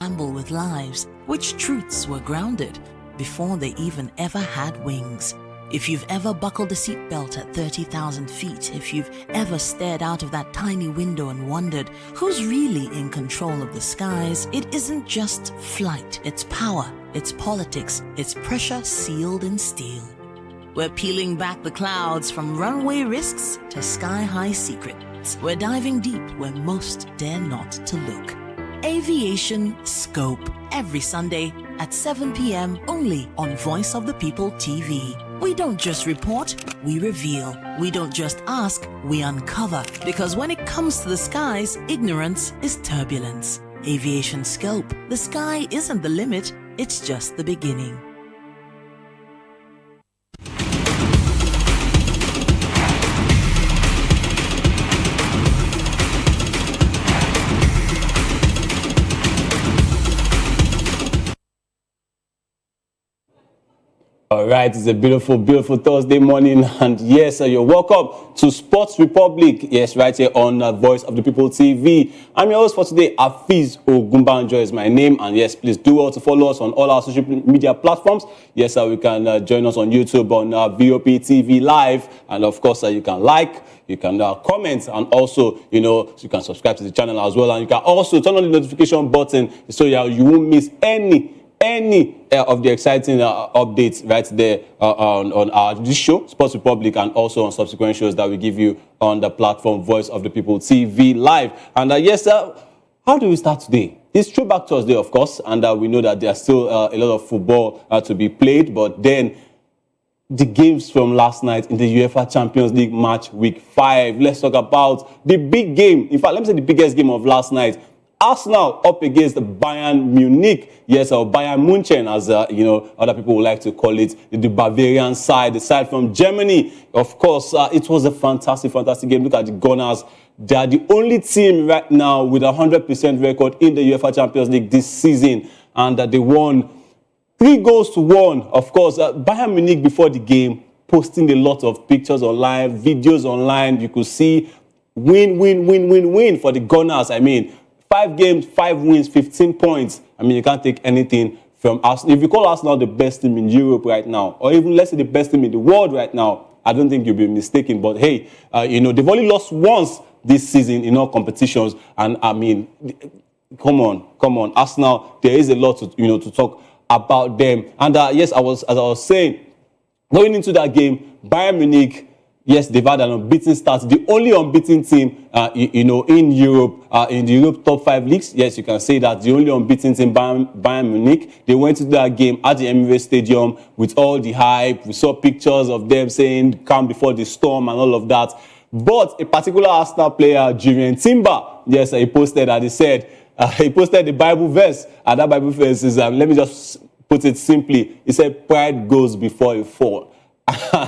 Gamble with lives, which truths were grounded before they even ever had wings. If you've ever buckled a seatbelt at 30,000 feet, if you've ever stared out of that tiny window and wondered who's really in control of the skies, it isn't just flight, it's power, it's politics, it's pressure sealed in steel. We're peeling back the clouds from runway risks to sky-high secrets. We're diving deep where most dare not to look. Aviation Scope, every Sunday at 7 p.m. only on Voice of the People TV. We don't just report, we reveal. We don't just ask, we uncover. Because when it comes to the skies, ignorance is turbulence. Aviation Scope, the sky isn't the limit, it's just the beginning. All right, it's a beautiful, beautiful Thursday morning, and yes, you're welcome to Sports Republic. Yes, right here on Voice of the People TV. I'm your host for today, Accuse Ogumbanjo is my name, and yes, please do well to follow us on all our social media platforms. Yes, we can join us on YouTube on Voptvlive Live, and of course, you can like, you can comment, and also, you can subscribe to the channel as well, and you can also turn on the notification button so you won't miss any of the exciting updates right there on this show, Sports Republic, and also on subsequent shows that we give you on the platform Voice of the People TV Live. And yes, how do we start today? It's Throwback Thursday, of course, and we know that there's still a lot of football to be played, but then the games from last night in the UEFA Champions League match week 5. Let's talk about the big game. In fact, let me say the biggest game of last night. Arsenal up against Bayern Munich, yes, or Bayern München, as other people would like to call it, the Bavarian side, the side from Germany. Of course, it was a fantastic game. Look at the Gunners. They are the only team right now with a 100% record in the UEFA Champions League this season, and they won 3-1. Of course, Bayern Munich before the game posting a lot of pictures online, videos online. You could see win for the Gunners. I mean, 5 games, 5 wins, 15 points. I mean, you can't take anything from Arsenal. If you call Arsenal the best team in Europe right now, or even let's say the best team in the world right now, I don't think you'll be mistaken. But hey, they've only lost once this season in all competitions. And I mean, come on, Arsenal. There is a lot to talk about them. And yes, as I was saying, going into that game, Bayern Munich. Yes, they've had an unbeaten start. The only unbeaten team, in Europe, in the Europe top 5 leagues. Yes, you can say that the only unbeaten team, Bayern Munich. They went to that game at the Emirates Stadium with all the hype. We saw pictures of them saying, "Calm before the storm," and all of that. But a particular Arsenal player, Julian Timber, yes, he posted that he posted the Bible verse, and that Bible verse is, let me just put it simply. He said, "Pride goes before a fall."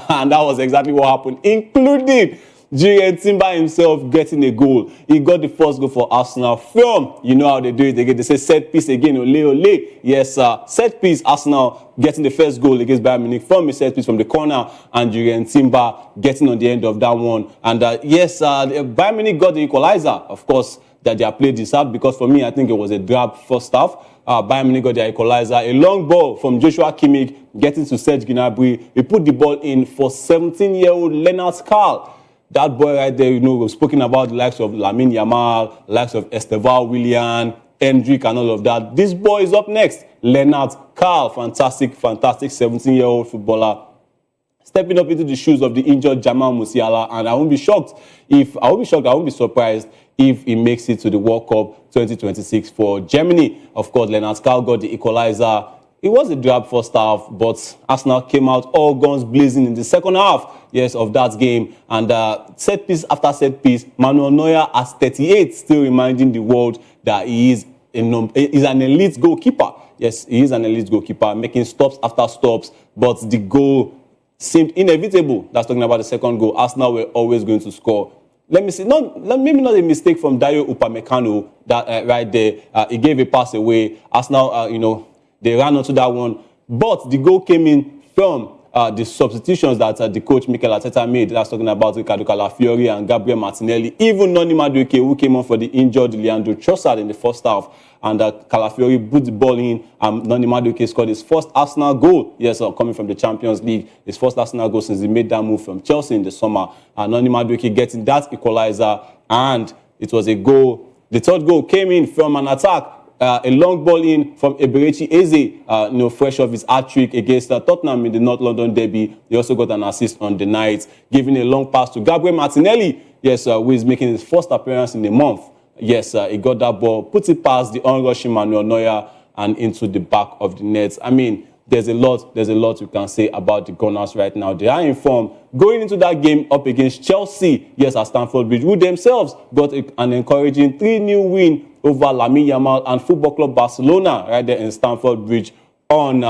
And that was exactly what happened, including Julian Timber himself getting a goal. He got the first goal for Arsenal from, you know how they do it again. They say set piece again, ole. Yes, set piece, Arsenal getting the first goal against Bayern Munich from a set piece from the corner, and Julian Timber getting on the end of that one. And yes, Bayern Munich got the equalizer, of course, that their play deserved, because for me, I think it was a drab first half. Bayern Munich got their equalizer. A long ball from Joshua Kimmich getting to Serge Gnabry. He put the ball in for 17-year-old Lennart Karl. That boy right there, we've spoken about the likes of Lamine Yamal, the likes of Esteval Willian, Hendrick, and all of that. This boy is up next. Lennart Karl, fantastic 17-year-old footballer, stepping up into the shoes of the injured Jamal Musiala, and I won't be surprised if he makes it to the World Cup 2026 for Germany. Of course, Lennart Karl got the equalizer. It was a drab first half, but Arsenal came out all guns blazing in the second half, yes, of that game. And set piece after set piece, Manuel Neuer at 38, still reminding the world that he is an elite goalkeeper. Yes, he is an elite goalkeeper, making stops after stops, but the goal seemed inevitable. That's talking about the second goal. Arsenal were always going to score. Let me see, maybe not a mistake from Dayo Upamecano that right there. He gave a pass away. Arsenal, they ran onto that one. But the goal came in from the substitutions that the coach Mikel Arteta made. That's talking about Ricardo Calafiori and Gabriel Martinelli. Even Noni Madueke, who came on for the injured Leandro Trossard in the first half. And Calafiori put the ball in, and Noni Madueke scored his first Arsenal goal. Yes, coming from the Champions League. His first Arsenal goal since he made that move from Chelsea in the summer. And Noni Madueke getting that equalizer, and it was a goal. The third goal came in from an attack. A long ball in from Eberechi Eze, fresh off his hat-trick against Tottenham in the North London derby. He also got an assist on the night, giving a long pass to Gabriel Martinelli, yes, who is making his first appearance in a month. Yes, he got that ball, put it past the onrushing Manuel Neuer and into the back of the net. I mean, there's a lot we can say about the Gunners right now. They are in form. Going into that game up against Chelsea, yes, at Stamford Bridge, who themselves got an encouraging 3-0 win over Lamine Yamal and Football Club Barcelona right there in Stamford Bridge on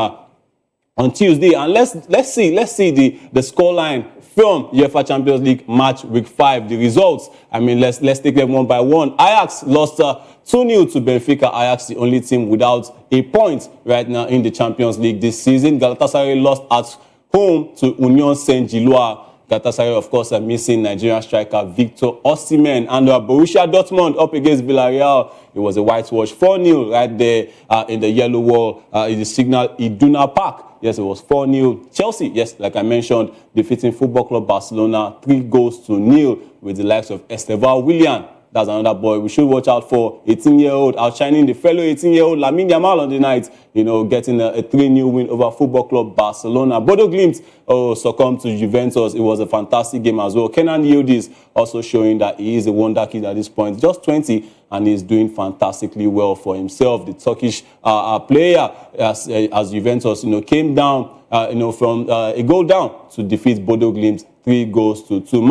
Tuesday. And let's see the scoreline from UEFA Champions League match week 5. The results. I mean, let's take them one by one. Ajax lost 2-0 to Benfica. Ajax, the only team without a point right now in the Champions League this season. Galatasaray lost at home to Union Saint-Gilloise. Galatasaray, of course, are missing Nigerian striker Victor Osimhen. And Borussia Dortmund up against Villarreal. It was a whitewash 4-0 right there in the yellow wall in the Signal Iduna Park. Yes, it was 4-0. Chelsea, yes, like I mentioned, defeating Football Club Barcelona 3-0 with the likes of Estevao Willian. That's another boy we should watch out for. 18-year-old outshining the fellow 18-year-old Lamine Yamal on the night, getting a 3-0 win over Football Club Barcelona. Bodo Glimt succumbed to Juventus. It was a fantastic game as well. Kenan Yildiz also showing that he is a wonder kid at this point. Just 20, and he's doing fantastically well for himself. The Turkish player, as Juventus, came down, from a goal down to defeat Bodo Glimt 3-2.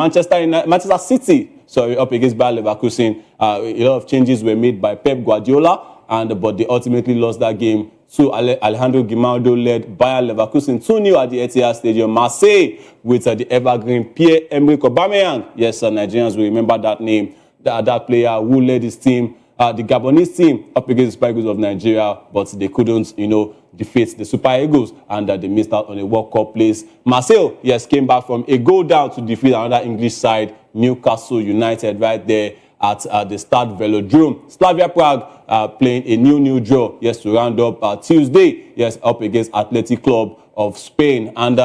Manchester City, up against Bayer Leverkusen. A lot of changes were made by Pep Guardiola, but they ultimately lost that game to Alejandro Grimaldo-led Bayer Leverkusen 2-0 at the Etihad Stadium. Marseille with the evergreen Pierre-Emerick Aubameyang. Yes, Nigerians will remember that name. That player who led his team, the Gabonese team, up against the Super Eagles of Nigeria, but they couldn't, defeat the Super Eagles, and they missed out on a World Cup place. Marseille, yes, came back from a goal down to defeat another English side, Newcastle United, right there at the Stade Velodrome. Slavia Prague playing a new draw, yes, to round up Tuesday, yes, up against Athletic Club of Spain. And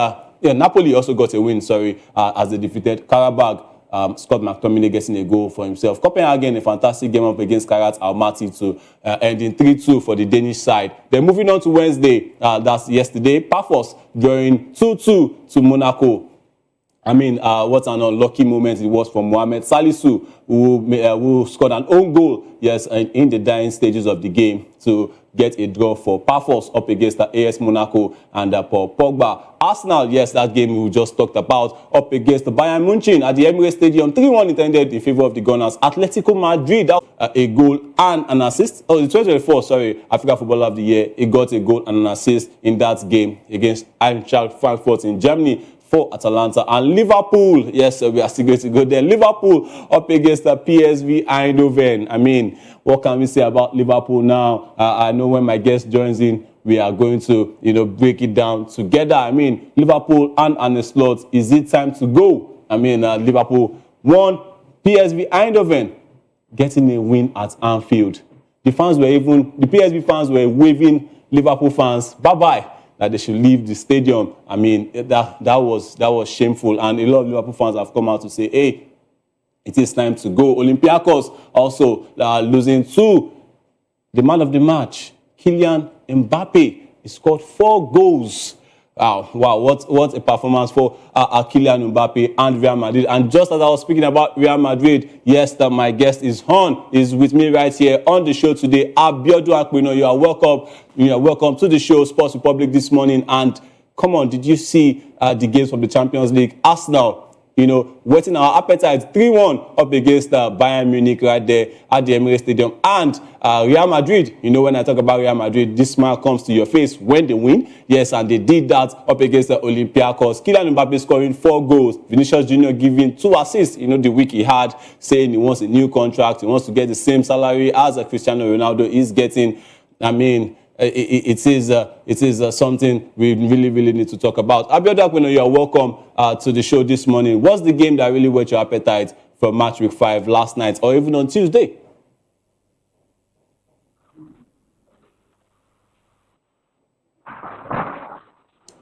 Napoli also got a win, as they defeated Karabakh. Scott McTominay getting a goal for himself. Copenhagen, a fantastic game up against Karat Almaty to end in 3-2 for the Danish side. Then moving on to Wednesday, that's yesterday, Pafos drawing 2-2 to Monaco. I mean, what an unlucky moment it was for Mohamed Salisu, who scored an own goal, yes, in the dying stages of the game to get a draw for Pafos up against the AS Monaco and Paul Pogba. Arsenal, yes, that game we just talked about, up against the Bayern Munich at the Emirates Stadium. 3-1 intended in favor of the Gunners. Atletico Madrid, a goal and an assist. Oh, the 2024, Africa Footballer of the Year. He got a goal and an assist in that game against Eintracht Frankfurt in Germany for Atalanta. And Liverpool, yes, we are still going to go there. Liverpool up against the PSV Eindhoven. I mean, what can we say about Liverpool now? I know when my guest joins in, we are going to, break it down together. I mean, Liverpool and Arne Slot, is it time to go? I mean, Liverpool won, PSV Eindhoven getting a win at Anfield. The PSV fans were waving Liverpool fans bye-bye, that they should leave the stadium. I mean, that was shameful. And a lot of Liverpool fans have come out to say, hey, it is time to go. Olympiacos also losing to the man of the match, Kylian Mbappe. He scored 4 goals. Wow, what a performance for Kylian Mbappe and Real Madrid. And just as I was speaking about Real Madrid, yes, my guest is with me right here on the show today. Abiodun Akpino, you are welcome. You are welcome to the show, Sports Republic, this morning. And come on, did you see the games from the Champions League? Arsenal, whetting our appetite 3-1 up against Bayern Munich right there at the Emirates Stadium. And Real Madrid, when I talk about Real Madrid, this smile comes to your face when they win. Yes, and they did that up against the Olympiacos. Kylian Mbappe scoring 4 goals. Vinicius Jr. giving 2 assists, the week he had, saying he wants a new contract. He wants to get the same salary as Cristiano Ronaldo is getting. I mean, it is something we really need to talk about. Abiodun Akpino, you are welcome to the show this morning. What's the game that really whet your appetite from match week 5 last night or even on Tuesday?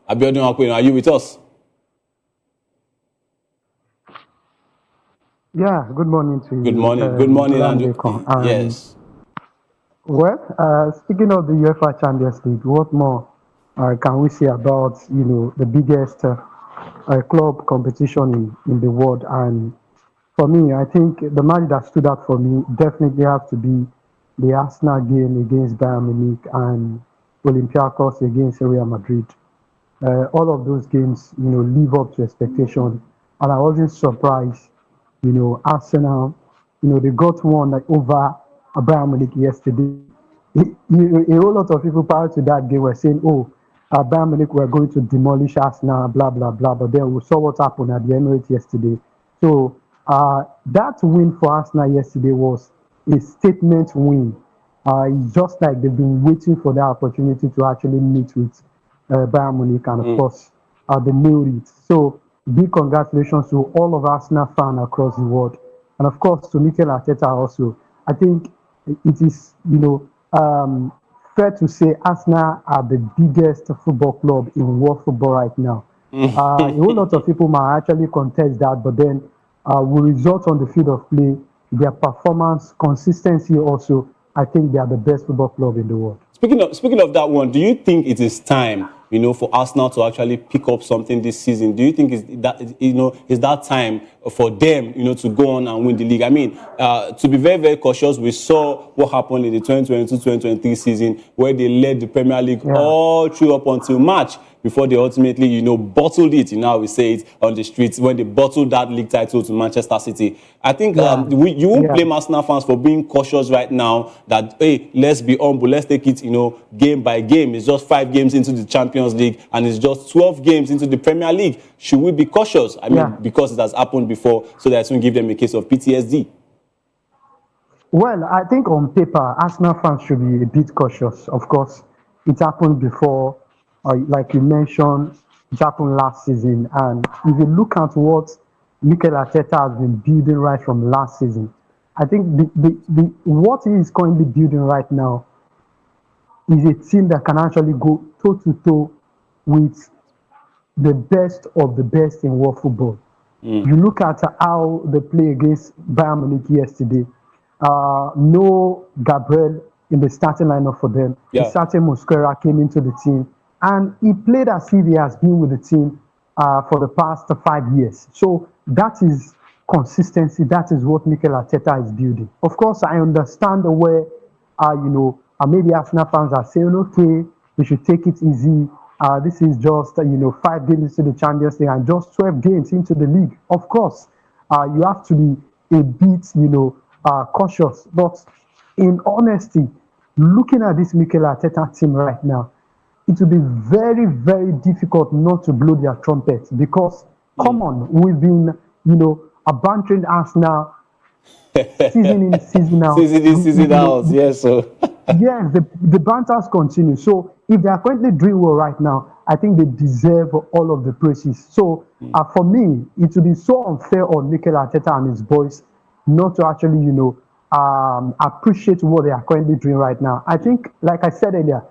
Abiodun Akpino, are you with us? Yeah, good morning to you. Good morning, Andrew. Yes. Well, speaking of the UEFA Champions League, what more can we say about the biggest club competition in the world? And for me, I think the match that stood out for me definitely has to be the Arsenal game against Bayern Munich and Olympiacos against Real Madrid. All of those games, live up to expectation, and I wasn't surprised. Arsenal, they got one like over Bayern Munich yesterday. A whole lot of people prior to that game were saying, "Oh, Bayern Munich were going to demolish Arsenal, blah blah blah." But then we saw what happened at the Emirates yesterday. So that win for Arsenal yesterday was a statement win. It's just like they've been waiting for the opportunity to actually meet with Bayern Munich, and of course, they nailed it. So big congratulations to all of Arsenal fans across the world, and of course to Mikel Arteta also. I think it is, fair to say Arsenal are the biggest football club in world football right now. A whole lot of people might actually contest that, but then will result on the field of play, their performance, consistency also. I think they are the best football club in the world. Speaking of that one, do you think it is time, for Arsenal to actually pick up something this season? Do you think is that time for them, to go on and win the league? I mean, to be very cautious, we saw what happened in the 2022-2023 season where they led the Premier League all through up until March before they ultimately, bottled it. We say it on the streets when they bottled that league title to Manchester City. I think you won't blame Arsenal fans for being cautious right now that, hey, let's be humble, let's take it, game by game. It's just 5 games into the Champions League and it's just 12 games into the Premier League. Should we be cautious? I mean, because it has happened before, so that it won't give them a case of PTSD. Well, I think on paper, Arsenal fans should be a bit cautious. Of course, it happened before. Like you mentioned, it happened last season. And if you look at what Mikel Arteta has been building right from last season, I think what he is currently building right now is a team that can actually go toe-to-toe with the best of the best in world football. You look at how they play against Bayern Munich yesterday. No Gabriel in the starting lineup for them. The starting Mosquera came into the team. And he played as if he has been with the team for the past 5 years. So that is consistency. That is what Mikel Arteta is building. Of course, I understand the way, maybe Arsenal fans are saying, okay, we should take it easy. This is just, 5 games into the Champions League and just 12 games into the league. Of course, you have to be a bit, cautious. But in honesty, looking at this Mikel Arteta team right now, it will be very, very difficult not to blow their trumpets because, come on, we've been, abandoning Arsenal season in, season out. Season in, season out, yes. So. Yes, the banters continue. So if they are currently doing well right now, I think they deserve all of the praises. So for me, it will be so unfair on Mikel Arteta and his boys not to actually, appreciate what they are currently doing right now. I think, like I said earlier,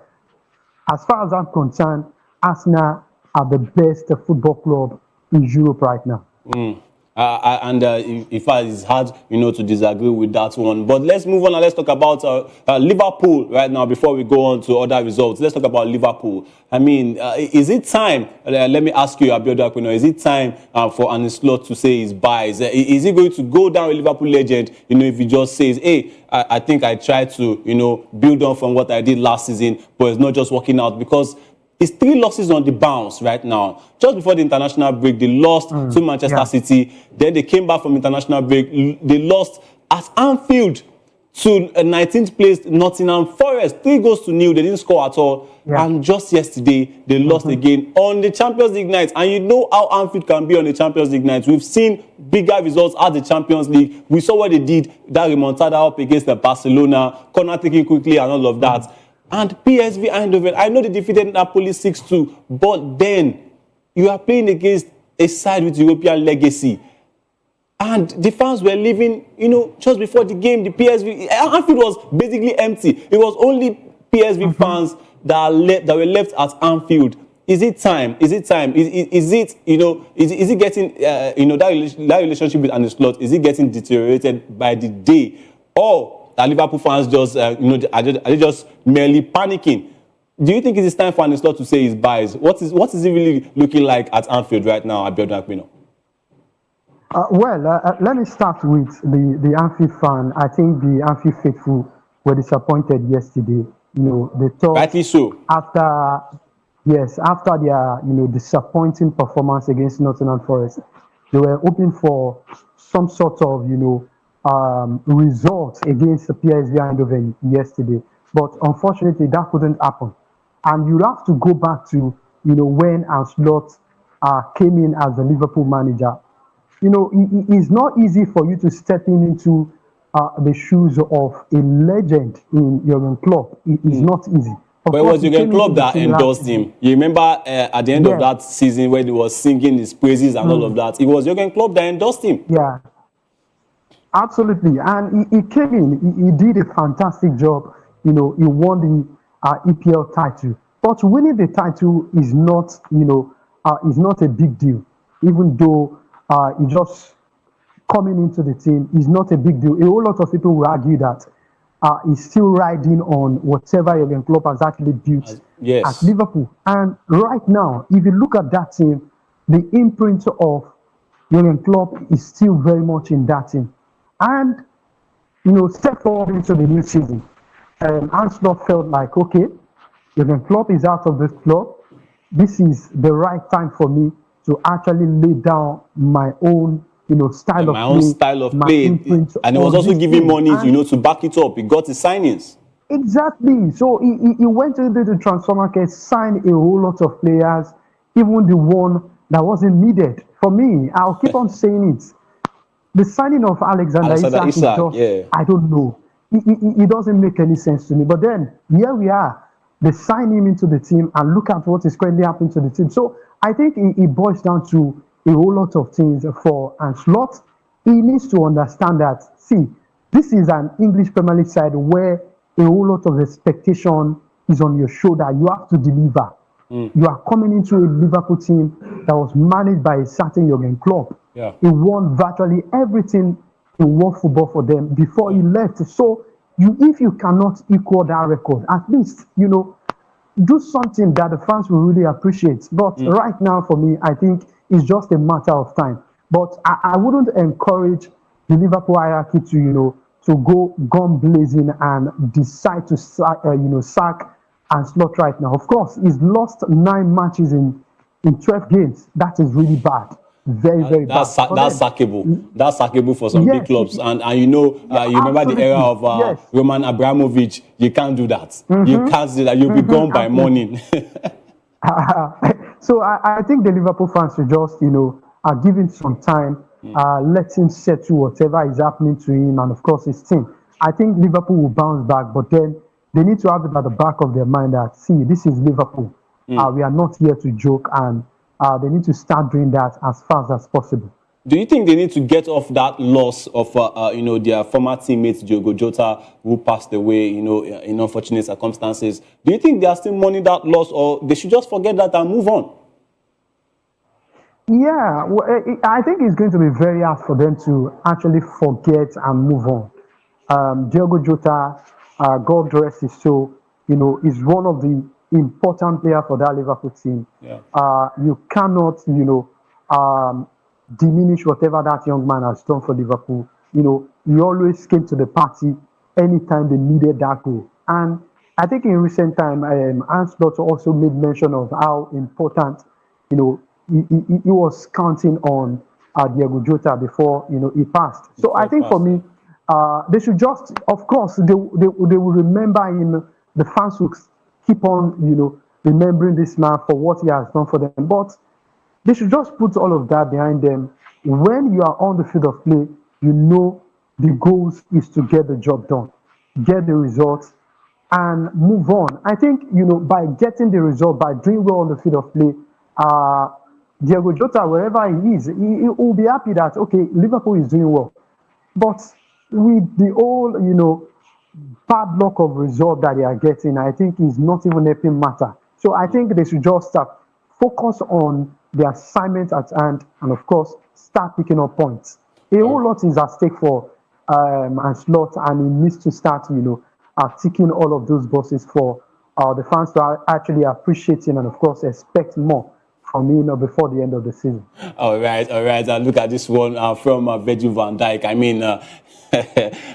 as far as I'm concerned, Arsenal are the best football club in Europe right now. In fact, it's hard, to disagree with that one. But let's move on and let's talk about Liverpool right now before we go on to other results. Let's talk about Liverpool. I mean, is it time, let me ask you, Abiodun Akpino, is it time for Arne Slot to say his buys? Is he going to go down with Liverpool legend, if he just says, hey, I think I tried to, build on from what I did last season, but it's not just working out because it's 3 losses on the bounce right now. Just before the international break, they lost to Manchester City. Then they came back from international break. They lost at Anfield to a 19th place Nottingham Forest. 3-0. They didn't score at all. And just yesterday, they lost again on the Champions League night. And you know how Anfield can be on the Champions League night. We've seen bigger results at the Champions League. We saw what they did, that remontada up against the Barcelona, corner taking quickly and all of that. And PSV Eindhoven, I know they defeated Napoli 6-2, but then you are playing against a side with European legacy. And the fans were leaving, just before the game. The PSV, Anfield was basically empty. It was only PSV fans that were left at Anfield. Is it time? Is it getting, that relationship with Arne Slot, is it getting deteriorated by the day? Or are Liverpool fans just, are they just merely panicking? Do you think it is time for Arne Slot to say his buys? What is it really looking like at Anfield right now, Abiodun Akpino? Let me start with the Anfield fan. I think the Anfield faithful were disappointed yesterday. They thought rightly so. After their disappointing performance against Nottingham Forest, they were hoping for some sort of result against the PSV Eindhoven yesterday. But unfortunately, that couldn't happen. And you have to go back to when Arne Slot came in as the Liverpool manager. It's not easy for you to step into the shoes of a legend in Jurgen Klopp. It's not easy. But it was Jurgen Klopp that endorsed him. You remember at the end of that season when he was singing his praises and all of that, it was Jurgen Klopp that endorsed him. Yeah, absolutely. And he came in, he did a fantastic job. He won the EPL title. But winning the title is not, is not a big deal. Even though he just coming into the team is not a big deal. A whole lot of people will argue that he's still riding on whatever Jurgen Klopp has actually built at Liverpool. And right now, if you look at that team, the imprint of Jurgen Klopp is still very much in that team. And, step forward into the new season. Arne Slot felt like, okay, Jurgen Klopp is out of this club. This is the right time for me to actually lay down my own, style of play. And he was also giving money, to back it up. He got his signings. Exactly. So he went into the transfer market, signed a whole lot of players, even the one that wasn't needed. For me, I'll keep on saying it. The signing of Alexander Isak is just, I don't know. It doesn't make any sense to me. But then, here we are. They sign him into the team and look at what is currently happening to the team. So I think it boils down to a whole lot of things for Arne Slot. He needs to understand that, see, this is an English Premier League side where a whole lot of expectation is on your shoulder. You have to deliver. You are coming into a Liverpool team that was managed by a certain Jurgen Klopp. He won virtually everything in world football for them before he left. So if you cannot equal that record, at least, do something that the fans will really appreciate. But right now, for me, I think it's just a matter of time. But I wouldn't encourage the Liverpool hierarchy to go gun blazing and decide to sack Arne Slot right now. Of course, he's lost 9 matches in 12 games. That is really bad. Very, very bad. That's sackable. That's sackable for some big clubs. And you remember the era of Roman Abramovich. You can't do that. You can't do that. You'll be gone by morning. So I think the Liverpool fans should just, are giving some time, let him settle whatever is happening to him and, of course, his team. I think Liverpool will bounce back, but then they need to have it at the back of their mind that, see, this is Liverpool. We are not here to joke, and they need to start doing that as fast as possible. Do you think they need to get off that loss of, their former teammate, Diogo Jota, who passed away, in unfortunate circumstances? Do you think they are still mourning that loss, or they should just forget that and move on? Yeah, I think it's going to be very hard for them to actually forget and move on. Diogo Jota, God rest his soul, is one of the important players for that Liverpool team. You cannot, diminish whatever that young man has done for Liverpool. He always came to the party anytime they needed that goal. And I think in recent time, Arne Slot also made mention of how important, he was counting on Diogo Jota before, he passed. So I think for me, they should just, of course, they will remember him. The fans will keep on, remembering this man for what he has done for them. But they should just put all of that behind them. When you are on the field of play, the goals is to get the job done, get the results, and move on. I think, by getting the result, by doing well on the field of play, Diego Jota, wherever he is, he will be happy that, okay, Liverpool is doing well. But with the whole, bad luck of result that they are getting, I think is not even helping matter. So I think they should just focus on the assignment at hand and, of course, start picking up points. A whole lot is at stake for Ancelotti, and he needs to start, ticking all of those boxes for the fans to actually appreciate him and, of course, expect more from him before the end of the season. All right. Look at this one from Virgil van Dijk. I mean,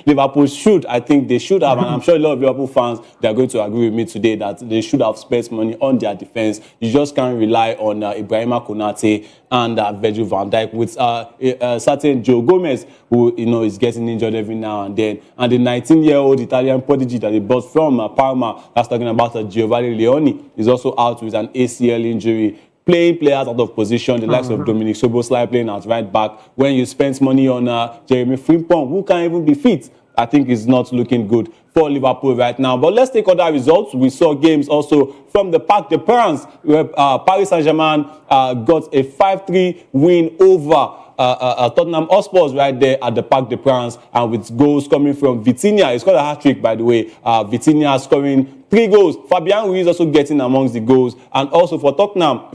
Liverpool should, I think they should have, and I'm sure a lot of Liverpool fans, they are going to agree with me today that they should have spent money on their defense. You just can't rely on Ibrahima Konate and Virgil van Dijk with a certain Joe Gomez, who is getting injured every now and then, and the 19-year-old Italian prodigy that they bought from Parma, that's talking about Giovanni Leoni, is also out with an ACL injury. Playing players out of position, the likes of Dominic Szoboszlai playing at right back. When you spend money on Jeremy Frimpong, who can't even be fit, I think it's not looking good for Liverpool right now. But let's take other results. We saw games also from the Parc des Princes, where Paris Saint-Germain got a 5-3 win over Tottenham Hotspur right there at the Parc des Princes, and with goals coming from Vitinha. He scored a hat-trick, by the way. Vitinha scoring 3 goals. Fabian Ruiz also getting amongst the goals. And also for Tottenham,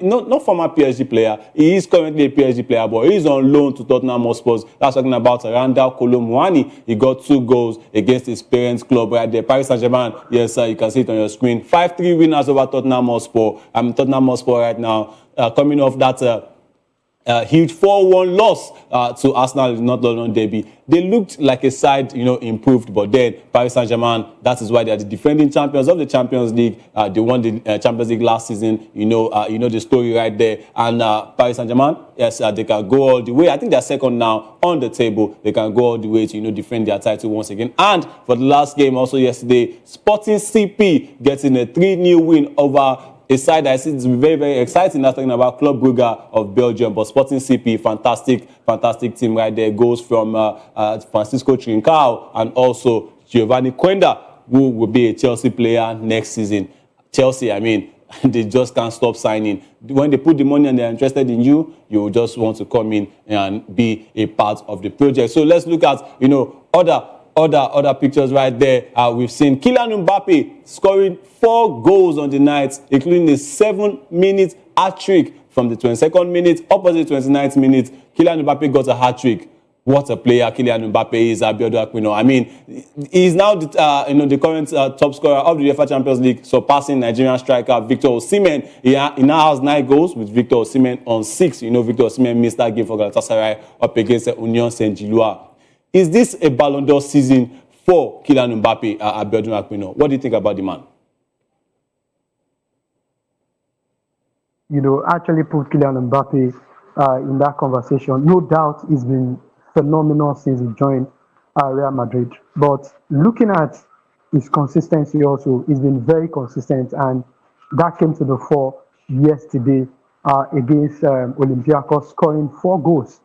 not former PSG player, he is currently a PSG player, but he is on loan to Tottenham Hotspur. That's talking about Randall Kolo Muani. He got 2 goals against his parents' club right there. Paris Saint-Germain, yes, you can see it on your screen. 5-3 winners over Tottenham Hotspur. Tottenham Hotspur right now, coming off that huge 4-1 loss to Arsenal in North London derby. They looked like a side, improved, but then Paris Saint-Germain, that is why they are the defending champions of the Champions League. They won the Champions League last season. You know the story right there. And Paris Saint-Germain, yes, they can go all the way. I think they're second now on the table. They can go all the way to, defend their title once again. And for the last game also yesterday, Sporting CP getting a 3-0 win over a side that I see is very, very exciting. That's talking about Club Brugge of Belgium, but Sporting CP, fantastic team right there. Goes from Francisco Trincao and also Giovanni Quenda, who will be a Chelsea player next season. Chelsea, I mean, they just can't stop signing. When they put the money and they're interested in you, you just want to come in and be a part of the project. So let's look at, other pictures right there. We've seen Kylian Mbappe scoring 4 goals on the night, including a 7-minute hat-trick from the 22nd minute up to the 29th minute. Kylian Mbappe got a hat-trick. What a player Kylian Mbappe is, Abiodun Akpino. I mean, he's now the current top scorer of the UEFA Champions League, surpassing Nigerian striker Victor Osimhen. He now has 9 goals with Victor Osimhen on 6. Victor Osimhen missed that game for Galatasaray up against Union Saint-Gilloise. Is this a Ballon d'Or season for Kylian Mbappe, Abiodun Akpino? What do you think about the man? Actually put Kylian Mbappe in that conversation. No doubt he's been phenomenal since he joined Real Madrid. But looking at his consistency also, he's been very consistent, and that came to the fore yesterday against Olympiacos, scoring 4 goals.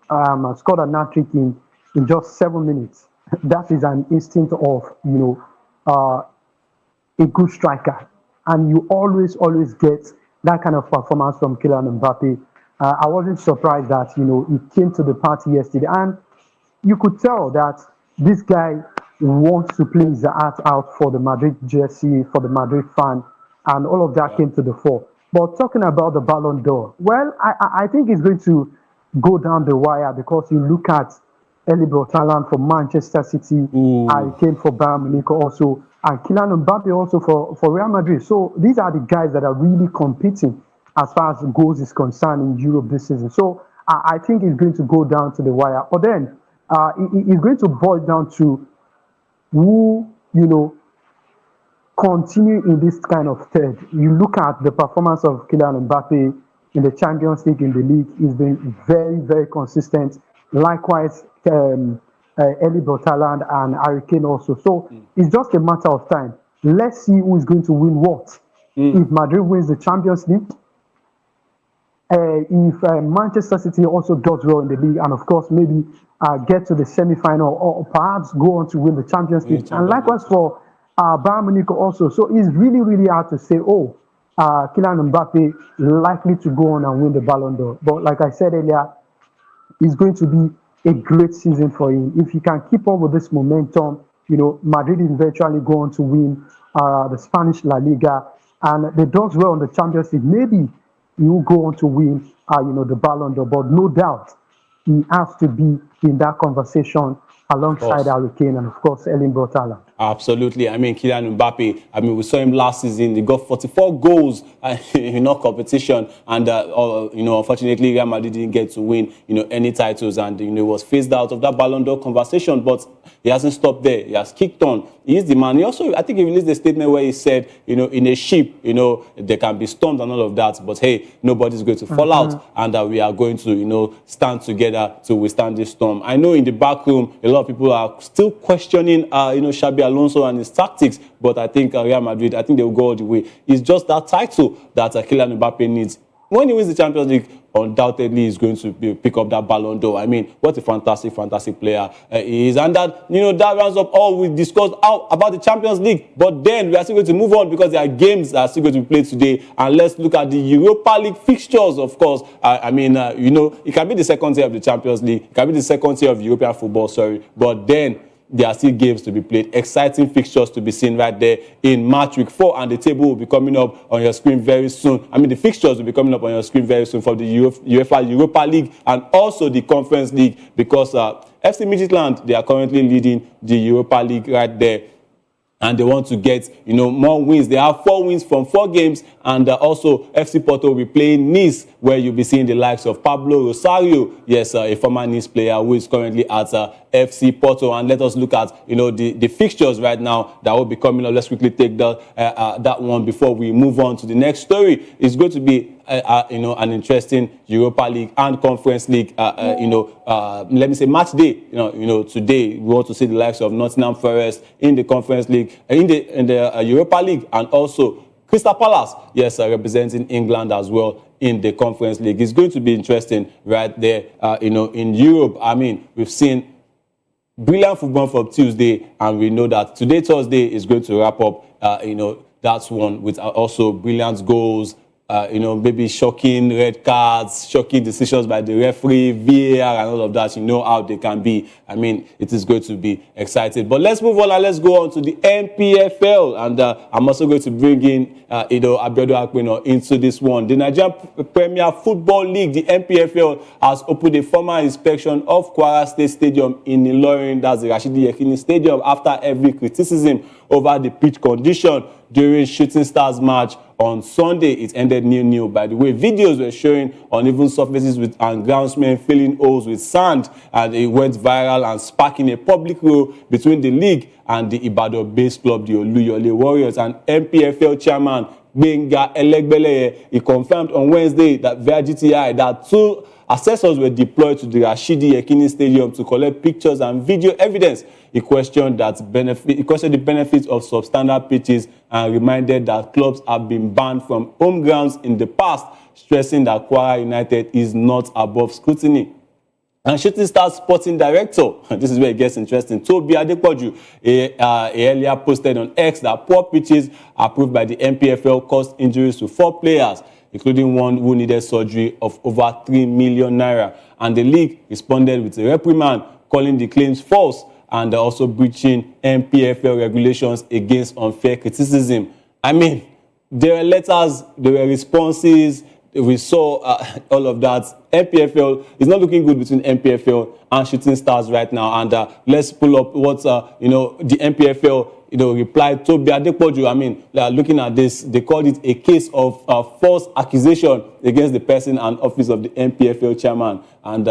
Scored a hat-trick in just 7 minutes. That is an instinct of, a good striker. And you always get that kind of performance from Kylian Mbappe. I wasn't surprised that, he came to the party yesterday. And you could tell that this guy wants to play his heart out for the Madrid jersey, for the Madrid fan. And all of that came to the fore. But talking about the Ballon d'Or, well, I think it's going to go down the wire, because you look at Erling Haaland for Manchester City, I came for Bayern Munich also, and Kylian Mbappe also for Real Madrid. So these are the guys that are really competing as far as goals is concerned in Europe this season. So I think it's going to go down to the wire. But then it's going to boil down to who, continue in this kind of third. You look at the performance of Kylian Mbappe in the Champions League, in the league, he's been very, very consistent. Likewise, Erling Haaland and Harry Kane also. So it's just a matter of time. Let's see who is going to win what. If Madrid wins the Champions League, if Manchester City also does well in the league, and of course maybe get to the semi-final, or perhaps go on to win the Champions League. And likewise for Bayern Munich also. So it's really, really hard to say, oh, Kylian Mbappe likely to go on and win the Ballon d'Or. But like I said earlier, it's going to be a great season for him. If he can keep on with this momentum, Madrid eventually go on to win the Spanish La Liga, and they does well in the Champions League. Maybe he will go on to win, the Ballon d'Or. But no doubt, he has to be in that conversation alongside Harry Kane and, of course, Erling Braut Haaland. Absolutely. I mean, Kylian Mbappe, we saw him last season. He got 44 goals in all competition. And, unfortunately, Real Madrid didn't get to win, any titles. And, was phased out of that Ballon d'Or conversation. But he hasn't stopped there. He has kicked on. He is the man. He also, I think he released a statement where he said, in a ship, there can be storms and all of that. But, hey, nobody's going to fall out. And we are going to, stand together to withstand this storm. I know in the back room, a lot of people are still questioning, Xabi Alonso and his tactics, but I think Real Madrid, I think they will go all the way. It's just that title that Kylian Mbappe needs. When he wins the Champions League, undoubtedly he's going to pick up that Ballon d'Or. I mean, what a fantastic player he is. And that, that rounds up all we discussed about the Champions League. But then we are still going to move on because there are games that are still going to be played today. And let's look at the Europa League fixtures, of course. It can be the second tier of the Champions League. It can be the second tier of European football, But then there are still games to be played, exciting fixtures to be seen right there in March week 4, and the table will be coming up on your screen very soon. The fixtures will be coming up on your screen very soon for the UEFA Europa League and also the Conference League, because FC Midtjylland, they are currently leading the Europa League right there. And they want to get, more wins. They have 4 wins from 4 games. And also, FC Porto will be playing Nice, where you'll be seeing the likes of Pablo Rosario. Yes, a former Nice player who is currently at FC Porto. And let us look at, the fixtures right now that will be coming up. Let's quickly take that one before we move on to the next story. It's going to be an interesting Europa League and Conference League, let me say match day. Today we want to see the likes of Nottingham Forest in the Conference League, in the Europa League, and also Crystal Palace, yes, representing England as well in the Conference League. It's going to be interesting right there, in Europe. We've seen brilliant football from Tuesday, and we know that today, Thursday, is going to wrap up, that one with also brilliant goals, maybe shocking red cards, shocking decisions by the referee, VAR, and all of that. How they can be. It is going to be exciting. But let's move on and let's go on to the NPFL. And I'm also going to bring in, Abiodun Akpino into this one. The Nigerian Premier Football League, the NPFL, has opened a formal inspection of Kwara State Stadium in Ilorin, that's the Rashidi Yekini Stadium, after every criticism over the pitch condition during Shooting Stars match on Sunday. It ended 0-0. By the way, videos were showing uneven surfaces and groundsmen filling holes with sand, and it went viral and sparking a public row between the league and the Ibadan-based club, the Oluyole Warriors. And NPFL chairman Gbenga Elegbeleye, he confirmed on Wednesday that via GTI that 2 assessors were deployed to the Rashidi Yekini Stadium to collect pictures and video evidence. He questioned the benefits of substandard pitches and reminded that clubs have been banned from home grounds in the past, stressing that Kwara United is not above scrutiny. And Shooting Stars sporting director, this is where it gets interesting, Tobi Adepoju, earlier posted on X that poor pitches approved by the NPFL caused injuries to 4 players, including one who needed surgery of over 3 million naira. And the league responded with a reprimand, calling the claims false and also breaching NPFL regulations against unfair criticism. There were letters, there were responses. We saw all of that. NPFL is not looking good between NPFL and Shooting Stars right now. And let's pull up what the NPFL replied to Adepoju. Looking at this, they called it a case of false accusation against the person and office of the NPFL chairman. And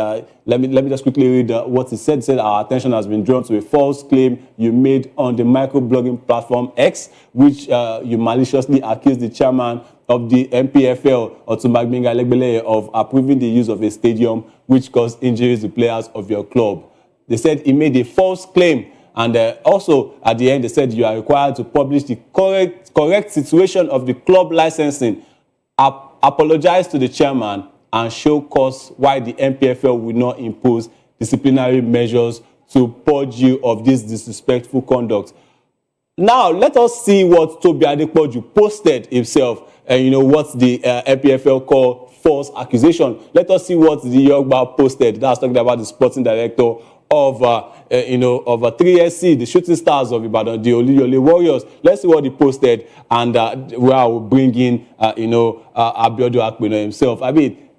let me just quickly read what he said. He said, our attention has been drawn to a false claim you made on the microblogging platform X, which you maliciously accused the chairman of the NPFL, Otumba Gbenga Elegbeleye, of approving the use of a stadium which caused injuries to players of your club. They said he made a false claim. And also, at the end, they said you are required to publish the correct situation of the club licensing, apologize to the chairman, and show cause why the NPFL will not impose disciplinary measures to purge you of this disrespectful conduct. Now, let us see what Toby Adepoju posted himself, and what the MPFL call false accusation. Let us see what the Yogba posted. That's talking about the sporting director of 3SC, the Shooting Stars of Ibadan, the Oluyole Warriors. Let's see what he posted, and where I will bring in, Abiodun Akpino himself. I mean,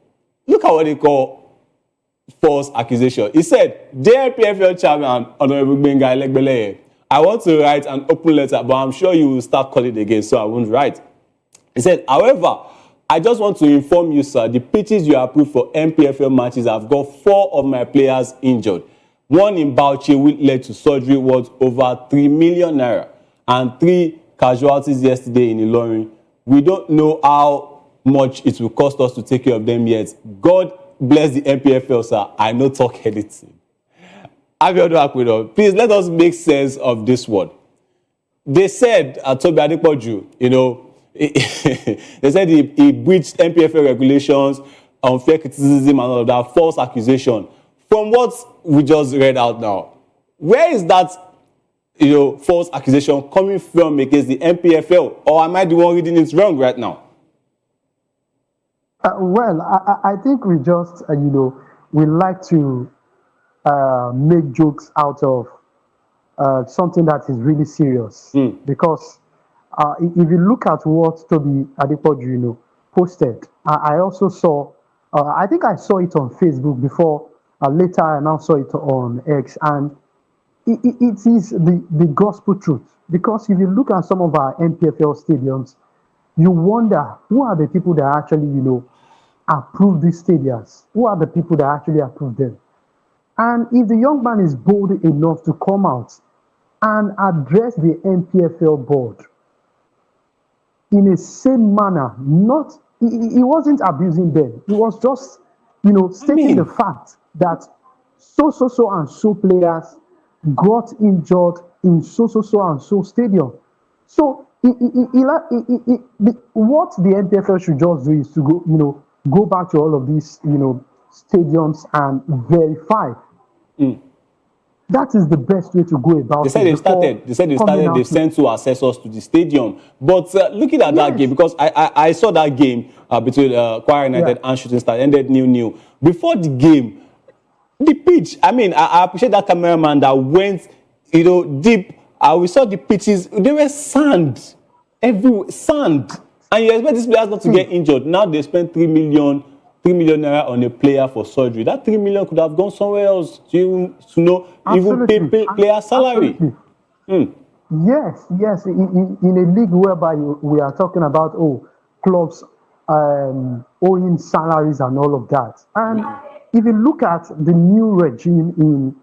look at what they call false accusation. He said, "Dear PFL Chairman, Honorable Benga Elegbeleye, I want to write an open letter, but I'm sure you will start calling again, so I won't write." He said, "However, I just want to inform you, sir, the pitches you approved for MPFL matches have got 4 of my players injured. One in Bauchi, which led to surgery, worth over 3 million naira, and 3 casualties yesterday in Ilorin. We don't know how much it will cost us to take care of them yet. God bless the MPFL, sir. I no talk anything." Abiodun Akpino, please let us make sense of this one. They said, Toby Adepoju, they said he breached MPFL regulations, unfair criticism and all of that, false accusation. From what we just read out now, where is that false accusation coming from against the MPFL? Or am I the one reading it wrong right now? I think we just, we like to make jokes out of something that is really serious. Because if you look at what Toby Adepoju, posted, I also saw, I think I saw it on Facebook before, later I now saw it on X, and it is the gospel truth. Because if you look at some of our MPFL stadiums, you wonder, who are the people that actually, approve these stadiums? Who are the people that actually approve them? And if the young man is bold enough to come out and address the MPFL board in a same manner, he wasn't abusing them. He was just, stating the fact that so and so players got injured in so and so stadium. So what the MPFL should just do is to go back to all of these, stadiums and verify. That is the best way to go about it. They said they've sent 2 assessors to the stadium. But looking at that game, because I saw that game between Kwara United and Shooting Stars, ended 0-0. Before the game, the pitch, I appreciate that cameraman that went, deep. We saw the pitches, there were sand, everywhere, sand. And you expect these players not to get injured. Now they spent 3 million naira on a player for surgery. That 3 million could have gone somewhere else to even pay player salary. Yes. In a league whereby we are talking about clubs owing salaries and all of that. And if you look at the new regime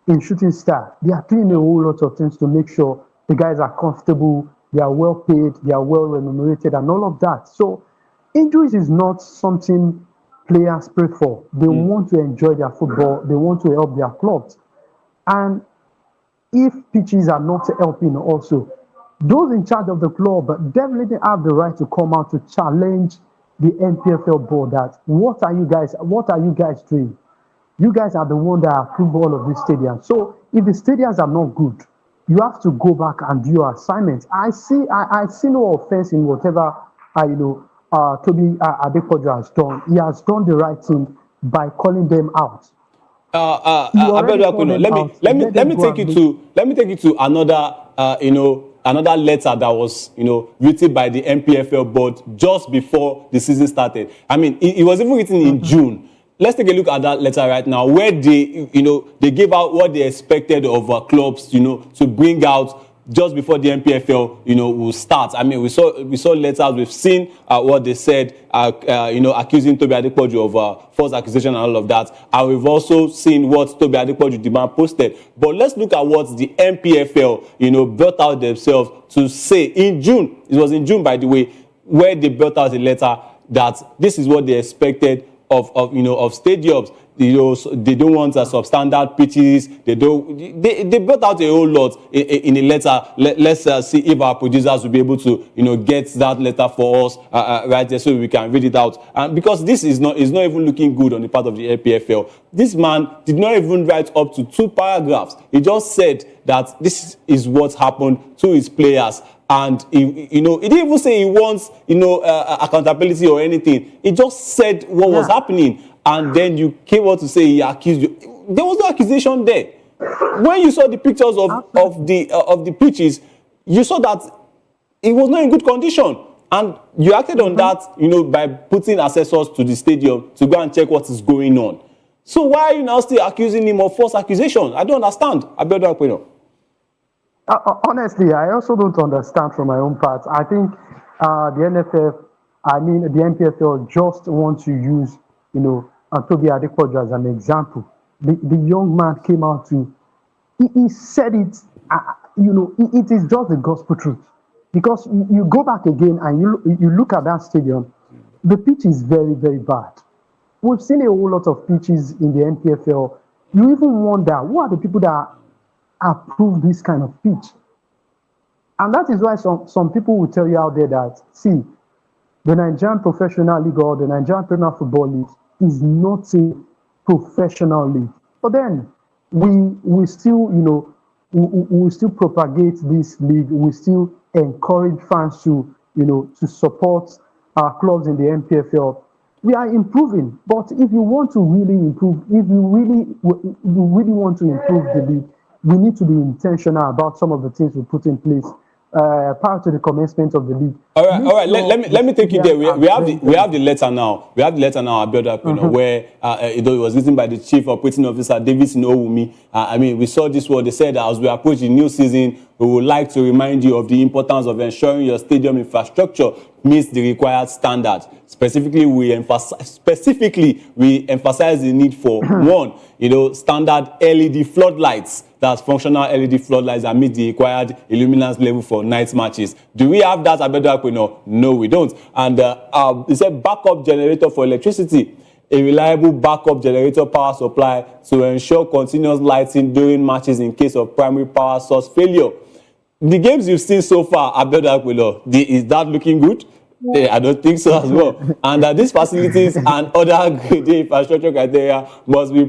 in Shooting Star, they are doing a whole lot of things to make sure the guys are comfortable, they are well paid, they are well remunerated, and all of that. So injuries is not something players pray for. They want to enjoy their football. They want to help their clubs. And if pitches are not helping also, those in charge of the club definitely have the right to come out to challenge the MPFL board that what are you guys doing? You guys are the one that approve all of these stadiums. So if the stadiums are not good, you have to go back and do your assignments. I see no offense in whatever Toby Adepoju has done. He has done the right thing by calling them out. Let me take you to another another letter that was written by the MPFL board just before the season started. It was even written in June. Let's take a look at that letter right now, where they gave out what they expected of clubs to bring out just before the MPFL will start. We saw letters. We've seen what they said, accusing Toby Adepoju of false accusation and all of that. And we've also seen what Toby Adepoju demand posted. But let's look at what the MPFL brought out themselves to say in June. It was in June, by the way, where they brought out a letter that this is what they expected of stadiums. So they don't want substandard pitches. They built out a whole lot in a letter. Let's see if our producers will be able to get that letter for us right there, so we can read it out. And because this is not even looking good on the part of the LPFL. This man did not even write up to 2 paragraphs. He just said that this is what happened to his players. And he didn't even say he wants accountability or anything. He just said what was happening. And then you came out to say he accused you. There was no accusation there. When you saw the pictures of the pitches, you saw that it was not in good condition. And you acted on that, by putting assessors to the stadium to go and check what is going on. So why are you now still accusing him of false accusation? I don't understand. Honestly, I also don't understand from my own part. I think the NPFL just want to use, Toby Adepoju as an example. The young man came out he said it, it is just the gospel truth. Because you go back again and you look at that stadium, the pitch is very, very bad. We've seen a whole lot of pitches in the NPFL. You even wonder, who are the people that approve this kind of pitch? And that is why some people will tell you out there that, see, the Nigerian Professional League or the Nigerian Premier Football League is not a professional league. But then we still, we still propagate this league. We still encourage fans to support our clubs in the NPFL. We are improving. But if you want to really improve, if you really want to improve the league, we need to be intentional about some of the things we put in place prior to the commencement of the league. All right. Let me take you there. We have the letter now. We have the letter now, Abiodun, where it was written by the Chief Operating Officer David Owumi. We saw this one. They said that as we approach the new season, we would like to remind you of the importance of ensuring your stadium infrastructure meets the required standards. Specifically, we emphasize the need for one, standard LED floodlights. That's functional LED floodlights that meet the required illuminance level for night matches. Do we have that, Abiodun? No, we don't. And it's a backup generator for electricity. A reliable backup generator power supply to ensure continuous lighting during matches in case of primary power source failure. The games you've seen so far, Abiodun, is that looking good? I don't think so as well. And these facilities and other grade infrastructure criteria must be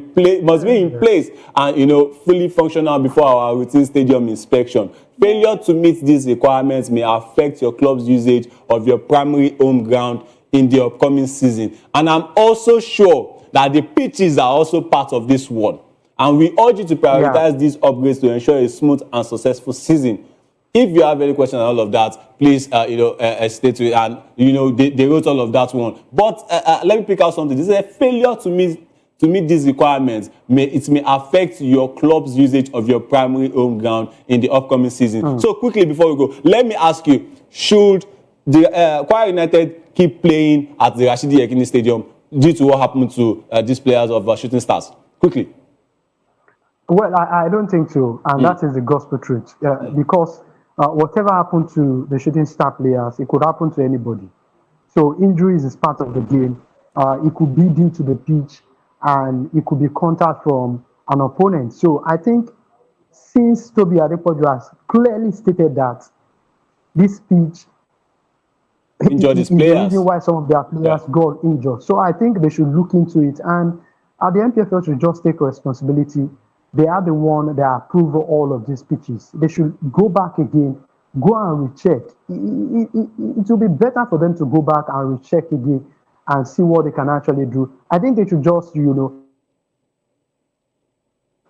in place and fully functional before our routine stadium inspection. Failure to meet these requirements may affect your club's usage of your primary home ground in the upcoming season. And I'm also sure that the pitches are also part of this one. And we urge you to prioritize these upgrades to ensure a smooth and successful season. If you have any questions on all of that, please, stay to it. And, they wrote all of that one. But let me pick out something. This is a failure to meet these requirements. It may affect your club's usage of your primary home ground in the upcoming season. So quickly, before we go, let me ask you, should the Kwara United keep playing at the Rashidi Yekini Stadium due to what happened to these players of Shooting Stars? Quickly. Well, I don't think so. And that is the gospel truth. Because whatever happened to the Shooting Star players, it could happen to anybody. So injuries is part of the game. It could be due to the pitch, and it could be contact from an opponent. So I think since Toby Adepoju has clearly stated that this pitch injured his is players, the reason why some of their players got injured. So I think they should look into it. And the NPFL should just take responsibility. They are the one that approve all of these pitches. They should go back again, go and recheck. It will be better for them to go back and recheck again and see what they can actually do. I think they should just,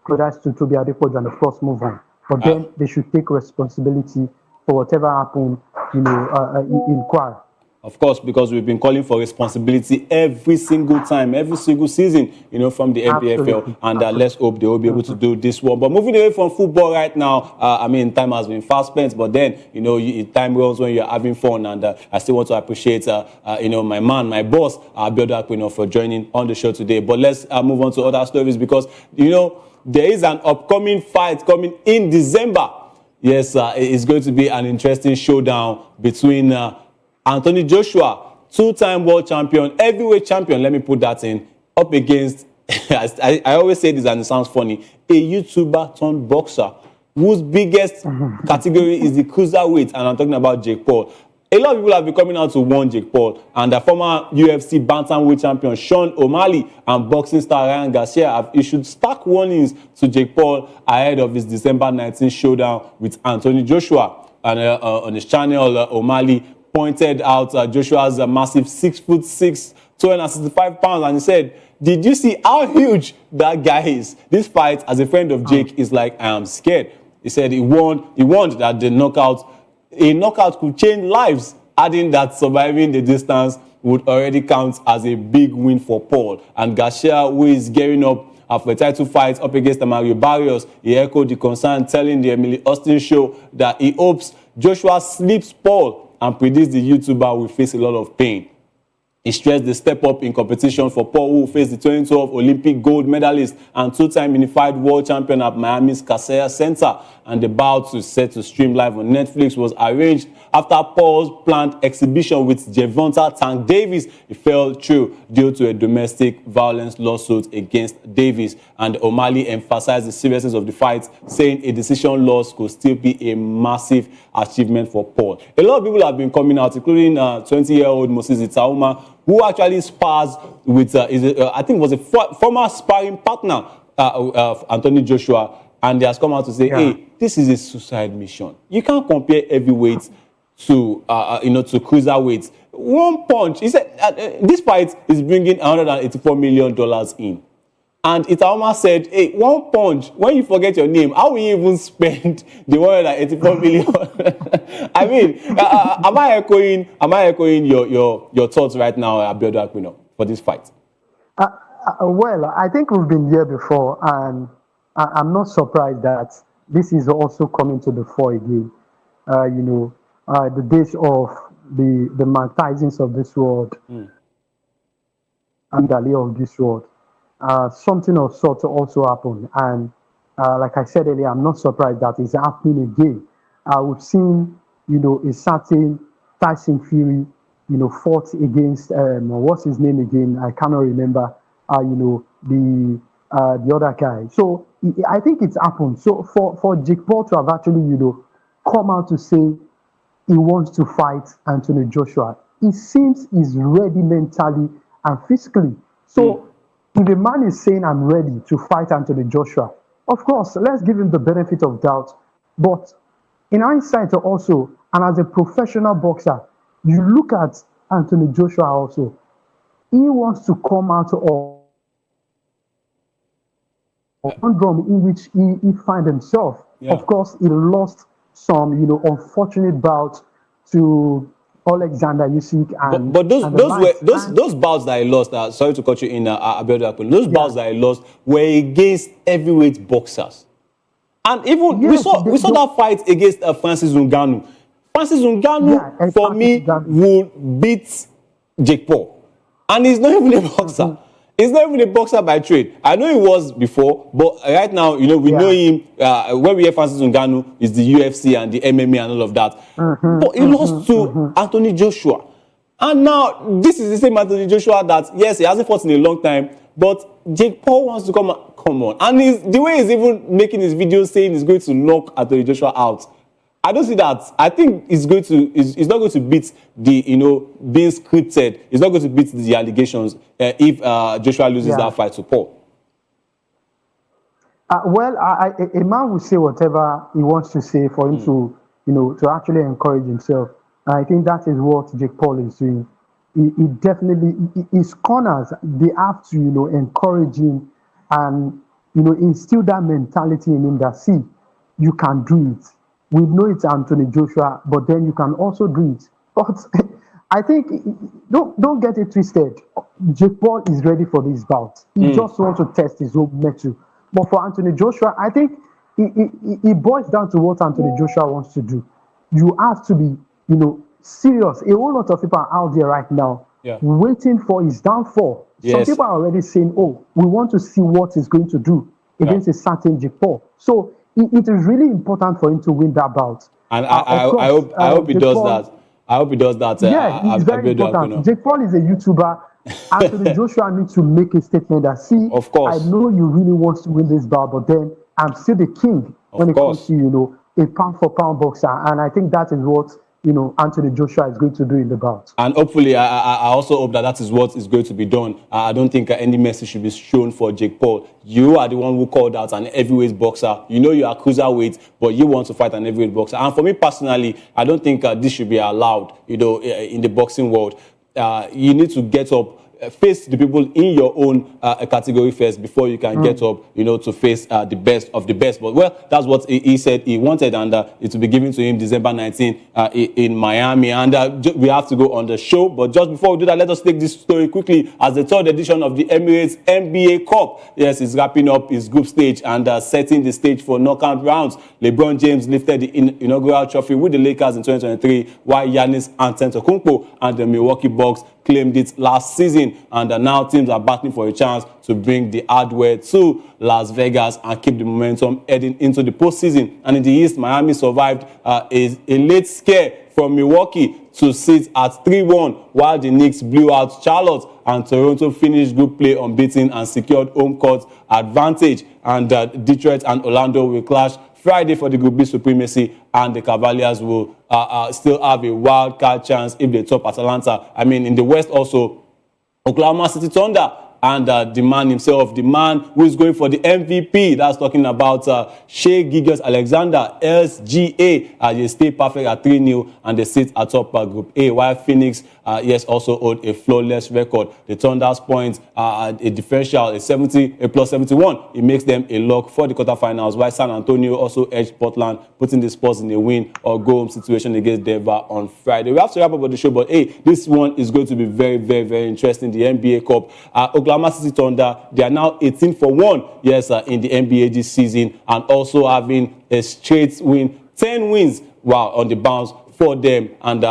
that's to Toby Adepoju and of course move on. But then they should take responsibility for whatever happened, in Kwara. Of course, because we've been calling for responsibility every single time, every single season, from the NPFL. And let's hope they will be able to do this one. But moving away from football right now, time has been fast spent, but then, time runs when you're having fun. And I still want to appreciate, my man, my boss, Abiodun, for joining on the show today. But let's move on to other stories because, there is an upcoming fight coming in December. Yes, it's going to be an interesting showdown between Anthony Joshua two-time world champion, heavyweight champion, let me put that in, up against, I always say this and it sounds funny, a YouTuber turned boxer whose biggest category is the cruiserweight, and I'm talking about Jake Paul. A lot of people have been coming out to warn Jake Paul, and the former UFC bantamweight champion Sean O'Malley and boxing star Ryan Garcia have issued stark warnings to Jake Paul ahead of his December 19th showdown with Anthony Joshua. And on his channel, O'Malley pointed out Joshua's massive 6'6", 265 pounds, and he said, "Did you see how huge that guy is? This fight, as a friend of Jake, is like, I am scared." He said he warned that a knockout could change lives, adding that surviving the distance would already count as a big win for Paul. And Garcia, who is gearing up for a title fight up against Mario Barrios, he echoed the concern, telling the Emily Austin show that he hopes Joshua sleeps Paul and predicts the YouTuber will face a lot of pain. He stressed the step up in competition for Paul, who faced the 2012 Olympic gold medalist and two-time unified world champion at Miami's Casella Center. And the bout, set to stream live on Netflix, was arranged after Paul's planned exhibition with Gervonta Tank Davis. It fell through due to a domestic violence lawsuit against Davis. And O'Malley emphasized the seriousness of the fight, saying a decision loss could still be a massive achievement for Paul. A lot of people have been coming out, including 20-year-old Moses Itauma, who actually spars with, I think was a former sparring partner of Anthony Joshua, and he has come out to say, hey, this is a suicide mission. You can't compare heavyweights to, to cruiserweights. One punch, he said, this fight is bringing $184 million in. And Itaoma said, hey, one punch, when you forget your name, how will you even spend the 184 million? I mean, am I echoing your thoughts right now, Abiodun Akpino, for this fight? Well, I think we've been here before, and I'm not surprised that this is also coming to the fore again. The days of the Mike Tysons of this world and the Lee of this world. Something of sort also happened, and like I said earlier, I'm not surprised that it's happening again. We've seen, a certain Tyson Fury, fought against what's his name again? I cannot remember. The other guy. So I think it's happened. So for Jake Paul to have actually, come out to say he wants to fight Anthony Joshua, it seems he's ready mentally and physically. So. If a man is saying, I'm ready to fight Anthony Joshua, of course, let's give him the benefit of doubt. But in hindsight also, and as a professional boxer, you look at Anthony Joshua also, he wants to come out of one drum in which he finds himself. Yeah. Of course, he lost some, unfortunate bouts to Alexander Usyk, and but those bouts that I lost. Sorry to cut you in, Abiodun Akpino. Those bouts that I lost were against heavyweight boxers, and even we saw that fight against Francis Ngannou. Francis Ngannou, for me, would beat Jake Paul, and he's not even a boxer. He's not even a boxer by trade. I know he was before, but right now, we know him. When we hear Francis Ngannou, is the UFC and the MMA and all of that. But he lost to Anthony Joshua. And now, this is the same Anthony Joshua that, yes, he hasn't fought in a long time, but Jake Paul wants to come on. And the way he's even making his videos saying he's going to knock Anthony Joshua out, I don't see that. I think he's not going to beat the, being scripted. He's not going to beat the allegations if Joshua loses that fight to Paul. A man will say whatever he wants to say for him to actually encourage himself. And I think that is what Jake Paul is doing. He definitely, his corners, they have to, encourage him and, instill that mentality in him that, see, you can do it. We know it's Anthony Joshua, but then you can also do it. But I think, don't get it twisted. Jake Paul is ready for this bout. He just wants to test his own mettle. But for Anthony Joshua, I think it boils down to what Anthony Joshua wants to do. You have to be, serious. A whole lot of people are out there right now waiting for his downfall. Yes. Some people are already saying, oh, we want to see what he's going to do against a certain Jake Paul. So it is really important for him to win that bout. And I hope he does that. I hope he does that. Yeah, it's very important. Jake Paul is a YouTuber. Anthony Joshua needs to make a statement that, see, Of course. I know you really want to win this bout, but then I'm still the king when it comes to, a pound for pound boxer. And I think that is what, Anthony Joshua is going to do in the bout. And hopefully, I also hope that is what is going to be done. I don't think any message should be shown for Jake Paul. You are the one who called out an heavyweight boxer. You know you are cruiserweight, but you want to fight an heavyweight boxer. And for me personally, I don't think this should be allowed, in the boxing world. You need to get up, face the people in your own category first before you can get up, to face the best of the best. But, well, that's what he said he wanted, and it will be given to him December 19 in Miami. And we have to go on the show. But just before we do that, let us take this story quickly. As the third edition of the Emirates NBA Cup, yes, is wrapping up its group stage and setting the stage for knockout rounds. LeBron James lifted the inaugural trophy with the Lakers in 2023, while Giannis Antetokounmpo and the Milwaukee Bucks claimed it last season, and now teams are battling for a chance to bring the hardware to Las Vegas and keep the momentum heading into the postseason. And in the East, Miami survived a late scare from Milwaukee to sit at 3-1, while the Knicks blew out Charlotte, and Toronto finished group play unbeaten and secured home court advantage. And Detroit and Orlando will clash Friday for the Group B supremacy, and the Cavaliers will still have a wild card chance if they top Atlanta. I mean, in the West also, Oklahoma City Thunder and the man himself, the man who is going for the MVP, that's talking about Shai Gilgeous-Alexander, SGA. They stay perfect at 3-0 and they sit atop Group A, while Phoenix, also hold a flawless record. The Thunder's points are a differential, a plus 71. It makes them a lock for the quarterfinals, while San Antonio also edged Portland, putting the Spurs in a win or go home situation against Denver on Friday. We have to wrap up the show, but this one is going to be very, very, very interesting. The NBA Cup. Oklahoma City Thunder, they are now 18-1, in the NBA this season, and also having a straight win, 10 wins, on the bounce for them. And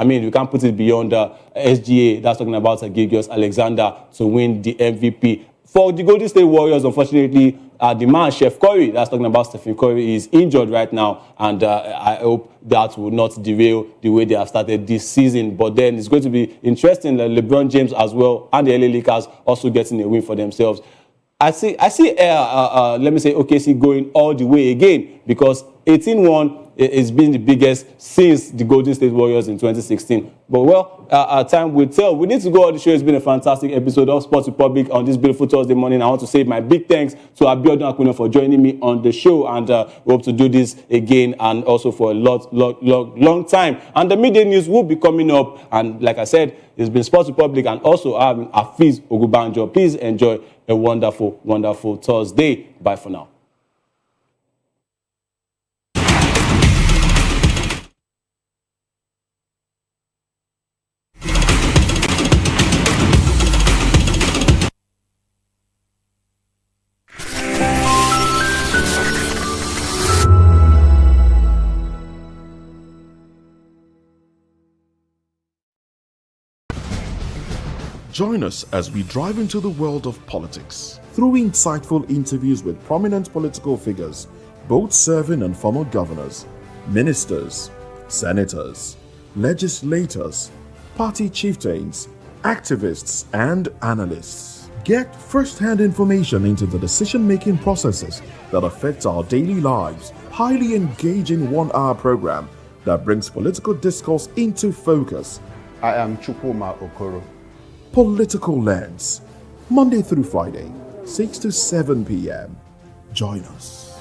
we can't put it beyond SGA, that's talking about Gilgeous-Alexander, to win the MVP. For the Golden State Warriors, unfortunately, the man, Chef Curry, that's talking about Stephen Curry, is injured right now, and I hope that will not derail the way they have started this season. But then it's going to be interesting, LeBron James as well, and the LA Lakers also getting a win for themselves. I see. OKC going all the way again, because 18-1 has been the biggest since the Golden State Warriors in 2016. But, time will tell. We need to go on the show. It's been a fantastic episode of Sports Republic on this beautiful Thursday morning. I want to say my big thanks to Abiodun Akuno for joining me on the show, and we hope to do this again, and also for a long time. And the midday news will be coming up. And like I said, it's been Sports Republic and also Hafiz Ogunbanjo. Please enjoy a wonderful, wonderful Thursday. Bye for now. Join us as we drive into the world of politics through insightful interviews with prominent political figures, both serving and former governors, ministers, senators, legislators, party chieftains, activists, and analysts. Get first-hand information into the decision-making processes that affect our daily lives. Highly engaging one-hour program that brings political discourse into focus. I am Chukwuma Okoro. Political Lens, Monday through Friday, 6 to 7 p.m. Join us.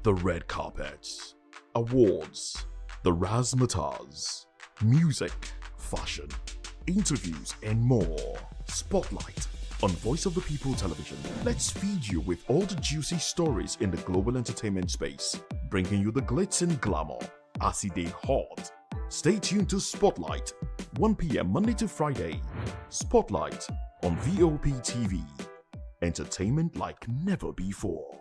The red carpets, awards, the razzmatazz, music, fashion, interviews, and more. Spotlight on Voice of the People Television. Let's feed you with all the juicy stories in the global entertainment space, bringing you the glitz and glamour as it is hot. Stay tuned to Spotlight, 1 p.m. Monday to Friday. Spotlight on VOP TV. Entertainment like never before.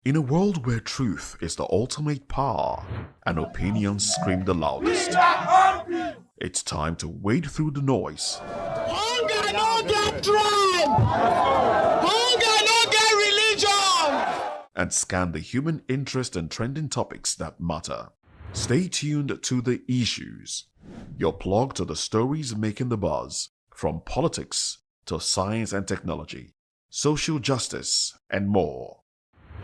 In a world where truth is the ultimate power and opinions scream the loudest, it's time to wade through the noise. Hunger no get tribe! Hunger no get religion! and scan the human interest and trending topics that matter. Stay tuned to The Issues, your plug to the stories making the buzz, from politics to science and technology, social justice, and more.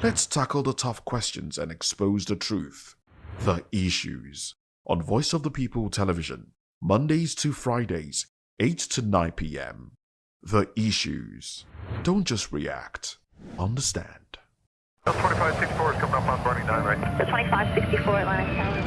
Let's tackle the tough questions and expose the truth. The Issues on Voice of the People Television, Mondays to Fridays, 8 to 9 p.m. The Issues. Don't just react. Understand. 2564 is coming up on Burning 9 right now. The 2564 Atlantic Tower.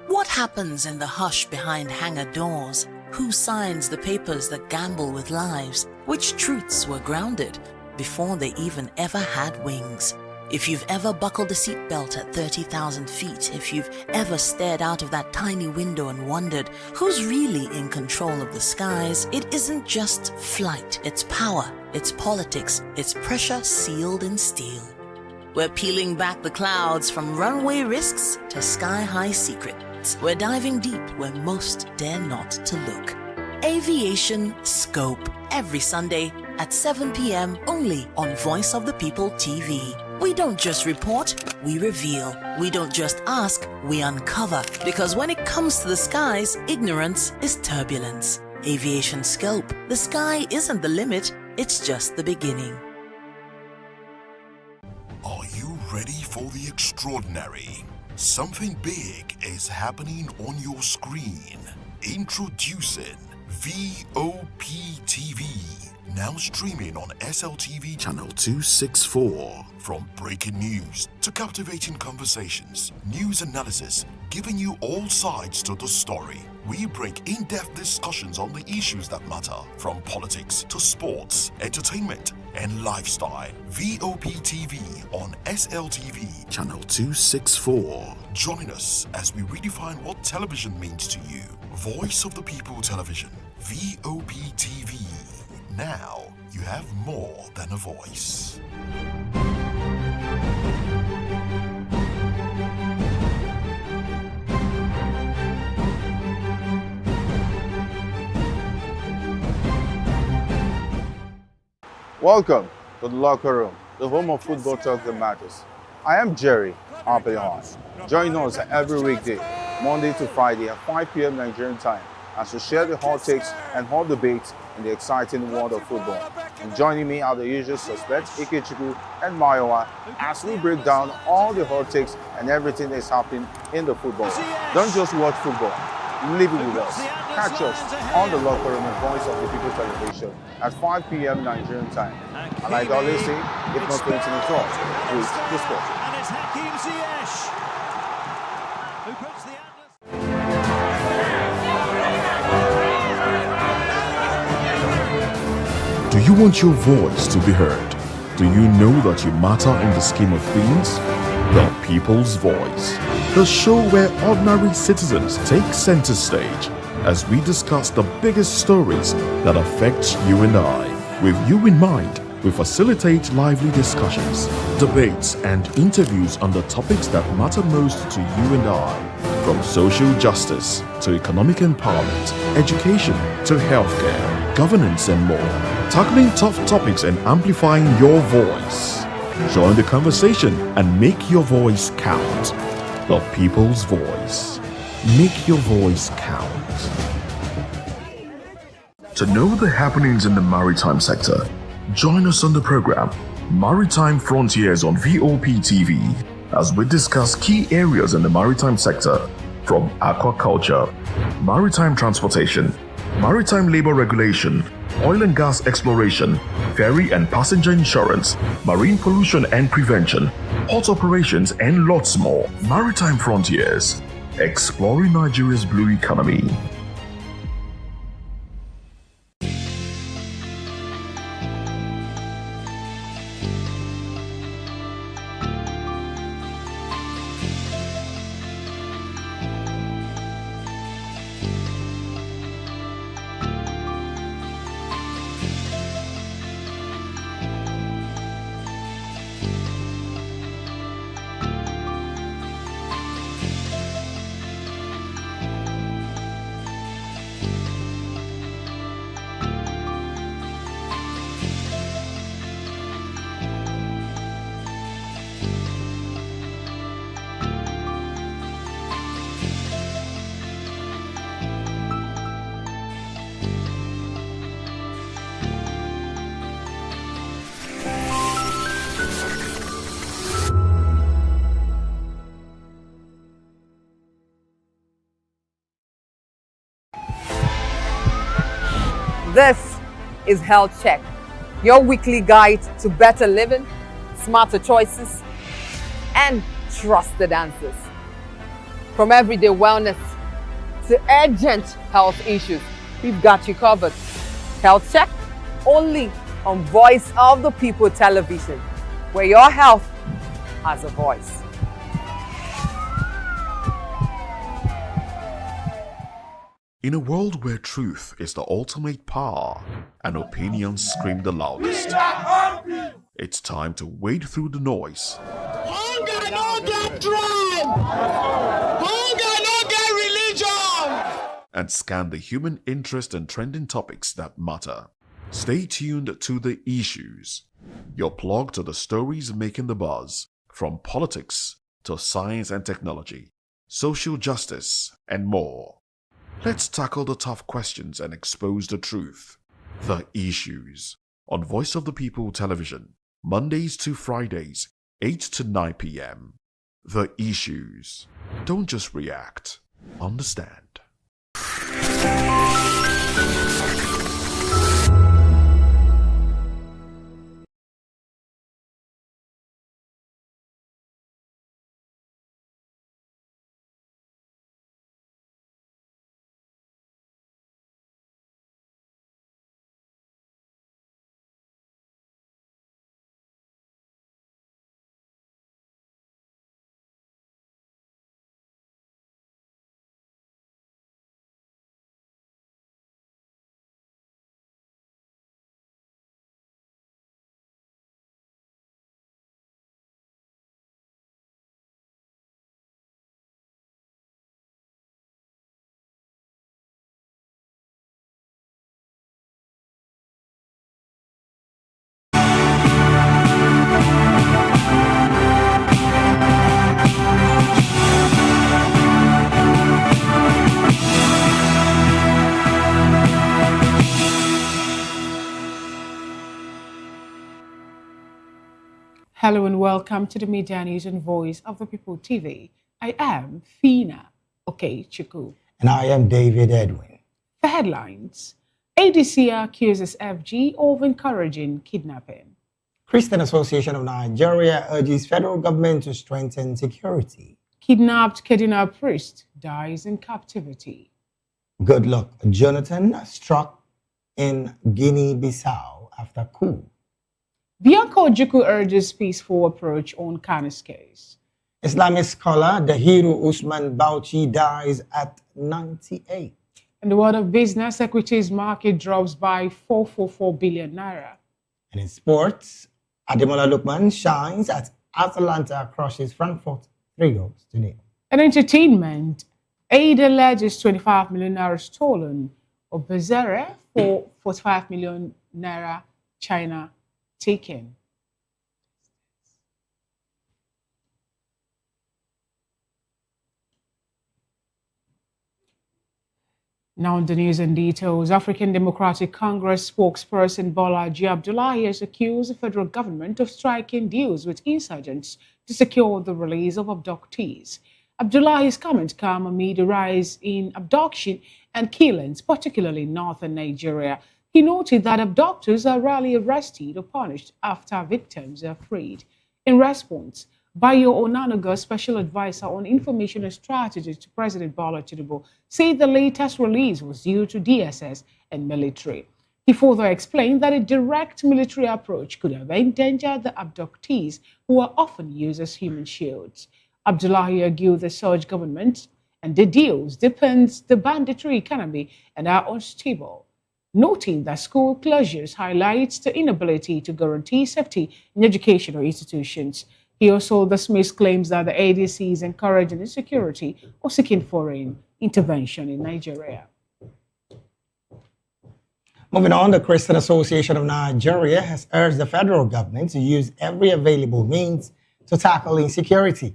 What happens in the hush behind hangar doors? Who signs the papers that gamble with lives? Which truths were grounded before they even ever had wings? If you've ever buckled a seatbelt at 30,000 feet, if you've ever stared out of that tiny window and wondered who's really in control of the skies, it isn't just flight, it's power, it's politics, it's pressure sealed in steel. We're peeling back the clouds from runway risks to sky-high secrets. We're diving deep where most dare not to look. Aviation Scope, every Sunday at 7 p.m. only on Voice of the People TV. We don't just report, we reveal. We don't just ask, we uncover. Because when it comes to the skies, ignorance is turbulence. Aviation Scope, the sky isn't the limit, it's just the beginning. Are you ready for the extraordinary? Something big is happening on your screen. Introducing VOPTV, now streaming on SLTV channel 264. From breaking news to captivating conversations, news analysis, giving you all sides to the story. We bring in-depth discussions on the issues that matter, from politics to sports, entertainment, and lifestyle. VOPTV on SLTV channel 264. Join us as we redefine what television means to you. Voice of the People Television, VOPTV. Now you have more than a voice. Welcome to the locker room, the home of football talk that matters. I am Jerry Arpelon. Join us every weekday, Monday to Friday at 5 p.m. Nigerian time, as we share the hot takes and hot debates in the exciting world of football. And joining me are the usual suspects, Ikechukwu and Mayowa, as we break down all the hot takes and everything that's happening in the football. Don't just watch football, live it with us. Catch us on the locker room and Voice of the People Television at 5 p.m. Nigerian time. And like I always say, if not 20 minutes off, please the sport. And it's Accuse who puts the Atlas. Do you want your voice to be heard? Do you know that you matter in the scheme of things? The People's Voice, the show where ordinary citizens take center stage as we discuss the biggest stories that affect you and I. With you in mind, we facilitate lively discussions, debates, and interviews on the topics that matter most to you and I. From social justice to economic empowerment, education to healthcare, governance, and more. Tackling tough topics and amplifying your voice. Join the conversation and make your voice count. The People's Voice. Make your voice count. To know the happenings in the maritime sector, join us on the program Maritime Frontiers on VOP TV as we discuss key areas in the maritime sector, from aquaculture, maritime transportation, maritime labor regulation, oil and gas exploration, ferry and passenger insurance, marine pollution and prevention, port operations, and lots more. Maritime Frontiers, exploring Nigeria's blue economy. This is Health Check, your weekly guide to better living, smarter choices, and trusted answers. From everyday wellness to urgent health issues, we've got you covered. Health Check, only on Voice of the People television, where your health has a voice. In a world where truth is the ultimate power and opinions scream the loudest, it's time to wade through the noise. Hunger no get tribe! Hunger no get religion! And scan the human interest and trending topics that matter. Stay tuned to The Issues, your plug to the stories making the buzz, from politics to science and technology, social justice, and more. Let's tackle the tough questions and expose the truth. The Issues, on Voice of the People television, Mondays to Fridays, 8 to 9 p.m. The Issues. Don't just react, understand. Hello and welcome to the Media News and Voice of the People TV. I am Fina Okechukwu. And I am David Edwin. The headlines. ADC accuses FG of encouraging kidnapping. Christian Association of Nigeria urges federal government to strengthen security. Kidnapped Kaduna priest dies in captivity. Goodluck Jonathan struck in Guinea-Bissau after coup. Bianca Ojukwu urges peaceful approach on Kani's case. Islamic scholar Dahiru Usman Bauchi dies at 98. In the world of business, equities market drops by 444 billion naira. And in sports, Ademola Lookman shines as Atalanta crushes Frankfurt 3-0. In entertainment, Ada alleges 25 million naira stolen, or Bezerra for 45 million naira China taken. Now in the news and details, African Democratic Congress spokesperson Bolaji Abdullahi has accused the federal government of striking deals with insurgents to secure the release of abductees. Abdullahi's comments come amid a rise in abduction and killings, particularly in northern Nigeria. He noted that abductors are rarely arrested or punished after victims are freed. In response, Bayo Onanoga, Special Advisor on Information and Strategy to President Bola Tinubu, said the latest release was due to DSS and military. He further explained that a direct military approach could have endangered the abductees, who are often used as human shields. Abdullahi argued the Surge government and the deals deepens the banditry economy and are unstable, noting that school closures highlights the inability to guarantee safety in educational institutions. He also dismissed claims that the ADC is encouraging insecurity or seeking foreign intervention in Nigeria. Moving on, the Christian Association of Nigeria has urged the federal government to use every available means to tackle insecurity.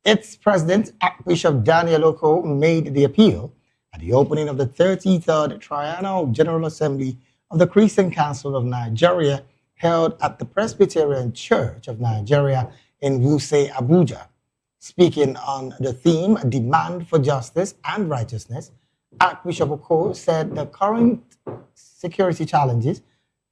Its president, Archbishop Daniel Oko, made the appeal at the opening of the 33rd Triennial General Assembly of the Christian Council of Nigeria, held at the Presbyterian Church of Nigeria in Wuse, Abuja. Speaking on the theme, Demand for Justice and Righteousness, Archbishop Accuse said the current security challenges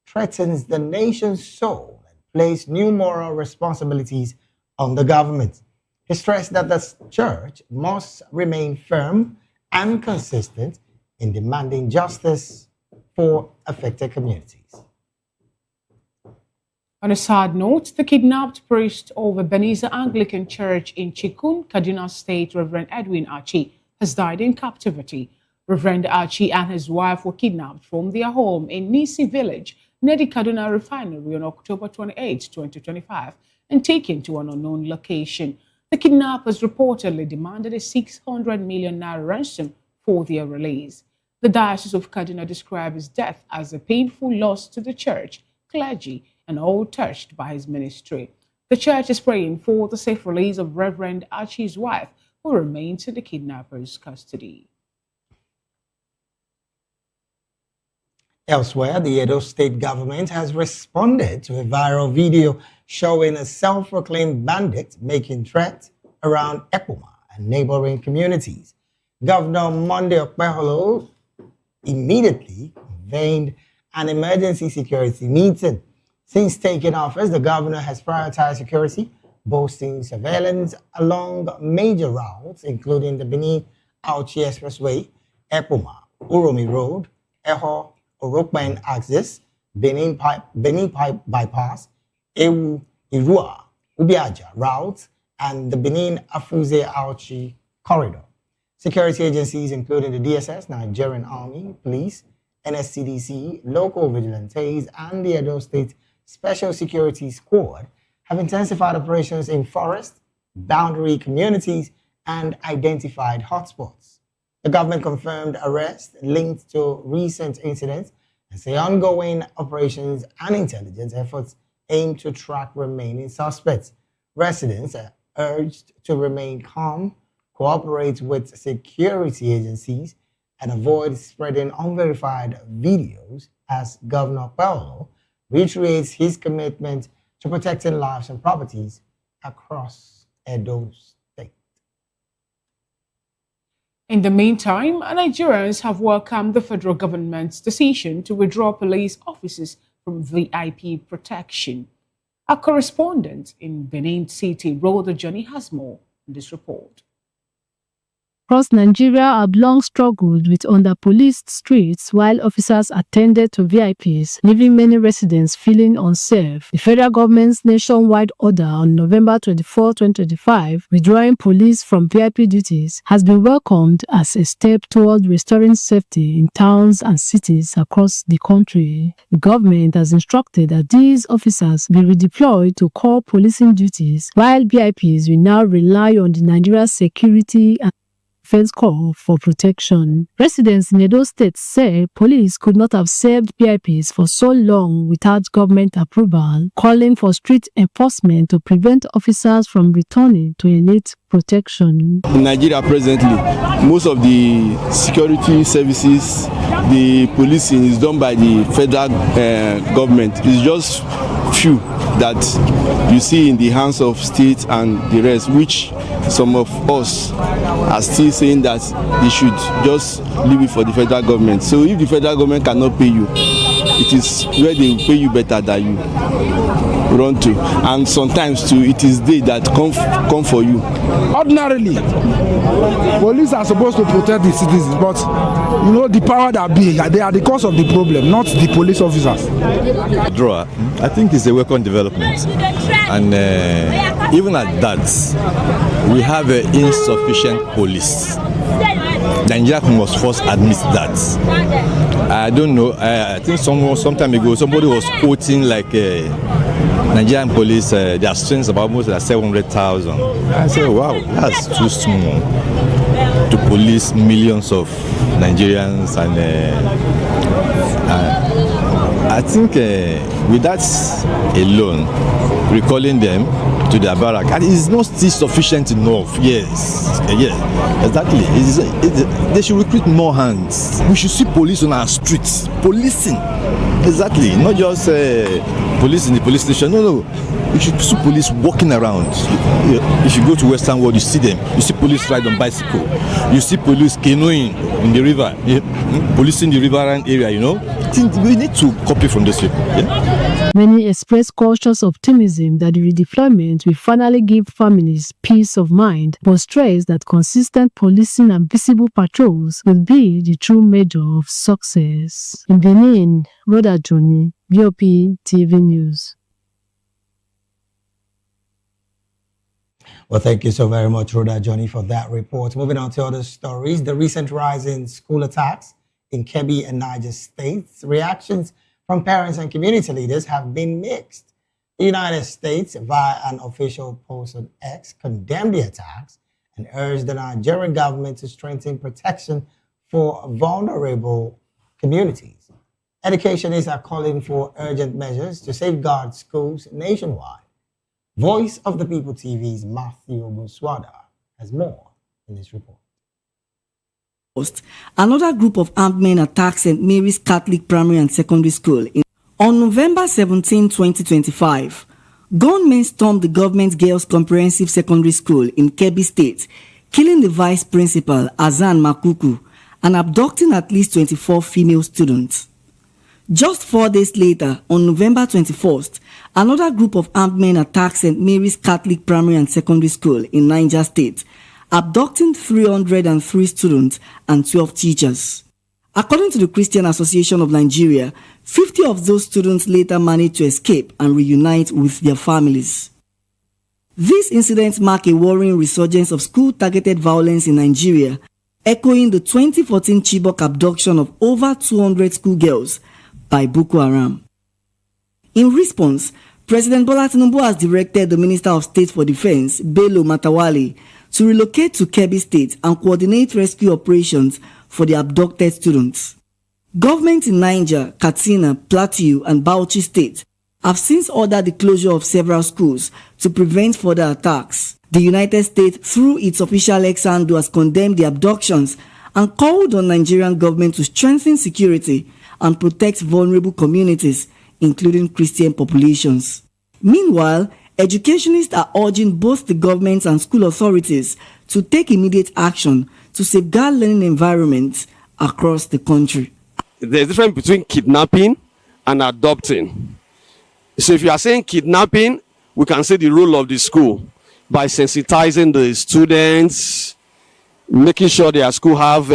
threatens the nation's soul and place new moral responsibilities on the government. He stressed that the church must remain firm and consistent in demanding justice for affected communities. On a sad note, the kidnapped priest of Ebenezer Anglican Church in Chikun, Kaduna State, Reverend Edwin Archie, has died in captivity. Reverend Archie and his wife were kidnapped from their home in Nisi Village, near the Kaduna Refinery on October 28, 2025, and taken to an unknown location. The kidnappers reportedly demanded a 600 million naira ransom for their release. The Diocese of Kaduna described his death as a painful loss to the church, clergy, and all touched by his ministry. The church is praying for the safe release of Reverend Archie's wife, who remains in the kidnappers' custody. Elsewhere, the Edo State government has responded to a viral video showing a self-proclaimed bandit making threats around Ekpoma and neighboring communities. Governor Monday Okpeholo immediately convened an emergency security meeting. Since taking office, the governor has prioritized security, boasting surveillance along major routes, including the Benin-Auchi Expressway, Ekpoma, Uromi Road, Eho, Orokpen Axis, Benin Pipe Bypass, Ewu, Irua, Ubiaja routes, and the Benin-Afuze-Auchi corridor. Security agencies, including the DSS, Nigerian Army, Police, NSCDC, local vigilantes, and the Edo State Special Security Squad, have intensified operations in forest, boundary communities, and identified hotspots. The government confirmed arrests linked to recent incidents and say ongoing operations and intelligence efforts aim to track remaining suspects. Residents are urged to remain calm, cooperate with security agencies, and avoid spreading unverified videos as Governor Paulo reiterates his commitment to protecting lives and properties across Edo State. In the meantime, Nigerians have welcomed the federal government's decision to withdraw police officers from VIP protection. Our correspondent in Benin City, Rhoda Johnny, has more in this report. Across Nigeria have long struggled with under-policed streets while officers attended to VIPs, leaving many residents feeling unsafe. The federal government's nationwide order on November 24, 2025, withdrawing police from VIP duties, has been welcomed as a step toward restoring safety in towns and cities across the country. The government has instructed that these officers be redeployed to core policing duties, while VIPs will now rely on the Nigeria Security and Defense Corps for protection. Residents in Edo State say police could not have served VIPs for so long without government approval, calling for strict enforcement to prevent officers from returning to elite protection. In Nigeria presently, most of the security services, the policing is done by the federal government. It's just few that you see in the hands of state and the rest, which some of us are still saying that they should just leave it for the federal government. So if the federal government cannot pay you, it is where they will pay you better than you run to. And sometimes too, it is they that come for you. Ordinarily, police are supposed to protect the citizens, but you know the power that be, they are the cause of the problem, not the police officers. I think it's a welcome development, and even at that, we have an insufficient police. Nigeria must first admit that. I don't know. I think some time ago somebody was quoting like Nigerian police. Their strength about almost 700,000. I said, wow, that's too small to police millions of Nigerians, and I think with that alone, recalling them to their barrack, and it's not still sufficient enough. Yes, exactly. They should recruit more hands. We should see police on our streets, policing. Exactly, not just police in the police station. No, You should see police walking around. If you go to Western world, you see them. You see police ride on bicycle. You see police canoeing in the river. Police in the riverine area, I think we need to copy from those people. Yeah? Many express cautious optimism that the redeployment will finally give families peace of mind, but stress that consistent policing and visible patrols will be the true measure of success. In Benin, Rhoda Johnny, BOP TV News. Well, thank you so very much, Rhoda Johnny, for that report. Moving on to other stories. The recent rise in school attacks in Kebbi and Niger states, reactions from parents and community leaders have been mixed. The United States, via an official post on X, condemned the attacks and urged the Nigerian government to strengthen protection for vulnerable communities. Educationists are calling for urgent measures to safeguard schools nationwide. Voice of the People TV's Matthew Muswada has more in this report. Another group of armed men attacked St. Mary's Catholic Primary and Secondary School. On November 17, 2025, gunmen stormed the government Girls Comprehensive Secondary School in Kebbi State, killing the vice principal, Azan Makuku, and abducting at least 24 female students. Just 4 days later, on November 21st, another group of armed men attacked St. Mary's Catholic Primary and Secondary School in Niger State, abducting 303 students and 12 teachers. According to the Christian Association of Nigeria, 50 of those students later managed to escape and reunite with their families. These incidents mark a worrying resurgence of school-targeted violence in Nigeria, echoing the 2014 Chibok abduction of over 200 schoolgirls by Boko Haram. In response, President Bola Tinubu has directed the Minister of State for Defense, Bello Matawali, to relocate to Kebbi State and coordinate rescue operations for the abducted students. Governments in Niger, Katsina, Plateau, and Bauchi State have since ordered the closure of several schools to prevent further attacks. The United States, through its official ex-handle, has condemned the abductions and called on Nigerian government to strengthen security and protect vulnerable communities, including Christian populations. Meanwhile, educationists are urging both the government and school authorities to take immediate action to safeguard learning environments across the country. There's a difference between kidnapping and adopting. So if you are saying kidnapping, we can say the role of the school by sensitizing the students, making sure their school have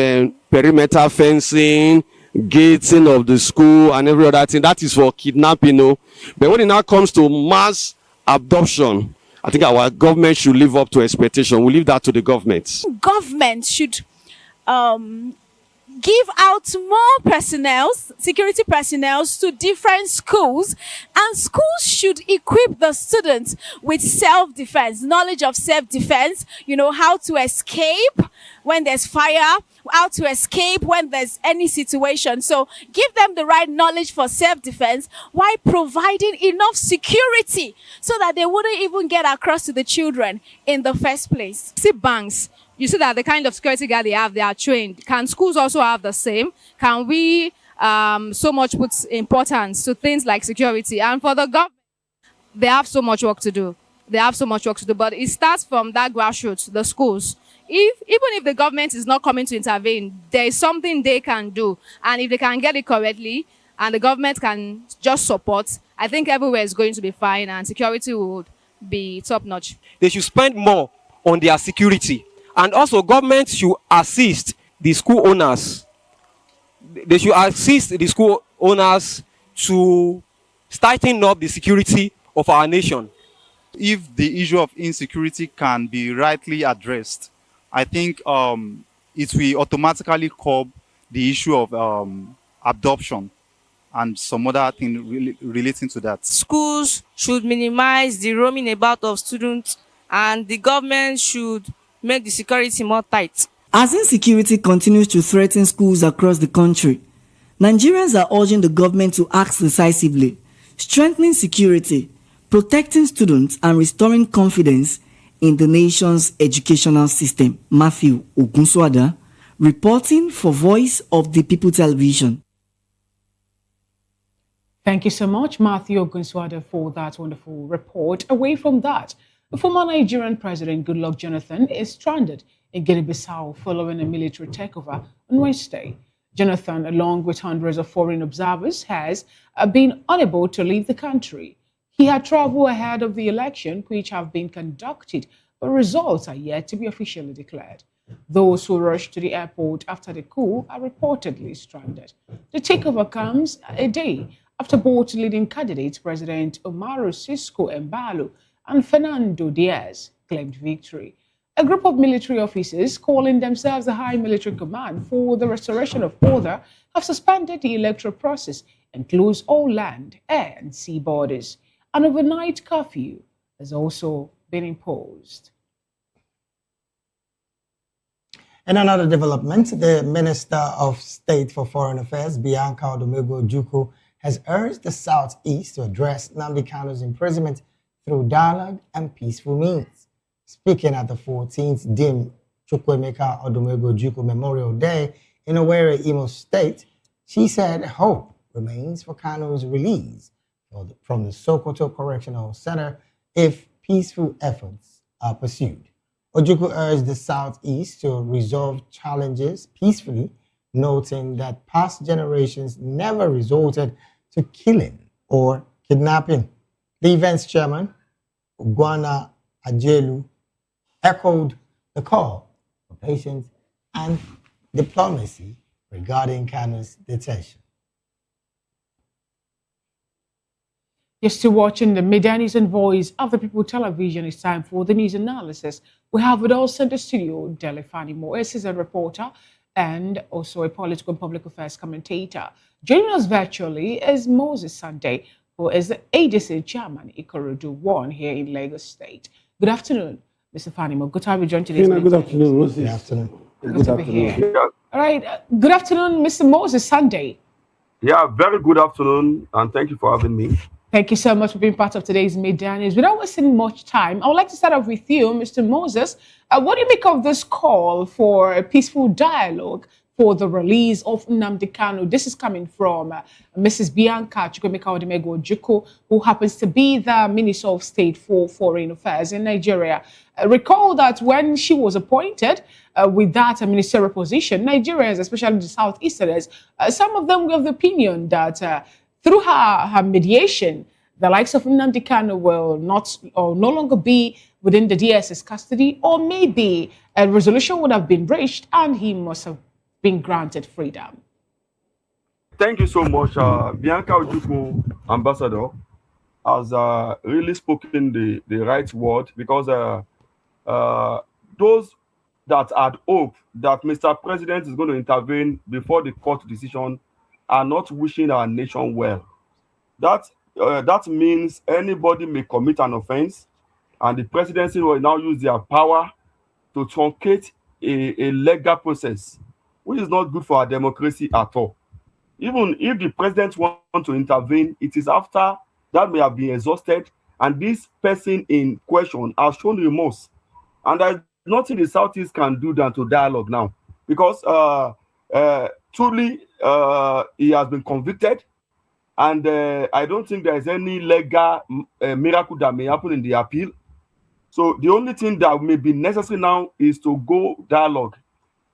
perimeter fencing, gating of the school and every other thing. That is for kidnapping. But when it now comes to mass adoption, I think our government should live up to expectation. We leave that to the government. Government should give out more personnel, security personnel to different schools, and schools should equip the students with self-defense, knowledge of self-defense, how to escape when there's fire, how to escape when there's any situation. So give them the right knowledge for self-defense while providing enough security so that they wouldn't even get across to the children in the first place. See banks, you see that the kind of security guard they have, they are trained. Can schools also have the same? Can we so much put importance to things like security? And for the government, they have so much work to do. But it starts from that grassroots, the schools. Even if the government is not coming to intervene, there is something they can do. And if they can get it correctly and the government can just support, I think everywhere is going to be fine and security would be top notch. They should spend more on their security. And also government should assist the school owners. They should assist the school owners to tighten up the security of our nation. If the issue of insecurity can be rightly addressed, I think it will automatically curb the issue of adoption and some other thing relating to that. Schools should minimize the roaming about of students, and the government should make the security more tight. As insecurity continues to threaten schools across the country, Nigerians are urging the government to act decisively, strengthening security, protecting students, and restoring confidence in the nation's educational system. Matthew Ogunswada, reporting for Voice of the People Television. Thank you so much, Matthew Ogunswada, for that wonderful report. Away from that, the former Nigerian President Goodluck Jonathan is stranded in Guinea-Bissau following a military takeover on Wednesday. Jonathan, along with hundreds of foreign observers, has been unable to leave the country. He had traveled ahead of the election, which have been conducted, but results are yet to be officially declared. Those who rushed to the airport after the coup are reportedly stranded. The takeover comes a day after both leading candidates, President Umaru Sissoco Embalo and Fernando Diaz, claimed victory. A group of military officers calling themselves the High Military Command for the Restoration of Order have suspended the electoral process and closed all land, air, and sea borders. An overnight curfew has also been imposed. In another development, the Minister of State for Foreign Affairs, Bianca Odumegwu Ojukwu, has urged the Southeast to address Nnamdi Kanu's imprisonment through dialogue and peaceful means. Speaking at the 14th Dim Chukwuemeka Odumegwu Ojukwu Memorial Day in Owerri, Imo State, she said hope remains for Kanu's release from the Sokoto Correctional Center if peaceful efforts are pursued. Ojukwu urged the Southeast to resolve challenges peacefully, noting that past generations never resorted to killing or kidnapping. The event's chairman, Ugwana Ajelu, echoed the call for patience and diplomacy regarding Kanu's detention. You're still watching the Media News and Voice of the People television. It's time for the news analysis. We have with us in the studio Delifani Moes is a reporter and also a political and public affairs commentator. Joining us virtually is Moses Sunday, who is the ADC chairman, Ikorodu 1 here in Lagos State. Good afternoon, Mr. Fanimo. Good to have you joined today's meeting. Good afternoon, Moses. Good afternoon. Good to be here. All right. Good afternoon, Mr. Moses Sunday. Yeah, very good afternoon, and thank you for having me. Thank you so much for being part of today's Media News. Without wasting much time, I would like to start off with you, Mr. Moses. What do you make of this call for a peaceful dialogue for the release of Nnamdi Kanu? This is coming from Mrs. Bianca Chukwuemeka Odumegwu Ojukwu, who happens to be the Minister of State for Foreign Affairs in Nigeria. Recall that when she was appointed with that ministerial position, Nigerians, especially the Southeasterners, some of them were of the opinion that through her mediation, the likes of Nnamdi Kanu will not or no longer be within the DSS custody, or maybe a resolution would have been reached and he must have been granted freedom. Thank you so much. Bianca Ojukwu, Ambassador, has really spoken the right word, because those that had hope that Mr. President is going to intervene before the court decision are not wishing our nation well. That means anybody may commit an offense, and the presidency will now use their power to truncate a legal process, which is not good for our democracy at all. Even if the president wants to intervene, it is after that may have been exhausted, and this person in question has shown remorse. And there's nothing the Southeast can do than to dialogue now, because truly he has been convicted, and I don't think there is any legal miracle that may happen in the appeal. So the only thing that may be necessary now is to go dialogue,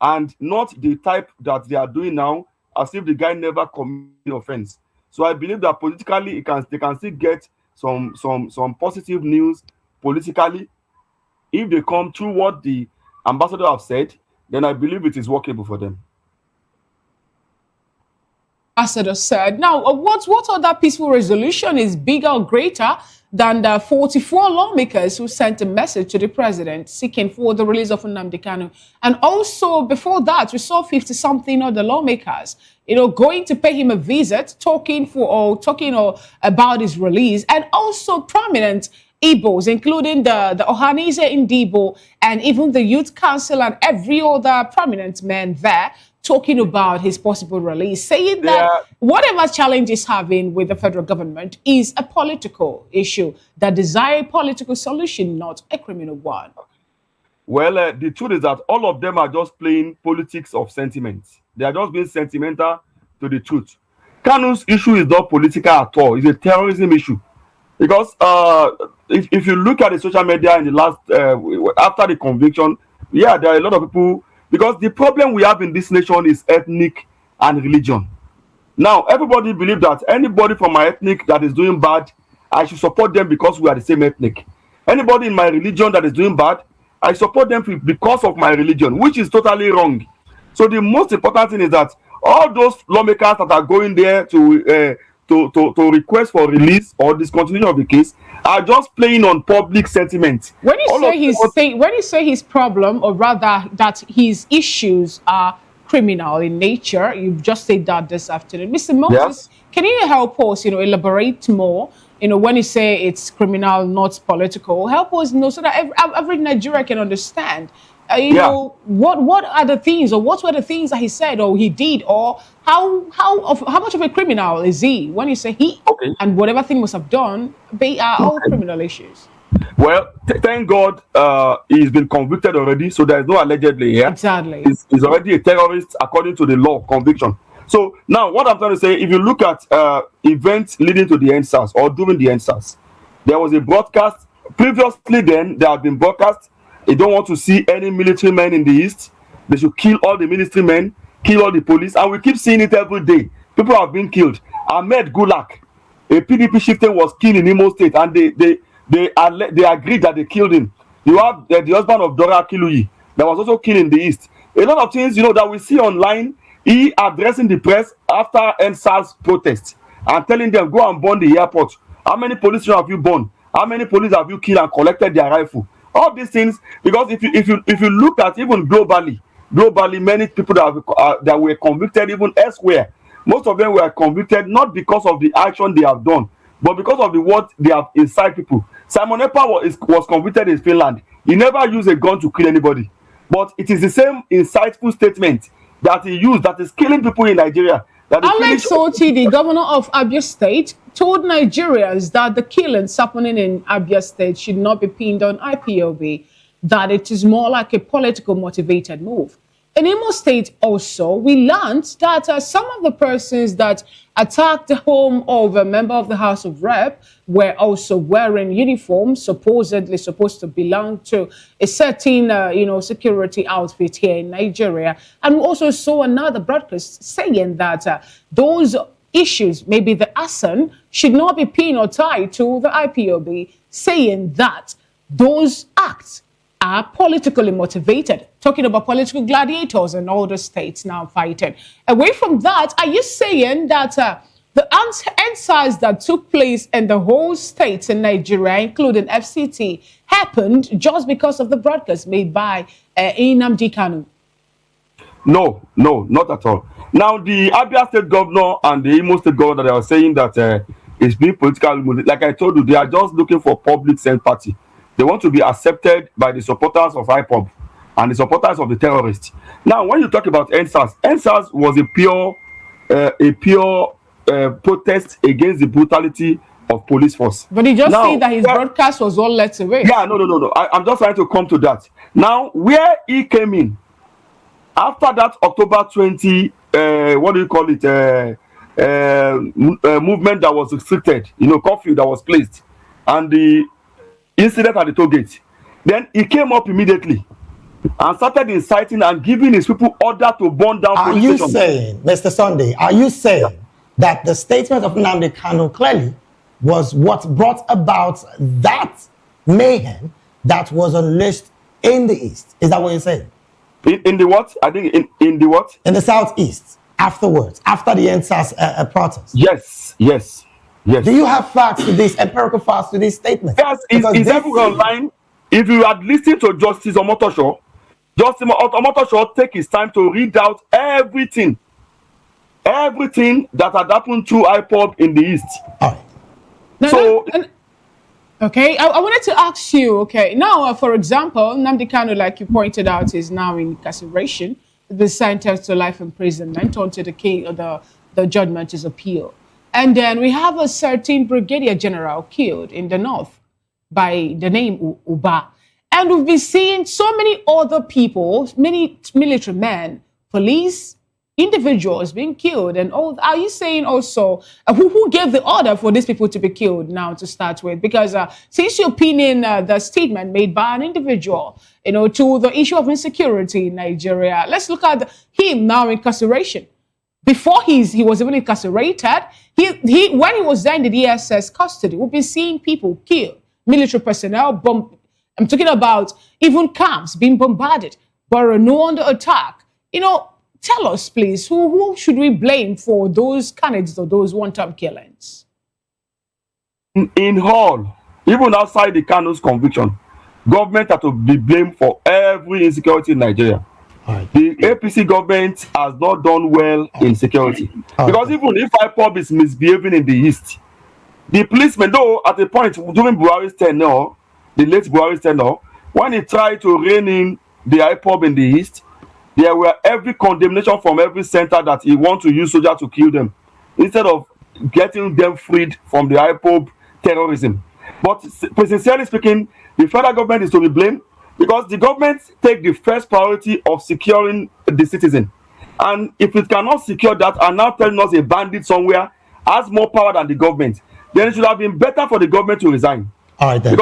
and not the type that they are doing now, as if the guy never committed offense. So I believe that politically they can still get some positive news politically. If they come through what the ambassador have said, then I believe it is workable for them. Ambassador said. Now, what other peaceful resolution is bigger or greater than the 44 lawmakers who sent a message to the president seeking for the release of Nnamdi Kanu? And also, before that, we saw 50-something other lawmakers, going to pay him a visit, talking about his release, and also prominent Igbos, including the Ohanese in Dibo, and even the Youth Council and every other prominent man there, talking about his possible release, saying that whatever challenge he's having with the federal government is a political issue, that desire a political solution, not a criminal one. Well, the truth is that all of them are just playing politics of sentiment. They are just being sentimental to the truth. Kanu's issue is not political at all. It's a terrorism issue. Because if you look at the social media in the last, after the conviction, yeah, there are a lot of people, because the problem we have in this nation is ethnic and religion. Now, everybody believes that anybody from my ethnic that is doing bad, I should support them because we are the same ethnic. Anybody in my religion that is doing bad, I support them because of my religion, which is totally wrong. So the most important thing is that all those lawmakers that are going there to request for release or discontinuation of the case are just playing on public sentiment. When you say his problem, or rather that his issues are criminal in nature, you've just said that this afternoon, Mr. Moses, can you help us, elaborate more? When you say it's criminal, not political, help us know so that every Nigerian can understand. What are the things, or what were the things that he said or he did, or how much of a criminal is he? When you say he and whatever thing must have done, they are all criminal issues. Well, thank God he's been convicted already, so there is no allegedly here. Exactly. He's already a terrorist according to the law of conviction. So now what I'm trying to say, if you look at events leading to the NSAS or during the NSAS, there was a broadcast. Previously then, there have been broadcasts. They don't want to see any military men in the East. They should kill all the military men, kill all the police. And we keep seeing it every day. People have been killed. Ahmed Gulak, a PDP chieftain, was killed in Imo State, and they agreed that they killed him. You have the husband of Dora Kiluyi that was also killed in the East. A lot of things, that we see online. He addressing the press after NSAS protest and telling them, go and burn the airport. How many police have you burned? How many police have you killed and collected their rifle? All these things, because if you look at even globally, many people that were convicted even elsewhere, most of them were convicted not because of the action they have done, but because of the what they have inside people. Simon Ekpa was convicted in Finland. He never used a gun to kill anybody, but it is the same insightful statement that he used that is killing people in Nigeria. Alex Oti, the governor of Abia State, told Nigerians that the killings happening in Abia State should not be pinned on IPOB, that it is more like a political motivated move. In Imo State also, we learned that some of the persons that attacked the home of a member of the House of Rep were also wearing uniforms, supposedly supposed to belong to a certain, security outfit here in Nigeria. And we also saw another broadcast saying that those issues, maybe the ASAN, should not be pinned or tied to the IPOB, saying that those acts are politically motivated, talking about political gladiators and all the states now fighting. Away from that, are you saying that the NSAS that took place in the whole states in Nigeria, including FCT, happened just because of the broadcast made by Nnamdi Kanu? No, not at all. Now, the Abia State governor and the Imo State governor, they are saying that it's being political. Like I told you, they are just looking for public sympathy. They want to be accepted by the supporters of IPOB and the supporters of the terrorists. Now, when you talk about NSAS was a pure protest against the brutality of police force. But he just said that his broadcast was all let away. Yeah, no. I'm just trying to come to that. Now, where he came in, after that October 20, movement that was restricted, curfew that was placed, and the incident at the toll gate, then he came up immediately and started inciting and giving his people order to burn down police stations. Mr. Sunday, are you saying that the statement of Nnamdi Kanu clearly was what brought about that mayhem that was unleashed in the East? Is that what you're saying? In the what? I think in the what? In the Southeast, afterwards, after the NSAS protest. Yes. Do you have facts to this, empirical facts to this statement? Yes, it's everywhere online. If you had listened to Justice Omotosho take his time to read out everything that had happened to IPOB in the East. All right. Okay, I wanted to ask you, now, for example, Nnamdi Kanu, like you pointed out, is now in incarceration, the sentenced to life imprisonment until the judgment is appealed. And then we have a certain brigadier general killed in the north by the name Uba. And we've been seeing so many other people, many military men, police, individuals being killed and all. Are you saying also who gave the order for these people to be killed now to start with? Because since you're pinning the statement made by an individual, to the issue of insecurity in Nigeria, let's look at him now incarceration. Before he was even incarcerated, he when he was there in the DSS custody, we've been seeing people killed, military personnel I'm talking about even camps being bombarded, Borno under attack. Tell us, please, who should we blame for those carnages or those one-time killings? In all, even outside the Kano's conviction, government have to be blamed for every insecurity in Nigeria. The APC government has not done well in security. Because even if IPOB is misbehaving in the East, the policemen, though, at a point during Buhari's tenure, the late Buhari's tenure, when he tried to rein in the IPOB in the East, there were every condemnation from every center that he want to use soldiers to kill them, instead of getting them freed from the IPOB terrorism. But sincerely speaking, the federal government is to be blamed because the government take the first priority of securing the citizen. And if it cannot secure that and now telling us a bandit somewhere has more power than the government, then it should have been better for the government to resign. All right, then.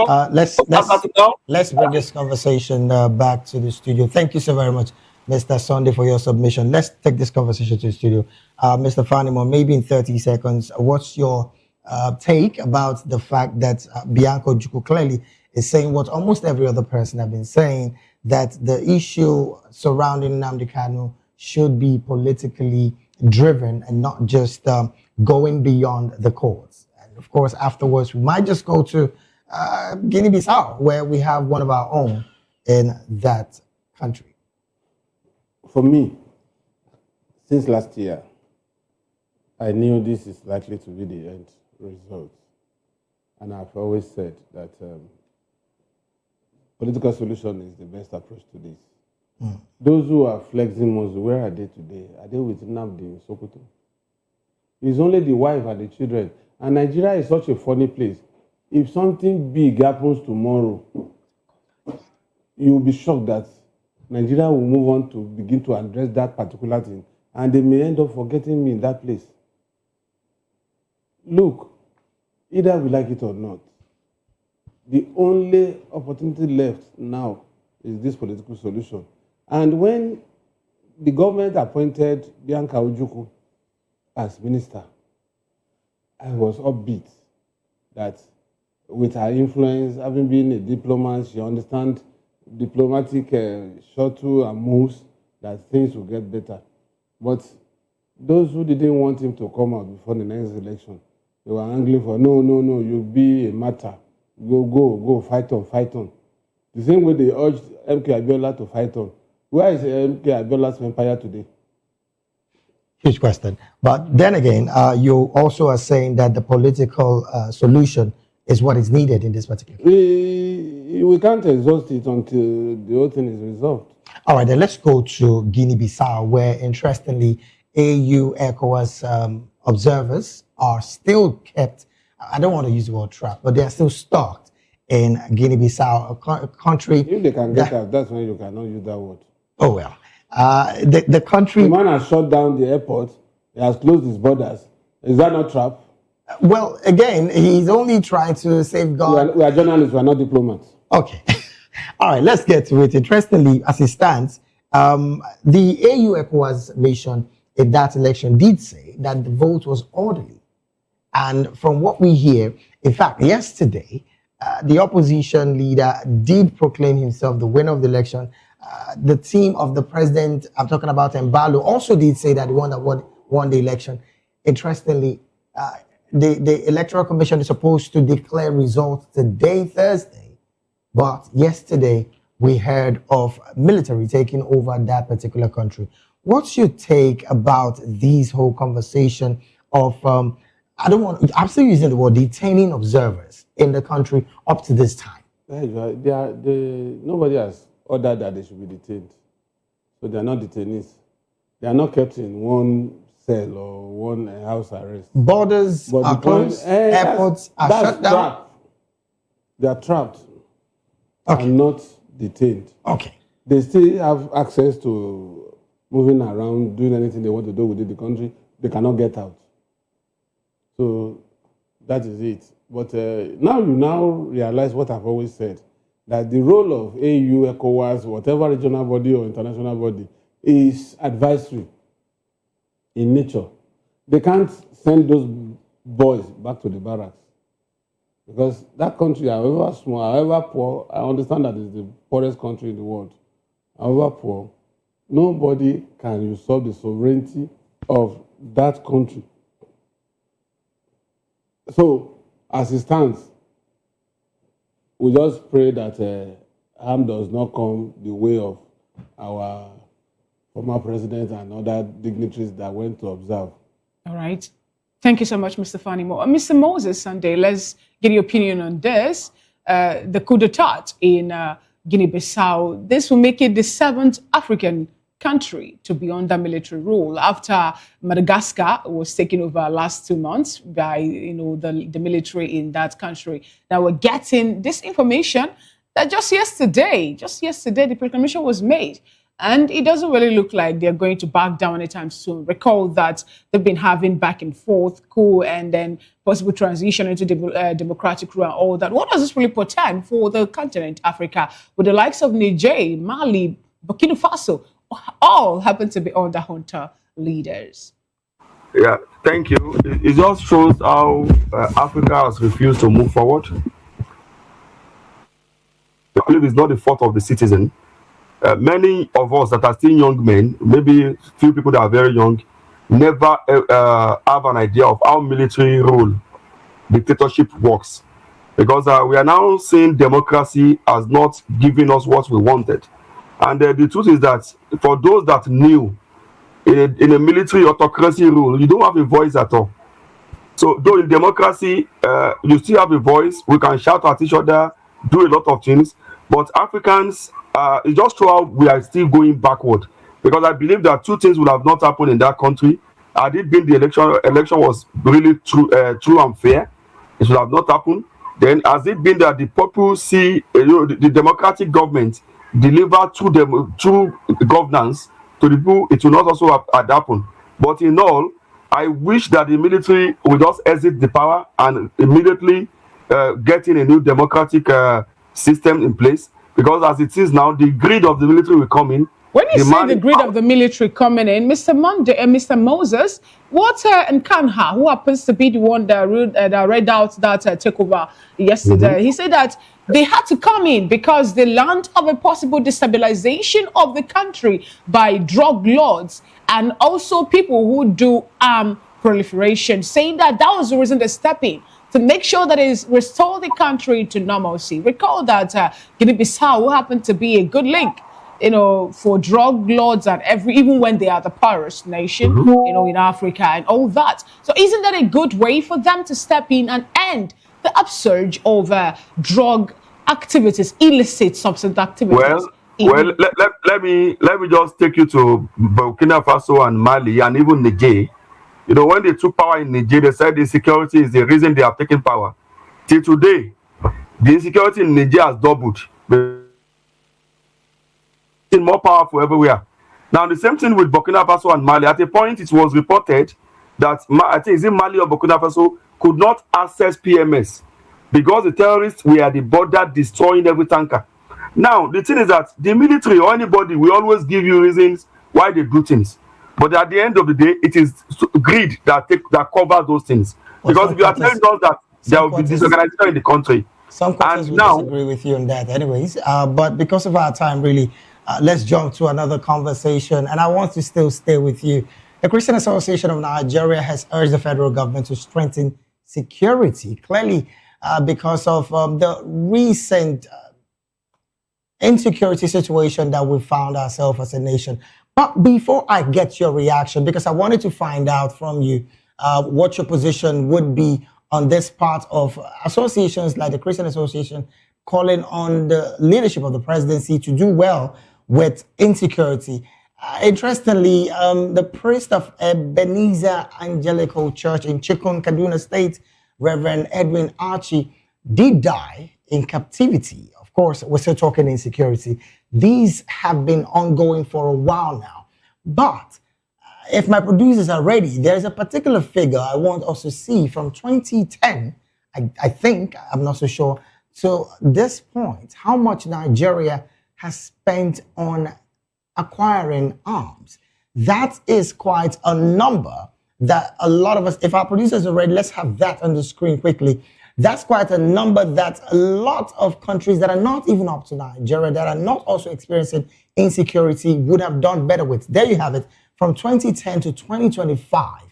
Let's bring this conversation back to the studio. Thank you so very much, Mr. Sunday, for your submission. Let's take this conversation to the studio. Mr. Fanimo, maybe in 30 seconds, what's your take about the fact that Bianco Ojukwu clearly is saying what almost every other person have been saying, that the issue surrounding Nnamdi Kanu should be politically driven and not just going beyond the courts? And of course, afterwards, we might just go to Guinea-Bissau, where we have one of our own in that country. For me, since last year, I knew this is likely to be the end result. And I've always said that political solution is the best approach to this. Those who are flexing muscle, where are they today? Are they with Nnamdi in Sokoto? It's only the wife and the children. And Nigeria is such a funny place. If something big happens tomorrow, you'll be shocked that Nigeria will move on to begin to address that particular thing, and they may end up forgetting me in that place. Look, either we like it or not, the only opportunity left now is this political solution. And when the government appointed Bianca Ojukwu as minister, I was upbeat that with her influence, having been a diplomat, she understands diplomatic shuttle and moves, that things will get better. But those who didn't want him to come out before the next election, they were angling for, no, you'll be a martyr. Go, fight on. The same way they urged MK Abiola to fight on. Where is MK Abiola's empire today? Huge question. But then again, you also are saying that the political solution is what is needed in this particular case. We can't exhaust it until the whole thing is resolved. All right, then let's go to Guinea-Bissau, where, interestingly, AU ECOWAS observers are still kept, I don't want to use the word trap, but they are still stuck in Guinea-Bissau, a country... If they can get out, that's when you cannot use that word. Oh, well. The country... The man has shut down the airport. He has closed his borders. Is that not trap? Well, again, he's only trying to safeguard... We are journalists, we are not diplomats. Okay. All right, let's get to it. Interestingly, as it stands, the AU ECOWAS mission in that election did say that the vote was orderly. And from what we hear, in fact, yesterday, the opposition leader did proclaim himself the winner of the election. The team of the president, I'm talking about Mbalo, also did say that the one that won the election. Interestingly, the Electoral Commission is supposed to declare results today, Thursday. But yesterday, we heard of military taking over that particular country. What's your take about these whole conversation of, I'm still using the word detaining observers in the country up to this time? Nobody has ordered that they should be detained. So they are not detainees. They are not kept in one cell or one house arrest. Borders are closed, airports are shut down. Trapped. They are trapped and not detained. Okay. They still have access to moving around, doing anything they want to do within the country, they cannot get out. So that is it. But now you realize what I've always said, that the role of AU, ECOWAS, whatever regional body or international body is advisory in nature. They can't send those boys back to the barracks. Because that country, however small, however poor, I understand that it's the poorest country in the world. However poor, nobody can usurp the sovereignty of that country. So, as it stands, we just pray that harm does not come the way of our former president and other dignitaries that went to observe. All right. Thank you so much, Mr. Fanimo. Mr. Moses Sunday, let's get your opinion on this. The coup d'etat in Guinea-Bissau, this will make it the 7th African country to be under military rule after Madagascar was taken over last 2 months by the military in that country. Now we're getting this information that just yesterday the proclamation was made. And it doesn't really look like they're going to back down anytime soon. Recall that they've been having back and forth, coup, and then possible transition into democratic rule and all that. What does this really portend for the continent, Africa, with the likes of Niger, Mali, Burkina Faso, all happen to be under junta leaders? Yeah, thank you. It just shows how Africa has refused to move forward. I believe it's not the fault of the citizen. Many of us that are still young men, maybe few people that are very young, never have an idea of how military rule, dictatorship works. Because we are now seeing democracy as not giving us what we wanted. And the truth is that for those that knew in a military autocracy rule, you don't have a voice at all. So though in democracy, you still have a voice, we can shout at each other, do a lot of things, but Africans, it just shows how we are still going backward. Because I believe that two things would have not happened in that country. Had it been the election was really true and fair, it should have not happened. Then has it been that the people see the democratic government deliver true governance to the people, it will not also have happened. But in all, I wish that the military will just exit the power and immediately get in a new democratic system in place. Because as it is now, the greed of the military will come in. When you say the greed of the military coming in, Mr. Moses, what Nkanha, who happens to be the one that read out that takeover yesterday, he said that they had to come in because they learned of a possible destabilization of the country by drug lords and also people who do proliferation, saying that that was the reason they stepped in to make sure that it restore the country to normalcy. Recall that Guinea-Bissau happened to be a good link, for drug lords and even when they are the poorest nation, in Africa and all that. So isn't that a good way for them to step in and end the upsurge of drug activities, illicit substance activities? Well, let me just take you to Burkina Faso and Mali and even Niger. When they took power in Niger, they said insecurity is the reason they have taken power. Till today, the insecurity in Niger has doubled. It's more powerful everywhere. Now, the same thing with Burkina Faso and Mali. At a point, it was reported that, I think, is it Mali or Burkina Faso, could not access PMS because the terrorists were at the border destroying every tanker. Now, the thing is that the military or anybody will always give you reasons why they do things. But at the end of the day, it is greed that covers those things. Because if you are telling us that there will be disorganization in the country, some quarters will disagree with you on that anyways. But because of our time, really, let's jump to another conversation. And I want to still stay with you. The Christian Association of Nigeria has urged the federal government to strengthen security, clearly because of the recent insecurity situation that we found ourselves as a nation. But before I get your reaction, because I wanted to find out from you what your position would be on this part of associations like the Christian Association calling on the leadership of the presidency to do well with insecurity. Interestingly, the priest of Ebenezer Angelical Church in Chikun, Kaduna State, Reverend Edwin Archie, did die in captivity. Of course, we're still talking insecurity. These have been ongoing for a while now. But if my producers are ready, there's a particular figure I want us to see from 2010, I think, I'm not so sure, to this point, how much Nigeria has spent on acquiring arms. That is quite a number that a lot of us, if our producers are ready, let's have that on the screen quickly. That's quite a number that a lot of countries that are not even up to Nigeria, that are not also experiencing insecurity, would have done better with. There you have it. From 2010 to 2025,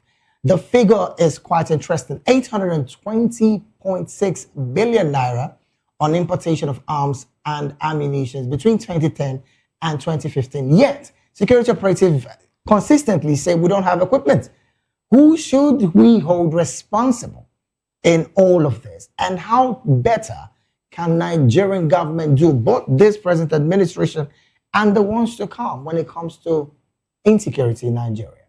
the figure is quite interesting. 820.6 billion naira on importation of arms and ammunition between 2010 and 2015. Yet, security operatives consistently say we don't have equipment. Who should we hold responsible in all of this? And how better can Nigerian government do, both this present administration and the ones to come, when it comes to insecurity in Nigeria?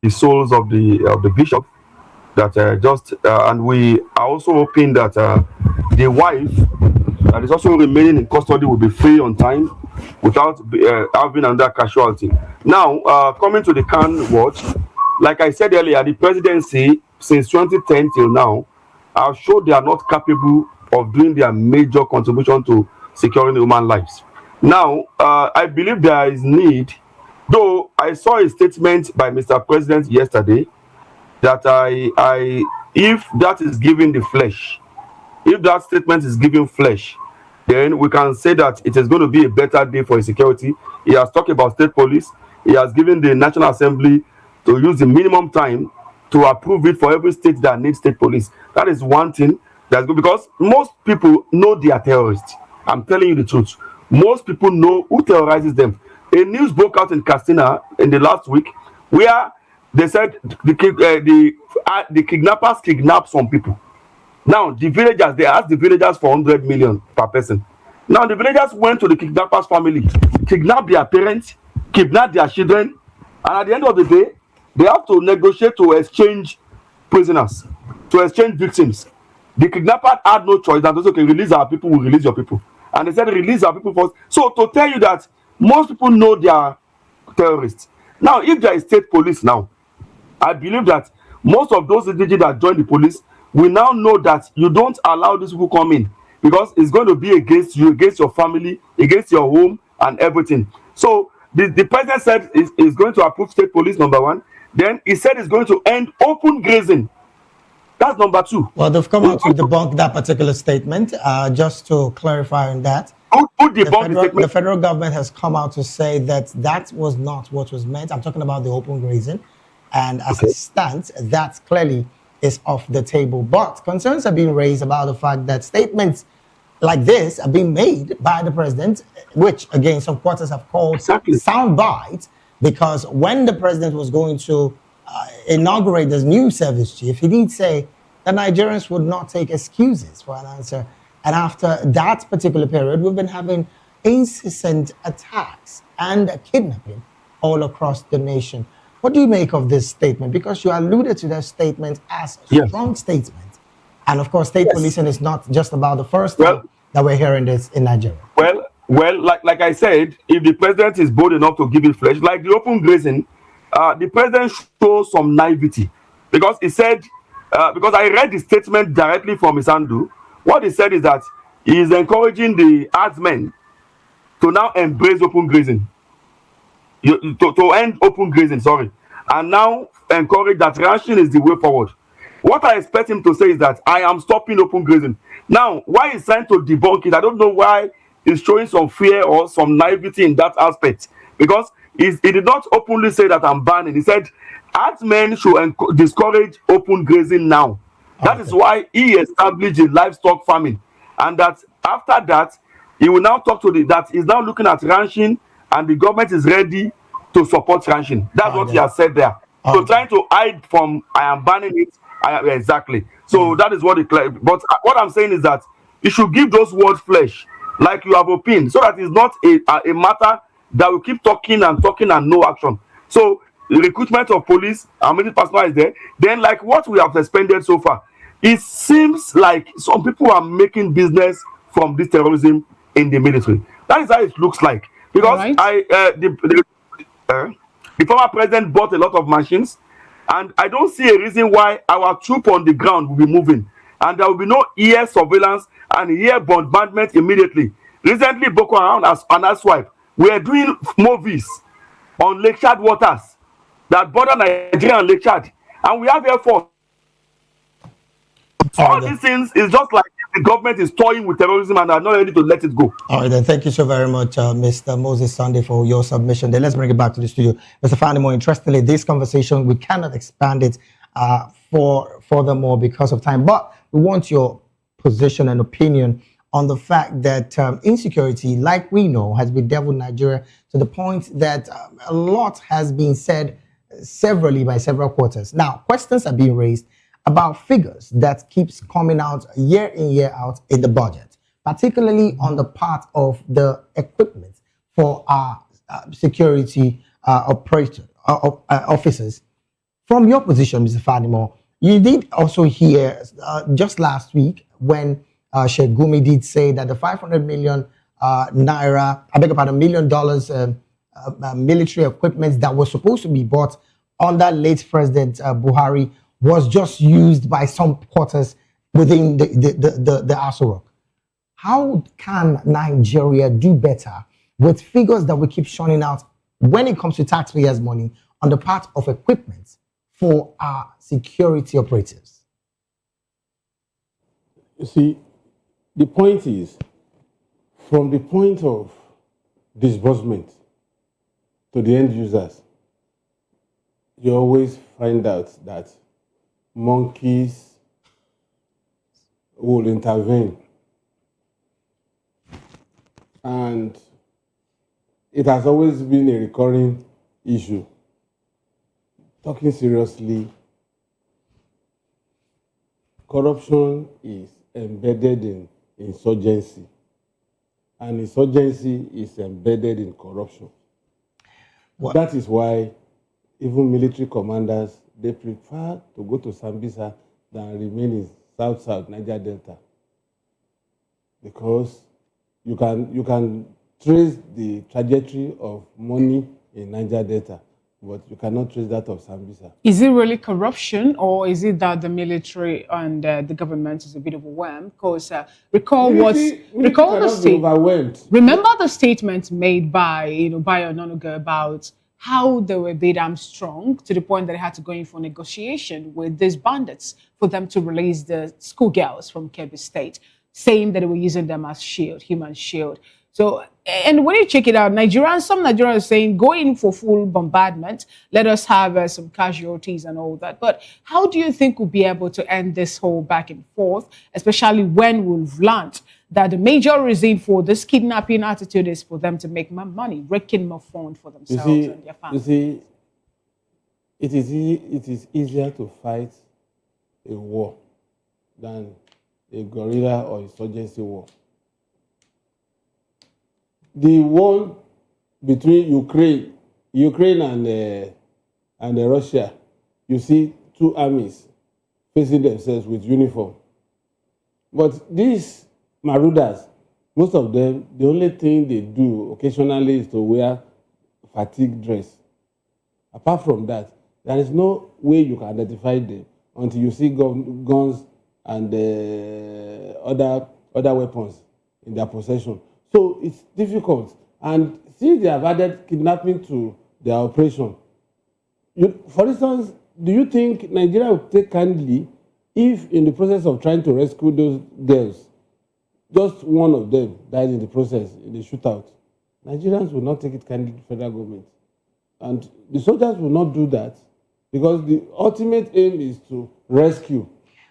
The souls of the bishop that and we are also hoping that the wife that is also remaining in custody will be free on time without having another casualty. Now, coming to the Khan watch, like I said earlier, the presidency since 2010 till now have showed they are not capable of doing their major contribution to securing human lives. Now, I believe there is need, though I saw a statement by Mr. President yesterday that if that is giving the flesh, if that statement is giving flesh, then we can say that it is going to be a better day for security. He has talked about state police. He has given the National Assembly to use the minimum time to approve it for every state that needs state police. That is one thing that's good, because most people know they are terrorists. I'm telling you the truth. Most people know who terrorizes them. A news broke out in Katsina in the last week where they said the kidnappers kidnapped some people. Now, the villagers, they asked the villagers for 100 million per person. Now, the villagers went to the kidnappers' family, kidnapped their parents, kidnapped their children, and at the end of the day, they have to negotiate to exchange prisoners, to exchange victims. The kidnapper had no choice than to say, okay, release our people, we'll release your people. And they said, release our people first. So, to tell you that most people know they are terrorists. Now, if there is state police now, I believe that most of those individuals that join the police will now know that you don't allow these people come in, because it's going to be against you, against your family, against your home and everything. So the president said is going to approve state police, number one. Then he said he's going to end open grazing. That's number two. Well, they've come out to debunk that particular statement. Just to clarify on that, the federal government has come out to say that that was not what was meant. I'm talking about the open grazing. And as it stands, that clearly is off the table. But concerns are being raised about the fact that statements like this are being made by the president, which, again, some quarters have called sound bites, because when the president was going to inaugurate this new service chief, he did say that Nigerians would not take excuses for an answer. And after that particular period, we've been having incessant attacks and kidnapping all across the nation. What do you make of this statement? Because you alluded to that statement as a strong statement. And of course, state policing is not just about the first time that we're hearing this in Nigeria. Well, like I said, if the president is bold enough to give it flesh, like the open grazing, the president shows some naivety. Because he said, because I read the statement directly from Isandu, what he said is that he is encouraging the herdsmen to now embrace open grazing. To end open grazing, and now encourage that ranching is the way forward. What I expect him to say is that I am stopping open grazing. Now, why he's trying to debunk it, I don't know why he's showing some fear or some naivety in that aspect. Because he did not openly say that I'm banning. He said, herdsmen should discourage open grazing now. That is why he established the livestock farming. And that after that, he will now talk to that he's now looking at ranching, and the government is ready to support ranching. That's what he has said there. So trying to hide from I am banning it, exactly. So that is what it. But what I'm saying is that you should give those words flesh, like you have opined, so that it's not a matter that will keep talking and no action. So the recruitment of police, how many personnel is there? Then, like what we have suspended so far, it seems like some people are making business from this terrorism in the military. That is how it looks like. Because the former president bought a lot of machines, and I don't see a reason why our troop on the ground will be moving, and there will be no ear surveillance and ear bombardment immediately. Recently, Boko Haram and Aswipe were doing movies on Lake Chad waters that border Nigeria and Lake Chad, and we have Air Force. All these things is just like the government is toying with terrorism and are not ready to let it go. All right, then. Thank you so very much, Mr. Moses Sunday, for your submission. Then let's bring it back to the studio. Mr. Fani, more interestingly, this conversation, we cannot expand it furthermore because of time, but we want your position and opinion on the fact that insecurity, like we know, has bedeviled Nigeria to the point that a lot has been said severally by several quarters. Now, questions are being raised about figures that keeps coming out year in, year out in the budget, particularly on the part of the equipment for our security officers. From your position, Mr. Fadimo, you did also hear just last week when Sheikh Gumi did say that the 500 million naira, I beg your pardon, $1 million military equipment that was supposed to be bought under late President Buhari was just used by some quarters within the Aso Rock. How can Nigeria do better with figures that we keep showing out when it comes to taxpayers' money on the part of equipment for our security operatives? You see, the point is, from the point of disbursement to the end users, you always find out that monkeys will intervene. And it has always been a recurring issue. Talking seriously, corruption is embedded in insurgency, and insurgency is embedded in corruption. What? That is why even military commanders, they prefer to go to Sambisa than remain in South Niger Delta, because you can trace the trajectory of money in Niger Delta, but you cannot trace that of Sambisa. Is it really corruption, or is it that the military and the government is a bit overwhelmed? Because remember the statement made by Bayo Onanuga about how they were big damn strong to the point that they had to go in for negotiation with these bandits for them to release the schoolgirls from Kebbi State, saying that they were using them as shield, human shield. So, and when you check it out, some Nigerians are saying, go in for full bombardment, let us have some casualties and all that. But how do you think we'll be able to end this whole back and forth, especially when we've learned that the major reason for this kidnapping attitude is for them to make more money, raking more funds for themselves and their families? You see, it is easier to fight a war than a guerrilla or insurgency war. The war between Ukraine and Russia, you see two armies facing themselves with uniform. But these marauders, most of them, the only thing they do occasionally is to wear fatigue dress. Apart from that, there is no way you can identify them until you see guns and other weapons in their possession. So it's difficult. And since they have added kidnapping to their operation, for instance, do you think Nigeria will take kindly if in the process of trying to rescue those girls, just one of them died in the process, in the shootout? Nigerians will not take it kindly to the federal government. And the soldiers will not do that because the ultimate aim is to rescue.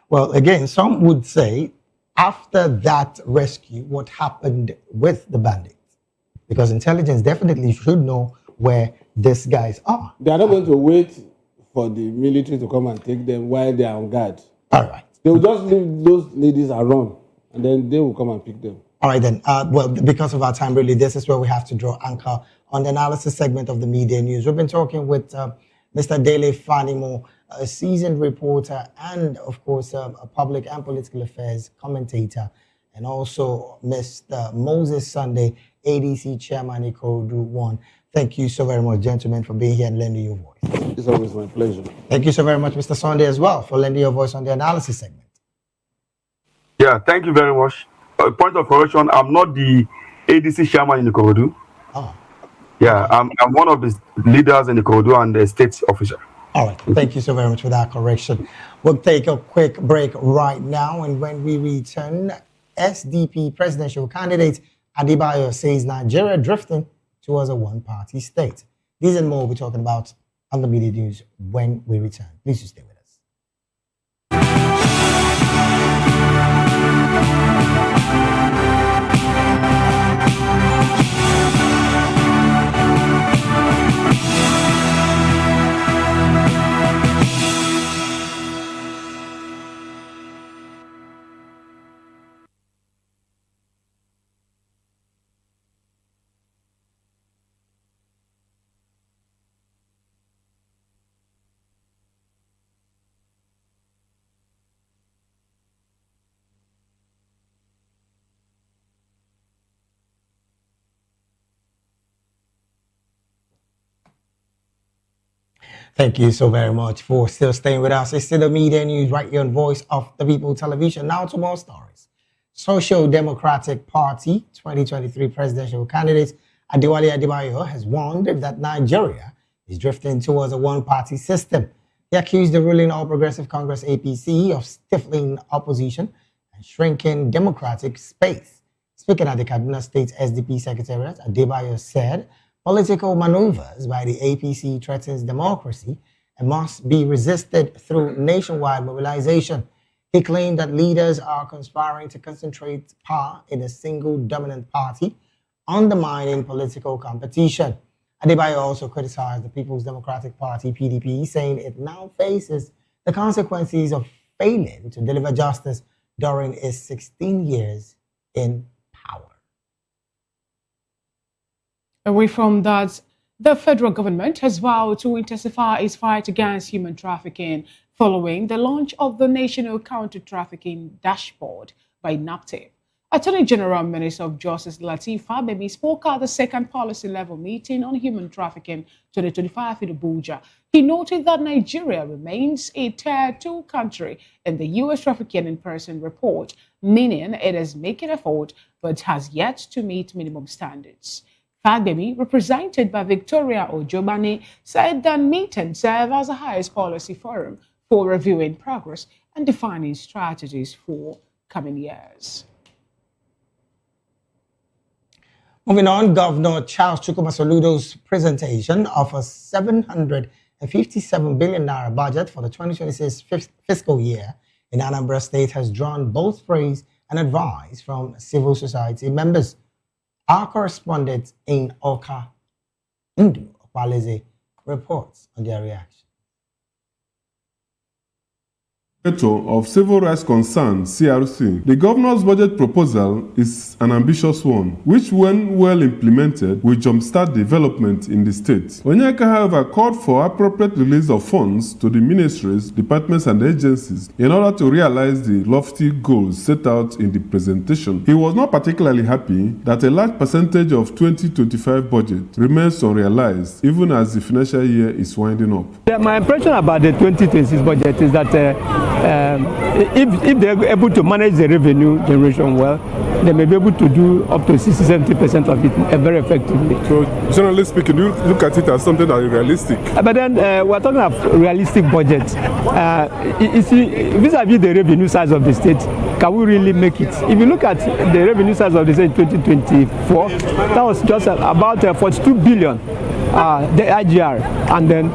Well, again, some would say, after that rescue, what happened with the bandits? Because intelligence definitely should know where these guys are. They are not going to wait for the military to come and take them while they are on guard. All right. They will just leave those ladies around, and then they will come and pick them. All right, then. Well, because of our time, really, this is where we have to draw anchor on the analysis segment of the media news. We've been talking with Mr. Dele Fanimo, a seasoned reporter and, of course, a public and political affairs commentator, and also Mr. Moses Sunday, ADC Chairman Ikorodu 1. Thank you so very much, gentlemen, for being here and lending your voice. It's always my pleasure. Thank you so very much, Mr. Sunday, as well, for lending your voice on the analysis segment. Yeah, thank you very much. Point of correction, I'm not the ADC chairman in Ikorodu. Oh. Yeah, I'm one of the leaders in Ikorodu and the state official. All right, thank you so very much for that correction. We'll take a quick break right now, and when we return, SDP presidential candidate Adebayo says Nigeria drifting towards a one-party state. These and more we'll be talking about on the Media News when we return. Please do stay with us. Thank you so very much for still staying with us. It's still the Media News right here on Voice of the People Television. Now to more stories. Social Democratic Party 2023 presidential candidate Adewale Adebayo has warned that Nigeria is drifting towards a one-party system. He accused the ruling All Progressive Congress APC of stifling opposition and shrinking democratic space. Speaking at the Kaduna State SDP Secretariat, Adebayo said political maneuvers by the APC threatens democracy and must be resisted through nationwide mobilization. He claimed that leaders are conspiring to concentrate power in a single dominant party, undermining political competition. Adebayo also criticized the People's Democratic Party, PDP, saying it now faces the consequences of failing to deliver justice during its 16 years in power. Away from that, the federal government has vowed to intensify its fight against human trafficking following the launch of the National Counter-Trafficking Dashboard by NAPTIP. Attorney General Minister of Justice Lateef Fagbemi spoke at the second policy level meeting on human trafficking 2025 in Abuja. He noted that Nigeria remains a Tier 2 country in the U.S. Trafficking in Person report, meaning it is making effort but has yet to meet minimum standards. Fagbemi, represented by Victoria Ojobani, said that meeting serves as the highest policy forum for reviewing progress and defining strategies for coming years. Moving on, Governor Charles Chukwuma Soludo's presentation of a 757 billion naira budget for the 2026 fiscal year in Anambra State has drawn both praise and advice from civil society members. Our correspondent in Oka, Ndu Opaleze, reports on their reaction. Of Civil Rights Concerns, CRC. The governor's budget proposal is an ambitious one, which when well implemented will jumpstart development in the state. Onyeka, however, called for appropriate release of funds to the ministries, departments and agencies in order to realize the lofty goals set out in the presentation. He was not particularly happy that a large percentage of 2025 budget remains unrealized, even as the financial year is winding up. My impression about the 2026 budget is that if they're able to manage the revenue generation well, they may be able to do up to 60-70% of it very effectively. So, generally speaking, you look at it as something that is realistic. But then we're talking of realistic budget. You see, vis-a-vis the revenue size of the state, can we really make it? If you look at the revenue size of the state in 2024, that was just about 42 billion. The IGR, and then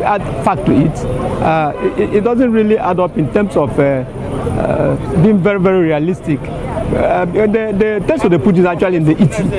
add fact to it, it doesn't really add up in terms of being very, very realistic. The test of the put is actually in the eating,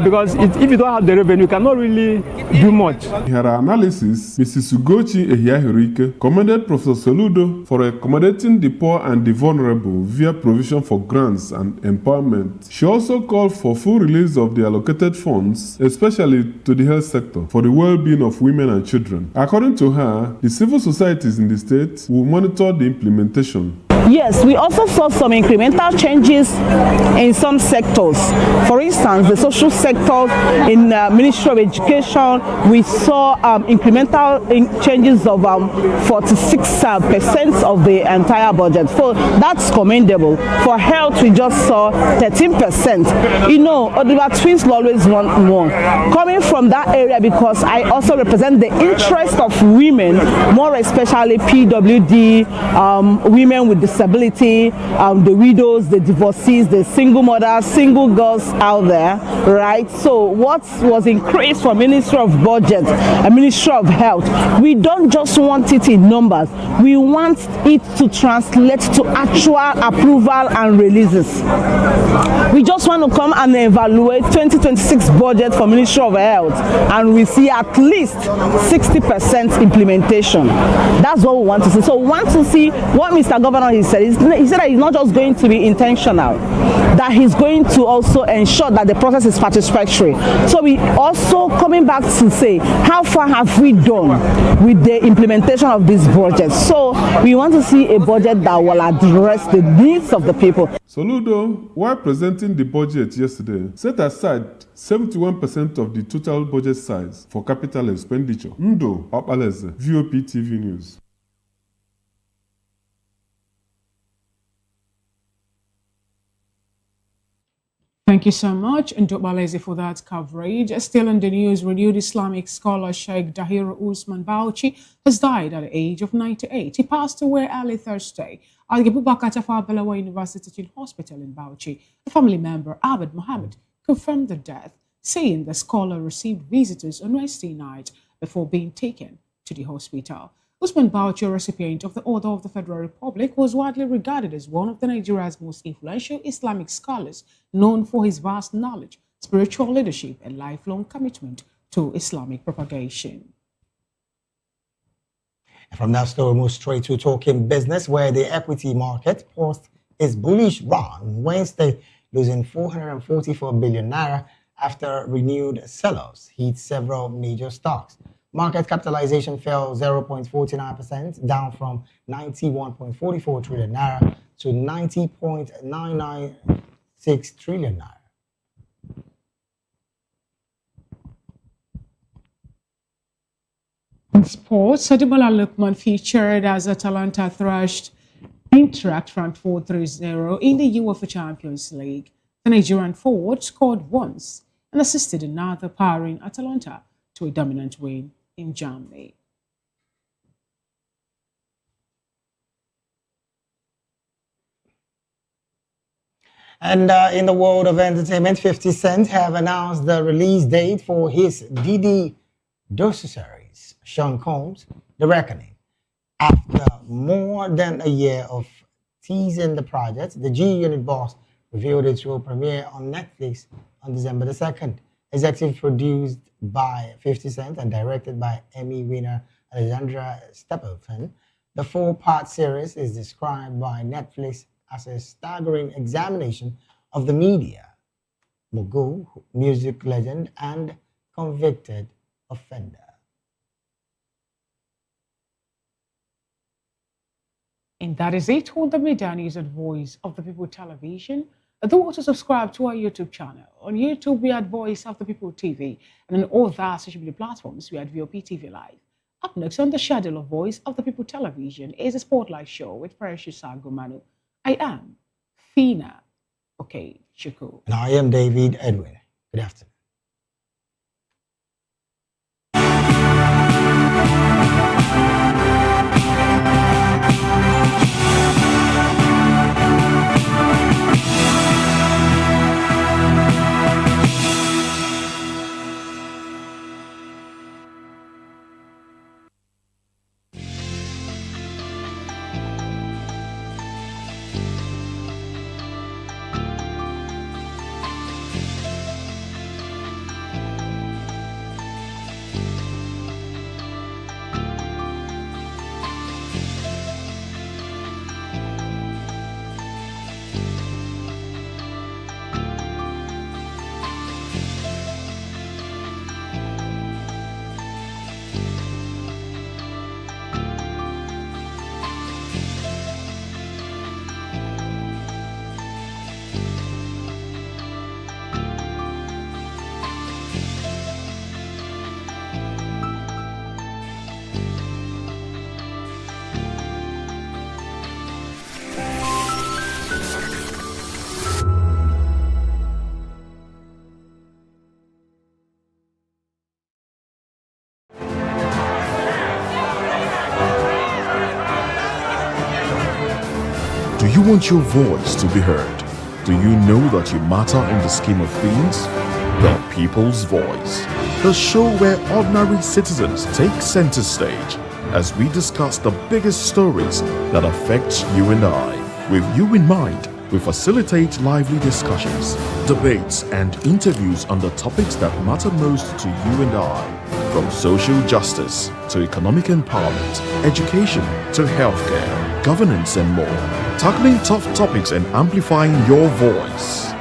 because if you don't have the revenue, you cannot really do much. In her analysis, Mrs. Ugochi Ehiahirike commended Professor Soludo for accommodating the poor and the vulnerable via provision for grants and empowerment. She also called for full release of the allocated funds, especially to the health sector, for the well-being of women and children. According to her, the civil societies in the state will monitor the implementation. Yes, we also saw some incremental changes in some sectors. For instance, the social sector in Ministry of Education, we saw incremental changes of 46% of the entire budget. So that's commendable. For health, we just saw 13%. You know, Odiba twins will always want more. Coming from that area, because I also represent the interest of women, more especially PWD, women with disability, the widows, the divorcees, the single mothers, single girls out there, right? So what was increased for Ministry of Budget and Ministry of Health, we don't just want it in numbers, we want it to translate to actual approval and releases. We just want to come and evaluate 2026 budget for Ministry of Health, and we see at least 60% implementation. That's what we want to see. So we want to see what Mr. Governor he said. He said that he's not just going to be intentional, that he's going to also ensure that the process is participatory. So we also coming back to say, how far have we done with the implementation of this budget? So we want to see a budget that will address the needs of the people. Soludo, while presenting the budget yesterday, set aside 71% of the total budget size for capital expenditure. Ndo Opaleze, VOP TV News. Thank you so much, Ndobalezi, for that coverage. Still in the news, renewed Islamic scholar Sheikh Dahir Usman Bauchi has died at the age of 98. He passed away early Thursday at the Abubakar Tafawa Balewa University Teaching Hospital in Bauchi. A family member, Abed Mohammed, confirmed the death, saying the scholar received visitors on Wednesday night before being taken to the hospital. Usman Bauchi, a recipient of the Order of the Federal Republic, was widely regarded as one of Nigeria's most influential Islamic scholars, known for his vast knowledge, spiritual leadership, and lifelong commitment to Islamic propagation. From that story, we move straight to talking business, where the equity market paused its bullish run Wednesday, losing 444 billion naira after renewed sell-offs hit several major stocks. Market capitalization fell 0.49%, down from 91.44 trillion naira to 90.996 trillion naira. In sports, Ademola Lookman featured as Atalanta thrashed Eintracht Frankfurt 3-0 in the UEFA Champions League. The Nigerian forward scored once and assisted another, powering Atalanta to a dominant win in Germany. And in the world of entertainment, 50 Cent have announced the release date for his Diddy docu-series, Sean Combs, The Reckoning. After more than a year of teasing the project, the G-Unit boss revealed it will premiere on Netflix on December the 2nd. Executive produced by 50 Cent and directed by Emmy winner Alexandra Stapleton, the 4-part series is described by Netflix as a staggering examination of the media mogul, music legend, and convicted offender. And that is it on the Media News at Voice of the People television. Do also subscribe to our YouTube channel. On YouTube, we are at Voice of the People TV, and on all other social media platforms, we are at VOP TV Live. Up next on the schedule of Voice of the People television is a spotlight show with Precious Agumanu. I am Fina Chuku. And I am David Edwin. Good afternoon. you want your voice to be heard? Do you know that you matter in the scheme of things? The People's Voice, the show where ordinary citizens take center stage as we discuss the biggest stories that affect you and I. With you in mind, we facilitate lively discussions, debates, and interviews on the topics that matter most to you and I. From social justice to economic empowerment, education to healthcare, governance, and more. Tackling tough topics and amplifying your voice.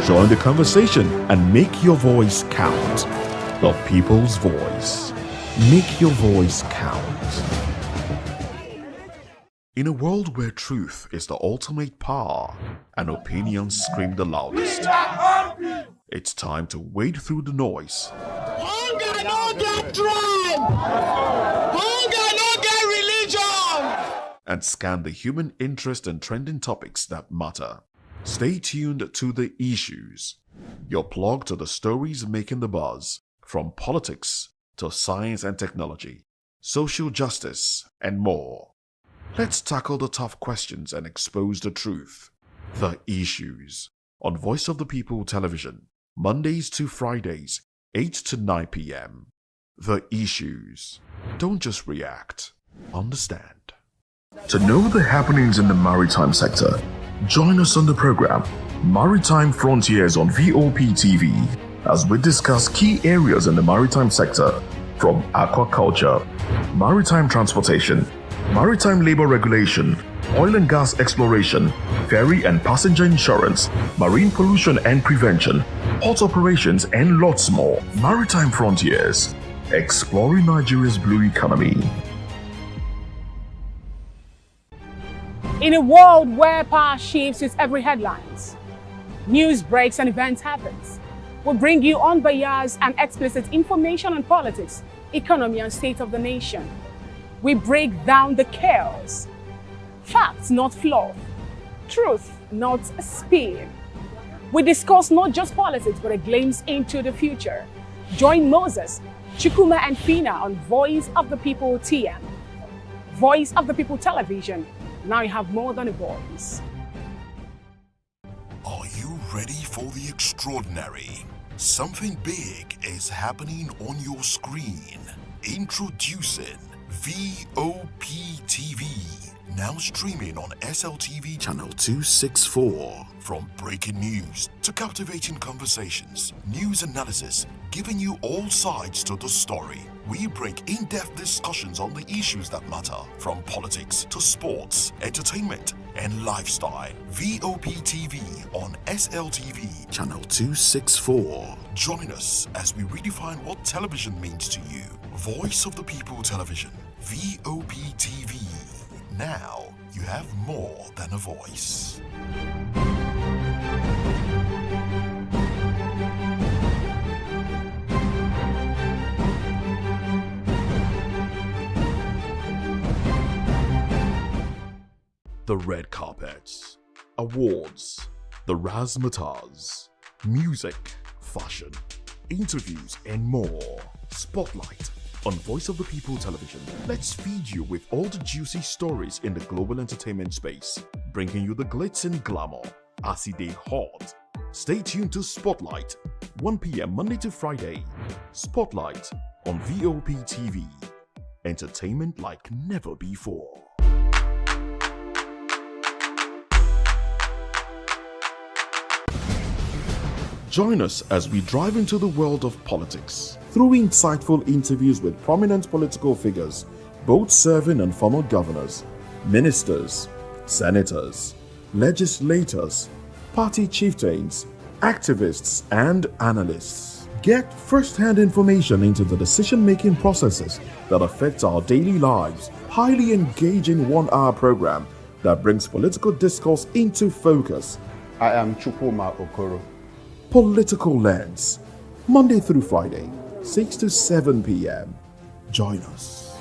Join the conversation and make your voice count. The People's Voice. Make your voice count. In a world where truth is the ultimate power and opinions scream the loudest, it's time to wade through the noise. Hunger no get tribe. Hunger no get religion. And scan the human interest and trending topics that matter. Stay tuned to The Issues, your plug to the stories making the buzz, from politics to science and technology, social justice, and more. Let's tackle the tough questions and expose the truth. The Issues, on Voice of the People Television, Mondays to Fridays, 8 to 9 p.m. The Issues. Don't just react, understand. To know the happenings in the maritime sector, join us on the program Maritime Frontiers on VOP TV as we discuss key areas in the maritime sector, from aquaculture, maritime transportation, maritime labor regulation, oil and gas exploration, ferry and passenger insurance, marine pollution and prevention, port operations, and lots more. Maritime Frontiers, exploring Nigeria's blue economy. In a world where power shifts with every headlines, news breaks and events happens, we bring you unbiased and explicit information on politics, economy, and state of the nation. We break down the chaos. Facts, not fluff. Truth, not spin. We discuss not just politics, but a glimpse into the future. Join Moses, Chukuma, and Fina on Voice of the People TM. Voice of the People Television. Now you have more than a voice. Are you ready for the extraordinary? Something big is happening on your screen. Introducing VOP TV, now streaming on SLTV channel 264. From breaking news to captivating conversations, news analysis, giving you all sides to the story. We bring in-depth discussions on the issues that matter, from politics to sports, entertainment, and lifestyle. VOP TV on SLTV channel 264. Join us as we redefine what television means to you. Voice of the People Television, VOP TV. Now you have more than a voice. The red carpets, awards, the razzmatazz, music, fashion, interviews, and more. Spotlight on Voice of the People Television. Let's feed you with all the juicy stories in the global entertainment space, bringing you the glitz and glamour as it is hot. Stay tuned to Spotlight, 1 p.m. Monday to Friday. Spotlight on VOP TV. Entertainment like never before. Join us as we drive into the world of politics through insightful interviews with prominent political figures, both serving and former governors, ministers, senators, legislators, party chieftains, activists, and analysts. Get first-hand information into the decision-making processes that affect our daily lives. Highly engaging one-hour program that brings political discourse into focus. I am Chukwuma Okoro. Political Lens, Monday through Friday, 6 to 7 p.m. Join us.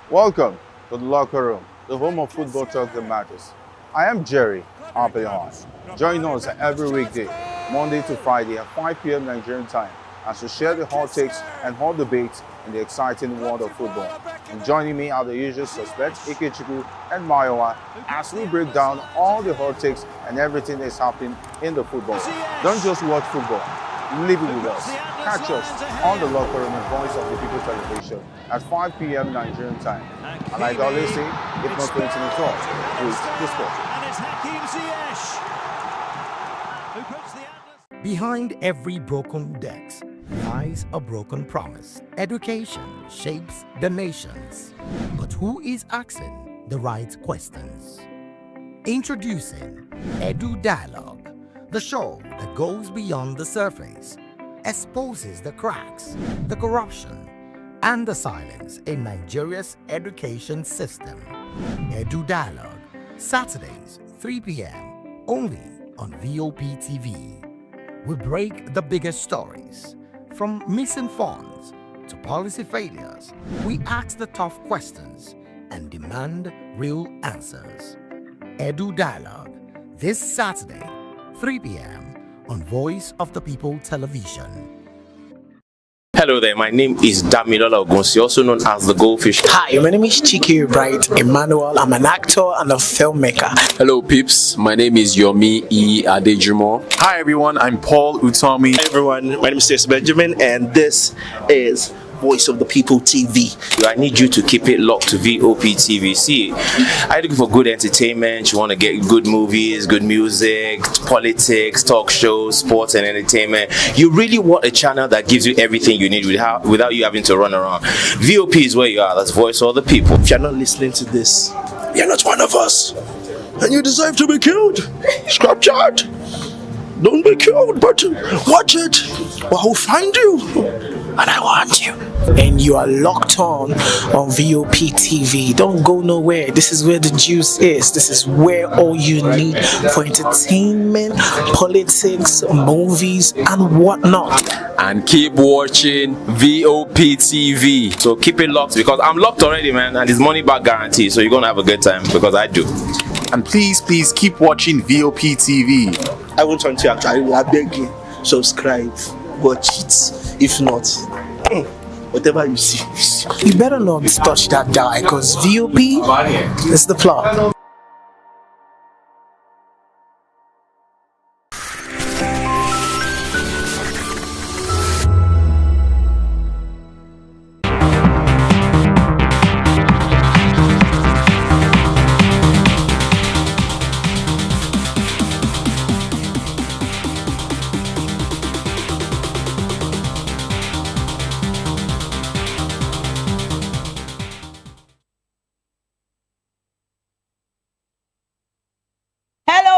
Welcome to the locker room, the home of football talk that matters. I am Jerry Apeon. Join us every weekday, Monday to Friday at 5 p.m. Nigerian time, as we share the hot takes and hot debates in the exciting world of football. And joining me are the usual suspects, Ikechukwu and Mayowa, as we break down all the hot takes and everything that's happening in the football. Don't just watch football, live it with us. Catch us on the Locker Room and Voice of the People television at 5 p.m. Nigerian time. And like I always say, if not 20 minutes off, please discuss. Behind every broken desk lies a broken promise. Education shapes the nations. But who is asking the right questions? Introducing Edu Dialogue, the show that goes beyond the surface, exposes the cracks, the corruption, and the silence in Nigeria's education system. Edu Dialogue, Saturdays, 3 p.m., only on VOP TV. We break the biggest stories, from missing funds to policy failures. We ask the tough questions and demand real answers. Edu Dialogue, this Saturday, 3 p.m. on Voice of the People television. Hello there, my name is Damilola Ogunsi, also known as the Goldfish. Hi, my name is Chiki Bright Emmanuel. I'm an actor and a filmmaker. Hello peeps, my name is Yomi E. Adejumo. Hi everyone, I'm Paul Utomi. Hi everyone, my name is Stacey Benjamin and this is Voice of the People TV. I need you to keep it locked to VOP TV. See, are you looking for good entertainment? You want to get good movies, good music, politics, talk shows, sports and entertainment. You really want a channel that gives you everything you need without you having to run around. VOP is where you are. That's Voice of the People. If you're not listening to this, you're not one of us. And you deserve to be killed. Scrap chat. Don't be killed, but watch it. Or I'll find you. And I want you. And you are locked on VOP TV. Don't go nowhere. This is where the juice is. This is where all you need for entertainment, politics, movies, and whatnot. And keep watching VOP TV. So keep it locked because I'm locked already, man, and it's money back guarantee. So you're gonna have a good time because I do. And please keep watching VOP TV. I won't want you actually. I beg you, subscribe, watch it. If not, whatever you see. You better not touch that dial because VOP is the plot.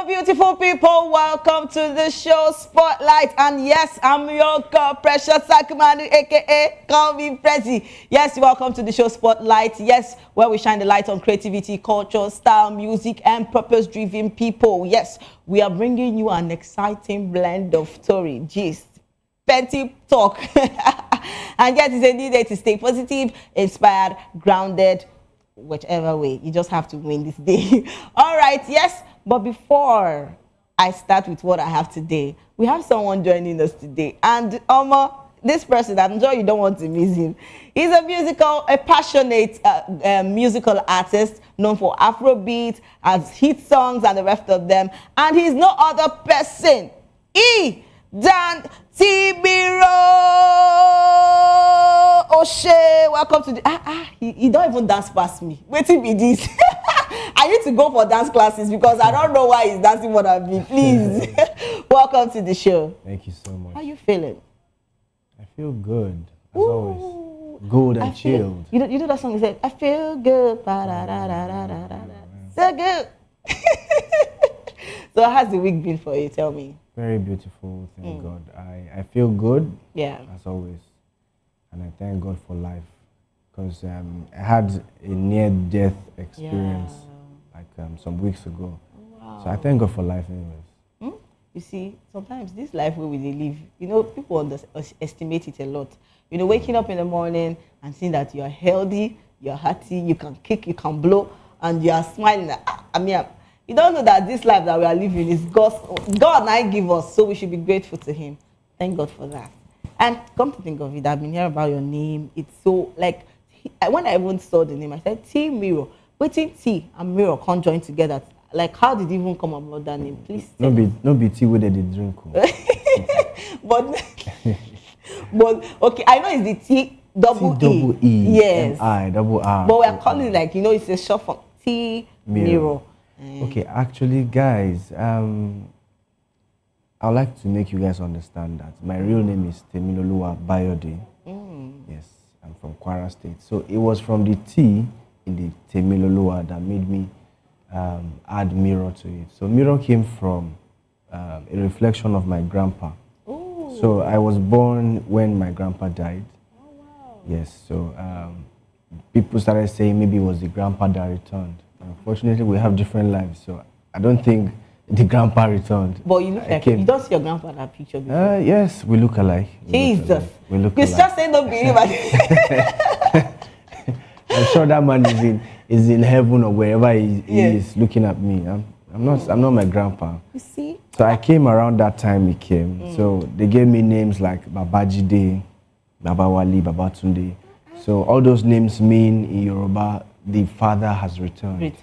Beautiful people, welcome to the show Spotlight. And yes, I'm your girl, Precious Sakumanu, aka Call Me Prezi. Yes, welcome to the show Spotlight. Yes, where we shine the light on creativity, culture, style, music, and purpose-driven people. Yes, we are bringing you an exciting blend of story, gist, petty talk. And yes, it's a new day to stay positive, inspired, grounded, whichever way. You just have to win this day. All right, yes. But before I start with what I have today, we have someone joining us today. And this person, I'm sure you don't want to miss him. He's a passionate musical artist known for Afrobeat, as hit songs and the rest of them. And he's no other person. Dan Tibiro Oshe. Welcome to the... He don't even dance past me. Wait till be this. I need to go for dance classes because I don't know why he's dancing more than me. Please. Welcome to the show. Thank you so much. How are you feeling? I feel good, as always. Good and chilled. You know that song? He said, I feel good. So good. So how's the week been for you? Tell me. Very beautiful, thank God. I feel good, as always. And I thank God for life. Because I had a near-death experience some weeks ago. Wow. So I thank God for life anyways. You see, sometimes this life where we live, people underestimate it a lot. Waking up in the morning and seeing that you're healthy, you're hearty, you can kick, you can blow, and you're smiling. You don't know that this life that we are living is God and I give us, so we should be grateful to Him. Thank God for that. And come to think of it, I've been hearing about your name. It's so, when I even saw the name, I said T Mirror. Waiting T and Mirror can't join together. Like, how did it even come about that name? Please. No be tea where they drink. but okay, I know it's the T double E. Yes. M-I double R. But we're calling it like, it's a short form. T Mirror. Okay, actually, guys, I'd like to make you guys understand that my real name is Temiloluwa Bayode. Yes, I'm from Kwara State. So it was from the T in the Temiloluwa that made me add Mirror to it. So Mirror came from a reflection of my grandpa. Ooh. So I was born when my grandpa died. Oh, wow. Yes, so people started saying maybe it was the grandpa that returned. Unfortunately, we have different lives, so I don't think the grandpa returned. But you look like you don't see your grandpa in that picture before. Yes, we look alike. Jesus. We look You alike. just say don't believe it. I'm sure that man is in heaven or wherever he is looking at me. I'm not my grandpa. You see? So I came around that time he came. So they gave me names like Babajide, Babawali, Babatunde. So all those names mean in Yoruba the father has returned.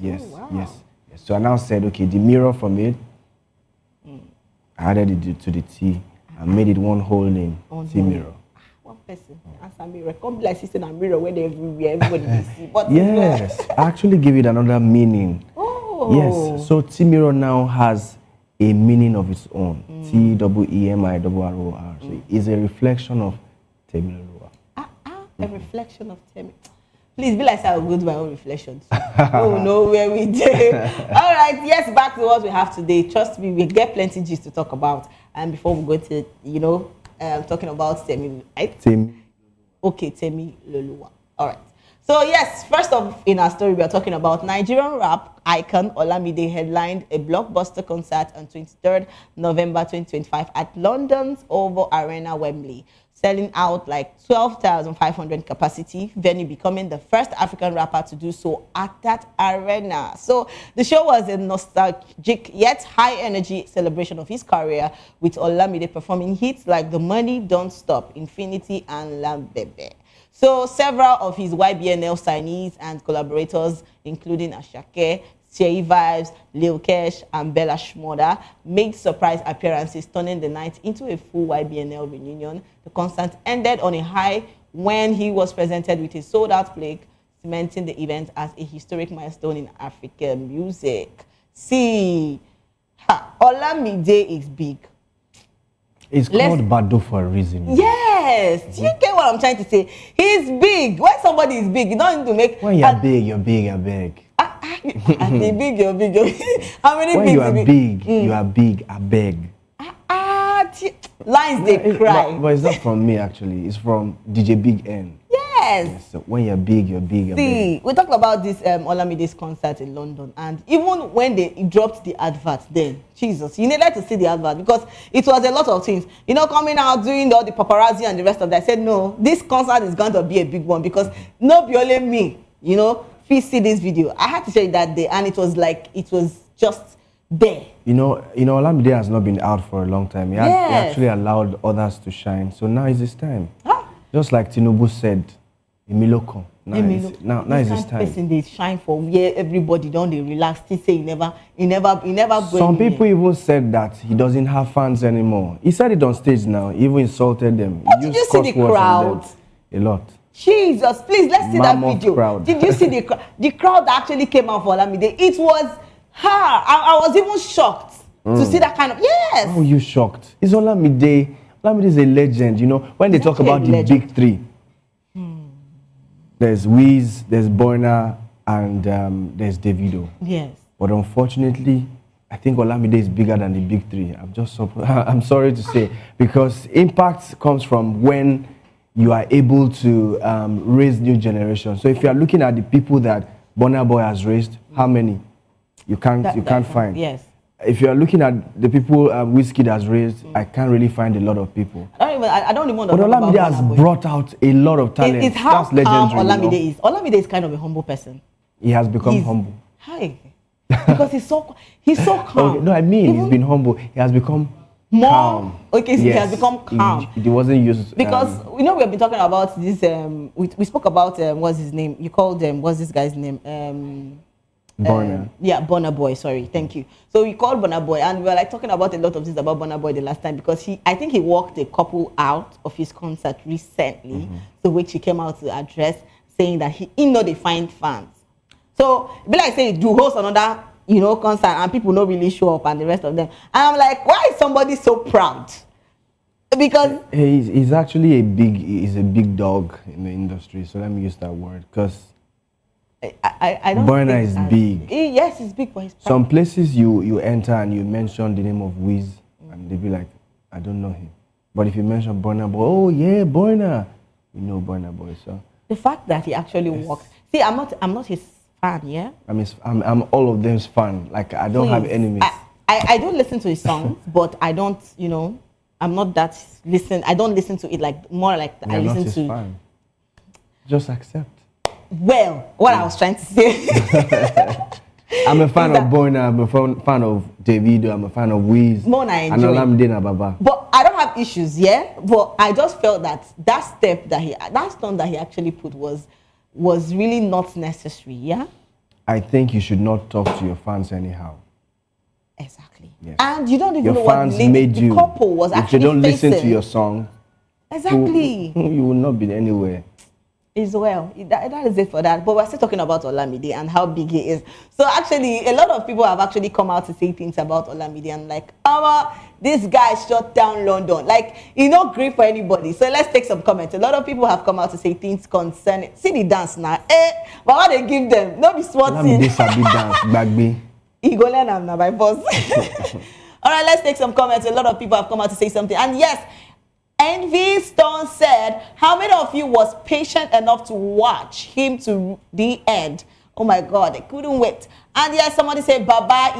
Yes, Oh, wow. yes. So I now said, okay, the mirror from it, I added it to the T and made it one whole name, T Mirror. One person, answer Mirror. Come be like sister and Mirror when everywhere, everybody will see. But Yes, I actually give it another meaning. Oh. Yes, so T Mirror now has a meaning of its own. T-E-M-I-R-R-O-R. So it's a reflection of Temiloluwa. A reflection of Temi. Please be like I will go to my own reflections. Oh no, where we did. All right, yes, back to what we have today. Trust me, we get plenty gist to talk about. And before we go to, talking about Temi, right? Okay, Temiloluwa. All right. So yes, first off in our story, we are talking about Nigerian rap icon Olamide headlined a blockbuster concert on 23rd November 2025 at London's Oval Arena, Wembley, selling out like 12,500 capacity, venue becoming the first African rapper to do so at that arena. So the show was a nostalgic yet high energy celebration of his career, with Olamide performing hits like The Money Don't Stop, Infinity, and Lambebe. So several of his YBNL signees and collaborators, including Ashake, Seyi Vibes, Lil Kesh, and Bella Shmurda, made surprise appearances, turning the night into a full YBNL reunion. The concert ended on a high when he was presented with a sold-out plaque, cementing the event as a historic milestone in African music. See, Olamide is big. It's called Bado for a reason. Yes, do you get what I'm trying to say? He's big. When somebody is big, you don't need to make. When you're big, you're big, you're big. Big, you're big, you're big. How many when bigs you are big, you are big, I beg. Lines they cry. But it's not from me actually. It's from DJ Big N. Yes. So when you're big, you're big. See, we talked about this Olamide's concert in London, and even when they dropped the advert, then Jesus, you needed to see the advert because it was a lot of things. Coming out doing all the paparazzi and the rest of that. I said no, this concert is going to be a big one because no be only me. Please see this video. I had to show you that day, and it was just there. Olamide has not been out for a long time. He actually allowed others to shine. So now is his time. Just like Tinubu said, Emiloko. Now is his time. Person they shine for where everybody don't they relax. They say he never go. Some people even said that he doesn't have fans anymore. He said it on stage now. He even insulted them. But did you see the crowd? A lot. Jesus, please, let's see that video. Crowd. Did you see the crowd that actually came out for Olamide? It was her. I was even shocked to see that kind of. Yes. How are you shocked? It's Olamide. Olamide is a legend. When they talk about the big three, there's Wiz, there's Burna, and there's Davido. Yes. But unfortunately, I think Olamide is bigger than the big three. I'm sorry to say, because impact comes from when you are able to raise new generations. So if you are looking at the people that Burna Boy has raised, how many? You can't find. Yes. If you are looking at the people Wizkid has raised, I can't really find a lot of people. I don't even want to But talk Olamide about has Burna Boy. brought out a lot of talent. It's how That's legendary. Olamide is. Olamide is kind of a humble person. He has become humble. Hi. Because he's so calm. Okay, no, I mean he's been humble. He has become more calm. okay, so Yes. he has become calm. It wasn't used Because we know we have been talking about this. We spoke about what's his name? You called what's this guy's name? Burna. Yeah, Burna Boy. Sorry, thank you. So we called Burna Boy, and we were like talking about a lot of things about Burna Boy the last time because I think he walked a couple out of his concert recently, to which he came out to address, saying that he know they find fans. So be like say do host another concert and people don't really show up and the rest of them. And I'm like, why is somebody so proud? Because he's actually he's a big dog in the industry. So let me use that word because I don't. Burna is big. Yes, it's big, but he's proud. Some places you enter and you mention the name of Wiz, and they be like, I don't know him. But if you mention Burna Boy, oh yeah, Burna, you know Burna Boy. So the fact that he actually walks. See, I'm not his fan. Yeah. I'm all of them's fan. Like I don't have enemies. I don't listen to his songs, but I don't. I'm not that listen. I don't listen to it like more like You're I not listen his to. fan. Just accept. Well, what I was trying to say. I'm a fan of Burna. I'm a fan of Davido. I'm a fan of Wiz. More I enjoy. And Olamide na Baba. But I don't have issues, yeah. But I just felt that step that stone that he actually put was really not necessary, yeah. I think you should not talk to your fans anyhow. Exactly. Yes. And you don't even Your know what fans the made you. couple was if actually they don't listen to facing. your song, Exactly. you will not be anywhere. Is well. That is it for that. But we're still talking about Olamide and how big he is. So actually, a lot of people have actually come out to say things about Olamide and like, this guy shut down London. Like, he not great for anybody. So let's take some comments. A lot of people have come out to say things concerning. See the dance now. But what they give them? No be swatting. Olamide sabi dance, Bagby. He go learn am now by force. All right, let's take some comments. A lot of people have come out to say something. And yes, Envy Stone said, how many of you was patient enough to watch him to the end? Oh my God, I couldn't wait. And yes, somebody said, Baba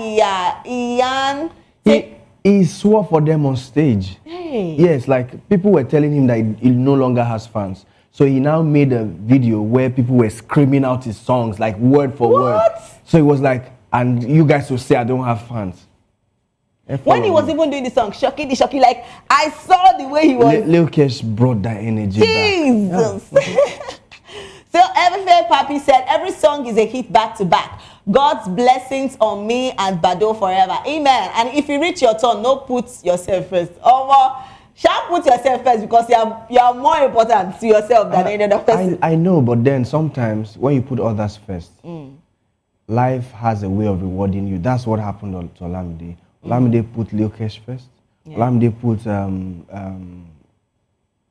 Ian. He swore for them on stage. Hey. Yes, like people were telling him that he no longer has fans. So he now made a video where people were screaming out his songs, like word for word. So he was like, and you guys will say I don't have fans. When he was even doing the song, Shocky, like, I saw the way he was. Lil Kesh brought that energy Jesus. back. So Everyfair Papi said, every song is a hit back to back. God's blessings on me and Bado forever. Amen. And if you reach your turn, no put yourself first. Shall put yourself first because you are more important to yourself than any other person. I know, but then sometimes when you put others first, life has a way of rewarding you. That's what happened to Olamide. Olamide put Lil Kesh first. Yeah. Olamide put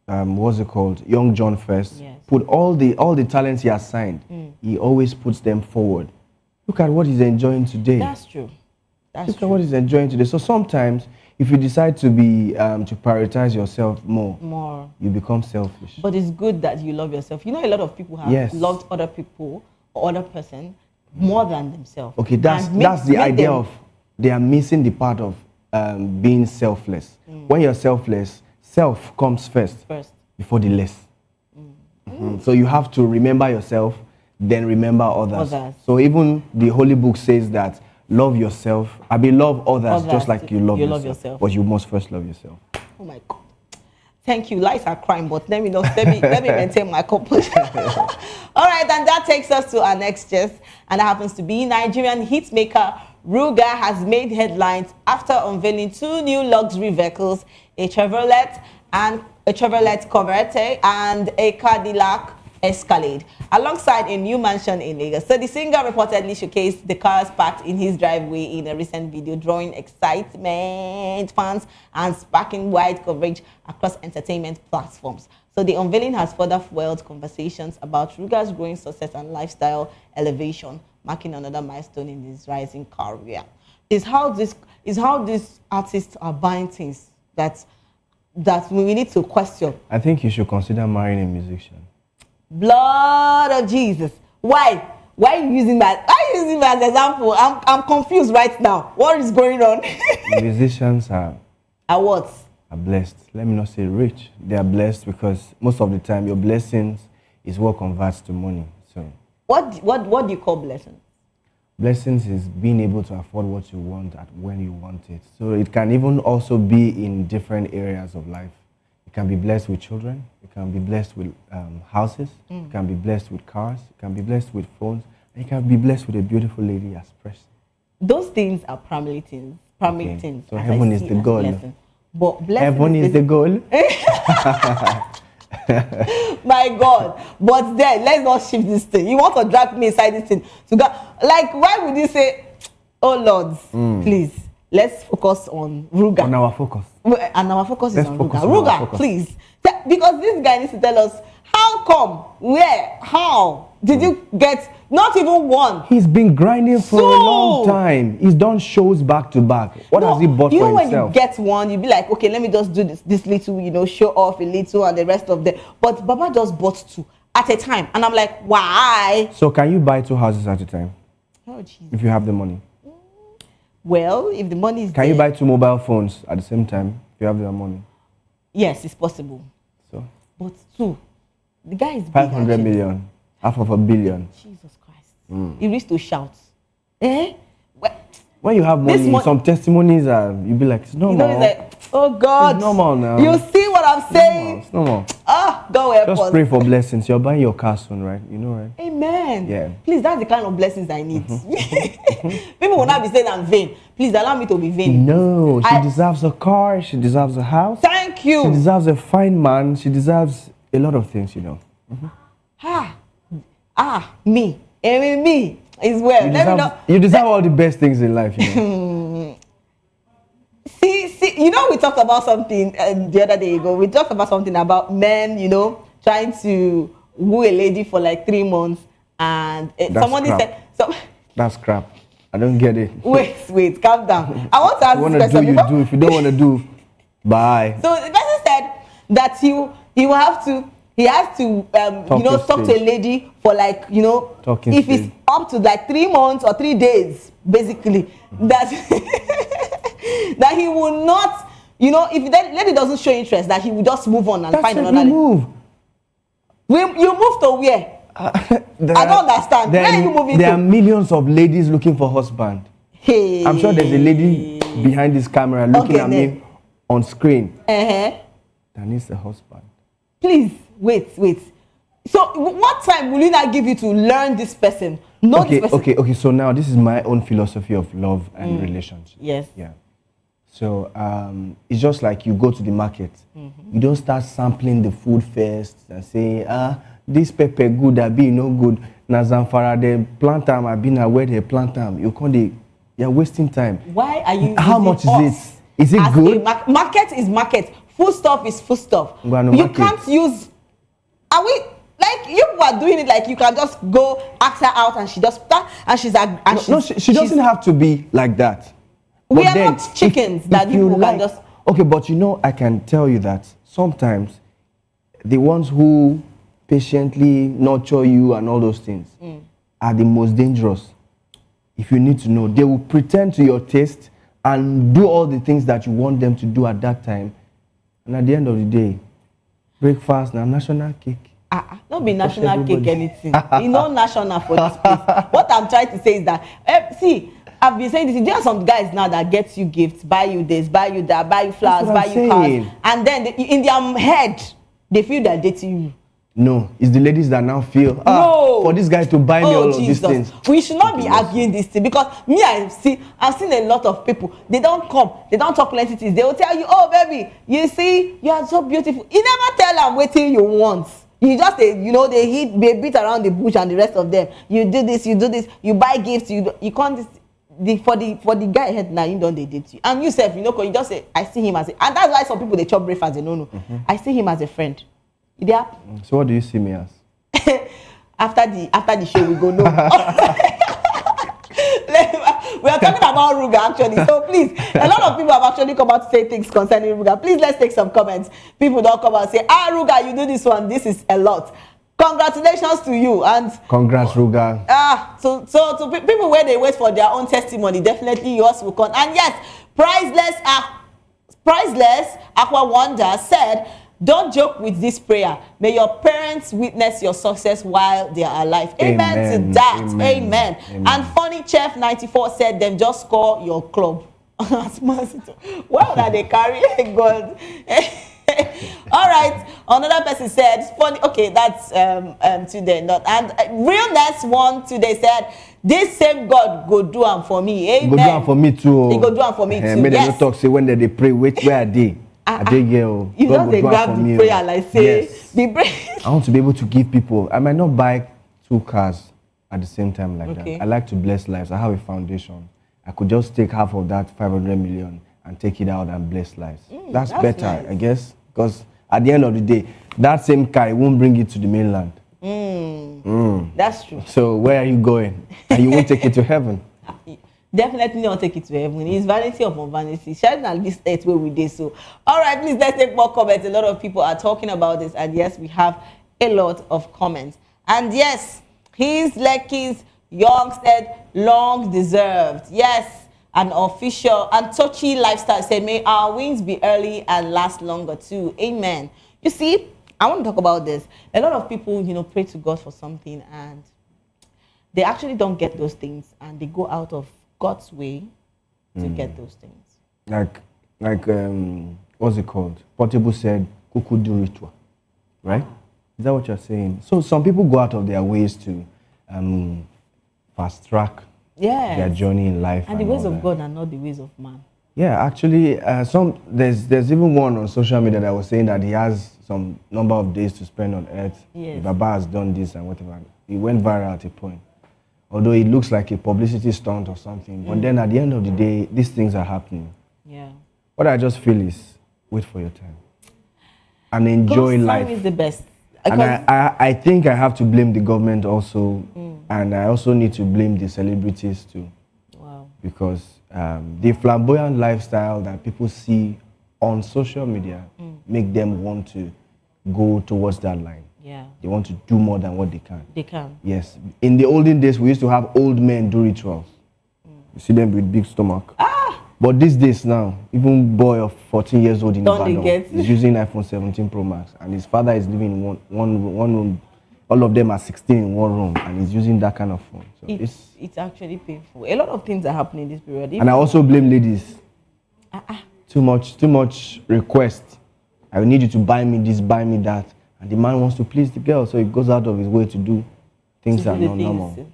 what's it called? Young John first. Yes. Put all the talents he has signed. He always puts them forward. Look at what he's enjoying today. That's true. Look at what he's enjoying today. So sometimes, if you decide to be to prioritize yourself more, you become selfish. But it's good that you love yourself. You know, a lot of people have loved other people or other person more than themselves. Okay, that's the idea of they are missing the part of being selfless. When you're selfless, self comes first before the less. So you have to remember yourself, then remember others. So even the Holy Book says that love yourself. Love others just like you love yourself. But you must first love yourself. Oh my God. Thank you. Lies are crime, but let me maintain my composure. All right, and that takes us to our next guest, and that happens to be Nigerian hitmaker Ruga has made headlines after unveiling 2 new luxury vehicles, a Chevrolet Corvette and a Cadillac Escalade, alongside a new mansion in Lagos. So the singer reportedly showcased the cars parked in his driveway in a recent video, drawing excitement, fans, and sparking wide coverage across entertainment platforms. So the unveiling has further fueled conversations about Ruga's growing success and lifestyle elevation, marking another milestone in his rising career. Is how these artists are buying things that we need to question. I think you should consider marrying a musician. Blood of Jesus. Why? Why are you using that? Why are you using that as an example? I'm confused right now. What is going on? Musicians are what? Are blessed. Let me not say rich. They are blessed because most of the time your blessings is what converts to money. So what do you call blessing? Blessings is being able to afford what you want at when you want it. So it can even also be in different areas of life. You can be blessed with children. You can be blessed with houses. You can be blessed with cars. You can be blessed with phones. And you can be blessed with a beautiful lady as precious. Those things are primary things. Primary things. So heaven is the goal. But heaven is the goal. My God. But then, let's not shift this thing. You want to drag me inside this thing. To go, like, why would you say, oh Lord, please, let's focus on Ruga. On our focus. And our focus is on Ruga. Ruga, please. Because this guy needs to tell us, how come, where, how did you get not even one? He's been grinding for a long time. He's done shows back to back. What has he bought for himself? When you get one, you be like, okay, let me just do this little, show off a little and the rest of them. But Baba just bought 2 at a time. And I'm like, why? So can you buy 2 houses at a time? Oh, Jesus. If you have the money. Well, if the money is Can you buy 2 mobile phones at the same time if you have the money? Yes, it's possible. So? But 2. The guy is big. 500 million. Half of $1 billion. Jesus Christ. He reached to shout. Eh? When you have money, some testimonies you be like, it's normal. It's like, oh God. It's normal now. You see what I'm saying? It's normal. Ah, God will help us. Just pray for blessings. You're buying your car soon, right? You know, right? Amen. Yeah. Please, that's the kind of blessings I need. People will not be saying I'm vain. Please allow me to be vain. No, she deserves a car. She deserves a house. Thank you. She deserves a fine man. She deserves a lot of things, Me. Me is well. You deserve all the best things in life, See, we talked about something the other day ago. We talked about something about men, trying to woo a lady for like 3 months, and somebody said, "That's crap. I don't get it." Wait, calm down. I want to ask this question. You do. If you don't want to do, bye. So the person said that he has to talk to a lady for like Talking if stage. it's up to like 3 months or 3 days, basically, that that he will not, if the lady doesn't show interest, that he will just move on and find another lady. Move. You move to where? I don't understand. Where are you moving There to? are millions of ladies looking for husband. Hey. I'm sure there's a lady behind this camera looking at me on screen that needs a husband. Please, wait. So what time will you not give you to learn this person? Okay. So now this is my own philosophy of love and relationship. Yes. Yeah. So it's just like you go to the market. You don't start sampling the food first and say, this pepper good, I be no good. Na Zamfara the plant time, I be na where they plant time. You're wasting time. Why are you? How much is it? Is it good? Market is market. Food stuff is food stuff. You can't use. Are we? Like you are doing it like you can just go ask her out and she just she doesn't have to be like that. We are not chickens that people can just. Okay, but I can tell you that sometimes the ones who patiently nurture you and all those things are the most dangerous. If you need to know, they will pretend to your taste and do all the things that you want them to do at that time, and at the end of the day, breakfast na national cake. Don't be national cake anything. National for this place. What I'm trying to say is that I've been saying this. There are some guys now that get you gifts, buy you this, buy you that, buy you flowers, buy you cars, and then in their head they feel they're dating you. No, it's the ladies that now feel for this guy to buy me all of these things. We should not be arguing this thing, because I've seen a lot of people. They don't come, they don't talk plenty things. They will tell you, oh baby, you see, you are so beautiful. You never tell them what you want. You just they beat around the bush and the rest of them. You do this, you buy gifts, you can't. For the guy head now, you don't date you, and you self, you just say, I see him as and that's why some people they chop breakfast. They no. I see him as a friend. So what do you see me as? after the show we go no. We are talking about Ruga actually, so please, a lot of people have actually come out to say things concerning Ruga. Please, let's take some comments. People don't come out and say, Ruga, you do this one, this is a lot. Congratulations to you, and congrats, Ruga. So to people where they wait for their own testimony, definitely yours will come. And yes, priceless Aqua Wonder said Don't joke with this prayer. May your parents witness your success while they are alive. Amen to that. Amen. And Funny Chef 94 said, them just score your club. Well, that they carry God. All right. Another person said, funny. Okay, that's today. Not and realness one today said, this same God go do am for me. Amen. Go do am for me too. He go do am for me too. May they Yes. not talk say when they pray. Where are they? Are they here? You know they grab the prayer like say the prayer. I want to be able to give people. I might not buy 2 cars at the same time like Okay. that. I like to bless lives. I have a foundation. I could just take half of that 500 million and take it out and bless lives. That's better, nice. I guess, because at the end of the day, that same car it won't bring it to the mainland. That's true. So where are you going? And you won't take it to heaven. Definitely not take it to heaven. It's vanity upon vanity. Sharing at least 8 where we did so. All right, please let's take more comments. A lot of people are talking about this, and yes, we have a lot of comments. And yes, his Lekki's Young said long deserved. Yes, an official and touchy lifestyle said may our wins be early and last longer too. Amen. You see, I want to talk about this. A lot of people, pray to God for something and they actually don't get those things, and they go out of God's way to get those things. Like what's it called? Portable said, "Kuku do ritual," right? Is that what you're saying? So some people go out of their ways to fast track their journey in life, and the ways of God are not the ways of man. Yeah, actually, there's even one on social media that was saying that he has some number of days to spend on earth. Yes. Baba has done this and whatever. It went viral at a point. Although it looks like a publicity stunt or something. But then at the end of the day, these things are happening. Yeah. What I just feel is wait for your time. And enjoy God's life. time is the best. And I think I have to blame the government also. And I also need to blame the celebrities too. Wow. Because the flamboyant lifestyle that people see on social media make them want to go towards that line. Yeah. They want to do more than what they can. They can. Yes. In the olden days, we used to have old men do rituals. You see them with big stomach. But these days now, even boy of 14 years old in Ibadan is using iPhone 17 Pro Max, and his father is living in one room. All of them are 16 in one room, and he's using that kind of phone. So it's actually painful. A lot of things are happening in this period. And I also blame ladies. Too much request. I need you to buy me this, buy me that. And the man wants to please the girl, so he goes out of his way to do things that are not normal.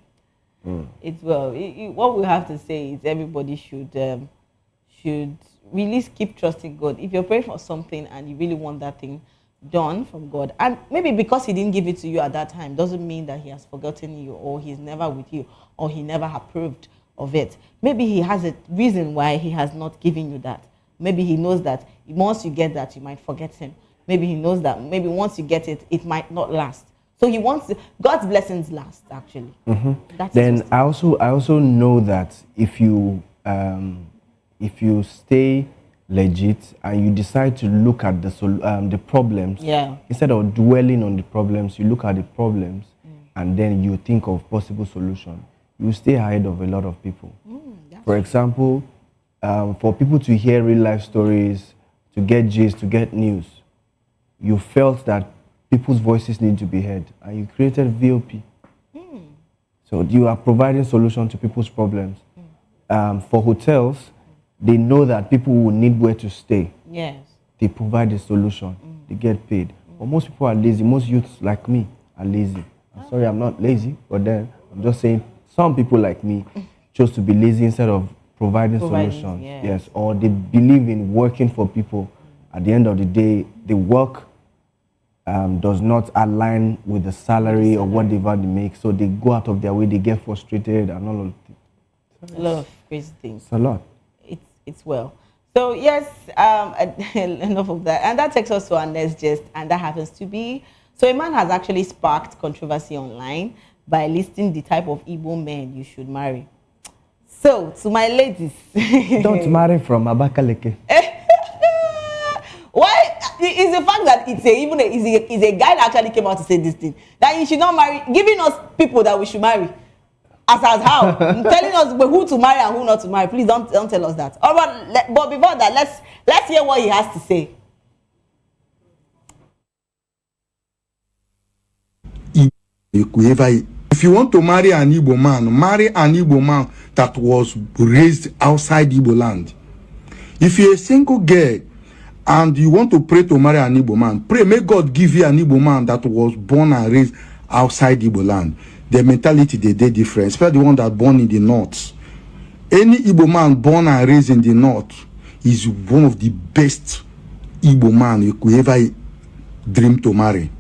It's what we have to say is everybody should really keep trusting God. If you're praying for something and you really want that thing done from God, and maybe because he didn't give it to you at that time doesn't mean that he has forgotten you, or he's never with you, or he never approved of it. Maybe he has a reason why he has not given you that. Maybe he knows that once you get that, you might forget him. Maybe he knows that maybe once you get it, it might not last. So he wants God's blessings last, actually. Then I also know that if you stay legit and you decide to look at the problems, instead of dwelling on the problems, you look at the problems and then you think of possible solution. You stay ahead of a lot of people. For example, for people to hear real life stories, to get gist, to get news, you felt that people's voices need to be heard, and you created VOP. So you are providing solution to people's problems. For hotels, they know that people will need where to stay. Yes. They provide a solution. They get paid. But most people are lazy. Most youths like me are lazy. I'm sorry, I'm not lazy, but then I'm just saying some people like me chose to be lazy instead of providing solutions. Yes. Or they believe in working for people. At the end of the day, the work does not align with the salary or what they've had to make, so they go out of their way, they get frustrated and all of that. A lot of crazy things. It's a lot. It's well. So yes, enough of that. And that takes us to our next gist, and that happens to be, so a man has actually sparked controversy online by listing the type of Igbo men you should marry. So, to my ladies. Don't marry from Abakaleke. Why? It's the fact that it's a guy that actually came out to say this thing. That you should not marry, giving us people that we should marry. As how? Telling us who to marry and who not to marry. Please don't tell us that. But before that, let's hear what he has to say. If you want to marry an Igbo man, marry an Igbo man that was raised outside Igbo land. If you're a single girl and you want to pray to marry an Igbo man, pray, may God give you an Igbo man that was born and raised outside Igbo land. Their mentality, they different, especially the one that born in the north. Any Igbo man born and raised in the north is one of the best Igbo man you could ever dream to marry.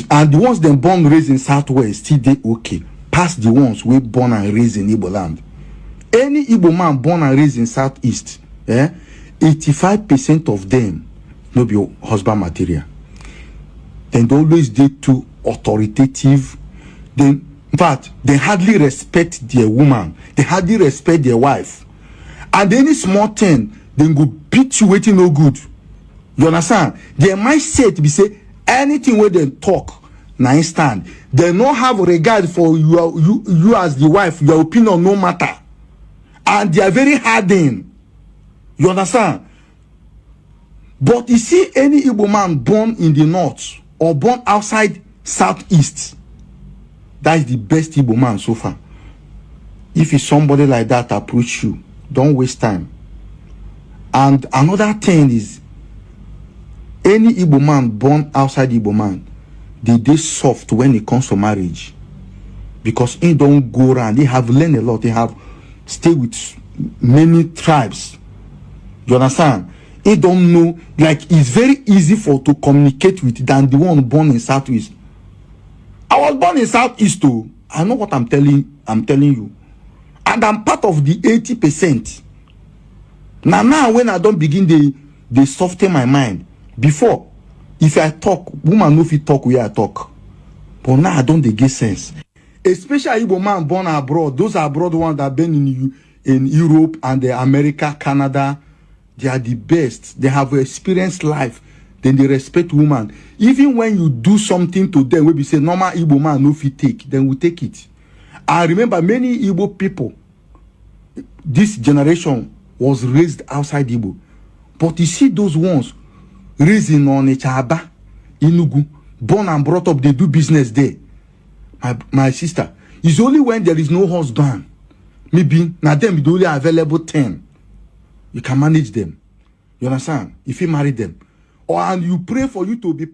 And the ones them born and raised in southwest, still they okay. Past the ones we born and raised in Igbo land. Any Igbo man born and raised in southeast, 85% of them no be husband material. Then they always did too authoritative. In fact, they hardly respect their woman. They hardly respect their wife. And any small thing, they go beat you waiting no good. You understand? Their mindset be say anything where they talk, now instant. They don't have regard for you as the wife. Your opinion no matter. And they are very hardened. You understand? But you see any Igbo man born in the north or born outside southeast, that is the best Igbo man so far. If it's somebody like that approach you, don't waste time. And another thing is, any Igbo man born outside Igbo man, they soft when it comes to marriage. Because he don't go around, they have learned a lot, they have stayed with many tribes. You understand? He don't know, like it's very easy to communicate with than the one born in southeast. I was born in southeast too. I know what I'm telling you. And I'm part of the 80%. Now when I don't begin they soften my mind. Before, if I talk, woman know if you talk where I talk. But now I don't get sense. Especially Igbo man born abroad. Those are abroad ones that have been in Europe and America, Canada. They are the best. They have experienced life. Then they respect woman. Even when you do something to them, we say normal Igbo man no fit take, then we take it. I remember many Igbo people. This generation was raised outside Igbo, but you see those ones raised in Onitsha, Enugu, born and brought up, they do business there. My sister, it's only when there is no husband. Maybe now them the only available 10. You can manage them. You understand? If you marry them. And you pray for you to be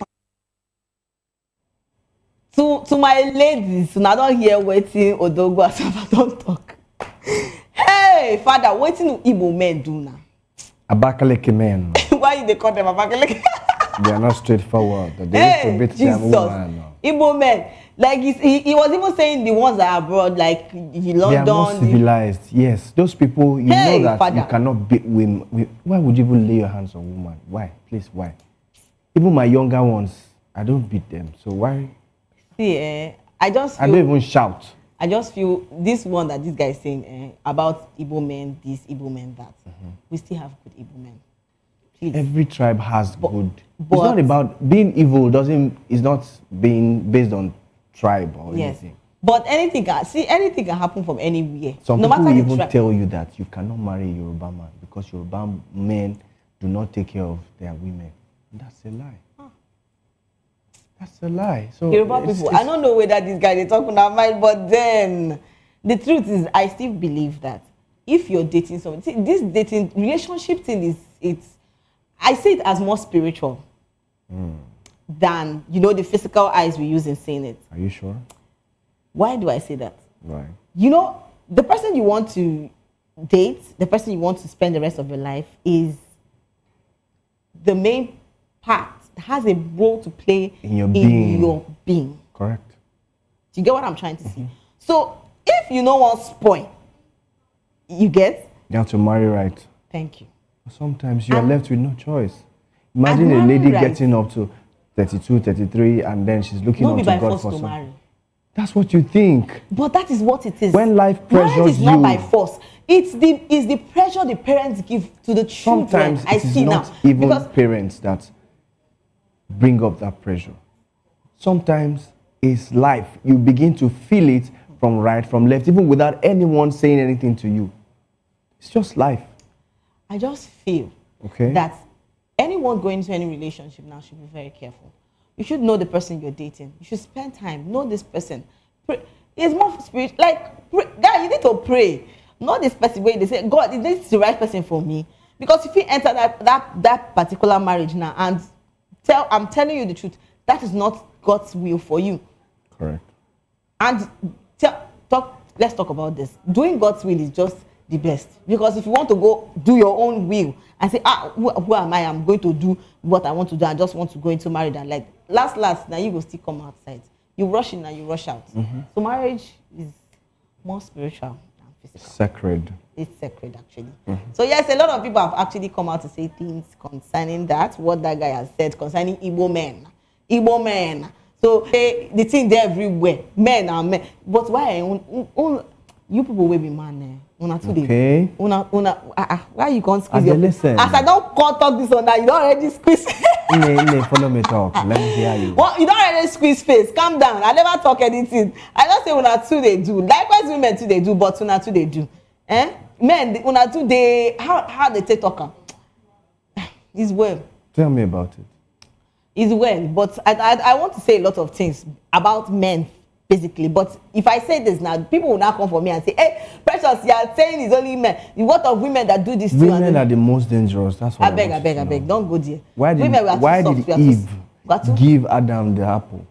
to my ladies, so I don't hear waiting Odogwu Asaba don't talk. Hey, father, waiting Igbo men do now. Abakaleke men. Why they call them Abakaleke? They are not straightforward. They used to beat them woman. Igbo men. Like he was even saying the ones that are abroad, like London. They are more civilized. Yes, those people, you know that father, you cannot beat women. Why would you even lay your hands on woman? Why? Please, why? Even my younger ones, I don't beat them. So why? See, I don't even shout. I just feel this one that this guy is saying about Igbo men, this Igbo men, that. We still have good Igbo men. Please. Every tribe has good. It's not about being evil. It's not being based on tribe or anything. But anything can happen from anywhere. Some people will even tell you that you cannot marry a Yoruba man because Yoruba men do not take care of their women. That's a lie. That's a lie. So Yoruba people, I don't know whether this guy is talking about mind, but then the truth is, I still believe that if you're dating someone, this dating relationship thing I see it as more spiritual than the physical eyes we use in saying it. Are you sure? Why do I say that? Right. The person you want to date, the person you want to spend the rest of your life is the main part, has a role to play in your being. Correct. Do you get what I'm trying to say? So if you don't want spoil, you get? You have to marry right. Thank you. Sometimes you are left with no choice. Imagine a lady getting up to 32, 33, and then she's looking up to God for something. That's what you think. But that is what it is. When life pressures you. Marriage is not by force. It's the pressure the parents give to the children. Sometimes it is not even parents that bring up that pressure. Sometimes it's life. You begin to feel it from right, from left, even without anyone saying anything to you. It's just life. I just feel that anyone going into any relationship now should be very careful. You should know the person you're dating. You should spend time, know this person. Pray. It's more spiritual. Like, guys, you need to pray. Know this person where they say, God, is this the right person for me? Because if you enter that particular marriage now and I'm telling you the truth, that is not God's will for you. Correct. And let's talk about this. Doing God's will is just the best. Because if you want to go do your own will and say, who am I? I'm going to do what I want to do. I just want to go into marriage. And like, last, now you will still come outside. You rush in and you rush out. Mm-hmm. So marriage is more spiritual than physical. Sacred. It's sacred, actually. Mm-hmm. So yes, a lot of people have actually come out to say things concerning that, what that guy has said concerning Igbo men. Igbo men. So the thing there everywhere. Men are men. But why? You people will be man. Okay. Why you can't squeeze As your listen. As I don't talk this one now, you don't already squeeze. Follow me talk. Let me hear you. Well, you don't already squeeze face. Calm down. I never talk anything. I just say una too they do. Likewise, women too they do, but una too they do. Men, una too they how they take talk. It's well. Tell me about it. It's well, but I want to say a lot of things about men, basically. But if I say this now, people will now come for me and say, hey, Precious, you are saying it's only men. What of women that do this too? Women are the most dangerous. That's what I beg. Don't go there. Why did Eve give Adam the apple?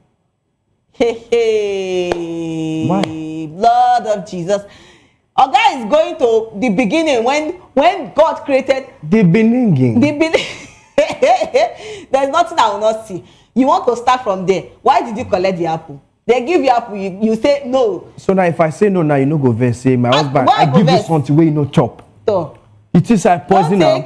Hey. Why? Blood of Jesus. Our guy is going to the beginning when God created the beginning. There's nothing I will not see. You want to start from there. Why did you collect the apple? They give you apple, you say no. So now if I say no now, you no go verse say my husband, I give you something where you no chop. So it is like poison now.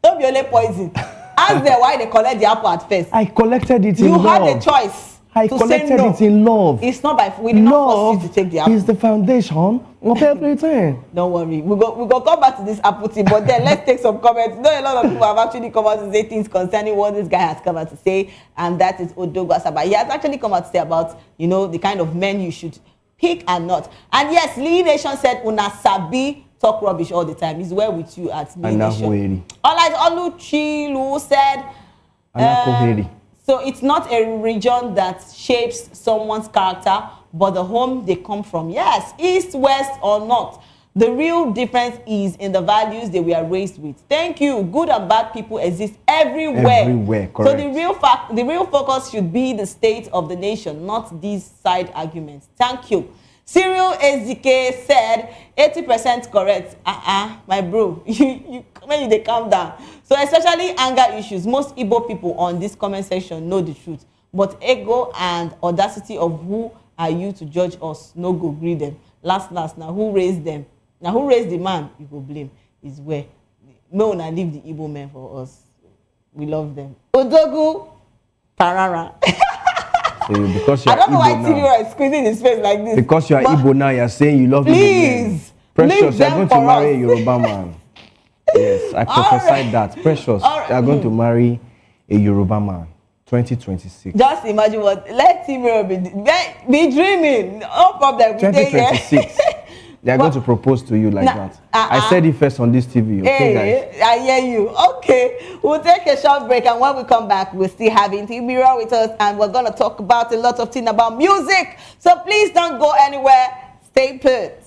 Don't be only poison. Ask them why they collect the apple at first. I collected it in love. You had a choice. I collected it in love. It's not by we did not force you to take the apple. Is the foundation of everything. Don't worry. We go come back to this apple thing, but then let's take some comments. A lot of people have actually come out to say things concerning what this guy has come out to say, and that is Odogo Asaba. He has actually come out to say about, the kind of men you should pick and not. And yes, Lee Nation said Una Sabi talk rubbish all the time. He's well with you at Lee Nation. Alright, Oluchilu said so it's not a region that shapes someone's character, but the home they come from. Yes, east, west, or north. The real difference is in the values they were raised with. Thank you. Good and bad people exist everywhere. Everywhere, correct. So the real focus should be the state of the nation, not these side arguments. Thank you. Cyril Ezike said 80% correct. My bro, when they calm down. So especially anger issues, most Igbo people on this comment section know the truth. But ego and audacity of who are you to judge us, no go agree them. Last, now who raised them? Now who raised the man, you go blame. Is where. No one leave the Igbo men for us. We love them. Odogu Parara. Because you're I don't know why Igbo Tibiro is squeezing his face like this. Because you're Igbo now, you're saying you love Igbo men. Precious, you're going to marry a Yoruba man. Yes, I prophesied that. Precious, you're going to marry a Yoruba man. 2026. Just imagine what. Let Tibiro be dreaming. No problem. 2026. They are going to propose to you like that. I said it first on this TV. Okay, guys? I hear you. Okay, we'll take a short break, and when we come back, we're still having Tibiro with us, and we're going to talk about a lot of things about music. So please don't go anywhere. Stay put.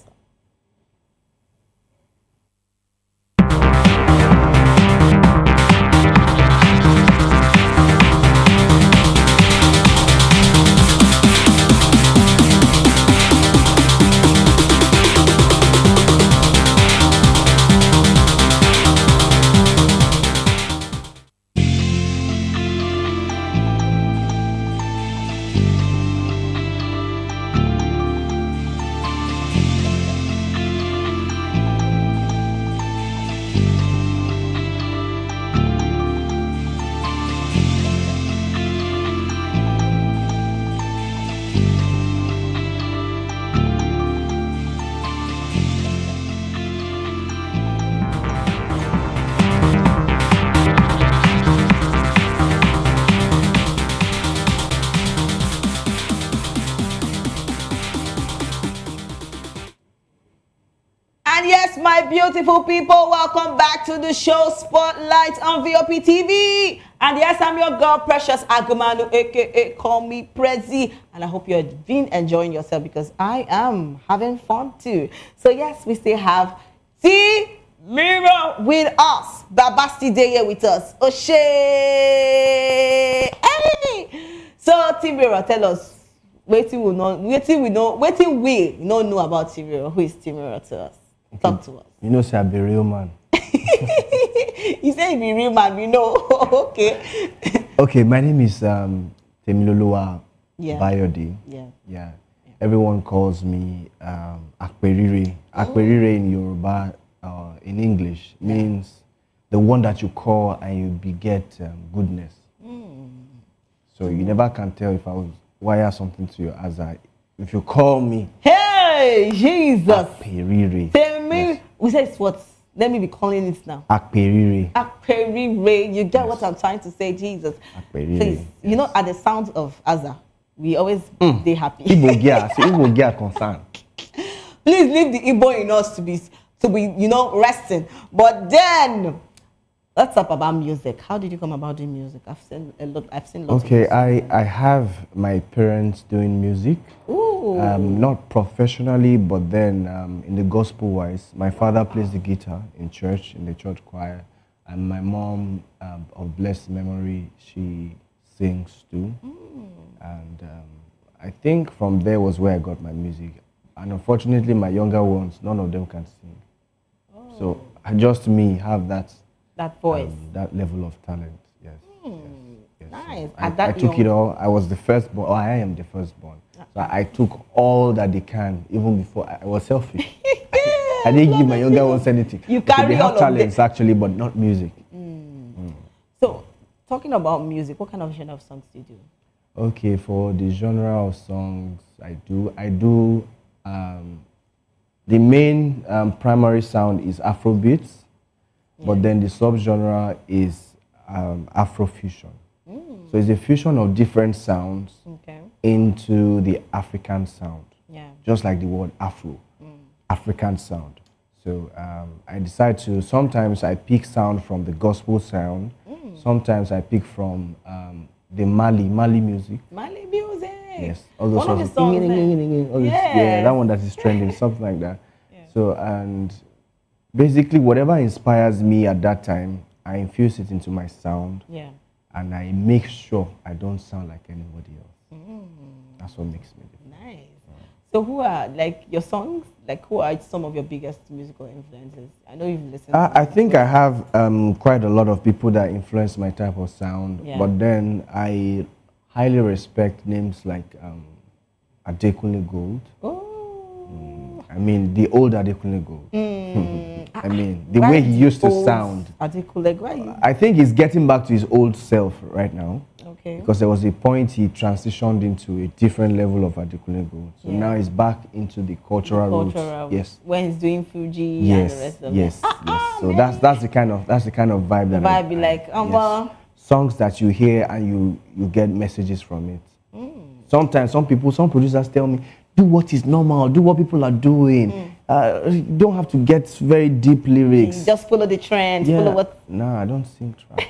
And yes, my beautiful people, welcome back to the show Spotlight on VOP TV. And yes, I'm your girl, Precious Agumanu, aka Call Me Prezi. And I hope you're been enjoying yourself because I am having fun too. So yes, we still have T Mirror with us. Babasti Day here with us. Oshe! Hey! So T Mirror, tell us, waiting we know about T Mirror. Who is T Mirror to us? Talk to us. You know, say I be a real man. You say you be real man, we know. Okay. Okay, my name is Temiloluwa Bayode. Yeah. Everyone calls me Akperire. Akperire in Yoruba, in English, means the one that you call and you beget goodness. So you never can tell if I will wire something to you as if you call me. Hey, Jesus. Akperire. Tell me, we say it's what? Let me be calling it now. Akperire. Akperire. You get what I'm trying to say, Jesus. Akperire. Please, you know, at the sound of Aza, we always stay happy. Igbo gear concern. Please leave the Igbo in us to be, you know, resting. But then, let's talk about music. How did you come about doing music? I've seen lots. Okay, I have my parents doing music. Ooh. Not professionally, but then in the gospel wise, my father plays the guitar in church, in the church choir, and my mom, of blessed memory, she sings too. And I think from there was where I got my music. And unfortunately, my younger ones, none of them can sing. So just me have that voice, that level of talent. Yes. Nice. So I took it all. I was the firstborn. Oh, I am the firstborn. So I took all that they can, even before I was selfish. I didn't give my younger ones anything. You carry they have all talents of actually, but not music. So, talking about music, what kind of genre of songs do you do? Okay, for the genre of songs I do the main primary sound is Afrobeats, but then the subgenre is Afrofusion. So it's a fusion of different sounds into the African sound, just like the word Afro, African sound. So I decide to, sometimes I pick sound from the gospel sound, sometimes I pick from the Mali music. Mali music. Yes, all those One of the songs. Yeah, that one that is trending, something like that. So, and basically whatever inspires me at that time, I infuse it into my sound. And I make sure I don't sound like anybody else. That's what makes me different. Nice. So who are, like, your songs, like, who are some of your biggest musical influences? I know you've listened to I think I have quite a lot of people that influence my type of sound, but then I highly respect names like Adekunle Gold. I mean, the old Adekunle Gold. I mean, the way he used to sound. Adekunle, I think he's getting back to his old self right now. Okay. Because there was a point he transitioned into a different level of Adekunle Gold. So now he's back into the cultural roots. Yes. When he's doing Fuji and the rest of it. Yes. So that's the kind of vibe that vibe be like, yes. Songs that you hear and you get messages from it. Sometimes some producers tell me, do what is normal, do what people are doing. You don't have to get very deep lyrics. Just follow the trend, follow what. No, I don't sing trash.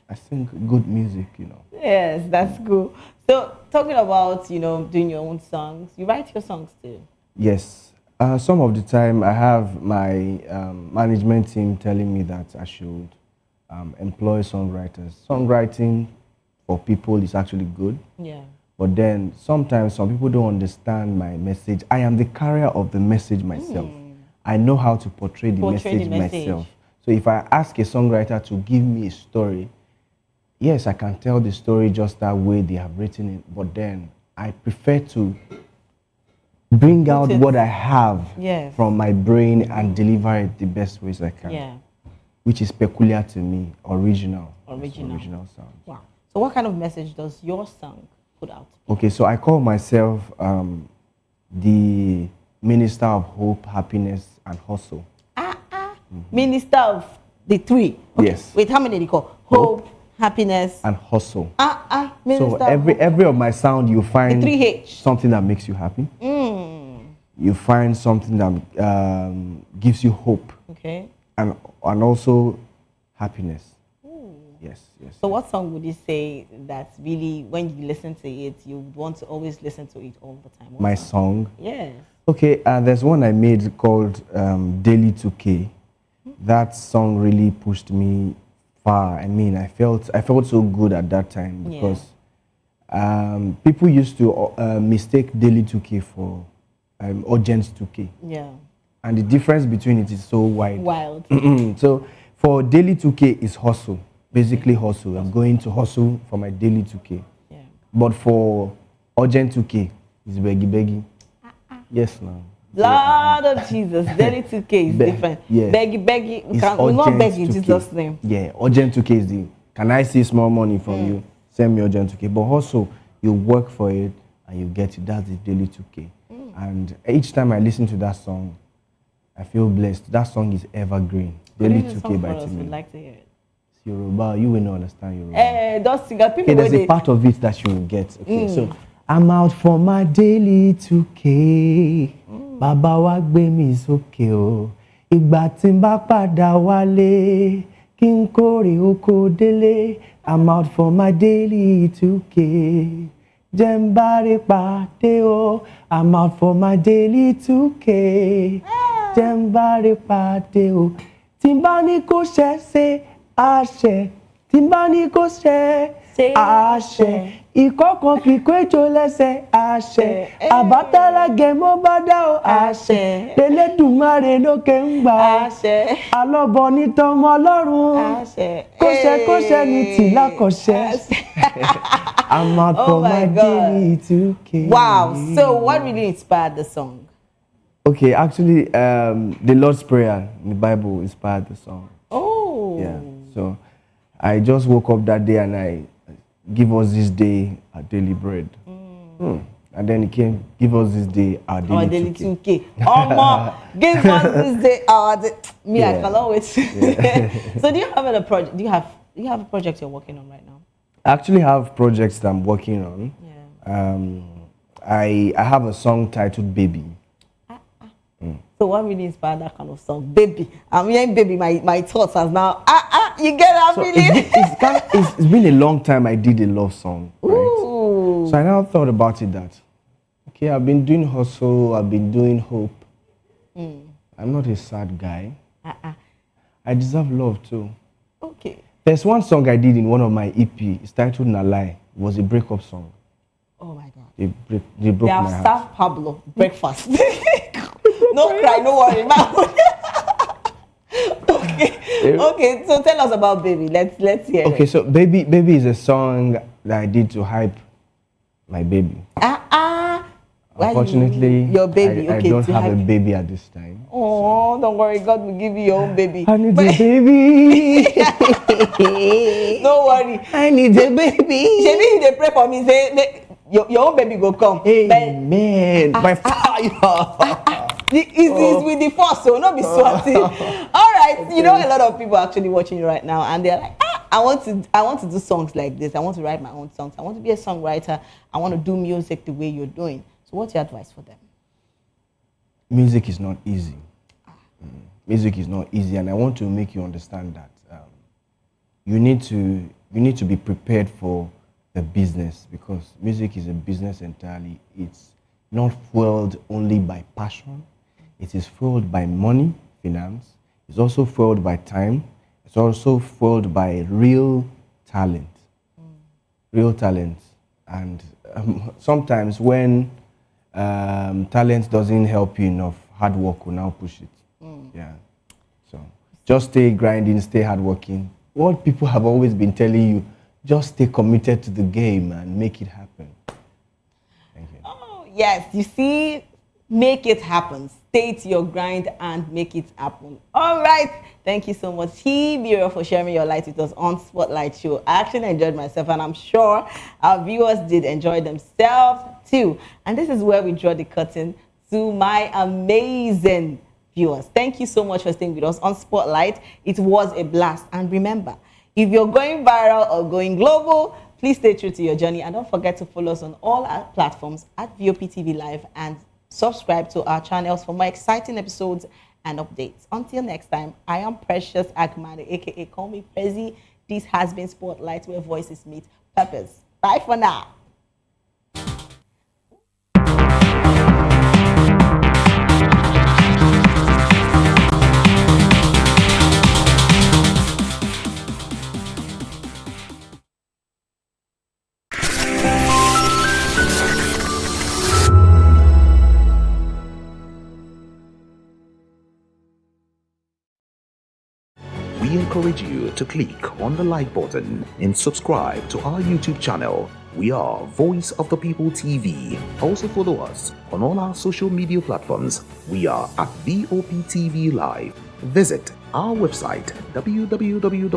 I sing good music, you know. Yes, that's cool. So talking about, you know, doing your own songs, you write your songs too? Yes. Some of the time I have my management team telling me that I should employ songwriters. Songwriting for people is actually good. Yeah. But then sometimes some people don't understand my message. I am the carrier of the message myself. I know how to portray the message myself. So if I ask a songwriter to give me a story, yes, I can tell the story just that way they have written it. But then I prefer to bring out what I have from my brain and deliver it the best ways I can. Yeah. Which is peculiar to me, original sound. Wow. So what kind of message does your song put out? Okay, so I call myself the Minister of Hope, Happiness, and Hustle. Minister of the three. Okay. Yes. Wait, how many do you call? Hope, happiness, and hustle. Minister. So every of my sound, you find the 3H. Something that makes you happy. You find something that gives you hope. Okay. And also happiness. Yes, yes. So what song would you say that really, when you listen to it, you want to always listen to it all the time? What My song? Yes. Okay, there's one I made called Daily 2K. That song really pushed me far. I mean, I felt so good at that time because people used to mistake Daily 2K for Urgent 2K. Yeah. And the difference between it is so wide. Wild. So for Daily 2K is hustle, basically hustle. I'm going to hustle for my Daily 2K. Yeah. But for Urgent 2K, it's beggy. Yes, now. Lord of Jesus, Daily 2K is different. Yeah. Beggy. We're not begging in Jesus' name. Yeah, Urgent 2K is the, can I see small money from you? Send me Urgent 2K. But also, you work for it and you get it. That's the Daily 2K. And each time I listen to that song, I feel blessed. That song is evergreen. Daily 2K by Timmy. We'd like to hear it. It's Yoruba, you will not understand Yoruba. Those singers, people Okay, there's where a part of it that you will get. Okay, so I'm out for my Daily 2K. Baba wa gbé mi sókè o. Ìgbà tí n bá padà wálé, kí n kórè oko délé. I'm out for my Daily 2K. Jembare pàdé o. I'm out for my Daily 2K. Jembare pàdé o. Tí n bá ní kó ṣe ṣe àṣẹ. Tí n bá ní kó ṣe àṣẹ. Ìkọ̀kan kì í péjọ lẹ́sẹ̀ àṣẹ. Àbátálá gẹ̀mọ́ bá dá o àṣẹ. Elédùmarè lókè ń gbà. Àṣẹ. Alọ́bọ ní tọmọ Ọlọ́run. Àṣẹ. Kóṣẹ ní tìlá kọ̀ṣẹ́. I'm out for my Daily 2K. Wow. So what really inspired the song? Okay, actually, the Lord's Prayer in the Bible inspired the song. Oh. Yeah. So I just woke up that day and I give us this day our daily bread. And then it came, give us this day our daily 2K. Give us this day our me, I cannot wait. So do you have a project? Do you have a project you're working on right now? I actually have projects that I'm working on. I have a song titled Baby. So what really inspired that kind of song? Baby. I'm hearing baby, my thoughts are now, you get that feeling? It's been a long time I did a love song, right? Ooh. So I now thought about it that, okay, I've been doing hustle, I've been doing hope. I'm not a sad guy. I deserve love too. Okay. There's one song I did in one of my EP. It's titled Nalai. It was a breakup song. Oh my God. They broke They have my heart. served Pablo breakfast. No cry, no worry. Okay, so tell us about Baby. Let's hear it. Okay, so Baby is a song that I did to hype my baby. Unfortunately, your baby. I don't have a baby at this time. Oh, don't worry. God will give you your own baby. I need a baby. Don't worry. I need a baby. Maybe they pray for me. Say your own baby go come. Amen. By fire. It's with the force, so not be sweating. All right, you know, a lot of people are actually watching you right now, and they're like, I want to do songs like this. I want to write my own songs. I want to be a songwriter. I want to do music the way you're doing. So what's your advice for them? Music is not easy. Music is not easy, and I want to make you understand that you need to be prepared for the business, because music is a business entirely. It's not fueled only by passion. It is fueled by money, finance. It's also fueled by time. It's also fueled by real talent. Real talent. And sometimes when talent doesn't help you enough, hard work will now push it. Yeah. So just stay grinding, stay hardworking. What people have always been telling you, just stay committed to the game and make it happen. Thank you. Oh, yes. You see, make it happen. Stay to your grind and make it happen. All right. Thank you so much, T-Bureau, for sharing your light with us on Spotlight Show. I actually enjoyed myself, and I'm sure our viewers did enjoy themselves too. And this is where we draw the curtain to my amazing viewers. Thank you so much for staying with us on Spotlight. It was a blast. And remember, if you're going viral or going global, please stay true to your journey. And don't forget to follow us on all our platforms at VOPTV Live, and subscribe to our channels for more exciting episodes and updates. Until next time, I am Precious Akmade, aka call me Prezi. This has been Spotlight, where voices meet purpose. Bye for now. We encourage you to click on the like button and subscribe to our YouTube channel. We are Voice of the People TV. Also follow us on all our social media platforms. We are at VOPTV Live. Visit our website www.vop.ng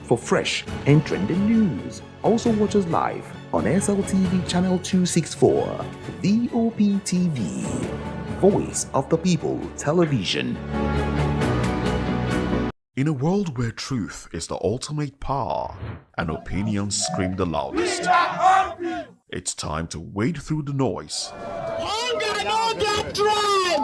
for fresh and trending news. Also watch us live on SLTV channel 264. VOPTV, Voice of the People Television. In a world where truth is the ultimate power and opinions scream the loudest, it's time to wade through the noise. Hunger no get tribe.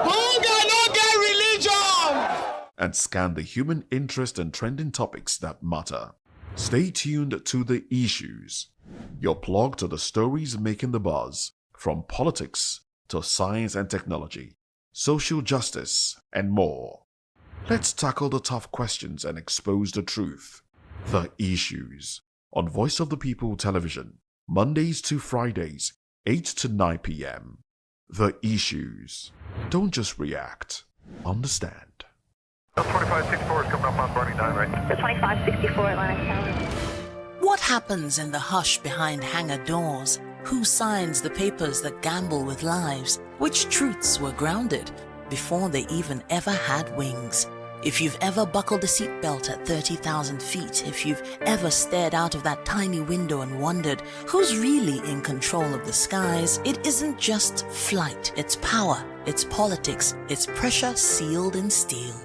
Hunger no get religion. And scan the human interest and trending topics that matter. Stay tuned to The Issues, your plug to the stories making the buzz, from politics to science and technology, social justice, and more. Let's tackle the tough questions and expose the truth. The Issues on Voice of the People Television, Mondays to Fridays, 8 to 9 p.m. The Issues. Don't just react. Understand. 2564 is coming up on Barney 9, right? The 2564 Atlantic. What happens in the hush behind hangar doors? Who signs the papers that gamble with lives? Which truths were grounded before they even ever had wings? If you've ever buckled a seatbelt at 30,000 feet, if you've ever stared out of that tiny window and wondered who's really in control of the skies, it isn't just flight, it's power, it's politics, it's pressure sealed in steel.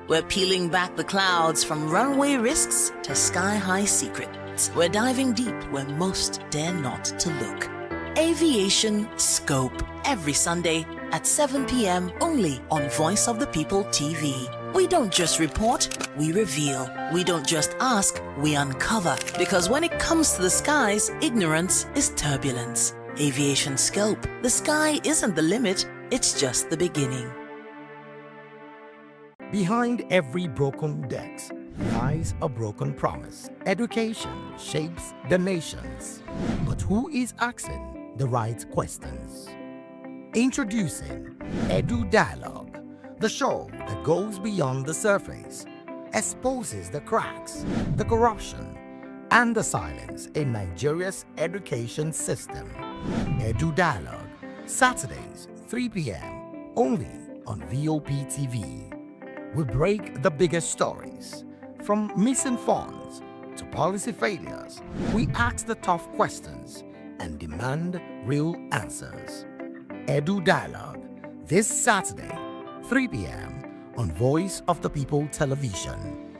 We're peeling back the clouds from runway risks to sky-high secrets. We're diving deep where most dare not to look. Aviation Scope, every Sunday at 7 p.m. only on Voice of the People TV. We don't just report, we reveal. We don't just ask, we uncover. Because when it comes to the skies, ignorance is turbulence. Aviation Scope, the sky isn't the limit, it's just the beginning. Behind every broken deck lies a broken promise. Education shapes the nations. But who is asking the right questions? Introducing Edu Dialogue, the show that goes beyond the surface, exposes the cracks, the corruption, and the silence in Nigeria's education system. Edu Dialogue, Saturdays, 3 p.m., only on VOP TV. We break the biggest stories, from missing funds to policy failures. We ask the tough questions and demand real answers. Edu Dialogue, this Saturday, 3 p.m. on Voice of the People Television.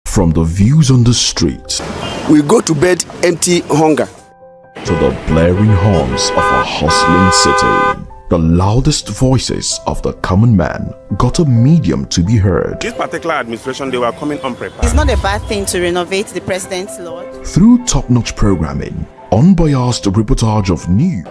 From the views on the street, we go to bed empty hunger, to the blaring horns of a hustling city, the loudest voices of the common man got a medium to be heard. This particular administration, they were coming unprepared. It's not a bad thing to renovate the president's lodge. Through top-notch programming, unbiased reportage of news,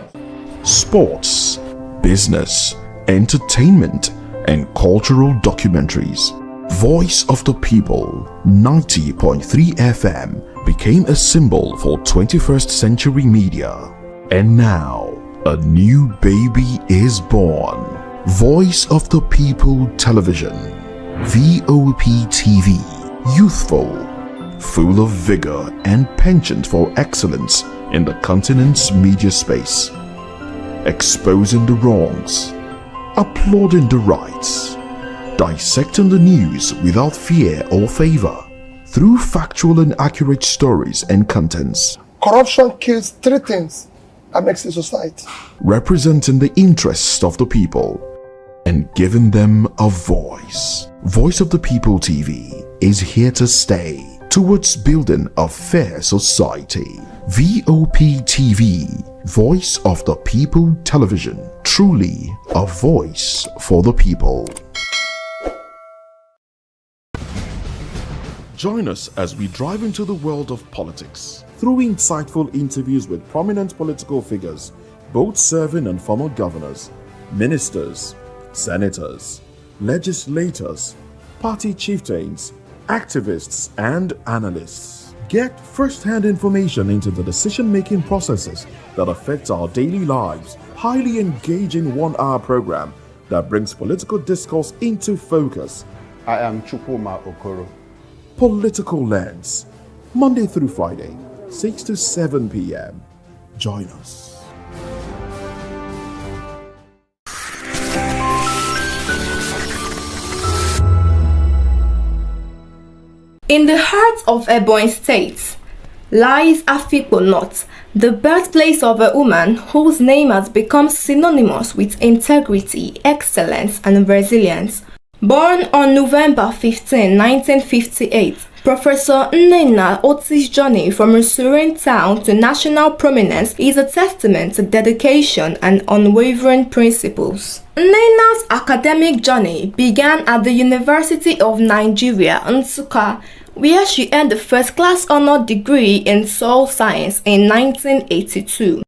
sports, business, entertainment, and cultural documentaries, Voice of the People 90.3 FM became a symbol for 21st century media. And now, a new baby is born. Voice of the People Television, VOP TV, youthful, full of vigor and penchant for excellence in the continent's media space, exposing the wrongs, applauding the rights, dissecting the news without fear or favor, through factual and accurate stories and contents. Corruption kills three things that makes a society. Representing the interests of the people and giving them a voice. Voice of the People TV is here to stay towards building a fair society. VOP TV, Voice of the People Television, truly a voice for the people. Join us as we drive into the world of politics through insightful interviews with prominent political figures, both serving and former governors, ministers, senators, legislators, party chieftains, activists, and analysts. Get first-hand information into the decision-making processes that affect our daily lives. Highly engaging 1-hour program that brings political discourse into focus. I am Chukwuma Okoro. Political Lens, Monday through Friday, 6 to 7 p.m. Join us. In the heart of Ebonyi State lies Afikpo North, the birthplace of a woman whose name has become synonymous with integrity, excellence, and resilience. Born on November 15, 1958, Professor Nnenna Oti's journey from a serene town to national prominence is a testament to dedication and unwavering principles. Nnenna's academic journey began at the University of Nigeria, Nsukka, where she earned a first-class honor degree in soil science in 1982.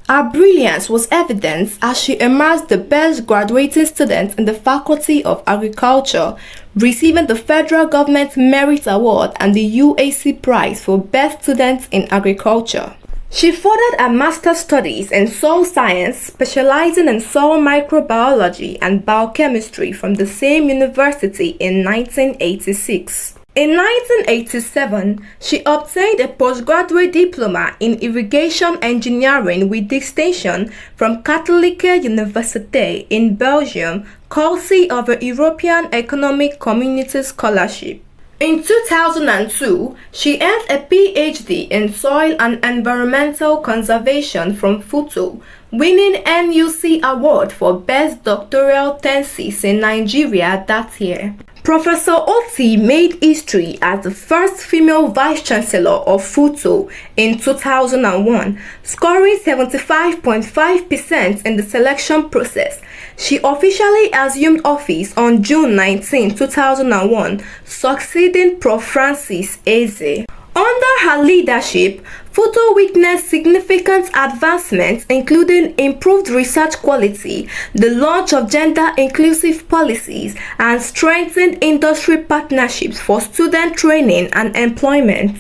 Her brilliance was evident as she emerged the best graduating student in the Faculty of Agriculture, receiving the Federal Government Merit Award and the UAC Prize for Best Student in Agriculture. She furthered her master's studies in soil science, specializing in soil microbiology and biochemistry from the same university in 1986. In 1987, she obtained a postgraduate diploma in irrigation engineering with distinction from Katholieke Université in Belgium, courtesy of a European Economic Community Scholarship. In 2002, she earned a PhD in Soil and Environmental Conservation from FUTO, winning NUC Award for Best Doctoral Thesis in Nigeria that year. Professor Oti made history as the first female vice-chancellor of FUTO in 2001, scoring 75.5% in the selection process. She officially assumed office on June 19, 2001, succeeding Prof. Francis Eze. Under her leadership, FUTO witnessed significant advancements including improved research quality, the launch of gender-inclusive policies, and strengthened industry partnerships for student training and employment.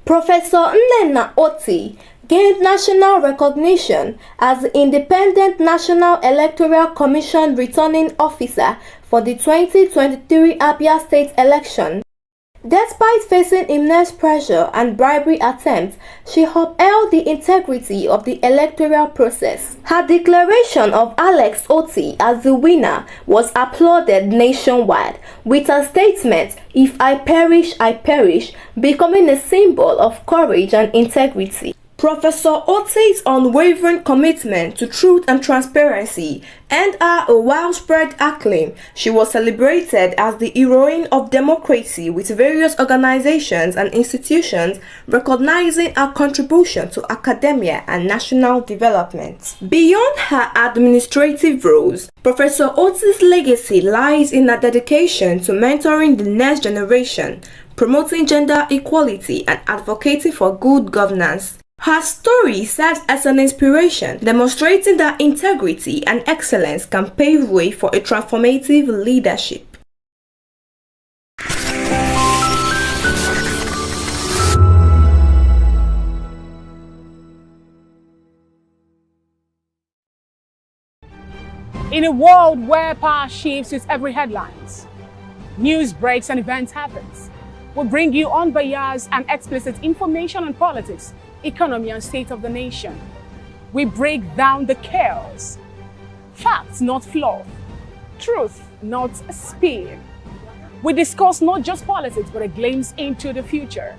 Professor Nnenna Oti gained national recognition as the Independent National Electoral Commission returning officer for the 2023 Abia State election. Despite facing immense pressure and bribery attempts, she upheld the integrity of the electoral process. Her declaration of Alex Oti as the winner was applauded nationwide, with her statement, "If I perish, I perish," becoming a symbol of courage and integrity. Professor Oti's unwavering commitment to truth and transparency earned her a widespread acclaim. She was celebrated as the heroine of democracy, with various organizations and institutions recognizing her contribution to academia and national development. Beyond her administrative roles, Professor Oti's legacy lies in her dedication to mentoring the next generation, promoting gender equality, and advocating for good governance. Her story serves as an inspiration, demonstrating that integrity and excellence can pave way for a transformative leadership. In a world where power shifts with every headlines, news breaks and events happens, we bring you unbiased and explicit information on politics, economy, and state of the nation. We break down the chaos. Facts, not fluff. Truth, not spin. We discuss not just politics, but a glimpse into the future.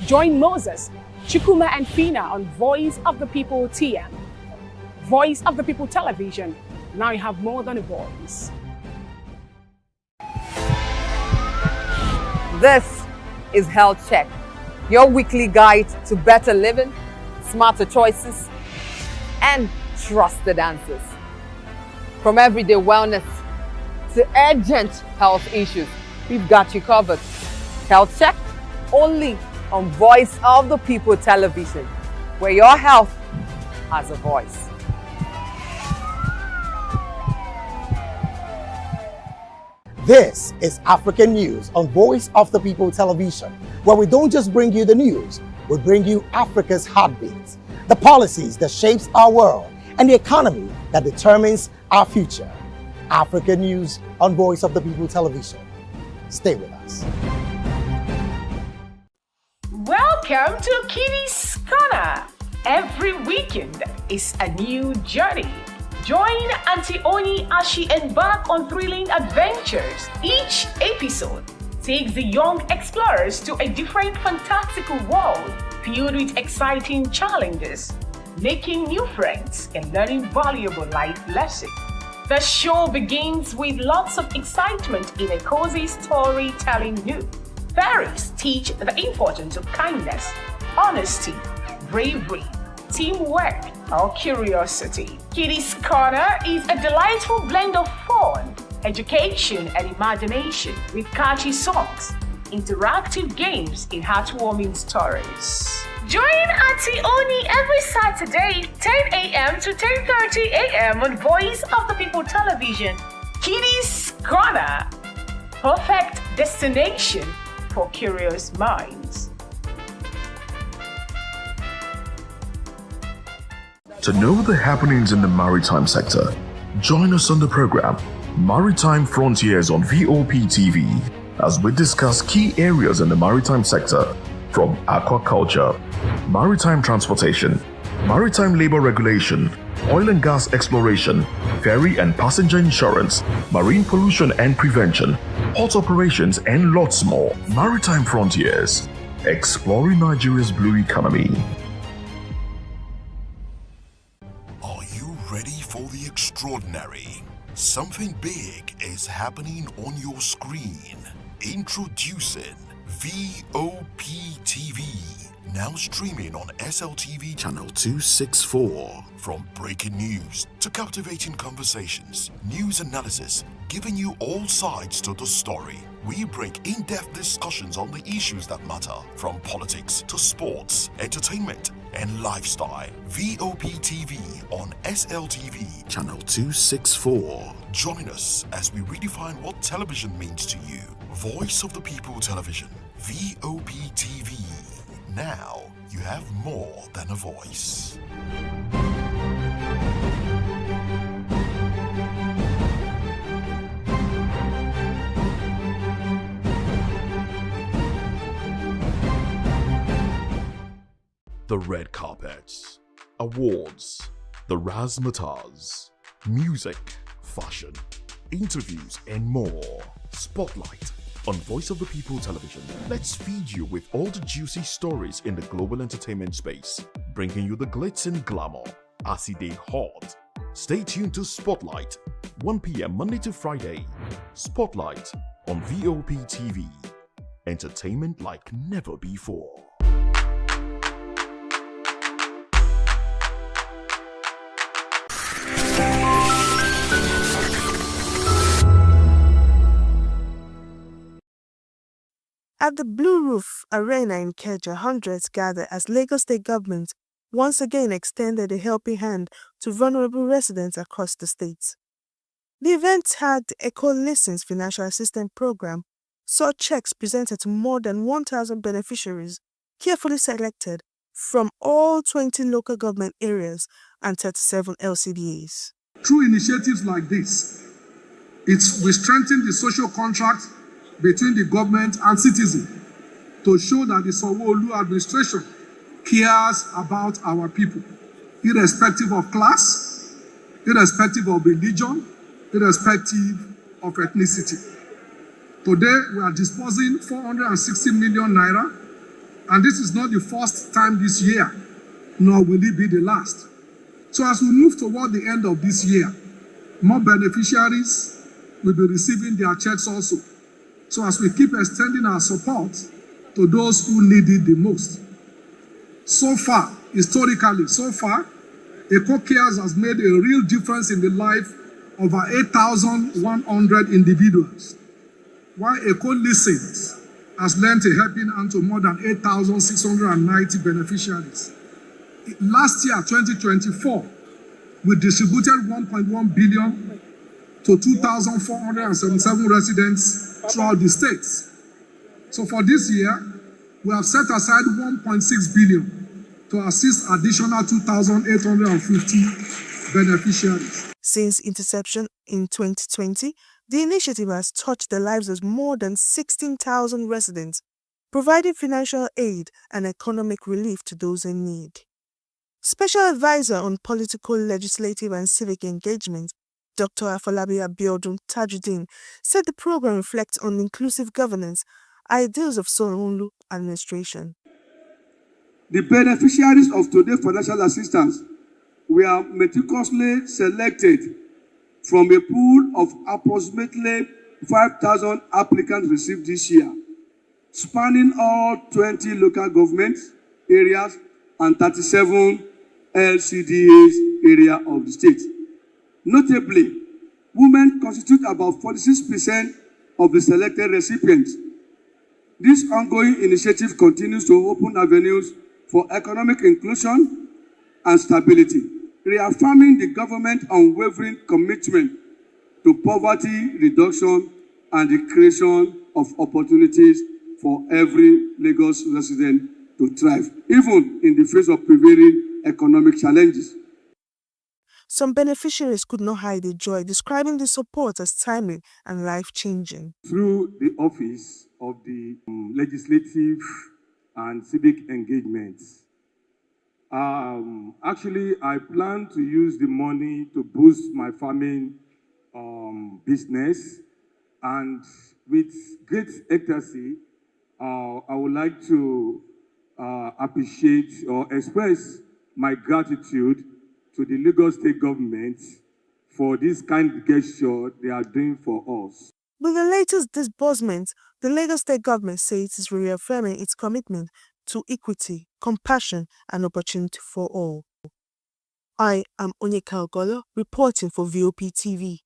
Join Moses, Chukuma, and Fina on Voice of the People TM. Voice of the People Television. Now you have more than a voice. This is Health Check, your weekly guide to better living, smarter choices, and trusted answers. From everyday wellness to urgent health issues, we've got you covered. Health Check, only on Voice of the People television, where your health has a voice. This is African News on Voice of the People television, where we don't just bring you the news, we bring you Africa's heartbeats, the policies that shapes our world, and the economy that determines our future. African News on Voice of the People television. Stay with us. Welcome to Kitty's Corner. Every weekend is a new journey. Join Auntie Oni as she embarks on thrilling adventures. Each episode takes the young explorers to a different fantastical world filled with exciting challenges, making new friends and learning valuable life lessons. The show begins with lots of excitement in a cozy storytelling mood. Fairies teach the importance of kindness, honesty, bravery, teamwork, or curiosity. Kitty's Corner is a delightful blend of fun, education, and imagination with catchy songs, interactive games, and heartwarming stories. Join Auntie Oni every Saturday, 10 a.m. to 10:30 a.m. on Voice of the People television. Kitty's Corner, perfect destination for curious minds. To know the happenings in the maritime sector, join us on the program Maritime Frontiers on VOP TV as we discuss key areas in the maritime sector from aquaculture, maritime transportation, maritime labor regulation, oil and gas exploration, ferry and passenger insurance, marine pollution and prevention, port operations, and lots more. Maritime Frontiers, exploring Nigeria's blue economy. Are you ready for the extraordinary? Something big is happening on your screen. Introducing VOP TV. Now streaming on SLTV channel 264. From breaking news to captivating conversations, news analysis, giving you all sides to the story. We break in-depth discussions on the issues that matter, from politics to sports, entertainment, and lifestyle. VOP TV on SLTV channel 264. Join us as we redefine what television means to you. Voice of the People television. VOP TV. Now you have more than a voice. The red carpets, awards, the razzmatazz, music, fashion, interviews, and more. Spotlight on Voice of the People television. Let's feed you with all the juicy stories in the global entertainment space, bringing you the glitz and glamour as it is hot. Stay tuned to Spotlight, 1 p.m. Monday to Friday. Spotlight on VOP TV. Entertainment like never before. At the Blue Roof Arena in Ikeja, hundreds gathered as Lagos State government once again extended a helping hand to vulnerable residents across the state. The event had a coalition's financial assistance program, saw checks presented to more than 1,000 beneficiaries, carefully selected from all 20 local government areas and 37 LCDAs. Through initiatives like this, we strengthen the social contract between the government and citizens to show that the Sanwo-Olu administration cares about our people, irrespective of class, irrespective of religion, irrespective of ethnicity. Today, we are disbursing 460 million naira, and this is not the first time this year, nor will it be the last. So as we move toward the end of this year, more beneficiaries will be receiving their checks also. So as we keep extending our support to those who need it the most. So far, historically, Eco Cares has made a real difference in the life over 8,100 individuals, while Eco-Listings has lent a helping hand to more than 8,690 beneficiaries. Last year, 2024, we distributed 1.1 billion to 2,477 residents throughout the states. So for this year, we have set aside 1.6 billion to assist additional 2,850 beneficiaries. Since inception in 2020, the initiative has touched the lives of more than 16,000 residents, providing financial aid and economic relief to those in need. Special Advisor on Political, Legislative and Civic Engagement, Dr. Afolabi Abiodun Tajuddin, said the program reflects on inclusive governance, ideals of Sanwo-Olu administration. The beneficiaries of today's financial assistance were meticulously selected from a pool of approximately 5,000 applicants received this year, spanning all 20 local government areas and 37 LCDAs area of the state. Notably, women constitute about 46% of the selected recipients. This ongoing initiative continues to open avenues for economic inclusion and stability, reaffirming the government's unwavering commitment to poverty reduction and the creation of opportunities for every Lagos resident to thrive, even in the face of prevailing economic challenges. Some beneficiaries could not hide their joy, describing the support as timely and life-changing. Through the Office of the Legislative and Civic Engagements, actually, I plan to use the money to boost my farming business, and with great ecstasy, I would like to appreciate or express my gratitude to the Lagos State government for this kind gesture they are doing for us. With the latest disbursement, the Lagos State government says it is reaffirming its commitment to equity, compassion, and opportunity for all. I am Onyeka Ogolo, reporting for VOP TV.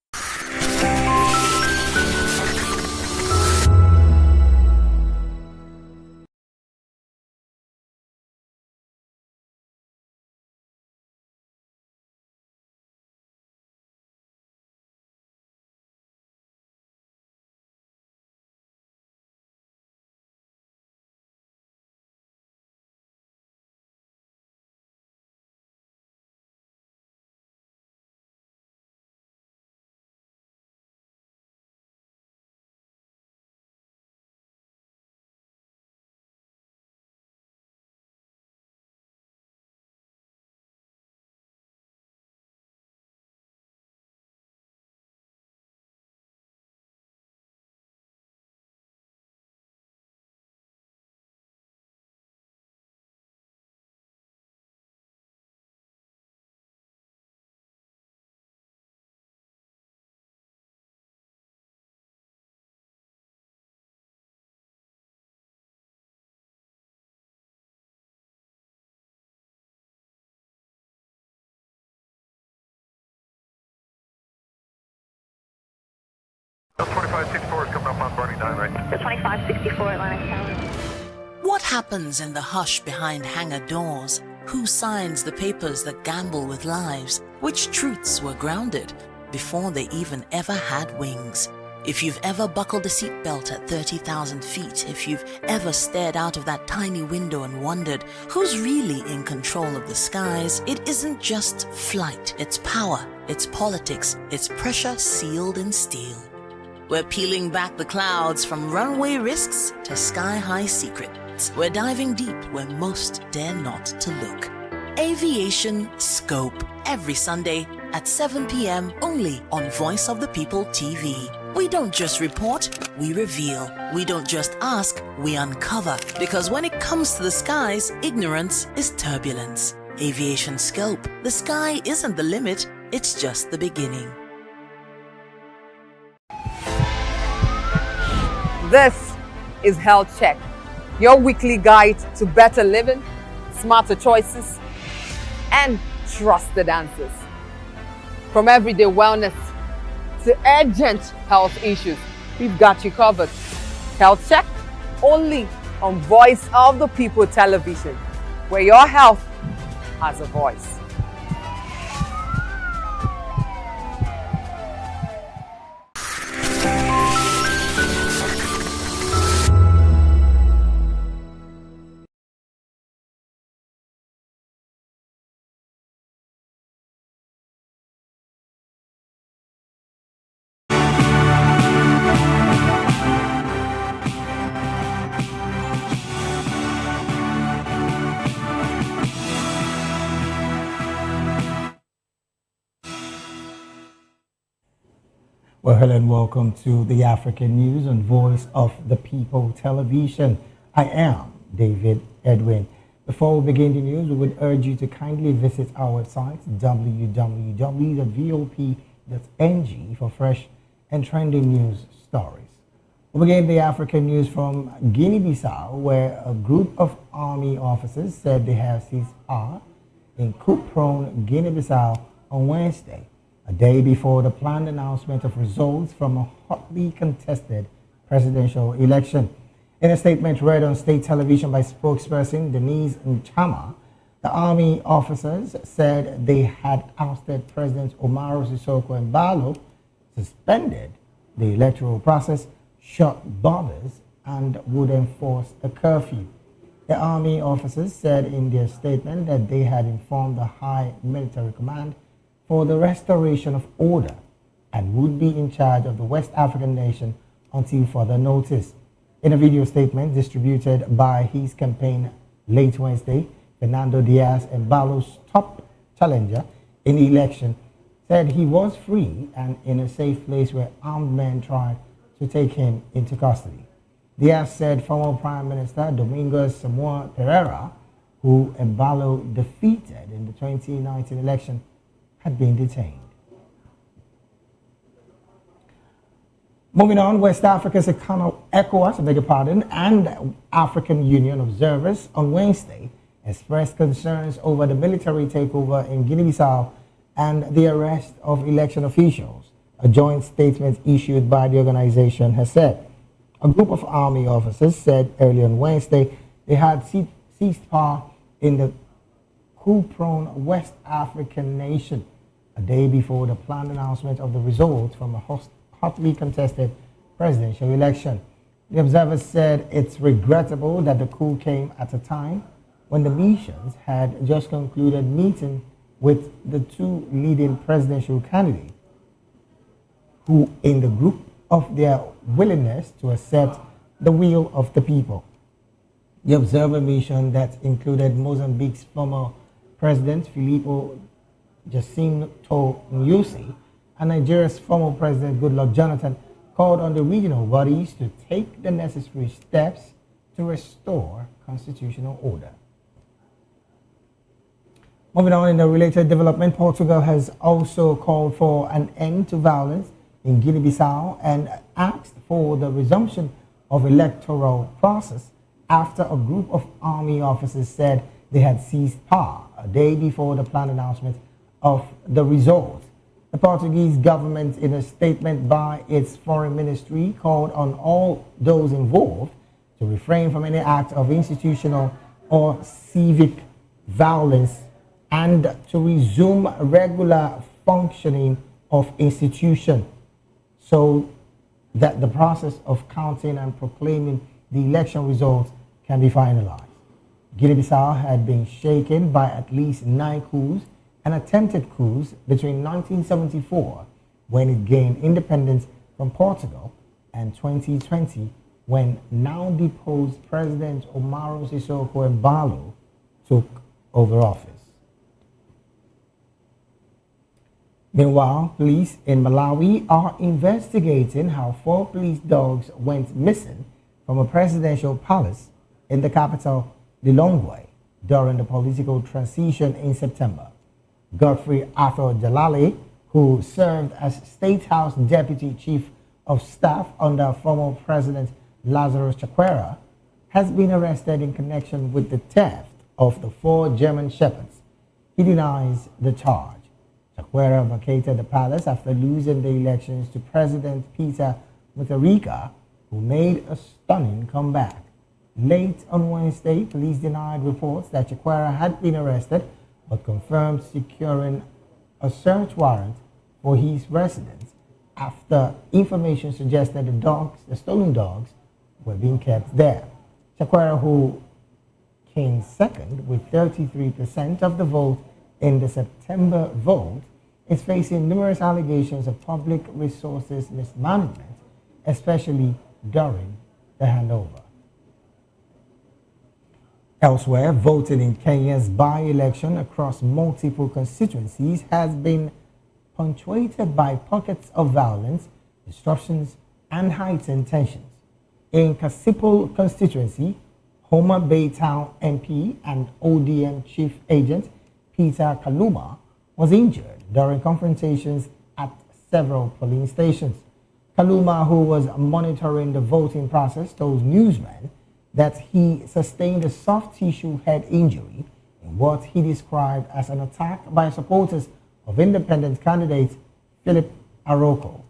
That's 2564 is coming up on Barney 9, right? The 2564 Atlantic Tower. What happens in the hush behind hangar doors? Who signs the papers that gamble with lives? Which truths were grounded before they even ever had wings? If you've ever buckled a seatbelt at 30,000 feet, if you've ever stared out of that tiny window and wondered who's really in control of the skies, it isn't just flight, it's power, it's politics, it's pressure sealed in steel. We're peeling back the clouds from runway risks to sky-high secrets. We're diving deep where most dare not to look. Aviation Scope, every Sunday at 7 p.m. only on Voice of the People TV. We don't just report, we reveal. We don't just ask, we uncover. Because when it comes to the skies, ignorance is turbulence. Aviation Scope, the sky isn't the limit, it's just the beginning. This is Health Check, your weekly guide to better living, smarter choices, and trusted answers. From everyday wellness to urgent health issues, we've got you covered. Health check only on Voice of the People television, where your health has a voice. Well, hello and welcome to the African News on Voice of the People television. I am David Edwin. Before we begin the news, we would urge you to kindly visit our website www.vop.ng for fresh and trending news stories. We begin the African news from Guinea-Bissau, where a group of army officers said they have seized power in coup-prone Guinea-Bissau on Wednesday, a day before the planned announcement of results from a hotly contested presidential election. In a statement read on state television by spokesperson Denise Nchama, the army officers said they had ousted President Umaru Sissoco Embalo, suspended the electoral process, shut borders, and would enforce a curfew. The army officers said in their statement that they had informed the High Military Command for the restoration of order and would be in charge of the West African nation until further notice. In a video statement distributed by his campaign late Wednesday, Fernando Diaz Embalo's top challenger in the election said he was free and in a safe place where armed men tried to take him into custody. Diaz said former Prime Minister Domingos Samoa Pereira, who Embalo defeated in the 2019 election, had been detained. Moving on, West Africa's ECOWAS, and African Union observers on Wednesday expressed concerns over the military takeover in Guinea-Bissau and the arrest of election officials. A joint statement issued by the organization has said a group of army officers said early on Wednesday they had seized power in the coup-prone West African nation, a day before the planned announcement of the results from a hotly contested presidential election. The observers said it's regrettable that the coup came at a time when the missions had just concluded meeting with the two leading presidential candidates, who in the group of their willingness to accept the will of the people. The observer mission that included Mozambique's former President Filippo Jacinto Nyusi and Nigeria's former President Goodluck Jonathan called on the regional bodies to take the necessary steps to restore constitutional order. Moving on, in a related development, Portugal has also called for an end to violence in Guinea-Bissau and asked for the resumption of electoral process after a group of army officers said they had seized power a day before the planned announcement of the results. The Portuguese government, in a statement by its foreign ministry, called on all those involved to refrain from any act of institutional or civic violence and to resume regular functioning of institutions so that the process of counting and proclaiming the election results can be finalized. Guinea-Bissau had been shaken by at least 9 coups and attempted coups between 1974, when it gained independence from Portugal, and 2020, when now deposed President Umaru Sissoco Embalo took over office. Meanwhile, police in Malawi are investigating how 4 police dogs went missing from a presidential palace in the capital, Lilongwe, during the political transition in September. Godfrey Arthur Jalale, who served as State House Deputy Chief of Staff under former President Lazarus Chakwera, has been arrested in connection with the theft of the 4 German shepherds. He denies the charge. Chakwera vacated the palace after losing the elections to President Peter Mutharika, who made a stunning comeback. Late on Wednesday, police denied reports that Chakwera had been arrested, but confirmed securing a search warrant for his residence after information suggested the stolen dogs, were being kept there. Chakwera, who came second with 33% of the vote in the September vote, is facing numerous allegations of public resources mismanagement, especially during the handover. Elsewhere, voting in Kenya's by-election across multiple constituencies has been punctuated by pockets of violence, disruptions, and heightened tensions. In Kasipul constituency, Homa Bay Town MP and ODM Chief Agent Peter Kaluma was injured during confrontations at several polling stations. Kaluma, who was monitoring the voting process, told newsmen that he sustained a soft tissue head injury in what he described as an attack by supporters of independent candidate Philip Aroko.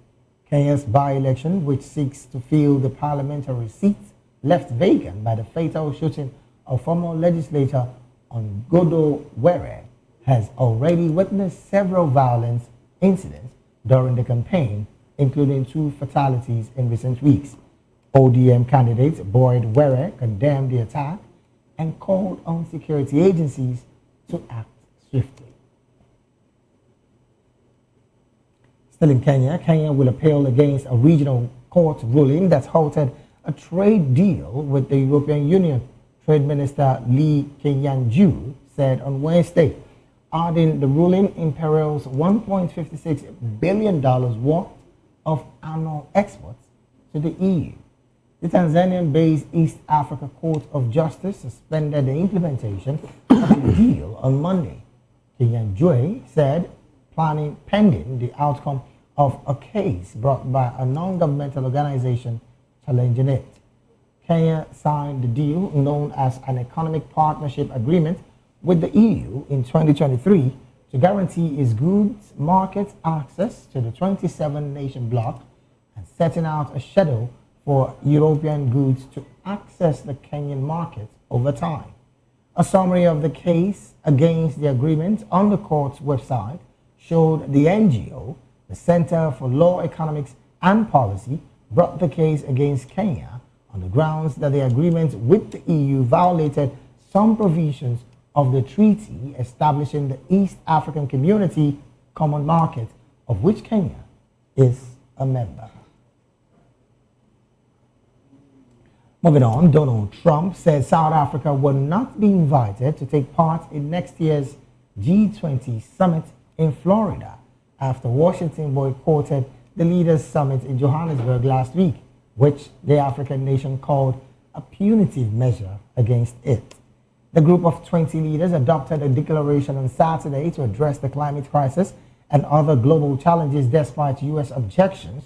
Kenya's by-election, which seeks to fill the parliamentary seats left vacant by the fatal shooting of former legislator Godo Were, has already witnessed several violent incidents during the campaign, including 2 fatalities in recent weeks. ODM candidate Boyd Were condemned the attack and called on security agencies to act swiftly. Still in Kenya, Kenya will appeal against a regional court ruling that halted a trade deal with the European Union. Trade Minister Lee Kenyanju said on Wednesday, adding the ruling imperils $1.56 billion worth of annual exports to the EU. The Tanzanian-based East Africa Court of Justice suspended the implementation of the deal on Monday. Kenyanjue said, planning pending the outcome of a case brought by a non-governmental organization challenging it. Kenya signed the deal, known as an Economic Partnership Agreement, with the EU in 2023 to guarantee its goods market access to the 27-nation bloc and setting out a schedule for European goods to access the Kenyan market over time. A summary of the case against the agreement on the court's website showed the NGO, the Center for Law, Economics and Policy, brought the case against Kenya on the grounds that the agreement with the EU violated some provisions of the treaty establishing the East African Community Common Market, of which Kenya is a member. Moving on, Donald Trump said South Africa will not be invited to take part in next year's G20 summit in Florida after Washington boycotted the leaders' summit in Johannesburg last week, which the African nation called a punitive measure against it. The group of 20 leaders adopted a declaration on Saturday to address the climate crisis and other global challenges despite U.S. objections,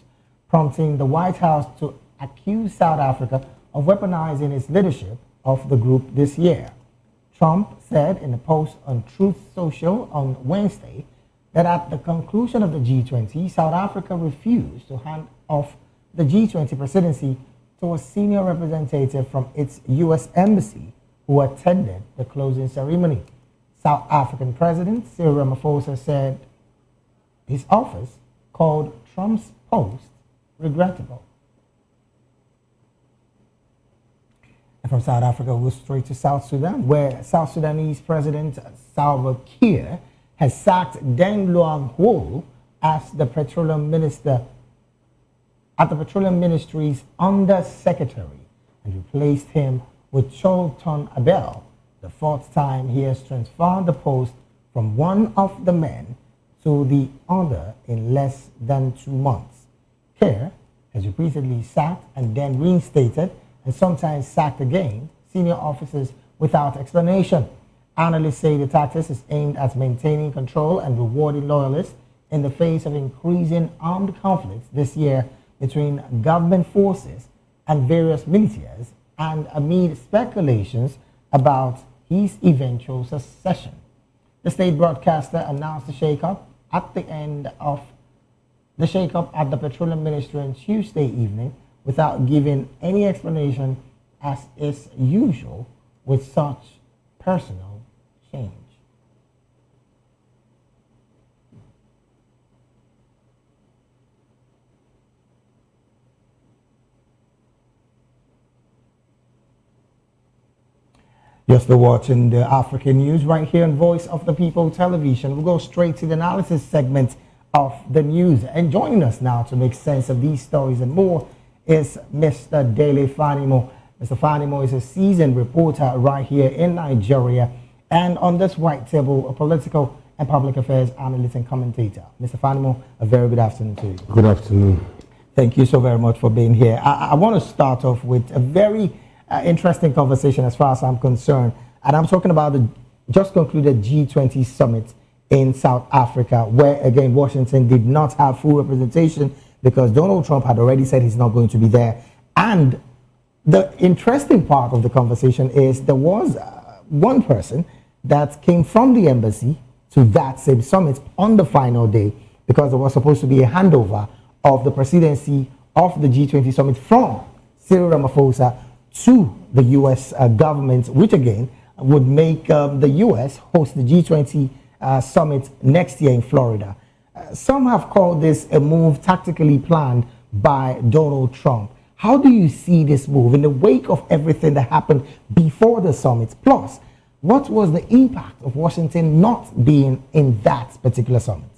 prompting the White House to accuse South Africa of weaponizing its leadership of the group this year. Trump said in a post on Truth Social on Wednesday that at the conclusion of the G20, South Africa refused to hand off the G20 presidency to a senior representative from its U.S. embassy who attended the closing ceremony. South African President Cyril Ramaphosa said his office called Trump's post regrettable. And from South Africa, we'll go straight to South Sudan, where South Sudanese President Salva Kiir has sacked Deng Luang Huo as the Petroleum Minister at the Petroleum Ministry's Under-Secretary and replaced him with Cholton Abel, the fourth time he has transferred the post from one of the men to the other in less than 2 months. Kiir has repeatedly sacked and then reinstated and sometimes sacked again senior officers without explanation. Analysts say the tactic is aimed at maintaining control and rewarding loyalists in the face of increasing armed conflicts this year between government forces and various militias, and amid speculations about his eventual succession. The state broadcaster announced the shakeup at the end of the shake-up at the Petroleum Ministry on Tuesday evening without giving any explanation, as is usual with such personal change. You're still watching the African news right here on Voice of the People television. We'll go straight to the analysis segment of the news. And joining us now to make sense of these stories and more is Mr. Dele Fanimo. Mr. Fanimo is a seasoned reporter right here in Nigeria. And on this white table, a political and public affairs analyst and commentator. Mr. Fanimo, a very good afternoon to you. Good afternoon. Thank you so very much for being here. I want to start off with a very interesting conversation as far as I'm concerned. And I'm talking about the just concluded G20 summit in South Africa, where, again, Washington did not have full representation because Donald Trump had already said he's not going to be there. And the interesting part of the conversation is there was one person that came from the embassy to that same summit on the final day, because there was supposed to be a handover of the presidency of the G20 summit from Cyril Ramaphosa to the U.S. government, which again would make the U.S. host the G20 summit next year in Florida. Some have called this a move tactically planned by Donald Trump. How do you see this move in the wake of everything that happened before the summit? Plus, what was the impact of Washington not being in that particular summit?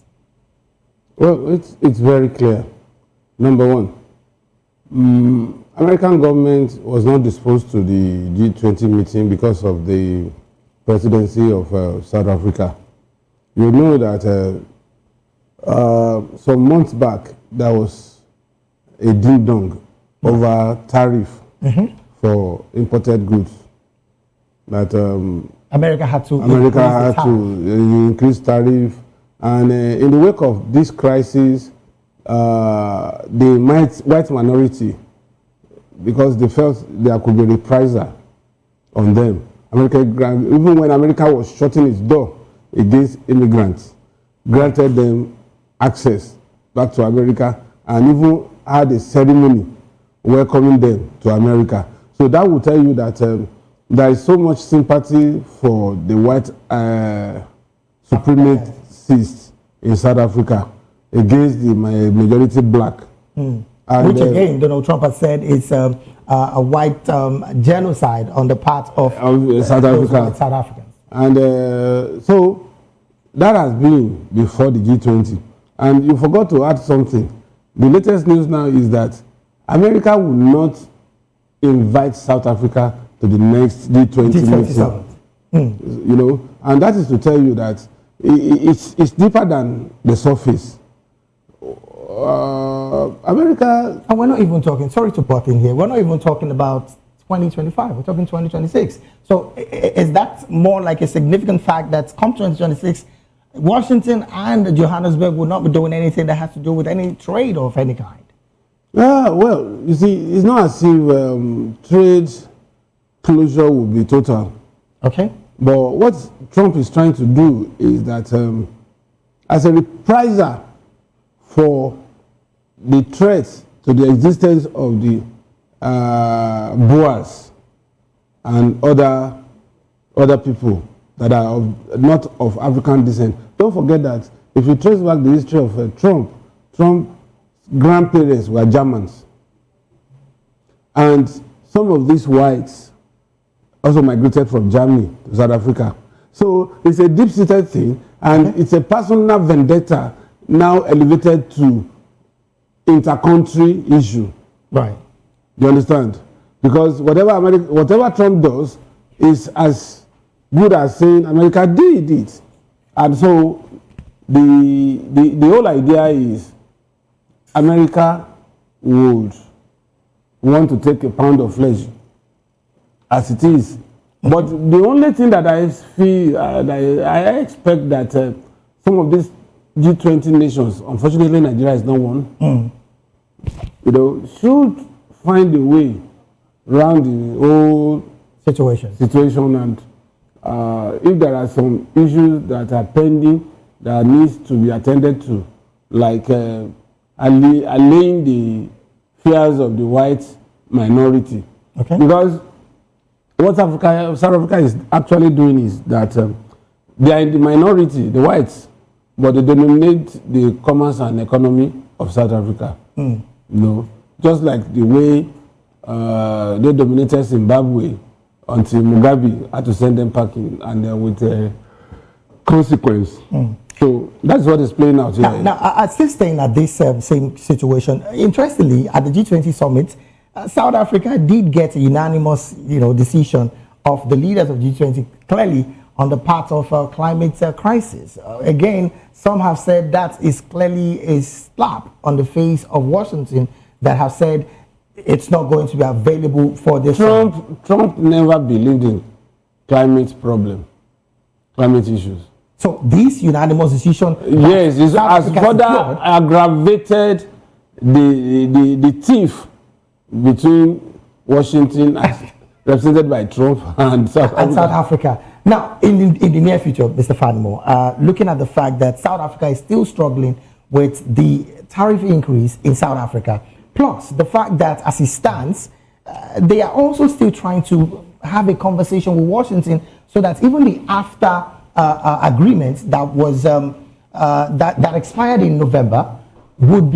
Well, it's very clear. Number one, American government was not disposed to the G20 meeting because of the presidency of South Africa. You know that some months back there was a ding-dong over tariff for imported goods. That America had to increase tariff, and in the wake of this crisis, the white minority, because they felt there could be a reprisal on them. Even when America was shutting its door against immigrants, granted them access back to America and even had a ceremony welcoming them to America. So that will tell you that there is so much sympathy for the white supremacists in South Africa against the majority black. And which again, Donald Trump has said is a white genocide on the part of South Africans. And so that has been before the G20. And you forgot to add something. The latest news now is that America will not invite South Africa to the next G20 meeting. You know, and that is to tell you that it's deeper than the surface. America... And we're not even talking, sorry to butt in here, we're not even talking about 2025, we're talking 2026. So is that more like a significant fact that come 2026, Washington and Johannesburg will not be doing anything that has to do with any trade of any kind? Well, you see, it's not as if trade closure will be total. Okay. But what Trump is trying to do is that as a reprisal for the threat to the existence of the Boers and other people that are not of African descent. Don't forget that if you trace back the history of Trump's grandparents were Germans. And some of these whites also migrated from Germany to South Africa. So it's a deep-seated thing, and it's a personal vendetta now elevated to inter-country issue. Right. You understand? Because whatever Trump does is as good as saying America did it. And so the whole idea is America would want to take a pound of flesh as it is. But the only thing that I feel, I expect that some of these G20 nations, unfortunately Nigeria is not one, you know, should find a way around the whole situation. And if there are some issues that are pending, that needs to be attended to, like allaying the fears of the white minority. Okay. Because what South Africa is actually doing is that they are in the minority, the whites, but they dominate the commerce and economy of South Africa. You know, just like the way they dominated Zimbabwe until Mugabe had to send them packing, and with consequence. So that's what is playing out here. Now I still staying at this same situation. Interestingly, at the G20 summit, South Africa did get a unanimous, decision of the leaders of G20, clearly on the part of climate crisis. Again, some have said that is clearly a slap on the face of Washington that have said it's not going to be available for this. Trump never believed in climate issues. So this unanimous decision, yes, it has further aggravated the tiff between Washington, as represented by Trump, and South Africa. Now, in the near future, Mr. Fadimo, looking at the fact that South Africa is still struggling with the tariff increase in South Africa, plus the fact that as it stands, they are also still trying to have a conversation with Washington so that even the AFTA agreement that was that expired in November would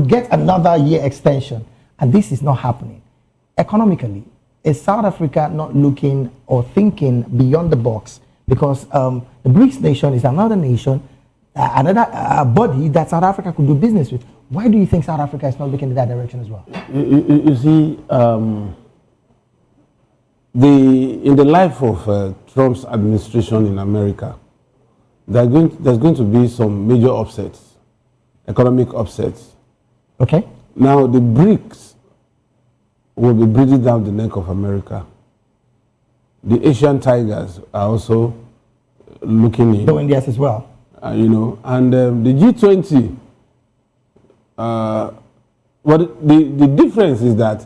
get another year extension, and this is not happening. Economically, is South Africa not looking or thinking beyond the box? Because the BRICS nation is another nation, another body that South Africa could do business with. Why do you think South Africa is not looking in that direction as well? You see, in the life of Trump's administration in America, there's going to be some major upsets, economic upsets. Okay. Now the BRICS will be breathing down the neck of America. The Asian tigers are also looking in. Doing this as well. And the G20. But the difference is that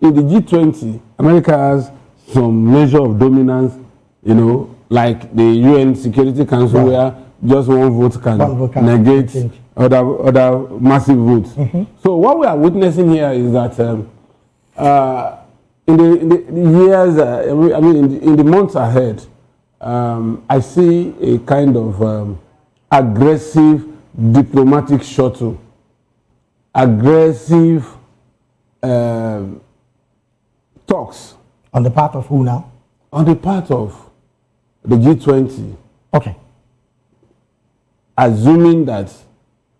in the G20, America has some measure of dominance, like the UN Security Council, where just one vote can negate other massive votes. So what we are witnessing here is that in the years, in the months ahead, I see a kind of aggressive diplomatic shuttle, aggressive talks. On the part of who now? On the part of the G20. Okay. Assuming that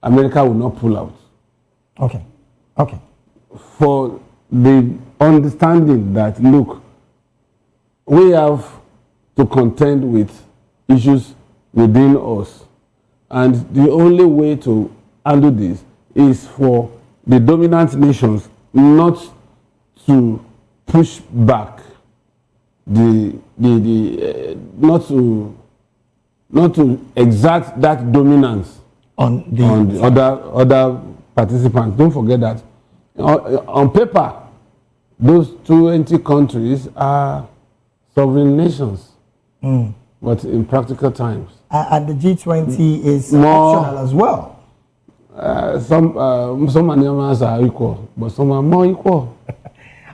America will not pull out. Okay. Okay. For the understanding that, look, we have to contend with issues within us. And the only way to handle this is for the dominant nations not to push back, not to exert that dominance on the other participants. Don't forget that on paper, those 20 countries are sovereign nations, but in practical times, and the G20 is optional as well. Some animals are equal, but some are more equal.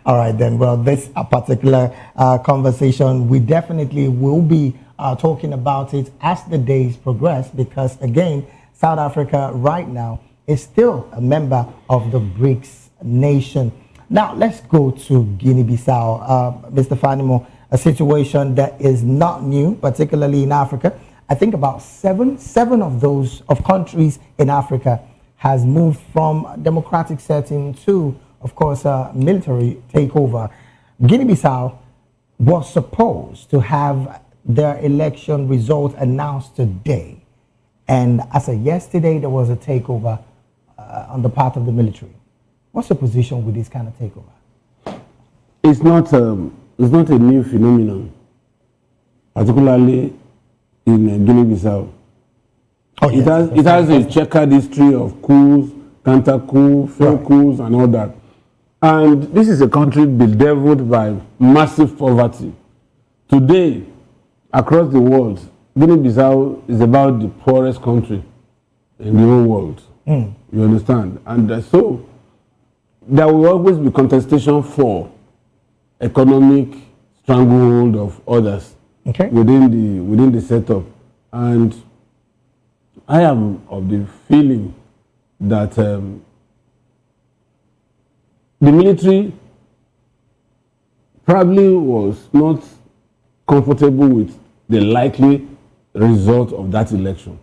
All right, then. Well, this particular conversation, we definitely will be talking about it as the days progress, because again, South Africa right now is still a member of the BRICS nation. Now, let's go to Guinea-Bissau. Mr. Fadimo, a situation that is not new, particularly in Africa. I think about seven of countries in Africa has moved from democratic setting to, of course, military takeover. Guinea-Bissau was supposed to have their election result announced today. And as of yesterday, there was a takeover on the part of the military. What's your position with this kind of takeover? It's not a new phenomenon, particularly in Guinea-Bissau. Oh, yes, it has a checkered history of coups, counter-coups, failed coups, and all that. And this is a country bedeviled by massive poverty. Today, across the world, Guinea-Bissau is about the poorest country in the whole world. You understand? And so there will always be contestation for economic stranglehold of others within the setup. And I am of the feeling that the military probably was not comfortable with the likely result of that election.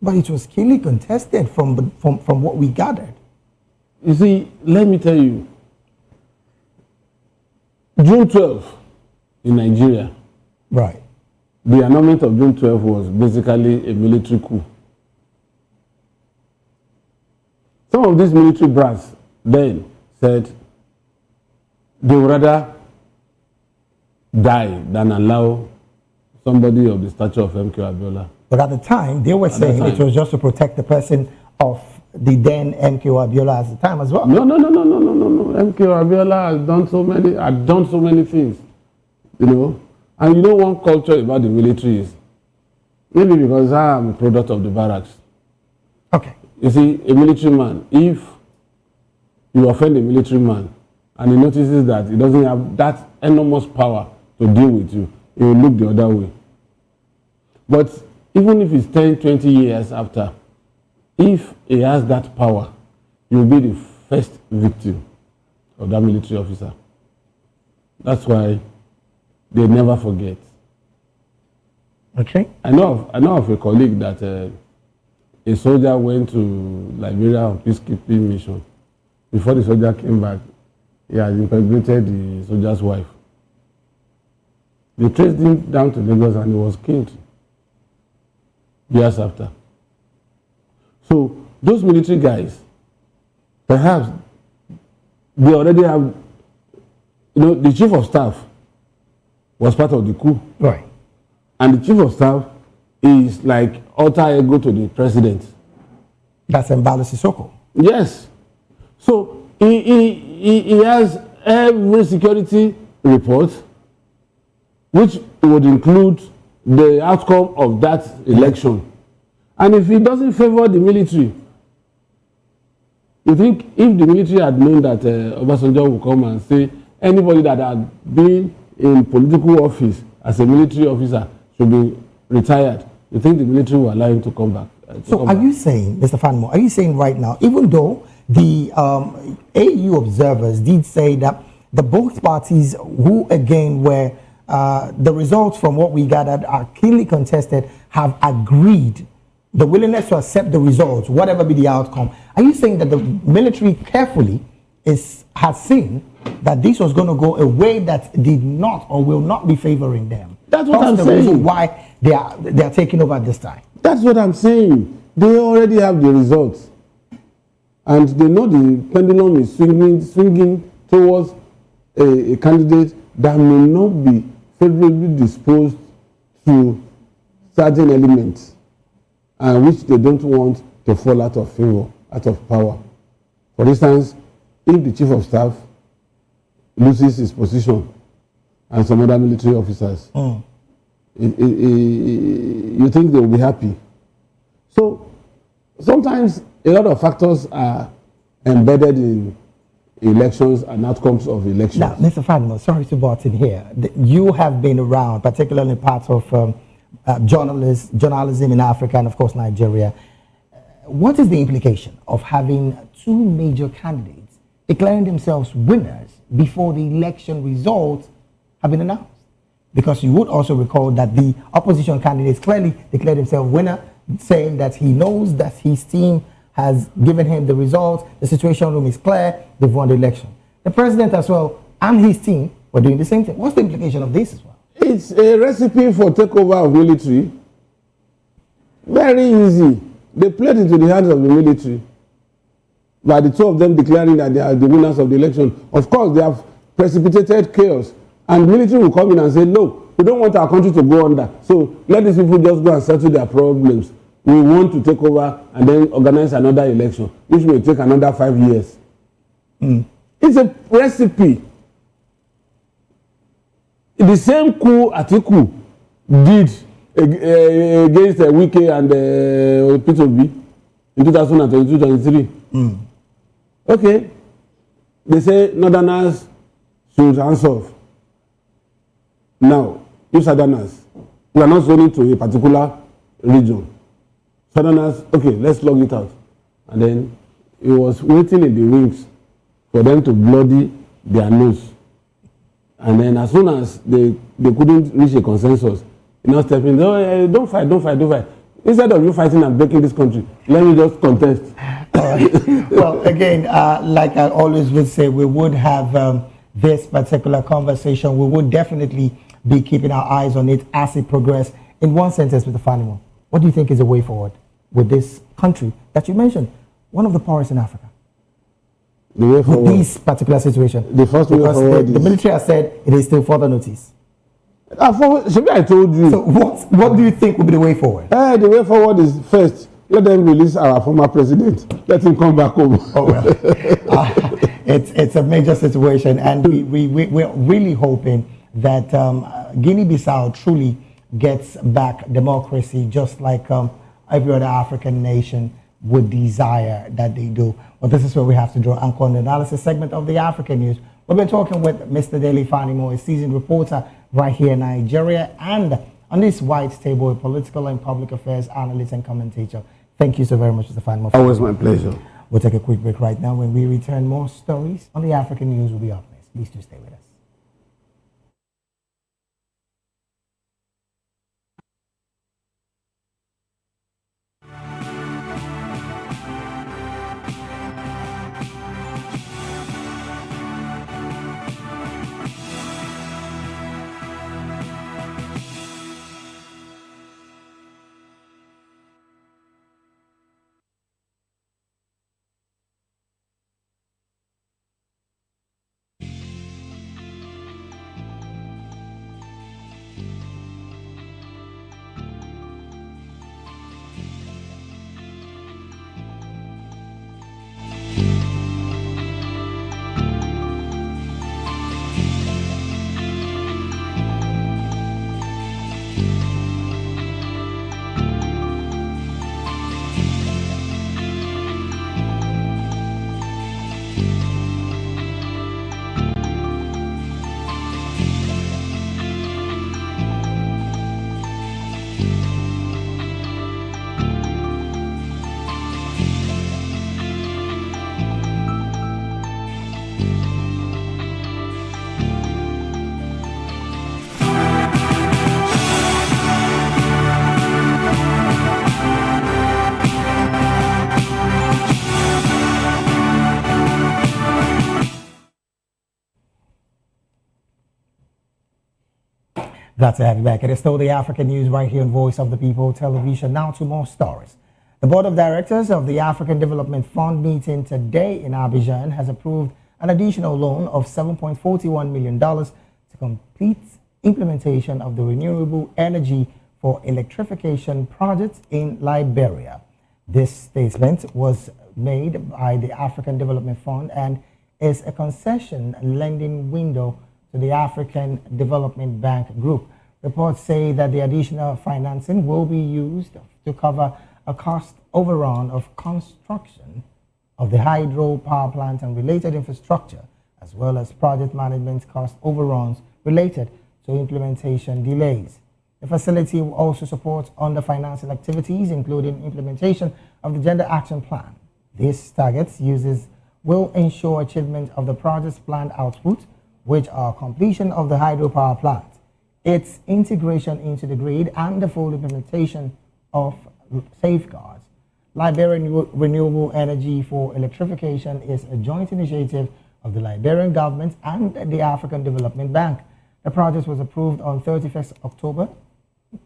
But it was keenly contested from what we gathered. You see, let me tell you, June 12 in Nigeria, right? The annulment of June 12 was basically a military coup. Some of these military brass then said they would rather die than allow somebody of the stature of MK Abiola. But at the time, they were saying it was just to protect the person of the then MK Abiola at the time as well. No. MK Abiola has done so many things, you know. And you know one culture about the military is, maybe because I am a product of the barracks. Okay. You see, a military man, if you offend a military man and he notices that he doesn't have that enormous power to deal with you, he will look the other way. But even if it's 10, 20 years after, if he has that power, you'll be the first victim of that military officer. That's why they never forget. Okay. I know of a colleague that a soldier went to Liberia on peacekeeping mission. Before the soldier came back, he had impregnated the soldier's wife. They traced him down to Lagos and he was killed years after. So those military guys, perhaps they already have, you know, the chief of staff was part of the coup. Right. And the chief of staff is like alter ego to the president. That's Mbalo Sissoko. Yes. So he has every security report, which would include the outcome of that election. And if he doesn't favor the military, you think if the military had known that Obasanjo would come and say anybody that had been in political office as a military officer should be retired, you think the military will allow him to come back? You saying, Mr. Fanmo, are you saying right now, even though the AU observers did say that the both parties who again were the results from what we gathered are keenly contested, have agreed the willingness to accept the results, whatever be the outcome. Are you saying that the military carefully has seen that this was going to go a way that did not or will not be favoring them? That's what I'm saying. That's the reason why they are taking over at this time. That's what I'm saying. They already have the results. And they know the pendulum is swinging towards a candidate that may not be favorably disposed to certain elements, and which they don't want to fall out of favor, out of power. For instance, if the chief of staff loses his position and some other military officers, you think they will be happy. So sometimes a lot of factors are embedded in elections and outcomes of elections. Now, Mr. Fadimo, sorry to butt in here. You have been around, particularly part of journalism in Africa and, of course, Nigeria. What is the implication of having two major candidates declaring themselves winners before the election results have been announced? Because you would also recall that the opposition candidates clearly declared themselves winner, saying that he knows that his team has given him the results, the situation room is clear, they've won the election. The president as well and his team were doing the same thing. What's the implication of this as well? It's a recipe for takeover of military. Very easy. They played into the hands of the military by the two of them declaring that they are the winners of the election. Of course, they have precipitated chaos. And the military will come in and say, no, we don't want our country to go under. So let these people just go and settle their problems. We want to take over and then organize another election, which may take another 5 years. It's a recipe. The same coup Atiku did against Wike and P2B in 2022-23. Okay, they say Northerners should hands off. Now, you Southerners, we are not zoning to a particular region. Southerners, okay, let's log it out. And then it was waiting in the wings for them to bloody their nose. And then as soon as they couldn't reach a consensus, you know, stepping, oh, don't fight. Instead of you fighting and breaking this country, let me just contest. All right. Well, again, like I always would say, we would have this particular conversation. We would definitely be keeping our eyes on it as it progresses. In one sentence, Mr. Fanimo, what do you think is the way forward with this country that you mentioned, one of the poorest in Africa? The way forward. With this particular situation. The first way forward the military has said it is still further notice. I told you. So what do you think will be the way forward? The way forward is first, let them release our former president. Let him come back home. Oh, well. It's a major situation, and we're really hoping that Guinea-Bissau truly gets back democracy, just like every other African nation would desire that they do. But this is where we have to draw anchor on the analysis segment of the African News. We've been talking with Mr. Dele Fanimo, a seasoned reporter right here in Nigeria, and on this white table, a political and public affairs analyst and commentator. Thank you so very much, Mr. Fanimo. Always my pleasure. We'll take a quick break right now. When we return, more stories on the African News will be up next. Please do stay with us. Glad to have you back. It is still the African News right here on Voice of the People Television. Now to more stories. The Board of Directors of the African Development Fund meeting today in Abidjan has approved an additional loan of $7.41 million to complete implementation of the renewable energy for electrification projects in Liberia. This statement was made by the African Development Fund and is a concession lending window to the African Development Bank Group. Reports say that the additional financing will be used to cover a cost overrun of construction of the hydro power plant and related infrastructure, as well as project management cost overruns related to implementation delays. The facility will also support under-financing activities, including implementation of the Gender Action Plan. These targets will ensure achievement of the project's planned output, which are completion of the hydropower plant, its integration into the grid, and the full implementation of safeguards. Liberian Renewable Energy for Electrification is a joint initiative of the Liberian government and the African Development Bank. The project was approved on 31st October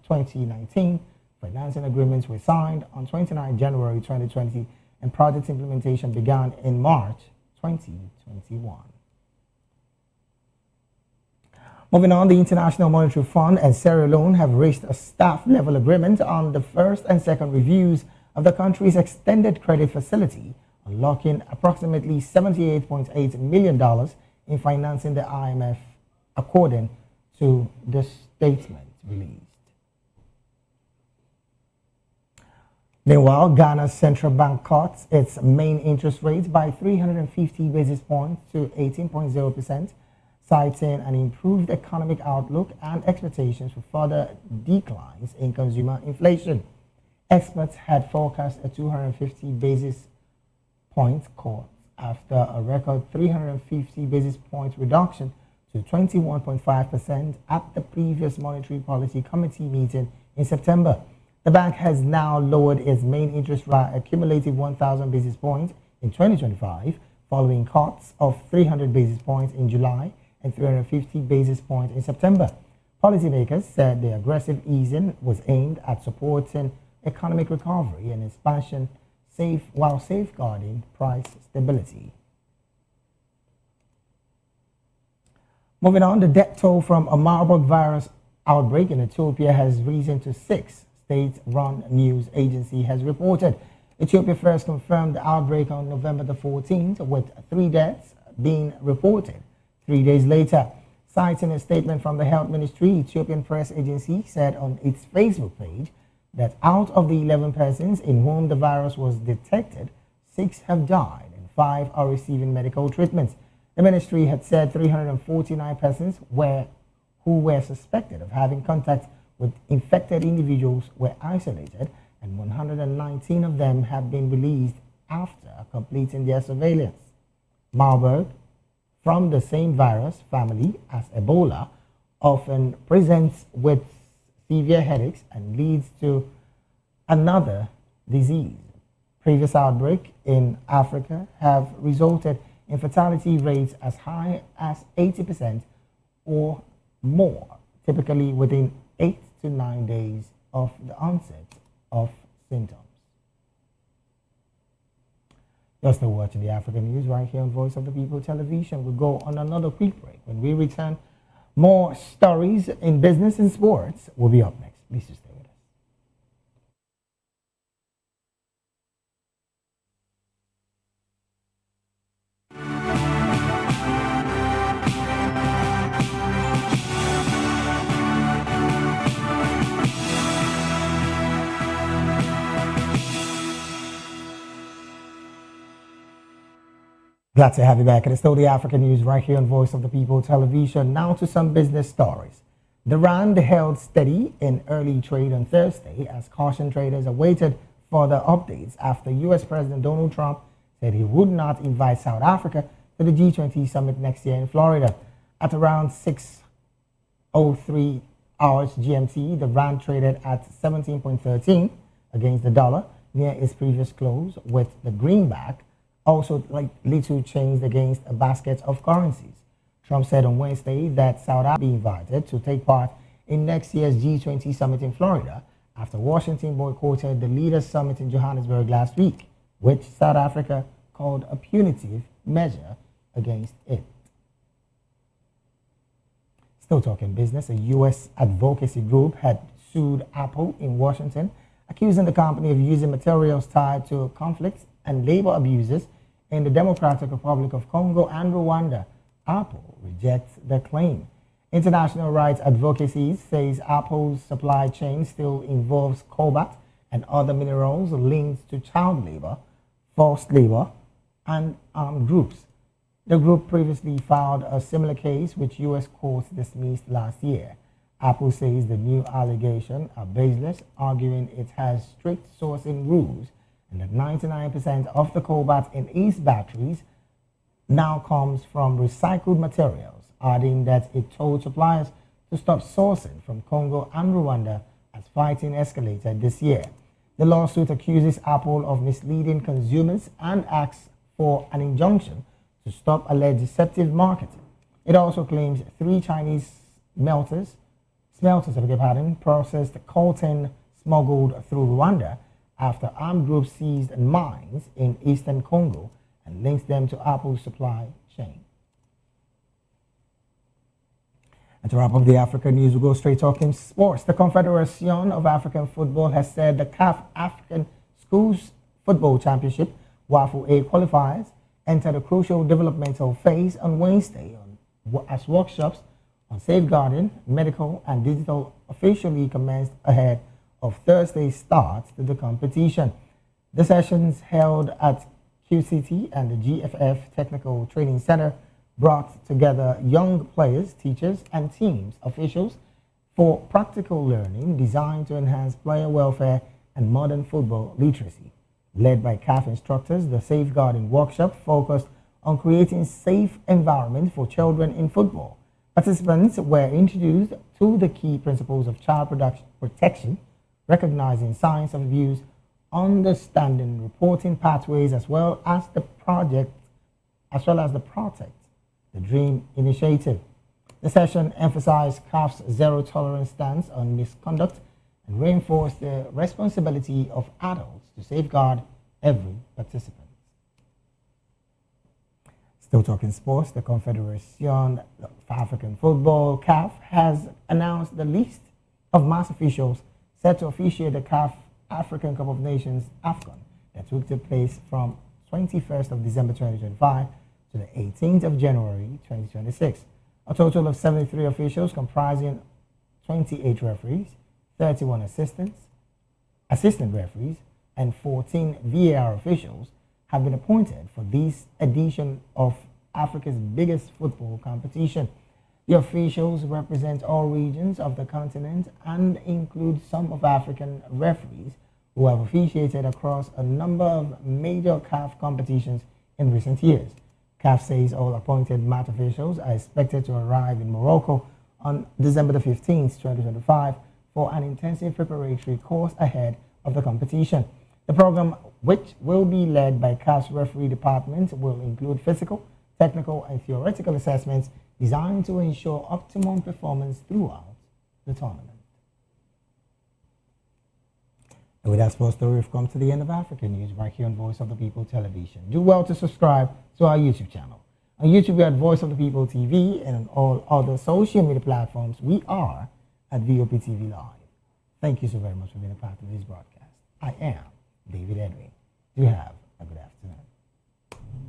2019. Financing agreements were signed on 29 January 2020, and project implementation began in March 2021. Moving on, the International Monetary Fund and Sierra Leone have reached a staff-level agreement on the first and second reviews of the country's extended credit facility, unlocking approximately $78.8 million in financing the IMF, according to the statement released. Meanwhile, Ghana's central bank cut its main interest rate by 350 basis points to 18.0%, citing an improved economic outlook and expectations for further declines in consumer inflation. Experts had forecast a 250 basis point cut after a record 350 basis point reduction to 21.5% at the previous Monetary Policy Committee meeting in September. The bank has now lowered its main interest rate a cumulative 1,000 basis points in 2025, following cuts of 300 basis points in July and 350 basis points in September. Policymakers said the aggressive easing was aimed at supporting economic recovery and expansion while safeguarding price stability. Moving on, the death toll from a Marburg virus outbreak in Ethiopia has risen to 6, state-run news agency has reported. Ethiopia first confirmed the outbreak on November the 14th, with 3 deaths being reported 3 days later. Citing a statement from the Health Ministry, Ethiopian press agency said on its Facebook page that out of the 11 persons in whom the virus was detected, 6 have died and 5 are receiving medical treatment. The ministry had said 349 persons who were suspected of having contact with infected individuals were isolated, and 119 of them have been released after completing their surveillance. Marburg, from the same virus family as Ebola, often presents with severe headaches and leads to another disease. Previous outbreaks in Africa have resulted in fatality rates as high as 80% or more, typically within 8 to 9 days of the onset of symptoms. You're still watching the African News right here on Voice of the People Television. We'll go on another quick break. When we return, more stories in business and sports will be up next. Please stay with us. Glad to have you back. It is still the African News right here on Voice of the People Television. Now to some business stories. The rand held steady in early trade on Thursday as caution traders awaited further updates after U.S. President Donald Trump said he would not invite South Africa to the G20 summit next year in Florida. At around 6:03 hours GMT, the rand traded at 17.13 against the dollar near its previous close, with the greenback also little changed against a basket of currencies. Trump said on Wednesday that South Africa be invited to take part in next year's G20 summit in Florida after Washington boycotted the Leaders Summit in Johannesburg last week, which South Africa called a punitive measure against it. Still talking business, a U.S. advocacy group had sued Apple in Washington, accusing the company of using materials tied to conflicts and labor abuses in the Democratic Republic of Congo and Rwanda. Apple rejects the claim. International rights advocacy says Apple's supply chain still involves cobalt and other minerals linked to child labor, forced labor, and armed groups. The group previously filed a similar case, which U.S. courts dismissed last year. Apple says the new allegations are baseless, arguing it has strict sourcing rules and that 99% of the cobalt in its batteries now comes from recycled materials, adding that it told suppliers to stop sourcing from Congo and Rwanda as fighting escalated this year. The lawsuit accuses Apple of misleading consumers and asks for an injunction to stop alleged deceptive marketing. It also claims 3 Chinese smelters processed coltan smuggled through Rwanda after armed groups seized mines in eastern Congo and links them to Apple's supply chain. And to wrap up the African news, we'll go straight talking sports. The Confederation of African Football has said the CAF African Schools Football Championship, WAFU A qualifiers, entered a crucial developmental phase on Wednesday as workshops on safeguarding, medical, and digital officially commenced ahead of Thursday's start to the competition. The sessions held at QCT and the GFF Technical Training Center brought together young players, teachers, and teams officials for practical learning designed to enhance player welfare and modern football literacy. Led by CAF instructors, the safeguarding workshop focused on creating safe environment for children in football. Participants were introduced to the key principles of child protection, recognizing signs of abuse, understanding reporting pathways, as well as the Protect the Dream initiative. The session emphasized CAF's zero tolerance stance on misconduct and reinforced the responsibility of adults to safeguard every participant. Still talking sports, the Confederation of African Football, CAF, has announced the list of mass officials set to officiate the CAF African Cup of Nations AFCON that will take place from 21st of December 2025 to the 18th of January 2026. A total of 73 officials comprising 28 referees, 31 assistant referees, and 14 VAR officials have been appointed for this edition of Africa's biggest football competition. The officials represent all regions of the continent and include some of African referees who have officiated across a number of major CAF competitions in recent years. CAF says all appointed match officials are expected to arrive in Morocco on December the 15th, 2025 for an intensive preparatory course ahead of the competition. The program, which will be led by CAF's referee department, will include physical, technical, and theoretical assessments designed to ensure optimum performance throughout the tournament. And with that sports story, we've come to the end of African News right here on Voice of the People Television. Do well to subscribe to our YouTube channel. On YouTube, we are at Voice of the People TV, and on all other social media platforms, we are at VOP TV Live. Thank you so very much for being a part of this broadcast. I am David Edwin. You have a good afternoon.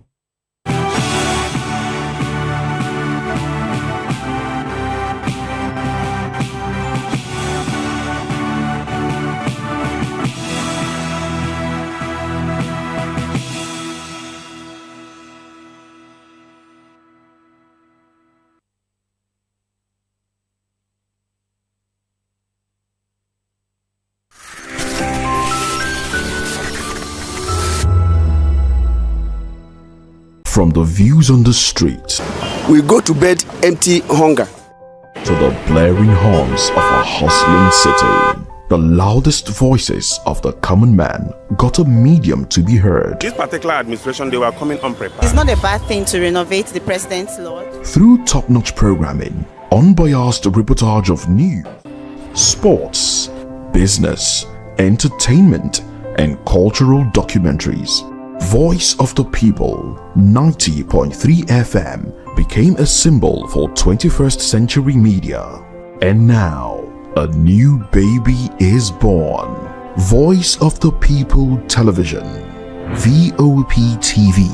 From the views on the street, We go to bed empty hunger. to the blaring horns of a hustling city, the loudest voices of the common man got a medium to be heard. This particular administration, they were coming unprepared. It's not a bad thing to renovate the president's lodge. Through top-notch programming, unbiased reportage of news, sports, business, entertainment, and cultural documentaries, Voice of the People 90.3 FM became a symbol for 21st century media. And now, a new baby is born. Voice of the People Television, VOP TV,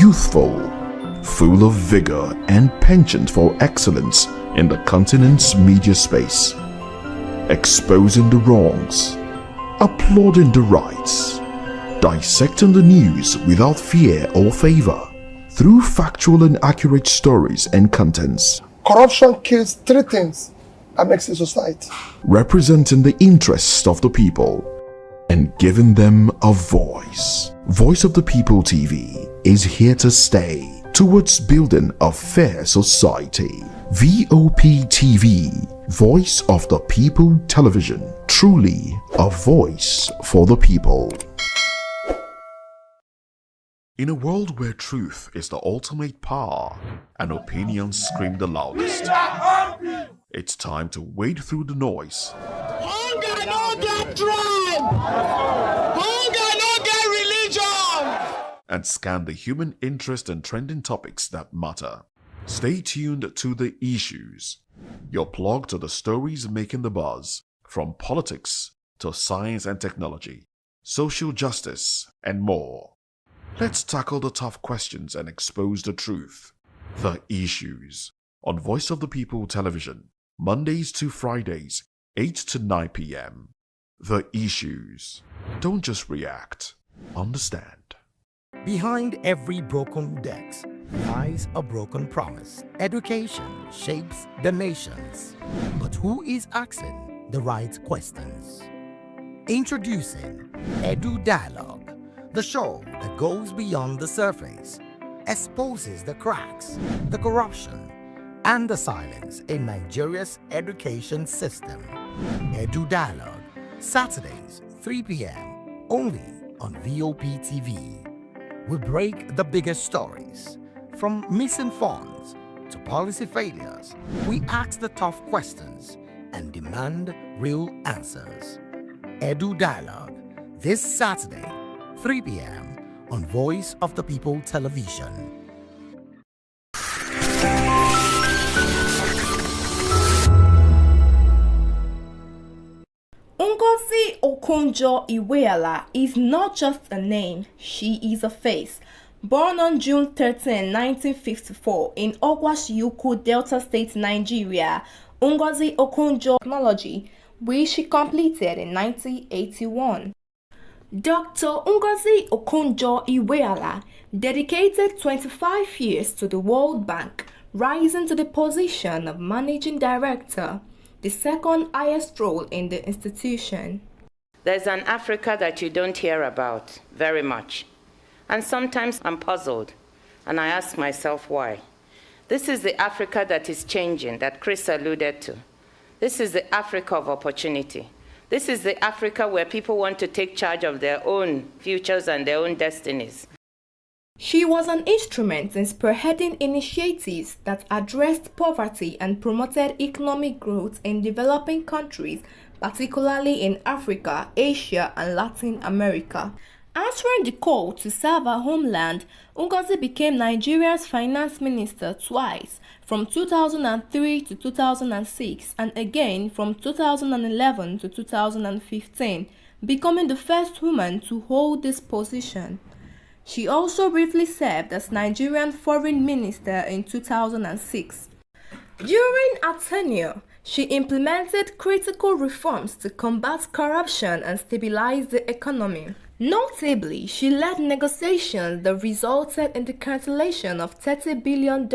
youthful, full of vigor and penchant for excellence in the continent's media space, exposing the wrongs, applauding the rights, dissecting the news without fear or favor, through factual and accurate stories and contents, Corruption kills three things that makes a society. representing the interests of the people and giving them a voice. Voice of the People TV is here to stay towards building a fair society. VOP TV, Voice of the People Television, truly a voice for the people. In a world where truth is the ultimate power and opinions scream the loudest, it's time to wade through the noise Hunger no get tribe. Hunger no get religion. and scan the human interest and trending topics that matter. Stay tuned to The Issues, your plug to the stories making the buzz, from politics to science and technology, social justice, and more. Let's tackle the tough questions and expose the truth. The Issues, on Voice of the People Television, Mondays to Fridays, 8 to 9 p.m. The issues. Don't just react. Understand. Behind every broken desk lies a broken promise. Education shapes the nations. But who is asking the right questions? Introducing Edu Dialogue, the show that goes beyond the surface, exposes the cracks, the corruption, and the silence in Nigeria's education system. Edu Dialogue, Saturdays, 3 p.m., only on VOP TV. We break the biggest stories, from missing funds to policy failures. We ask the tough questions and demand real answers. Edu Dialogue, this Saturday, 3 p.m. on Voice of the People Television. Ngozi Okonjo-Iweala is not just a name, she is a face. Born on June 13, 1954 in Ogwashiuku, Delta State, Nigeria, Ngozi Okonjo technology, which she completed in 1981. Dr. Ngozi Okonjo-Iweala dedicated 25 years to the World Bank, rising to the position of Managing Director, the second highest role in the institution. There's an Africa that you don't hear about very much. And sometimes I'm puzzled, and I ask myself why. This is the Africa that is changing, that Chris alluded to. This is the Africa of opportunity. This is the Africa where people want to take charge of their own futures and their own destinies. She was an instrument in spearheading initiatives that addressed poverty and promoted economic growth in developing countries, particularly in Africa, Asia, and Latin America. Answering the call to serve her homeland, Ngozi became Nigeria's finance minister twice, from 2003 to 2006 and again from 2011 to 2015, becoming the first woman to hold this position. She also briefly served as Nigerian foreign minister in 2006. During her tenure, she implemented critical reforms to combat corruption and stabilize the economy. Notably, she led negotiations that resulted in the cancellation of $30 billion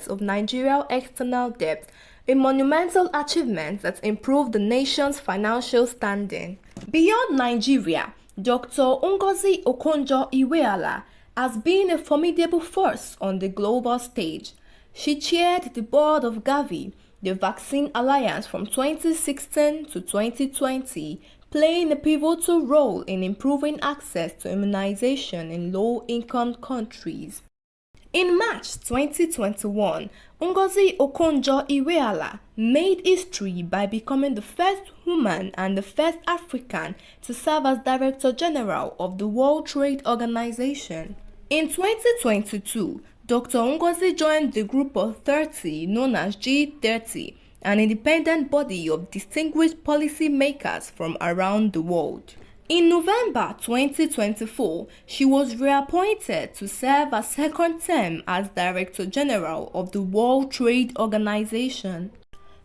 of Nigeria's external debt, a monumental achievement that improved the nation's financial standing. Beyond Nigeria, Dr. Ngozi Okonjo-Iweala has been a formidable force on the global stage. She chaired the board of Gavi, the Vaccine Alliance from 2016 to 2020, playing a pivotal role in improving access to immunization in low-income countries. In March 2021, Ngozi Okonjo-Iweala made history by becoming the first woman and the first African to serve as Director General of the World Trade Organization. In 2022, Dr. Ngozi joined the Group of 30 known as G30, an independent body of distinguished policymakers from around the world. In November 2024, she was reappointed to serve a second term as Director General of the World Trade Organization.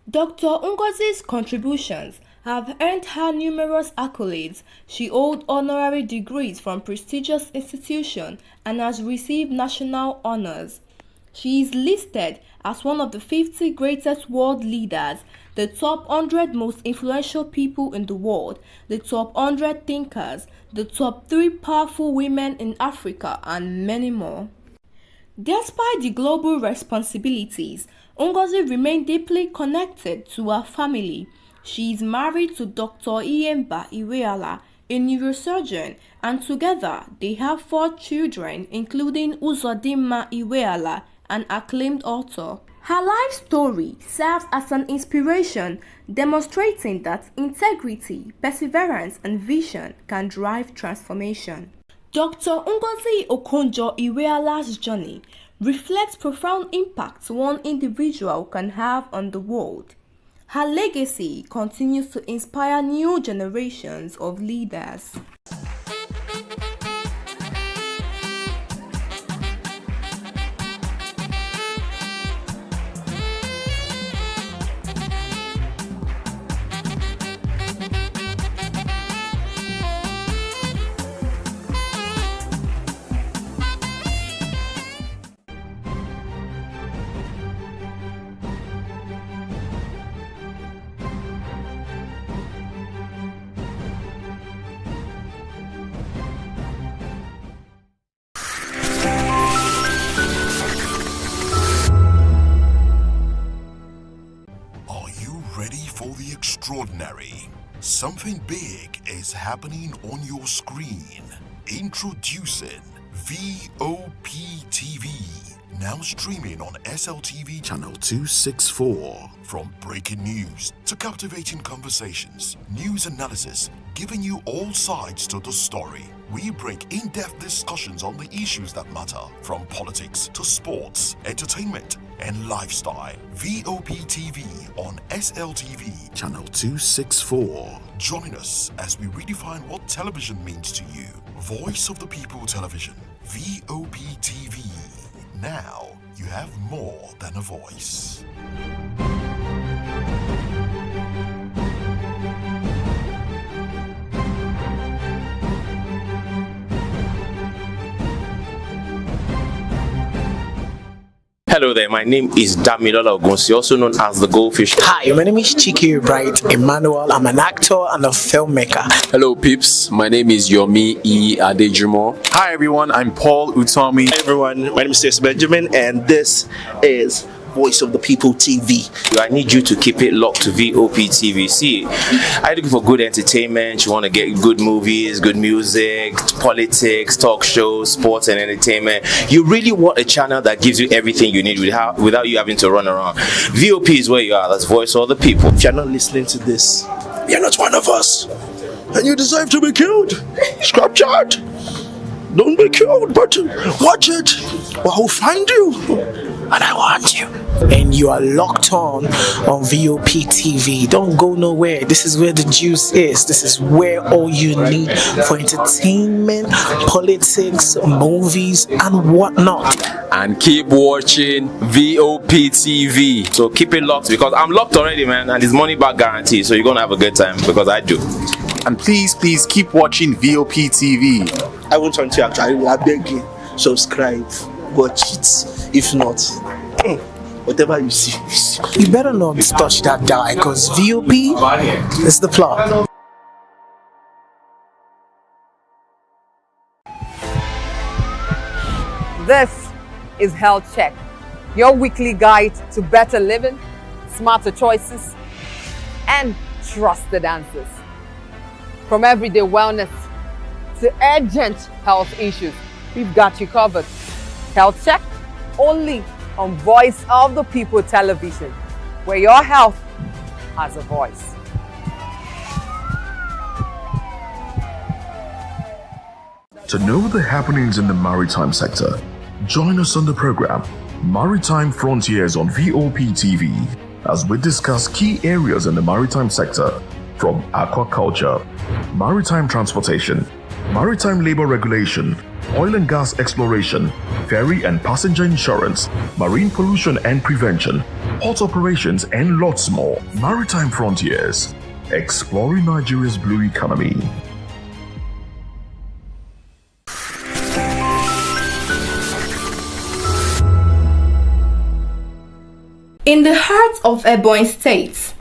Dr. Ngozi's contributions have earned her numerous accolades. She holds honorary degrees from prestigious institutions and has received national honors. She is listed as one of the 50 greatest world leaders, the top 100 most influential people in the world, the top 100 thinkers, the top 3 powerful women in Africa, and many more. Despite the global responsibilities, Ngozi remained deeply connected to her family. She is married to Dr. Iyemba Iweala, a neurosurgeon, and together they have 4 children, including Uzodimma Iweala, an acclaimed author. Her life story serves as an inspiration, demonstrating that integrity, perseverance, and vision can drive transformation. Dr. Ngozi Okonjo-Iweala's journey reflects profound impact one individual can have on the world. Her legacy continues to inspire new generations of leaders. extraordinary. Something big is happening on your screen. Introducing VOPTV. Now streaming on SLTV channel 264. From breaking news to captivating conversations, news analysis, giving you all sides to the story. We bring in-depth discussions on the issues that matter, from politics to sports, entertainment, and lifestyle. VOPTV on SLTV channel 264. Join us as we redefine what television means to you. Voice of the People Television, VOPTV. Now you have more than a voice. Hello there, my name is Damilola Ogunsi, also known as the Goldfish. Hi, my name is Chiki Bright Emmanuel. I'm an actor and a filmmaker. Hello peeps, my name is Yomi E. Adejumo. Hi everyone, I'm Paul Utomi. Hi everyone, my name is Stacey Benjamin and this is Voice of the People TV. I need you to keep it locked to VOP TV. See, are you looking for good entertainment? You want to get good movies, good music, politics, talk shows, sports and entertainment. You really want a channel that gives you everything you need without you having to run around. VOP is where you are. That's Voice of the People. If you're not listening to this, you're not one of us. And you deserve to be killed. Scrap chat. Don't be killed, but watch it. Or I'll find you. And I want you. And you are locked on VOP TV. Don't go nowhere. This is where the juice is. This is where all you need for entertainment, politics, movies, and whatnot. And keep watching VOP TV. So keep it locked because I'm locked already, man, and it's money back guarantee. So you're gonna have a good time because I do. And please keep watching VOP TV. I won't want you actually. I beg you, subscribe, watch it. If not, whatever you see. You better not touch that dial because VOP is the plot. This is Health Check, your weekly guide to better living, smarter choices, and trusted answers. From everyday wellness to urgent health issues, we've got you covered. Health Check only on Voice of the People Television, where your health has a voice. To know the happenings in the maritime sector, join us on the program Maritime Frontiers on VOP TV as we discuss key areas in the maritime sector from aquaculture, maritime transportation, maritime labor regulation, oil and gas exploration, ferry and passenger insurance, marine pollution and prevention, port operations, and lots more. Maritime Frontiers, exploring Nigeria's blue economy. In the heart of Ebonyi State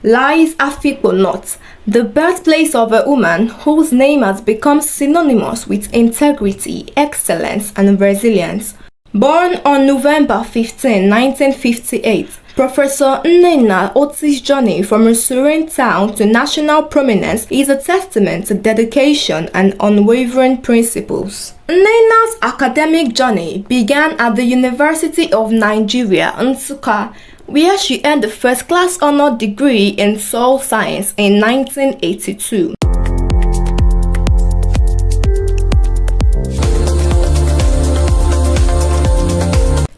lies Afikpo North, the birthplace of a woman whose name has become synonymous with integrity, excellence, and resilience. Born on November 15, 1958, Professor Nnenna Oti's journey from a serene town to national prominence is a testament to dedication and unwavering principles. Nnenna's academic journey began at the University of Nigeria, Nsukka, where she earned a first-class honor degree in soil science in 1982.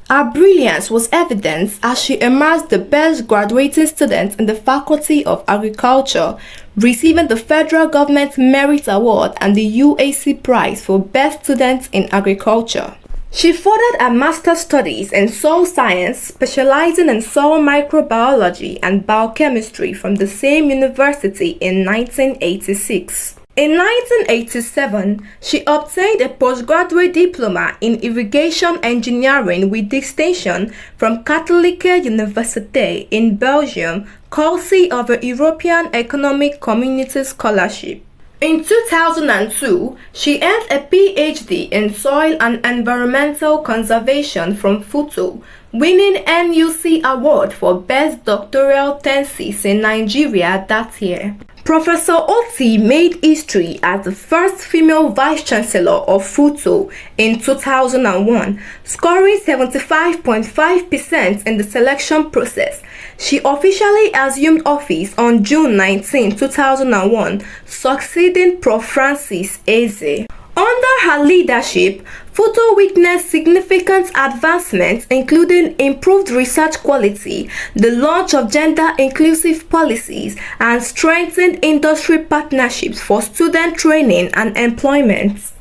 Her brilliance was evident as she emerged the best graduating student in the Faculty of Agriculture, receiving the Federal Government Merit Award and the UAC Prize for Best Student in Agriculture. She furthered her master's studies in soil science, specializing in soil microbiology and biochemistry from the same university in 1986. In 1987, she obtained a postgraduate diploma in irrigation engineering with distinction from Katholieke Université in Belgium, courtesy of a European Economic Community Scholarship. In 2002, she earned a PhD in Soil and Environmental Conservation from FUTO, winning NUC Award for Best Doctoral Thesis in Nigeria that year. Professor Oti made history as the first female vice-chancellor of FUTO in 2001, scoring 75.5% in the selection process. She officially assumed office on June 19, 2001, succeeding Prof. Francis Eze. Under her leadership, FUTO witnessed significant advancements including improved research quality, the launch of gender-inclusive policies, and strengthened industry partnerships for student training and employment.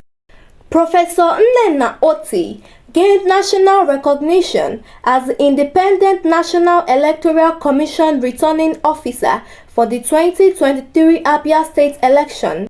Professor Nnenna Oti gained national recognition as the Independent National Electoral Commission returning officer for the 2023 Abia State election.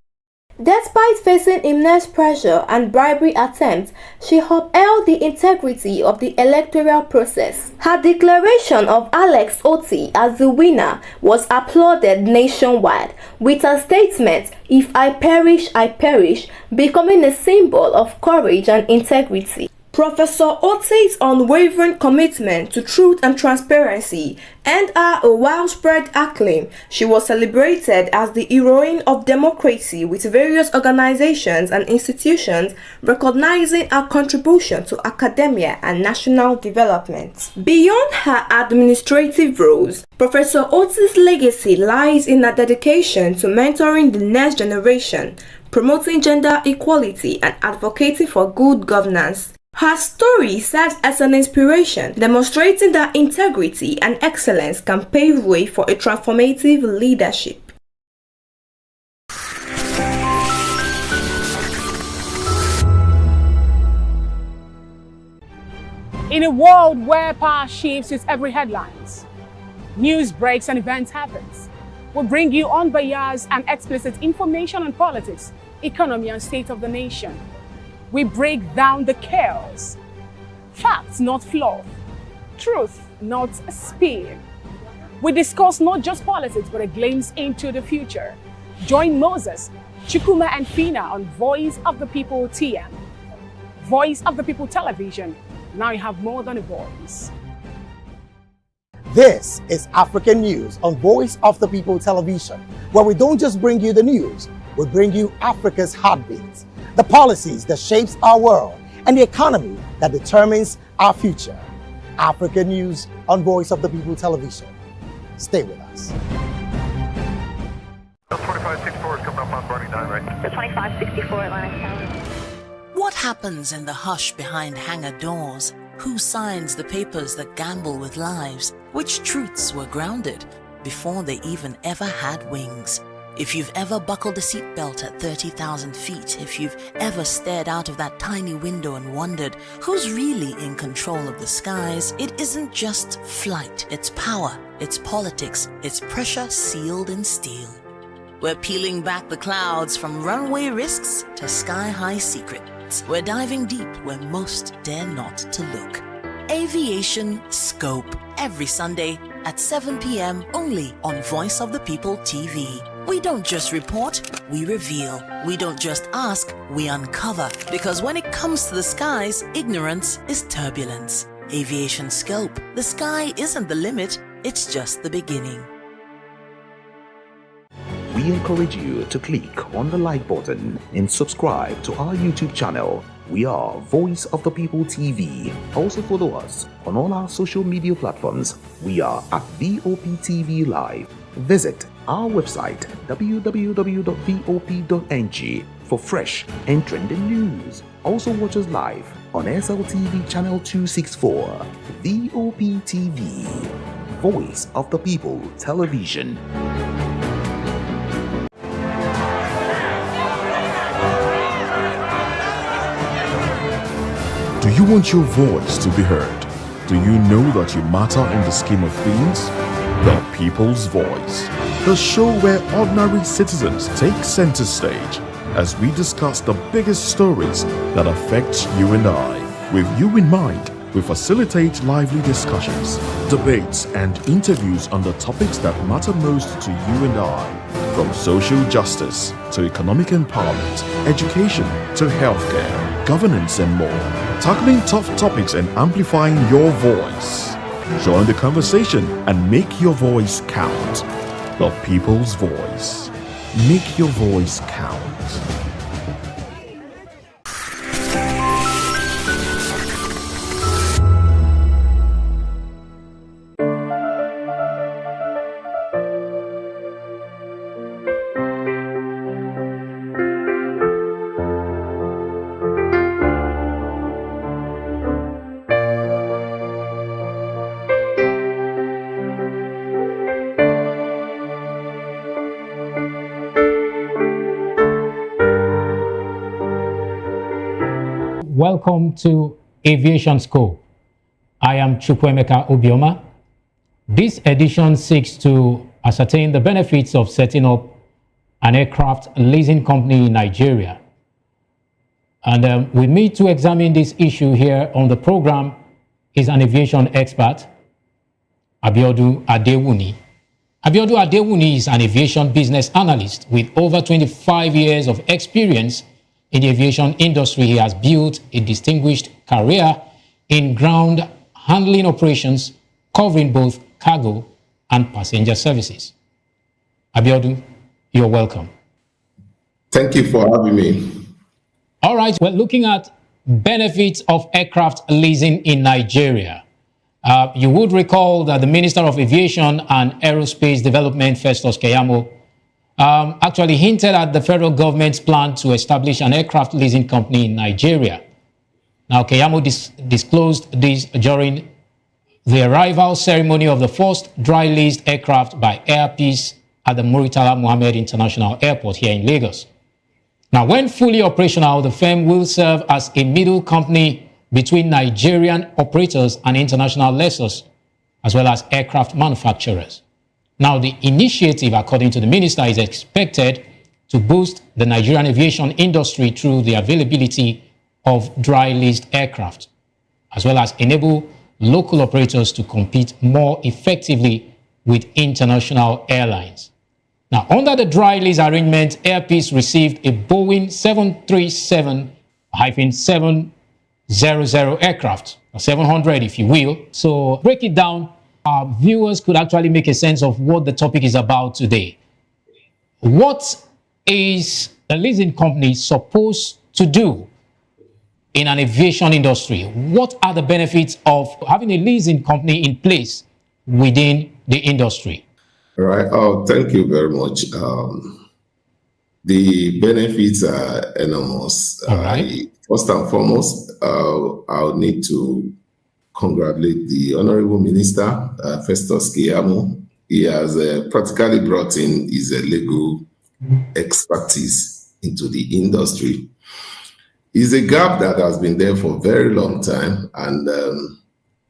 Despite facing immense pressure and bribery attempts, she upheld the integrity of the electoral process. Her declaration of Alex Oti as the winner was applauded nationwide, with her statement, "If I perish, I perish," becoming a symbol of courage and integrity. Professor Oti's unwavering commitment to truth and transparency earned her a widespread acclaim. She was celebrated as the heroine of democracy, with various organizations and institutions recognizing her contribution to academia and national development. Beyond her administrative roles, Professor Oti's legacy lies in her dedication to mentoring the next generation, promoting gender equality, and advocating for good governance. Her story serves as an inspiration, demonstrating that integrity and excellence can pave way for a transformative leadership. In a world where power shifts with every headlines, news breaks and events happens, we bring you unbiased and explicit information on politics, economy, and state of the nation. We break down the chaos. Facts, not fluff. Truth, not spin. We discuss not just politics, but a glimpse into the future. Join Moses, Chukuma, and Fina on Voice of the People TM. Voice of the People Television. Now you have more than a voice. This is African News on Voice of the People Television, where we don't just bring you the news, we bring you Africa's heartbeat, the policies that shapes our world, and the economy that determines our future. African News on Voice of the People Television. Stay with us. 2564 is coming up on Barney 9, right? The 2564 Atlantic Tower. What happens in the hush behind hangar doors? Who signs the papers that gamble with lives? Which truths were grounded before they even ever had wings? If you've ever buckled a seatbelt at 30,000 feet, if you've ever stared out of that tiny window and wondered who's really in control of the skies, it isn't just flight, it's power, it's politics, it's pressure sealed in steel. We're peeling back the clouds from runway risks to sky-high secrets. We're diving deep where most dare not to look. Aviation Scope, every Sunday at 7 p.m. only on Voice of the People TV. We don't just report, we reveal. We don't just ask, we uncover. Because when it comes to the skies, ignorance is turbulence. Aviation Scope, the sky isn't the limit, it's just the beginning. We encourage you to click on the like button and subscribe to our YouTube channel. We are Voice of the People TV. Also follow us on all our social media platforms. We are at VOPTV Live. Visit our website www.vop.ng for fresh and trending news. Also watch us live on SLTV channel 264. VOPTV, Voice of the People Television. Do you want your voice to be heard? Do you know that you matter in the scheme of things? The People's Voice, the show where ordinary citizens take center stage as we discuss the biggest stories that affect you and I. With you in mind, we facilitate lively discussions, debates, and interviews on the topics that matter most to you and I, from social justice to economic empowerment, education to healthcare, governance, and more. tackling tough topics and amplifying your voice. Join the conversation and make your voice count. The people's voice. Make your voice count. Welcome to Aviation School. I am Chukwemeka Obioma. This edition seeks to ascertain the benefits of setting up an aircraft leasing company in Nigeria. And with me to examine this issue here on the program is an aviation expert, Abiodun Adewuni. Abiodun Adewuni is an aviation business analyst with over 25 years of experience in the aviation industry. He has built a distinguished career in ground handling operations covering both cargo and passenger services. Abiodun, you're welcome. Thank you for having me. All right, we're looking at benefits of aircraft leasing in Nigeria. You would recall that the Minister of Aviation and Aerospace Development, Festus Keyamo, actually hinted at the federal government's plan to establish an aircraft leasing company in Nigeria. Now, Keyamo disclosed this during the arrival ceremony of the first dry-leased aircraft by Air Peace at the Muritala Muhammed International Airport here in Lagos. Now, when fully operational, the firm will serve as a middle company between Nigerian operators and international lessors, as well as aircraft manufacturers. Now, the initiative, according to the minister, is expected to boost the Nigerian aviation industry through the availability of dry-leased aircraft, as well as enable local operators to compete more effectively with international airlines. Now, under the dry-lease arrangement, Air Peace received a Boeing 737-700 aircraft, or 700 if you will. So, break it down. Our viewers could actually make a sense of what the topic is about today. What is a leasing company supposed to do in an aviation industry? What are the benefits of having a leasing company in place within the industry? All right. Oh, thank you very much. The benefits are enormous. All right. First and foremost, I'll need to congratulate the Honorable Minister, Festus Keyamo. He has practically brought in his legal expertise into the industry. It's a gap that has been there for a very long time, and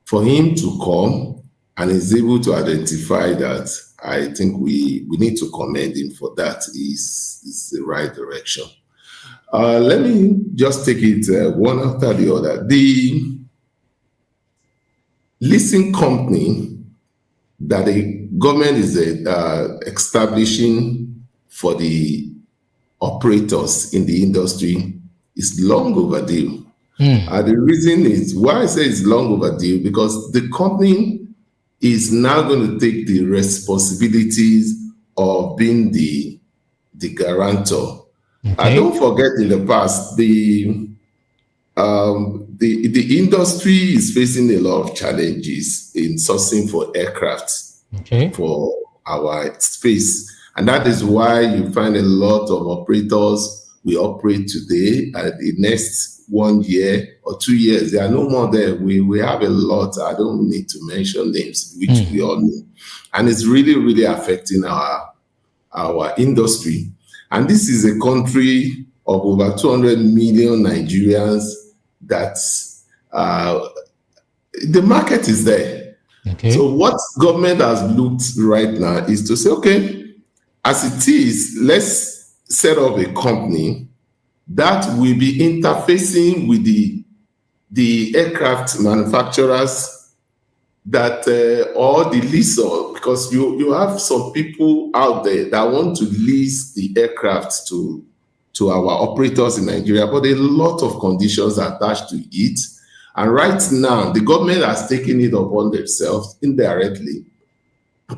for him to come and is able to identify that, I think we need to commend him for that. Is the right direction. Let me just take it one after the other. The leasing company that the government is establishing for the operators in the industry is long overdue. The reason is why I say it's long overdue, because the company is now going to take the responsibilities of being the guarantor. Okay. Don't forget, in the past, the industry is facing a lot of challenges in sourcing for aircraft for our space. And that is why you find a lot of operators we operate today. The next 1 year or 2 years, there are no more there. We have a lot. I don't need to mention names, which we all know. And it's really, really affecting our industry. And this is a country of over 200 million Nigerians that the market is there. Okay. So what government has looked right now is to say, okay, as it is, let's set up a company that will be interfacing with the aircraft manufacturers that or the leaser, because you have some people out there that want to lease the aircraft to our operators in Nigeria, but a lot of conditions are attached to it. And right now, the government has taken it upon themselves indirectly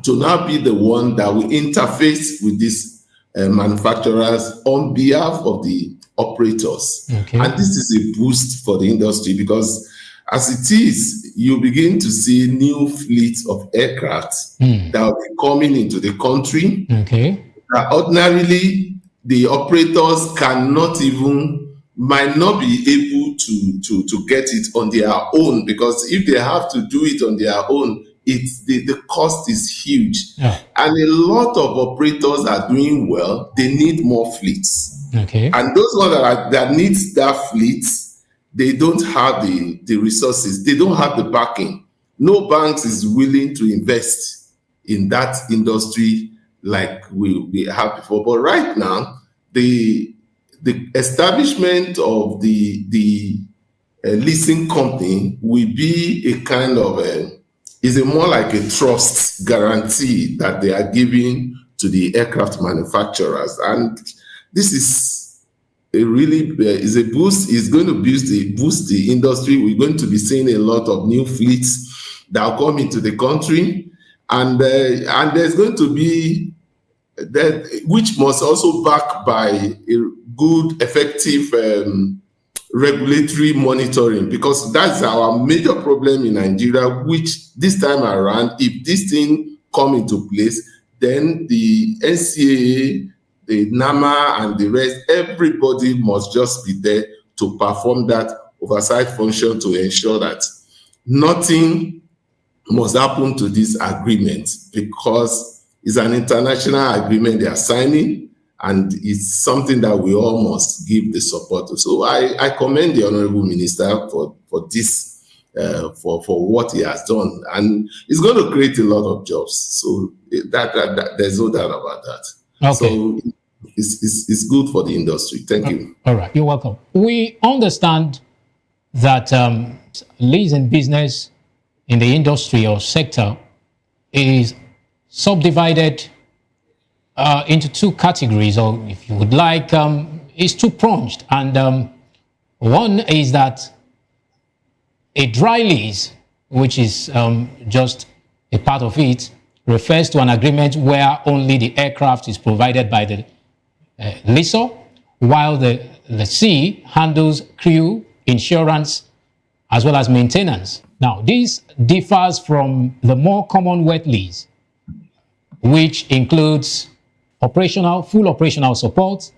to now be the one that will interface with these manufacturers on behalf of the operators. Okay. And this is a boost for the industry because as it is, you begin to see new fleets of aircraft that will be coming into the country. Okay. Ordinarily, the operators might not be able to get it on their own, because if they have to do it on their own, the cost is huge. Yeah. And a lot of operators are doing well. They need more fleets. Okay. And those ones that need that fleet, they don't have the resources. They don't have the backing. No banks is willing to invest in that industry like we have before. But right now, the establishment of the leasing company will be a kind of is a more like a trust guarantee that they are giving to the aircraft manufacturers. And this is a really is a boost. It's going to boost the industry. We're going to be seeing a lot of new fleets that will come into the country, and there's going to be that, which must also back by a good, effective regulatory monitoring, because that's our major problem in Nigeria, which this time around, if this thing come into place, then the NCAA, the NAMA, and the rest, everybody must just be there to perform that oversight function to ensure that nothing must happen to this agreement, because it's an international agreement they are signing, and it's something that we all must give the support to. So I commend the Honorable Minister for this, for what he has done. And it's going to create a lot of jobs. So that there's no doubt about that. Okay. So it's good for the industry. Thank you. All right. You're welcome. We understand that leasing business in the industry or sector is subdivided into two categories, or if you would like, is two-pronged. And one is that a dry lease, which is just a part of it, refers to an agreement where only the aircraft is provided by the lessor, while the lessee handles crew, insurance, as well as maintenance. Now, this differs from the more common wet lease, which includes full operational support.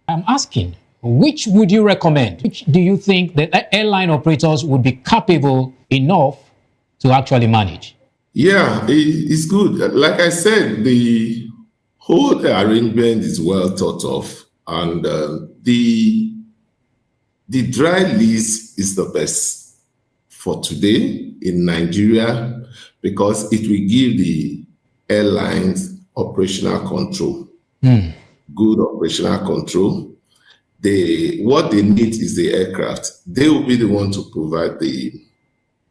I'm asking, which would you recommend? Which do you think the airline operators would be capable enough to actually manage? Yeah, it's good. Like I said, the whole arrangement is well thought of, and the dry lease is the best for today in Nigeria, because it will give the airlines operational control. Good operational control. What they need is the aircraft. They will be the one to provide the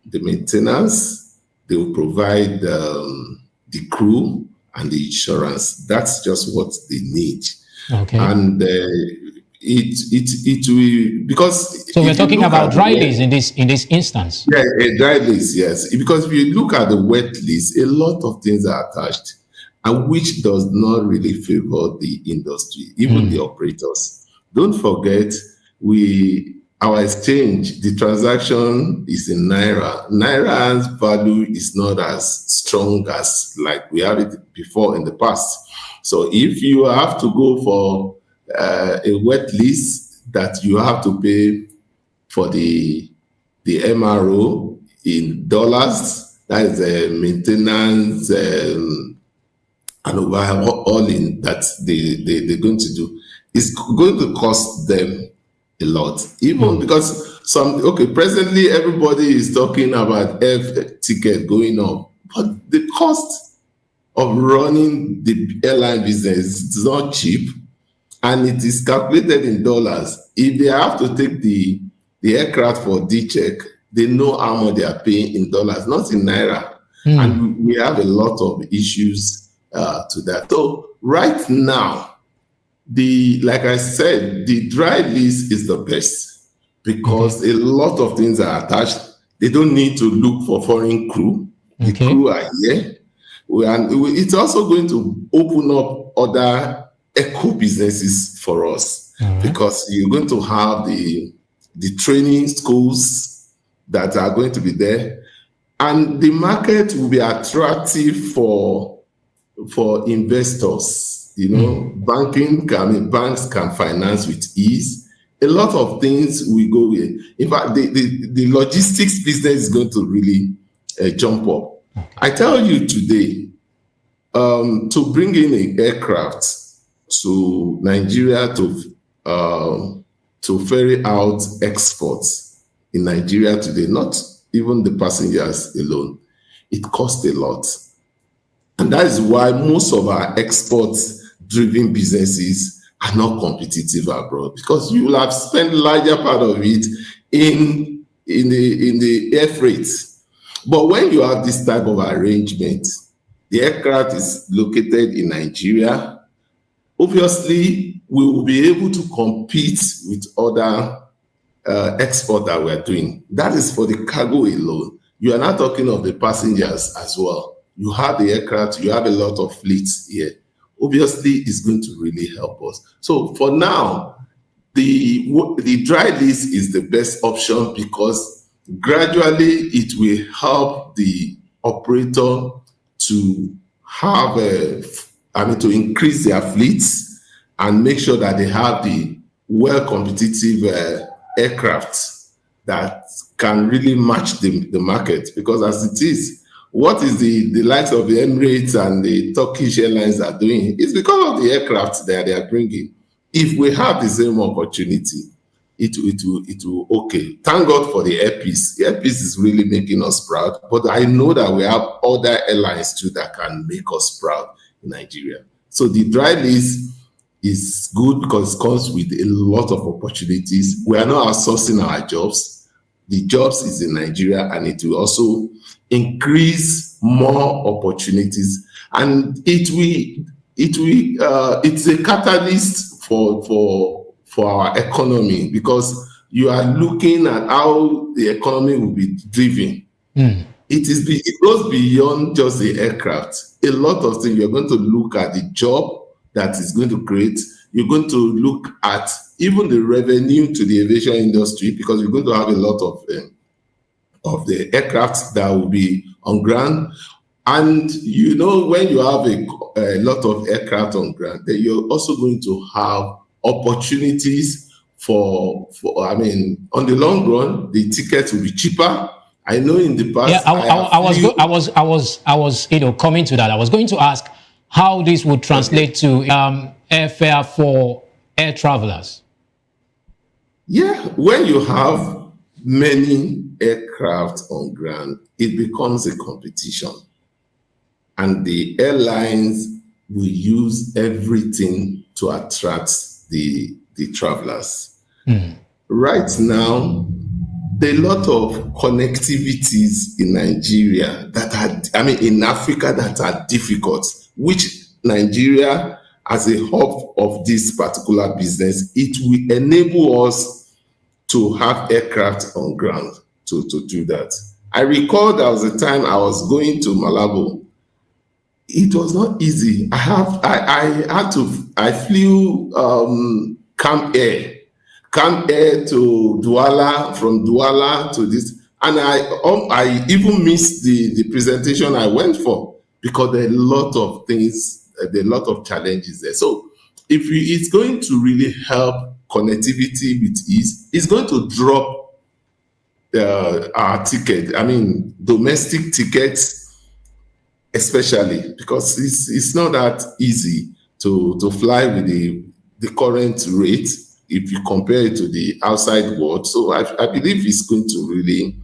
maintenance. They will provide the crew and the insurance. That's just what they need. Okay. And it will, because so we're talking about dry lease in this instance. Yeah, a dry lease, yes. Because if you look at the wet lease, a lot of things are attached, and which does not really favor the industry, even the operators. Don't forget, our exchange, the transaction is in Naira. Naira's value is not as strong as like we had it before in the past. So if you have to go for a wet lease that you have to pay for the MRO in dollars, that is a maintenance and overhauling that they're going to do, it's going to cost them a lot. Even because presently everybody is talking about air ticket going up, but the cost of running the airline business is not cheap, and it is calculated in dollars. If they have to take the aircraft for D-check, they know how much they are paying in dollars, not in Naira. And we have a lot of issues to that. So right now, like I said, the dry lease is the best, because a lot of things are attached. They don't need to look for foreign crew. The crew are here. It's also going to open up other eco businesses for us because you're going to have the training schools that are going to be there, and the market will be attractive for investors. Banks can finance with ease. A lot of things will go with. In fact, the logistics business is going to really jump up. I tell you today, to bring in an aircraft to Nigeria to ferry out exports in Nigeria today, not even the passengers alone, it costs a lot. And that is why most of our export-driven businesses are not competitive abroad, because you will have spent larger part of it in the air freight. But when you have this type of arrangement, the aircraft is located in Nigeria, obviously we will be able to compete with other export that we're doing. That is for the cargo alone. You are not talking of the passengers as well. You have the aircraft, you have a lot of fleets here. Obviously, it's going to really help us. So for now, the dry lease is the best option because gradually it will help the operator to have to increase their fleets and make sure that they have the well-competitive aircraft that can really match the market. Because as it is, what is the likes of the Emirates and the Turkish Airlines are doing? It's because of the aircraft that they are bringing. If we have the same opportunity, it will okay. Thank God for the airpiece. The airpiece is really making us proud. But I know that we have other airlines too that can make us proud in Nigeria. So the dry lease is good because it comes with a lot of opportunities. We are not outsourcing our jobs. The jobs is in Nigeria, and it will also increase more opportunities, and it's a catalyst for our economy, because you are looking at how the economy will be driven. It goes beyond just the aircraft. A lot of things. You're going to look at the job that is going to create. You're going to look at even the revenue to the aviation industry, because you're going to have a lot of the aircraft that will be on ground. And when you have a lot of aircraft on ground, then you're also going to have opportunities for on the long run, the tickets will be cheaper. I know in the past. Yeah, I was coming to that. I was going to ask how this would translate to airfare for air travelers. Yeah, when you have many aircraft on ground, it becomes a competition. And the airlines will use everything to attract the travelers. Right now, there are a lot of connectivities in Nigeria that are, in Africa that are difficult, which Nigeria, as a hub of this particular business, it will enable us to have aircraft on ground to do that. I recall there was a time I was going to Malabo. It was not easy. I flew Camp Air to Douala, from Douala to this, and I even missed the presentation I went for because there are a lot of things, there are a lot of challenges there. So it's going to really help connectivity with ease. It's going to drop our ticket. Domestic tickets, especially because it's not that easy to fly with the current rate if you compare it to the outside world. So I believe it's going to really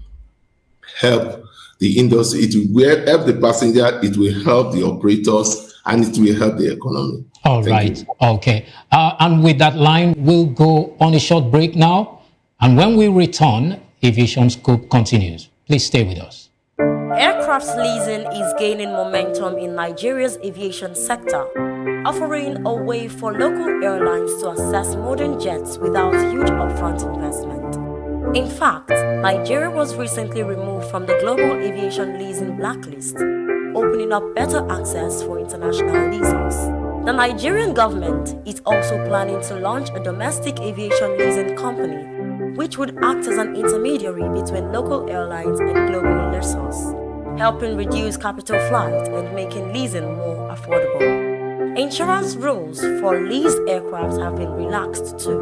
help the industry. It will help the passenger, it will help the operators, and it will help the economy. All right. Okay. And with that line, we'll go on a short break now. And when we return, Aviation Scoop continues. Please stay with us. Aircraft leasing is gaining momentum in Nigeria's aviation sector, offering a way for local airlines to access modern jets without huge upfront investment. In fact, Nigeria was recently removed from the global aviation leasing blacklist, opening up better access for international leasers. The Nigerian government is also planning to launch a domestic aviation leasing company, which would act as an intermediary between local airlines and global lessors, helping reduce capital flight and making leasing more affordable. Insurance rules for leased aircraft have been relaxed too.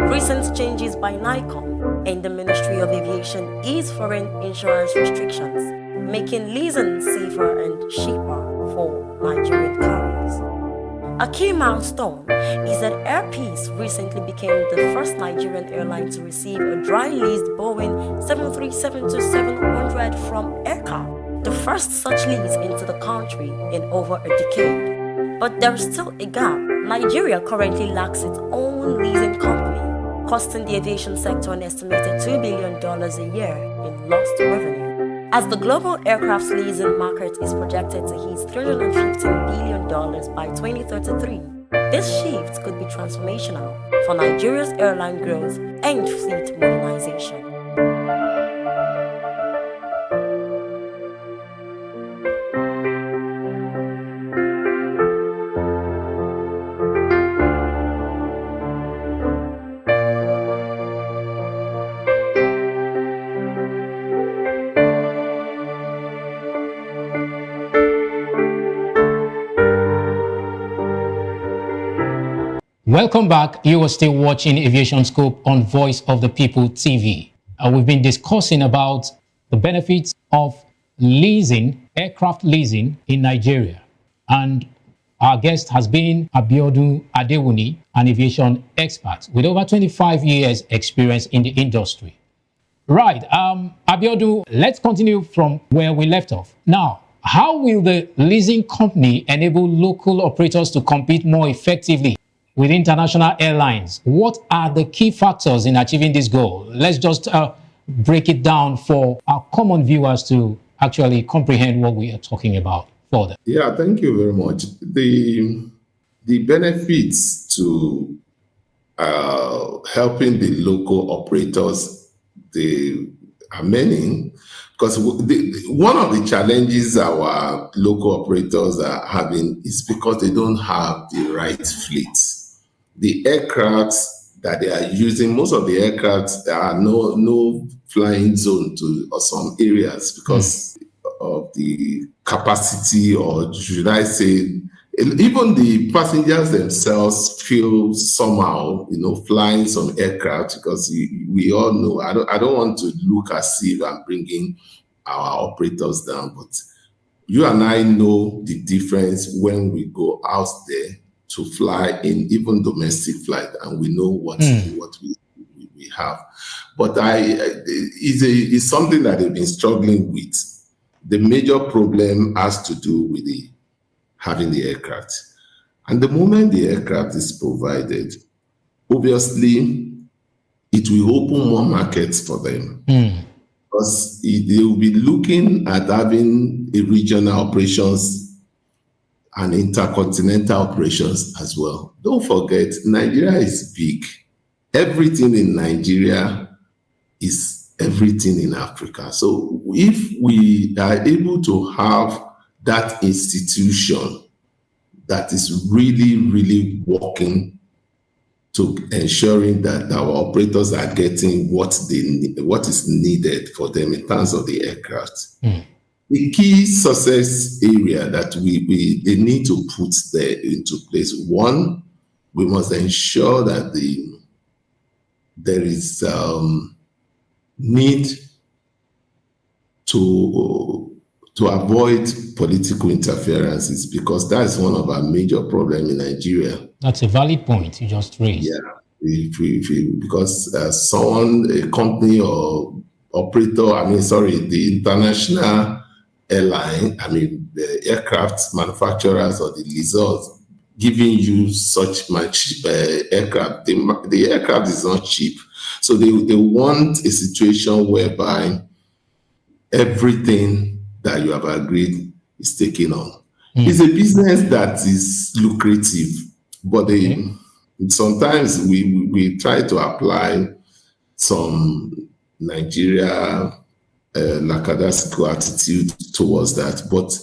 Recent changes by NICOM and the Ministry of Aviation ease foreign insurance restrictions, making leasing safer and cheaper for Nigerian carriers. A key milestone is that Air Peace recently became the first Nigerian airline to receive a dry-leased Boeing 737-700 from Aircar, the first such lease into the country in over a decade. But there is still a gap. Nigeria currently lacks its own leasing company, costing the aviation sector an estimated $2 billion a year in lost revenue. As the global aircraft leasing market is projected to hit $315 billion by 2033, this shift could be transformational for Nigeria's airline growth and fleet modernization. Welcome back. You are still watching Aviation Scope on Voice of the People TV. We've been discussing about the benefits of leasing, aircraft leasing in Nigeria. And our guest has been Abiodun Adewuni, an aviation expert with over 25 years experience in the industry. Right, Abiodun, let's continue from where we left off. Now, how will the leasing company enable local operators to compete more effectively with international airlines? What are the key factors in achieving this goal? Let's just break it down for our common viewers to actually comprehend what we are talking about further. Yeah, thank you very much. The benefits to helping the local operators, they are many, because one of the challenges our local operators are having is because they don't have the right fleets. The aircraft that they are using, most of the aircraft, there are no flying zone to some areas because of the capacity, or should I say, even the passengers themselves feel somehow, flying some aircraft, because we all know, I don't want to look as if I'm bringing our operators down, but you and I know the difference when we go out there to fly in even domestic flight, and we know what we have. But it's something that they've been struggling with. The major problem has to do with having the aircraft. And the moment the aircraft is provided, obviously, it will open more markets for them. Because they will be looking at having a regional operations and intercontinental operations as well. Don't forget, Nigeria is big. Everything in Nigeria is everything in Africa. So if we are able to have that institution that is really, really working to ensuring that our operators are getting what is needed for them in terms of the aircraft. The key success area that they need to put there into place. One, we must ensure that there is need to avoid political interferences, because that is one of our major problems in Nigeria. That's a valid point you just raised. Yeah, because a company or operator, the international airline, the aircraft manufacturers or the lessors giving you such much aircraft, the aircraft is not cheap. So they want a situation whereby everything that you have agreed is taken on. It's a business that is lucrative, but sometimes we try to apply some Nigeria lackadaisical attitude towards that. But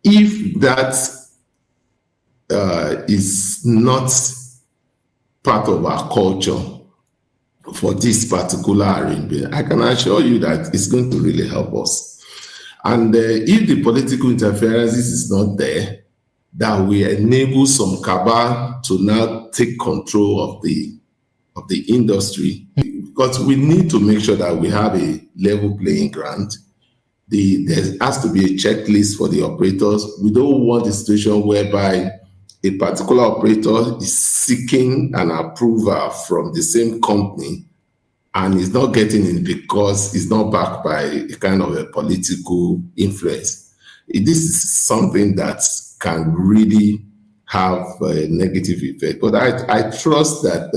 if that is not part of our culture for this particular arrangement, I can assure you that it's going to really help us. And if the political interferences is not there, that will enable some cabal to now take control of the industry, because we need to make sure that we have a level playing ground. There has to be a checklist for the operators. We don't want a situation whereby a particular operator is seeking an approval from the same company and is not getting it because it's not backed by a kind of a political influence. This is something that can really have a negative effect. But I trust that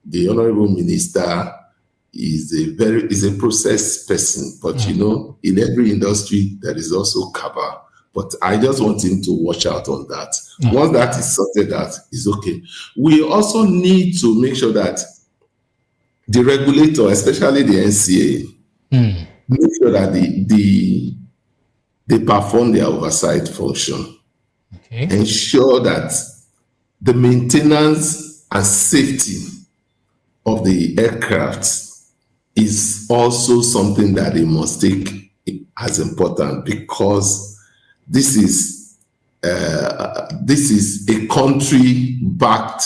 the Honorable Minister is a process person. But you know, in every industry there is also cabal. But I just want him to watch out on that. Once that is sorted out, it's okay. We also need to make sure that the regulator, especially the NCA, make sure that they perform their oversight function. Okay. Ensure that the maintenance and safety of the aircraft is also something that they must take as important, because this is a country-backed,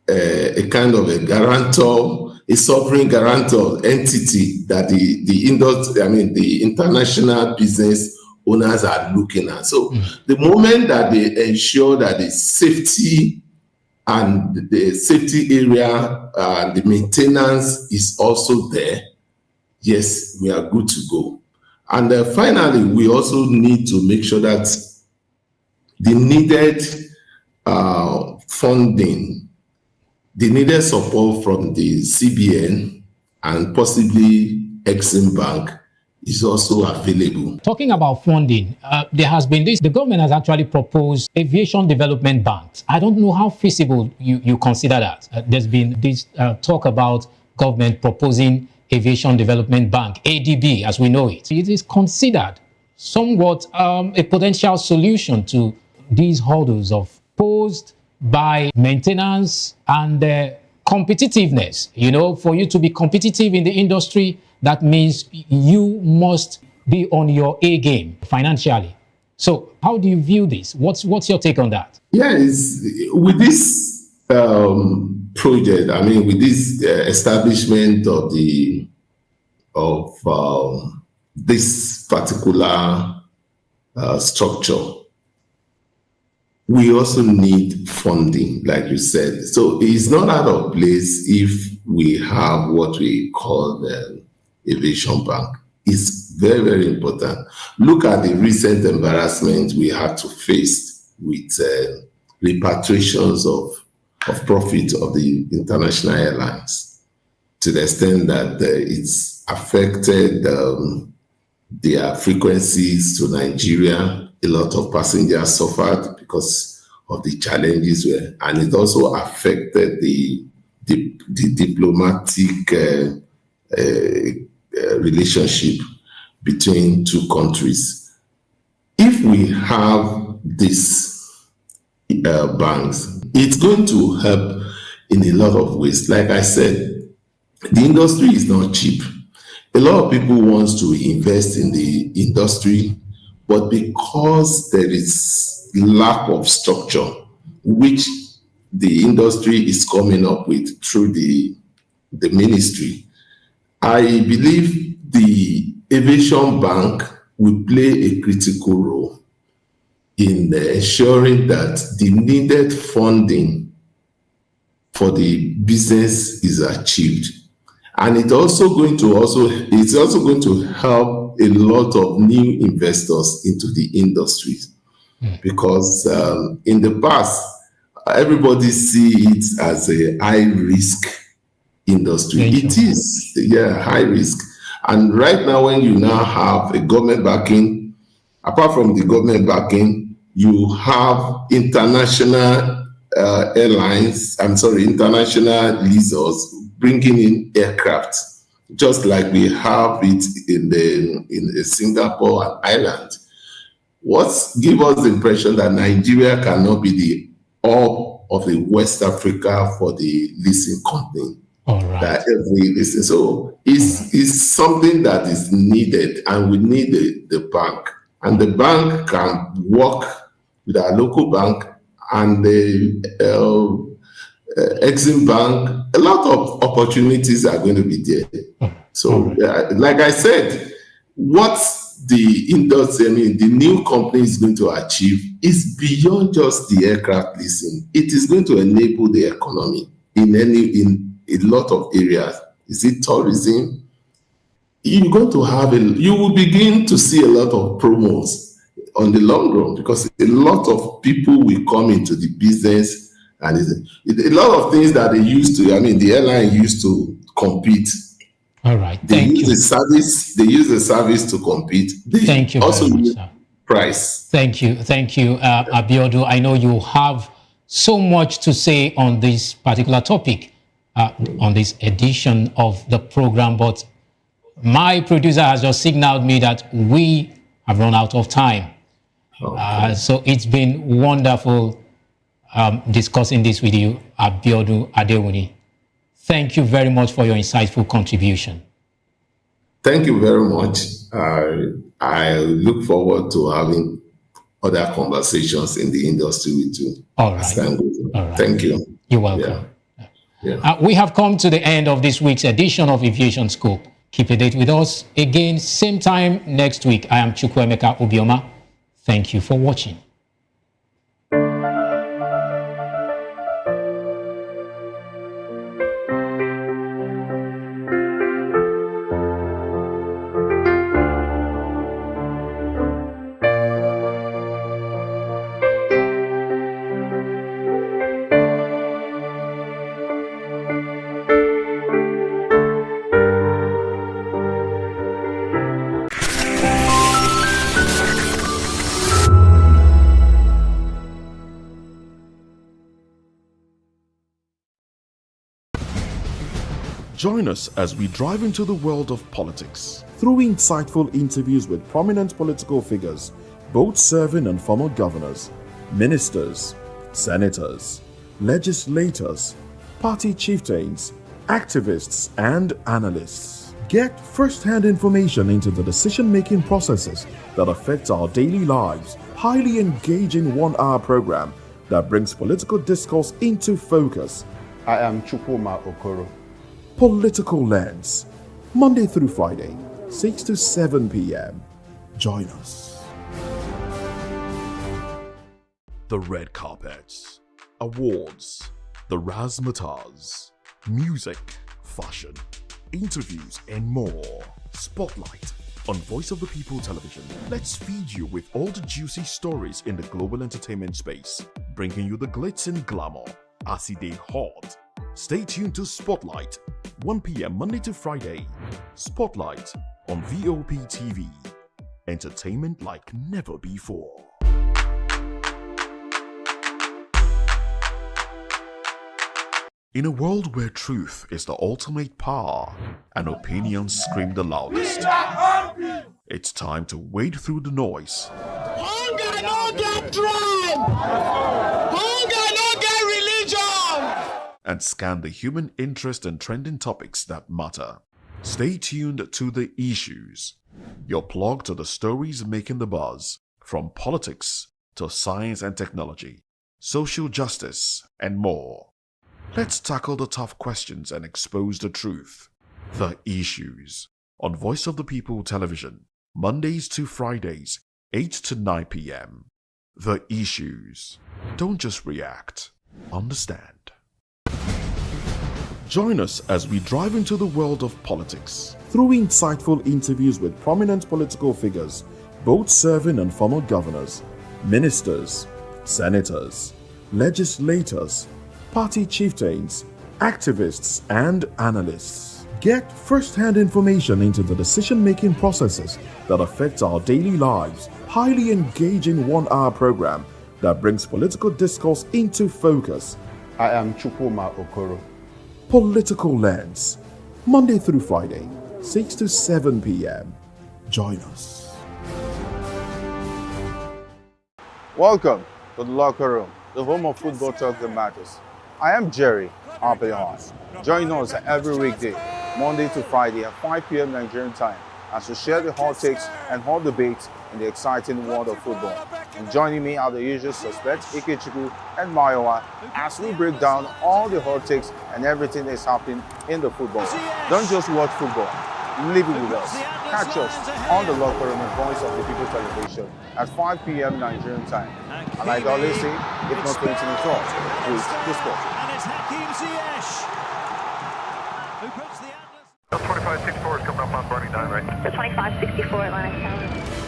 a kind of a guarantor, a sovereign guarantor entity that the industry, the international business owners are looking at. So the moment that they ensure that the safety and the safety area and the maintenance is also there, yes, we are good to go. And finally, we also need to make sure that the needed funding, the needed support from the CBN and possibly Exim Bank is also available. Talking about funding, there has been this, the government has actually proposed aviation development banks. I don't know how feasible you consider that. There's been this talk about government proposing aviation development bank, ADB as we know it. It is considered somewhat a potential solution to these hurdles posed by maintenance and competitiveness. You know, for you to be competitive in the industry, that means you must be on your A game financially. So how do you view this? What's your take on that? Yes, with this project, with this establishment of this particular structure, we also need funding, like you said. So it's not out of place if we have what we call the Aviation Bank. It's very, very important. Look at the recent embarrassment we had to face with repatriations of profit of the international airlines, to the extent that it's affected their frequencies to Nigeria. A lot of passengers suffered because of the challenges, and it also affected the diplomatic relationship between two countries. If we have these banks, it's going to help in a lot of ways. Like I said, the industry is not cheap. A lot of people want to invest in the industry, but because there is lack of structure, which the industry is coming up with through the ministry, I believe the Aviation Bank will play a critical role in ensuring that the needed funding for the business is achieved. And it's also going to help a lot of new investors into the industry, because in the past, everybody sees it as a high risk industry. It is, high risk. And right now, when you now have a government backing, apart from the government backing, you have international international leasers bringing in aircraft just like we have it in Singapore and Ireland. What gives us the impression that Nigeria cannot be the hub of the West Africa for the leasing company? All right. That every listen. So it's something that is needed, and we need the bank. And the bank can work with our local bank and the Exim Bank. A lot of opportunities are going to be there. So, like I said, what the industry, the new company is going to achieve is beyond just the aircraft leasing. It is going to enable the economy in a lot of areas. Is it tourism? You're going to you will begin to see a lot of promos on the long run, because a lot of people will come into the business, and a lot of things that they used to, the airline used to compete. All right. They use the service to compete. Thank you also very much, sir. Price. Thank you, Abiodun. I know you have so much to say on this particular topic, on this edition of the program, but my producer has just signaled me that we have run out of time. Okay. So it's been wonderful discussing this with you, Abiodun Adewuni. Thank you very much for your insightful contribution. Thank you very much. I look forward to having other conversations in the industry with you. All right. All right. Thank you. You're welcome. Yeah. We have come to the end of this week's edition of Aviation Scope. Keep a date with us again, same time next week. I am Chukwuemeka Obioma. Thank you for watching. Join us as we drive into the world of politics through insightful interviews with prominent political figures, both serving and former governors, ministers, senators, legislators, party chieftains, activists, and analysts. Get first-hand information into the decision-making processes that affect our daily lives. Highly engaging one-hour program that brings political discourse into focus. I am Chukwuma Okoro. Political Lens, Monday through Friday, 6 to 7 p.m. Join us. The red carpets, awards, the razzmatazz, music, fashion, interviews, and more. Spotlight on Voice of the People Television. Let's feed you with all the juicy stories in the global entertainment space, bringing you the glitz and glamour as it is hot. Stay tuned to Spotlight, 1 p.m. Monday to Friday. Spotlight on VOP TV. Entertainment like never before. In a world where truth is the ultimate power and opinions scream the loudest, it's time to wade through the noise. Hunger no get tribe. Hunger no get religion. And scan the human interest and trending topics that matter. Stay tuned to The Issues, your plug to the stories making the buzz, from politics to science and technology, social justice, and more. Let's tackle the tough questions and expose the truth. The Issues on Voice of the People Television, Mondays to Fridays, 8 to 9 p.m. The Issues. Don't just react, understand. Join us as we drive into the world of politics through insightful interviews with prominent political figures, both serving and former governors, ministers, senators, legislators, party chieftains, activists, and analysts. Get first-hand information into the decision-making processes that affect our daily lives. Highly engaging one-hour program that brings political discourse into focus. I am Chukwuma Okoro. Political Lens, Monday through Friday, 6 to 7 p.m. Join us. Welcome to the locker room, the home of football talk that matters. I am Jerry Arpeon. Join us every weekday, Monday to Friday at 5 p.m. Nigerian time, as we share the hot takes and hot debates in the exciting world of football. And joining me are the usual suspects, Ikechukwu and Mayowa, as we break down all the hot takes and everything that's happening in the football. Don't just watch football, live it with us. Catch us on the locker room and Voice of the People television at 5 p.m. Nigerian time. And like I always say, if not 20 minutes off, please the sport. And it's Accuse who puts the Atlas. 2564 is coming up on Bernie 9 right. 2564 Atlantic Tower.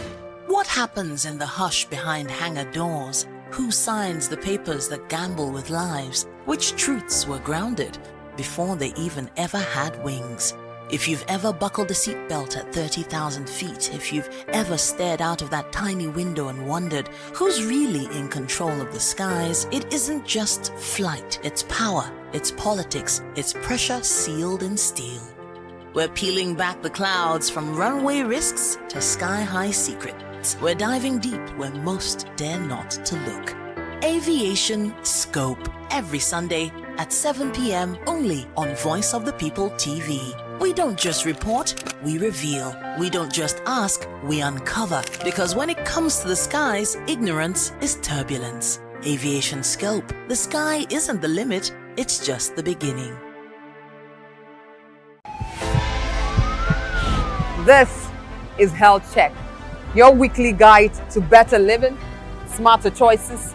What happens in the hush behind hangar doors? Who signs the papers that gamble with lives? Which truths were grounded before they even ever had wings? If you've ever buckled a seatbelt at 30,000 feet, if you've ever stared out of that tiny window and wondered who's really in control of the skies, it isn't just flight, it's power, it's politics, it's pressure sealed in steel. We're peeling back the clouds from runway risks to sky-high secrets. We're diving deep where most dare not to look. Aviation Scope, every Sunday at 7 p.m. only on Voice of the People TV. We don't just report, we reveal. We don't just ask, we uncover. Because when it comes to the skies, ignorance is turbulence. Aviation Scope, the sky isn't the limit, it's just the beginning. This is Health Check, your weekly guide to better living, smarter choices,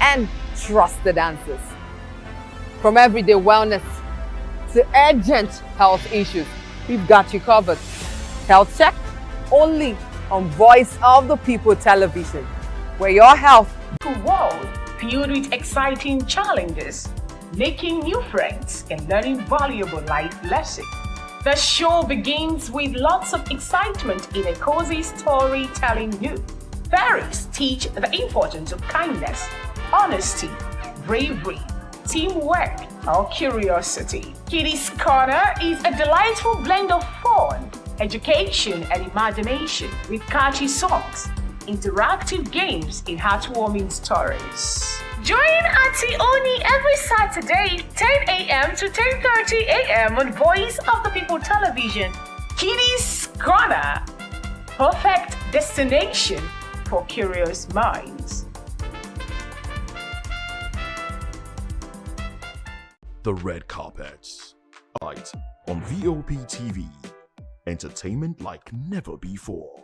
and trusted answers. From everyday wellness to urgent health issues, we've got you covered. Health Check, only on Voice of the People television, where your health. A world filled with exciting challenges, making new friends, and learning valuable life lessons. The show begins with lots of excitement in a cozy storytelling mood. Fairies teach the importance of kindness, honesty, bravery, teamwork, or curiosity. Kiddies Corner is a delightful blend of fun, education, and imagination with catchy songs, interactive games, and heartwarming stories. Join Auntie Oni every Saturday, 10 a.m. to 10:30 a.m. on Voice of the People television. Kiddies Corner, perfect destination for curious minds. The Red Carpets. Tonight on VOP TV. Entertainment like never before.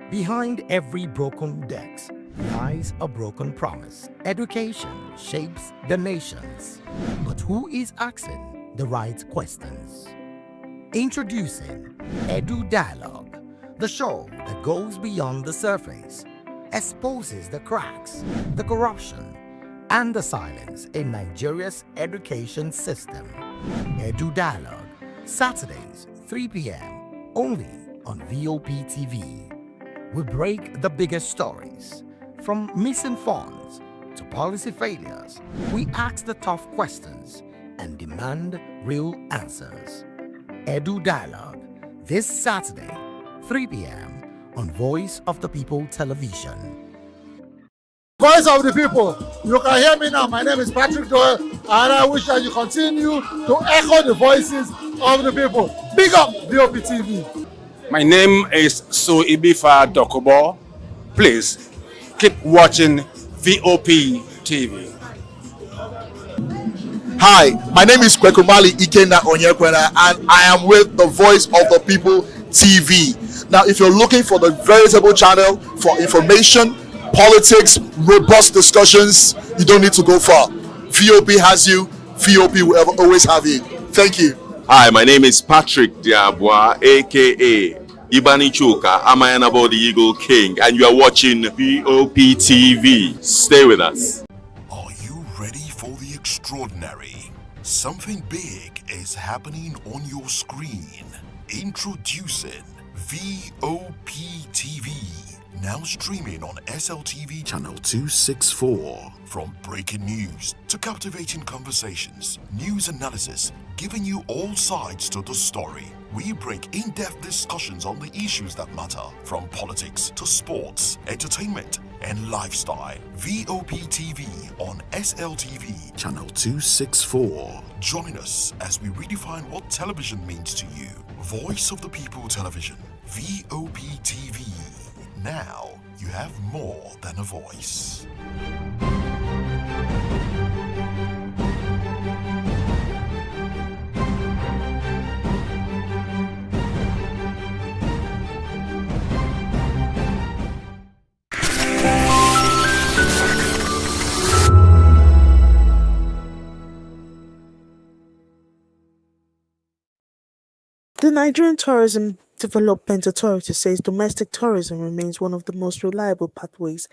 Behind every broken desk lies a broken promise. Education shapes the nations. But who is asking the right questions? Introducing Edu Dialogue, the show that goes beyond the surface, exposes the cracks, the corruption, and the silence in Nigeria's education system. Edu Dialogue, Saturdays, 3 p.m., only on VOP TV. We break the biggest stories, from missing funds to policy failures. We ask the tough questions and demand real answers. Edu Dialogue, this Saturday, 3 p.m. on Voice of the People television. voice of the people. You can hear me now. My name is Patrick Doyle, and I wish that you continue to echo the voices of the people. Big up VOP TV. My name is Suibifa Dokobo. Please keep watching VOP TV. Hi, my name is Kwekumali Ikenda Onyekwena, and I am with the Voice of the People TV. Now, if you're looking for the veritable channel for information, politics, robust discussions, you don't need to go far. VOP has you. VOP will always have you. Thank you. Hi, my name is Patrick Diabwa, aka Ibani Chuka. I'm Ayanabo the Eagle King, and you are watching VOP TV. Stay with us. Are you ready for the extraordinary? Something big is happening on your screen. Introducing VOP TV. Now streaming on SLTV channel 264. From breaking news to captivating conversations, news analysis, giving you all sides to the story. We break in-depth discussions on the issues that matter, from politics to sports, entertainment, and lifestyle. VOP TV on SLTV channel 264. Join us as we redefine what television means to you. Voice of the People Television, VOP TV. Now you have more than a voice. The Nigerian Tourism Development Authority says domestic tourism remains one of the most reliable pathways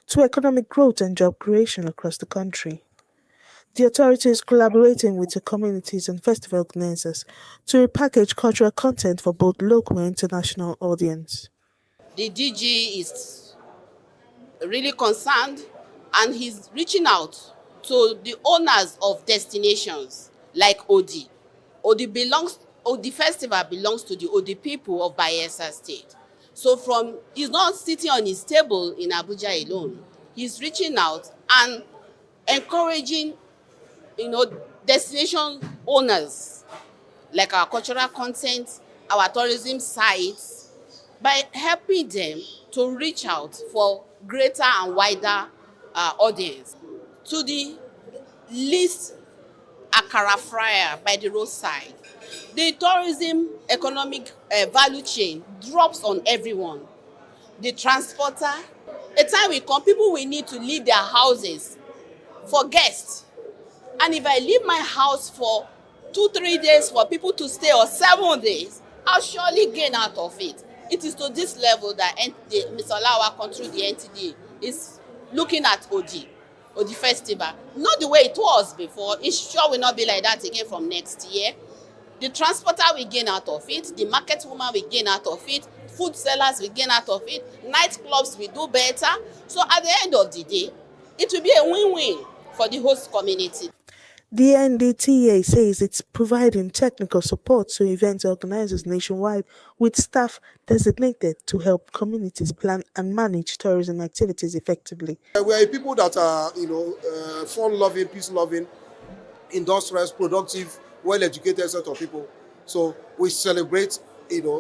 to economic growth and job creation across the country. The authority is collaborating with the communities and festival organizers to repackage cultural content for both local and international audience. The DG is really concerned, and he's reaching out to the owners of destinations like Odi. Odi Festival belongs to the Odi people of Bayelsa State. So he's not sitting on his table in Abuja alone. He's reaching out and encouraging, destination owners like our cultural content, our tourism sites, by helping them to reach out for greater and wider audience. To the least akara fryer by the roadside, the tourism economic value chain drops on everyone. The transporter, a time will come, people will need to leave their houses for guests. And if I leave my house for 2-3 days for people to stay, or 7 days, I'll surely gain out of it. It is to this level that Mr. Olawakon through the NTD is looking at Odi Festival. Not the way it was before. It sure will not be like that again from next year. The transporter will gain out of it. The market woman will gain out of it. Food sellers will gain out of it. Nightclubs will do better. So at the end of the day, it will be a win-win for the host community. The NDTA says it's providing technical support to event organizers nationwide with staff designated to help communities plan and manage tourism activities effectively. We are people that are, fun-loving, peace-loving, industrious, productive, well-educated set of people. So we celebrate,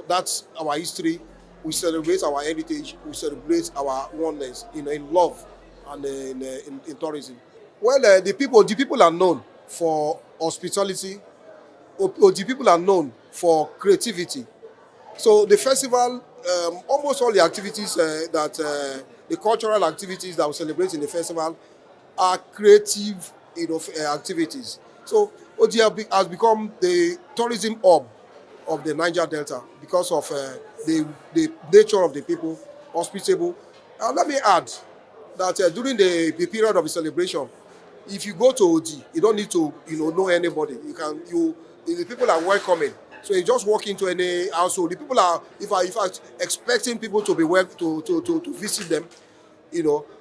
that's our history. We celebrate our heritage. We celebrate our oneness, in love and in tourism. Well, the people are known for hospitality. The people are known for creativity. So the festival, almost all the activities the cultural activities that we celebrate in the festival are creative, activities. So Odi has become the tourism hub of the Niger Delta because of the nature of the people, hospitable. And let me add that during the period of the celebration, if you go to Odi, you don't need to know anybody. The people are welcoming. So you just walk into any household. The people are, if I expecting people to be to visit them,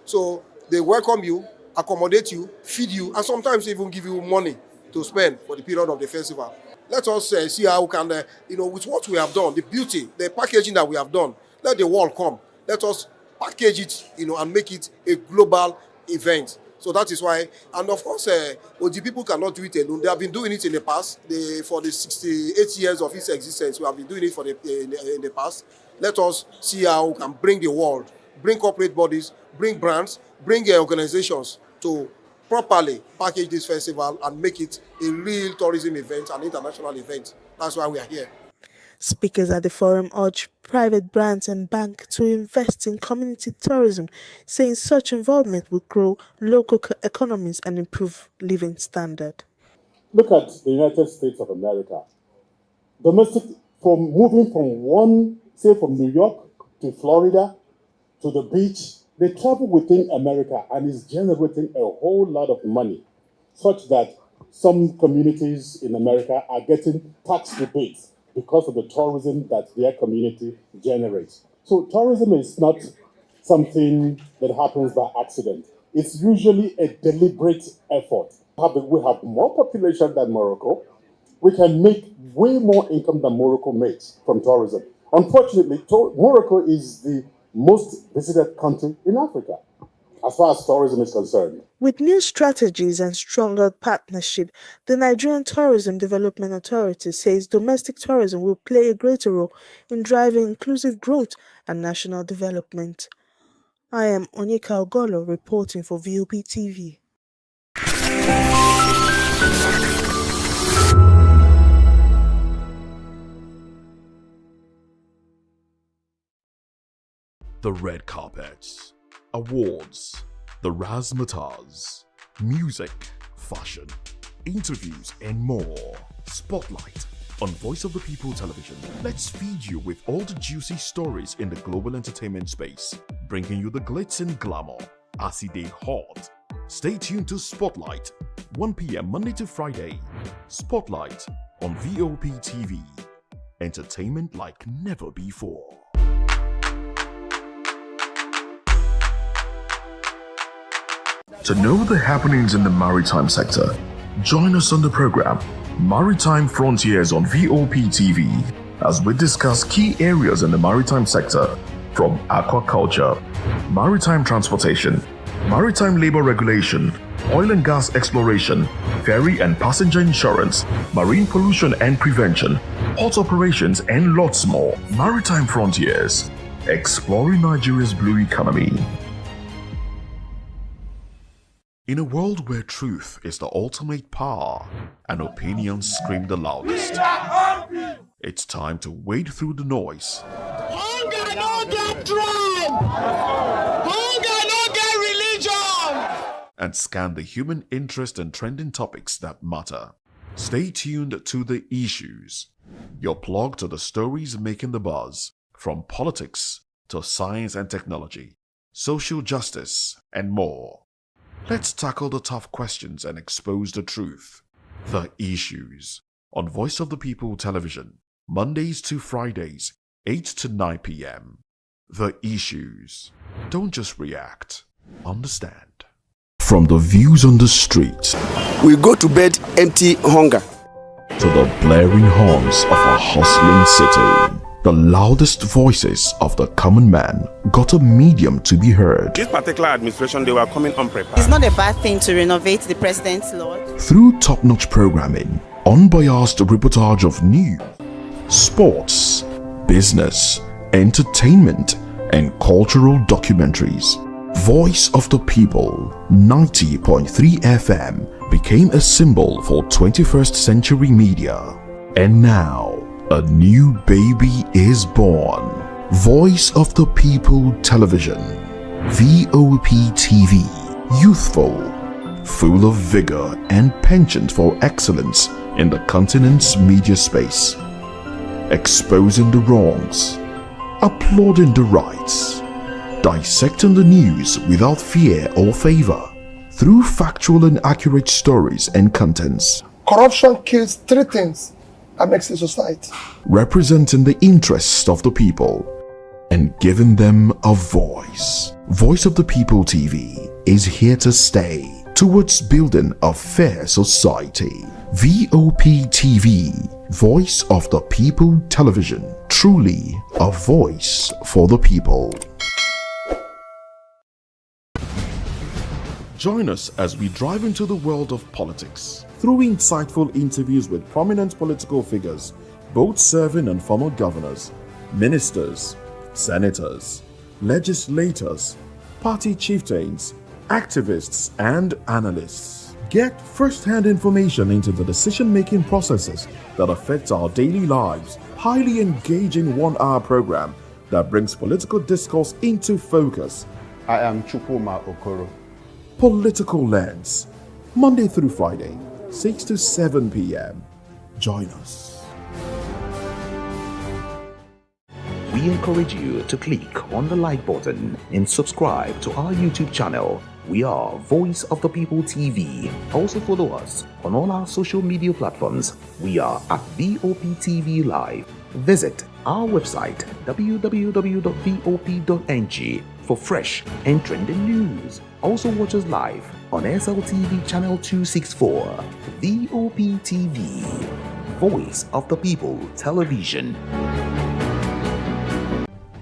so they welcome you, accommodate you, feed you, and sometimes even give you money to spend for the period of the festival. Let us see how we can, with what we have done, the beauty, the packaging that we have done. Let the world come. Let us package it, and make it a global, event. So that is why, and of course, the people cannot do it alone. They have been doing it in the past. For the 68 years of its existence, we have been doing it in the past. Let us see how we can bring the world, bring corporate bodies, bring brands, bring organizations to properly package this festival and make it a real tourism event, an international event. That's why we are here. Speakers at the forum urged private brands and banks to invest in community tourism, saying such involvement would grow local economies and improve living standard. Look at the United States of America. Moving from New York to Florida to the beach, they travel within America and is generating a whole lot of money, such that some communities in America are getting tax rebates because of the tourism that their community generates. So tourism is not something that happens by accident. It's usually a deliberate effort. We have more population than Morocco. We can make way more income than Morocco makes from tourism. Unfortunately, Morocco is the most visited country in Africa, as far as tourism is concerned. With new strategies and stronger partnership, the Nigerian Tourism Development Authority says domestic tourism will play a greater role in driving inclusive growth and national development. I am Onyeka Ogolo reporting for VOP TV. The red carpets, awards, the razzmatazz, music, fashion, interviews, and more. Spotlight on Voice of the People Television. Let's feed you with all the juicy stories in the global entertainment space, bringing you the glitz and glamour as it is hot. Stay tuned to Spotlight, 1 p.m. Monday to Friday. Spotlight on VOP TV. Entertainment like never before. To know the happenings in the maritime sector, join us on the program Maritime Frontiers on VOP TV as we discuss key areas in the maritime sector, from aquaculture, maritime transportation, maritime labor regulation, oil and gas exploration, ferry and passenger insurance, marine pollution and prevention, port operations, and lots more. Maritime Frontiers, exploring Nigeria's blue economy. In a world where truth is the ultimate power and opinions scream the loudest, it's time to wade through the noise. Hunger no get tribe! Hunger no get religion! And scan the human interest and trending topics that matter. Stay tuned to The Issues, your plug to the stories making the buzz, from politics to science and technology, social justice, and more. Let's tackle the tough questions and expose the truth. The Issues on Voice of the People Television, Mondays to Fridays, 8 to 9 p.m. The Issues. Don't just react, understand. From the views on the street, We go to bed empty hunger. to the blaring horns of a hustling city, the loudest voices of the common man got a medium to be heard. This particular administration, they were coming unprepared. It's not a bad thing to renovate the president's lawn. Through top-notch programming, unbiased reportage of news, sports, business, entertainment, and cultural documentaries, Voice of the People 90.3 FM became a symbol for 21st century media. And now, a new baby is born. Voice of the People Television, VOP TV, youthful, full of vigor and penchant for excellence in the continent's media space, exposing the wrongs, applauding the rights, dissecting the news without fear or favor, through factual and accurate stories and contents. Corruption kills three things and makes a society. Representing the interests of the people and giving them a voice. Voice of the People TV is here to stay towards building a fair society. VOP TV, Voice of the People Television, truly a voice for the people. Join us as we drive into the world of politics through insightful interviews with prominent political figures, both serving and former governors, ministers, senators, legislators, party chieftains, activists, and analysts. Get first-hand information into the decision-making processes that affect our daily lives. Highly engaging one-hour program that brings political discourse into focus. I am Chukwuma Okoro. Political Lens, Monday through Friday, 6 to 7 p.m. Join us. We encourage you to click on the like button and subscribe to our YouTube channel. We are Voice of the People TV. Also follow us on all our social media platforms. We are at Voptv Live. Visit our website www.vop.ng for fresh and trending news. Also watch us live on SLTV channel 264. VOPTV, Voice of the People Television.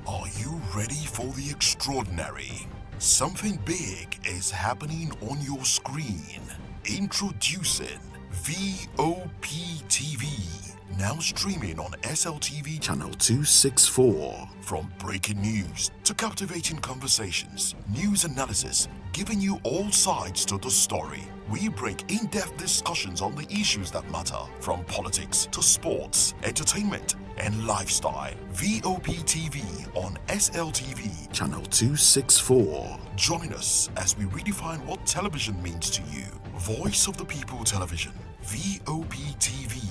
Are you ready for the extraordinary? Something big is happening on your screen. Introducing VOPTV. Now streaming on SLTV channel 264. From breaking news to captivating conversations, news analysis, giving you all sides to the story. We break in-depth discussions on the issues that matter, from politics to sports, entertainment, and lifestyle. VOPTV on SLTV channel 264. Join us as we redefine what television means to you. Voice of the People Television, VOPTV.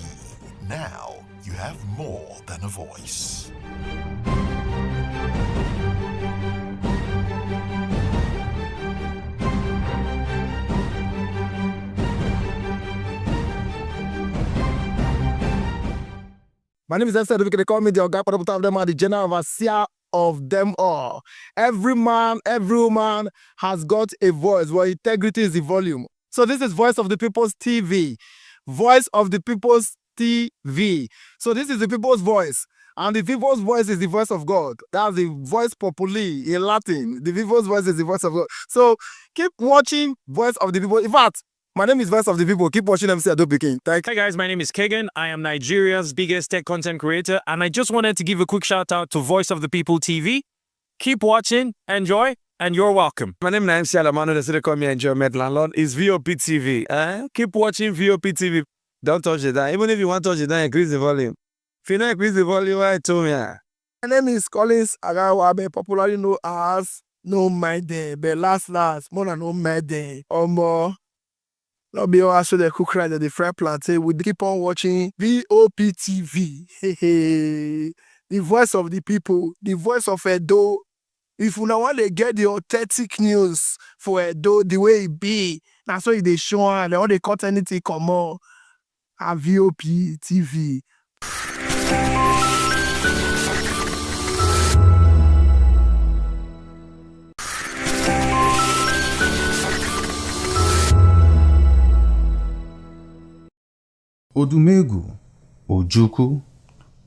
Now you have more than a voice. My name is Esther. They call me the Oga of them are the general overseer of them all. Every man, every woman has got a voice where integrity is the volume. So this is Voice of the People's TV. Voice of the People's TV. So this is the people's voice. And the people's voice is the voice of God. That's the voice populi in Latin. The people's voice is the voice of God. So keep watching Voice of the People. In fact, my name is Voice of the People. Keep watching MC Adobekin. Hi guys, my name is Kagan. I am Nigeria's biggest tech content creator, and I just wanted to give a quick shout out to Voice of the People TV. Keep watching, enjoy, and you're welcome. My name is MC Alamano. They call me Enjoy Med Landlord. It's VOP TV. Keep watching VOP TV. Don't touch it down. Even if you want to touch it down, increase the volume. If you don't increase the volume, I told me. My name is Collins Agawabe, popularly known as No Minded, but last, more than No Minded. Or more. Not be all so the cook right at the fry plantain. We keep on watching VOP TV. Hey. The voice of the people, the voice of Edo. If you now want to get the authentic news for Edo, the way it be, that's why they show and all the cut anything come on. At VOP TV. Odumegwu Ojukwu,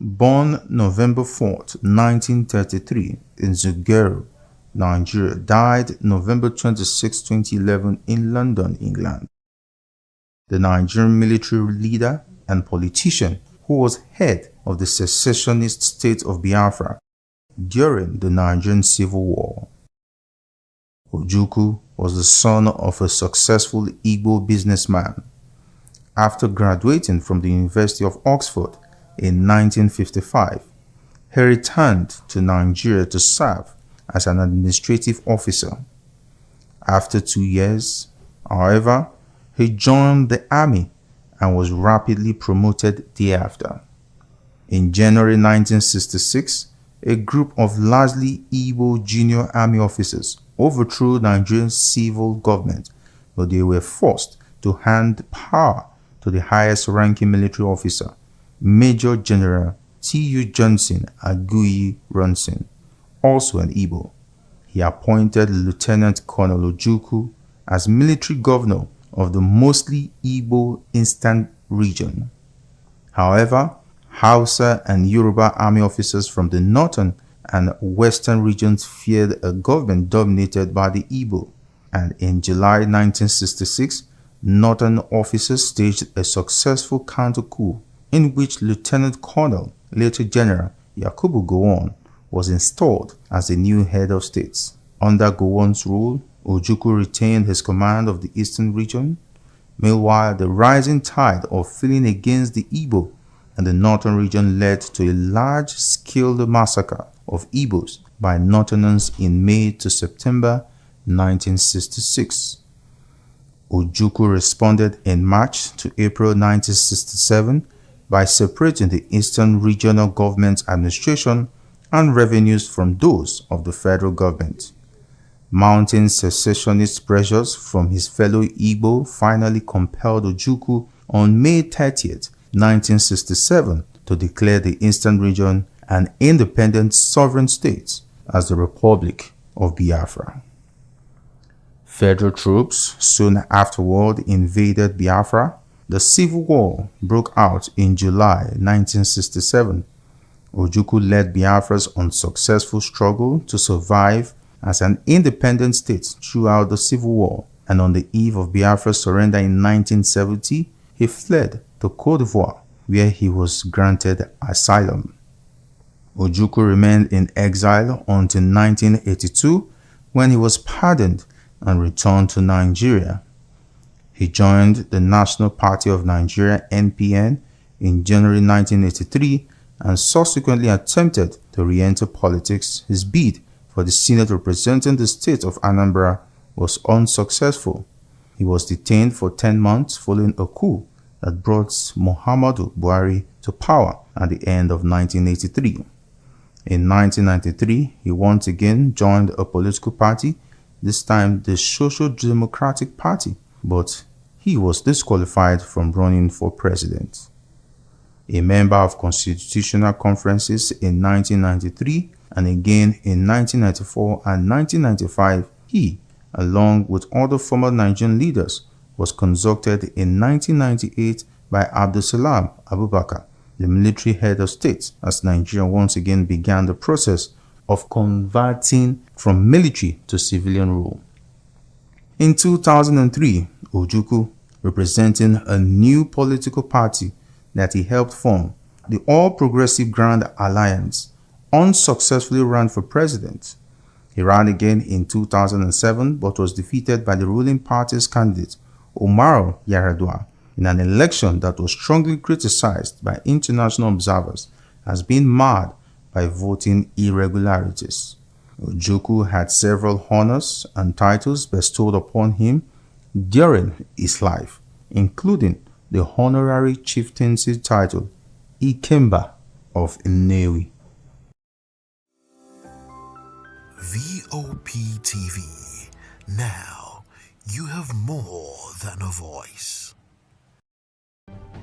born November 4th, 1933 in Zungeru, Nigeria, died November 26, 2011 in London, England. The Nigerian military leader and politician who was head of the secessionist state of Biafra during the Nigerian Civil War. Ojukwu was the son of a successful Igbo businessman. After graduating from the University of Oxford in 1955, he returned to Nigeria to serve as an administrative officer. After 2 years, however, he joined the army and was rapidly promoted thereafter. In January 1966, a group of largely Igbo junior army officers overthrew Nigerian civil government, but they were forced to hand power to the highest ranking military officer, Major General T.U. Johnson Aguiyi Ronson, also an Igbo. He appointed Lieutenant Colonel Ojukwu as military governor of the mostly Igbo Eastern region. However, Hausa and Yoruba army officers from the northern and western regions feared a government dominated by the Igbo. and in July 1966, Northern officers staged a successful counter-coup in which Lieutenant Colonel, later General Yakubu Gowon, was installed as the new head of state. Under Gowon's rule, Ojukwu retained his command of the eastern region. Meanwhile, the rising tide of feeling against the Igbo in the northern region led to a large-scale massacre of Igbos by Northerners in May to September 1966. Ojukwu responded in March to April 1967 by separating the Eastern Regional Government administration and revenues from those of the federal government. Mounting secessionist pressures from his fellow Igbo finally compelled Ojukwu on May 30th, 1967 to declare the Eastern Region an independent sovereign state as the Republic of Biafra. Federal troops soon afterward invaded Biafra. The Civil War broke out in July 1967. Ojukwu led Biafra's unsuccessful struggle to survive as an independent state throughout the Civil War, and on the eve of Biafra's surrender in 1970, he fled to Cote d'Ivoire, where he was granted asylum. Ojukwu remained in exile until 1982, when he was pardoned and returned to Nigeria. He joined the National Party of Nigeria (NPN) in January 1983 and subsequently attempted to re-enter politics. His bid for the Senate representing the state of Anambra was unsuccessful. He was detained for 10 months following a coup that brought Muhammadu Buhari to power at the end of 1983. In 1993, he once again joined a political party, this time the Social Democratic Party, but he was disqualified from running for president. A member of constitutional conferences in 1993 and again in 1994 and 1995, he, along with other former Nigerian leaders, was consulted in 1998 by Abdulsalam Abubakar, the military head of state, as Nigeria once again began the process of converting from military to civilian rule. In 2003, Ojukwu, representing a new political party that he helped form, the All Progressive Grand Alliance, unsuccessfully ran for president. He ran again in 2007 but was defeated by the ruling party's candidate, Umaru Yar'Adua, in an election that was strongly criticized by international observers as being marred by voting irregularities. Ojukwu had several honors and titles bestowed upon him during his life, including the honorary chieftaincy title Ikemba of Nnewi. VOP TV. Now you have more than a voice.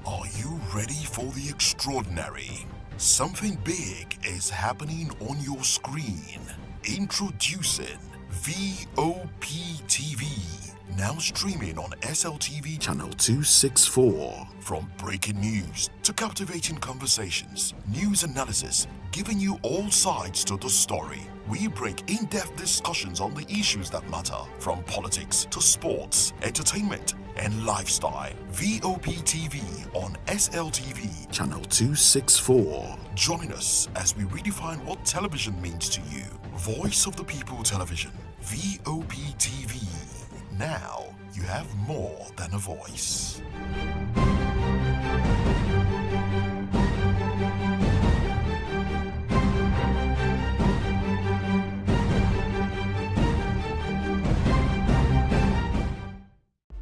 Are you ready for the extraordinary? Something big is happening on your screen. Introducing VOP TV. Now streaming on SLTV channel 264. From breaking news to captivating conversations, news analysis, giving you all sides to the story. We break in-depth discussions on the issues that matter, from politics to sports, entertainment, and lifestyle. VOP TV on SLTV channel 264. Join us as we redefine what television means to you. Voice of the People Television, VOP TV. Now you have more than a voice.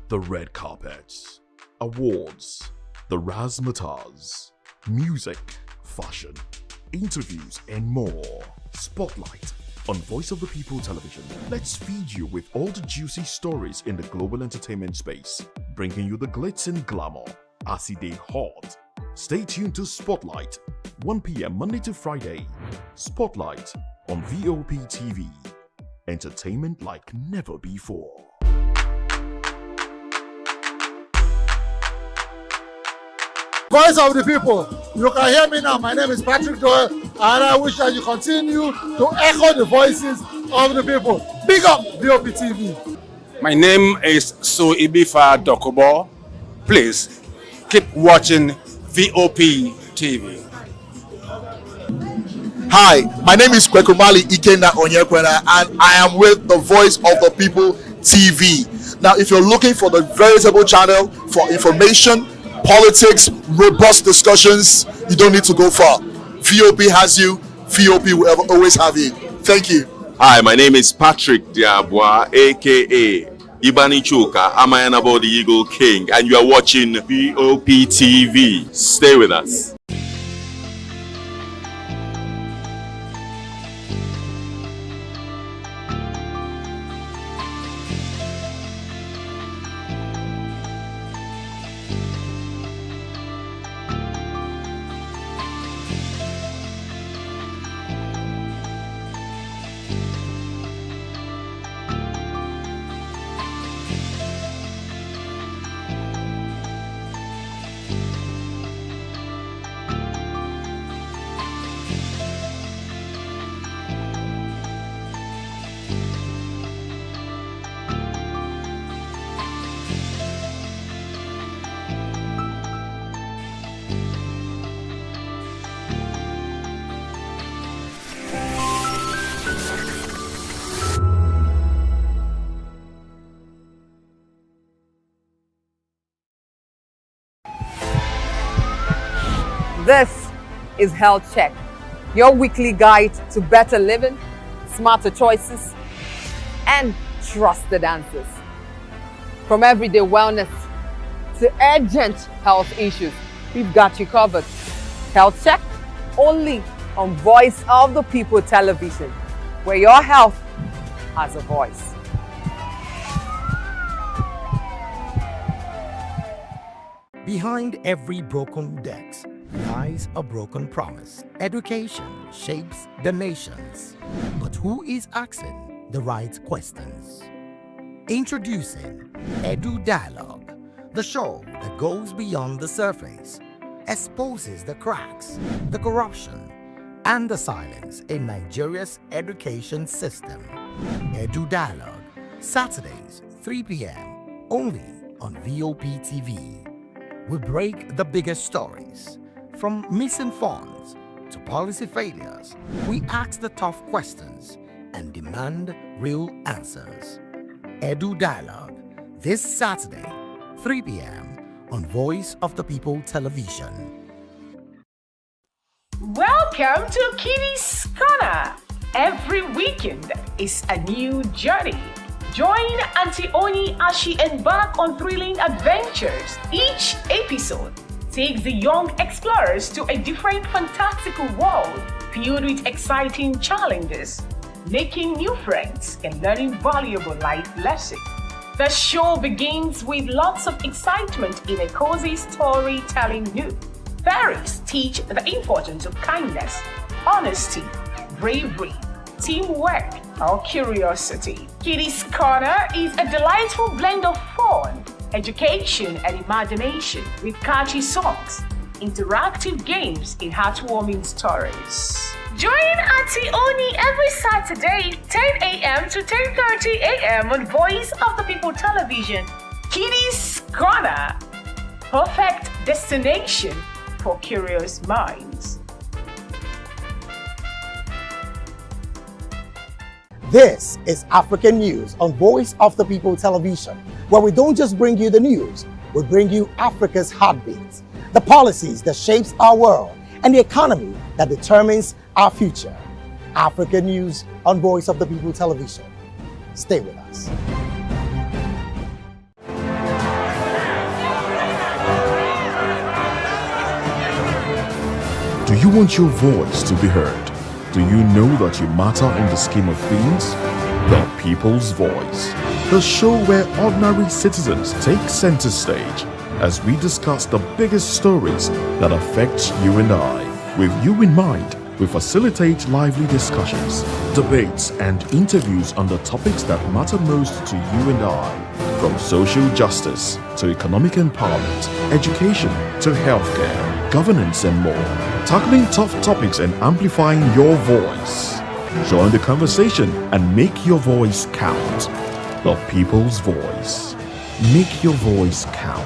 The red carpets, awards, the razzmatazz, music, fashion, interviews, and more. Spotlight on Voice of the People Television. Let's feed you with all the juicy stories in the global entertainment space, bringing you the glitz and glamour as it is hot. Stay tuned to Spotlight, 1 p.m. Monday to Friday. Spotlight on VOP TV. Entertainment like never before. Voice of the people, you can hear me now. My name is Patrick Doyle, and I wish that you continue to echo the voices of the people. Big up VOP TV. My name is Ibifa Dokobo. Please keep watching VOP TV. Hi, my name is Kwekumali Ikenda Onyekwena, and I am with the Voice of the People TV. Now, if you're looking for the veritable channel for information, politics, robust discussions, you don't need to go far. VOP has you. VOP will always have you. Thank you. Hi, my name is Patrick Diabwa, aka Ibani Chuka, Amayanabo the Eagle King, and you are watching VOP TV. Stay with us. This is Health Check, your weekly guide to better living, smarter choices, and trusted answers. From everyday wellness to urgent health issues, we've got you covered. Health Check only on Voice of the People television, where your health has a voice. Behind every broken deck lies a broken promise. Education shapes the nations. But who is asking the right questions? Introducing Edu Dialogue, the show that goes beyond the surface, exposes the cracks, the corruption, and the silence in Nigeria's education system. Edu Dialogue, Saturdays, 3 p.m., only on VOP TV. We break the biggest stories, from missing funds to policy failures. We ask the tough questions and demand real answers. Edu Dialogue, this Saturday, 3 p.m. on Voice of the People television. Welcome to Kitty's Corner. Every weekend is a new journey. Join Auntie Oni as she embarks on thrilling adventures. Each episode takes the young explorers to a different fantastical world filled with exciting challenges, making new friends and learning valuable life lessons. The show begins with lots of excitement in a cozy storytelling mood. Fairies teach the importance of kindness, honesty, bravery, teamwork, or curiosity. Kitty's Corner is a delightful blend of fun, education, and imagination with catchy songs, interactive games, and heartwarming stories. Join Auntie Oni every Saturday, 10 a.m. to 10:30 a.m. on Voice of the People television. Kitty's Corner, perfect destination for curious minds. This is African News on Voice of the People television, where we don't just bring you the news, we bring you Africa's heartbeats, the policies that shapes our world, and the economy that determines our future. African News on Voice of the People television. Stay with us. Do you want your voice to be heard? Do you know that you matter in the scheme of things? The People's Voice, the show where ordinary citizens take center stage as we discuss the biggest stories that affect you and I. With you in mind, we facilitate lively discussions, debates, and interviews on the topics that matter most to you and I, from social justice to economic empowerment, education to healthcare, governance, and more, tackling tough topics and amplifying your voice. Join the conversation and make your voice count. The People's Voice. Make your voice count.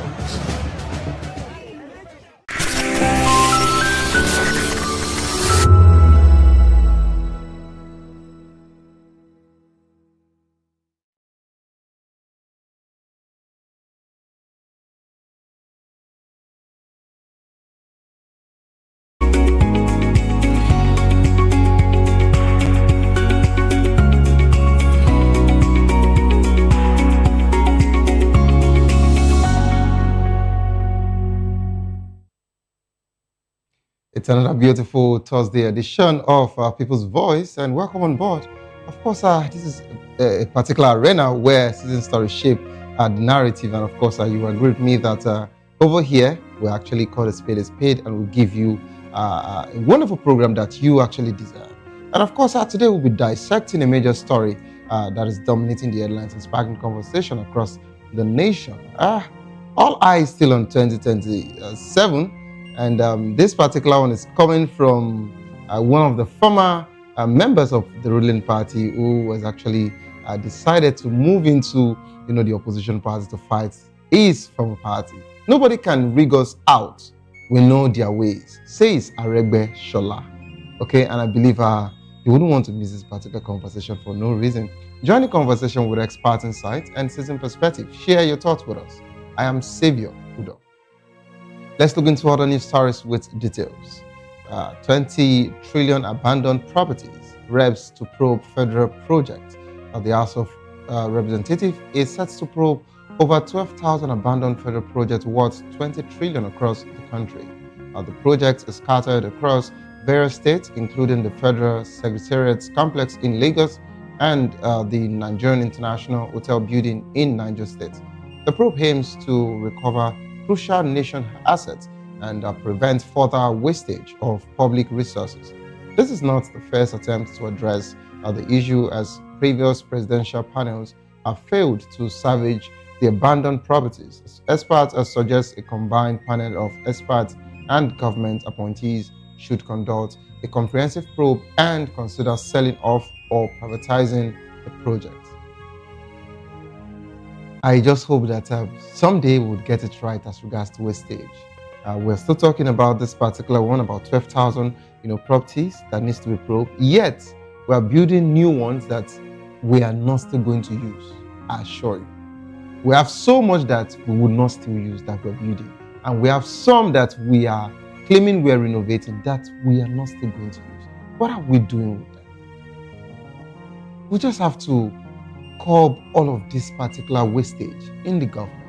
It's another beautiful Thursday edition of People's Voice, and welcome on board. Of course, this is a particular arena where citizen stories shape the narrative, and of course, you agree with me that over here, we actually call a spade, and we'll give you a wonderful program that you actually deserve. And of course, today we'll be dissecting a major story that is dominating the headlines and sparking conversation across the nation. All eyes still on 2027. And this particular one is coming from one of the former members of the ruling party who was actually decided to move into, the opposition party to fight his former party. Nobody can rig us out. We know their ways, says Aregbe Shola. Okay, and I believe you wouldn't want to miss this particular conversation for no reason. Join the conversation with expert insight and citizen perspective. Share your thoughts with us. I am Savior Udo. Let's look into other news stories with details. 20 trillion abandoned properties. Reps to probe federal project. The House of Representatives is set to probe over 12,000 abandoned federal projects worth 20 trillion across the country. The project is scattered across various states, including the Federal Secretariat's complex in Lagos and the Nigerian International Hotel building in Niger State. The probe aims to recover crucial nation assets and prevent further wastage of public resources. This is not the first attempt to address the issue, as previous presidential panels have failed to salvage the abandoned properties. Experts suggest a combined panel of experts and government appointees should conduct a comprehensive probe and consider selling off or privatizing the project. I just hope that someday we'll get it right as regards to wastage. We're still talking about this particular one, about 12,000, properties that needs to be probed. Yet we're building new ones that we are not still going to use. I assure you, we have so much that we would not still use that we're building, and we have some that we are claiming we're renovating that we are not still going to use. What are we doing with them? We just have to curb all of this particular wastage in the government.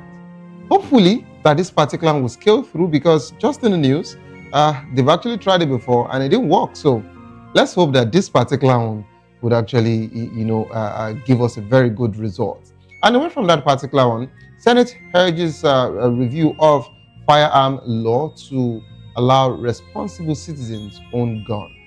Hopefully that this particular one will scale through, because just in the news, they've actually tried it before and it didn't work. So let's hope that this particular one would actually, give us a very good result. And away from that particular one, Senate urges a review of firearm law to allow responsible citizens own guns.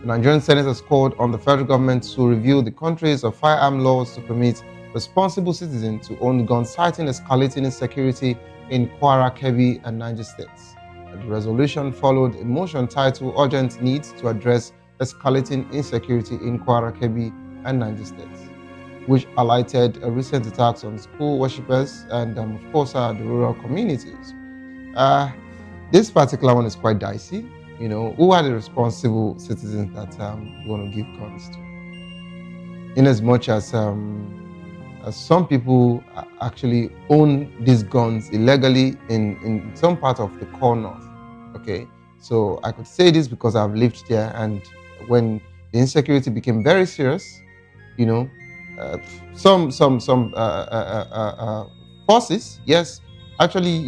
The Nigerian Senate has called on the federal government to review the country's firearm laws to permit responsible citizens to own guns, citing escalating insecurity in Kwara, Kebbi, and Niger states. The resolution followed a motion titled Urgent Needs to Address Escalating Insecurity in Kwara, Kebbi, and Niger states, which highlighted recent attacks on school worshippers and, of course, the rural communities. This particular one is quite dicey. Who are the responsible citizens that you want to give guns to? In as much as some people actually own these guns illegally in some part of the core north. Okay, so I could say this because I've lived there, and when the insecurity became very serious, some forces, yes, actually,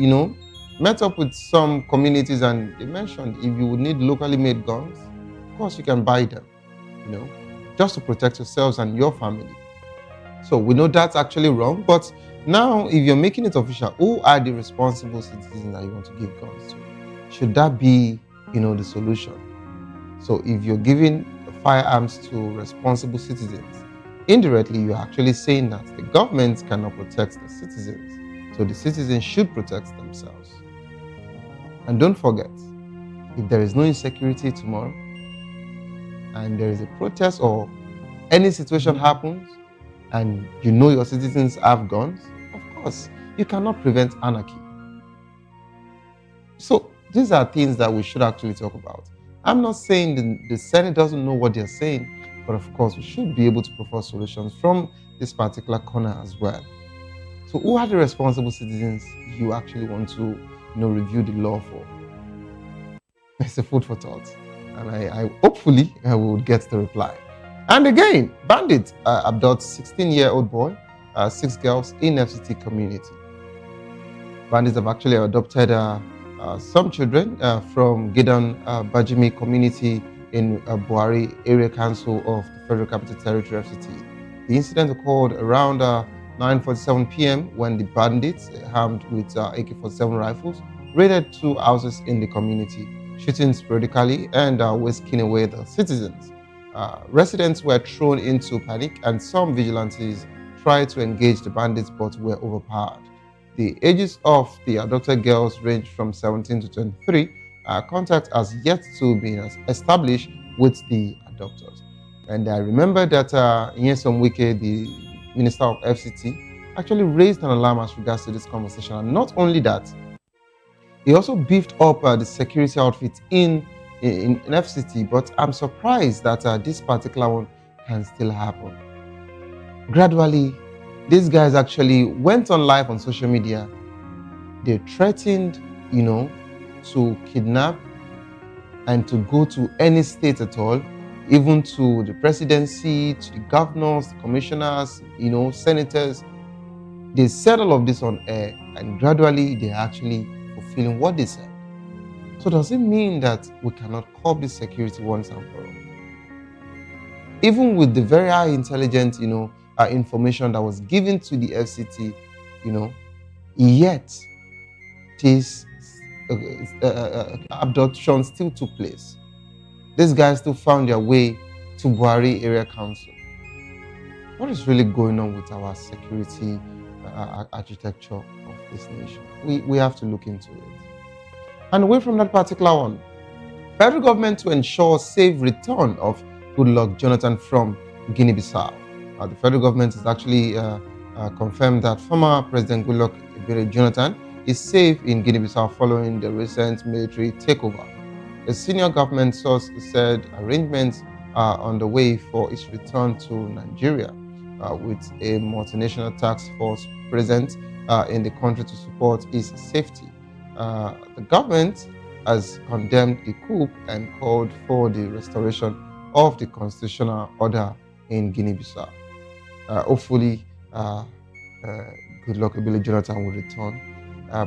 met up with some communities, and they mentioned if you would need locally made guns, of course you can buy them, just to protect yourselves and your family. So we know that's actually wrong, but now if you're making it official, who are the responsible citizens that you want to give guns to? Should that be, the solution? So if you're giving firearms to responsible citizens, indirectly you're actually saying that the government cannot protect the citizens, so the citizens should protect themselves. And don't forget, if there is no insecurity tomorrow, and there is a protest or any situation happens, and you know your citizens have guns, of course, you cannot prevent anarchy. So these are things that we should actually talk about. I'm not saying the Senate doesn't know what they're saying, but of course, we should be able to propose solutions from this particular corner as well. So who are the responsible citizens you actually want to review the law for? It's a food for thought. And I hopefully will get the reply. And again, bandits abduct 16-year-old boy, 6 girls in FCT community. Bandits have actually adopted some children from Gidan Bajimi community in Buhari Area Council of the Federal Capital Territory FCT. The incident occurred around 9:47 p.m. when the bandits, armed with AK-47 rifles, raided 2 houses in the community, shooting sporadically and whisking away the citizens. Residents were thrown into panic and some vigilantes tried to engage the bandits but were overpowered. The ages of the adopted girls range from 17 to 23. Contact has yet to be established with the adopters. And I remember that Nyesom Wike, the Minister of FCT, actually raised an alarm as regards to this conversation. And not only that, he also beefed up the security outfit in FCT, but I'm surprised that this particular one can still happen. Gradually, these guys actually went on live on social media. They threatened, to kidnap and to go to any state at all, even to the presidency, to the governors, the commissioners, senators. They said all of this on air, and gradually they're actually fulfilling what they said. So does it mean that we cannot curb this security once and for all? Even with the very high intelligence, information that was given to the FCT, yet this abduction still took place. These guys still found their way to Buhari Area Council. What is really going on with our security architecture of this nation? We have to look into it. And away from that particular one, federal government to ensure safe return of Goodluck Jonathan from Guinea-Bissau. The federal government has actually confirmed that former President Goodluck Jonathan is safe in Guinea-Bissau following the recent military takeover. A senior government source said arrangements are underway for his return to Nigeria, with a multinational task force present in the country to support his safety. The government has condemned the coup and called for the restoration of the constitutional order in Guinea-Bissau. Hopefully, Goodluck Jonathan will return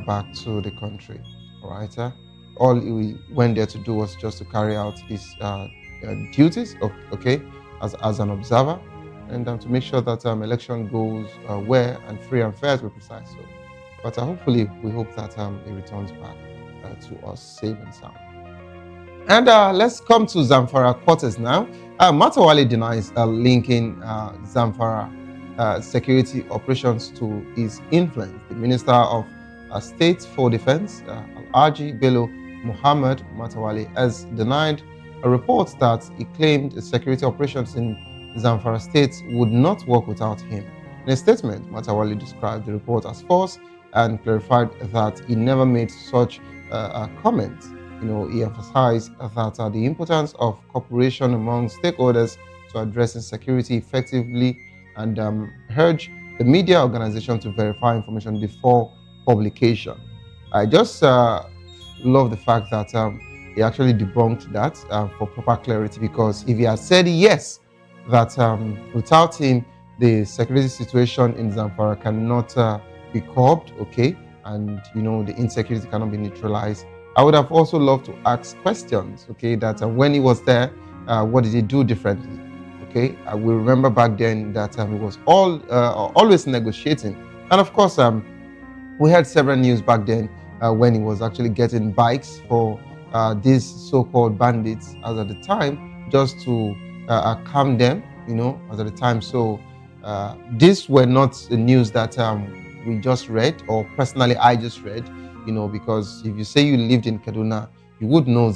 back to the country. All right. All he went there to do was just to carry out his duties, as an observer, and to make sure that election goes well and free and fair, to be precise. So, but hopefully, we hope that he returns back to us safe and sound. And let's come to Zamfara quarters now. Matawale denies linking Zamfara security operations to his influence. The Minister of State for Defense, Alhaji Bello Muhammad Matawale, has denied a report that he claimed the security operations in Zamfara State would not work without him. In a statement, Matawale described the report as false and clarified that he never made such a comment. He emphasized that the importance of cooperation among stakeholders to addressing security effectively, and urged the media organization to verify information before publication. I just love the fact that he actually debunked that for proper clarity, because if he had said yes, that without him, the security situation in Zamfara cannot be curbed, and the insecurity cannot be neutralized, I would have also loved to ask questions, that when he was there, what did he do differently? I will remember back then that he was always negotiating. And of course, we had several news back then when he was actually getting bikes for these so-called bandits as at the time, just to calm them, as at the time. So these were not the news that we just read, or personally I just read, because if you say you lived in Kaduna, you would know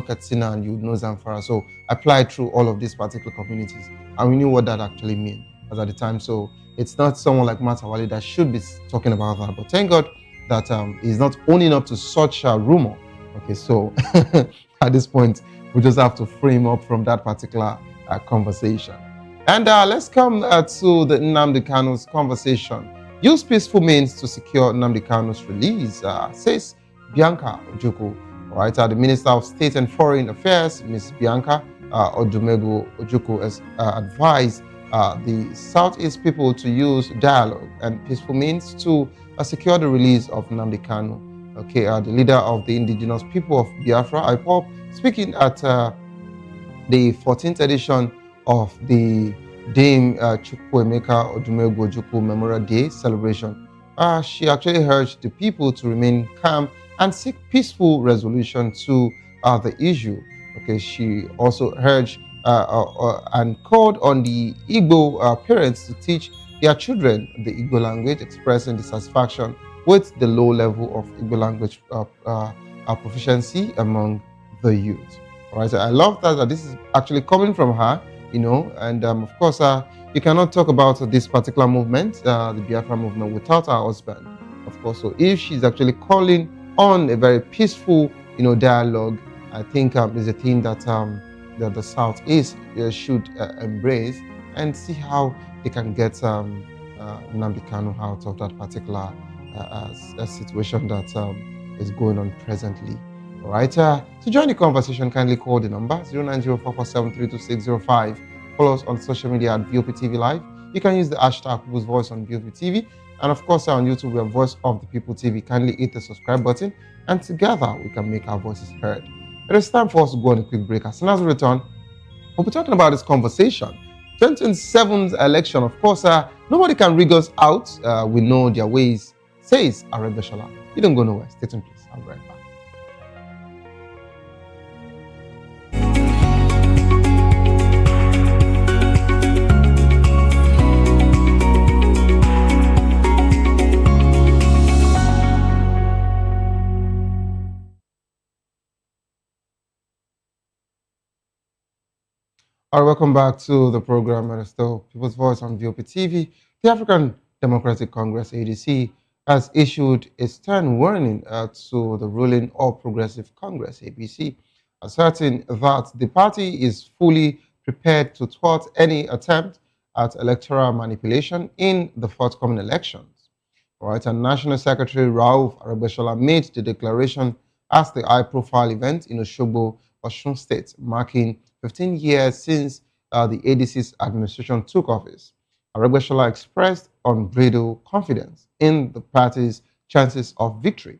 Katsina and you would know Zamfara. So I applied through all of these particular communities, and we knew what that actually meant. as at the time. So it's not someone like Matawale that should be talking about that. But thank God that he's not owning up to such a rumor. Okay, so at this point, we just have to frame up from that particular conversation. And let's come to the Nnamdi Kanu's conversation. Use peaceful means to secure Nnamdi Kanu's release, says Bianca Ojukwu. All right, the Minister of State and Foreign Affairs, Ms. Bianca Odumegu Ojukwu, has advised the Southeast people to use dialogue and peaceful means to secure the release of Nnamdi Kanu. Okay, the leader of the indigenous people of Biafra, IPOB, speaking at the 14th edition of the Dame Chukwuemeka Odumegu Ojukwu Memorial Day celebration. She actually urged the people to remain calm and seek peaceful resolution to the issue. Okay, she also urged and called on the Igbo parents to teach their children the Igbo language, expressing dissatisfaction with the low level of Igbo language proficiency among the youth. All right, so I love that this is actually coming from her, you know, and of course, you cannot talk about this particular movement, the Biafra movement, without her husband, of course. So if she's actually calling on a very peaceful, you know, dialogue, I think is a thing that that the Southeast should embrace and see how they can get Nnamdi Kanu out of that particular situation that is going on presently. All right. To join the conversation, kindly call the number 09044732605. Follow us on social media at VOPTV Live. You can use the hashtag People's Voice on VOPTV. And of course, on YouTube, we are Voice of the People TV. Kindly hit the subscribe button, and together we can make our voices heard. It is time for us to go on a quick break. As soon as we return, we'll be talking about this conversation. 2027's election, of course, nobody can rig us out. We know their ways, says Arebeshola. You don't go nowhere. Stay tuned, please. I'll be right back. All right, welcome back to the program. And still People's Voice on VOP TV. The African Democratic Congress, ADC, has issued a stern warning to the ruling All Progressive Congress, ABC, asserting that the party is fully prepared to thwart any attempt at electoral manipulation in the forthcoming elections. All right, and National Secretary Rauf Arebeshola made the declaration at the high-profile event in Osogbo, Osun State, marking 15 years since the ADC's administration took office. Arebeshola expressed unbridled confidence in the party's chances of victory,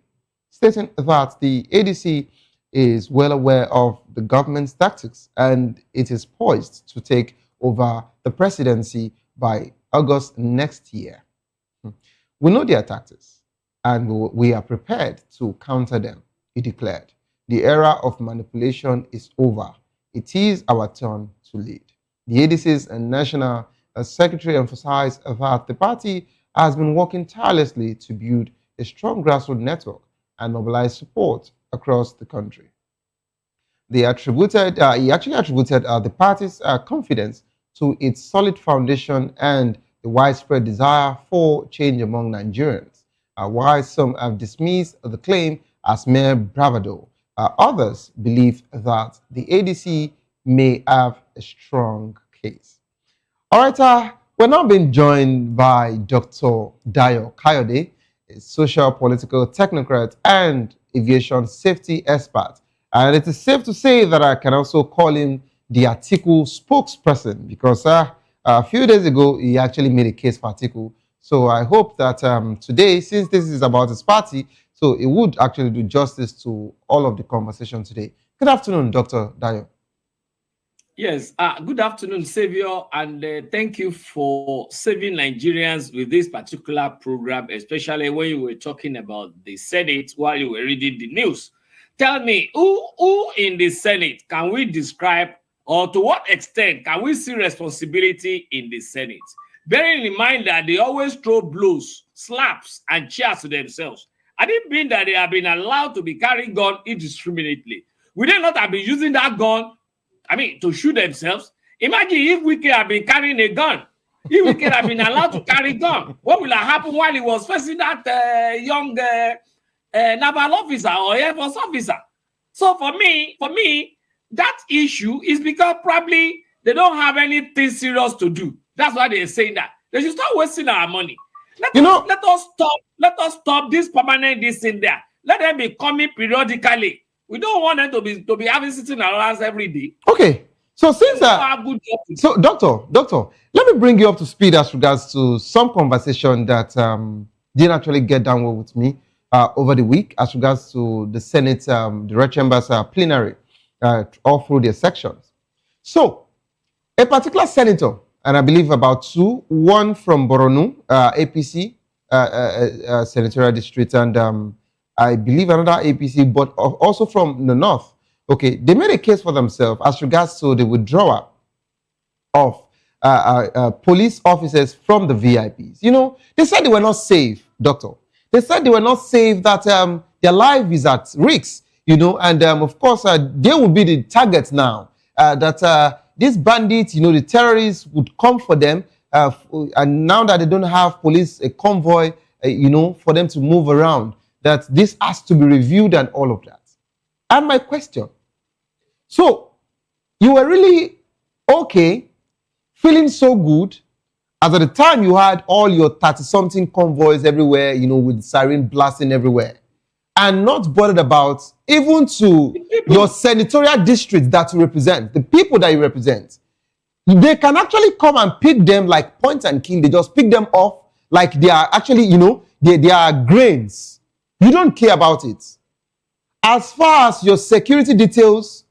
stating that the ADC is well aware of the government's tactics and it is poised to take over the presidency by August next year. We know their tactics and we are prepared to counter them, he declared. The era of manipulation is over. It is our turn to lead. The ADC's National Secretary emphasized that the party has been working tirelessly to build a strong grassroots network and mobilize support across the country. He actually attributed the party's confidence to its solid foundation and the widespread desire for change among Nigerians. While some have dismissed the claim as mere bravado, others believe that the ADC may have a strong case. All right, we're now being joined by Dr. Dayo Kayode, a social political technocrat and aviation safety expert. And it is safe to say that I can also call him the Atiku spokesperson because a few days ago, he actually made a case for Atiku. So I hope that today, since this is about his party, so it would actually do justice to all of the conversation today. Good afternoon, Dr. Dayo. Yes, good afternoon, Savior, and thank you for saving Nigerians with this particular program, especially when you were talking about the Senate while you were reading the news. Tell me, who in the Senate can we describe, or to what extent can we see responsibility in the Senate? Bearing in mind that they always throw blows, slaps, and cheers to themselves. I didn't mean that they have been allowed to be carrying gun indiscriminately. Would they not have been using that gun, to shoot themselves? Imagine if Wike had been carrying a gun. If he could have been allowed to carry gun, what will have happened while he was facing that young naval officer or air force officer? So for me, that issue is because probably they don't have anything serious to do. That's why they're saying that. They should stop wasting our money. Let us stop this permanent this in there. Let them be coming periodically. We don't want them to be having sitting around us every day. Okay. So since so doctor, let me bring you up to speed as regards to some conversation that didn't actually get down well with me over the week as regards to the Senate, the Red Chamber's plenary, all through their sections. So a particular senator, and I believe about two, one from Borno, APC, senatorial district, and I believe another APC, but also from the north. Okay, they made a case for themselves as regards to the withdrawal of police officers from the VIPs. You know, they said they were not safe, doctor. They said they were not safe, that their life is at risk, you know, and of course, they will be the target now, that these bandits, you know, the terrorists would come for them, and now that they don't have police, a convoy, you know, for them to move around, that this has to be reviewed and all of that. And my question, so you were really okay, feeling so good, as at the time you had all your 30-something convoys everywhere, you know, with siren blasting everywhere, and not bothered about even to your senatorial district that you represent, the people that you represent. They can actually come and pick them like point and kill. They just pick them off like they are actually, you know, they are grains. You don't care about it. As far as your security details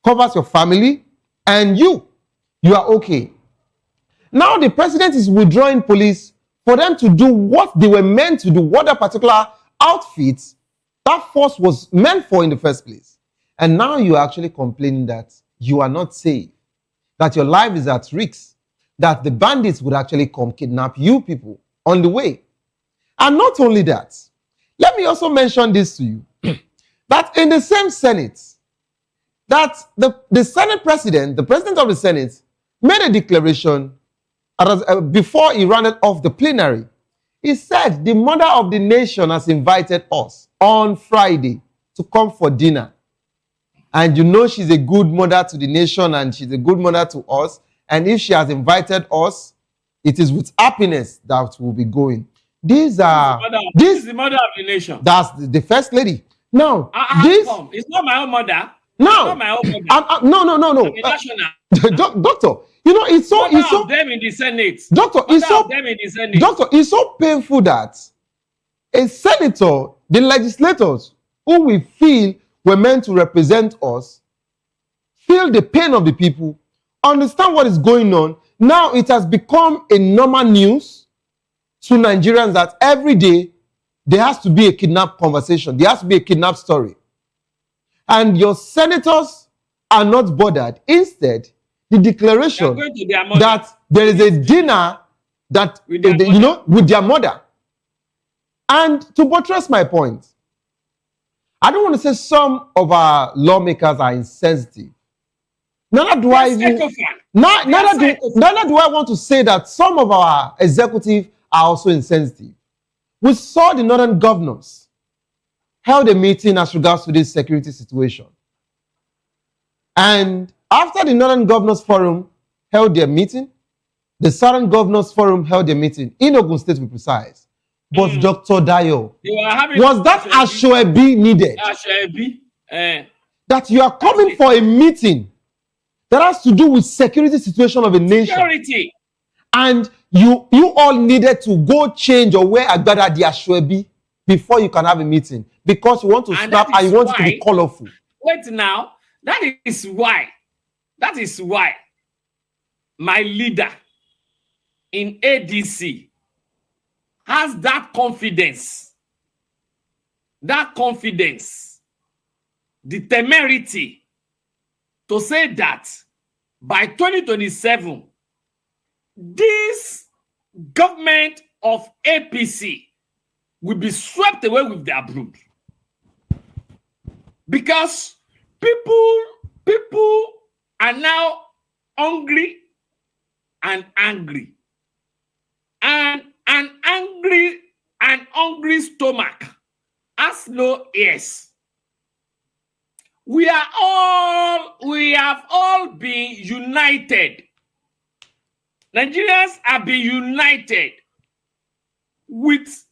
covers your family and you are okay. Now the president is withdrawing police for them to do what they were meant to do, what a particular outfit that force was meant for in the first place. And now you are actually complaining that you are not safe, that your life is at risk, that the bandits would actually come kidnap you people on the way. And not only that, let me also mention this to you, that in the same Senate, that the Senate president, the president of the Senate, made a declaration before he rounded off the plenary. He said the mother of the nation has invited us on Friday to come for dinner. And you know she's a good mother to the nation and she's a good mother to us. And if she has invited us, it is with happiness that we'll be going. These are... This is the mother of the nation. That's the first lady. Now, it's not my own mother. No. It's not my own mother. No. Doctor, you know, it's so... It's so them in the Senate. Doctor, it's so painful that a senator, the legislators who we feel were meant to represent us, feel the pain of the people, understand what is going on. Now it has become a normal news to Nigerians that every day there has to be a kidnap conversation. There has to be a kidnap story. And your senators are not bothered. Instead, the declaration that there is a dinner that, with their mother. And to buttress my point, I don't want to say some of our lawmakers are insensitive. Neither do I want to say that some of our executives are also insensitive. We saw the northern governors held a meeting as regards to this security situation. And after the Northern Governors Forum held their meeting, the Southern Governors Forum held their meeting in Ogun State, to be precise. But Dr. Dayo, was that Ashwebi needed? That you are coming for a meeting that has to do with security situation of a nation. Security. And you all needed to go change or wear agbada the Ashwebi before you can have a meeting because you want to snap and you want it to be colorful. Wait now, that is why my leader in ADC has that confidence, the temerity to say that by 2027, this government of APC will be swept away with their brood. Because people are now hungry and angry. hungry stomach has no ears. We have all been united. Nigerians have been united with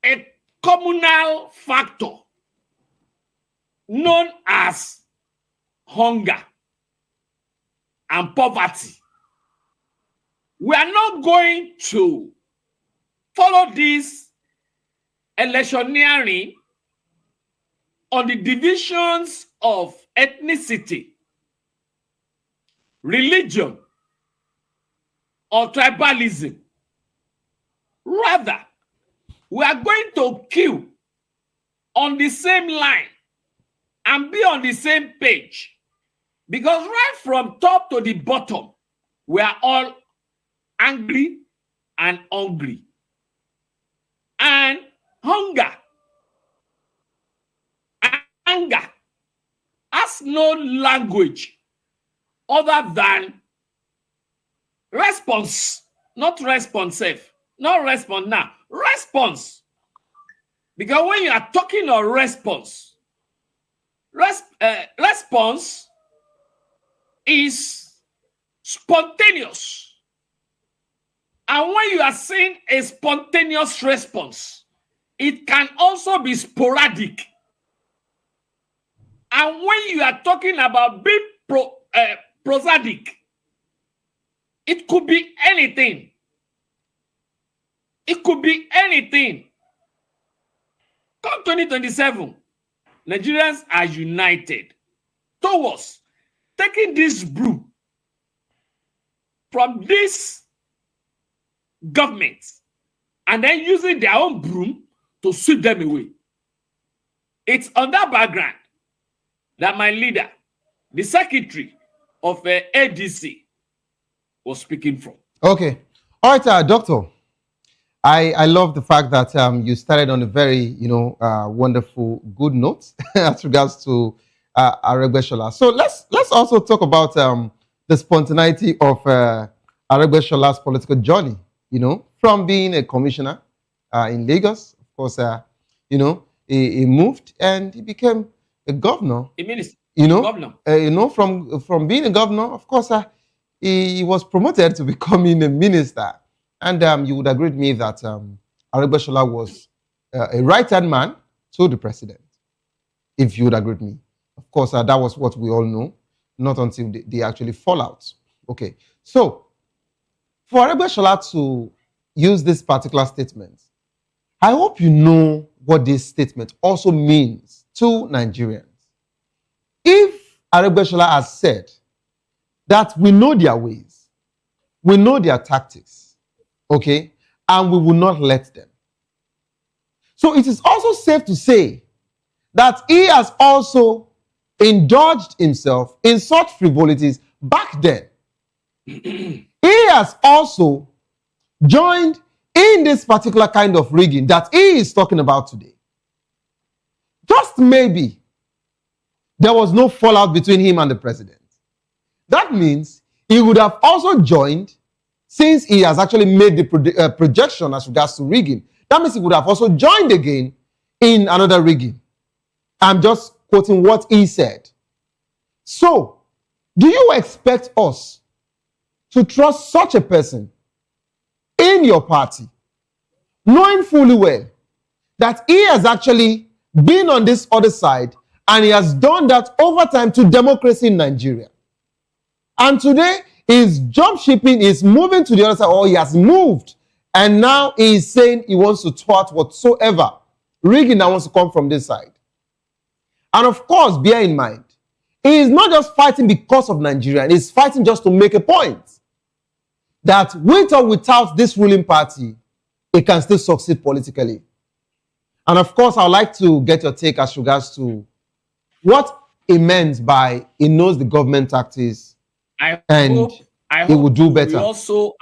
a communal factor known as hunger and poverty. We are not going to follow this electioneering on the divisions of ethnicity, religion, or tribalism. Rather, we are going to queue on the same line and be on the same page. Because right from top to the bottom, we are all angry and hungry. And hunger has no language other than response, not responsive, not respond now, response. Because when you are talking of response, response is spontaneous. And when you are saying a spontaneous response, it can also be sporadic. And when you are talking about being prosodic, it could be anything. It could be anything. Come 2027, Nigerians are united towards taking this broom from this government and then using their own broom to sweep them away. It's on that background that my leader, the secretary of ADC, was speaking from. Okay. All right, Doctor. I love the fact that you started on a very, wonderful, good note as regards to Aregbesola. So let's also talk about the spontaneity of Aregbesola's political journey. From being a commissioner in Lagos, of course, he moved and he became a governor. A minister. Governor. From being a governor, of course, he was promoted to becoming a minister. And you would agree with me that Aregbesola was a right-hand man to the president, if you would agree with me. Of course, that was what we all know, not until they actually fall out. Okay, so for Aregbesola to use this particular statement, I hope you know what this statement also means to Nigerians. If Aregbesola has said that we know their ways, we know their tactics, okay, and we will not let them. So it is also safe to say that he has also indulged himself in such frivolities back then. He has also joined in this particular kind of rigging that he is talking about today. Just maybe there was no fallout between him and the president. That means he would have also joined, since he has actually made the projection as regards to rigging. That means he would have also joined again in another rigging. I'm just quoting what he said. So, do you expect us to trust such a person in your party, knowing fully well that he has actually been on this other side and he has done that over time to democracy in Nigeria? And today, his job shipping is moving to the other side, or he has moved, and now he is saying he wants to thwart whatsoever rigging that wants to come from this side. And of course, bear in mind, he is not just fighting because of Nigeria, he's fighting just to make a point that with or without this ruling party, it can still succeed politically. And of course, I'd like to get your take as regards to what he meant by he knows the government tactics and he will do better. Also,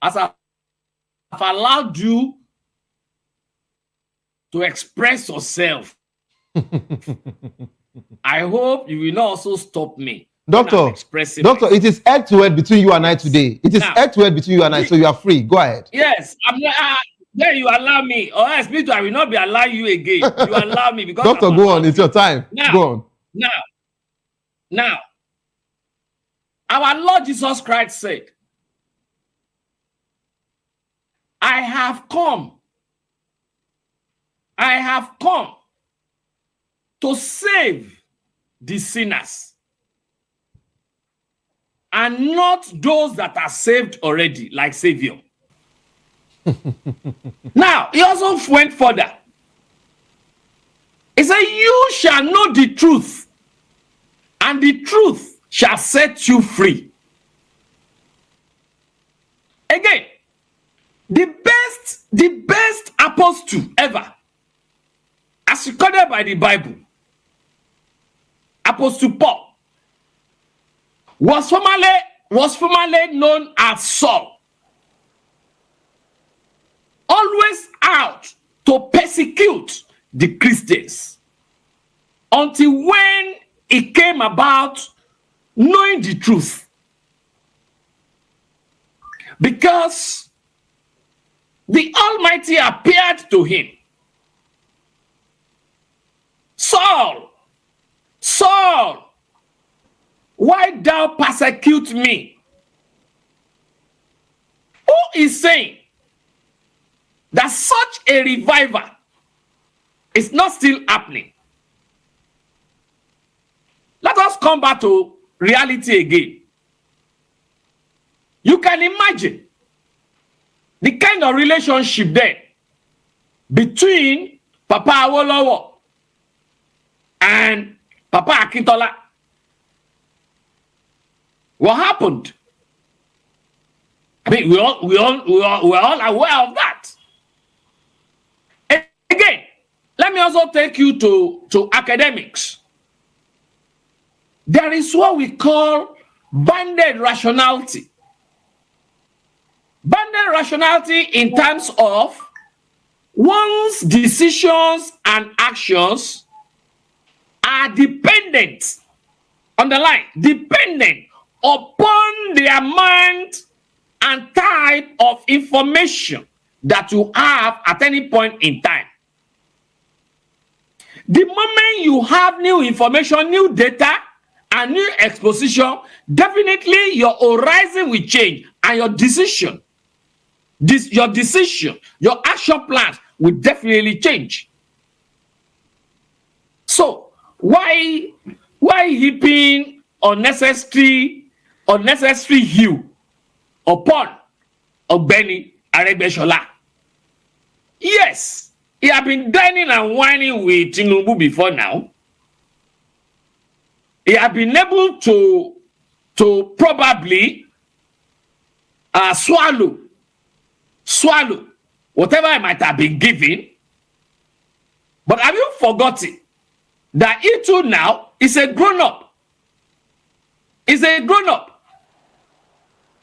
as I've allowed you to express yourself, I hope you will not also stop me. Doctor, it is head-to-head between you and I today. It is head-to-head between you and I, so you are free. Go ahead. Yes, Then you allow me, or else me too, I will not be allowing you again. You allow me because Doctor, go on. It's your time. Now, go on. Now, our Lord Jesus Christ said, I have come to save the sinners and not those that are saved already, like Savior. Now, he also went further. He said, you shall know the truth, and the truth shall set you free. Again, the best apostle ever, as recorded by the Bible, Apostle Paul, was formerly known as Saul. Always out to persecute the Christians until when it came about knowing the truth. Because the Almighty appeared to him. Saul, Saul, why thou persecute me? Who is saying that such a revival is not still happening? Let us come back to reality again. You can imagine the kind of relationship then between Papa Awolowo and Papa Akintola. What happened? I mean, we're all aware of that. Again, let me also take you to academics. There is what we call banded rationality. Banded rationality in terms of one's decisions and actions are dependent, underline, dependent upon the amount and type of information that you have at any point in time. The moment you have new information, new data, and new exposition, definitely your horizon will change and your decision, your action plans will definitely change. So why heaping unnecessary hue upon Ogbeni Aregbesola? Yes, he have been dining and whining with Tinubu before now. He have been able to probably swallow whatever he might have been given. But have you forgotten that he too now is a grown-up? Is a grown-up.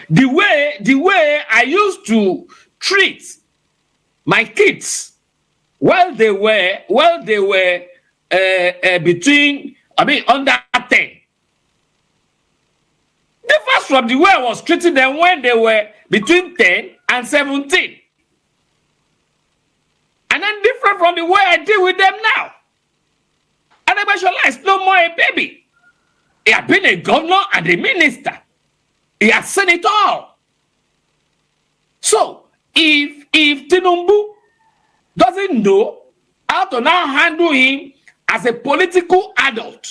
The way I used to treat my kids while they were between, under 10, differs from the way I was treating them when they were between 10 and 17. And then different from the way I deal with them now. Aregbesola is no more a baby. He has been a governor and a minister. He has seen it all. So, if Tinubu doesn't know how to now handle him as a political adult,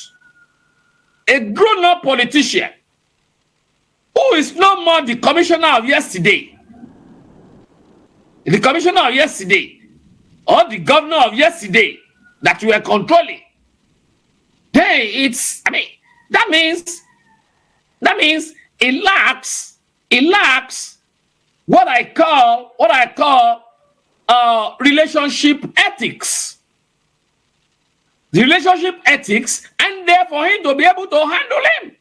a grown-up politician, who is no more the commissioner of yesterday, or the governor of yesterday that you were controlling, then that means it lacks what I call relationship ethics. The relationship ethics, and therefore him to be able to handle him.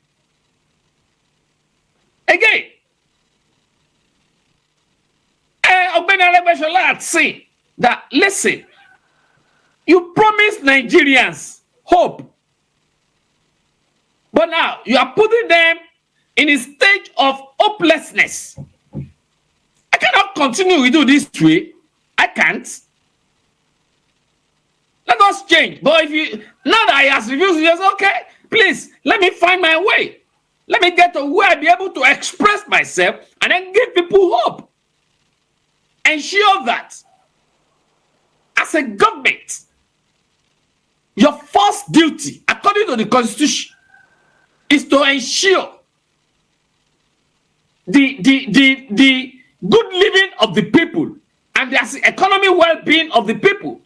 Again, Ogbeni Aregbesola had said that, listen, you promised Nigerians hope, but now you are putting them in a stage of hopelessness. I cannot continue with you this way. I can't. Let us change. But if you, now that he has refused, he says, okay, please, let me find my way. Let me get to where I'll be able to express myself and then give people hope. Ensure that as a government, your first duty, according to the Constitution, is to ensure the good living of the people and the economic well-being of the people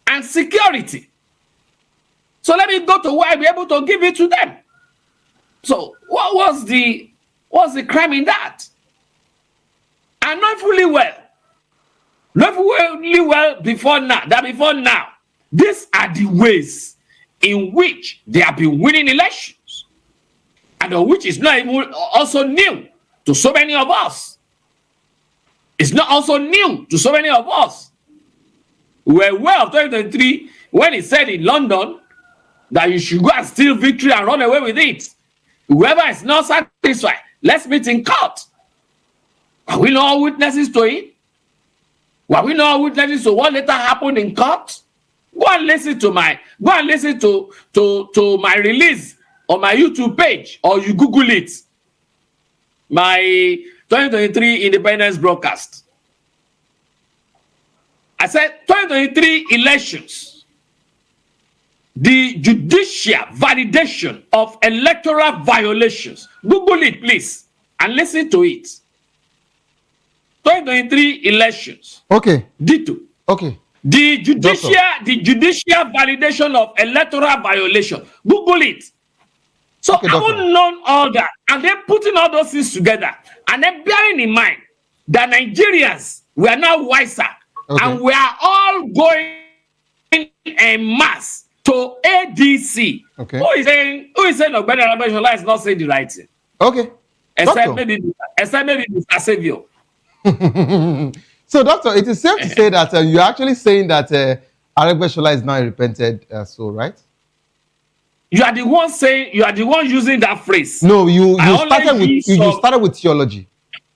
and security. So let me go to where I'll be able to give it to them. So what's the crime in that? And not fully well before now. These are the ways in which they have been winning elections, and which is not even also new to so many of us. It's not also new to so many of us. We were aware of 2023 when he said in London that you should go and steal victory and run away with it. Whoever is not satisfied, let's meet in court. Are we not witnesses to it? Were we not witnesses to what later happened in court? Go and listen to my release on my YouTube page, or you Google it. My 2023 Independence broadcast. I said 2023 elections. The judicial validation of electoral violations. Google it, please, and listen to it. 2023 elections. Okay. Ditto. Okay. The judicial validation of electoral violation. Google it. So okay, I haven't known all that, and then putting all those things together, and then bearing in mind that Nigerians, we are now wiser, and we are all going en masse to ADC. Okay. Who is saying Ogbeni Arabeshola is not saying the right thing? Okay. Except maybe Mr. Savio. So, Doctor, it is safe to say that you're actually saying that Arabeshola is not a repented soul, right? You are the one saying, you are the one using that phrase. No, you started with theology.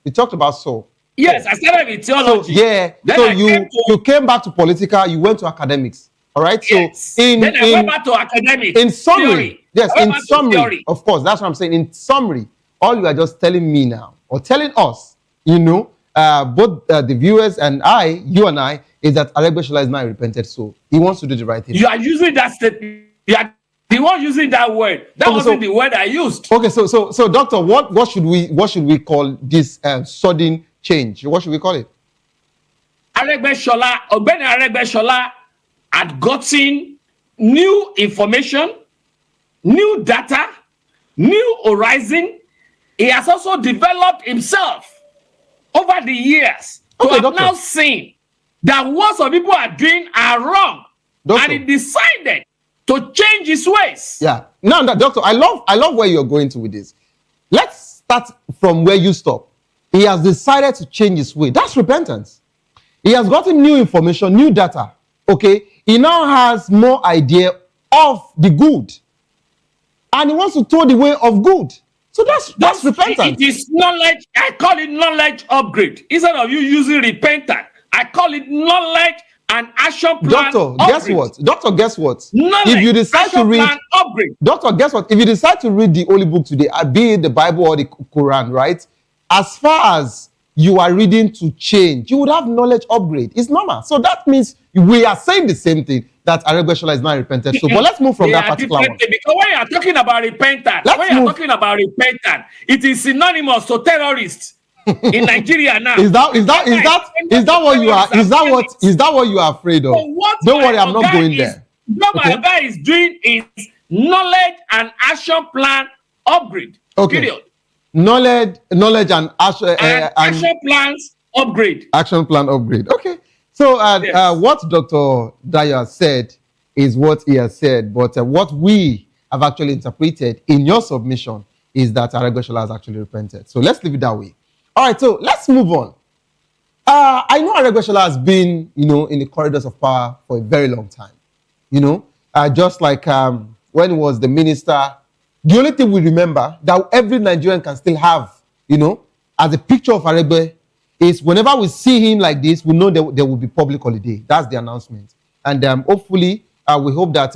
You talked about soul. Yes, I started with theology. So, yeah. Then so you came back to political, you went to academics. All right. Yes. So then I went back to academics. In summary, theory. yes, in summary, of course, that's what I'm saying. In summary, all you are just telling me now, or telling us, both the viewers and you and I, is that Arabeshola is not a repented soul. He wants to do the right thing. You are using that statement. You are the one using that word. That wasn't the word I used. Okay, so Doctor, what should we call this sudden change? What should we call it? Ogbeni Arabeshola had gotten new information, new data, new horizon. He has also developed himself over the years to have now seen that what some people are doing are wrong. And he decided to change his ways. Yeah. Now, Doctor, I love where you're going to with this. Let's start from where you stop. He has decided to change his way. That's repentance. He has gotten new information, new data. Okay? He now has more idea of the good. And he wants to throw the way of good. So that's repentance. It is knowledge. I call it knowledge upgrade. Instead of you using repentance, I call it knowledge and action plan. Doctor, guess what? Knowledge, if you decide to read, upgrade. Doctor, guess what? If you decide to read the Holy Book today, be it the Bible or the Quran, right? As far as you are reading to change, you would have knowledge upgrade. It's normal. So that means we are saying the same thing, that Arabeshola is not repentant. So, but let's move from that particular one. Because when you are talking about repentance, it is synonymous to terrorists in Nigeria now. Is that what you are? Is that what you are afraid of? Don't worry, I'm not going there. What my guy is doing is knowledge and action plan upgrade. Okay. Period. Knowledge and action plans upgrade. Action plan upgrade. Okay. So what Dr. Daya said is what he has said, but what we have actually interpreted in your submission is that Arabeshola has actually repented. So let's leave it that way. All right, so let's move on. I know Arabeshola has been, in the corridors of power for a very long time. Just like when he was the minister, the only thing we remember that every Nigerian can still have, as a picture of Arebe is whenever we see him like this, we know that there will be public holiday. That's the announcement. And hopefully, we hope that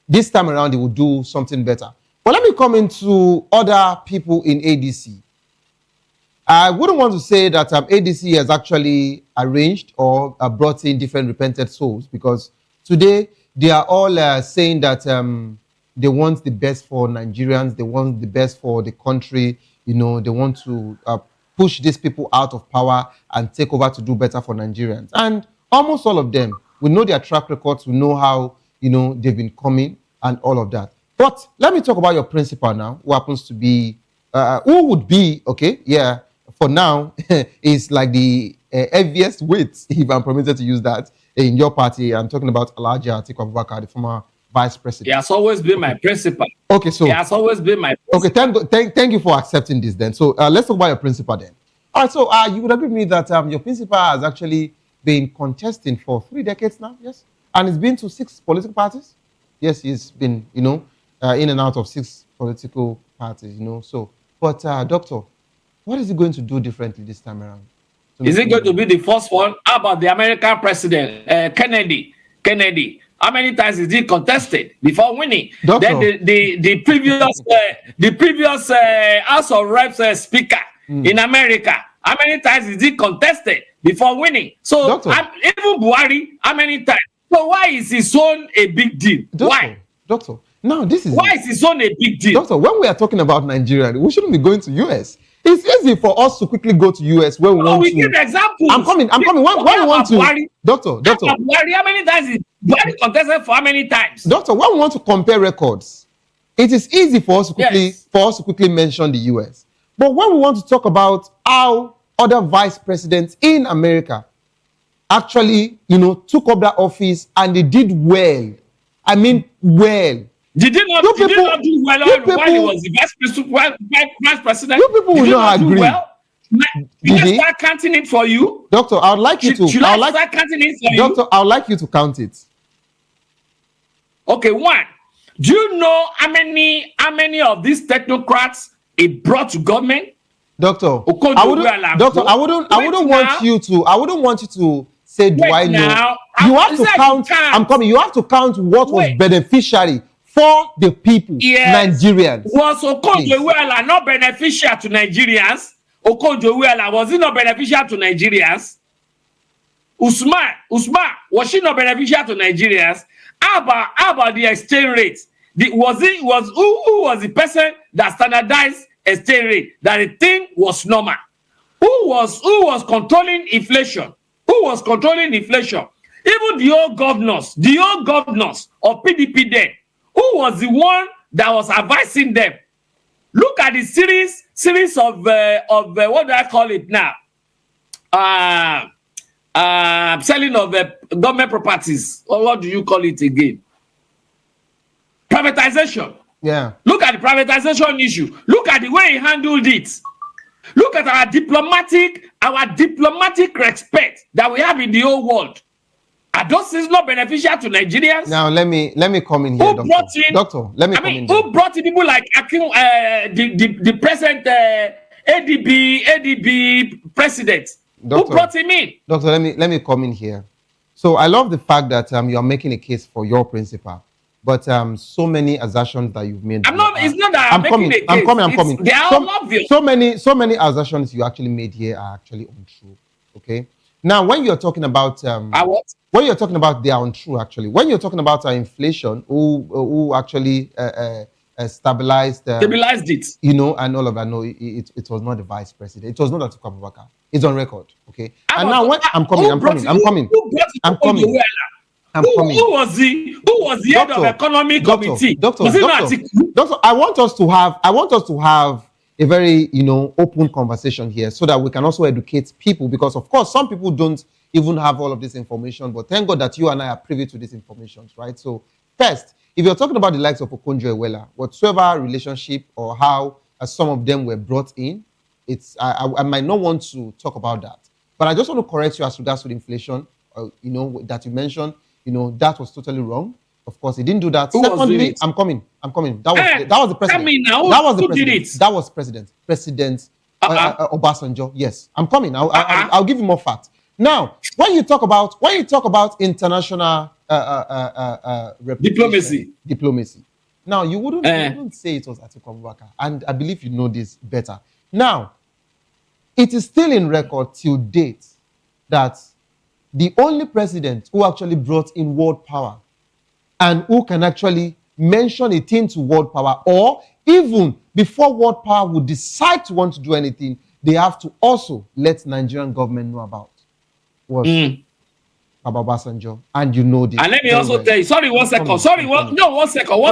this time around, they will do something better. But let me come into other people in ADC. I wouldn't want to say that ADC has actually arranged or brought in different repented souls, because today they are all saying that they want the best for Nigerians, they want the best for the country, they want to push these people out of power and take over to do better for Nigerians. And almost all of them, we know their track records, we know how, they've been coming and all of that. But let me talk about your principal now, who happens to be, who would be, for now, is like the heaviest weight, if I'm permitted to use that, in your party. I'm talking about Alhaji Atiku Abubakar, the former vice president. He has always been my principal. Okay, so he has always been my principal. Okay, thank you for accepting this then. So let's talk about your principal then. All right, so you would agree with me that your principal has actually been contesting for 3 decades now, yes? And he's been to 6 political parties? Yes, he's been, in and out of 6 political parties, So, but doctor, what is he going to do differently this time around? Is he going to be the first one? How about the American president, Kennedy? How many times is he contested before winning? Doctor. Then the previous House of Reps speaker in America, how many times is he contested before winning? So even Buhari, how many times? So why is his own a big deal? Why? Doctor, now this is... Why is his own a big deal? Doctor, when we are talking about Nigeria, we shouldn't be going to US. It's easy for us to quickly go to US when we want to... give examples. I'm coming. When we want to... Buhari, Doctor. Buhari, how many times is Buhari contested for how many times? Doctor, when we want to compare records, it is easy for us to quickly mention the US. But when we want to talk about how other vice presidents in America actually, took up that office and they did well. I mean, well. Did he not do well while he was the vice president? You people will not agree. Well? Did I start counting it for you? Doctor, I would like you to... Should I start counting it for you? Doctor, I would like you to count it. Okay, 1. Do you know how many of these technocrats it brought to government? Doctor, I wouldn't want you to say, do I know? You have to count. I'm coming. You have to count what was beneficiary for the people, Nigerians. Was Okonjo-Iweala not beneficial to Nigerians? Okonjo-Iweala, was he not beneficial to Nigerians? Usman, was she not beneficial to Nigerians? How about the exchange rate? Who was the person that standardized exchange rate? That the thing was normal. Who was controlling inflation? Who was controlling inflation? Even the old governors of PDP then. Who was the one that was advising them? Look at the series of what do I call it now? Selling of government properties. Or what do you call it again? Privatization. Yeah. Look at the privatization issue. Look at the way he handled it. Look at our diplomatic respect that we have in the whole world. Are those things not beneficial to Nigerians? Now let me come in here, Doctor. Let me come in. Who brought in people like Accuse, the present ADB president? Doctor, who brought him in? Doctor, let me come in here. So I love the fact that you are making a case for your principal, but so many assertions that you've made. It's not that I'm making a case. I'm coming. They are all obvious. So many assertions you actually made here are actually untrue. Okay. Now, when you're talking about when you're talking about they are untrue, actually. When you're talking about inflation, who actually stabilized it, and all of that. No, it was not the vice president. It was not Atiku Abubakar. It's on record. Okay. And now when I'm coming. Who was the head of economic committee? Doctor, I want us to have a very open conversation here so that we can also educate people, because of course some people don't even have all of this information, but thank God that you and I are privy to this information, right? So first, if you're talking about the likes of Okonjo-Iweala, whatsoever relationship or how some of them were brought in, I might not want to talk about that, but I just want to correct you as regards to the inflation, that you mentioned. That was totally wrong. Of course, he didn't do that. Secondly, I'm coming. That was the president. That was the president. That was President Obasanjo. Yes, I'm coming. I'll give you more facts. Now, when you talk about international diplomacy. Now, you wouldn't say it was Atiku Abubakar, and I believe you know this better. Now, it is still in record till date that the only president who actually brought in world power and who can actually mention a thing to world power, or even before world power would decide to want to do anything, they have to also let Nigerian government know about was Baba Obasanjo, and you know this. And let me also tell you, sorry, one second. One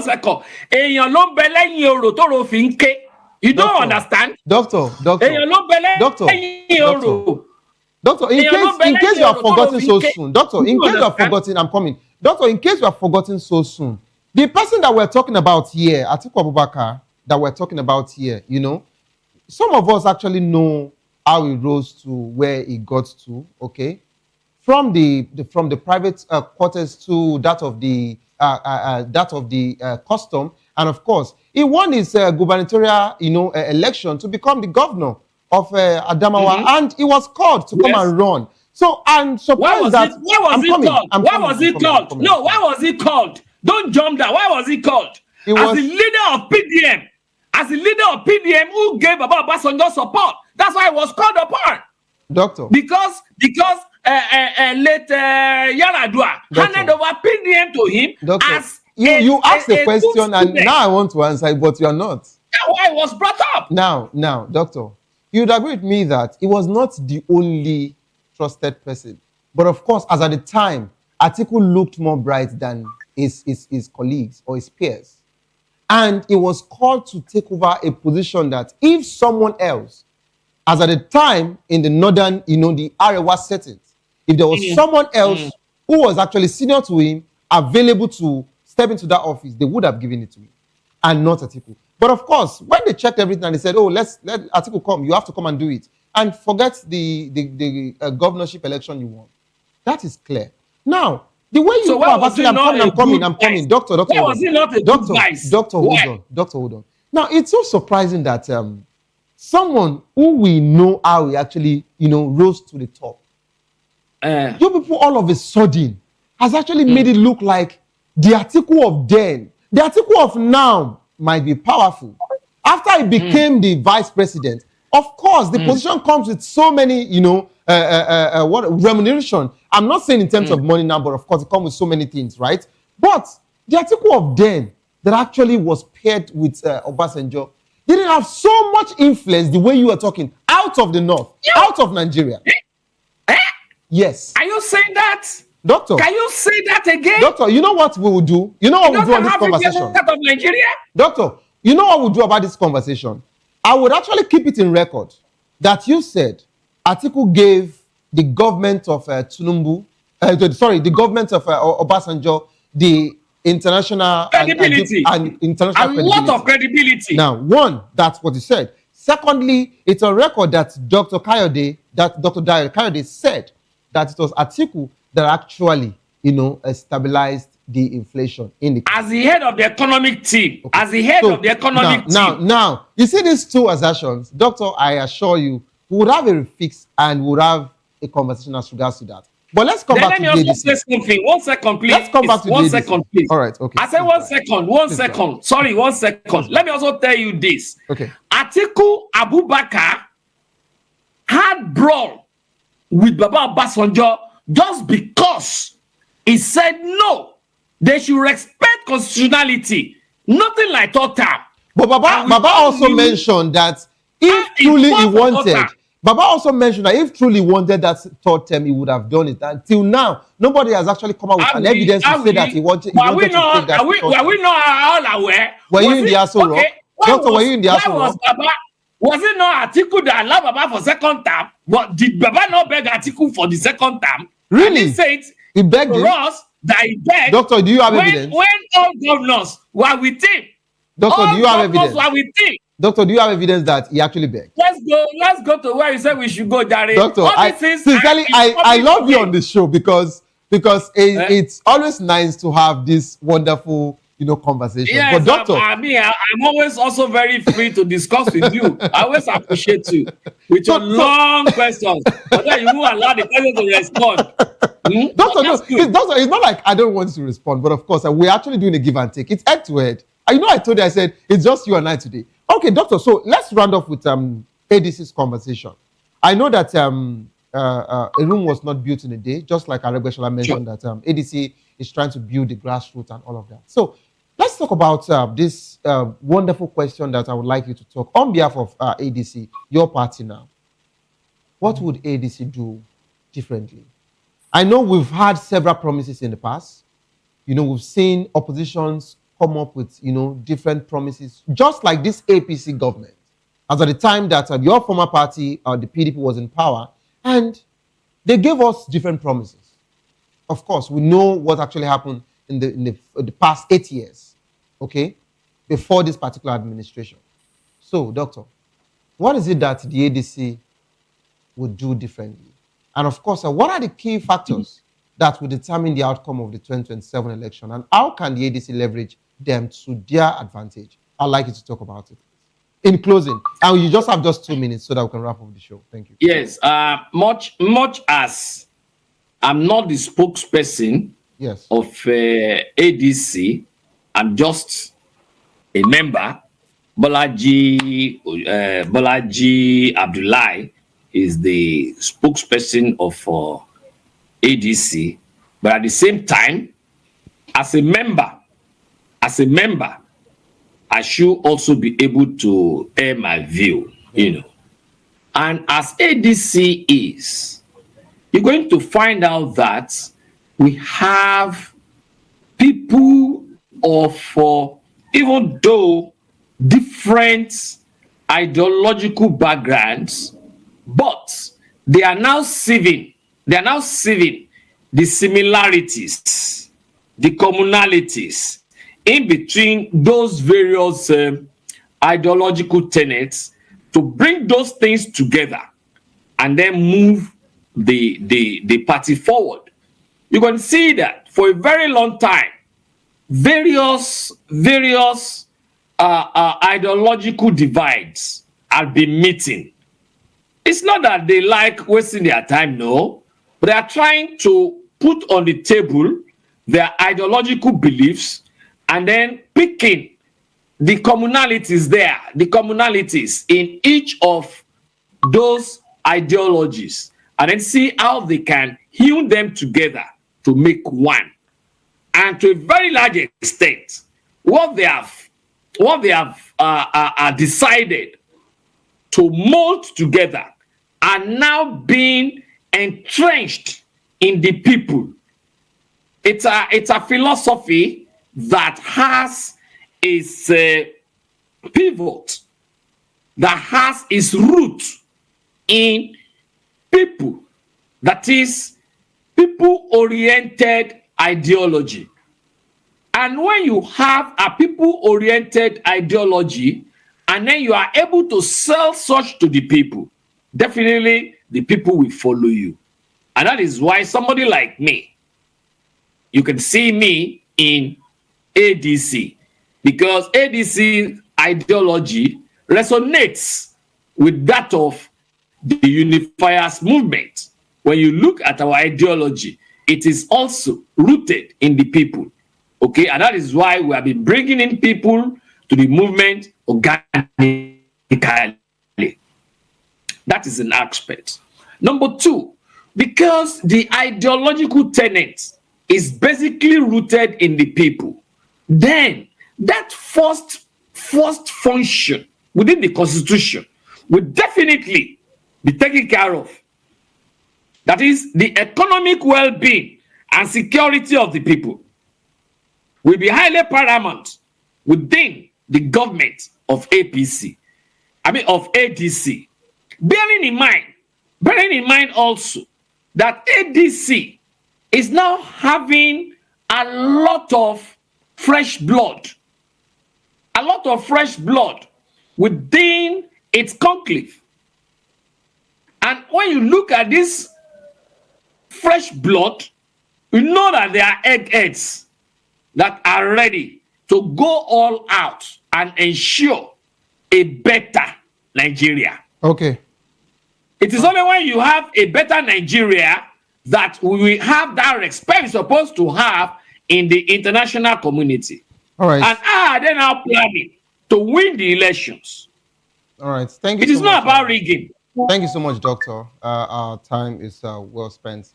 second. Èèyàn ló ń bẹ lẹ́yìn orò tó ro fi ń ké. You don't understand? Doctor. Èèyàn ló ń bẹ lẹ́yìn orò. Doctor, in case you have forgotten so soon, Doctor, in case you have forgotten, I'm coming. Doctor, in case you have forgotten so soon, the person that we're talking about here, Atiku Abubakar, that we're talking about here, you know, some of us actually know how he rose to where he got to, okay? From the private quarters to that of the custom, and of course, he won his gubernatorial, election to become the governor of Adamawa, and he was called to come and run. So I'm surprised Why was he called? No, why was he called? Don't jump there. Why was he called? As the leader of PDM, who gave Baba Obasanjo support. That's why he was called upon. Doctor. Because late Yaradua handed over PDM to him. Doctor, as you asked the question and now I want to answer it, but you are not. That's why it was brought up. Now, Doctor, you would agree with me that he was not the only trusted person. But of course, as at the time, Atiku looked more bright than his colleagues or his peers. And he was called to take over a position that if someone else, as at the time in the northern, the Arewa settings, if there was someone else who was actually senior to him, available to step into that office, they would have given it to him, and not Atiku. But of course, when they checked everything and they said, let Atiku come, you have to come and do it, and forget the governorship election you won. That is clear. Now, the way you have actually, I'm coming. Doctor, why was he not a good vice? Doctor, hold on. Now, it's so surprising that someone who we know how he actually, rose to the top. You people all of a sudden has actually made it look like the Atiku of then, the Atiku of now might be powerful. After he became the vice president, of course, the position comes with so many, remuneration. I'm not saying in terms of money now, but of course, it comes with so many things, right? But the Atiku of then that actually was paired with Obasanjo didn't have so much influence the way you are talking out of the north, out of Nigeria. Yes. Are you saying that? Doctor. Can you say that again? Doctor, you know what we will do? You know what we'll do on this conversation? Out of Nigeria? Doctor, you know what we'll do about this conversation? I would actually keep it in record that you said Atiku gave the government of the government of Obasanjo the international credibility and international credibility. A lot of credibility. Now, one, that's what he said. Secondly, it's a record that Dr. Dayo Kayode said that it was Atiku that actually, stabilized the inflation in the country. As the head of the economic team. Okay. As the head of the economic team. Now, you see these two assertions, Doctor, I assure you, we would have a fix and we would have a conversation as regards to that. But let's come back to let me also say something. 1 second, please. Let's come back to 1 second, please. All right, okay. I said 1 second. 1 second. Sorry, 1 second. Let me also tell you this. Okay. Atiku Abubakar had brawl with Baba Obasanjo just because he said no. They should respect constitutionality. Nothing like third term. But Baba also mentioned that if truly he wanted, Baba also mentioned that if truly wanted that third term, he would have done it. Until now, nobody has actually come out with an evidence to say that he wanted to take that. Were we not all aware? Were you in the Aso Rock? Doctor, were you in the Aso Rock? Was it not Atiku that allowed Baba for second term? But did Baba not beg Atiku for the second term? Really? And he said he begged for us that he begged. Doctor, do you have evidence? When all governors were with him. Doctor, do you have evidence? Were with him. Doctor, do you have evidence that he actually begged? Let's go to where you said we should go, Dari. Doctor, sincerely, I love you on the show because it's always nice to have this wonderful, conversation. Yes, But doctor, I'm always also very free to discuss with you. I always appreciate you with your long questions. But then you won't allow the person to respond. Doctor, no, it's not like I don't want to respond, but of course, we're actually doing a give and take. It's head to head. I told you, I said, it's just you and I today. Okay, doctor, so let's round off with ADC's conversation. I know that a room was not built in a day, just like Aregbesola mentioned that ADC is trying to build the grassroots and all of that. So let's talk about this wonderful question that I would like you to talk on behalf of ADC, your party now. What would ADC do differently? I know we've had several promises in the past. We've seen oppositions come up with, different promises, just like this APC government. As at the time that your former party, the PDP, was in power, and they gave us different promises. Of course, we know what actually happened in the past 8 years, okay, before this particular administration. So, doctor, what is it that the ADC would do differently? And of course, what are the key factors that will determine the outcome of the 2027 election? And how can the ADC leverage them to their advantage? I'd like you to talk about it. In closing, and you just have 2 minutes so that we can wrap up the show. Thank you. Yes, much as I'm not the spokesperson of ADC, I'm just a member. Bolaji Abdullahi is the spokesperson of ADC, but at the same time, as a member, I should also be able to air my view, And as ADC is, you're going to find out that we have people of, even though different ideological backgrounds, but they are now seeing the similarities, the commonalities in between those various ideological tenets, to bring those things together and then move the party forward. You can see that for a very long time, various ideological divides have been meeting. It's not that they like wasting their time, no, but they are trying to put on the table their ideological beliefs and then picking the commonalities in each of those ideologies, and then see how they can hew them together to make one. And to a very large extent, what they have decided to mold together are now being entrenched in the people. It's a philosophy that has its pivot, that has its root in people. That is people-oriented ideology. And when you have a people-oriented ideology, and then you are able to sell such to the people, definitely the people will follow you. And that is why somebody like me, you can see me in ADC, because ADC ideology resonates with that of the unifiers movement. When you look at our ideology, it is also rooted in the people. Okay, and that is why we have been bringing in people to the movement organically. That is an aspect. Number two, because the ideological tenet is basically rooted in the people, then that first function within the constitution will definitely be taken care of. That is, the economic well-being and security of the people will be highly paramount within the government of ADC. Bearing in mind also that ADC is now having a lot of fresh blood within its conclave. And when you look at this fresh blood, you know that there are eggheads that are ready to go all out and ensure a better Nigeria. Okay. It is only when you have a better Nigeria that we will have that respect we're supposed to have in the international community. All right. And they're now planning to win the elections. All right. Thank you. It is not about rigging. Thank you so much, Doctor. Our time is well spent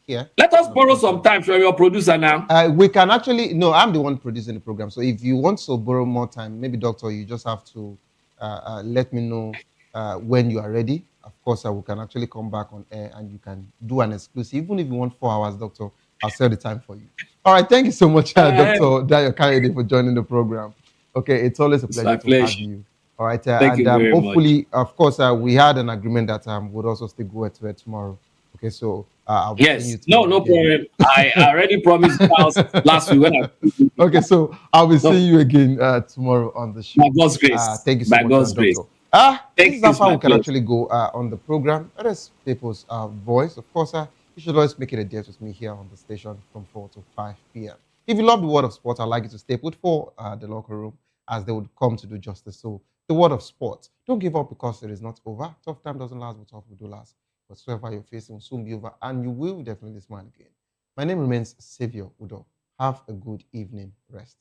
here. Let us borrow some time from your producer now. We can actually, no, I'm the one producing the program. So if you want to borrow more time, maybe, Doctor, you just have to let me know when you are ready. Of course, we can actually come back on air and you can do an exclusive. Even if you want 4 hours, Doctor, I'll sell the time for you. All right. Thank you so much, Dr. Dayo Kayode, for joining the program. Okay. It's always a pleasure to have you. All right. Thank you very hopefully, much. of course, we had an agreement that we'll also still go to it tomorrow. Okay. So, I'll be seeing you tomorrow. No problem. I already promised last week when I. Okay. So, I'll be seeing you again tomorrow on the show. By God's grace. Thank you so much, God's Doctor. grace. This is how we can actually go on the program. That is people's voice. Of course, you should always make it a date with me here on the station from 4 to 5 p.m. If you love the word of sport, I'd like you to stay put for the locker room as they would come to do justice. So, the word of sport. Don't give up because it is not over. Tough time doesn't last, but tough will do last. Whatsoever you're facing will soon be over, and you will definitely smile again. My name remains Savior Udo. Have a good evening. Rest.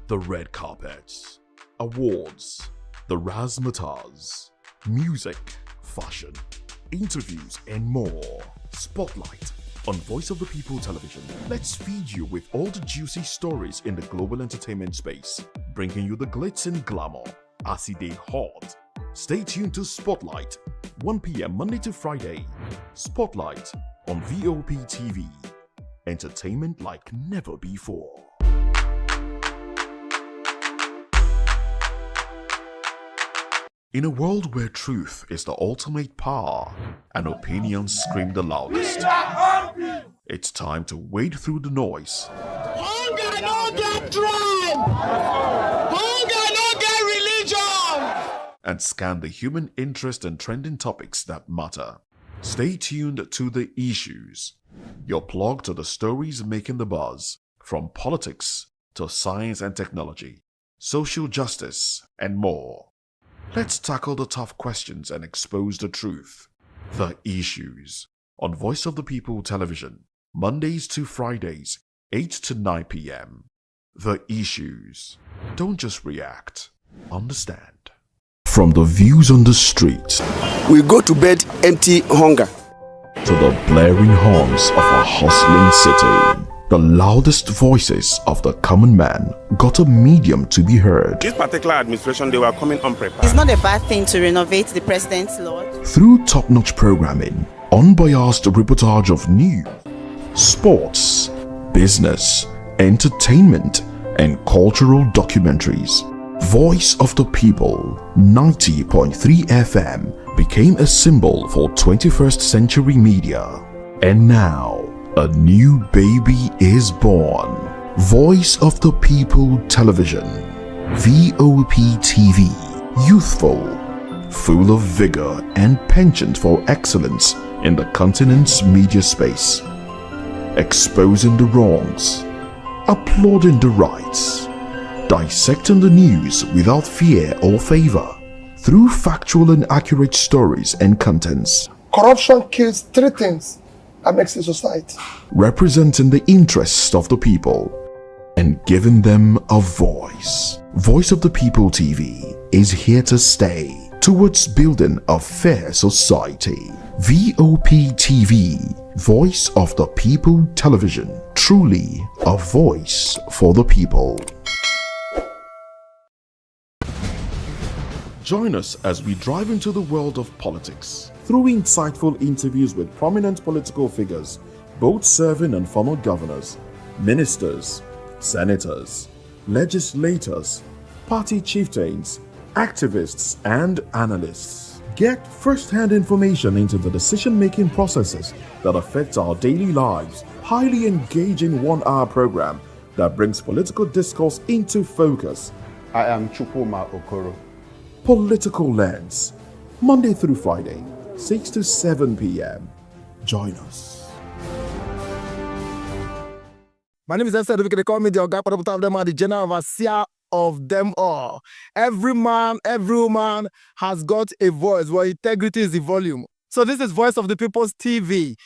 The red carpets, awards, the razzmatazz, music, fashion, interviews, and more. Spotlight on Voice of the People Television. Let's feed you with all the juicy stories in the global entertainment space, bringing you the glitz and glamour as it is hot. Stay tuned to Spotlight, 1 p.m. Monday to Friday. Spotlight on VOP TV. Entertainment like never before. In a world where truth is the ultimate power and opinions scream the loudest, it's time to wade through the noise. Hunger no get tribe. Hunger no get religion. And scan the human interest and trending topics that matter. Stay tuned to The Issues, your plug to the stories making the buzz, from politics to science and technology, social justice, and more. Let's tackle the tough questions and expose the truth. The Issues on Voice of the People Television, Mondays to Fridays, 8 to 9 p.m. The Issues. Don't just react, understand. From the views on the street, We go to bed empty hunger. to the blaring horns of a hustling city, the loudest voices of the common man got a medium to be heard. This particular administration, they were coming unprepared. It's not a bad thing to renovate the president's lodge. Through top-notch programming, unbiased reportage of news, sports, business, entertainment, and cultural documentaries, Voice of the People 90.3 FM became a symbol for 21st century media. And now, a new baby is born. Voice of the People Television, VOP TV, youthful, full of vigor and penchant for excellence in the continent's media space, exposing the wrongs, applauding the rights, dissecting the news without fear or favor, through factual and accurate stories and contents. Corruption kills 3 things that makes a society. Representing the interests of the people and giving them a voice. Voice of the People TV is here to stay towards building a fair society. VOP TV, Voice of the People Television, truly a voice for the people. Join us as we drive into the world of politics through insightful interviews with prominent political figures, both serving and former governors, ministers, senators, legislators, party chieftains, activists, and analysts. Get first-hand information into the decision-making processes that affect our daily lives. Highly engaging one-hour program that brings political discourse into focus. I am Chukuma Okoro. Political Lens, Monday through Friday, 6 to 7 p.m. Join us. My name is Esther. They call me the Oga of them are the general overseer of them all. Every man, every woman has got a voice where integrity is the volume. So this is Voice of the People's TV.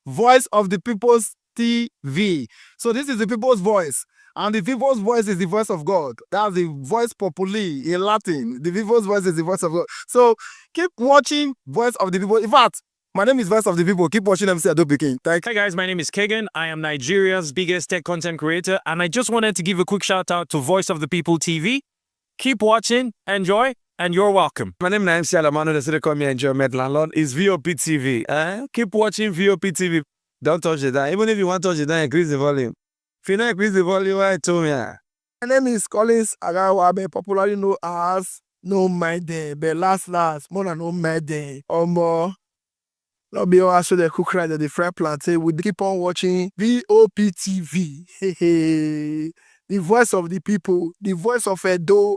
Voice of the People's TV. So this is the people's voice. And the people's voice is the voice of God. That's the voice populi in Latin. The people's voice is the voice of God. So keep watching Voice of the People. In fact, my name is Voice of the People. Keep watching MC Adopikin. Hi guys, my name is Kagan. I am Nigeria's biggest tech content creator, and I just wanted to give a quick shout out to Voice of the People TV. Keep watching, enjoy, and you're welcome. My name is MC Alamano. They call me Enjoy Landlord. It's VOP TV. Keep watching VOP TV. Don't touch it down. Even if you want to touch it down, increase the volume. If you don't increase the volume, I told me. My name is Collins Agawabe, popularly known as No Maiden, but last, more than No Maiden. Or more. Not be all so the cook right at the fry plantain. We keep on watching VOP TV. Hey. The voice of the people, the voice of Edo.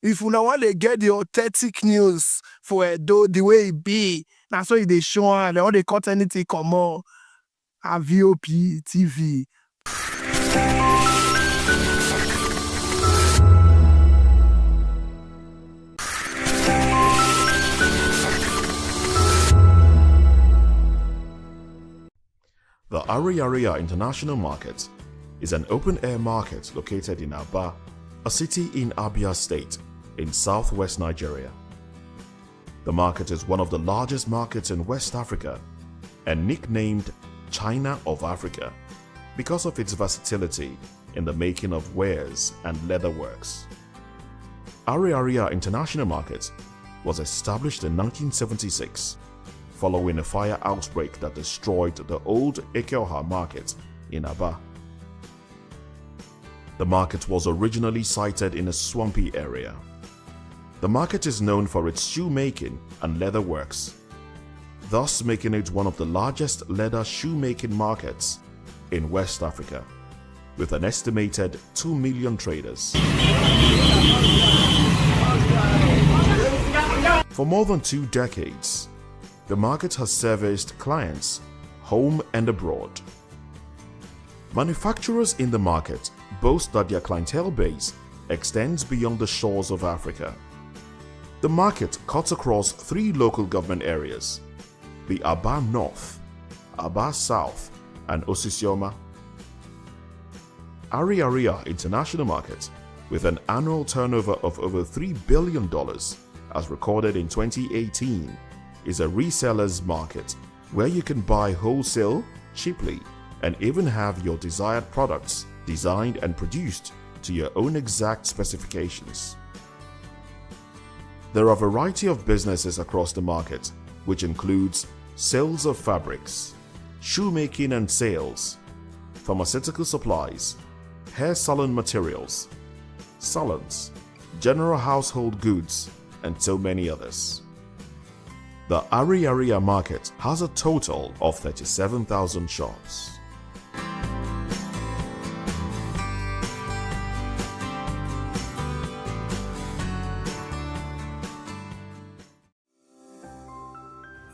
If you want to get the authentic news for Edo, the way it be, that's why they show and all the cut anything come on. A VOP TV. The Ariaria International Market is an open-air market located in Aba, a city in Abia State in southwest Nigeria. The market is one of the largest markets in West Africa and nicknamed China of Africa because of its versatility in the making of wares and leatherworks. Ariaria International Market was established in 1976 following a fire outbreak that destroyed the old Ekeoha market in Aba. The market was originally sited in a swampy area. The market is known for its shoemaking and leatherworks, thus making it one of the largest leather shoemaking markets in West Africa, with an estimated 2 million traders. For more than 2 decades, the market has serviced clients home and abroad. Manufacturers in the market boast that their clientele base extends beyond the shores of Africa. The market cuts across 3 local government areas: the Aba North, Aba South, and Osisioma. Ariaria International Market, with an annual turnover of over $3 billion as recorded in 2018, is a reseller's market where you can buy wholesale cheaply and even have your desired products designed and produced to your own exact specifications. There are a variety of businesses across the market, which includes sales of fabrics, shoemaking and sales, pharmaceutical supplies, hair salon materials, salons, general household goods, and so many others. The Ariaria market has a total of 37,000 shops.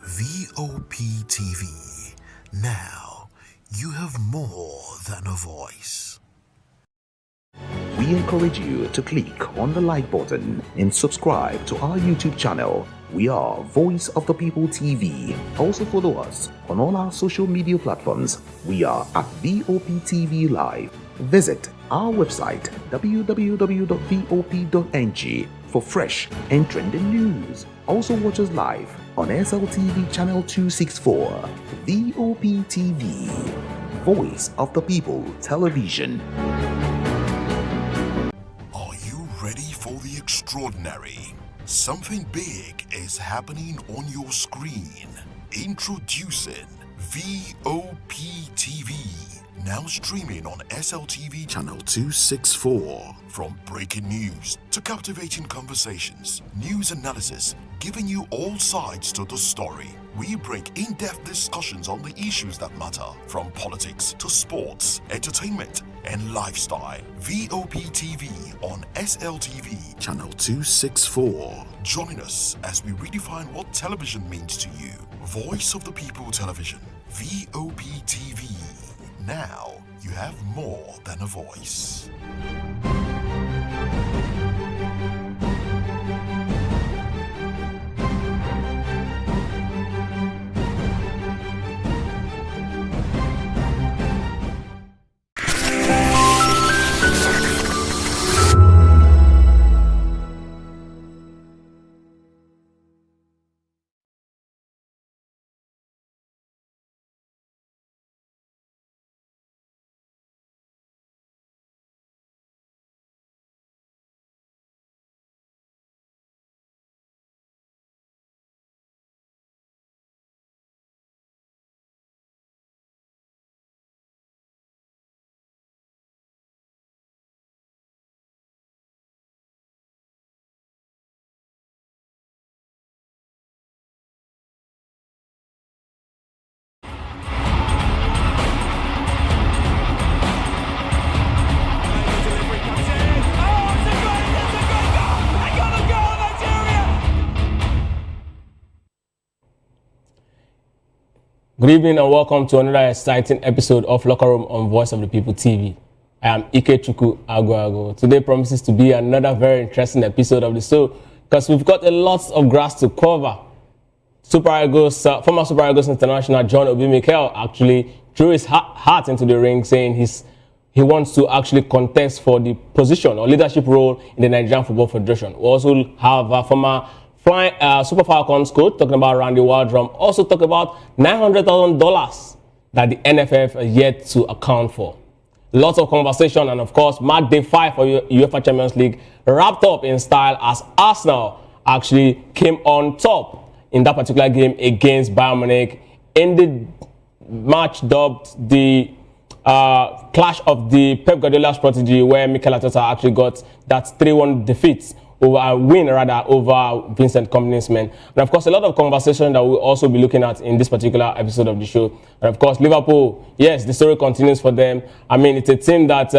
VOP TV. Now you have more than a voice. We encourage you to click on the like button and subscribe to our YouTube channel. We are Voice of the People TV. Also follow us on all our social media platforms. We are at VOP TV Live. Visit our website www.vop.ng for fresh and trending news. Also watch us live on SLTV channel 264. VOP TV, Voice of the People Television. Are you ready for the extraordinary? Something big is happening on your screen. Introducing VOP TV, Now streaming on SLTV channel 264. From breaking news to captivating conversations, news analysis, giving you all sides to the story. We break in-depth discussions on the issues that matter, from politics to sports, entertainment, and lifestyle. VOP TV on SLTV channel 264. Join us as we redefine what television means to you. Voice of the People Television, VOP TV. Now you have more than a voice. Good evening and welcome to another exciting episode of Locker Room on Voice of the People TV. I am Ikechukwu Agwago. Today promises to be another very interesting episode of the show because we've got a lot of grass to cover. Former Super Eagles International John Obi Mikel actually threw his heart into the ring, saying he wants to actually contest for the position or leadership role in the Nigerian Football Federation. We also have former Super Falcons coach talking about Randy Waldrum. Also talk about $900,000 that the NFF are yet to account for. Lots of conversation, and of course, match day 5 for UEFA Champions League wrapped up in style as Arsenal actually came on top in that particular game against Bayern Munich in the match dubbed the clash of the Pep Guardiola's protege, where Mikel Arteta actually got that 3-1 defeat over Vincent Kompany's men. And of course, a lot of conversation that we'll also be looking at in this particular episode of the show. And of course, Liverpool, yes, the story continues for them. I mean, it's a team that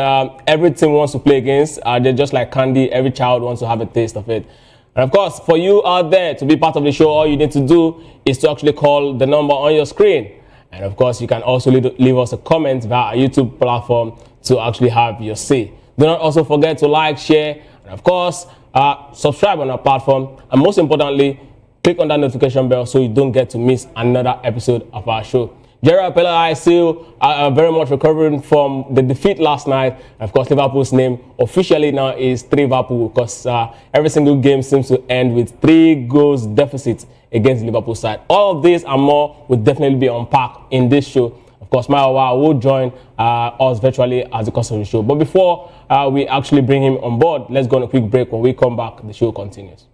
every team wants to play against. They're just like candy. Every child wants to have a taste of it. And of course, for you out there to be part of the show, all you need to do is to actually call the number on your screen. And of course, you can also leave us a comment via our YouTube platform to actually have your say. Do not also forget to like, share, and of course, subscribe on our platform, and most importantly, click on that notification bell so you don't get to miss another episode of our show. Gerard Pella, I still are very much recovering from the defeat last night. And of course, Liverpool's name officially now is 3 Liverpool because every single game seems to end with 3 goals deficit against Liverpool side. All of this and more will definitely be unpacked in this show. Of course, Maiwa will join us virtually as the course of the show. But before we actually bring him on board, let's go on a quick break. When we come back, the show continues.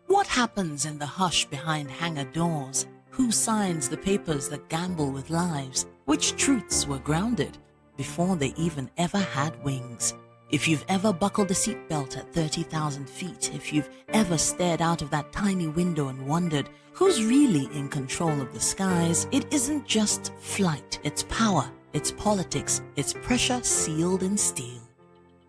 What happens in the hush behind hangar doors? Who signs the papers that gamble with lives? Which truths were grounded before they even ever had wings? If you've ever buckled a seatbelt at 30,000 feet, if you've ever stared out of that tiny window and wondered who's really in control of the skies, it isn't just flight, it's power, it's politics, it's pressure sealed in steel.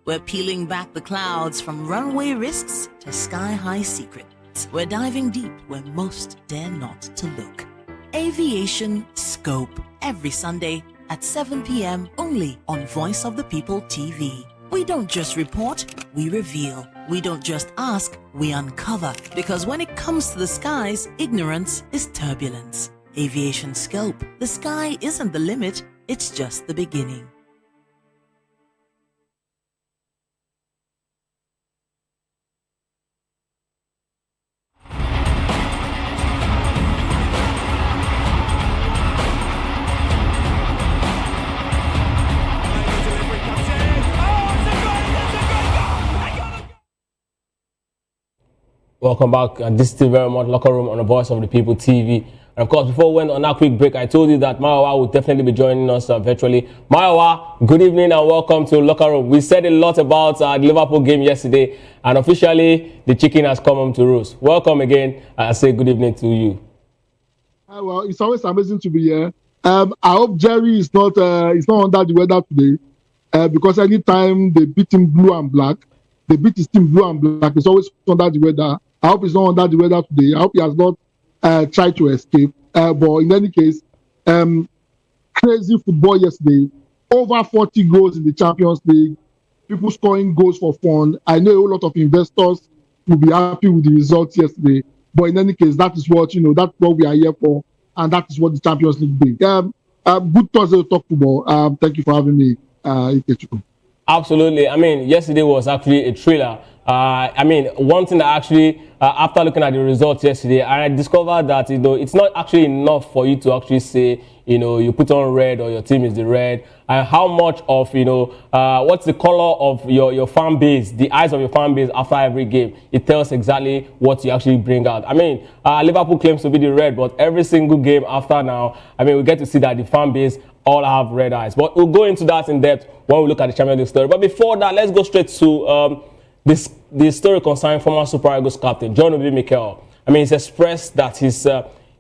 We're peeling back the clouds from runway risks to sky-high secrets. We're diving deep where most dare not to look. Aviation Scope, every Sunday at 7 p.m. only on Voice of the People TV. We don't just report, we reveal. We don't just ask, we uncover. Because when it comes to the skies, ignorance is turbulence. Aviation Scope, the sky isn't the limit, it's just the beginning. Welcome back. This is still very much Locker Room on the Voice of the People TV. And of course, before we went on that quick break, I told you that Mayowa will definitely be joining us virtually. Mayowa, good evening and welcome to Locker Room. We said a lot about the Liverpool game yesterday, and officially the chicken has come home to roost. Welcome again. I say good evening to you. Well, it's always amazing to be here. I hope Jerry is not under the weather today, because anytime they beat him blue and black, they beat his team blue and black. He's always under the weather. I hope he's not under the weather today. I hope he has not tried to escape. But in any case, crazy football yesterday. Over 40 goals in the Champions League. People scoring goals for fun. I know a whole lot of investors will be happy with the results yesterday. But in any case, that is what that's what we are here for, and that is what the Champions League brings. Good Thursday to talk football. Thank you for having me, Ikechukwu. Absolutely. I mean, yesterday was actually a thriller. I mean, one thing that actually, after looking at the results yesterday, I discovered that, it's not actually enough for you to actually say, you put on red or your team is the red. And how much of, what's the color of your fan base, the eyes of your fan base after every game. It tells exactly what you actually bring out. I mean, Liverpool claims to be the red, but every single game after now, I mean, we get to see that the fan base all have red eyes. But we'll go into that in depth when we look at the Champions League story. But before that, let's go straight to the story concerning former Super Eagles captain John Obi Mikel. I mean, he's expressed that he's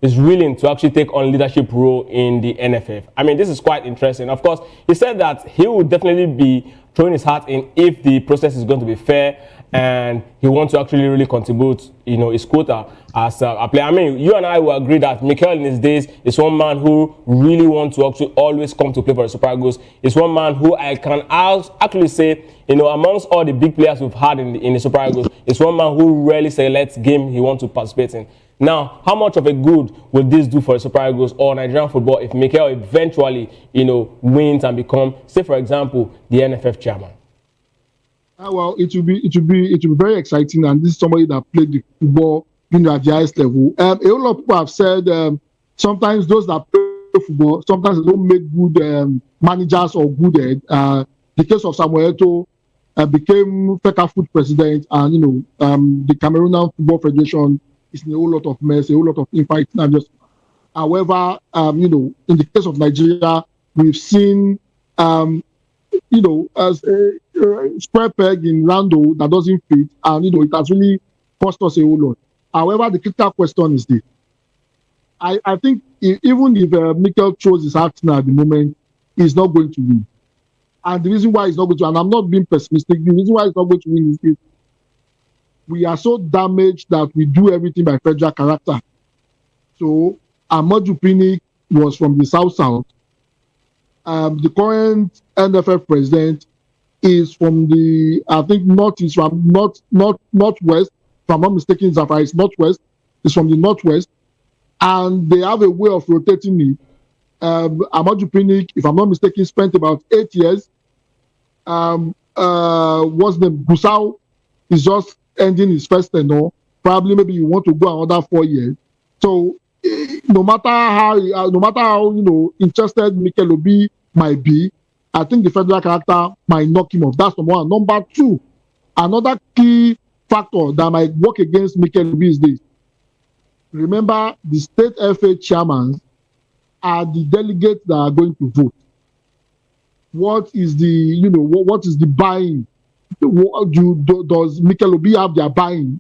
willing to actually take on leadership role in the NFF. I mean, this is quite interesting. Of course, he said that he will definitely be throwing his hat in if the process is going to be fair and he wants to actually really contribute, his quota as a player. I mean, you and I will agree that Mikel in his days is one man who really wants to actually always come to play for the Super Eagles. He's one man who I can actually say, amongst all the big players we've had in the Super Eagles, it's one man who rarely selects game he wants to participate in. Now, how much of a good will this do for the Super Eagles or Nigerian football if Mikel eventually, wins and become, say for example, the NFF chairman? Well, it will be very exciting, and this is somebody that played the football, at the highest level. A whole lot of people have said sometimes those that play football, sometimes they don't make good managers or good head. The case of Samuel Eto'o became FECAFOOT president, and the Cameroonian Football Federation is in a whole lot of mess, a whole lot of infighting. However, in the case of Nigeria, we've seen as a square peg in Lando that doesn't fit, and it has really cost us a whole lot. However, the critical question is this: I think even if Mikel throws his heart now at the moment, he's not going to win. And the reason why he's not going to, and I'm not being pessimistic, the reason why he's not going to win is we are so damaged that we do everything by federal character. So Amaju Pinnick was from the South. The current NFF president is from the, I think, northeast, from northwest. If I'm not mistaken, Zafar is northwest. It's from the northwest, and they have a way of rotating it. Amaju Pinnick, if I'm not mistaken, spent about 8 years. What's the name? Gusau is just ending his first tenure. Probably maybe you want to go another 4 years. So no matter how interested Mikel Obi might be, I think the federal character might knock him off. That's number one. Number two, another key factor that might work against Mikel Obi is this. Remember, the state FA chairmen are the delegates that are going to vote. What is the, what is the buying? Does Mikel Obi have their buying?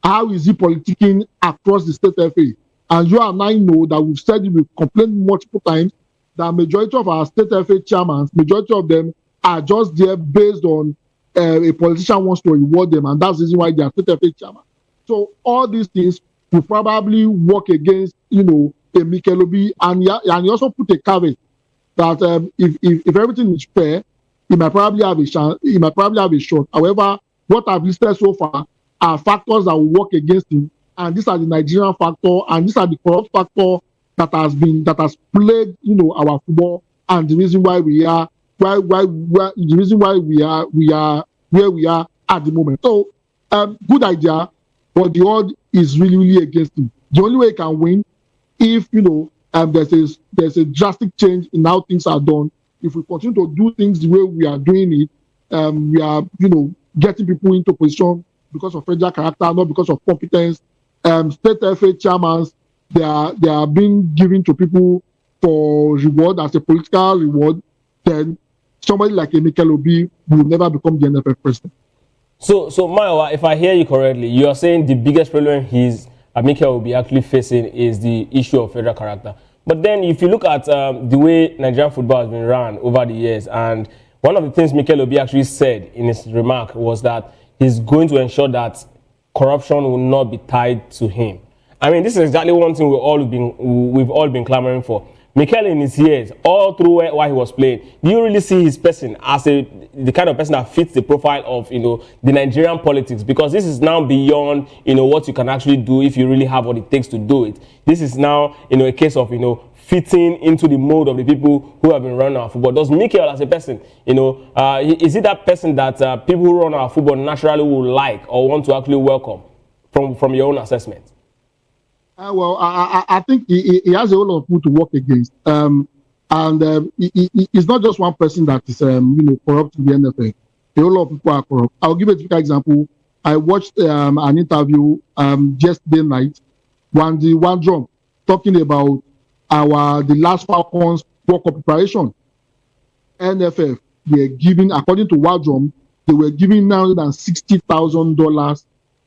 How is he politicking across the state FA? And you and I know that we've said it, we've complained multiple times that majority of our state FA chairmen, majority of them are just there based on a politician wants to reward them, and that's the reason why they are state FA chairman. So all these things will probably work against, a Mikel Obi, and he also put a caveat that if everything is fair, he might probably have a chance. He might probably have a shot. However, what I've listed so far are factors that will work against him, and these are the Nigerian factor, and these are the corrupt factor that has plagued, our football, and the reason why we are where we are at the moment. So, good idea, but the odd is really, really against him. The only way he can win if there's a drastic change in how things are done. If we continue to do things the way we are doing it, we are getting people into position because of federal character, not because of competence. State FA chairmans, they are being given to people for reward as a political reward. Then somebody like Mikel Obi will never become the NFF president. So Mayowa, if I hear you correctly, you are saying the biggest problem Mikel will be actually facing is the issue of federal character. But then if you look at the way Nigerian football has been run over the years, and one of the things Mikel Obi actually said in his remark was that he's going to ensure that corruption will not be tied to him. I mean, this is exactly one thing we've all been clamoring for. Mikel in his years, all through while he was playing, do you really see his person as the kind of person that fits the profile of, the Nigerian politics? Because this is now beyond, what you can actually do if you really have what it takes to do it. This is now, a case of, fitting into the mold of the people who have been running our football. Does Mikel as a person, is it that person that people who run our football naturally will like or want to actually welcome from your own assessment? Well, I think he has a whole lot of people to work against. It's not just one person that is, corrupt in the NFL. A whole lot of people are corrupt. I'll give a typical example. I watched an interview yesterday night, one drum, talking about the last Falcons World Cup preparation. NFF were giving, according to Wardrum, they were giving $960,000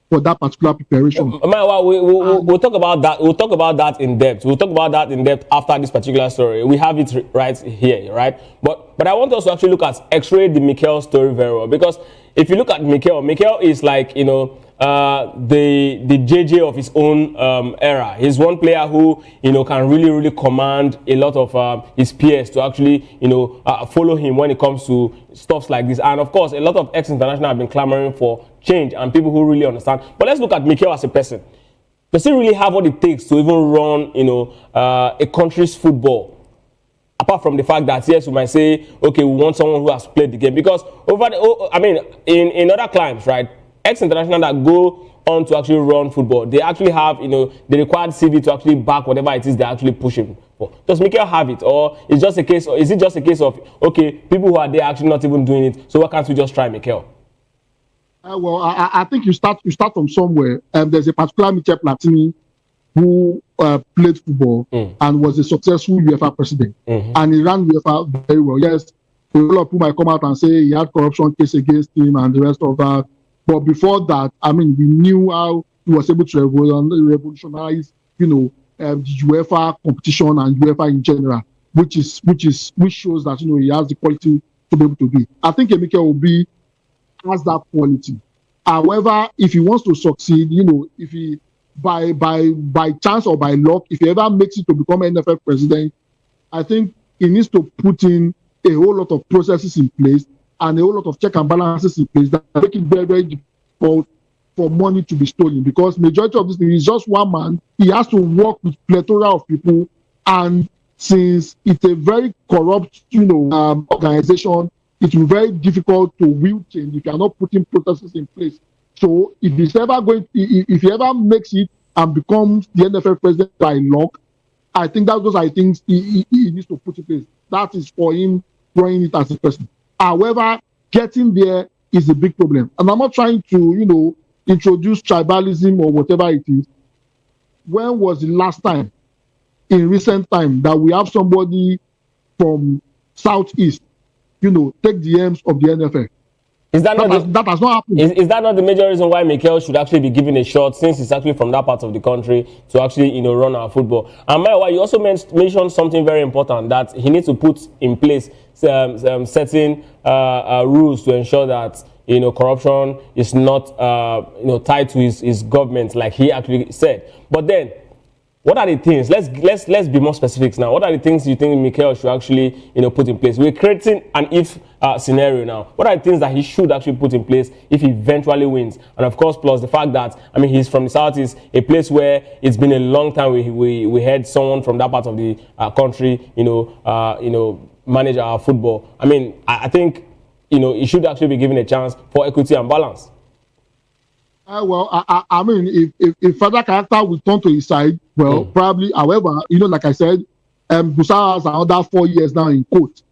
for that particular preparation. We'll talk about that. We'll talk about that in depth. We'll talk about that in depth after this particular story. We have it right here, right? But I want us to actually look at X-ray the Mikel story very well, because if you look at Mikel is like the JJ of his own era. He's one player who can really command a lot of his peers to actually follow him when it comes to stuff like this. And of course, a lot of ex-international have been clamoring for change and people who really understand. But let's look at Mikel as a person. Does he really have what it takes to even run a country's football? Apart from the fact that, yes, we might say, okay, we want someone who has played the game. Because in other climes, right, ex-international that go on to actually run football, they actually have, the required CV to actually back whatever it is they're actually pushing for. Does Mikel have it? Or is it just a case of, okay, people who are there actually not even doing it, so why can't we just try Mikel? Well, I think you start from somewhere. There's a particular Michel Platini who played football and was a successful UEFA president. And he ran UEFA very well. Yes, a lot of people might come out and say he had corruption case against him and the rest of that. But before that, we knew how he was able to revolutionize, the UEFA competition and UEFA in general, which shows that he has the quality to be able to do it. I think Mikel Obi has that quality. However, if he wants to succeed, if he by chance or by luck, if he ever makes it to become NFL president, I think he needs to put in a whole lot of processes in place and a whole lot of check and balances in place that make it very, very difficult for money to be stolen, because majority of this thing is just one man. He has to work with plethora of people, and since it's a very corrupt, organization, it will be very difficult to will change if you are not putting processes in place. So if he ever makes it and becomes the NFL president by luck, I think those are things he needs to put in place. That is for him running it as a person. However, getting there is a big problem. And I'm not trying to, introduce tribalism or whatever it is. When was the last time in recent time that we have somebody from Southeast, take the aims of the NFL? That has not happened. Is that not the major reason why Mikel should actually be given a shot, since he's actually from that part of the country, to actually run our football? And Mayowa, you also mentioned something very important, that he needs to put in place certain rules to ensure that corruption is not tied to his government, like he actually said. But then, what are the things? Let's be more specific now. What are the things you think Mikel should actually put in place? We're creating an if scenario now. What are the things that he should actually put in place if he eventually wins? And of course, plus the fact that he's from the Southeast, a place where it's been a long time we had someone from that part of the country manage our football. I think he should actually be given a chance for equity and balance. If further character will turn to his side, probably. However, like I said, Busa has another 4 years now in court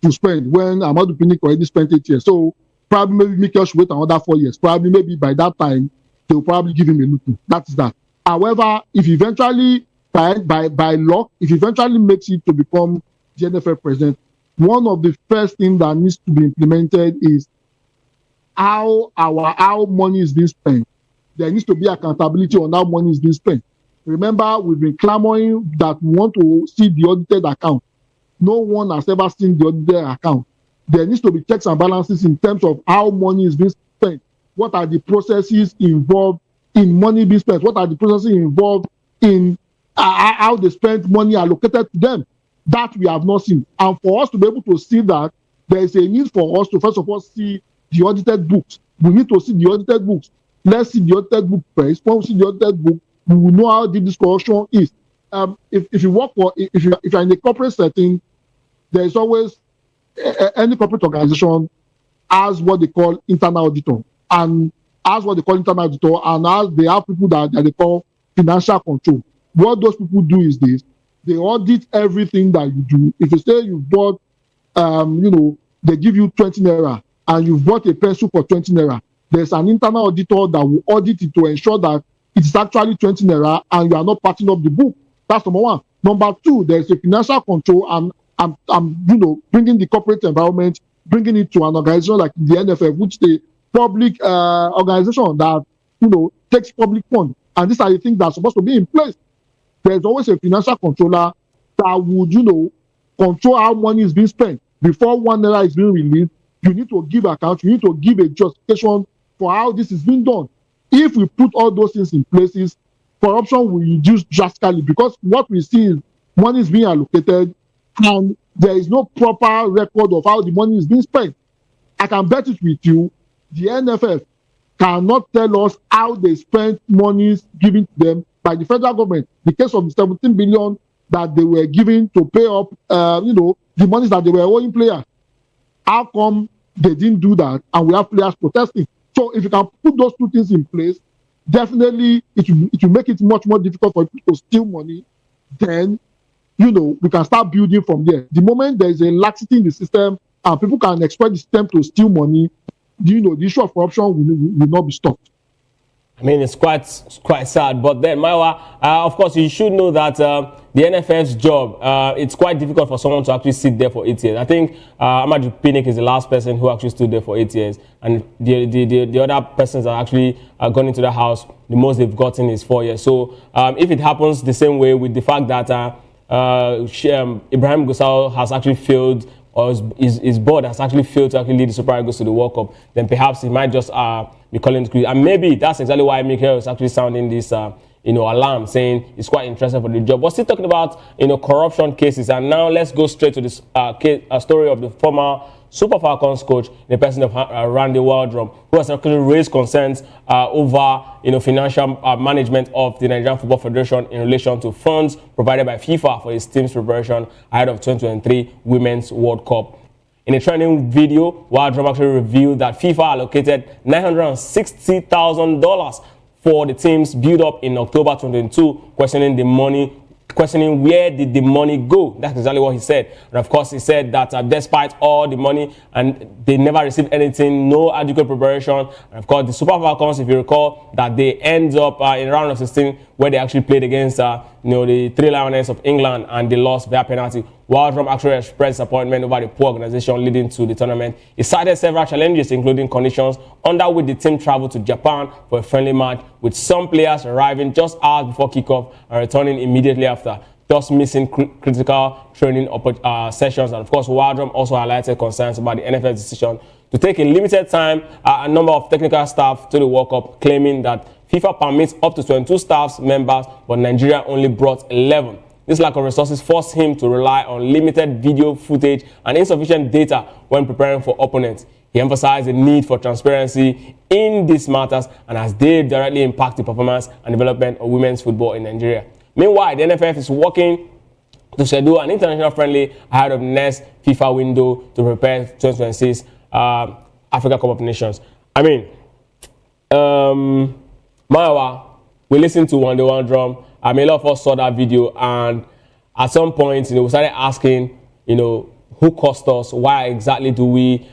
to spend, when Amadou Pinnick already spent 8 years. So Probably maybe Mikel should wait another 4 years. Probably maybe by that time, they'll probably give him a look. That is that. However, if eventually, by luck, if eventually makes it to become the NFL president, one of the first things that needs to be implemented is how money is being spent. There needs to be accountability on how money is being spent. Remember, we've been clamoring that we want to see the audited account. No one has ever seen the audited account. There needs to be checks and balances in terms of how money is being spent. What are the processes involved in money being spent? What are the processes involved in how they spend money allocated to them? That we have not seen. And for us to be able to see that, there is a need for us to first of all see the audited books. We need to see the audited books. Let's see the audited book first. When we see the audited book, we will know how deep this corruption is. If you work for, if you're in a corporate setting, there is always any corporate organization has what they call internal auditor, and as they have people that they call financial control. What those people do is this: they audit everything that you do. If you say you bought, they give you 20 naira, and you've bought a pencil for 20 naira, there's an internal auditor that will audit it to ensure that it is actually 20 naira and you are not patching up the book. That's number one. Number two, there's a financial control, and bringing the corporate environment, bringing it to an organization like the NFF, which is a public organization that takes public funds, and these are the things that are supposed to be in place. There's always a financial controller that would control how money is being spent. Before 1 naira is being released, you need to give account, you need to give a justification for how this is being done. If we put all those things in places, corruption will reduce drastically, because what we see is money is being allocated and there is no proper record of how the money is being spent. I can bet it with you, the NFF cannot tell us how they spent monies given to them by the federal government. The case of the 17 billion that they were given to pay up, the monies that they were owing players. How come they didn't do that and we have players protesting? So if you can put those two things in place, definitely it will make it much more difficult for people to steal money. Then, we can start building from there. The moment there is a laxity in the system and people can exploit the system to steal money, the issue of corruption will not be stopped. I mean, it's quite sad. But then, Maiwa, of course, you should know that the NFF's job, it's quite difficult for someone to actually sit there for 8 years. I think Amadou Pinnick is the last person who actually stood there for 8 years. And the other persons that actually gone into the house, the most they've gotten is 4 years. So if it happens the same way with the fact that Ibrahim Gusau has actually failed, or his board has actually failed to actually lead the Super Eagles to the World Cup, then perhaps he might just be calling to quit. And maybe that's exactly why Mikel is actually sounding this alarm, saying he's quite interested for the job. We're still talking about corruption cases, and now let's go straight to this story of the former Super Falcons coach, the person of Randy Waldrum, who has actually raised concerns over financial management of the Nigerian Football Federation in relation to funds provided by FIFA for his team's preparation ahead of 2023 Women's World Cup. In a trending video, Waldrum actually revealed that FIFA allocated $960,000 for the team's build-up in October 2022, questioning where did the money go. That's exactly what he said. And of course, he said that despite all the money, and they never received anything, no adequate preparation. And of course, the Super Falcons, if you recall, that they end up in round of 16 where they actually played against the Three Lions of England, and they lost via penalty. Waldrum actually expressed disappointment over the poor organization leading to the tournament. He cited several challenges, including conditions under which the team traveled to Japan for a friendly match, with some players arriving just hours before kickoff and returning immediately after, thus missing critical training sessions. And of course, Waldrum also highlighted concerns about the NFL's decision to take a limited time a number of technical staff to the World Cup, claiming that FIFA permits up to 22 staff members, but Nigeria only brought 11. This lack of resources forced him to rely on limited video footage and insufficient data when preparing for opponents. He emphasized the need for transparency in these matters, and as they directly impact the performance and development of women's football in Nigeria. Meanwhile, the NFF is working to schedule an international friendly ahead of the next FIFA window to prepare 2026 Africa Cup of Nations. I mean, Maiwa, we listened to One Day One Drum. A lot of us saw that video, and at some point, we started asking, who caused us, why exactly do we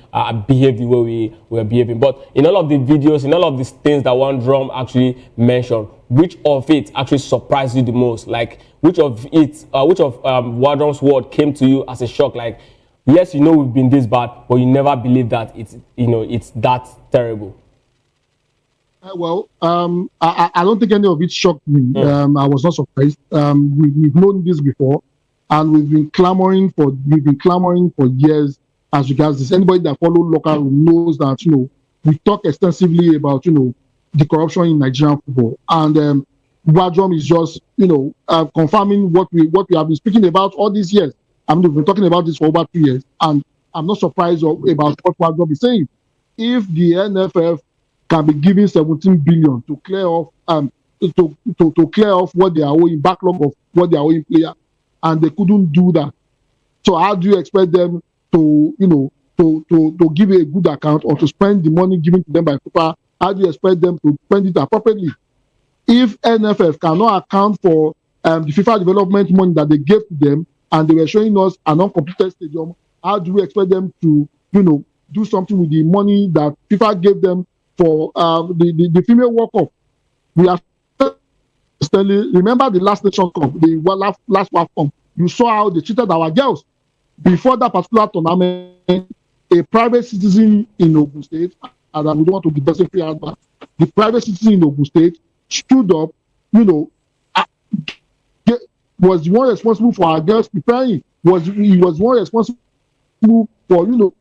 behave the way we're behaving. But in all of the videos, in all of these things that One Drum actually mentioned, which of it actually surprised you the most? Like, which of One Drum's word came to you as a shock? Like, yes, we've been this bad, but you never believed that it's that terrible. I don't think any of it shocked me. I was not surprised. We've known this before, and we've been clamoring for years as regards this. Anybody that follows local room knows that we talk extensively about the corruption in Nigerian football, and Wadrum is just confirming what we have been speaking about all these years. I mean, we've been talking about this for over 2 years, and I'm not surprised about what Wadrum is saying. If the NFF can be giving 17 billion to clear off to clear off what they are owing, backlog of what they are owing players, and they couldn't do that. So how do you expect them to give a good account or to spend the money given to them by FIFA? How do you expect them to spend it appropriately? If NFF cannot account for the FIFA development money that they gave to them, and they were showing us an uncompleted stadium, how do we expect them to do something with the money that FIFA gave them for the female World Cup? We are remember the last Nation Cup, the last World Cup. You saw how they treated our girls. Before that particular tournament, a private citizen in Ogun State, and I don't want to be doesn't free out, but the private citizen in Ogun State stood up, was the one responsible for our girls preparing. He was one responsible for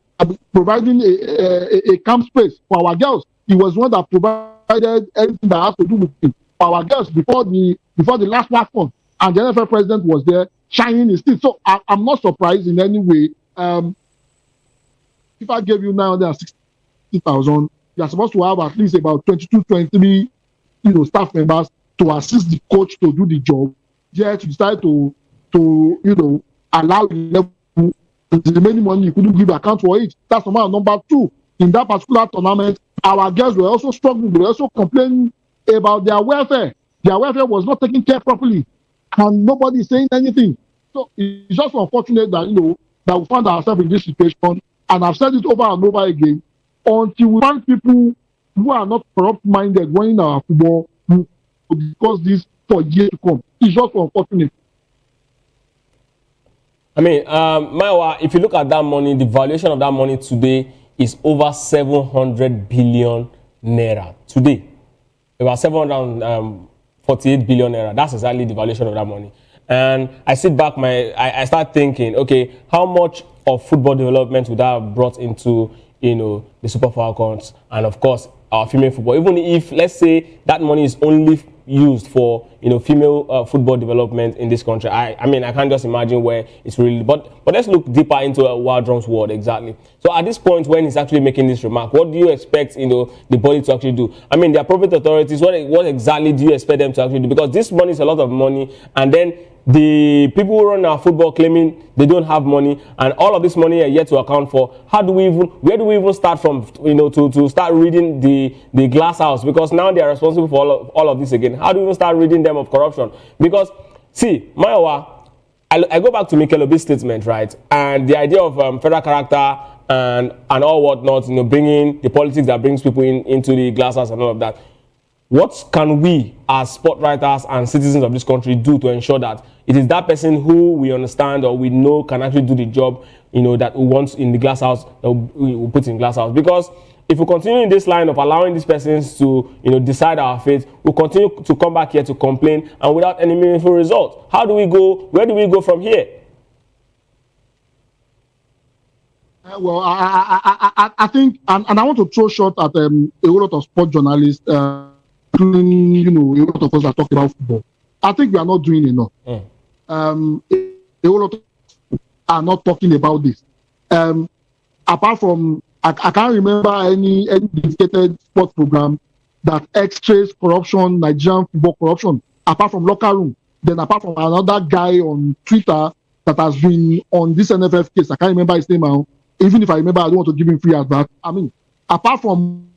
providing a camp space for our girls. He was one that provided everything that had to do with it for our girls before the last platform. And the NFL president was there shining his teeth. So I'm not surprised in any way. If I gave you 960,000, you're supposed to have at least about 22, 23 staff members to assist the coach to do the job. Yet you decide to allow the remaining money, you couldn't give account for it. That's number two. In that particular tournament, our girls were also struggling. They were also complaining about their welfare. Their welfare was not taken care properly, and nobody is saying anything. So it's just unfortunate that that we found ourselves in this situation. And I've said it over and over again. Until we find people who are not corrupt-minded running our football, we will discuss this for years to come. It's just unfortunate. I mean, Maiwa, if you look at that money, the valuation of that money today is over 700 billion naira. Today, about 748 billion naira. That's exactly the valuation of that money. And I sit back, I start thinking, okay, how much of football development would that have brought into, the Super Falcons and, of course, our female football? Even if, let's say, that money is only used for female football development in this country. I mean, I can't just imagine where it's really. But let's look deeper into One Drum's word exactly. So at this point, when he's actually making this remark, what do you expect the body to actually do? I mean, the appropriate authorities, what exactly do you expect them to actually do? Because this money is a lot of money, and then the people who run our football claiming they don't have money, and all of this money are yet to account for. Where do we even start from, to start reading the glass house? Because now they are responsible for all of this again. How do we even start reading them of corruption? Because, see, Maiwa, I go back to Mikel Obi's statement, right? And the idea of federal character and all whatnot, bringing the politics that brings people into the glass house and all of that. What can we, as sport writers and citizens of this country, do to ensure that it is that person who we understand or we know can actually do the job, that we want in the glass house, that we put in glass house? Because if we continue in this line of allowing these persons to, decide our fate, we'll continue to come back here to complain and without any meaningful result. How do we go? Where do we go from here? Well, I think, and I want to throw shot at a whole lot of sport journalists, including, a lot of us that talk about football. I think we are not doing enough. A whole lot of people are not talking about this. Apart from, I can't remember any dedicated sport program that x-rays corruption, Nigerian football corruption, apart from locker room. Then apart from another guy on Twitter that has been on this NFF case, I can't remember his name now. Even if I remember, I don't want to give him free advert. I mean, apart from,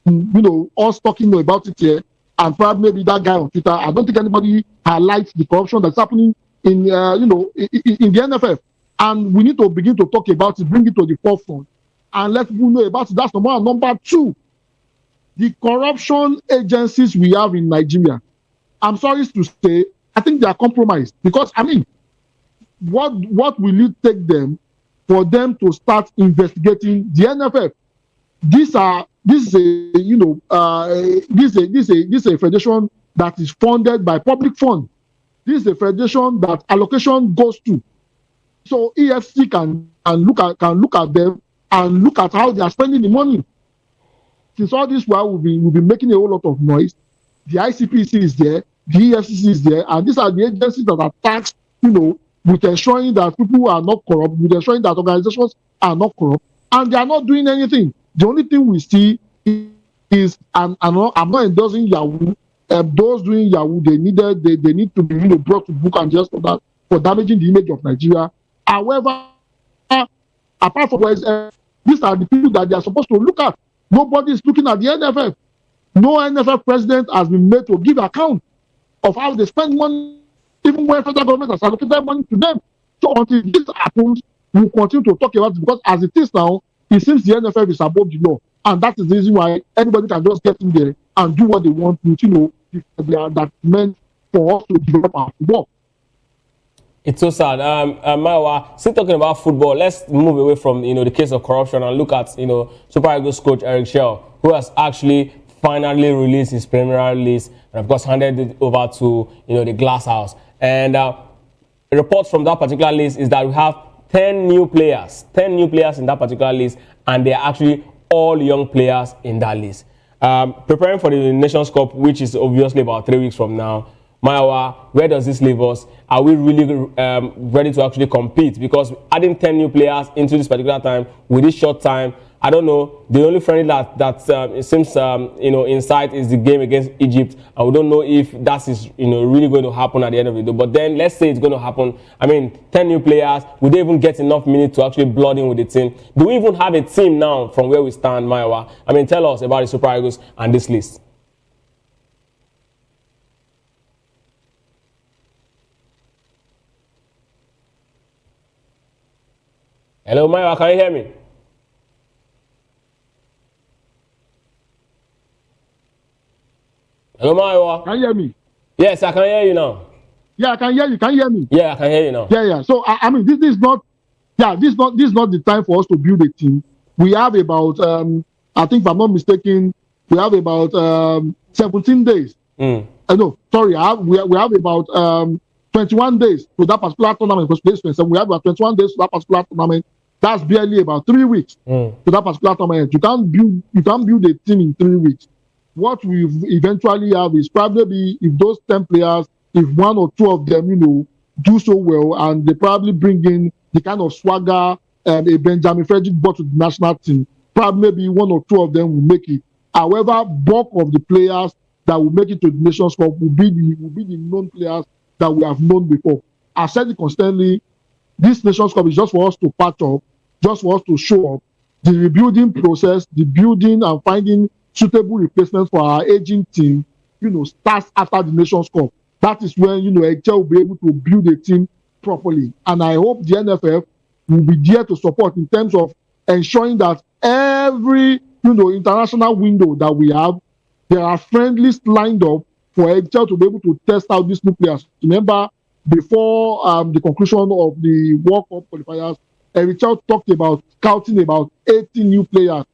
us talking about it here, and probably maybe that guy on Twitter, I don't think anybody highlights the corruption that's happening in the NFF. And we need to begin to talk about it, bring it to the forefront, and let people know about it. That's number one. Number two, the corruption agencies we have in Nigeria, I'm sorry to say, I think they are compromised. Because, I mean, what will it take them for them to start investigating the NFF? This is a federation that is funded by public fund. This is a federation that allocation goes to. So EFC can look at them and look at how they are spending the money. Since all this while we'll be making a whole lot of noise. The ICPC is there, the EFCC is there, and these are the agencies that are tasked, with ensuring that people are not corrupt, with ensuring that organizations are not corrupt, and they are not doing anything. The only thing we see is, and I'm not endorsing Yahoo. Those doing Yahoo, they need to be brought to book and just for that, for damaging the image of Nigeria. However, apart from these are the people that they are supposed to look at. Nobody is looking at the NFF. No NFF president has been made to give account of how they spend money, even when federal government has allocated money to them. So until this happens, we'll continue to talk about it, because as it is now, it seems the NFF is above the law. And that is the reason why anybody can just get in there and do what they want to, that meant for us to develop our football. It's so sad. Maiwa, still talking about football, let's move away from, the case of corruption and look at, Super Eagles coach Eric Shell, who has actually finally released his preliminary list and, of course, handed it over to, the Glass House. And reports from that particular list is that we have 10 new players in that particular list, and they are actually all young players in that list. Preparing for the Nations Cup, which is obviously about 3 weeks from now, Maiwa, where does this leave us? Are we really ready to actually compete? Because adding 10 new players into this particular time, with this short time, I don't know. The only friendly that it seems in sight is the game against Egypt, and we don't know if that is really going to happen at the end of the day. But then let's say it's going to happen. I mean, 10 new players. Would they even get enough minutes to actually blood in with the team? Do we even have a team now from where we stand, Maiwa? I mean, tell us about the Super Eagles and this list. Hello, Maiwa, can you hear me? Hello, Maiwa. Can you hear me? Yes, I can hear you now. Yeah, I can hear you. Can you hear me? Yeah, I can hear you now. Yeah. So I mean, this is not the time for us to build a team. We have about, I think if I'm not mistaken, we have about 17 days. No, sorry, we have about 21 days to that particular tournament. We have about 21 days to that particular tournament. That's barely about 3 weeks to that particular tournament. You can't build a team in 3 weeks. What we eventually have is probably, if those 10 players, if one or two of them, do so well, and they probably bring in the kind of swagger a Benjamin Frederick brought to the national team, probably maybe one or two of them will make it. However, bulk of the players that will make it to the Nations Cup will be the known players that we have known before. I've said it constantly, this Nations Cup is just for us to patch up, just for us to show up. The rebuilding process, the building and finding suitable replacements for our aging team, starts after the Nations Cup. That is when, Excel will be able to build a team properly. And I hope the NFF will be there to support in terms of ensuring that every, international window that we have, there are friendlies lined up for Excel to be able to test out these new players. Remember, before the conclusion of the World Cup qualifiers, Excel talked about scouting about 80 new players.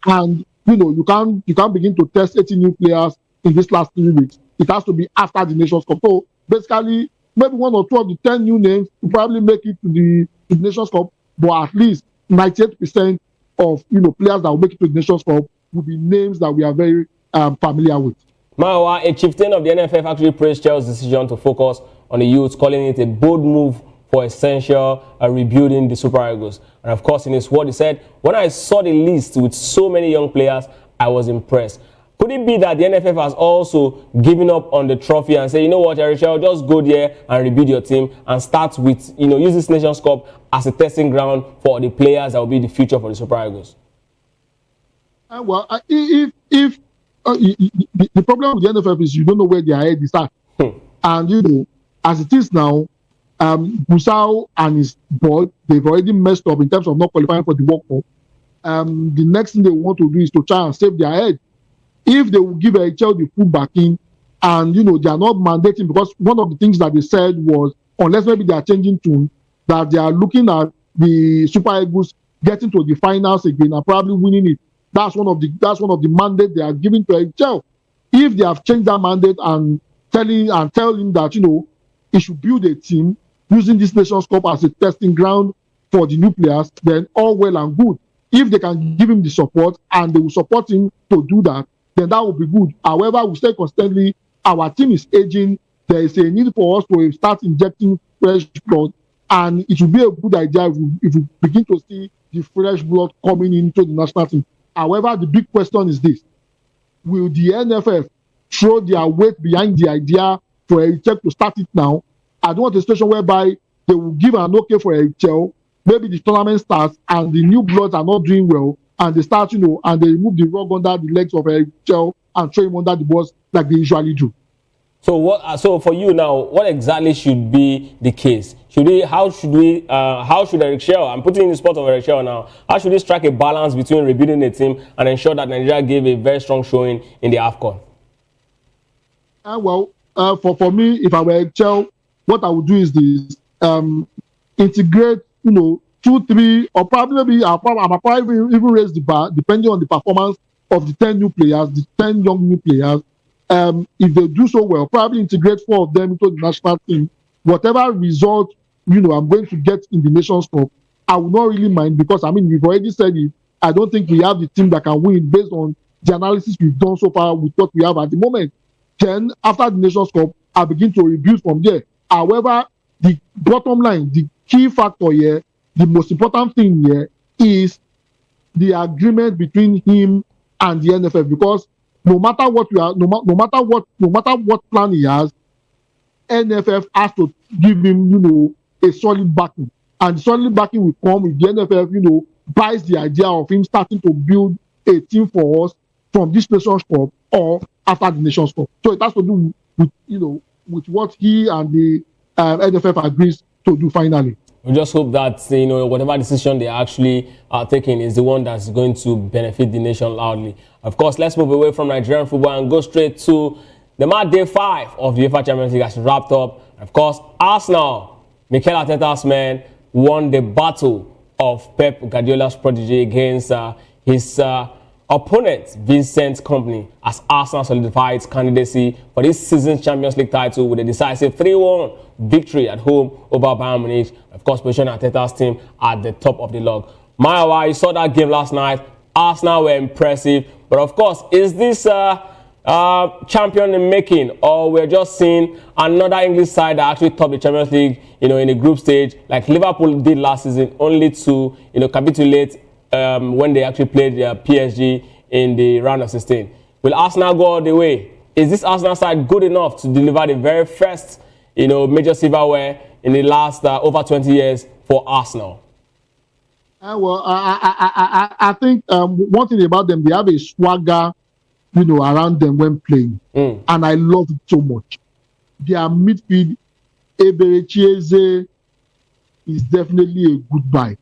And you can't begin to test 80 new players in this last 3 weeks. It has to be after the Nations Cup. So basically, maybe one or two of the 10 new names will probably make it to the Nations Cup, but at least 98% of players that will make it to the Nations Cup will be names that we are very familiar with. Maiwa, a chieftain of the NFF actually praised Chelsea's decision to focus on the youth, calling it a bold move for essential rebuilding the Super Eagles. And of course, in his word, he said, when I saw the list with so many young players, I was impressed. Could it be that the NFF has also given up on the trophy and say, you know what, Erichel, just go there and rebuild your team and start with, use this Nations Cup as a testing ground for the players that will be the future for the Super Eagles? If the problem with the NFF is you don't know where their head is at. And, as it is now, Gusau and his board, they've already messed up in terms of not qualifying for the World Cup. The next thing they want to do is to try and save their head. If they will give HL the full backing, and they are not mandating, because one of the things that they said was, unless maybe they are changing tune, that they are looking at the Super Eagles getting to the finals again and probably winning it. That's one of the mandate they are giving to HL. If they have changed that mandate and tell him that he should build a team using this Nations Cup as a testing ground for the new players, then all well and good. If they can give him the support and they will support him to do that, then that will be good. However, we say constantly, our team is aging. There is a need for us to start injecting fresh blood, and it will be a good idea if we begin to see the fresh blood coming into the national team. However, the big question is this: will the NFF throw their weight behind the idea for HL to start it now? I don't want a situation whereby they will give an okay for HL, maybe the tournament starts and the new bloods are not doing well, and they start, and they remove the rug under the legs of HL and throw him under the bus like they usually do. So for you now, what exactly should be the case? How should Eric Shell, I'm putting in the spot of Eric Shell now, how should he strike a balance between rebuilding the team and ensure that Nigeria gave a very strong showing in the AFCON? For me, if I were Eric Shell, what I would do is this: integrate, 2, 3, or probably maybe I'll probably even raise the bar depending on the performance of the 10 new players, the 10 young new players. If they do so well, probably integrate 4 of them into the national team. Whatever result, I'm going to get in the Nations Cup, I will not really mind, because, we've already said it. I don't think we have the team that can win based on the analysis we've done so far with what we have at the moment. Then, after the Nations Cup, I begin to rebuild from there. However, the bottom line, the key factor here, the most important thing here is the agreement between him and the NFF, because no matter what plan he has, NFF has to give him, a solid backing, and the solid backing will come if the NFF, buys the idea of him starting to build a team for us from this Nations Cup or after the Nations Cup. So it has to do with what he and the NFF agrees to do finally. We just hope that whatever decision they actually are taking is the one that's going to benefit the nation loudly. Of course, let's move away from Nigerian football and go straight to the match day 5 of the UEFA Champions League has wrapped up. Of course, Arsenal, Mikel Arteta's men, won the battle of Pep Guardiola's protege against his opponent, Vincent Kompany, as Arsenal solidified its candidacy for this season's Champions League title with a decisive 3-1 victory at home over Bayern Munich. Of course, positioning Arteta's team at the top of the log. Maiwa, you saw that game last night. Arsenal were impressive, but of course, is this champion in making, or we're just seeing another English side that actually topped the Champions League, in the group stage, like Liverpool did last season, only to capitulate when they actually played PSG in the round of 16. Will Arsenal go all the way? Is this Arsenal side good enough to deliver the very first, major silverware in the last over 20 years for Arsenal? I think one thing about them, they have a swagger, around them when playing, and I love it so much. Their midfield, Eberechieze, is definitely a good buy.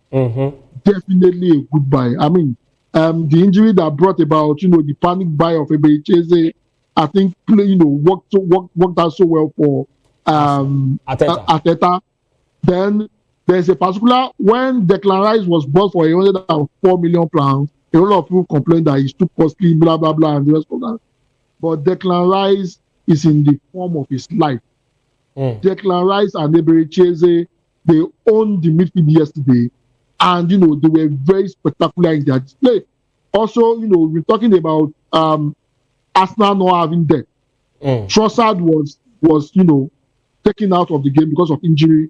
Definitely a good buy. The injury that brought about, the panic buy of Eberechieze, I think, worked out so well for Arteta. Then there's a particular, when Declan Rice was bought for £104 million, a lot of people complained that he's too costly, blah, blah, blah, and the rest of that. But Declan Rice is in the form of his life. Declan Rice and Eberechieze, they owned the midfield yesterday, and, they were very spectacular in their display. Also, we're talking about Arsenal not having depth. Trossard was taken out of the game because of injury.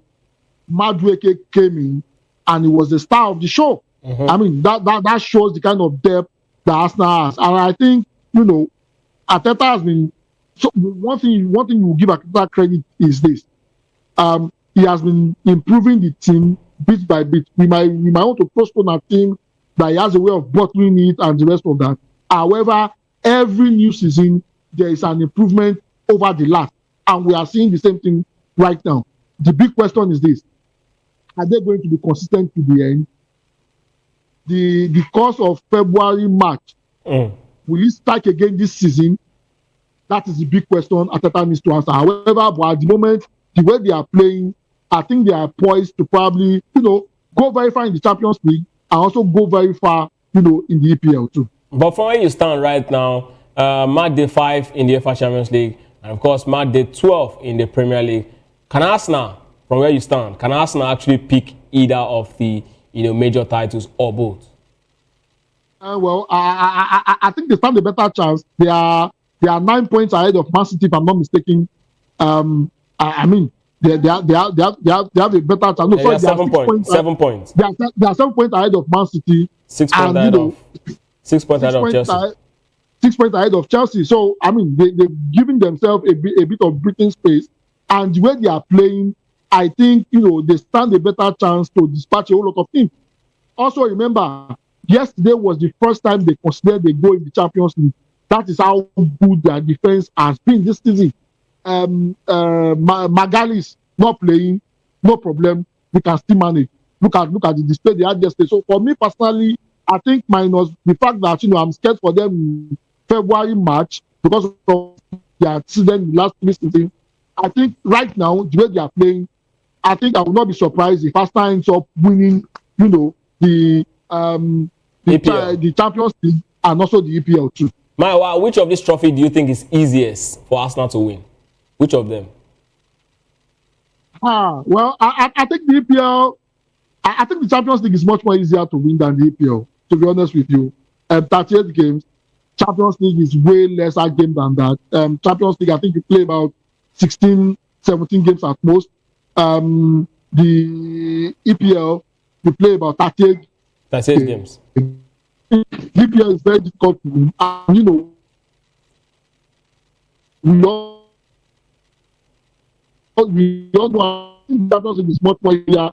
Madueke came in, and he was the star of the show. That shows the kind of depth that Arsenal has. And I think, Arteta has been... So one thing you will give Arteta credit is this. He has been improving the team bit by bit. We might want to postpone our team that he has a way of bottling it and the rest of that. However, every new season, there is an improvement over the last. And we are seeing the same thing right now. the big question is this: are they going to be consistent to the end? The course of February, March, will it strike again this season? That is the big question Arteta needs to answer. However, but at the moment, the way they are playing, I think they are poised to probably, go very far in the Champions League and also go very far, in the EPL too. But from where you stand right now, match day 5 in the UEFA Champions League, and of course, match day 12 in the Premier League. Can Arsenal, from where you stand, can Arsenal actually pick either of the major titles or both? Well, I think they stand a better chance. They are 9 points ahead of Man City, if I'm not mistaken. I mean, they have a better chance. No, sorry, 7 points. 7 points. They are 7 points ahead of Man City. 6 points ahead of 6 points ahead of Chelsea. 6 points ahead of Chelsea. So I mean, they've given themselves a bit of breathing space, and the way they are playing, I think they stand a better chance to dispatch a whole lot of teams. Also, remember, yesterday was the first time they considered they go in the Champions League. That is how good their defense has been this season. Magalis not playing, no problem. We can still manage. Look at the display they had yesterday. So for me personally, I think minus the fact that I'm scared for them in February, March because of their accident in the last 3 seasons. I think right now the way they are playing, I think I will not be surprised if Arsenal ends up winning, the Champions League and also the EPL too. Maiwa, which of this trophy do you think is easiest for Arsenal to win? Which of them? Well, I think the EPL, I think the Champions League is much more easier to win than the EPL, to be honest with you. 38 games. Champions League is way lesser game than that. Champions League, I think you play about 16, 17 games at most. The EPL, you play about 38 games. EPL is very difficult to win. And, we don't know Champions League is much more easier.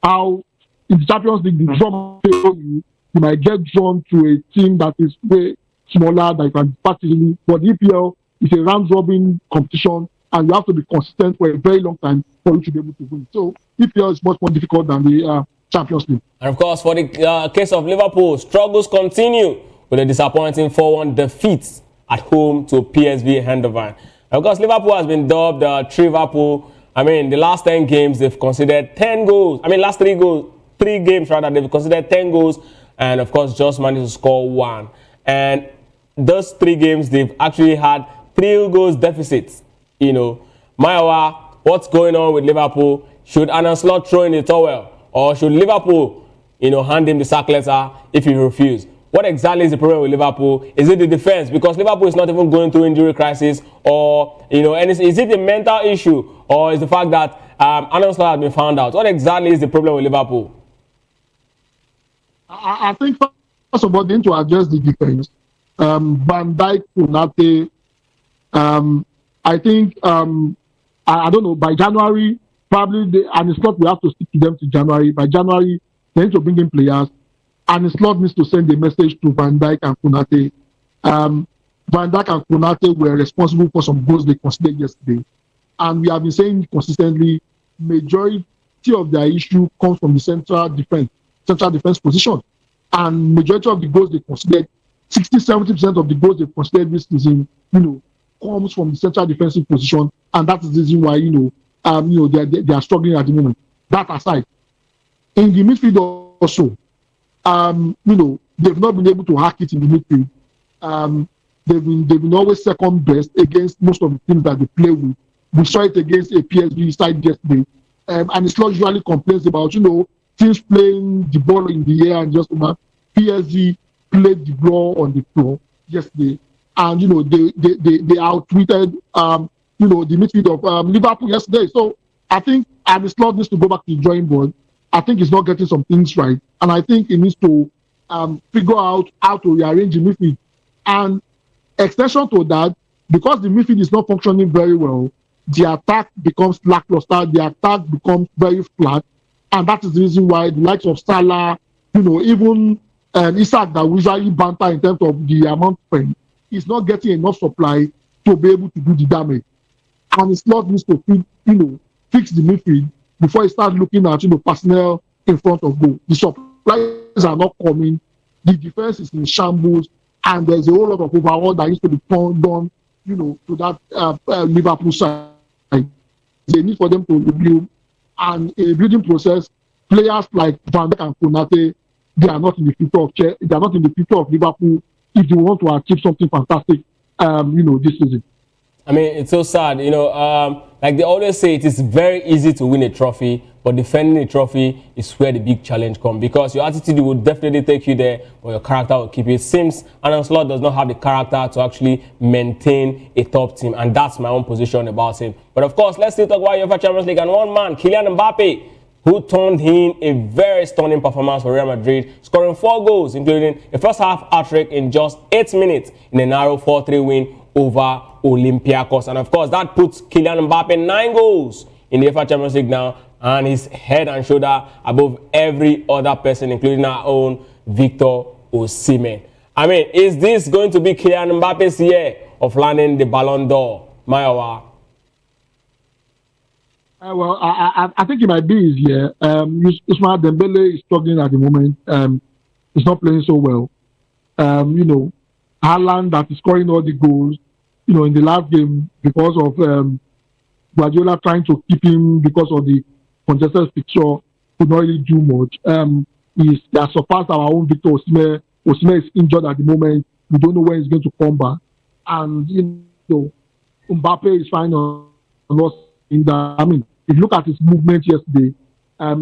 How in the Champions League, the draw you might get drawn to a team that is way smaller that you can partially. But the EPL is a round robin competition, and you have to be consistent for a very long time for you to be able to win. So EPL is much more difficult than the Champions League. And of course, for the case of Liverpool, struggles continue with a disappointing 4-1 defeat at home to PSV Eindhoven. And of course, Liverpool has been dubbed Triverpool. I mean, the last 10 games, they've considered 10 goals. I mean, last 3 games, they've considered 10 goals. And of course, just managed to score 1. And those 3 games, they've actually had 3 goals deficits. Maiwa, what's going on with Liverpool? Should Arne Slot throw in the towel? Or should Liverpool, hand him the sack letter if he refuses? What exactly is the problem with Liverpool? Is it the defense? Because Liverpool is not even going through injury crisis, or is it a mental issue, or is the fact that Arne Slot has been found out? What exactly is the problem with Liverpool? I think first of all, they need to address the defense. Van Dijk, Konate. I think I don't know, by January. Probably, and it's not we have to stick to them to January. By January, they need to bring in players, and it's not needs to send a message to Van Dijk and Konate. Van Dijk and Konate were responsible for some goals they conceded yesterday, and we have been saying consistently, majority of their issue comes from the central defense position, and majority of the goals they conceded, 60-70% of the goals they conceded this season, comes from the central defensive position, and that is the reason why they are struggling at the moment. That aside, in the midfield also, they've not been able to hack it in the midfield. They've been always second best against most of the teams that they play with. We saw it against a PSV side yesterday, and it's not usually complaints about teams playing the ball in the air and just PSG played the ball on the floor yesterday, and they outtweeted the midfield of Liverpool yesterday. So I think Arne Slot needs to go back to the drawing board. I think he's not getting some things right, and I think he needs to figure out how to rearrange the midfield. And extension to that, because the midfield is not functioning very well, the attack becomes lackluster. The attack becomes very flat, and that is the reason why the likes of Salah, even Isak that we usually banter in terms of the amount spent, is not getting enough supply to be able to do the damage. and his slot needs to fix the midfield before he starts looking at personnel in front of goal. The supplies are not coming. The defense is in shambles, and there's a whole lot of overhaul that needs to be done, to that Liverpool side. There's a need for them to rebuild, and in a building process, players like Van Dijk and Konate, they are not in the future of Liverpool if they want to achieve something fantastic, this season. I mean, it's so sad, like they always say, it is very easy to win a trophy, but defending a trophy is where the big challenge comes, because your attitude will definitely take you there, but your character will keep you. It seems Arne Slot does not have the character to actually maintain a top team, and that's my own position about him. But of course, let's still talk about UEFA Champions League, and one man, Kylian Mbappe, who turned in a very stunning performance for Real Madrid, scoring 4 goals, including a first half hat-trick in just 8 minutes in a narrow 4-3 win over Olympiacos. And of course, that puts Kylian Mbappe 9 goals in the UEFA Champions League now, and he's head and shoulder above every other person, including our own Victor Osimhen. I mean, is this going to be Kylian Mbappe's year of landing the Ballon d'Or, Mayowa? Well, I think it might be his year. Ousmane Dembele is struggling at the moment. He's not playing so well. Haaland that is scoring all the goals, in the last game because of Guardiola trying to keep him because of the congested fixture, could not really do much. They have surpassed our own Victor Osimhen. Osimhen is injured at the moment. We don't know when he's going to come back. And, Mbappe is fine on us in that. I mean, if you look at his movement yesterday,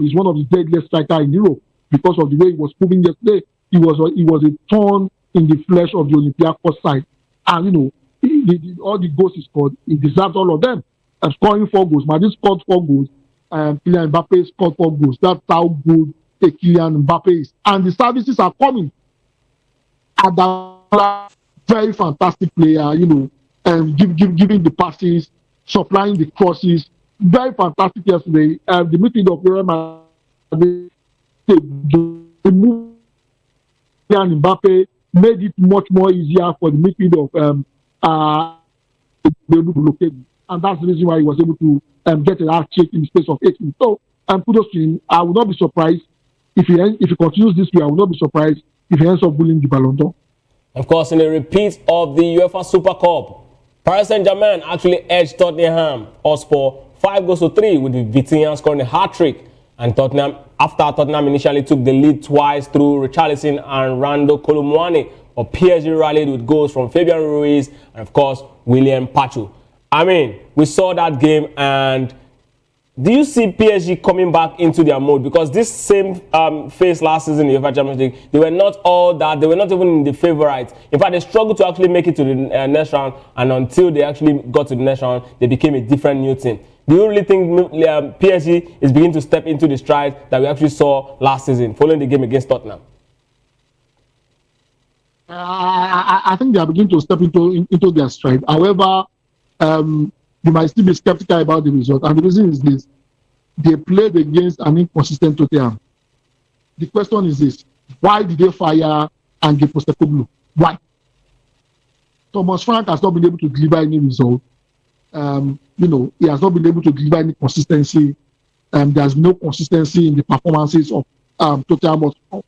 he's one of the deadliest strikers in Europe because of the way he was moving yesterday. He was a thorn in the flesh of the Olympiacos side. And, all the goals he scored, he deserves all of them. Scoring 4 goals. Madrid scored 4 goals. Kylian Mbappe scored 4 goals. That's how good Kylian Mbappe is. And the services are coming. Adama, very fantastic player, and giving the passes, supplying the crosses. Very fantastic yesterday. The midfield of Real Madrid, the move Kylian Mbappe made it much more easier for the midfield of be able to locate him. And that's the reason why he was able to get a hat-trick in the space of 8 minutes. So, kudos to him. I would not be surprised if he continues this way. I would not be surprised if he ends up winning the Ballon d'Or. Of course, in a repeat of the UEFA Super Cup, Paris Saint-Germain actually edged Tottenham Hotspur 5-3 with Vitinha scoring a hat-trick. And after Tottenham initially took the lead twice through Richarlison and Rando Kolumuani, or PSG rallied with goals from Fabian Ruiz and, of course, William Pachu. I mean, we saw that game, and do you see PSG coming back into their mode? Because this same phase last season in the UEFA Champions League, they were not all that. They were not even in the favourites. In fact, they struggled to actually make it to the next round, and until they actually got to the next round, they became a different new team. Do you really think PSG is beginning to step into the stride that we actually saw last season, following the game against Tottenham? I think they are beginning to step into their stride. However, you might still be skeptical about the result. And the reason is this. They played against an inconsistent Tottenham. The question is this. Why did they fire Ange Postecoglou? Why? Thomas Frank has not been able to deliver any result. He has not been able to deliver any consistency. There's no consistency in the performances of Tottenham. And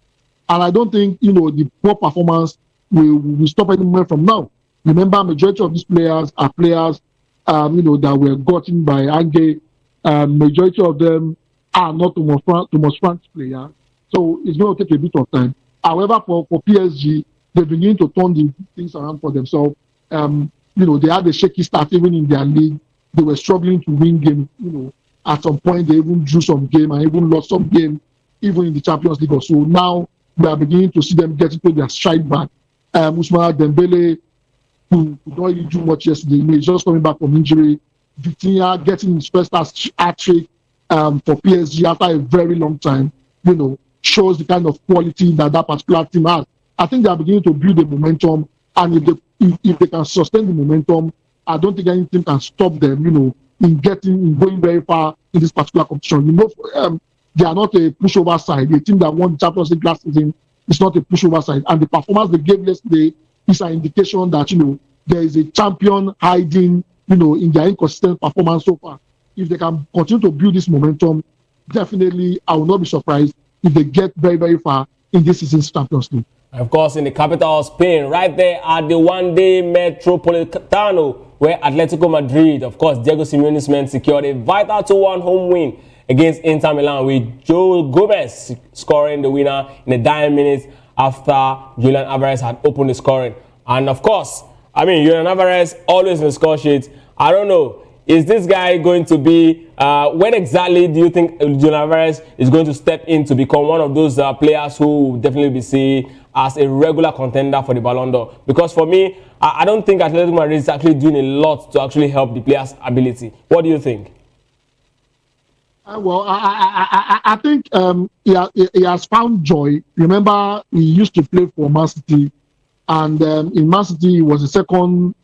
I don't think, the poor performance will stop any moment from now. Remember, majority of these players are players, that were gotten by Ange. Majority of them are not Thomas Frank's players. So it's going to take a bit of time. However, for PSG, they begin to turn the things around for themselves. They had a shaky start even in their league. They were struggling to win games. At some point, they even drew some game and even lost some game, even in the Champions League or so. Now, we are beginning to see them get into their stride back. Ousmane Dembele, who could not really do much yesterday, he's just coming back from injury. Vitinha getting his first hat-trick for PSG after a very long time, shows the kind of quality that particular team has. I think they are beginning to build the momentum, and if they can sustain the momentum, I don't think anything can stop them, in going very far in this particular competition. They are not a pushover side. The team that won the Champions League last season is not a pushover side. And the performance they gave yesterday is an indication that, there is a champion hiding in their inconsistent performance so far. If they can continue to build this momentum, definitely I will not be surprised if they get very, very far in this season's Champions League. Of course, in the capital of Spain, right there at the one-day Metropolitano, where Atletico Madrid, of course, Diego Simeone's men secured a vital 2-1 home win against Inter Milan, with Joe Gomez scoring the winner in the dying minutes after Julian Alvarez had opened the scoring. And of course, Julian Alvarez always in the score sheet. I don't know. Is this guy going to be, when exactly do you think Julian Alvarez is going to step in to become one of those players who will definitely be seen as a regular contender for the Ballon d'Or? Because for me, I don't think Atletico Madrid is actually doing a lot to actually help the player's ability. What do you think? I think he has found joy. Remember, he used to play for Man City. And in Man City, he was a second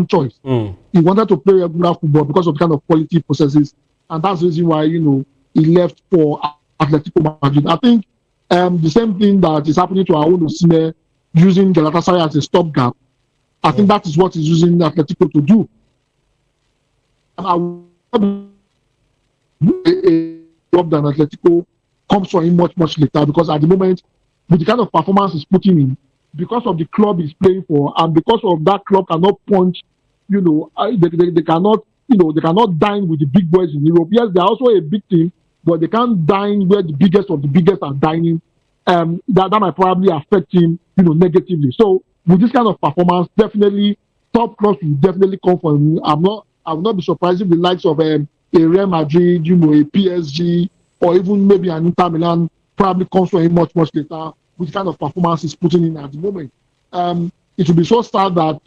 choice. He wanted to play regular football because of the kind of quality possesses, and that's the reason why he left for Atletico Madrid. I think the same thing that is happening to our own Osimhen, using Galatasaray as a stopgap. I think that is what he's using Atletico to do. I would a job than Atletico comes for him much later, because at the moment, with the kind of performance he's putting in, because of the club he's playing for, and because of that club cannot punch, they cannot, they cannot dine with the big boys in Europe. Yes, they're also a big team, but they can't dine where the biggest of the biggest are dining. That might probably affect him, negatively. So with this kind of performance, definitely top clubs will definitely come for him. I will not be surprised if the likes of a Real Madrid, a PSG, or even maybe an Inter Milan probably comes for him much later, with the kind of performance he's putting in at the moment. It will be so sad that,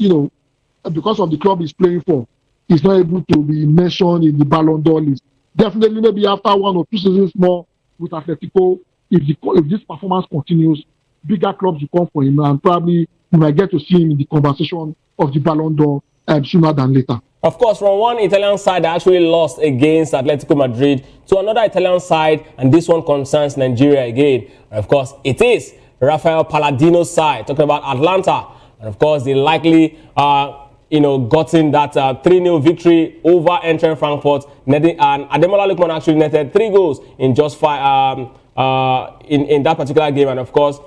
because of the club he's playing for, he's not able to be mentioned in the Ballon d'Or list. Definitely, maybe after 1 or 2 seasons more with Atletico, if this performance continues, bigger clubs will come for him, and probably we might get to see him in the conversation of the Ballon d'Or sooner than later. Of course, from one Italian side that actually lost against Atletico Madrid to another Italian side, and this one concerns Nigeria again. And of course, it is Rafael Palladino's side, talking about Atlanta. And of course, they likely gotten that 3-0 victory over Eintracht Frankfurt. And Ademola Lookman actually netted 3 goals in just 5 in that particular game. And of course,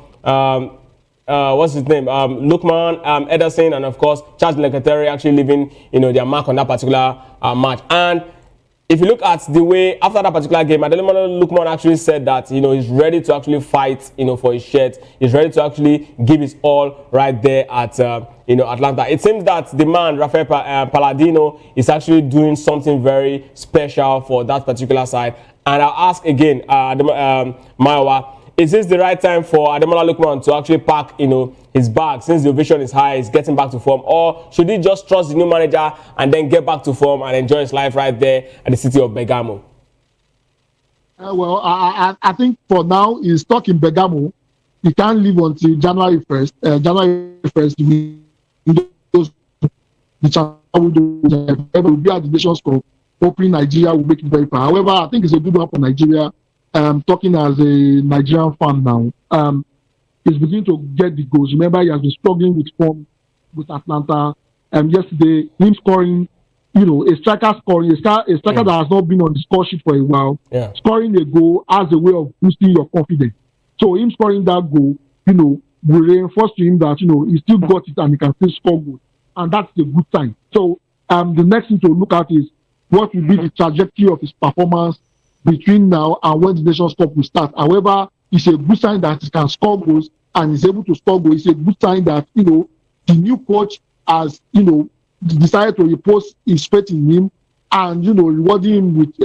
what's his name? Lookman, Ederson, and of course, Charles Leclerc actually leaving, their mark on that particular match. And if you look at the way after that particular game, Ademola Lookman actually said that, he's ready to actually fight, for his shirt. He's ready to actually give his all right there at, Atlanta. It seems that the man, Rafael Palladino, is actually doing something very special for that particular side. And I'll ask again, Mayowa, is this the right time for Ademola Lookman to actually pack, his bag, since the ovation is high, he's getting back to form? Or should he just trust the new manager and then get back to form and enjoy his life right there at the city of Bergamo? I think for now, he's stuck in Bergamo. He can't leave until January 1st. January 1st, the champion will be at the Nations Cup. Hoping Nigeria will make it very far. However, I think it's a good one for Nigeria. Talking as a Nigerian fan now, he's beginning to get the goals. Remember, he has been struggling with form with Atlanta. Yesterday, him scoring, a striker scoring, a striker that has not been on the score sheet for a while, scoring a goal as a way of boosting your confidence. So him scoring that goal, will reinforce to him that, he still got it and he can still score goals. And that's a good sign. So the next thing to look at is what will be the trajectory of his performance between now and when the Nations Cup will start. However, it's a good sign that he can score goals and is able to score goals. It's a good sign that, the new coach has, decided to repose his faith in him and, reward him with,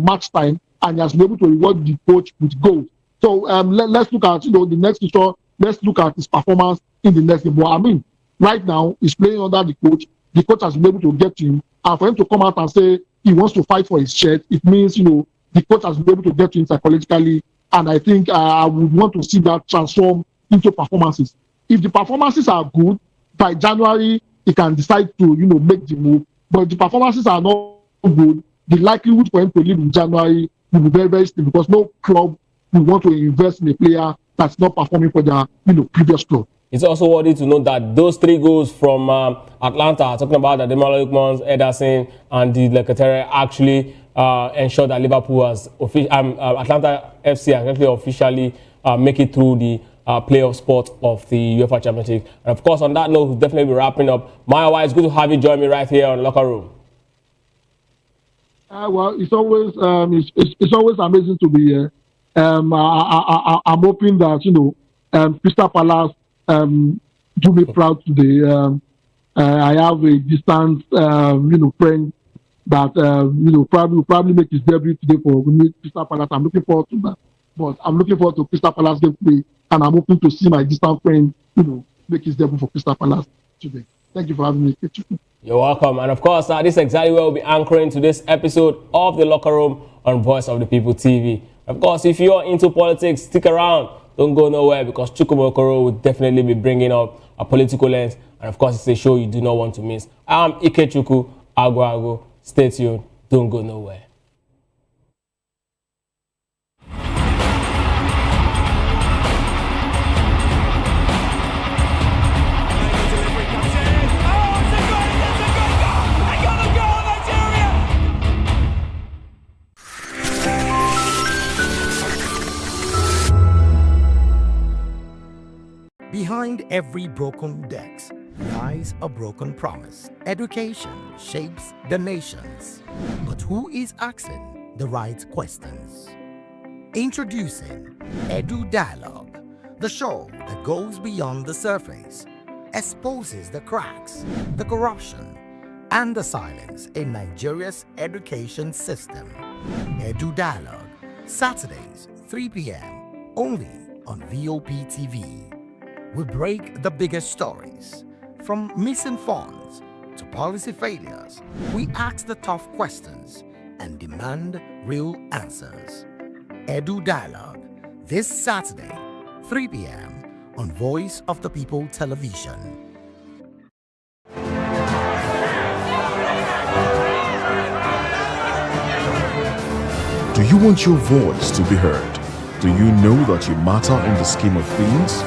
match time, and he has been able to reward the coach with goals. So let's look at, the next feature. Let's look at his performance in the next game. But right now, he's playing under the coach. The coach has been able to get to him. And for him to come out and say he wants to fight for his shirt, it means, the coach has been able to get to him psychologically. And I think I would want to see that transform into performances. If the performances are good, by January, he can decide to, make the move. But if the performances are not good, the likelihood for him to leave in January will be very, very slim, because no club will want to invest in a player that's not performing for their previous club. It's also worthy to note that those 3 goals from Atlanta, talking about the Ademola Lookmans, Ederson, and the Lekatere, actually ensured that Liverpool has Atlanta FC has actually officially make it through the playoff spot of the UEFA Champions League. And of course, on that note, we'll definitely be wrapping up. Maya, it's good to have you join me right here on Locker Room. Well, it's always amazing to be here. I'm hoping that Crystal Palace do me proud today. I have a distant friend that probably make his debut today for Crystal Palace. I'm looking forward to that. But I'm looking forward to Crystal Palace game today, and I'm hoping to see my distant friend make his debut for Crystal Palace today. Thank you for having me. You're welcome. And of course, this is exactly where we'll be anchoring to this episode of The Locker Room on Voice of the People TV. Of course, if you're into politics, stick around. Don't go nowhere, because Chukwuma Okoro will definitely be bringing up a political lens. And of course, it's a show you do not want to miss. I'm Ikechukwu Agwago. Stay tuned. Don't go nowhere. Behind every broken deck lies a broken promise. Education shapes the nations. But who is asking the right questions? Introducing Edu Dialogue, the show that goes beyond the surface, exposes the cracks, the corruption, and the silence in Nigeria's education system. Edu Dialogue, Saturdays, 3 p.m., only on VOP TV. We break the biggest stories, from missing funds to policy failures. We ask the tough questions and demand real answers. Edu Dialogue, this Saturday, 3 p.m. on Voice of the People Television. Do you want your voice to be heard? Do you know that you matter in the scheme of things?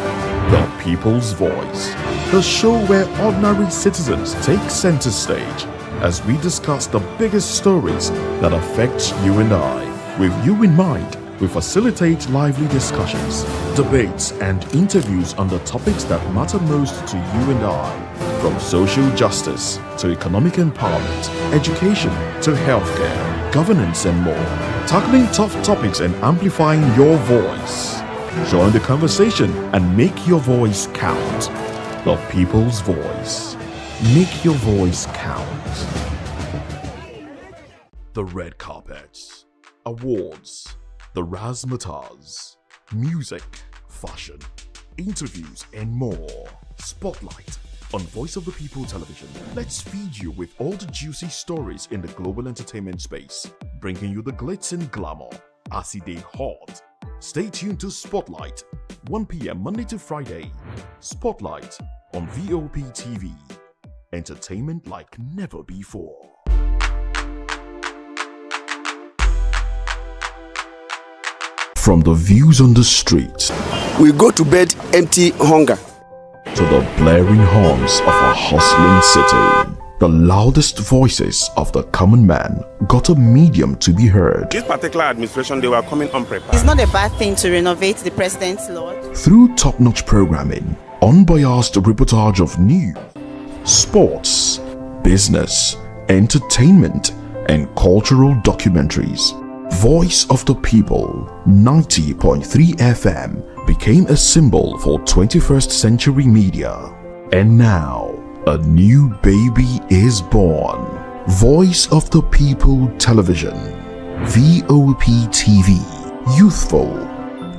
The People's Voice, the show where ordinary citizens take center stage as we discuss the biggest stories that affect you and I. With you in mind, we facilitate lively discussions, debates, and interviews on the topics that matter most to you and I, from social justice to economic empowerment, education to healthcare, governance, and more, tackling tough topics and amplifying your voice. Join the conversation and make your voice count. The People's Voice. Make your voice count. The red carpets, awards, the razzmatazz, music, fashion, interviews, and more. Spotlight on Voice of the People Television. Let's feed you with all the juicy stories in the global entertainment space, bringing you the glitz and glamour as they hot. Stay tuned to Spotlight, 1 p.m. Monday to Friday. Spotlight on VOP TV. Entertainment like never before. From the views on the street, we go to bed empty hunger, to the blaring horns of a hustling city. The loudest voices of the common man got a medium to be heard. This particular administration, they were coming unprepared. It's not a bad thing to renovate the president's lodge. Through top-notch programming, unbiased reportage of news, sports, business, entertainment, and cultural documentaries, Voice of the People 90.3 FM became a symbol for 21st century media. And now, a new baby is born. Voice of the People Television, VOP TV, youthful,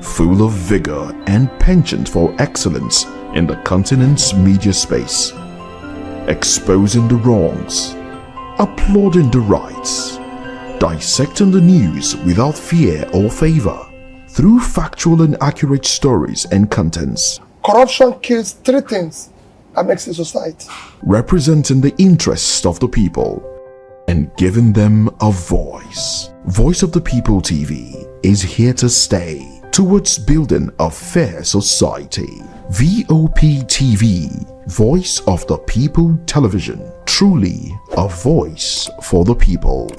full of vigor and penchant for excellence in the continent's media space, exposing the wrongs, applauding the rights, dissecting the news without fear or favor, through factual and accurate stories and contents. Corruption kills 3 things that makes a society. Representing the interests of the people and giving them a voice. Voice of the People TV is here to stay. towards building a fair society. VOP TV, Voice of the People Television, truly a voice for the people.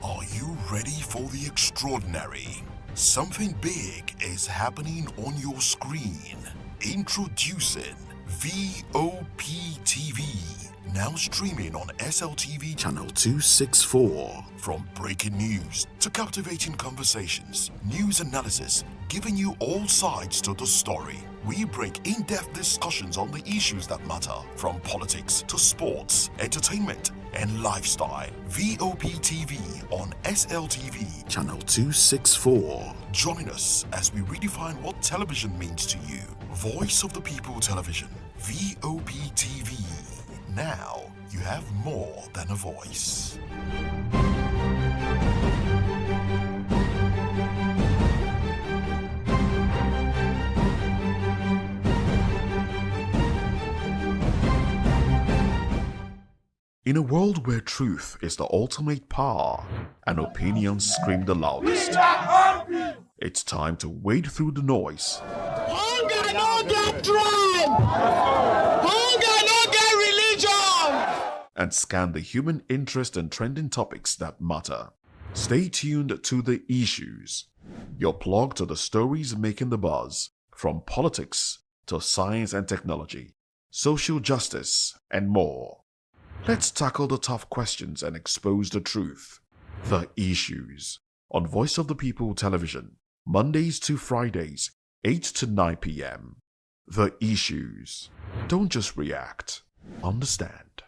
Are you ready for the extraordinary? Something big is happening on your screen. Introducing VOP TV, now streaming on SLTV channel 264. From breaking news to captivating conversations, news analysis, giving you all sides to the story. We break in-depth discussions on the issues that matter, from politics to sports, entertainment, and lifestyle. VOP TV on SLTV channel 264. Join us as we redefine what television means to you. Voice of the People Television, VOP TV. Now you have more than a voice. In a world where truth is the ultimate power and opinions scream the loudest, it's time to wade through the noise. Hunger no get tribe! Hunger no get religion! And scan the human interest and trending topics that matter. Stay tuned to The Issues, your plug to the stories making the buzz, from politics to science and technology, social justice, and more. Let's tackle the tough questions and expose the truth. The Issues, on Voice of the People Television, Mondays to Fridays, 8 to 9 p.m. The Issues. Don't just react, understand.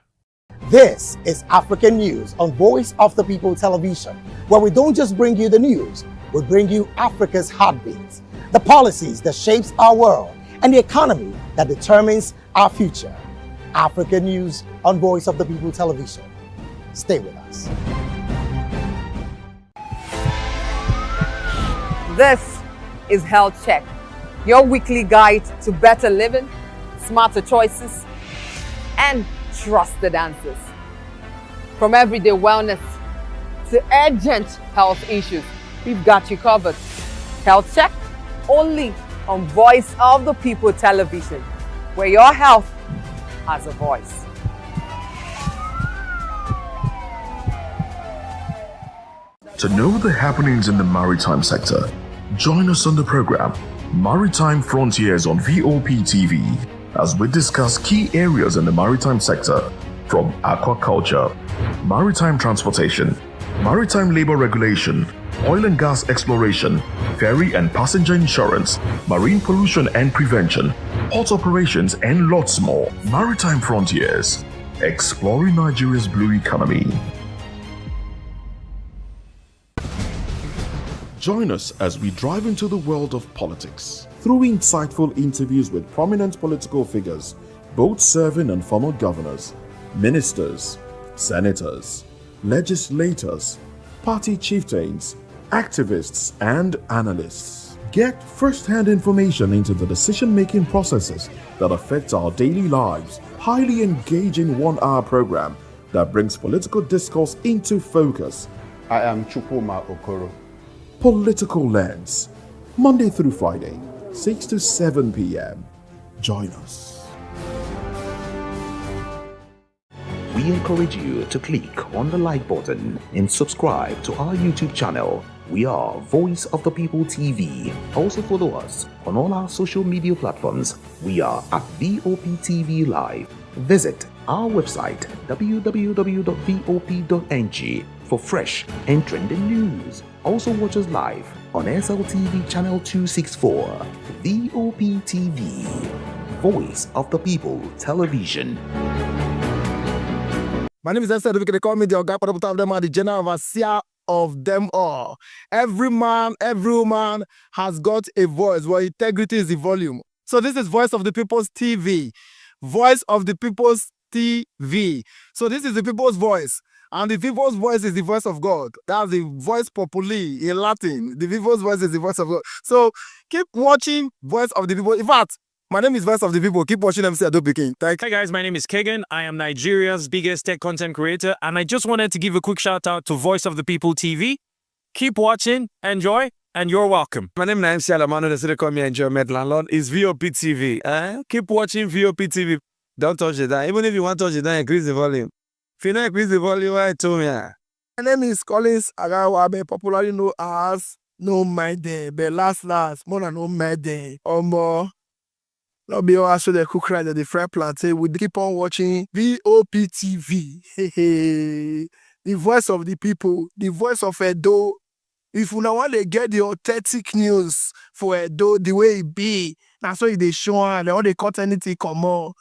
This is African News on Voice of the People Television, where we don't just bring you the news, we bring you Africa's heartbeat, the policies that shapes our world, and the economy that determines our future. African News on Voice of the People Television. Stay with us. This is Health Check, your weekly guide to better living, smarter choices, and trusted answers. From everyday wellness to urgent health issues, we've got you covered. Health Check, only on Voice of the People Television, where your health has a voice. To know the happenings in the maritime sector, join us on the program Maritime Frontiers on VOP TV as we discuss key areas in the maritime sector, from aquaculture, maritime transportation, maritime labor regulation, oil and gas exploration, ferry and passenger insurance, marine pollution and prevention, port operations, and lots more. Maritime Frontiers, exploring Nigeria's blue economy. Join us as we drive into the world of politics through insightful interviews with prominent political figures, both serving and former governors, ministers, senators, legislators, party chieftains, activists, and analysts. Get first-hand information into the decision-making processes that affect our daily lives. Highly engaging one-hour program that brings political discourse into focus. I am Chukwuma Okoro. Political Lens, Monday through Friday, 6 to 7 p.m. Join us. We encourage you to click on the like button and subscribe to our YouTube channel. We are Voice of the People TV. Also follow us on all our social media platforms. We are at VOP TV Live. Visit our website www.vop.ng for fresh and trending news. Also watch us live on SLTV channel 264, VOP TV, Voice of the People Television. My name is Esther. They call me the Oga Parabota of them are the general overseer of them all. Every man, every woman has got a voice where integrity is the volume. So this is Voice of the People's TV. Voice of the People's TV. So this is the people's voice. And the people's voice is the voice of God. That's the voice populi in Latin. The people's voice is the voice of God. So keep watching Voice of the People. In fact, my name is Voice of the People. Keep watching MC Ado Pikin. Hi guys, my name is Kegan. I am Nigeria's biggest tech content creator, and I just wanted to give a quick shout out to Voice of the People TV. Keep watching, enjoy, and you're welcome. My name is MC Alamano. They say they call me Enjoy Med Landlord. It's VOP TV. Keep watching VOP TV. Don't touch it down. Even if you want to touch it down, increase the volume. If you don't increase the volume, why told me? My name is Collins Agawabe, popularly known as No Mide, but last, more than No Mide. More. Not be all so the cook right at the fry plantain. We keep on watching VOP TV. The voice of the people, the voice of Edo. If you want to get the authentic news for Edo, the way it be, that's why they show and all the cut anything come on.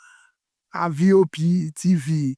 A VOP TV.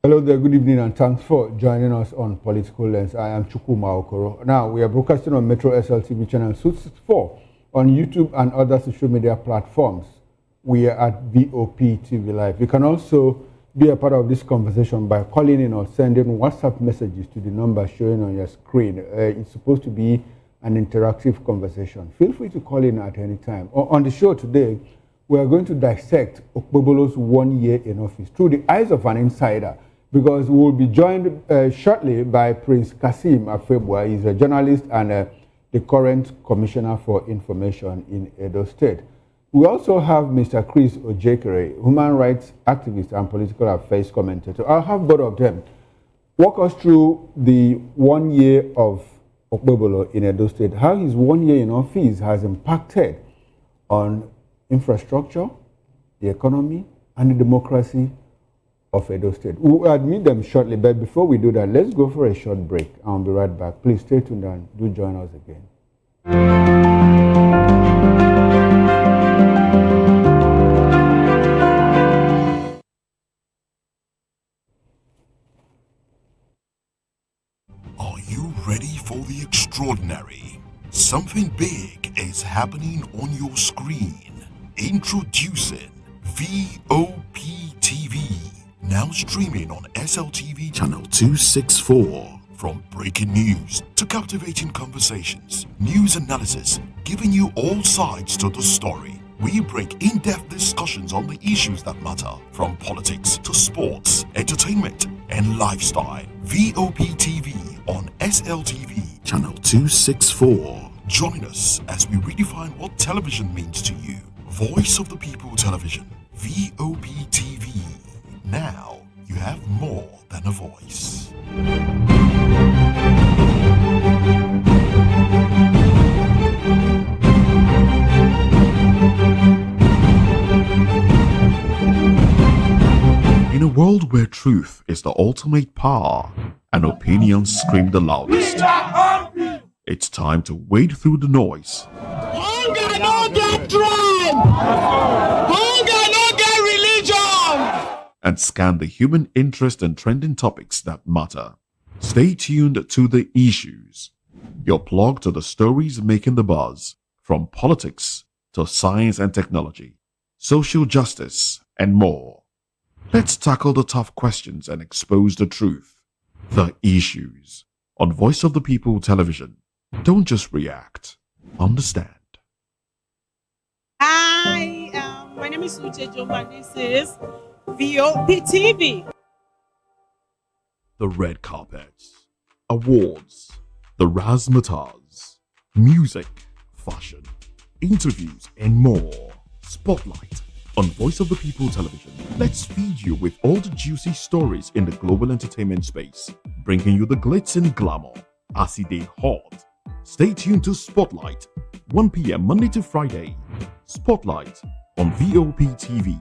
Hello there, good evening, and thanks for joining us on Political Lens. I am Chukuma Okoro. Now, we are broadcasting on Metro SLTV channel 264 on YouTube and other social media platforms. We are at VOP TV Live. You can also be a part of this conversation by calling in or sending WhatsApp messages to the number showing on your screen. It's supposed to be an interactive conversation. Feel free to call in at any time. On the show today, we are going to dissect Okpebolo's 1 year in office through the eyes of an insider, because we will be joined shortly by Prince Kasim Afebwa. He's a journalist and the current Commissioner for Information in Edo State. We also have Mr. Chris Ojekere, human rights activist and political affairs commentator. I'll have both of them walk us through the 1 year of Okpebolo in Edo State, how his 1 year in office has impacted on infrastructure, the economy, and the democracy of Edo State. We'll admit them shortly, but before we do that, let's go for a short break. I'll be right back. Please stay tuned and do join us again. Are you ready for the extraordinary? Something big is happening on your screen. Introducing VOP TV. Now streaming on SLTV channel 264. From breaking news to captivating conversations, news analysis, giving you all sides to the story. We bring in-depth discussions on the issues that matter, from politics to sports, entertainment, and lifestyle. VOP TV on SLTV channel 264. Join us as we redefine what television means to you. Voice of the People Television, VOP TV. Now you have more than a voice. In a world where truth is the ultimate power and opinions scream the loudest, it's time to wade through the noise. Hunger no get tribe. Hunger no get religion. And scan the human interest and trending topics that matter. Stay tuned to The Issues, your plug to the stories making the buzz, from politics to science and technology, social justice, and more. Let's tackle the tough questions and expose the truth. The issues on Voice of the People television. Don't just react, understand. Hi, my name is Uche Joma. This is VOPTV. The red carpets, awards, the razzmatazz, music, fashion, interviews, and more. Spotlight on Voice of the People television. Let's feed you with all the juicy stories in the global entertainment space, bringing you the glitz and glamour as it is hot. Stay tuned to Spotlight, 1 p.m. Monday to Friday. Spotlight on VOP TV.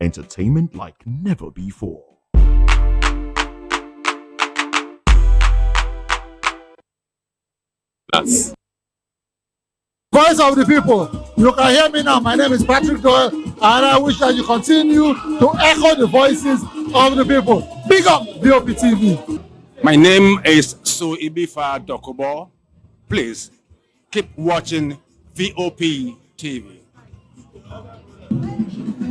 Entertainment like never before. That's Voice of the People. You can hear me now. My name is Patrick Doyle, and I wish that you continue to echo the voices of the people. Big up VOP TV. My name is Suibifa Dokubo. Please keep watching VOP TV.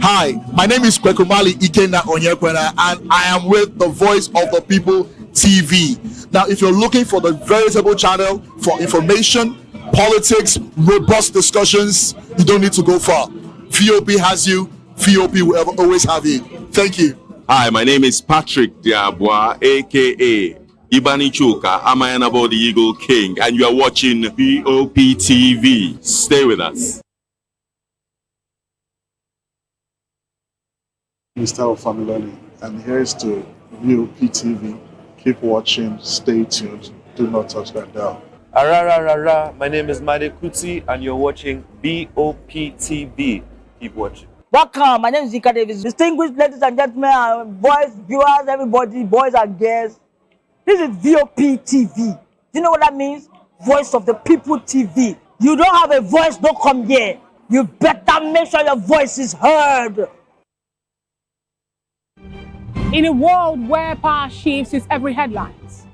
Hi, my name is Kwekumali Ikena Onyekwena, and I am with the Voice of the People TV. Now, if you're looking for the veritable channel for information, politics, robust discussions, you don't need to go far. VOP has you. VOP will always have you. Thank you. Hi, my name is Patrick Diabwa, aka Ibani Chuka. I'm Ayanabo the Eagle King, and you are watching VOP TV. Stay with us. Mr. Ofamiloni, and here's to VOP TV. Keep watching, stay tuned, do not touch that dial. My name is Made Kuti, and you're watching VOP TV. Keep watching. Welcome, my name is Zika Davis. Distinguished ladies and gentlemen, boys, viewers, everybody, boys and girls. This is VOP TV. Do you know what that means? Voice of the People TV. You don't have a voice, don't come here. You better make sure your voice is heard. In a world where power shifts its every headlines,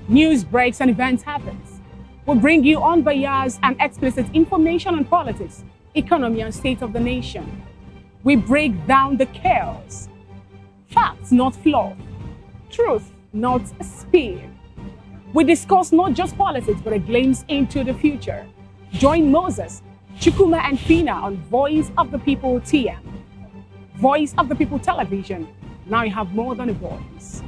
news breaks and events happens, we bring you unbiased and explicit information on politics, economy, and state of the nation. We break down the chaos. Facts, not fluff. Truth, not spin. We discuss not just politics, but a glimpse into the future. Join Moses, Chukuma, and Fina on Voice of the People TM. Voice of the People television. Now you have more than a voice.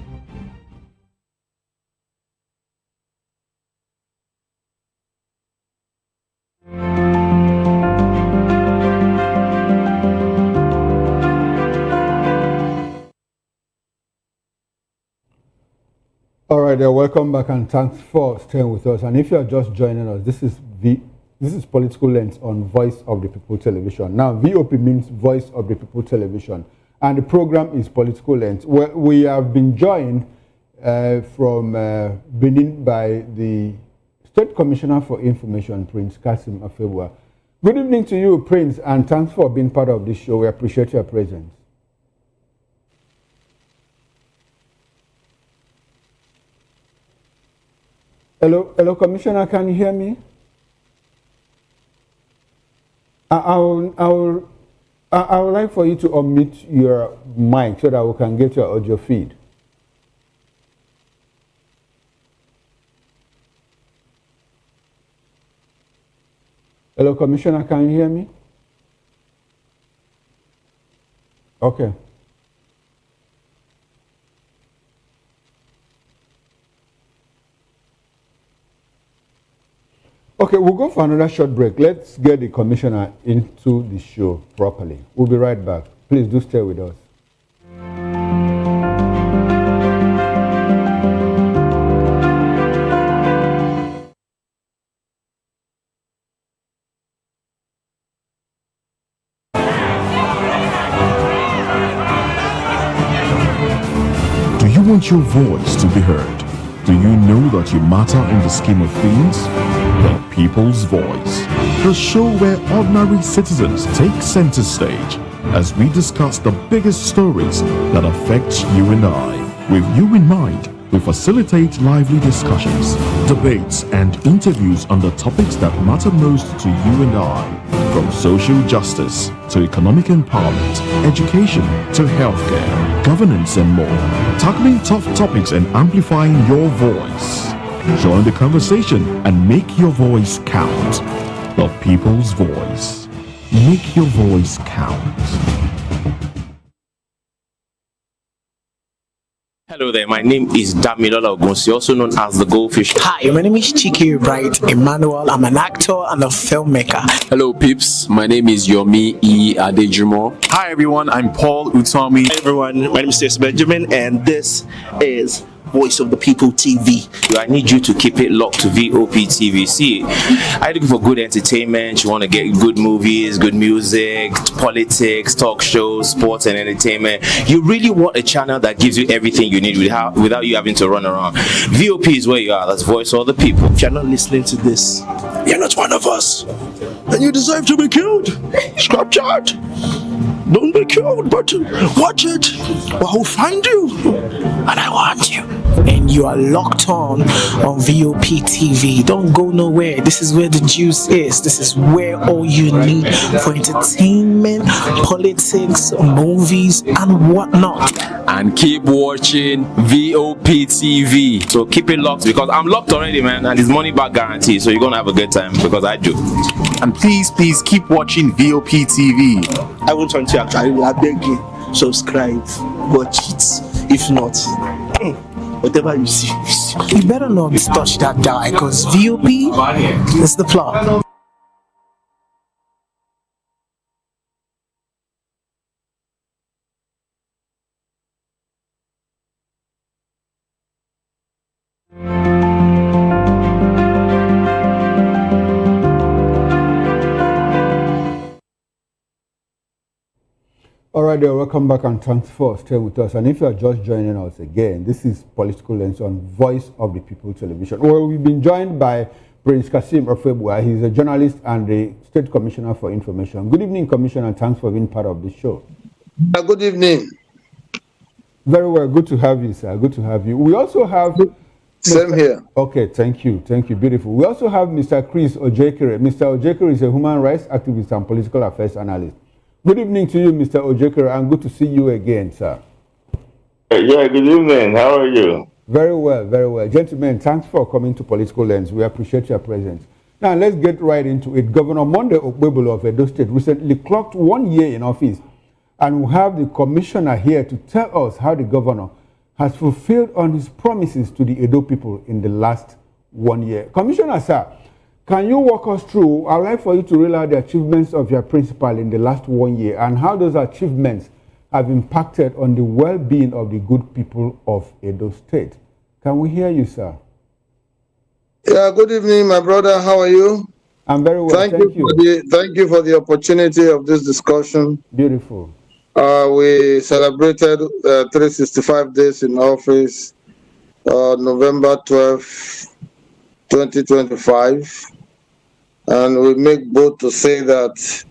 All right, welcome back and thanks for staying with us. And if you are just joining us, this is Political Lens on Voice of the People television. Now, VOP means Voice of the People television. And the program is Political Lens. Well, we have been joined from Benin by the State Commissioner for Information, Prince Kasim Afebwa. Good evening to you, Prince, and thanks for being part of this show. We appreciate your presence. Hello, Commissioner, can you hear me? I would like for you to unmute your mic so that we can get your audio feed. Hello, Commissioner, can you hear me? Okay. Okay, we'll go for another short break. Let's get the commissioner into the show properly. We'll be right back. Please do stay with us. Do you want your voice to be heard? Do you know that you matter in the scheme of things? The People's Voice, the show where ordinary citizens take center stage as we discuss the biggest stories that affect you and I. With you in mind, we facilitate lively discussions, debates, and interviews on the topics that matter most to you and I. From social justice to economic empowerment, education to healthcare, governance and more. Tackling tough topics and amplifying your voice. Join the conversation and make your voice count. The people's voice. Make your voice count. Hello there, my name is Damilola Ogunsi, also known as the Goldfish. Hi, my name is Chiki Bright Emmanuel. I'm an actor and a filmmaker. Hello peeps, my name is Yomi E. Adejimo. Hi everyone, I'm Paul Utomi. Hi everyone, my name is Stacey Benjamin and this is Voice of the People TV. I need you to keep it locked to VOP TV. See, are you looking for good entertainment? You want to get good movies, good music, politics, talk shows, sports and entertainment. You really want a channel that gives you everything you need without you having to run around. VOP is where you are. That's Voice of the People. If you're not listening to this, you're not one of us. And you deserve to be killed. Scrap chat. Don't be killed, but watch it. Or I'll find you. And I want you. And you are locked on VOP TV. Don't go nowhere. This is where the juice is. This is where all you need for entertainment, politics, movies, and whatnot. And keep watching VOP TV. So keep it locked because I'm locked already, man, and it's money back guarantee. So you're gonna have a good time because I do. And please keep watching VOP TV. I won't want to actually, I beg you, subscribe, watch it. If not, whatever you see. You better not touch that die because VOP is the plot. All right, there. Welcome back and thanks for staying with us. And if you are just joining us again, this is Political Lens on Voice of the People Television. Well, we've been joined by Prince Kasim Ofebua. He's a journalist and the State Commissioner for Information. Good evening, Commissioner, and thanks for being part of the show. Good evening. Very well. Good to have you, sir. Good to have you. We also have... Same here. Okay, thank you. Thank you. Beautiful. We also have Mr. Chris Ojekere. Mr. Ojekere is a human rights activist and political affairs analyst. Good evening to you, Mr. Ojekere, and good to see you again, sir. Yeah, good evening. How are you? Very well, very well. Gentlemen, thanks for coming to Political Lens. We appreciate your presence. Now, let's get right into it. Governor Monday Okpebholo of Edo State recently clocked 1 year in office, and we have the commissioner here to tell us how the governor has fulfilled on his promises to the Edo people in the last 1 year. Commissioner, sir, can you walk us through? I'd like for you to reel out the achievements of your principal in the last 1 year and how those achievements have impacted on the well-being of the good people of Edo State. Can we hear you, sir? Yeah, good evening, my brother. How are you? I'm very well, thank you. Thank you for the opportunity of this discussion. Beautiful. We celebrated 365 days in office, November 12, 2025. And we make bold to say that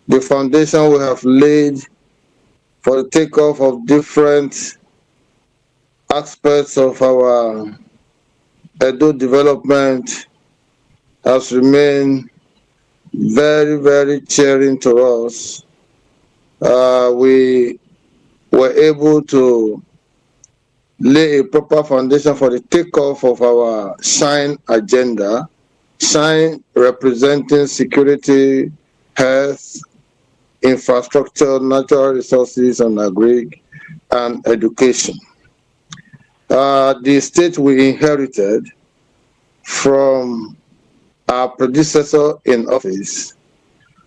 the foundation we have laid for the takeoff of different aspects of our Edo development has remained very, very cheering to us. We were able to lay a proper foundation for the takeoff of our SHINE agenda, SHINE representing security, health, infrastructure, natural resources, and agri and education. The state we inherited from our predecessor in office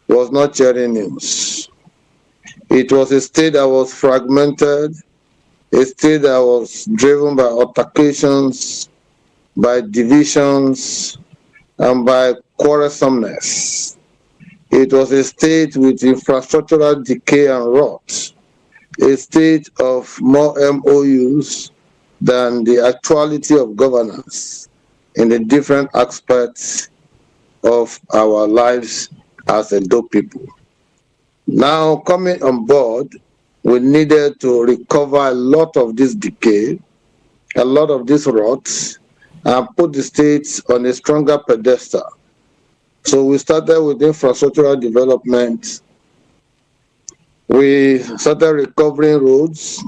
was not cheering news. It was a state that was fragmented, a state that was driven by altercations, by divisions, and by quarrelsomeness. It was a state with infrastructural decay and rot, a state of more MOUs than the actuality of governance in the different aspects of our lives as Edo people. Now, coming on board, we needed to recover a lot of this decay, a lot of this rot, and put the state on a stronger pedestal So we started with infrastructural development. We started recovering roads.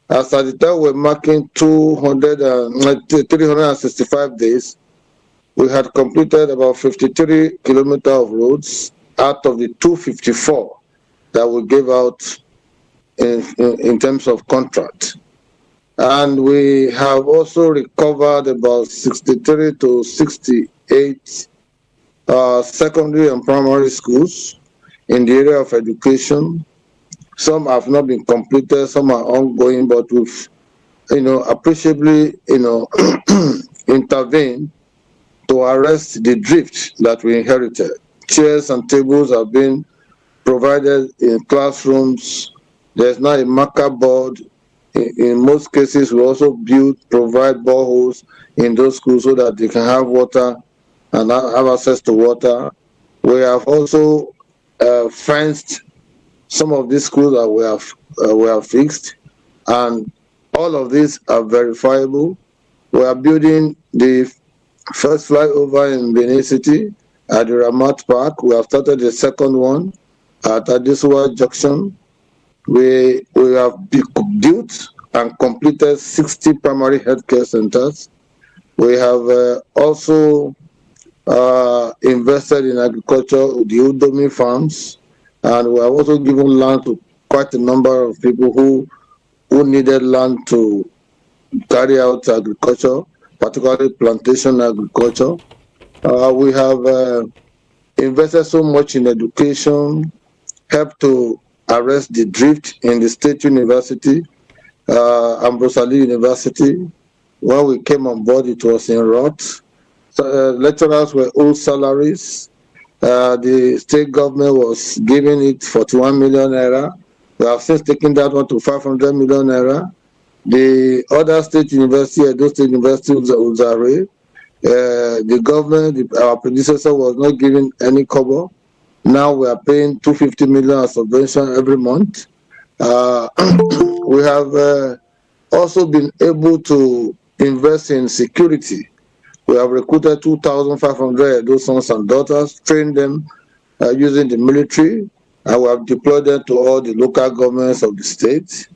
As at the time we're marking 365 days, we had completed about 53 kilometers of roads out of the 254 that we gave out in terms of contract. And we have also recovered about 63 to 68 secondary and primary schools in the area of education. Some have not been completed, some are ongoing, but we've, appreciably, intervened to arrest the drift that we inherited. Chairs and tables have been provided in classrooms. There's now a marker board. In most cases, we also provide boreholes in those schools so that they can have water and have access to water. We have also fenced some of these schools that we have fixed, and all of these are verifiable. We are building the first flyover in Benin City at the Ramat Park. We have started the second one at Adisuwa Junction. We have built and completed 60 primary healthcare centers. We have also invested in agriculture, the Udomi farms, and we have also given land to quite a number of people who needed land to carry out agriculture, particularly plantation agriculture. We have invested so much in education, helped to arrest the drift in the State University, Ambrose Ali University. When we came on board, it was in rot. So, lecturers were old salaries. The state government was giving it 41 million naira. We have since taken that one to 500 million naira. The other state university, Edo State University, Uzare, the government, our predecessor, was not giving any cover. Now we are paying 250 million as subvention every month. We have also been able to invest in security. We have recruited 2,500 Edo sons and daughters, trained them using the military, and we have deployed them to all the local governments of the state.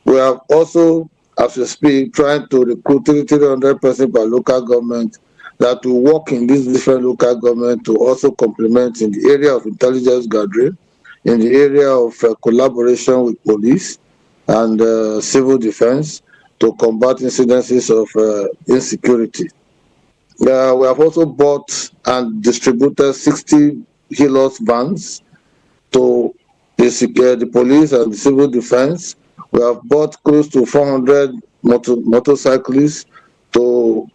We have also, as we speak, trying to recruit 300 persons per local government that will work in these different local governments to also complement in the area of intelligence gathering, in the area of collaboration with police and civil defense to combat incidences of insecurity. We have also bought and distributed 60 Hilux vans to the police and the civil defense. We have bought close to 400 motorcyclists to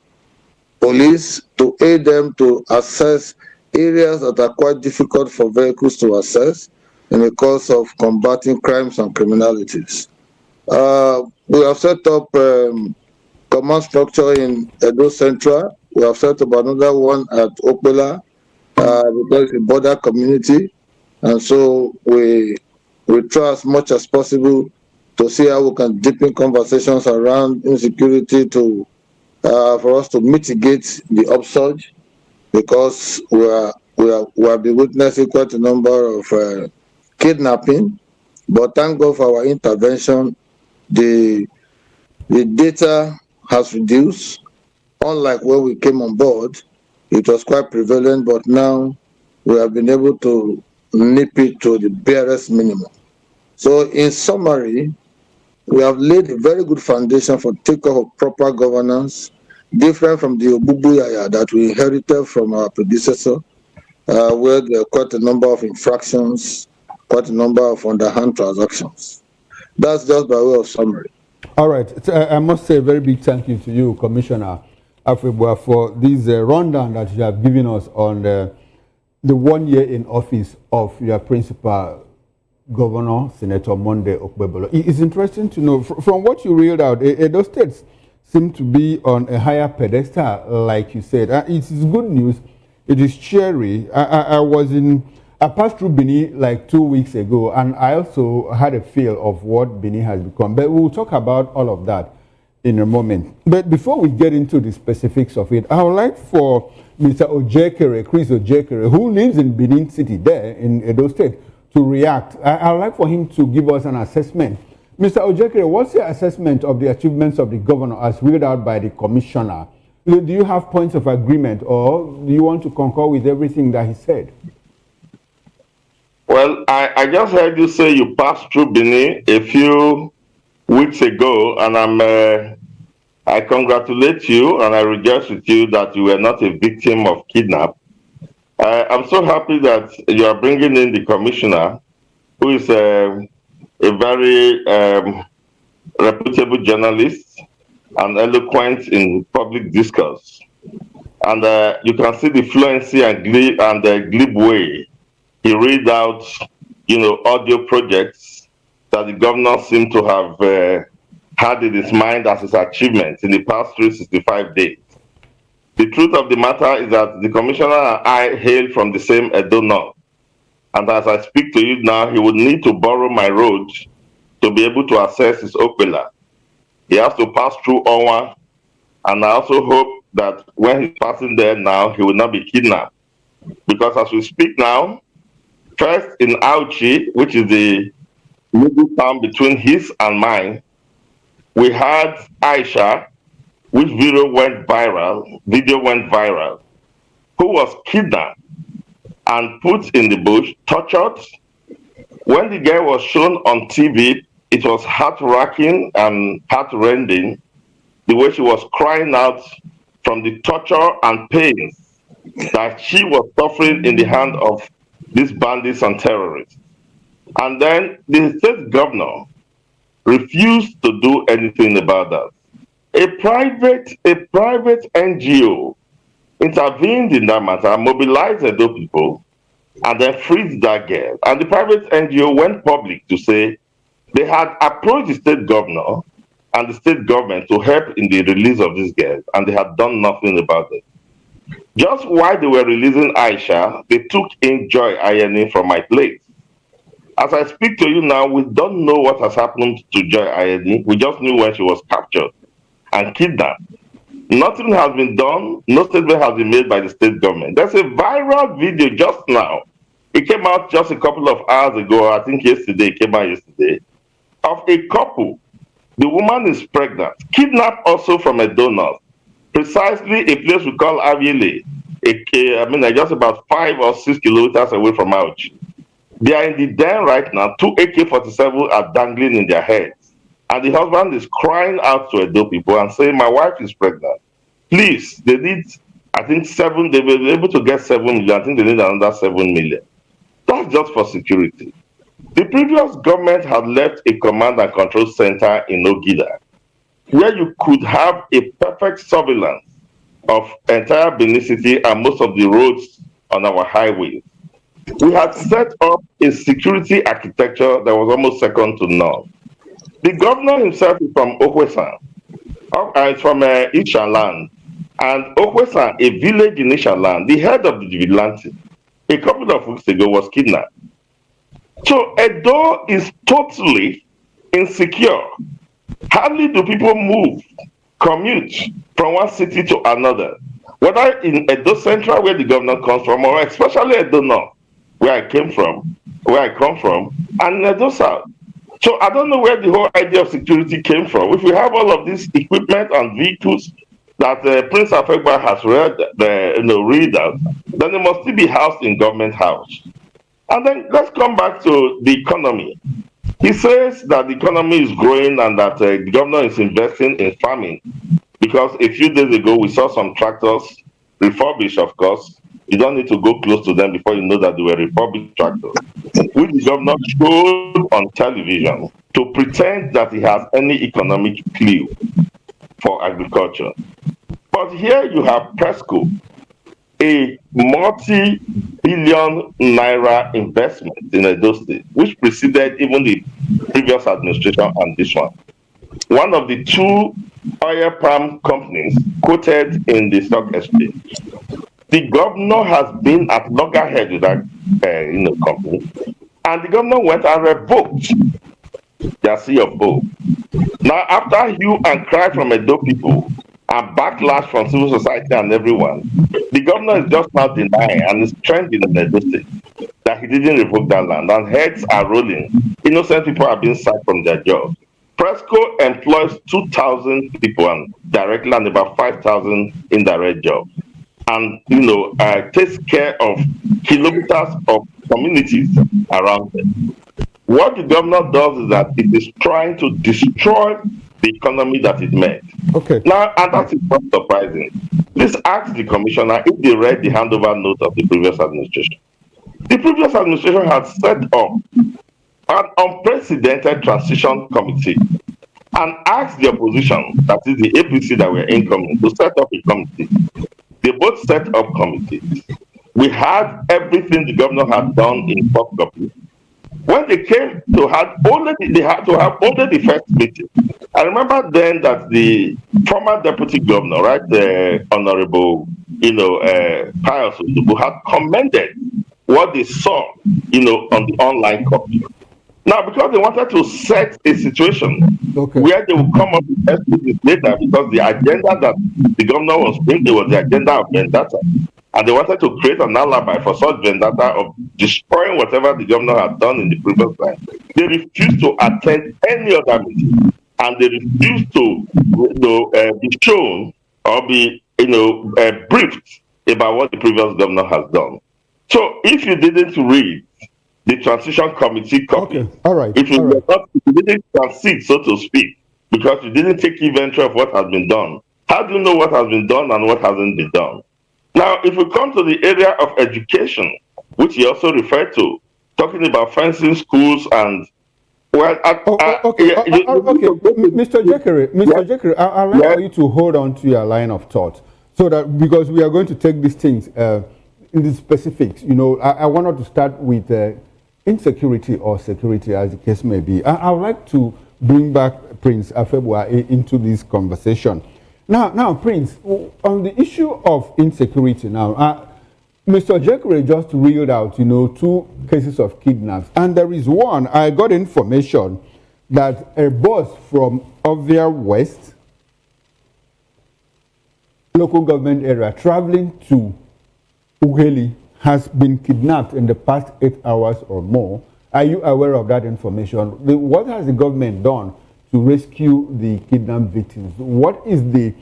police to aid them to access areas that are quite difficult for vehicles to access in the course of combating crimes and criminalities. We have set up command structure in Edo Central. We have set up another one at Okpela because it's a border community, and so we try as much as possible to see how we can deepen conversations around insecurity to for us to mitigate the upsurge, because we have been witnessing quite a number of kidnapping. But thank God for our intervention, the data has reduced. Unlike when we came on board, it was quite prevalent, but now we have been able to nip it to the barest minimum. So in summary, we have laid a very good foundation for takeoff of proper governance, different from the Obubuyaya that we inherited from our predecessor, where there are quite a number of infractions, quite a number of underhand transactions. That's just by way of summary. All right. I must say a very big thank you to you, Commissioner Afribwa, for this rundown that you have given us on the 1 year in office of your principal Governor, Senator Monday Okpebholo. It's interesting to know, from what you reeled out, those states seem to be on a higher pedestal, like you said. It is good news. It is cheery. I passed through Benin like 2 weeks ago, and I also had a feel of what Benin has become. But we'll talk about all of that in a moment. But before we get into the specifics of it, I would like for Mr. Ojekere, Chris Ojekere, who lives in Benin City there in Edo State, to react. I would like for him to give us an assessment. Mr. Ojekere, what's your assessment of the achievements of the governor as read out by the commissioner? Do you have points of agreement, or do you want to concur with everything that he said? Well, I just heard you say you passed through Benin a few weeks ago, and I congratulate you and I rejoice with you that you were not a victim of kidnap. I'm so happy that you are bringing in the commissioner, who is a very reputable journalist and eloquent in public discourse. And you can see the fluency and the glib way he read out, audio projects that the governor seemed to have had in his mind as his achievement in the past 365 days. The truth of the matter is that the commissioner and I hail from the same Edo North. And as I speak to you now, he would need to borrow my road to be able to access his Okpela. He has to pass through Onwa, and I also hope that when he's passing there now, he will not be kidnapped. Because as we speak now, first in Auchi, which is the middle town between his and mine, we had Aisha, which video went viral, who was kidnapped and put in the bush, tortured. When the girl was shown on TV, it was heart-wracking and heart-rending, the way she was crying out from the torture and pains that she was suffering in the hand of these bandits and terrorists. And then the state governor refused to do anything about that. A private NGO intervened in that matter, mobilized Edo people, and then freed that girl. And the private NGO went public to say they had approached the state governor and the state government to help in the release of this girl, and they had done nothing about it. Just while they were releasing Aisha, they took in Joy Ayeni from my place. As I speak to you now, we don't know what has happened to Joy Ayeni. We just knew when she was captured and kidnapped. Nothing has been done. No statement has been made by the state government. There's a viral video just now. It came out just a couple of hours ago. I think yesterday, it came out yesterday, of a couple. The woman is pregnant, kidnapped also from a donor, precisely a place we call Aviele, just about 5 or 6 kilometers away from Auchi. They are in the den right now. 2 AK-47 are dangling in their heads. And the husband is crying out to Edo people and saying, my wife is pregnant. Please, they need, I think they were able to get 7 million. I think they need another 7 million. That's just for security. The previous government had left a command and control center in Ogida, where you could have a perfect surveillance of entire Benin City and most of the roads on our highways. We had set up a security architecture that was almost second to none. The governor himself is from Okwesan, from Ishaland, and Okwesan, a village in Ishaland, the head of the vigilante, a couple of weeks ago was kidnapped. So Edo is totally insecure. Hardly do people commute from one city to another, whether in Edo Central, where the governor comes from, or especially Edo North, where I come from, and Edo South. So I don't know where the whole idea of security came from. If we have all of this equipment and vehicles that Prince Afegba has read out, then they must still be housed in government house. And then let's come back to the economy. He says that the economy is growing and that the governor is investing in farming, because a few days ago we saw some tractors, refurbished of course. You don't need to go close to them before you know that they were refurbished tractors, which the governor showed on television to pretend that he has any economic clue for agriculture. But here you have Presco, a multi-billion naira investment in Edo State, which preceded even the previous administration and this one. One of the 2 oil palm companies quoted in the stock exchange. The governor has been at loggerhead with that company, and the governor went and revoked their C of O. Now, after hue and cry from Edo people and backlash from civil society and everyone, the governor is just now denying and is trending in Edo State that he didn't revoke that land, and heads are rolling. Innocent people are being sacked from their jobs. Presco employs 2,000 people and directly and about 5,000 indirect jobs, and takes care of kilometers of communities around them. What the governor does is that it is trying to destroy the economy that it made. Okay. Now, and that is not surprising. Please ask the commissioner if they read the handover note of the previous administration. The previous administration had set up an unprecedented transition committee and asked the opposition, that is the APC that were incoming, to set up a committee. They both set up committees. We had everything the governor had done in soft copy. When they came to have they had to have only the first meeting. I remember then that the former deputy governor, right, the Honorable, Pius Odubu, had commended what they saw, on the online copy. Now, because they wanted to set a situation where they would come up with excuses later, because the agenda that the governor was bringing was the agenda of vendetta. And they wanted to create an alibi for such vendetta of destroying whatever the governor had done in the previous time. They refused to attend any other meeting, and they refused to be shown or be briefed about what the previous governor has done. So if you didn't read the transition committee copy, all right, if you didn't concede, so to speak, because you didn't take inventory of what has been done, how do you know what has been done and what hasn't been done? Now, if we come to the area of education, which he also referred to, talking about fencing schools and Mr. Jekere, I'd like for you to hold on to your line of thought, so that because we are going to take these things in the specifics. I wanted to start with insecurity or security, as the case may be. I would like to bring back Prince Afebua into this conversation. Now, Prince, on the issue of insecurity now, Mr. Jekere just reeled out, 2 cases of kidnaps. And there is one, I got information that a bus from Ovia West local government area traveling to Ughelli has been kidnapped in the past 8 hours or more. Are you aware of that information? What has the government done to rescue the kidnapped victims? What is the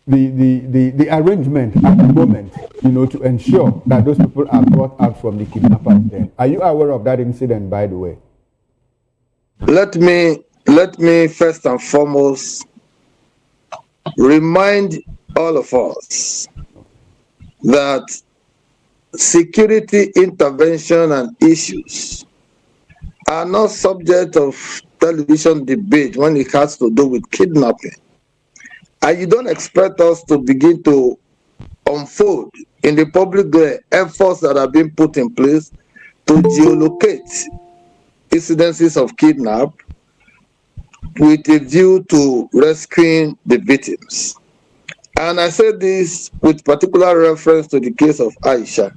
arrangement at the moment, to ensure that those people are brought out from the kidnappers then? Are you aware of that incident, by the way? Let me first and foremost remind all of us that security intervention and issues are not subject of television debate when it has to do with kidnapping. And you don't expect us to begin to unfold in the public the efforts that are being put in place to geolocate incidences of kidnap with a view to rescuing the victims. And I say this with particular reference to the case of Aisha.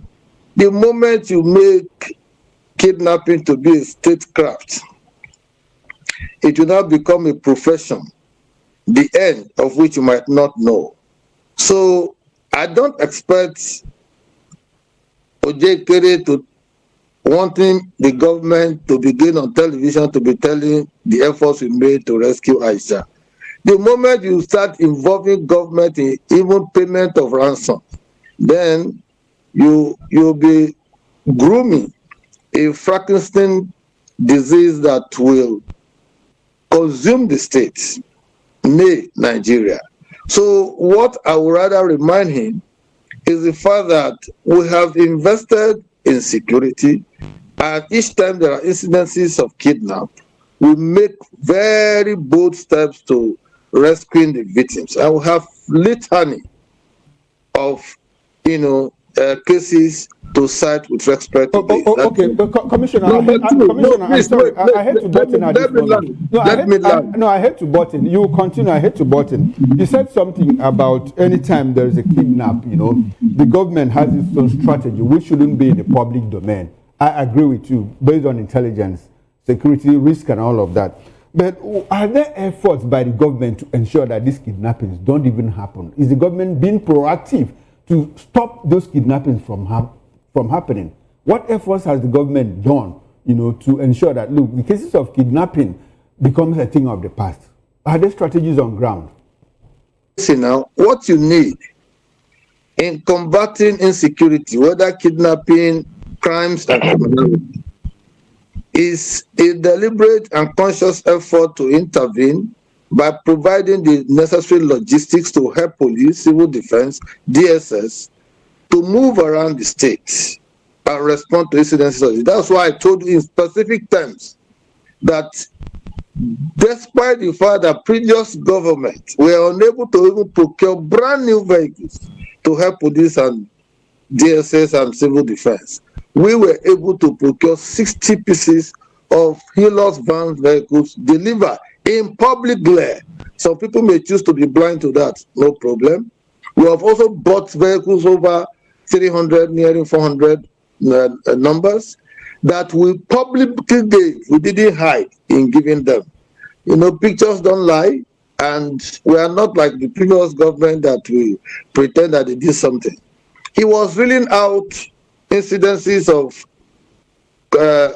The moment you make kidnapping to be a statecraft, it will now become a profession, the end of which you might not know. So I don't expect Ojekere to wanting the government to begin on television to be telling the efforts we made to rescue Aisha. The moment you start involving government in even payment of ransom, then you'll be grooming a Frankenstein disease that will consume the state, nay, Nigeria. So what I would rather remind him is the fact that we have invested in security, and each time there are incidences of kidnap, we make very bold steps to rescuing the victims. I will have litany of, cases to cite with respect to this. Okay, but Commissioner, I'm sorry. I hate to butt in at this moment. I hate to butt in. You continue. I hate to butt in. You said something about anytime there is a kidnap, the government has its own strategy, which shouldn't be in the public domain. I agree with you, based on intelligence, security, risk, and all of that. But are there efforts by the government to ensure that these kidnappings don't even happen? Is the government being proactive to stop those kidnappings from happening? What efforts has the government done, to ensure that, look, the cases of kidnapping becomes a thing of the past? Are there strategies on ground? See now, what you need in combating insecurity, whether kidnapping, crimes, and criminality, is a deliberate and conscious effort to intervene by providing the necessary logistics to help police, civil defense, DSS, to move around the state and respond to incidences. That's why I told you in specific terms that despite the fact that previous governments were unable to even procure brand new vehicles to help police and DSS and civil defense, we were able to procure 60 pieces of Hilux van vehicles delivered in public glare. Some people may choose to be blind to that, no problem. We have also bought vehicles over 300, nearing 400 numbers that we publicly gave. We didn't hide in giving them. Pictures don't lie, and we are not like the previous government that we pretend that they did something. He was reeling out incidences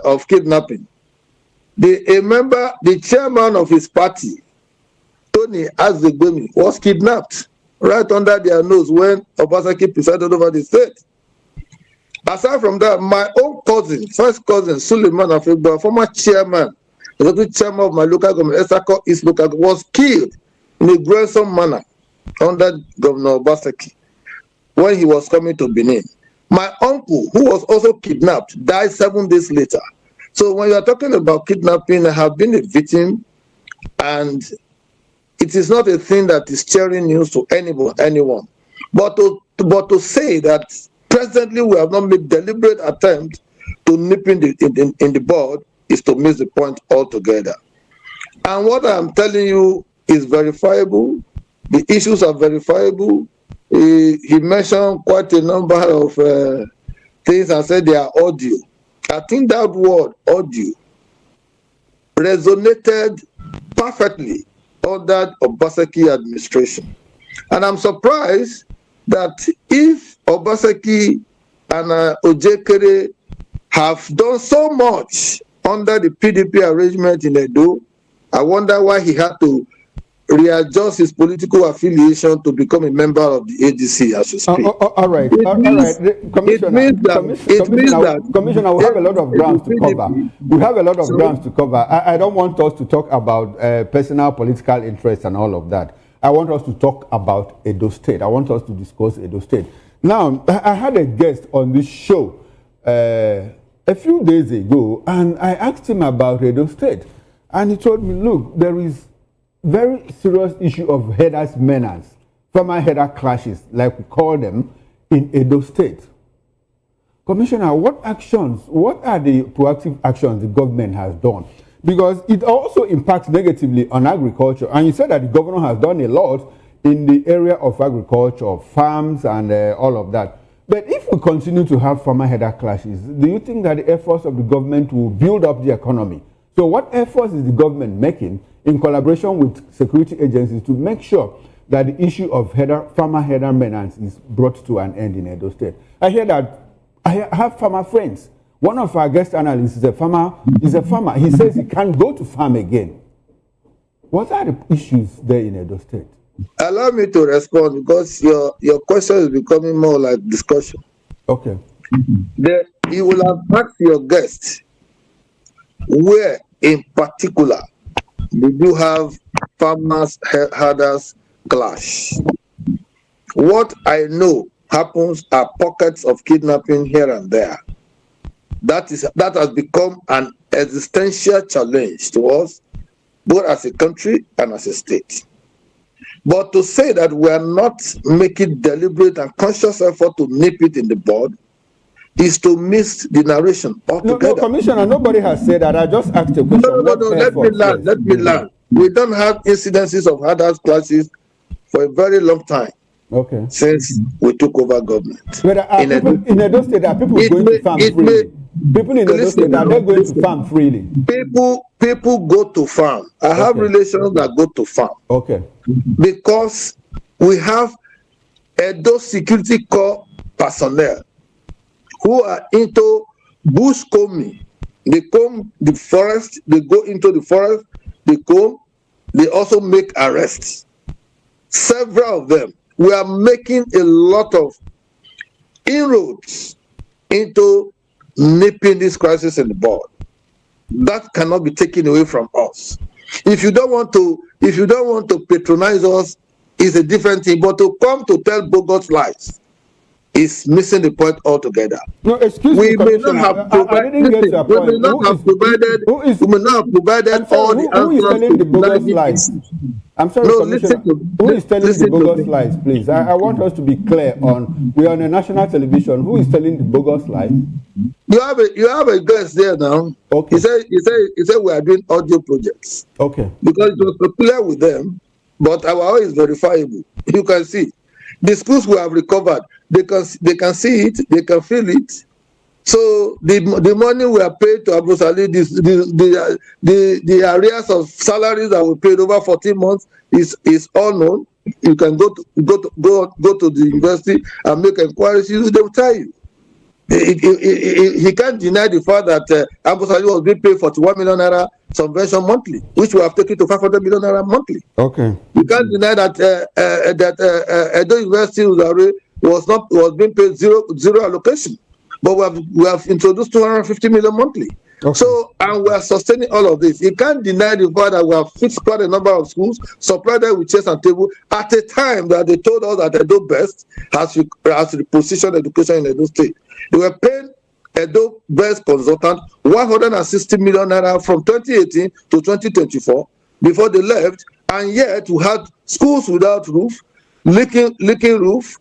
of kidnapping. The chairman of his party, Tony Azegbemi, was kidnapped right under their nose when Obaseki presided over the state. Aside from that, my own cousin, first cousin, Suleiman Afegba, former chairman, the chairman of my local government, Esako East local government, was killed in a gruesome manner under Governor Obaseki when he was coming to Benin. My uncle, who was also kidnapped, died 7 days later. So when you are talking about kidnapping, I have been a victim, and it is not a thing that is cheering news to anyone. But to say that presently we have not made deliberate attempt to nip in the bud is to miss the point altogether. And what I am telling you is verifiable. The issues are verifiable. He mentioned quite a number of things and said they are audio. I think that word audio resonated perfectly under Obaseki administration. And I'm surprised that if Obaseki and Ojekere have done so much under the PDP arrangement in Edo, I wonder why he had to readjust his political affiliation to become a member of the ADC as we speak. All right. Commissioner, we have a lot of grounds to cover. We have a lot of grounds to cover. I don't want us to talk about personal political interests and all of that. I want us to talk about Edo State. I want us to discuss Edo State. Now, I had a guest on this show a few days ago, and I asked him about Edo State. And he told me, look, there is very serious issue of headers menace, former header clashes, like we call them, in Edo State. Commissioner, what are the proactive actions the government has done? Because it also impacts negatively on agriculture. And you said that the governor has done a lot in the area of agriculture, farms, and all of that. But if we continue to have farmer header clashes, do you think that the efforts of the government will build up the economy? So what efforts is the government making in collaboration with security agencies to make sure that the issue of farmer header menace is brought to an end in Edo State? I hear that I have farmer friends. One of our guest analysts is a farmer. He says he can't go to farm again. What are the issues there in Edo State? Allow me to respond, because your question is becoming more like discussion. Okay. You will have asked your guest where in particular did you have farmers herders clash. What I know happens are pockets of kidnapping here and there. That has become an existential challenge to us, both as a country and as a state. But to say that we are not making deliberate and conscious effort to nip it in the bud is to miss the narration altogether. No, Commissioner, nobody has said that. I just asked a question. No, let me learn. We don't have incidences of herders clashes for a very long time. Since we took over government. But in Edo State, there are people going to farm freely. People in Edo State, are they going to farm freely? People go to farm. I have relations that go to farm. Okay. Because we have Edo Security Corps personnel who are into bush combing. They comb the forest, they go into the forest, they comb, they also make arrests. Several of them. We are making a lot of inroads into nipping this crisis in the bud. That cannot be taken away from us. If you don't want to patronize us, it's a different thing. But to come to tell bogus lies is missing the point altogether. No, excuse me, Commissioner. I didn't get your point. We may not have provided all the answers. Who is telling the bogus lies? I'm sorry, Commissioner. Who is telling the bogus lies, please? I want us to be clear on. We are on a national television. Who is telling the bogus lies? You have a guest there now. Okay. He said we are doing audio projects. Okay. Because it was popular with them, but our own is verifiable. You can see the schools we have recovered. They can see it. They can feel it. So the money we are paid to Abu Salih, the arrears of salaries that we paid over 14 months is all known. You can go to the university and make inquiries. They will tell you. He can't deny the fact that Abu Salih was being paid 41 million naira subvention monthly, which we have taken to 500 million naira monthly. Okay. You can't deny that Edo University was being paid zero allocation, but we have introduced 250 million monthly. Okay. So, and we are sustaining all of this. You can't deny the fact that we have fixed quite a number of schools, supplied them with chairs and tables at a time that they told us that Edo Best has repositioned education in Edo State. They were paying Edo Best consultant 160 million naira from 2018 to 2024 before they left, and yet we had schools without roof, leaking roof,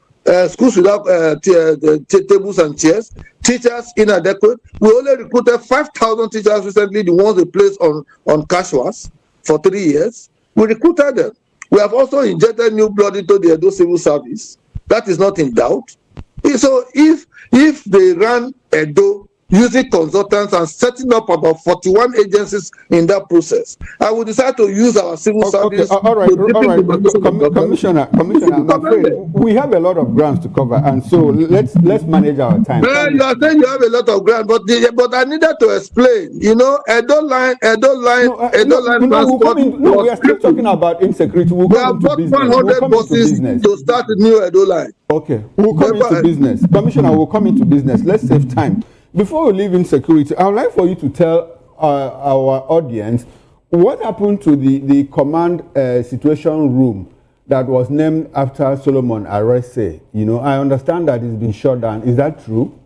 schools without tables and chairs, teachers inadequate. We only recruited 5,000 teachers recently, the ones they placed on casuals for 3 years. We recruited them. We have also injected new blood into the Edo civil service. That is not in doubt. So if they ran Edo using consultants and setting up about 41 agencies in that process, I would decide to use our civil service. All right. Commissioner, I'm afraid we have a lot of grounds to cover, and so let's manage our time. Well, you are saying you have a lot of ground, but I needed to explain. You know, Edo line. We are still talking about insecurity. We have bought 100 buses to start a new Edo line. Okay, we'll come into business. Commissioner, we'll come into business. Let's save time. Before we leave insecurity, I would like for you to tell our audience what happened to the command situation room that was named after Solomon Arese. You know, I understand that it's been shut down. Is that true?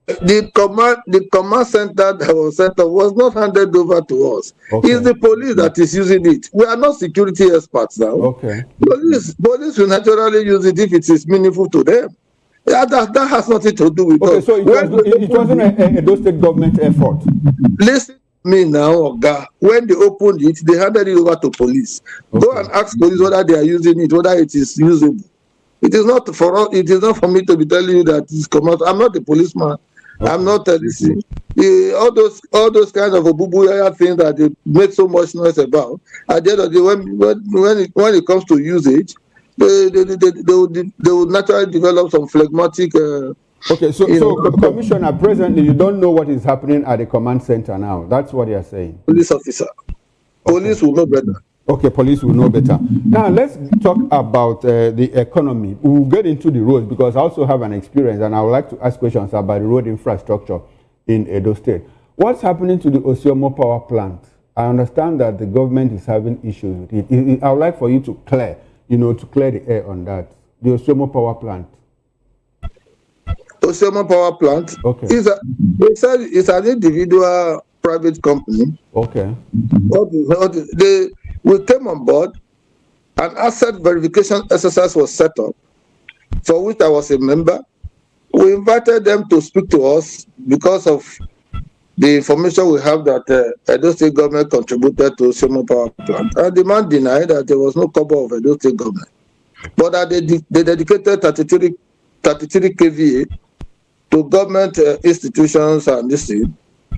The command center that was set up was not handed over to us. Okay. It's the police that is using it. We are not security experts now. Okay. Police will naturally use it if it is meaningful to them. Yeah, that has nothing to do with us. So it wasn't a Edo State government effort. Listen to me now, Oga. When they opened it, they handed it over to police. Okay. Go and ask police whether they are using it, whether it is usable. It is not for us. It is not for me to be telling you that it's commercial. I'm not a policeman. Okay. I'm not listening. All those kinds of boo-boo things that they make so much noise about. At the end of the day, when it comes to usage, they will naturally develop some phlegmatic. Okay, so Commissioner, presently you don't know what is happening at the command center now. That's what you're saying. Police officer, police will know better. Okay, police will know better. Now let's talk about the economy. We'll get into the roads because I also have an experience, and I would like to ask questions about the road infrastructure in Edo State. What's happening to the Osiomo power plant? I understand that the government is having issues with it. I would like for you to clear the air on that. The Osiomo power plant. Osiomo power plant. Okay. It's an individual private company. Okay. We came on board. An asset verification exercise was set up, for which I was a member. We invited them to speak to us because of the information we have that Edo State government contributed to Osiomo power plant. And the man denied that there was no cover of Edo State government. But that they dedicated 33 kVA to government institutions and this thing.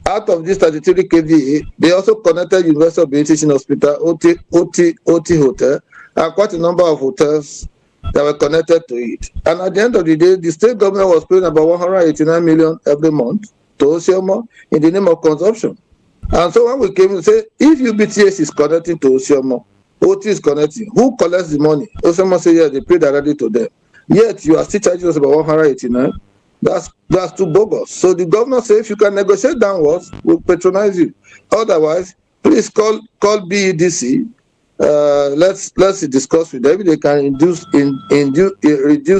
Out of this 33 kVA, they also connected University of Benin Teaching Hospital, OT Hotel, and quite a number of hotels that were connected to it. And at the end of the day, the state government was paying about 189 million every month to Oshioma in the name of consumption. And so when we came and say, if UBTS is connecting to Oshioma, OT is connecting, who collects the money? Oshioma said, yeah, they pay directly to them. Yet you are still charging us about 189. That's too bogus. So the governor said, if you can negotiate downwards, we'll patronize you. Otherwise, please call BEDC. Let's discuss with them. If they can reduce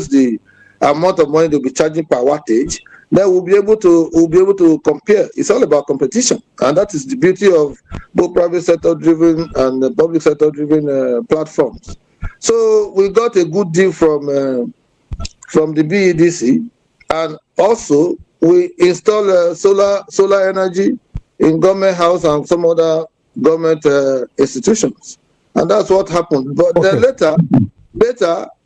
the amount of money they'll be charging per wattage, then we'll be able to compare. It's all about competition, and that is the beauty of both private sector driven and public sector driven platforms. So we got a good deal from the BEDC. And also, we install solar energy in government house and some other government institutions. And that's what happened. But then later,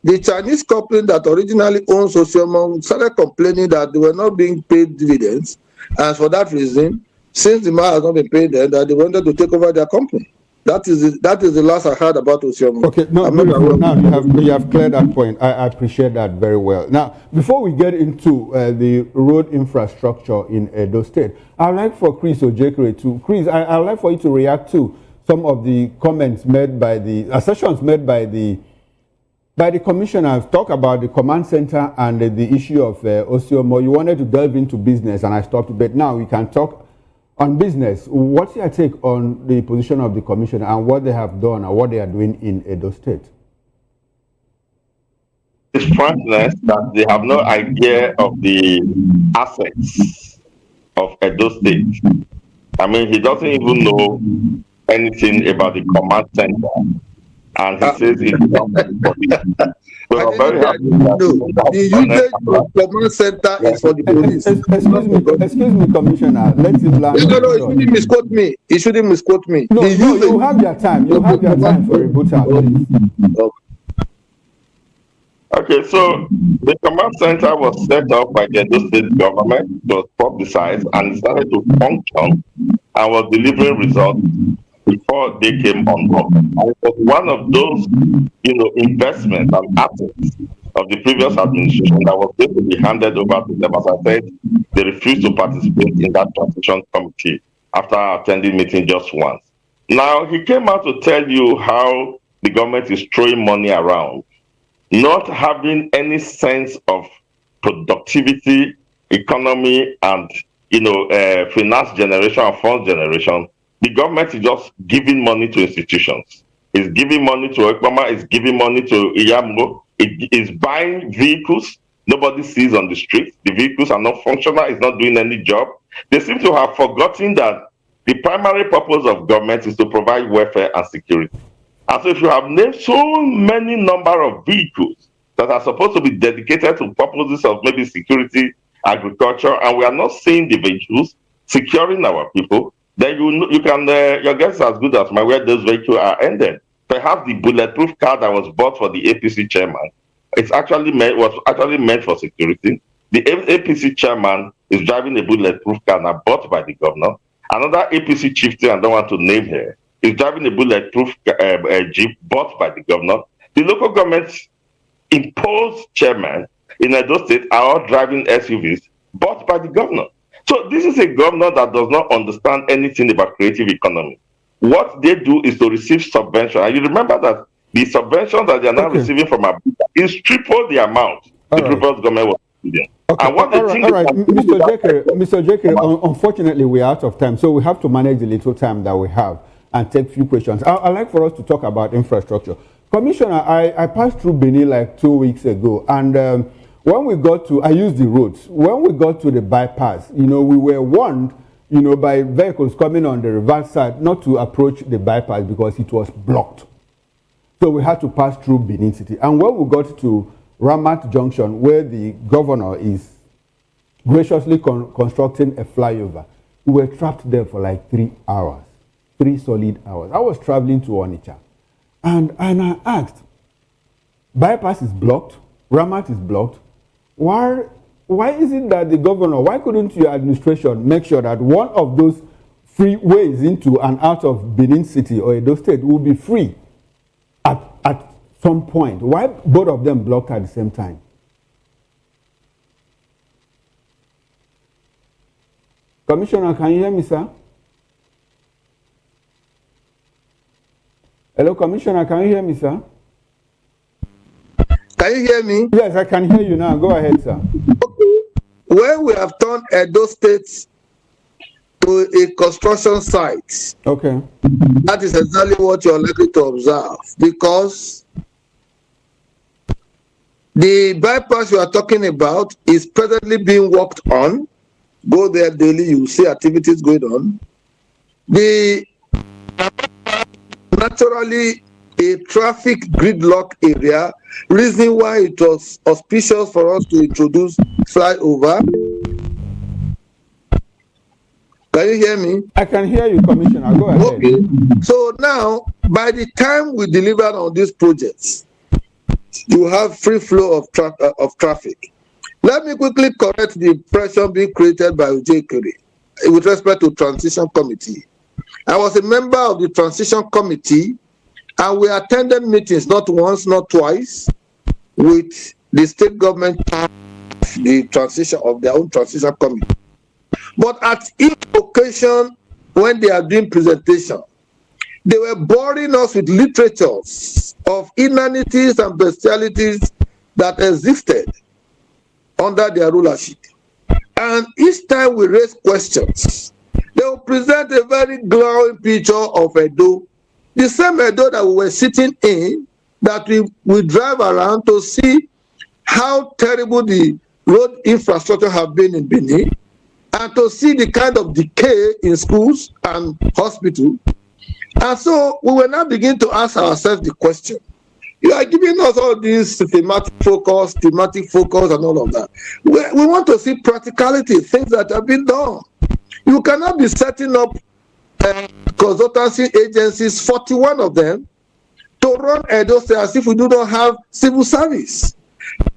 the Chinese company that originally owned Oshioma started complaining that they were not being paid dividends. And for that reason, since the man has not been paid them, that they wanted to take over their company. That is the last I heard about Oshioma. Okay, now you have cleared that point. I appreciate that very well. Now, before we get into the road infrastructure in Edo State, I'd like for Chris Ojekere to I'd like for you to react to some of the comments made by the assertions made by the commissioners. Talk about the command center and the issue of Oshioma. You wanted to delve into business, and I stopped. But now we can talk on business. What's your take on the position of the commission and what they have done and what they are doing in Edo State? It's frankness that they have no idea of the assets of Edo State. I mean, he doesn't even know anything about the command center, and he says it's not. So I'm very happy the usage of command center is for the police. Excuse me, Commissioner. Let him land. No, he shouldn't misquote me. He shouldn't misquote me. No, you have your time. You have your time for rebuttal. Okay, so the command center was set up by the Edo State government, it was publicized, and it started to function and was delivering results before they came on board. And it was one of those, investments and assets of the previous administration that was going to be handed over to them. As I said, they refused to participate in that transition committee after attending meeting just once. Now, he came out to tell you how the government is throwing money around, not having any sense of productivity, economy, and finance generation and funds generation. The government is just giving money to institutions. It's giving money to Ekpama, it's giving money to Iyamgo. It is buying vehicles nobody sees on the street. The vehicles are not functional, it's not doing any job. They seem to have forgotten that the primary purpose of government is to provide welfare and security. And so if you have named so many number of vehicles that are supposed to be dedicated to purposes of maybe security, agriculture, and we are not seeing the vehicles securing our people, then you can your guess is as good as mine where those vehicles are ended. Perhaps the bulletproof car that was bought for the APC chairman, was actually meant for security. The APC chairman is driving a bulletproof car now bought by the governor. Another APC chieftain, I don't want to name here, is driving a bulletproof jeep bought by the governor. The local government's imposed chairman in Edo State are all driving SUVs bought by the governor. So this is a governor that does not understand anything about creative economy. What they do is to receive subvention. And you remember that the subvention that they are now receiving from Abuja is triple the amount the previous government was receiving. Okay. And what they think Mr. Jekere, unfortunately, we are out of time, so we have to manage the little time that we have and take a few questions. I'd like for us to talk about infrastructure. Commissioner, I passed through Benin like 2 weeks ago, and when we got to, I used the roads. When we got to the bypass, we were warned, by vehicles coming on the reverse side not to approach the bypass because it was blocked. So we had to pass through Benin City. And when we got to Ramat Junction, where the governor is graciously constructing a flyover, we were trapped there for like 3 hours, 3 solid hours. I was traveling to Onitsha. And I asked, bypass is blocked, Ramat is blocked. Why why is it that the governor, why couldn't your administration make sure that one of those free ways into and out of Benin City or Edo State will be free at some point? Why both of them blocked at the same time? Commissioner, can you hear me, sir? Hello, Commissioner, can you hear me, sir? Can you hear me? Yes, I can hear you now. Go ahead, sir. Okay. When we have turned Edo State to a construction site, okay, that is exactly what you're likely to observe, because the bypass you are talking about is presently being worked on. Go there daily, you see activities going on. The naturally a traffic gridlock area, reason why it was auspicious for us to introduce flyover. Can you hear me? I can hear you, Commissioner. Go ahead. Okay. So now, by the time we deliver on these projects, you have free flow of traffic. Let me quickly correct the impression being created by Ujekere with respect to Transition Committee. I was a member of the Transition Committee, and we attended meetings not once, not twice, with the state government, the transition of their own Transition Committee. But at each occasion, when they are doing presentation, they were boring us with literatures of inanities and bestialities that existed under their rulership. And each time we raise questions, they will present a very glowing picture of Edo, the same Edo that we were sitting in, that we drive around to see how terrible the road infrastructure have been in Benin, and to see the kind of decay in schools and hospitals. And so we will now begin to ask ourselves the question. You are giving us all this thematic focus, and all of that. We want to see practicality, things that have been done. You cannot be setting up consultancy agencies, 41 of them, to run Edo State as if we do not have civil service.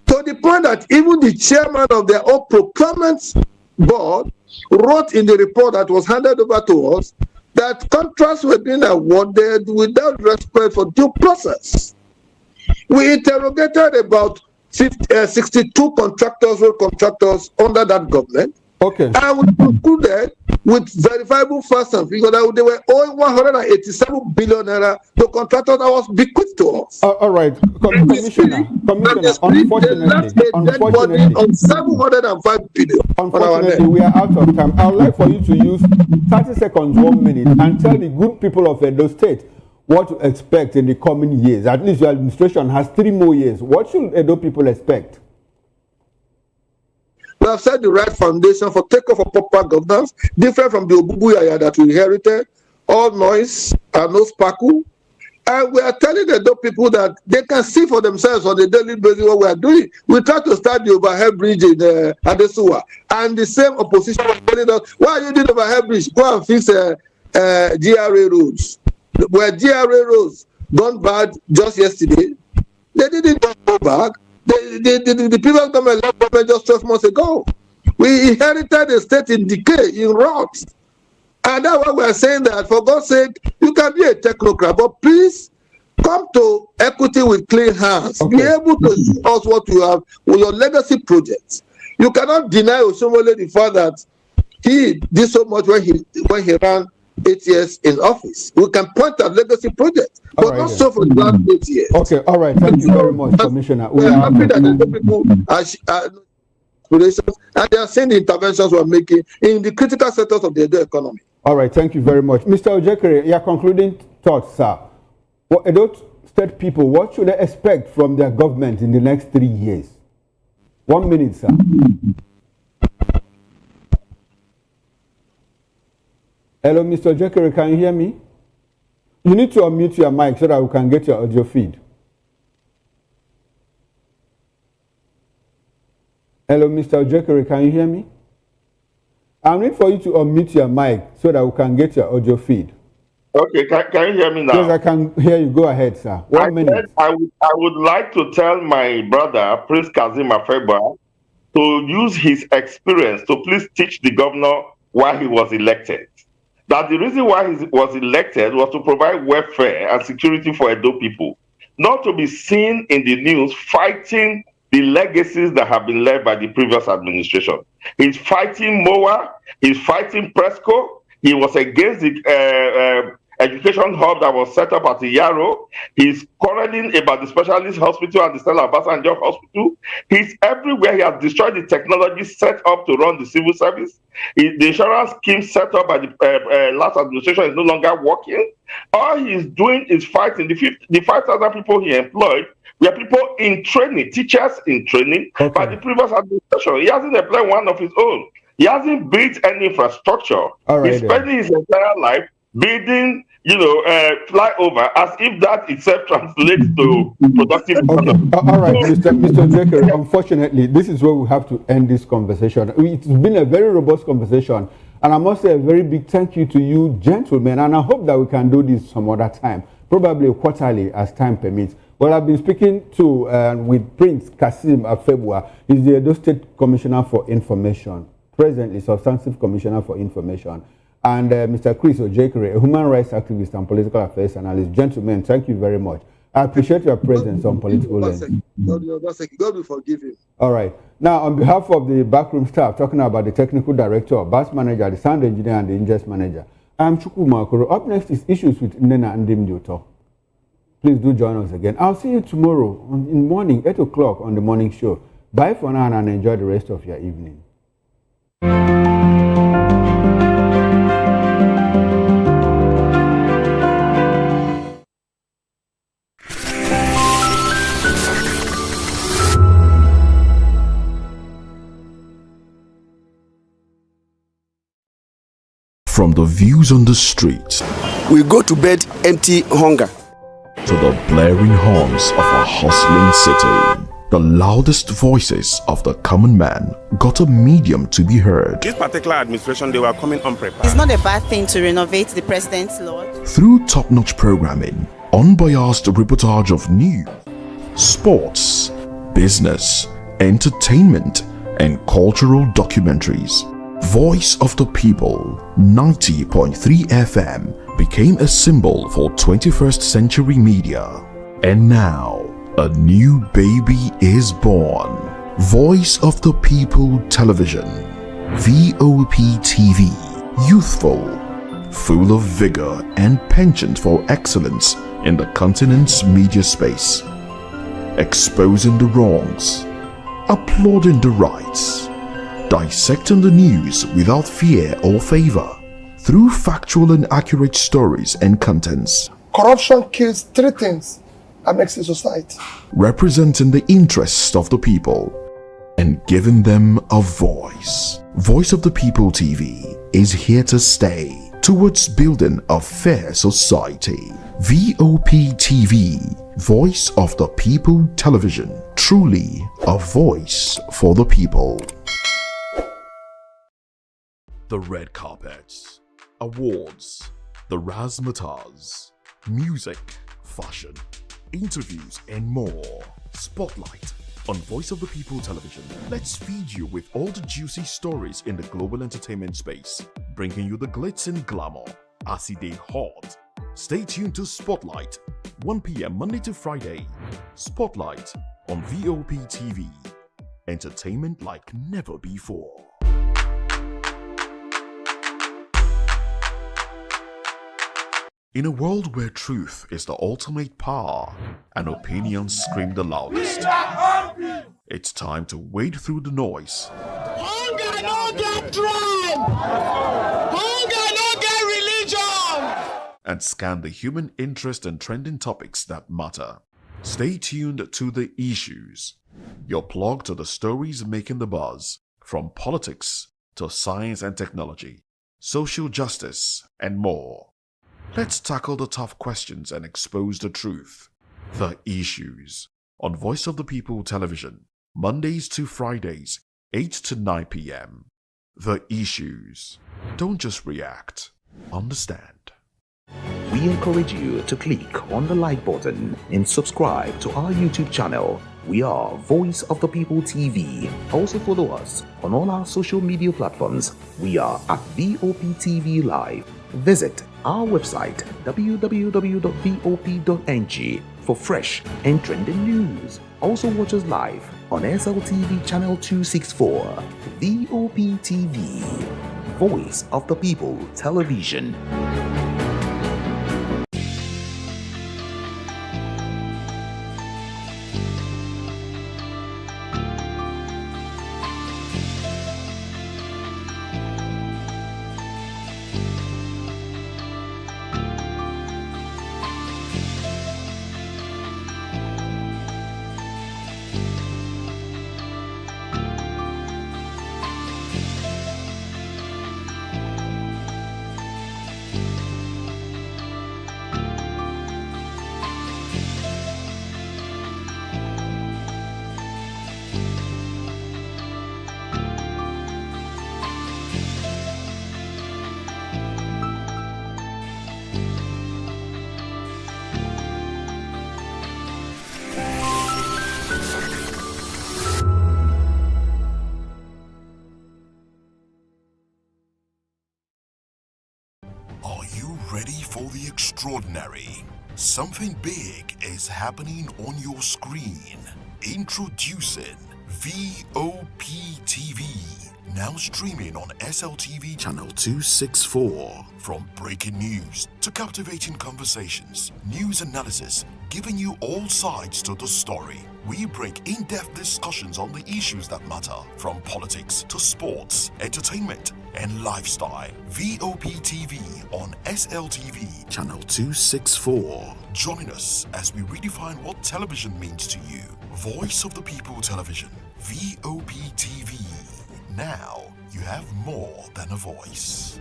To the point that even the chairman of their own procurement board wrote in the report that was handed over to us that contracts were being awarded without respect for due process. We interrogated about 62 contractors, road contractors under that government. Okay. And we concluded with verifiable facts and figures that they were owing 187 billion naira to contractors that was bequeathed to us. All right, Commissioner, unfortunately, on 705 billion. Unfortunately, we are out of time. I would like for you to use 30 seconds, 1 minute, and tell the good people of Edo State what to expect in the coming years. At least your administration has 3 more years. What should Edo people expect? We have set the right foundation for takeoff of proper governance, different from the Obubuyaya that we inherited, all noise and no sparkle. And we are telling the Edo people that they can see for themselves on a daily basis what we are doing. We try to start the overhead bridge in Adesuwa, and the same opposition was telling us, why are you doing overhead bridge? Go and fix GRA roads. Where GRA roads gone bad just yesterday, they didn't go back. The previous government just 12 months ago. We inherited a state in decay, in rot. And that's why we are saying that, for God's sake, you can be a technocrat, but please come to equity with clean hands. Okay. Be able to show us what you have with your legacy projects. You cannot deny Osomole the fact that he did so much when he ran 8 years in office. We can point at legacy projects, but not so for the last 8 years. Okay, all right. Thank you very much, Commissioner. We are happy that the people are and they are seeing the interventions we are making in the critical sectors of the Edo economy. All right, thank you very much. Mr. Ojekere, your concluding thoughts, sir. What Edo State people, what should they expect from their government in the next 3 years? 1 minute, sir. Hello, Mr. Ojekere, can you hear me? You need to unmute your mic so that we can get your audio feed. Hello, Mr. Ojekere, can you hear me? I need for you to unmute your mic so that we can get your audio feed. Okay, can you hear me now? Yes, I can hear you. Go ahead, sir. 1 minute. I would like to tell my brother, Prince Kazim Afeba, to use his experience to please teach the governor why he was elected. That the reason why he was elected was to provide welfare and security for Edo people, not to be seen in the news fighting the legacies that have been led by the previous administration. He's fighting MOA, he's fighting Presco, he was against the education hub that was set up at the Yarrow. He's quarreling about the specialist hospital and the Stella Obasanjo hospital. He's everywhere. He has destroyed the technology set up to run the civil service. The insurance scheme set up by the last administration is no longer working. All he's doing is fighting. The 5,000 people he employed were people in training, teachers in training by the previous administration. He hasn't employed one of his own. He hasn't built any infrastructure. He's spending his entire life building, flyover, as if that itself translates to productive economy. All right, Mr. Zekeri, unfortunately, this is where we have to end this conversation. It's been a very robust conversation, and I must say a very big thank you to you, gentlemen, and I hope that we can do this some other time, probably quarterly as time permits. Well, I've been speaking to with Prince Kasim Afebua. He's the Edo State Commissioner for Information, presently Substantive Commissioner for Information. And Mr. Chris Ojekere, a human rights activist and political affairs analyst. Gentlemen, thank you very much. I appreciate your presence on Political Lens. God will forgive him. All right. Now, on behalf of the backroom staff, talking about the technical director, bus manager, the sound engineer, and the ingest manager, I'm Chukuma Okoro. Up next is Issues with Nena and Dimduto. Please do join us again. I'll see you tomorrow in morning, 8 o'clock on the morning show. Bye for now and enjoy the rest of your evening. From the views on the street, we go to bed empty hunger, to the blaring horns of a hustling city, the loudest voices of the common man got a medium to be heard. This particular administration, they were coming unprepared. It's not a bad thing to renovate the president's lodge. Through top-notch programming, unbiased reportage of news, sports, business, entertainment, and cultural documentaries, Voice of the People 90.3 FM became a symbol for 21st century media. And now, a new baby is born. Voice of the People Television, VOP TV, youthful, full of vigor and penchant for excellence in the continent's media space, exposing the wrongs, applauding the rights, dissecting the news without fear or favor, through factual and accurate stories and contents. Corruption kills three things and makes a society. Representing the interests of the people and giving them a voice. Voice of the People TV is here to stay towards building a fair society. VOP TV, Voice of the People Television, truly a voice for the people. The red carpets, awards, the razzmatazz, music, fashion, interviews, and more. Spotlight on Voice of the People Television. Let's feed you with all the juicy stories in the global entertainment space, bringing you the glitz and glamour as it is hot. Stay tuned to Spotlight, 1 p.m. Monday to Friday. Spotlight on VOP TV. Entertainment like never before. In a world where truth is the ultimate power and opinions scream the loudest, it's time to wade through the noise. Hunger no get tribe! Hunger no get religion! And scan the human interest and trending topics that matter. Stay tuned to The Issues, your plug to the stories making the buzz, from politics to science and technology, social justice, and more. Let's tackle the tough questions and expose the truth. The Issues on Voice of the People Television, Mondays to Fridays, 8 to 9 p.m. The Issues. Don't just react, understand. We encourage you to click on the like button and subscribe to our YouTube channel, We are Voice of the People TV. Also follow us on all our social media platforms. We are at VOPTV Live. Visit our website www.vop.ng for fresh and trending news. Also watch us live on SLTV channel 264. VOPTV, Voice of the People Television. Ready for the extraordinary? Something big is happening on your screen. Introducing VOP TV, now streaming on SLTV channel 264. From breaking news to captivating conversations, news analysis, giving you all sides to the story. We break in-depth discussions on the issues that matter, from politics to sports, entertainment, and lifestyle. VOP TV on SLTV channel 264. Join us as we redefine what television means to you. Voice of the People Television, VOP TV. Now you have more than a voice.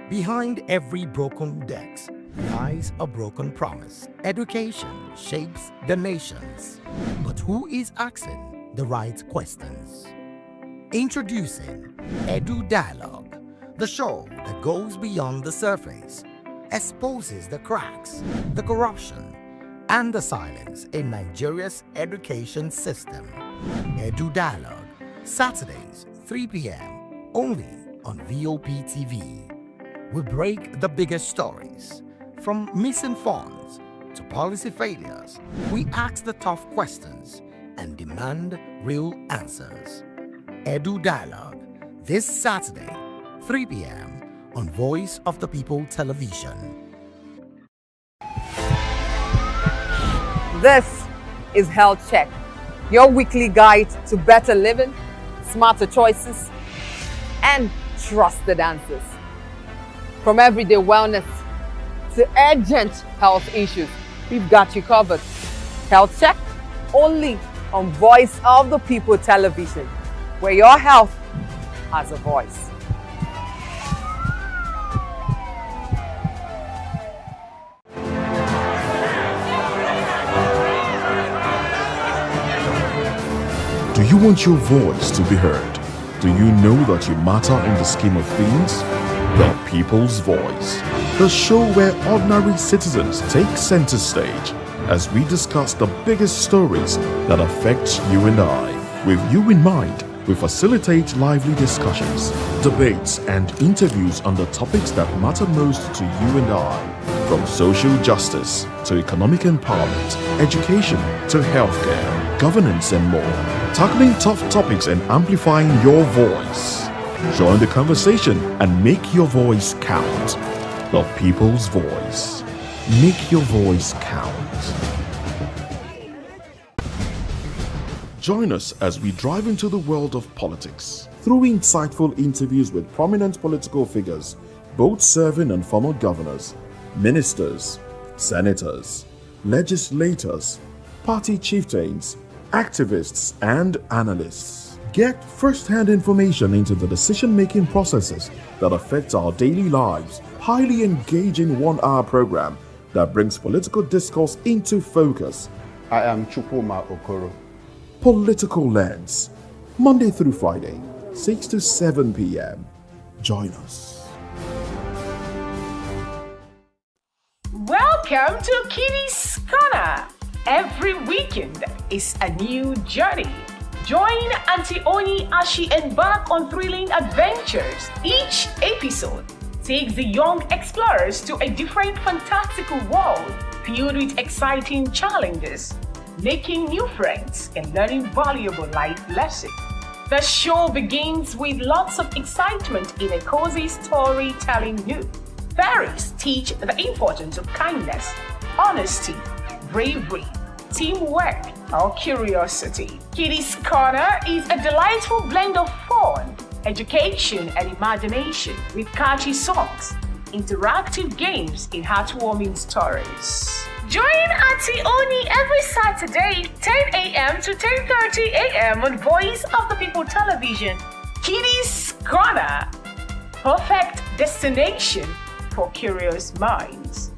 Behind every broken desk lies a broken promise. Education shapes the nations. But who is asking the right questions? Introducing Edu Dialogue, the show that goes beyond the surface, exposes the cracks, the corruption, and the silence in Nigeria's education system. Edu Dialogue, Saturdays, 3 p.m., only on VOP TV. We break the biggest stories, from missing funds to policy failures. We ask the tough questions and demand real answers. Edu Dialogue, this Saturday, 3 p.m. on Voice of the People Television. This is Health Check, your weekly guide to better living, smarter choices, and trusted answers. From everyday wellness to urgent health issues, we've got you covered. Health Check, only on Voice of the People Television, where your health has a voice. Do you want your voice to be heard? Do you know that you matter in the scheme of things? The People's Voice, the show where ordinary citizens take center stage as we discuss the biggest stories that affect you and I. With you in mind, we facilitate lively discussions, debates, and interviews on the topics that matter most to you and I. From social justice to economic empowerment, education to healthcare, governance, and more. Tackling tough topics and amplifying your voice. Join the conversation and make your voice count. The People's Voice. Make your voice count. Join us as we drive into the world of politics through insightful interviews with prominent political figures, both serving and former governors, ministers, senators, legislators, party chieftains, activists, and analysts. Get first-hand information into the decision-making processes that affect our daily lives. Highly engaging 1-hour program that brings political discourse into focus. I am Chukwuma Okoro. Political Lens. Monday through Friday, 6 to 7 p.m. Join us. Welcome to Kitty's Corner. Every weekend is a new journey. Join Auntie Oni as she embarks on thrilling adventures. Each episode takes the young explorers to a different fantastical world filled with exciting challenges, making new friends and learning valuable life lessons. The show begins with lots of excitement in a cozy storytelling mood. Fairies teach the importance of kindness, honesty, bravery, teamwork, or curiosity. Kitty's Corner is a delightful blend of fun, education, and imagination with catchy songs, interactive games, and heartwarming stories. Join Auntie Oni every Saturday, 10 a.m. to 10:30 a.m. on Voice of the People Television. Kitty's Corner, perfect destination for curious minds.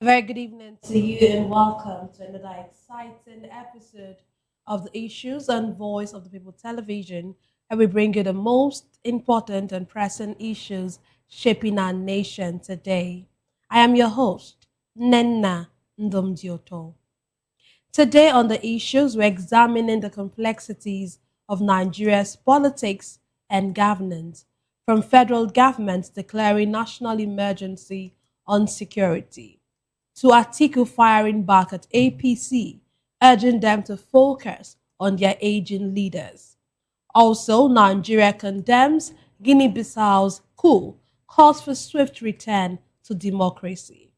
Very good evening to you and welcome to another exciting episode of the Issues and Voice of the People television, where we bring you the most important and pressing issues shaping our nation today. I am your host, Nenna Ndomdioto. Today on the Issues, we're examining the complexities of Nigeria's politics and governance, from federal government declaring national emergency on security, to Atiku firing back at APC, urging them to focus on their aging leaders. Also, Nigeria condemns Guinea-Bissau's coup, calls for swift return to democracy.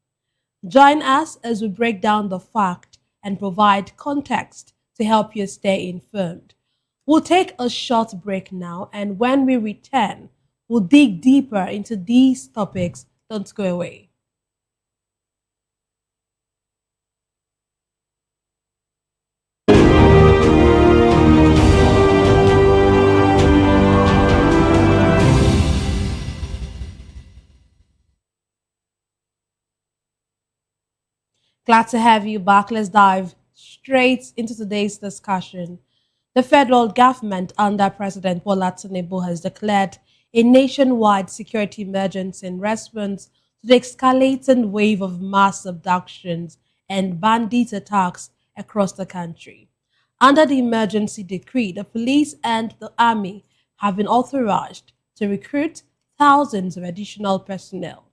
Join us as we break down the fact and provide context to help you stay informed. We'll take a short break now, and when we return, we'll dig deeper into these topics. Don't go away. Glad to have you back. Let's dive straight into today's discussion. The federal government under President Bola Tinubu has declared a nationwide security emergency in response to the escalating wave of mass abductions and bandit attacks across the country. Under the emergency decree, the police and the army have been authorized to recruit thousands of additional personnel.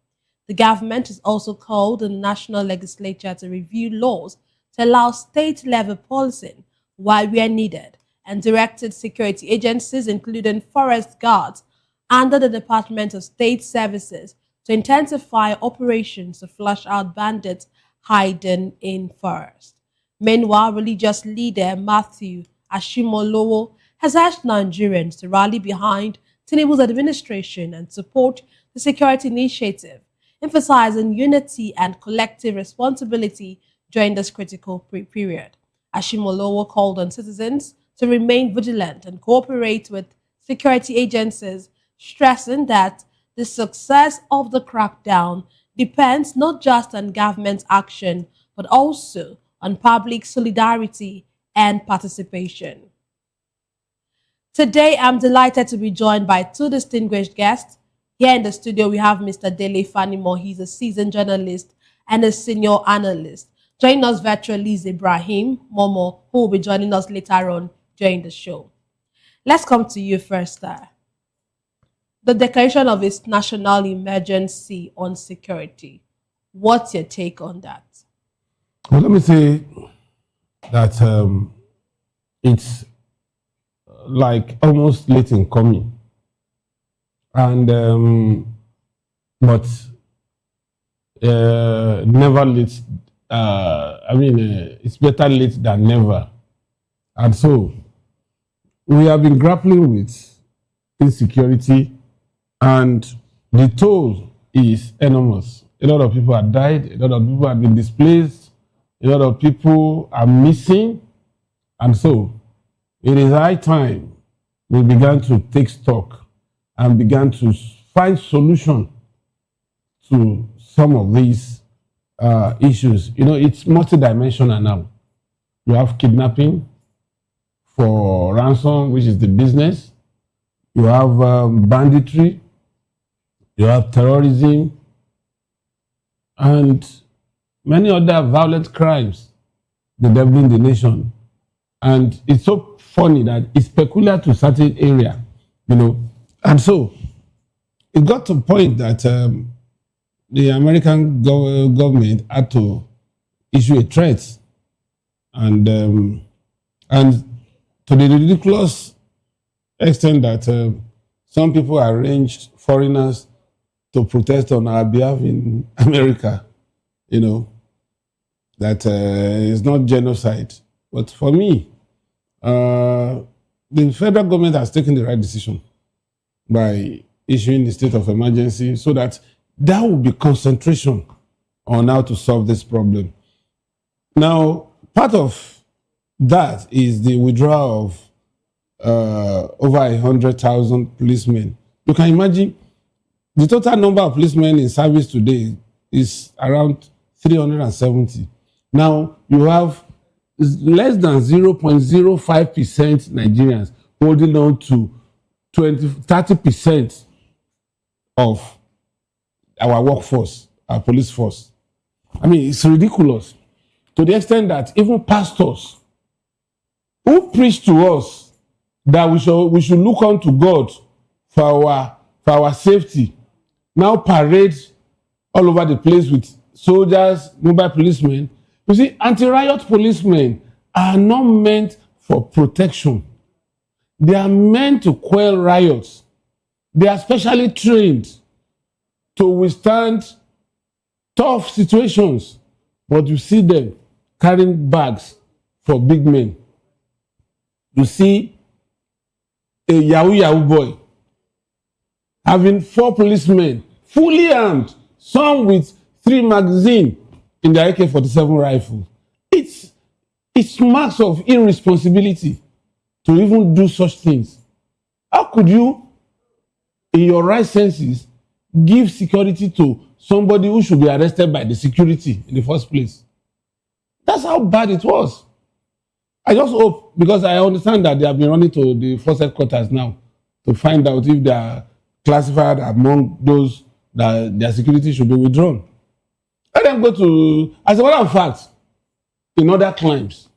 The government has also called on the national legislature to review laws to allow state-level policing while where needed, and directed security agencies, including forest guards, under the Department of State Services to intensify operations to flush out bandits hiding in forests. Meanwhile, religious leader Matthew Ashimolowo has urged Nigerians to rally behind Tinubu's administration and support the security initiative, emphasizing unity and collective responsibility during this critical period. Ashimolowo called on citizens to remain vigilant and cooperate with security agencies, stressing that the success of the crackdown depends not just on government action, but also on public solidarity and participation. Today, I'm delighted to be joined by two distinguished guests. Here in the studio, we have Mr. Dele Fanimo. He's a seasoned journalist and a senior analyst. Joining us virtually is Ibrahim Momo, who will be joining us later on during the show. Let's come to you first, sir. The declaration of its national emergency on security. What's your take on that? Well, let me say that it's like almost late in coming. And but never late. It's better late than never. And so we have been grappling with insecurity, and the toll is enormous. A lot of people have died, a lot of people have been displaced, a lot of people are missing, and so it is high time we began to take stock and began to find solution to some of these issues. You know, it's multidimensional now. You have kidnapping for ransom, which is the business. You have banditry. You have terrorism and many other violent crimes bedeviling the nation. And it's so funny that it's peculiar to certain area, you know. And so it got to a point that the American government had to issue a threat, and to the ridiculous extent that some people arranged foreigners to protest on our behalf in America, you know, that is not genocide. But for me, the federal government has taken the right decision by issuing the state of emergency so that there will be concentration on how to solve this problem. Now, part of that is the withdrawal of over 100,000 policemen. You can imagine the total number of policemen in service today is around 370. Now, you have less than 0.05% Nigerians holding on to 30% of our workforce, our police force. I mean, it's ridiculous to the extent that even pastors who preach to us that we should look unto God for our safety now parade all over the place with soldiers, mobile policemen. You see, anti-riot policemen are not meant for protection. They are meant to quell riots. They are specially trained to withstand tough situations. But you see them carrying bags for big men. You see a Yahoo boy having 4 policemen fully armed, some with 3 magazines in their AK-47 rifle. It's marks of irresponsibility to even do such things. How could you, in your right senses, give security to somebody who should be arrested by the security in the first place? That's how bad it was. I just hope, because I understand that they have been running to the force headquarters now to find out if they are classified among those that their security should be withdrawn. Let them go to, as a matter of fact, in other crimes,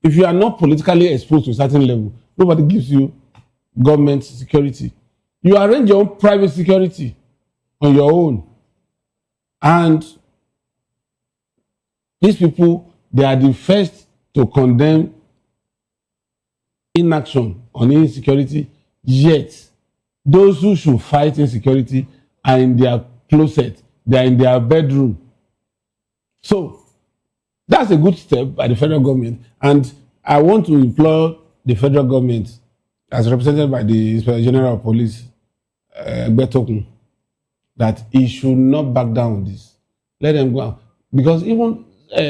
if you are not politically exposed to a certain level, nobody gives you government security. You arrange your own private security on your own. And these people, they are the first to condemn inaction on insecurity, yet those who should fight insecurity are in their closet, they are in their bedroom. So that's a good step by the federal government, and I want to implore the federal government, as represented by the Inspector General of Police, Betokun, that he should not back down on this. Let them go out. Because even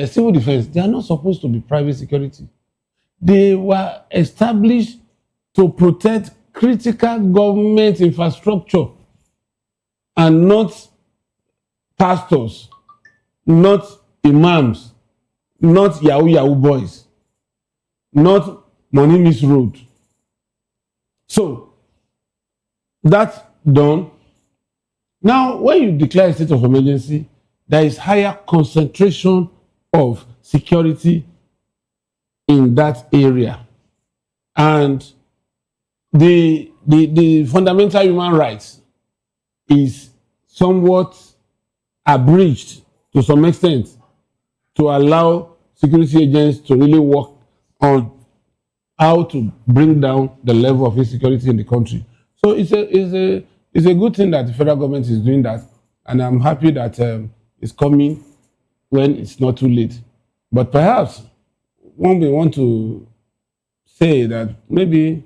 civil defense, they are not supposed to be private security. They were established to protect critical government infrastructure and not pastors, not imams, not Yahoo boys, not money misroad. So that's done. Now, when you declare a state of emergency, there is higher concentration of security in that area. And the fundamental human rights is somewhat abridged to some extent to allow security agents to really work on how to bring down the level of insecurity in the country. So it's a good thing that the federal government is doing that, and I'm happy that it's coming when it's not too late. But perhaps when we want to say that maybe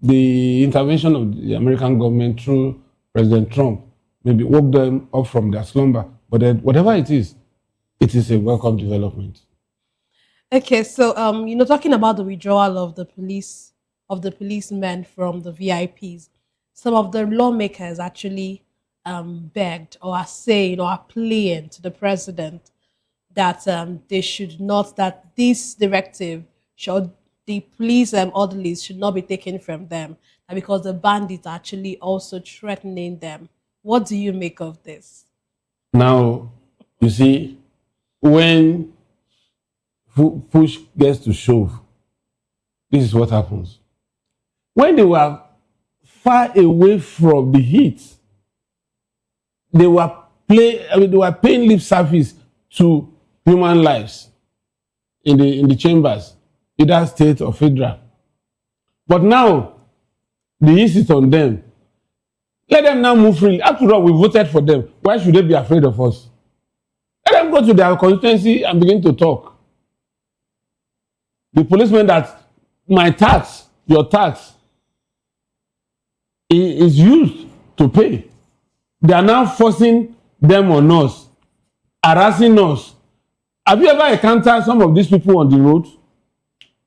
the intervention of the American government through President Trump maybe woke them up from their slumber. But then whatever it is a welcome development. Okay, so talking about the withdrawal of the policemen from the VIPs, some of the lawmakers actually begged or are saying or are pleading to the president that that this directive the police orderlies should not be taken from them, because the bandits are actually also threatening them. What do you make of this? Now, you see, when push gets to shove, this is what happens. When they were far away from the heat, they were paying lip service to human lives in the chambers, either state or federal. But now, the heat is on them. Let them now move freely. After all, we voted for them. Why should they be afraid of us? Let them go to their constituency and begin to talk. The policeman that my tax, your tax, is used to pay. They are now forcing them on us, harassing us. Have you ever encountered some of these people on the road?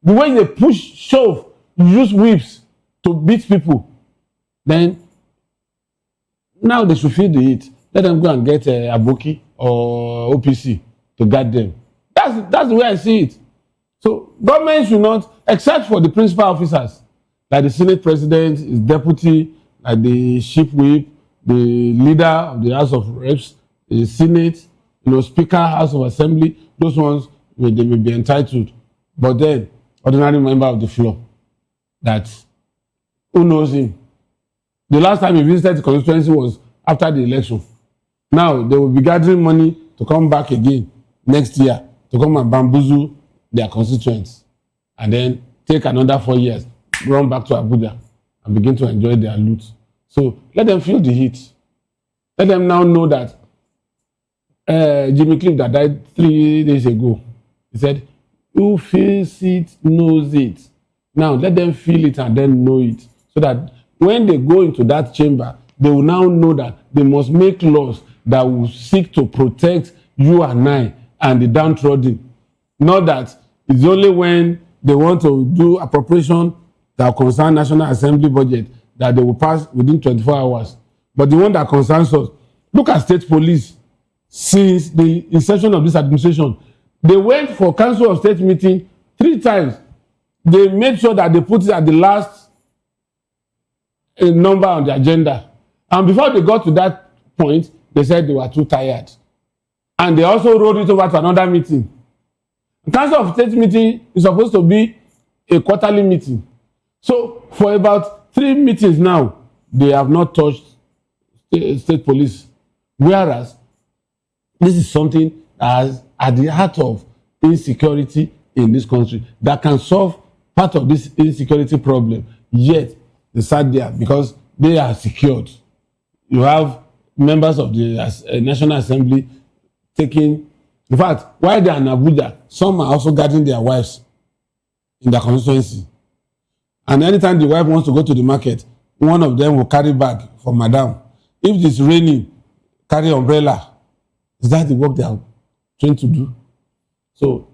The way they push, shove, use whips to beat people. Then, now they should feel the heat. Let them go and get Aboki or OPC to guard them. That's the way I see it. So government should not, except for the principal officers, like the Senate President, his deputy, like the chief whip, the leader of the House of Reps, the Senate, Speaker, House of Assembly, those ones, they may be entitled. But then, ordinary member of the floor, that, who knows him? The last time he visited the constituency was after the election. Now, they will be gathering money to come back again next year, to come and bamboozle their constituents, and then take another 4 years, run back to Abuja, and begin to enjoy their loot. So let them feel the heat. Let them now know that Jimmy Cliff that died 3 days ago, he said, who feels it knows it. Now let them feel it and then know it, so that when they go into that chamber, they will now know that they must make laws that will seek to protect you and I and the downtrodden. Not that it's only when they want to do appropriation that concern National Assembly budget that they will pass within 24 hours. But the one that concerns us, look at state police. Since the inception of this administration, they went for Council of State meeting 3 times. They made sure that they put it at the last number on the agenda. And before they got to that point, they said they were too tired. And they also rolled it over to another meeting. The Council of State meeting is supposed to be a quarterly meeting. So for about 3 meetings now, they have not touched state police. Whereas this is something that is at the heart of insecurity in this country that can solve part of this insecurity problem. Yet they sat there because they are secured. You have members of the National Assembly taking, in fact, while they are in Abuja, some are also guarding their wives in their constituency. And anytime the wife wants to go to the market, one of them will carry bag for madam. If it's raining, carry umbrella. Is that the work they are trained to do? So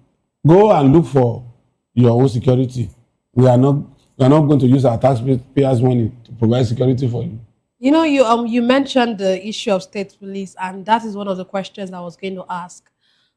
go and look for your own security. We are not going to use our taxpayers' money to provide security for you. You know, you mentioned the issue of state police, and that is one of the questions I was going to ask.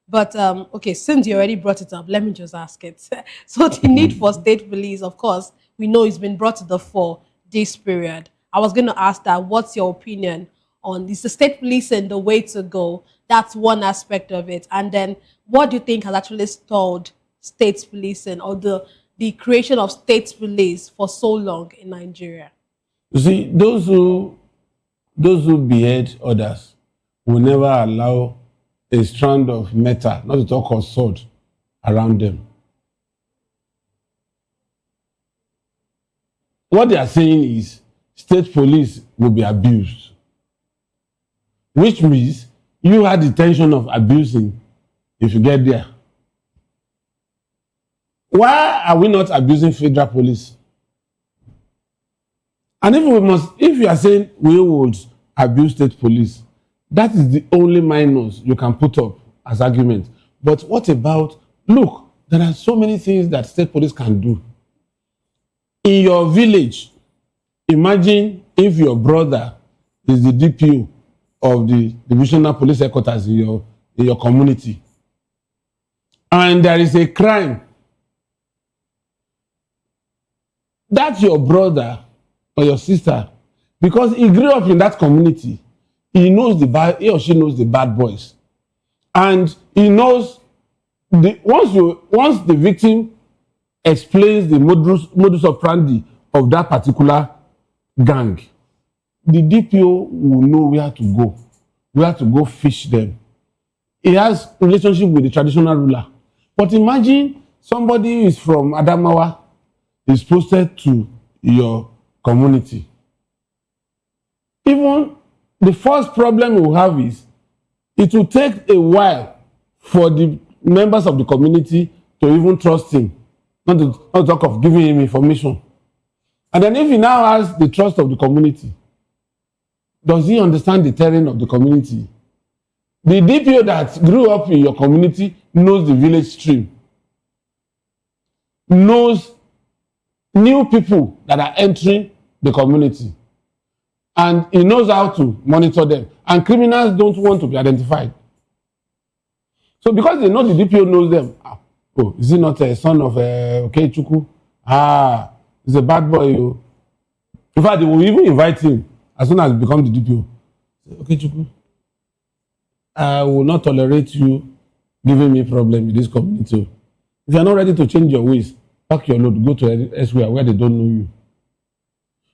But okay, since you already brought it up, let me just ask it. So the need for state police, of course, we know it's been brought to the fore this period. I was going to ask that, what's your opinion on, is the state police and the way to go? That's one aspect of it. And then what do you think has actually stalled state policing or the creation of state police for so long in Nigeria? You see, those who behead others will never allow a strand of metal, not to talk of sword, around them. What they are saying is state police will be abused, which means you had the intention of abusing if you get there. Why are we not abusing federal police? And if you are saying we would abuse state police, that is the only minus you can put up as argument. But what about, look, there are so many things that state police can do. In your village, imagine if your brother is the DPO of the divisional police headquarters in your community, and there is a crime. That's your brother or your sister, because he grew up in that community. He or she knows the bad boys, and he knows once the victim explains the modus operandi of that particular gang, the DPO will know where to go fish them. He has relationship with the traditional ruler. But imagine somebody who is from Adamawa is posted to your community. Even the first problem we will have is it will take a while for the members of the community to even trust him, not to talk of giving him information. And then if he now has the trust of the community, does he understand the terrain of the community? The DPO that grew up in your community knows the village stream, knows new people that are entering the community, and he knows how to monitor them. And criminals don't want to be identified. So because they know the DPO knows them, is he not a son of Okechukwu? He's a bad boy. In fact, they will even invite him as soon as he becomes the DPO. Okechukwu, I will not tolerate you giving me problem in this community. If you are not ready to change your ways, pack your load, go to elsewhere where they don't know you.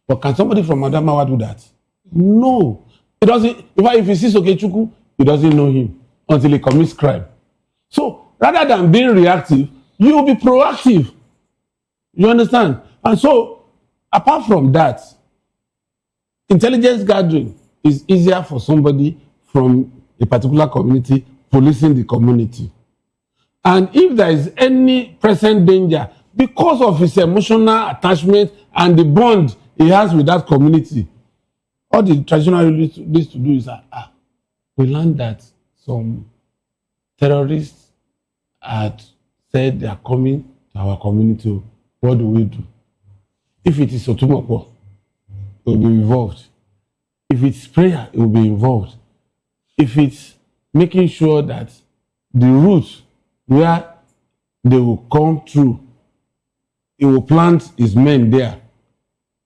But can somebody from Adamawa do that? No. He doesn't. In fact, if he sees Okechukwu, he doesn't know him until he commits crime. So rather than being reactive, you will be proactive. You understand? And so, apart from that, intelligence gathering is easier for somebody from a particular community policing the community. And if there is any present danger because of his emotional attachment and the bond he has with that community, all the traditional needs to do is we learned that some terrorists had said they are coming to our community. What do we do? If it is Otumoko, it will be involved. If it's prayer, it will be involved. If it's making sure that the route where they will come through, he will plant his men there.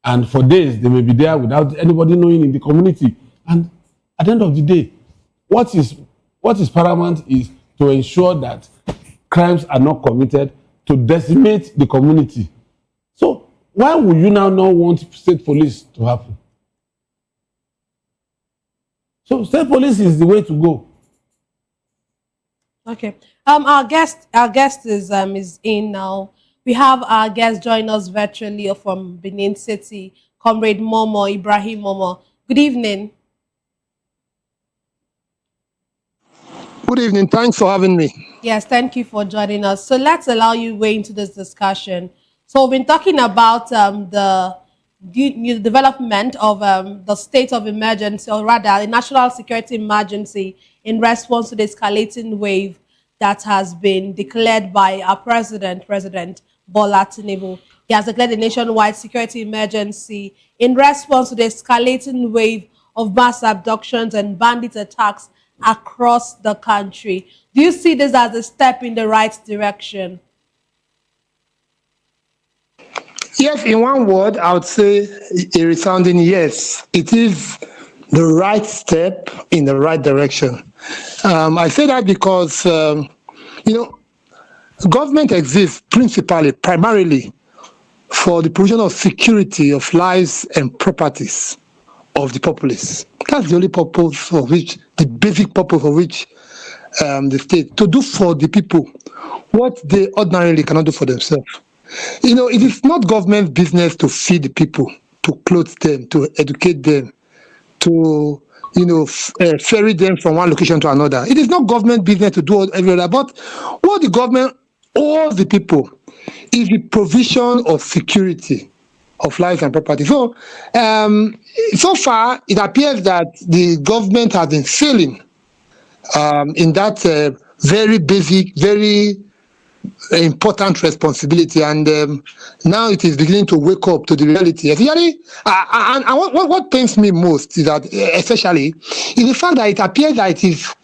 And for days, they may be there without anybody knowing in the community. And at the end of the day, what is paramount is to ensure that crimes are not committed to decimate the community. So why would you now not want state police to happen? So state police is the way to go. Okay. Our guest is in now. We have our guest join us virtually from Benin City, Comrade Momo, Ibrahim Momo. Good evening. Good evening. Thanks for having me. Yes, thank you for joining us. So let's allow you way into this discussion. So we've been talking about the development of the state of emergency, or rather a national security emergency in response to the escalating wave that has been declared by our President Bola Tinubu. He has declared a nationwide security emergency in response to the escalating wave of mass abductions and bandit attacks across the country. Do you see this as a step in the right direction? Yes, in one word, I would say a resounding yes. It is the right step in the right direction. I say that because, government exists primarily for the provision of security of lives and properties of the populace. That's the only purpose for which, the basic purpose for which the state, to do for the people what they ordinarily cannot do for themselves. It is not government business to feed the people, to clothe them, to educate them, to, ferry them from one location to another. It is not government business to do every other. But what the government all the people is the provision of security of lives and property. So, so far, it appears that the government has been failing in that very basic, very important responsibility, and now it is beginning to wake up to the reality. Especially, and what pains me most is that, especially, is the fact that it appears that it is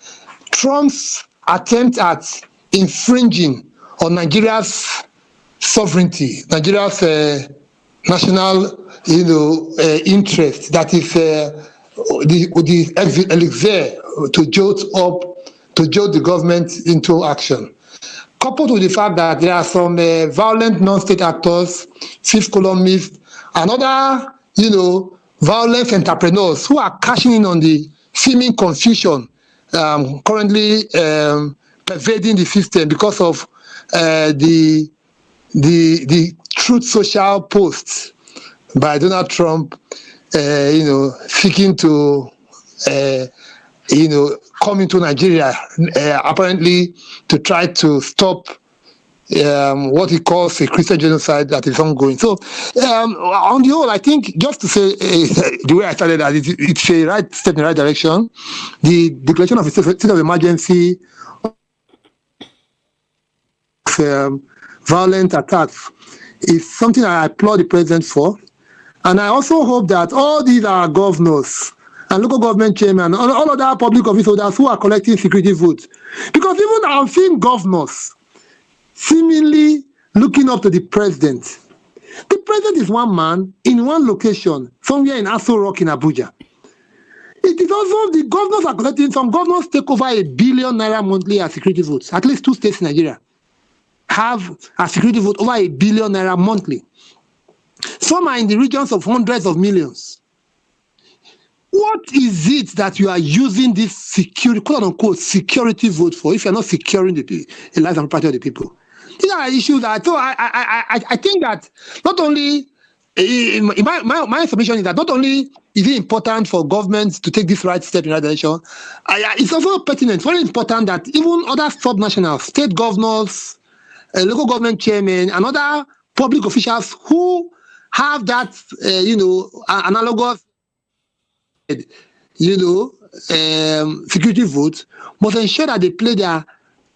Trump's attempt at infringing on Nigeria's sovereignty, Nigeria's national, interest, that is the elixir to jolt the government into action. Coupled with the fact that there are some violent non-state actors, fifth columnists, and other, violent entrepreneurs who are cashing in on the seeming confusion currently pervading the system because of the Truth Social posts by Donald Trump, seeking to, come into Nigeria, apparently to try to stop what he calls a Christian genocide that is ongoing. So, on the whole, I think, just to say the way I started, that it's a right step in the right direction. The declaration of a state of emergency, violent attacks, is something I applaud the president for. And I also hope that all these are governors and local government chairmen and all other public office holders who are collecting security votes. Because even I'm seeing governors seemingly looking up to the president. The president is one man in one location, somewhere in Aso Rock in Abuja. It is also the governors are collecting, some governors take over ₦1 billion monthly as security votes. At least 2 states in Nigeria have a security vote over ₦1 billion monthly. Some are in the regions of hundreds of millions. What is it that you are using this security, quote unquote, security vote for if you're not securing the lives and property of the people? These are issues that, so I think that not only, my submission is that not only is it important for governments to take this right step in that direction, it's also pertinent, very important that even other sub-nationals, state governors, local government chairmen, and other public officials who have that, analogous, security votes, must ensure that they play their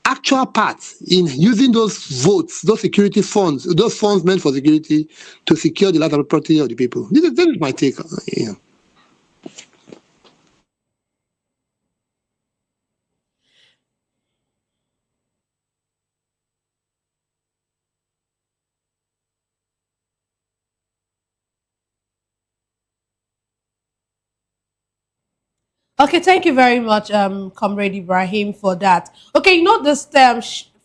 actual part in using those votes, those security funds, those funds meant for security, to secure the life and property of the people. This is my take. Okay, thank you very much, Comrade Ibrahim, for that. Okay, this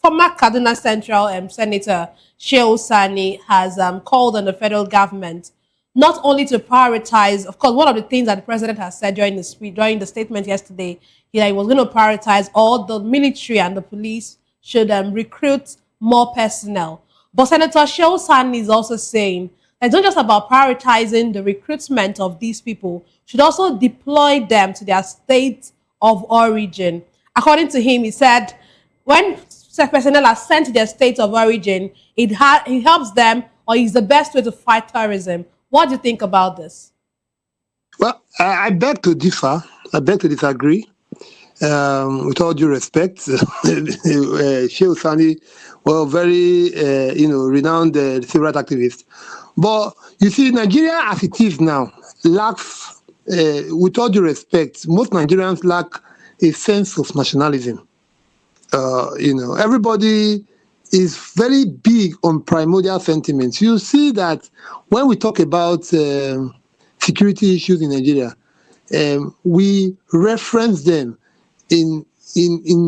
former Kaduna Central Senator Shehu Sani has called on the federal government not only to prioritize, of course, one of the things that the president has said during the statement yesterday, that he was going to prioritize all the military and the police should recruit more personnel. But Senator Shehu Sani is also saying that it's not just about prioritizing the recruitment of these people, should also deploy them to their state of origin. According to him, he said, when personnel are sent to their state of origin, it helps them, or is the best way to fight terrorism. What do you think about this? Well, I beg to differ. I beg to disagree. With all due respect, Shehu Sani was very, renowned civil rights activist. But you see, Nigeria as it is now lacks, with all due respect, most Nigerians lack a sense of nationalism. Everybody is very big on primordial sentiments. You see that when we talk about security issues in Nigeria, we reference them in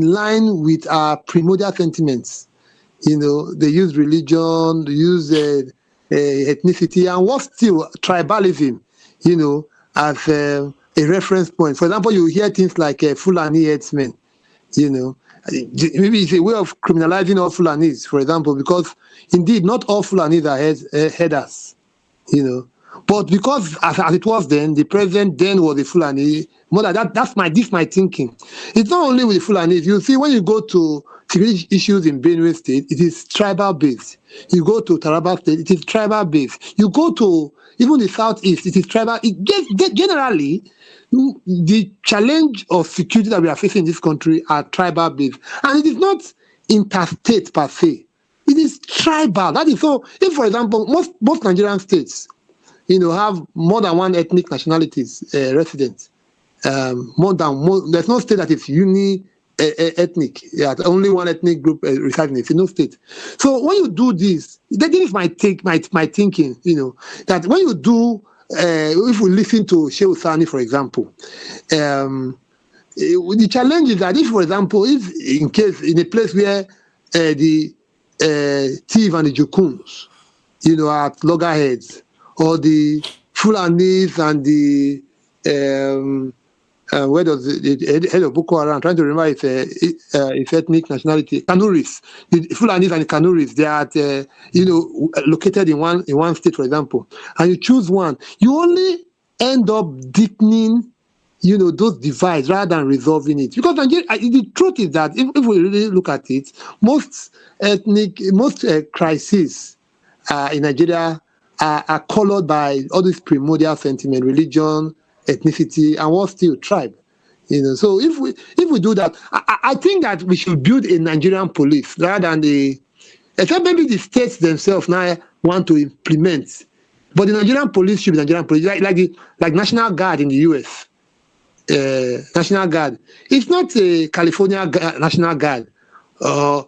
line with our primordial sentiments. They use religion, they use ethnicity, and what still tribalism, as a reference point. For example, you hear things like Fulani headsmen, maybe it's a way of criminalizing all Fulanis, for example, because indeed not all Fulanis are headers, But because as it was then, the president then was a Fulani. More like that's my thinking. It's not only with the Fulanis. You see, when you go to security issues in Benue State, it is tribal based. You go to Taraba State, it is tribal based. You go to even the Southeast, it is tribal. Generally, the challenge of security that we are facing in this country are tribal based. And it is not interstate per se. It is tribal. That is so. If, for example, most Nigerian states, have more than one ethnic nationalities residents. There's no state that is ethnic. Yeah, only one ethnic group residing. It's no state. So when you do this, that is my thinking. That when you do, if we listen to Shehu Sani, for example, the challenge is that if, for example, if in case in a place where the thief and the Jukuns, are at loggerheads, or the Fulanis and the where does the head of Boko Haram, trying to remember its ethnic nationality, Kanuris, the Fulanis and the Kanuris, they are located in one state, for example, and you choose one, you only end up deepening those divides rather than resolving it. Because the truth is that if we really look at it, most crises in Nigeria are colored by all this primordial sentiment, religion, ethnicity, and what still tribe. So if we do that, I think that we should build a Nigerian police rather than except maybe the states themselves now want to implement. But the Nigerian police should be Nigerian police, like National Guard in the US. National Guard. It's not a California National Guard or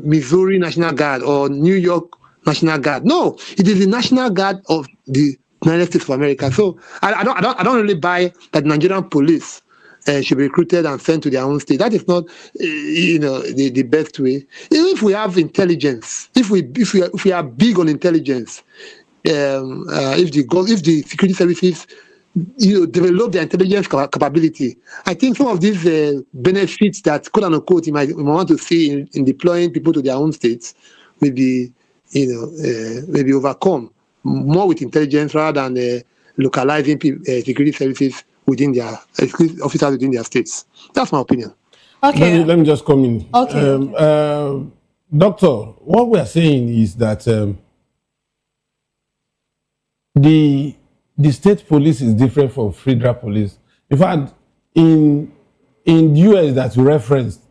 Missouri National Guard or New York National Guard. No, it is the National Guard of the United States of America. So I don't really buy that Nigerian police should be recruited and sent to their own state. That is not the best way. Even if we have intelligence, if we are big on intelligence, if the security services develop their intelligence capability, I think some of these benefits that quote unquote you might want to see in deploying people to their own states will be maybe overcome more with intelligence rather than localizing security services within their officers within their states. That's my opinion. Okay. Let me just come in. Okay. Doctor, what we are saying is that the state police is different from federal police. In fact, in US that you referenced,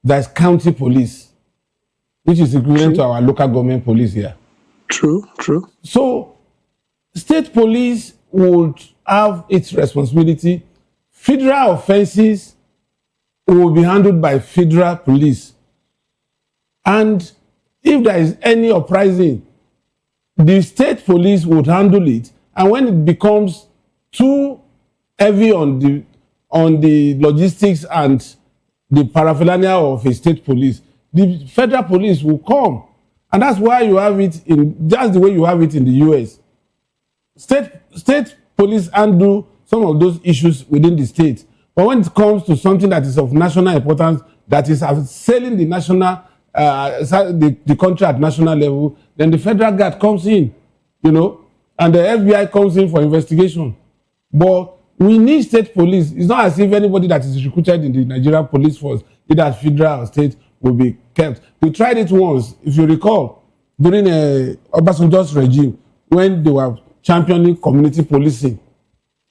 there's county police, which is equivalent to our local government police here. True. So, state police would have its responsibility. Federal offenses will be handled by federal police. And if there is any uprising, the state police would handle it. And when it becomes too heavy on the logistics and the paraphernalia of a state police, the federal police will come. And that's why you have it that's the way you have it in the US. State police handle some of those issues within the state. But when it comes to something that is of national importance, that is selling the national, the country at national level, then the federal guard comes in, and the FBI comes in for investigation. But we need state police. It's not as if anybody that is recruited in the Nigerian police force, either federal or state, will be kept. We tried it once, if you recall, during Obasanjo's regime, when they were championing community policing,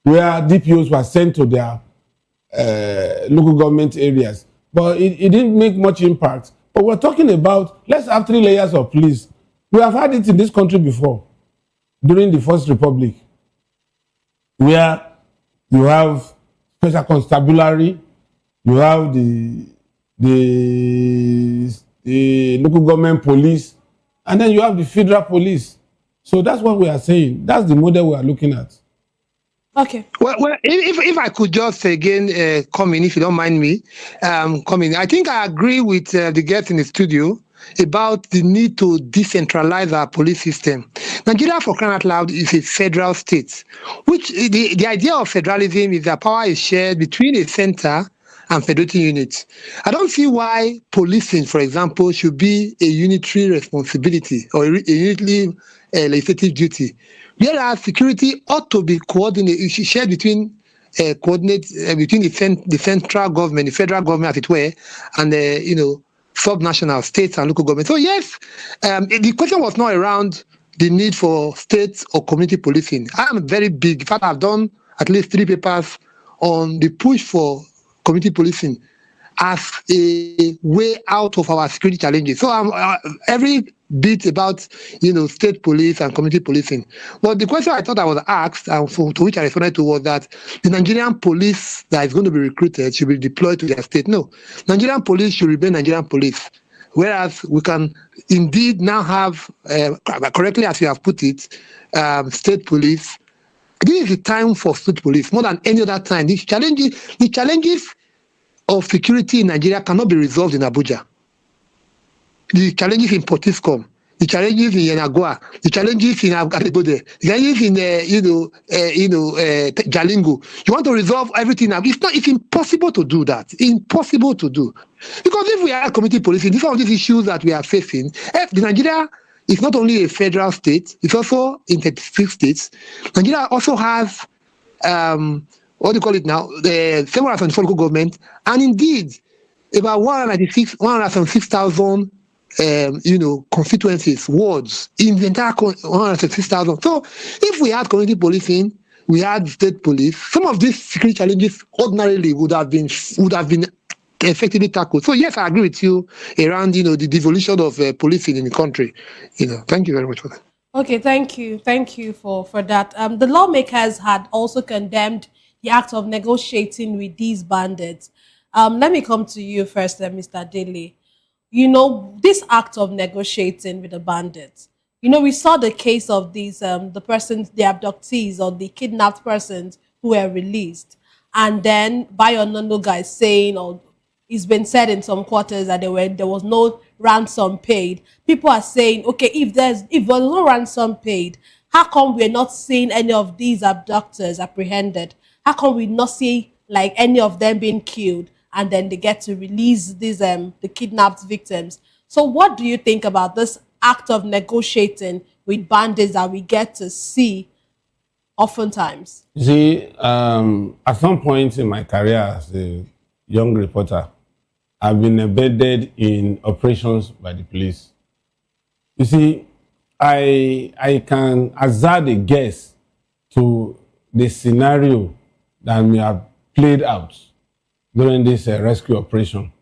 where DPOs were sent to their local government areas. But it didn't make much impact. But we're talking about, let's have 3 layers of police. We have had it in this country before, during the First Republic, where you have special constabulary, you have the local government police, and then you have the federal police. So that's what we are saying. That's the model we are looking at. Okay. Well, if I could just again come in, if you don't mind me coming. I think I agree with the guests in the studio about the need to decentralize our police system. Nigeria, for crying out loud, is a federal state, which the idea of federalism is that power is shared between a center and federating units. I don't see why policing, for example, should be a unitary responsibility or a unitary legislative duty. Whereas security ought to be coordinated, shared between coordinate between the central government, the federal government, as it were, and sub-national states and local government. So yes, the question was not around the need for state or community policing. I am very big. In fact, I've done at least 3 papers on the push for community policing as a way out of our security challenges. So every bit about state police and community policing. But the question I thought I was asked, and to which I responded to, was that the Nigerian police that is going to be recruited should be deployed to their state. No, Nigerian police should remain Nigerian police. Whereas we can indeed now have, correctly as you have put it, state police. This is the time for state police more than any other time. The challenges of security in Nigeria cannot be resolved in Abuja. The challenges in Potiskum, the challenges in Yanagua, the challenges in Agadebode, the challenges in Jalingo. You want to resolve everything now. It's impossible to do that. Impossible to do. Because if we have community policing, these are these issues that we are facing. Nigeria is not only a federal state, it's also in 36 states. Nigeria also has what do you call it now? The 774 local government, and indeed about 106,000 constituencies, wards in the entire 106,000. So if we had community policing, we had state police, some of these security challenges ordinarily would have been effectively tackled. So yes, I agree with you around the devolution of policing in the country. Thank you very much for that. Okay, thank you for that. The lawmakers had also condemned the act of negotiating with these bandits. Let me come to you first, Mr. Daly. This act of negotiating with the bandits, we saw the case of these, the abductees or the kidnapped persons who were released. And then Bayo Nonoga is saying, or it's been said in some quarters that there was no ransom paid. People are saying, okay, if there's no ransom paid, how come we're not seeing any of these abductors apprehended? How come we not see any of them being killed? And then they get to release these the kidnapped victims. So what do you think about this act of negotiating with bandits that we get to see oftentimes? You see, at some point in my career as a young reporter, I've been embedded in operations by the police. You see, I can hazard a guess to the scenario that may have played out during this rescue operation.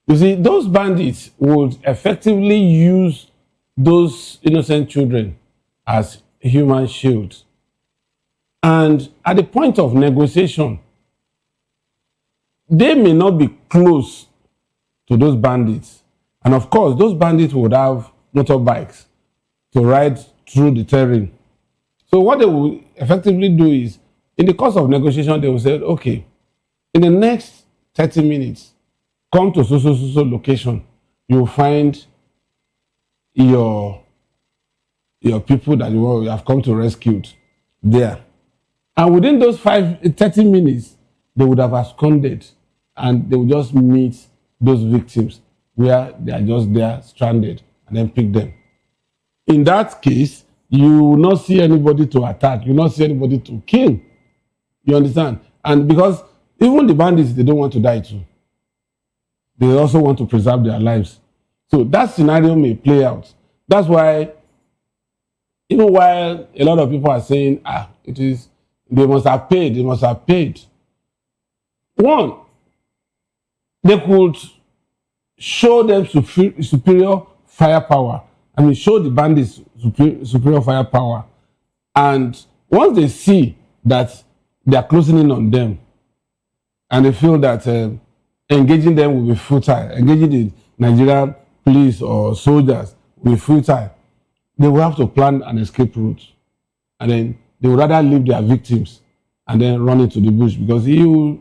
You see, those bandits would effectively use those innocent children as human shields. And at the point of negotiation, they may not be close to those bandits. And of course, those bandits would have motorbikes to ride through the terrain. So what they will effectively do is, in the course of negotiation, they will say, okay, in the next 30 minutes, come to so location. You'll find your people that you have come to rescue there. And within those 30 minutes, they would have absconded and they would just meet those victims where they are just there stranded and then pick them. In that case, you will not see anybody to attack. You will not see anybody to kill. You understand? And because even the bandits, they don't want to die too. They also want to preserve their lives. So that scenario may play out. That's why, even while a lot of people are saying, they must have paid. One, they could show them superior firepower. Show the bandits superior firepower. And once they see that they are closing in on them, and they feel that engaging them will be futile, engaging the Nigerian police or soldiers will be futile, they will have to plan an escape route. And then they would rather leave their victims and then run into the bush, because he who,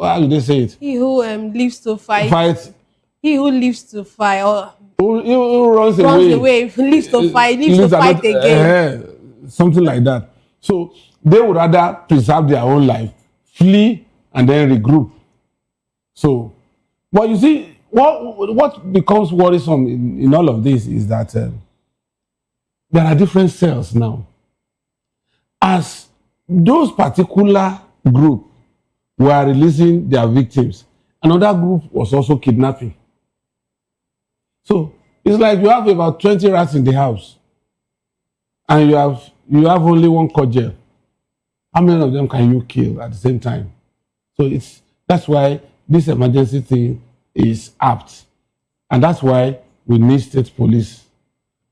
how do they say it? He who lives to fight. He who lives to fight, or who runs away, lives to fight, lives to fight again. Something like that. So they would rather preserve their own life, flee, and then regroup. So, but you see, what becomes worrisome in all of this is that there are different cells now. As those particular group were releasing their victims. Another group was also kidnapping. So it's like you have about 20 rats in the house, and you have only one cudgel. How many of them can you kill at the same time? So that's why this emergency thing is apt, and that's why we need state police.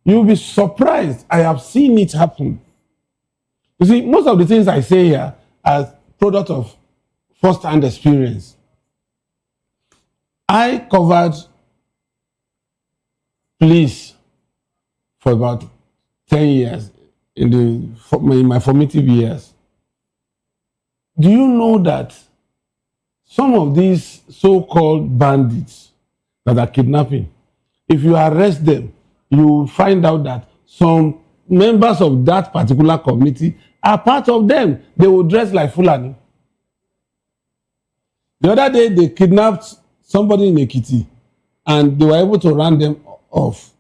You'll be surprised. I have seen it happen. You see, most of the things I say here are product of first-hand experience. I covered police for about 10 years in my formative years. Do you know that some of these so-called bandits that are kidnapping, if you arrest them, you will find out that some members of that particular community are part of them. They will dress like Fulani. The other day, they kidnapped somebody in Ekiti, and they were able to run them off.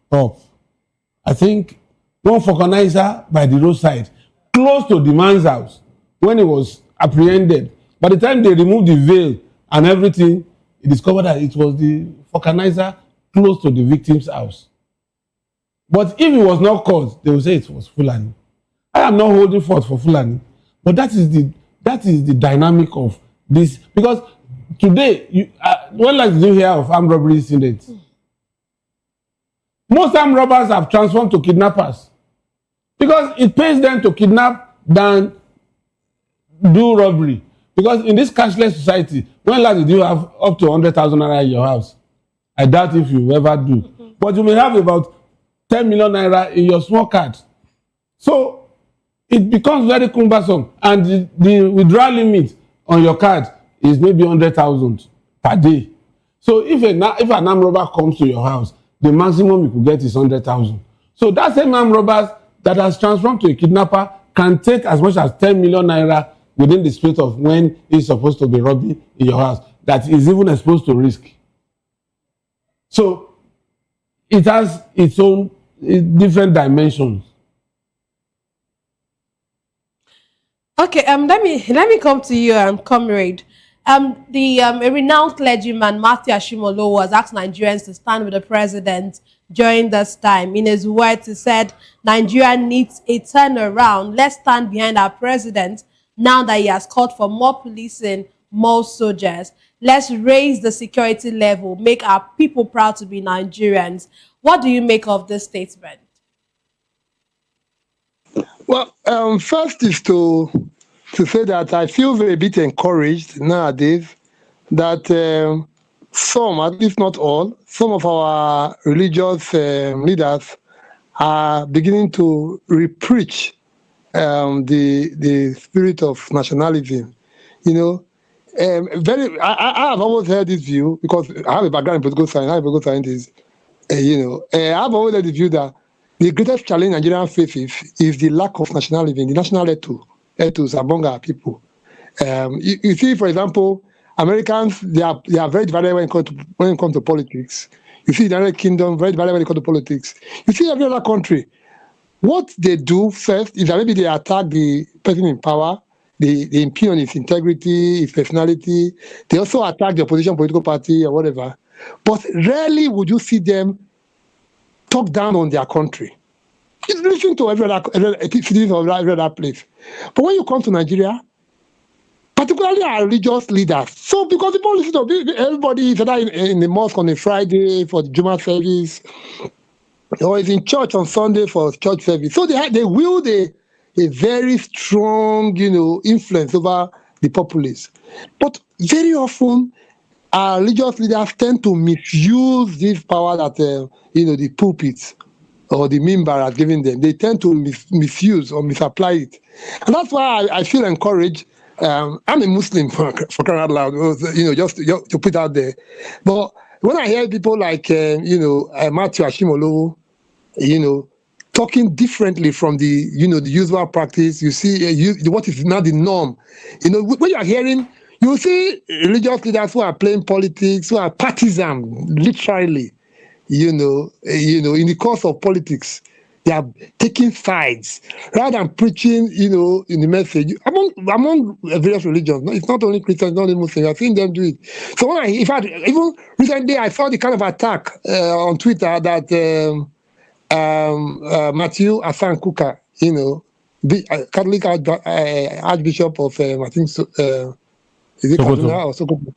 I think one vulcanizer by the roadside, close to the man's house, when he was apprehended. By the time they removed the veil and everything, he discovered that it was the vulcanizer close to the victim's house. But if it was not caught, they would say it was Fulani. I am not holding forth for Fulani, but that is the dynamic of this. Because today, when last did you hear of armed robbery incidents? Most armed robbers have transformed to kidnappers because it pays them to kidnap than do robbery. Because in this cashless society, when last did you have up to 100,000 naira in your house? I doubt if you ever do. But you may have about 10 million naira in your small card. So it becomes very cumbersome. And the withdrawal limit on your card is maybe 100,000 per day. So if an armed robber comes to your house, the maximum you could get is 100,000. So that same armed robber that has transformed to a kidnapper can take as much as 10 million naira within the space of when he's supposed to be robbing in your house, that is even exposed to risk. So it has its own different dimensions. Okay, let me come to you, comrade. A renowned clergyman, Matthew Ashimolowo, has asked Nigerians to stand with the president during this time. In his words, he said, Nigeria needs a turnaround. Let's stand behind our president now that he has called for more policing, more soldiers. Let's raise the security level, make our people proud to be Nigerians. What do you make of this statement? Well, first is to say that I feel a bit encouraged nowadays that some, at least not all, some of our religious leaders are beginning to repreach the spirit of nationalism. You know, I have always heard this view because I have a background in political science. I'm a political scientist. I've always had the view that the greatest challenge Nigerian faces is the lack of nationalism, the national ethos among our people. You see, for example, Americans, they are very divided when it comes to politics. You see the United Kingdom, very divided when it comes to politics. You see every other country. What they do first is that maybe they attack the person in power, they impugn his integrity, his personality. They also attack the opposition political party or whatever. But rarely would you see them talk down on their country. It's listen to every other place. But when you come to Nigeria, particularly our religious leaders, so because people listen to everybody is either in the mosque on a Friday for the Juma service, or is in church on Sunday for church service. So they wield a very strong, influence over the populace. But very often, our religious leaders tend to misuse this power that the pulpits or the mimbar has given them. They tend to misuse or misapply it, and that's why I feel encouraged. I'm a Muslim for crying out loud, just to put out there. But when I hear people like Matthew Ashimolowo, talking differently from the the usual practice, you see what is now the norm. When you are hearing. You see religious leaders who are playing politics, who are partisan, literally, in the course of politics, They are taking sides rather than preaching, in the message among various religions. It's not only Christians, not only Muslims. I've seen them do it. So in fact, even recently, I saw the kind of attack on Twitter that Matthew Asan Kuka, Catholic Archbishop of I think so, is it Kaduna or Sokoto?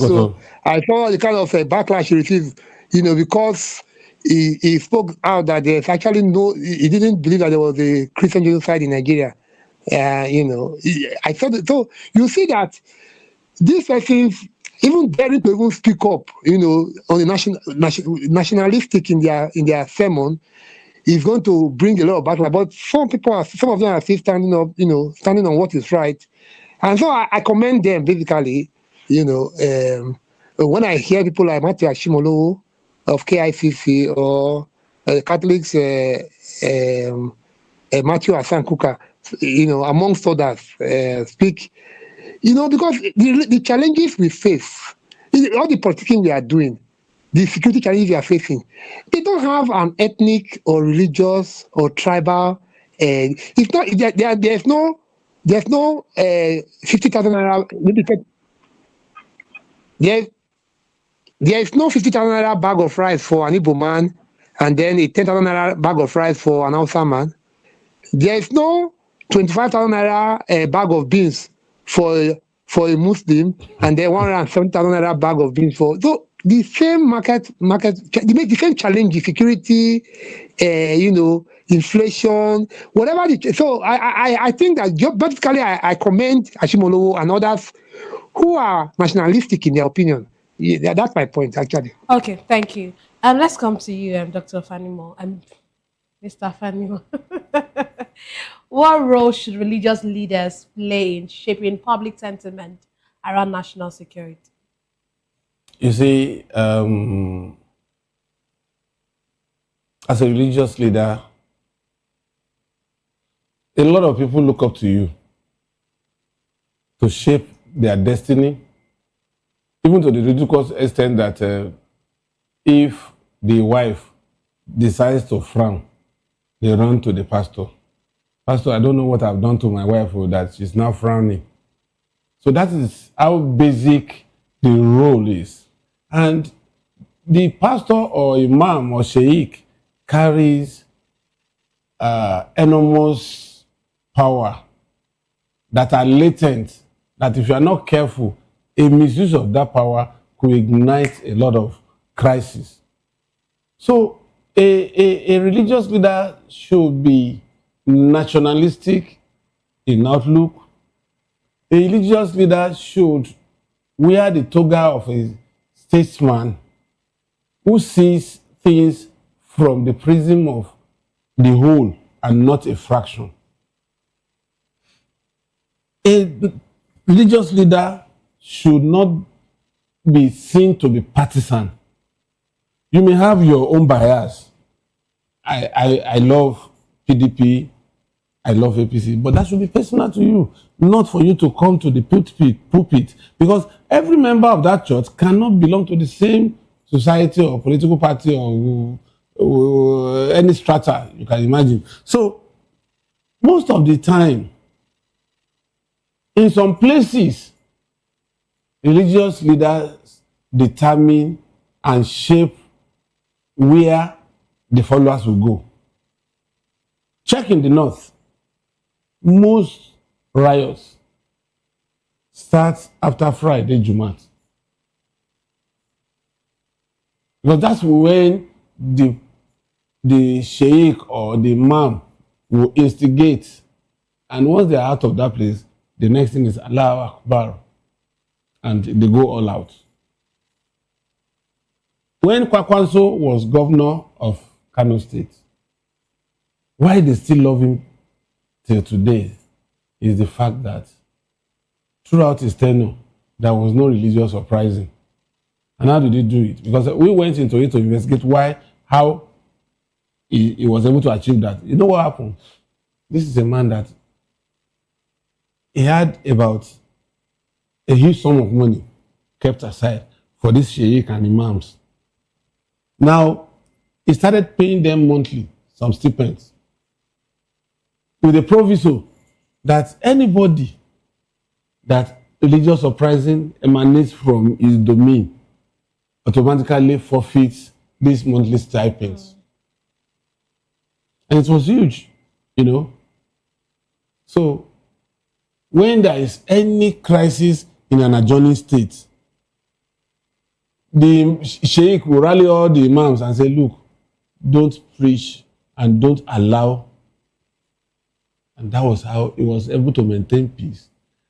So I saw the kind of backlash he received, because he spoke out that there's actually he didn't believe that there was a Christian genocide in Nigeria. I thought that, so you see that these persons even daring to even speak up, on the nationalistic in their sermon is going to bring a lot of backlash. But some of them are still standing up, standing on what is right. And so I commend them basically, when I hear people like Matthew Ashimolo of KICC or Catholics, Matthew Asan Kuka, amongst others, speak, because the challenges we face, all the politicking we are doing, the security challenges we are facing, they don't have an ethnic or religious or tribal. It's not. There's no 50,000 naira. Maybe there is no 50,000 naira bag of rice for an Igbo man, and then a 10,000 naira bag of rice for an Hausa man. There is no 25,000 naira bag of beans for a Muslim, and then 170,000 naira bag of beans for. So the same market, they make the same challenge: security, inflation, whatever. So I think that basically I commend Ashimolowo and others who are nationalistic in their opinion. Yeah, that's my point, actually. Okay, thank you. Let's come to you, Dr. Fanimo and Mr. Fanimo. What role should religious leaders play in shaping public sentiment around national security? You see, as a religious leader, a lot of people look up to you to shape their destiny, even to the ridiculous extent that if the wife decides to frown, they run to the pastor. Pastor, I don't know what I've done to my wife that she's now frowning. So that is how basic the role is. And the pastor or imam or sheikh carries enormous power that are latent, that if you are not careful, a misuse of that power could ignite a lot of crisis. So a religious leader should be nationalistic in outlook. A religious leader should wear the toga of a statesman who sees things from the prism of the whole and not a fraction. A religious leader should not be seen to be partisan. You may have your own bias. I love PDP, I love APC, but that should be personal to you, not for you to come to the pulpit, because every member of that church cannot belong to the same society or political party or any strata you can imagine. So most of the time, in some places, religious leaders determine and shape where the followers will go. Check in the north. Most riots start after Friday, Jumat. Because that's when the sheikh or the imam will instigate. And once they are out of that place, the next thing is Allahu Akbar. And they go all out. When Kwakwanso was governor of Kano State, why they still love him till today is the fact that throughout his tenure, there was no religious uprising. And how did he do it? Because we went into it to investigate how he was able to achieve that. You know what happened? This is a man that he had about a huge sum of money kept aside for this sheikh and imams. Now, he started paying them monthly some stipends. With the proviso that anybody that religious uprising emanates from his domain automatically forfeits these monthly stipends. And it was huge, you know. So when there is any crisis in an adjoining state, the sheikh will rally all the imams and say, look, don't preach and don't allow. And that was how he was able to maintain peace.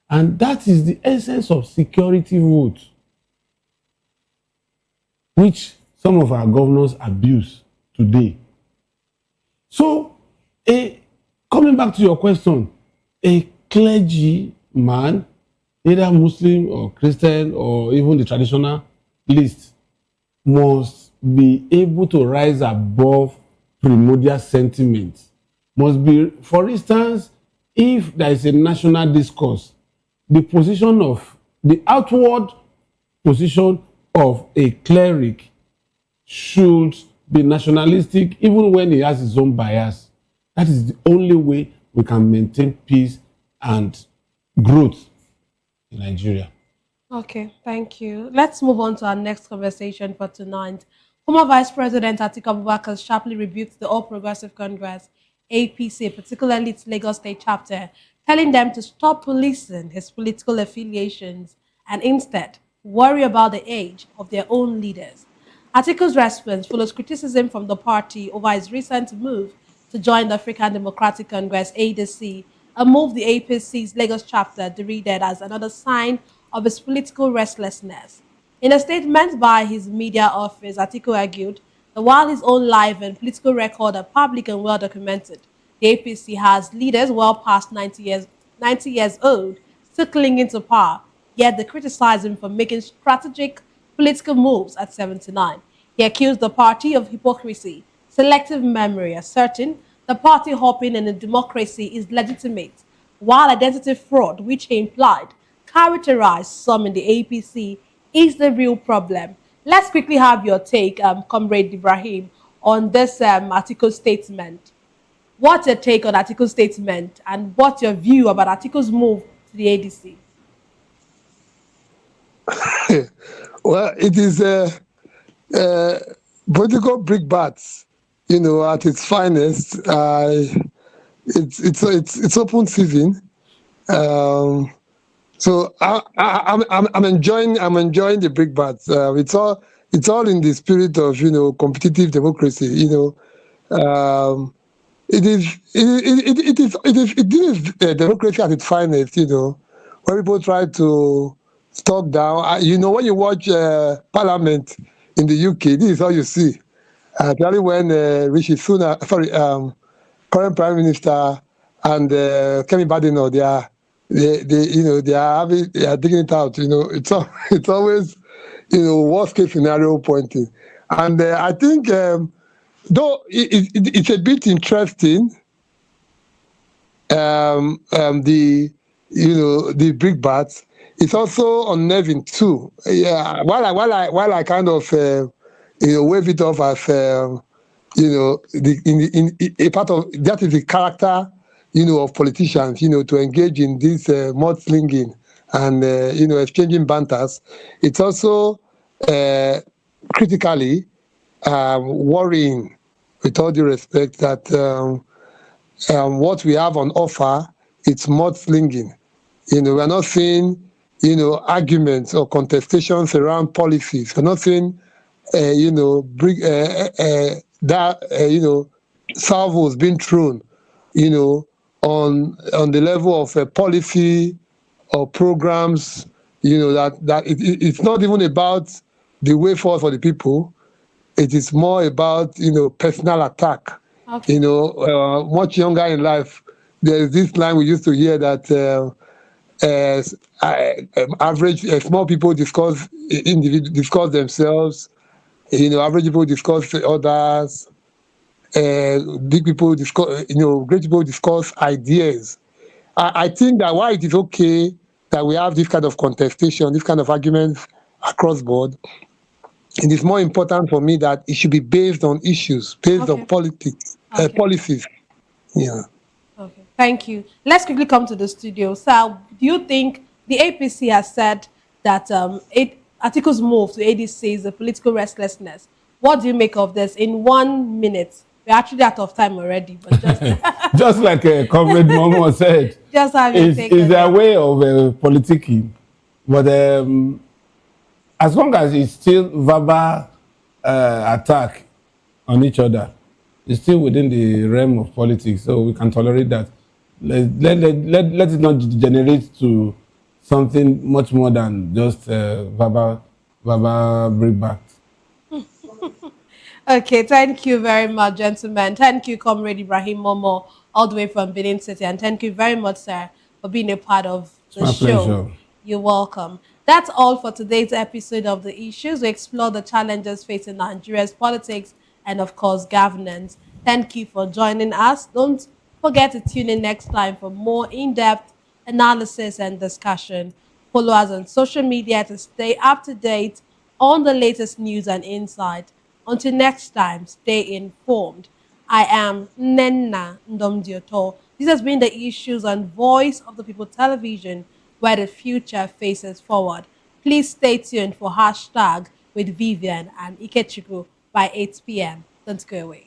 And that is the essence of security vote, which some of our governors abuse today. So, coming back to your question, a clergy man, either Muslim or Christian or even the traditional list, must be able to rise above primordial sentiments. Must be, for instance, if there is a national discourse, the outward position of a cleric should be nationalistic, even when he has his own bias. That is the only way we can maintain peace and growth in Nigeria. Okay, thank you. Let's move on to our next conversation for tonight. Former Vice President Atiku Abubakar sharply rebuked the All Progressive Congress, APC, particularly its Lagos State chapter, telling them to stop policing his political affiliations and instead worry about the age of their own leaders. Atiku's response follows criticism from the party over his recent move to join the African Democratic Congress, ADC, a move the APC's Lagos chapter derided as another sign of his political restlessness. In a statement by his media office, Atiku argued that while his own life and political record are public and well documented, the APC has leaders well past 90 years old still clinging to power, yet they criticize him for making strategic political moves at 79. He accused the party of hypocrisy, selective memory, asserting the party hopping in a democracy is legitimate, while identity fraud, which he implied characterized some in the APC, is the real problem. Let's quickly have your take, Comrade Ibrahim, on this Atiku statement. What's your take on Atiku's statement, and what's your view about Atiku's move to the ADC? Well, it is political brickbats, you know, at its finest. It's open season. So I'm enjoying the brickbats. It's all in the spirit of, you know, competitive democracy. You know, it is democracy at its finest. You know, where people try to talk down. You know, when you watch Parliament in the UK, this is all you see. Especially when Rishi Sunak, current Prime Minister, and Kemi Badenoch, they are digging it out. You know, it's always, you know, worst case scenario pointing. And I think though it's a bit interesting, the brickbats. It's also unnerving too. Yeah, while I kind of wave it off as a part of that is the character, you know, of politicians, you know, to engage in this mudslinging and exchanging banters. It's also critically worrying, with all due respect, that what we have on offer, it's mudslinging. You know, we're not seeing, you know, arguments or contestations around policies. We're not seeing, salvos being thrown, you know, on the level of policy or programs. You know, that it's not even about the way forward for the people. It is more about, you know, personal attack. Okay. You know, much younger in life, there's this line we used to hear that average small people discuss themselves. You know, average people discuss others. Big people discuss. You know, great people discuss ideas. I think that why it is okay that we have this kind of contestation, this kind of arguments across board. It is more important for me that it should be based on issues, based on politics. policies. Yeah. Okay, thank you. Let's quickly come to the studio. So, do you think the APC has said that Atiku's move to ADC is a political restlessness? What do you make of this? In 1 minute, we're actually out of time already, but just just like Comrade Momo said, just have your take it's on their it. way of politicking. But as long as it's still verbal attack on each other, it's still within the realm of politics, so we can tolerate that. Let it not degenerate to something much more than just verbal breakback. Okay, thank you very much, gentlemen. Thank you, Comrade Ibrahim Momo, all the way from Benin City. And thank you very much, sir, for being a part of the My show. pleasure. You're welcome. That's all for today's episode of The Issues. We explore the challenges facing Nigeria's politics and, of course, governance. Thank you for joining us. Don't forget to tune in next time for more in-depth analysis and discussion. Follow us on social media to stay up to date on the latest news and insight. Until next time, stay informed. I am Nenna Ndomdioto. This has been The Issues on Voice of the People Television, where the future faces forward. Please stay tuned for hashtag with Vivian and Ikechukwu by 8 p.m. Don't go away.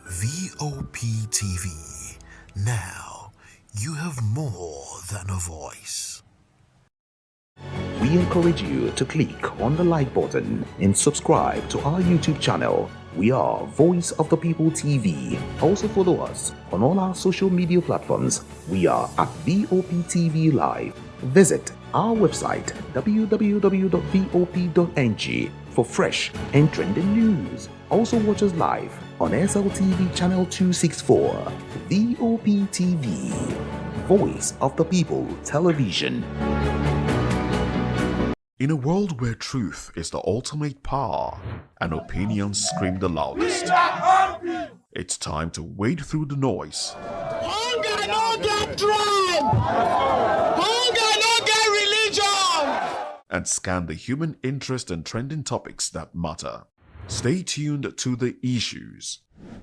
VOP TV. Now, you have more than a voice. We encourage you to click on the like button and subscribe to our YouTube channel. We are Voice of the People TV. Also follow us on all our social media platforms. We are at VOP TV Live. Visit our website www.vop.ng for fresh and trending news. Also watch us live on SLTV channel 264. VOP TV, Voice of the People Television. In a world where truth is the ultimate power and opinions scream the loudest, it's time to wade through the noise. Hunger no get tribe. Hunger no get religion. And scan the human interest and trending topics that matter. Stay tuned to The Issues,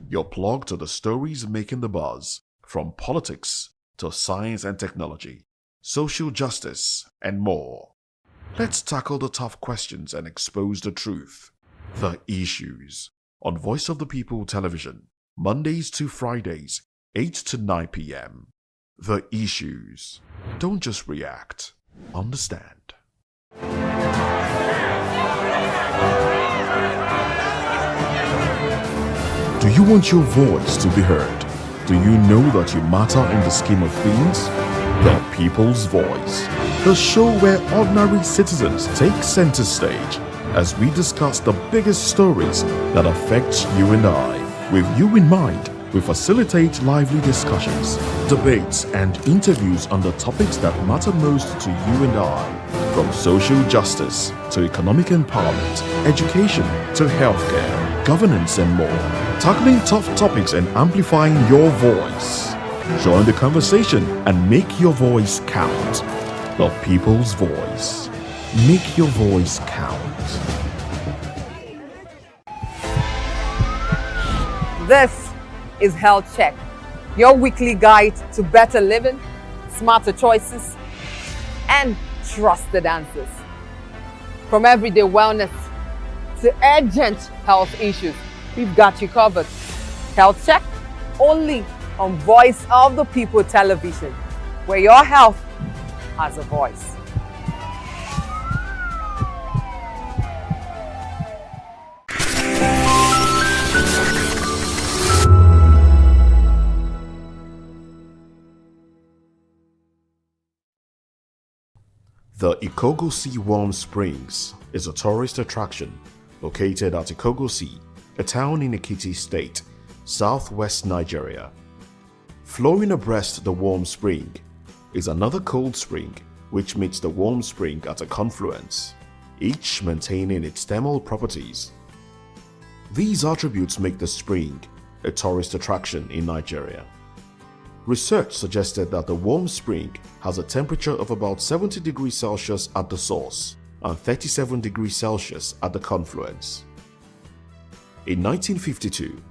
your plug to the stories making the buzz, from politics to science and technology, social justice, and more. Let's tackle the tough questions and expose the truth. The Issues, on Voice of the People Television, Mondays to Fridays, 8 to 9 p.m. The Issues. Don't just react, understand. Do you want your voice to be heard? Do you know that you matter in the scheme of things? The People's Voice, the show where ordinary citizens take center stage as we discuss the biggest stories that affect you and I. With you in mind, we facilitate lively discussions, debates, and interviews on the topics that matter most to you and I. From social justice to economic empowerment, education to healthcare, governance, and more. Tackling tough topics and amplifying your voice. Join the conversation and make your voice count. The People's Voice. Make your voice count. This is Health Check, your weekly guide to better living, smarter choices, and trusted answers. From everyday wellness to urgent health issues, we've got you covered. Health Check, only on Voice of the People Television, where your health has a voice. The Ikogosi Warm Springs is a tourist attraction located at Ikogosi, a town in Ekiti State, southwest Nigeria. Flowing abreast the warm spring is another cold spring which meets the warm spring at a confluence. each maintaining its thermal properties. These attributes make the spring a tourist attraction in Nigeria. Research suggested that the warm spring has a temperature of about 70 degrees Celsius at the source and 37 degrees Celsius at the confluence. In 1952,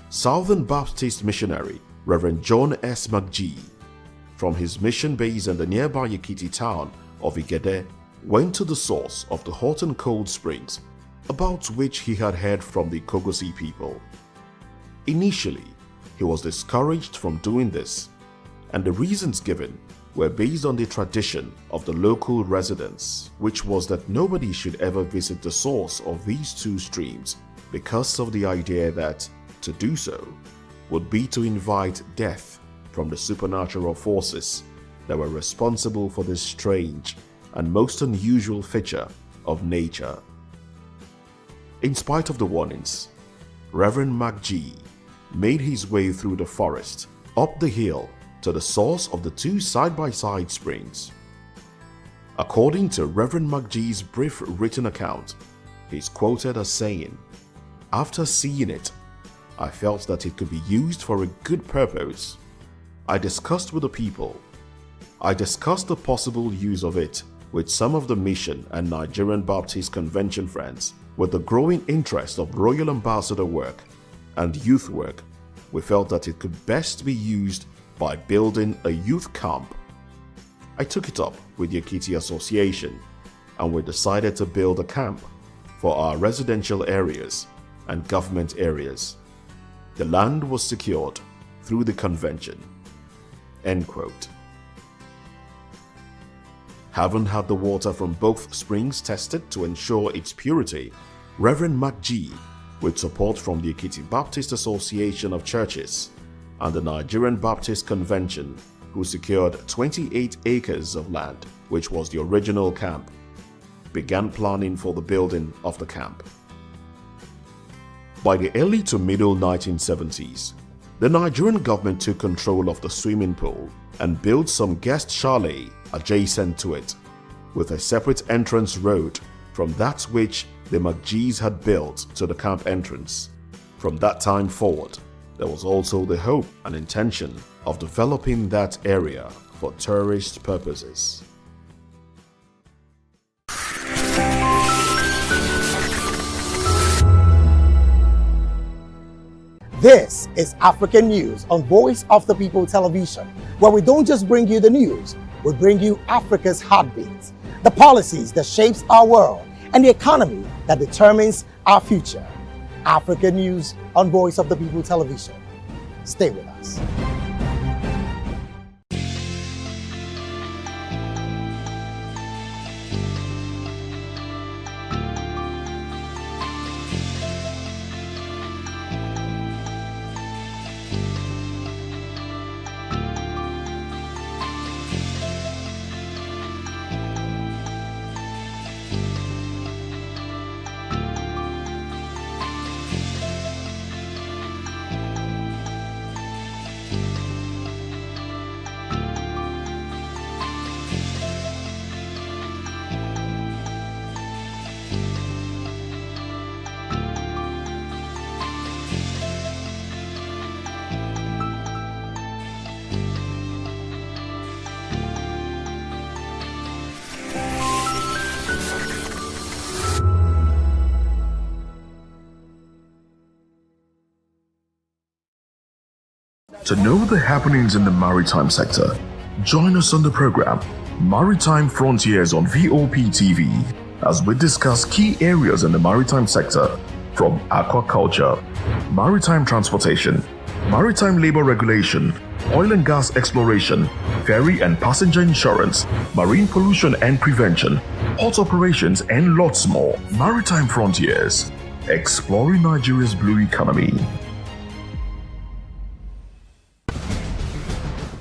Southern Baptist missionary Reverend John S. McGee, from his mission base in the nearby Ekiti town of Igede, went to the source of the hot and cold springs, about which he had heard from the Kogosi people. Initially, he was discouraged from doing this, and the reasons given were based on the tradition of the local residents, which was that nobody should ever visit the source of these two streams because of the idea that to do so would be to invite death from the supernatural forces that were responsible for this strange and most unusual feature of nature. In spite of the warnings, Reverend McGee made his way through the forest, up the hill to the source of the two side-by-side springs. According to Reverend McGee's brief written account, he is quoted as saying, "After seeing it, I felt that it could be used for a good purpose. I discussed with the people. I discussed the possible use of it with some of the Mission and Nigerian Baptist Convention friends. With the growing interest of Royal Ambassador work and youth work, we felt that it could best be used by building a youth camp. I took it up with the Ekiti Association and we decided to build a camp for our residential areas and government areas. The land was secured through the convention." End quote. Having had the water from both springs tested to ensure its purity, Reverend McGee, with support from the Ekiti Baptist Association of Churches and the Nigerian Baptist Convention, who secured 28 acres of land, which was the original camp, began planning for the building of the camp. By the early to middle 1970s, the Nigerian government took control of the swimming pool and built some guest chalet adjacent to it, with a separate entrance road from that which the McGees had built to the camp entrance. From that time forward, there was also the hope and intention of developing that area for tourist purposes. This is African News on Voice of the People Television, where we don't just bring you the news, we bring you Africa's heartbeats, the policies that shapes our world, and the economy that determines our future. African News on Voice of the People Television. Stay with us. To know the happenings in the maritime sector, join us on the program Maritime Frontiers on VOP TV as we discuss key areas in the maritime sector, from aquaculture, maritime transportation, maritime labor regulation, oil and gas exploration, ferry and passenger insurance, marine pollution and prevention, port operations, and lots more. Maritime Frontiers, exploring Nigeria's blue economy.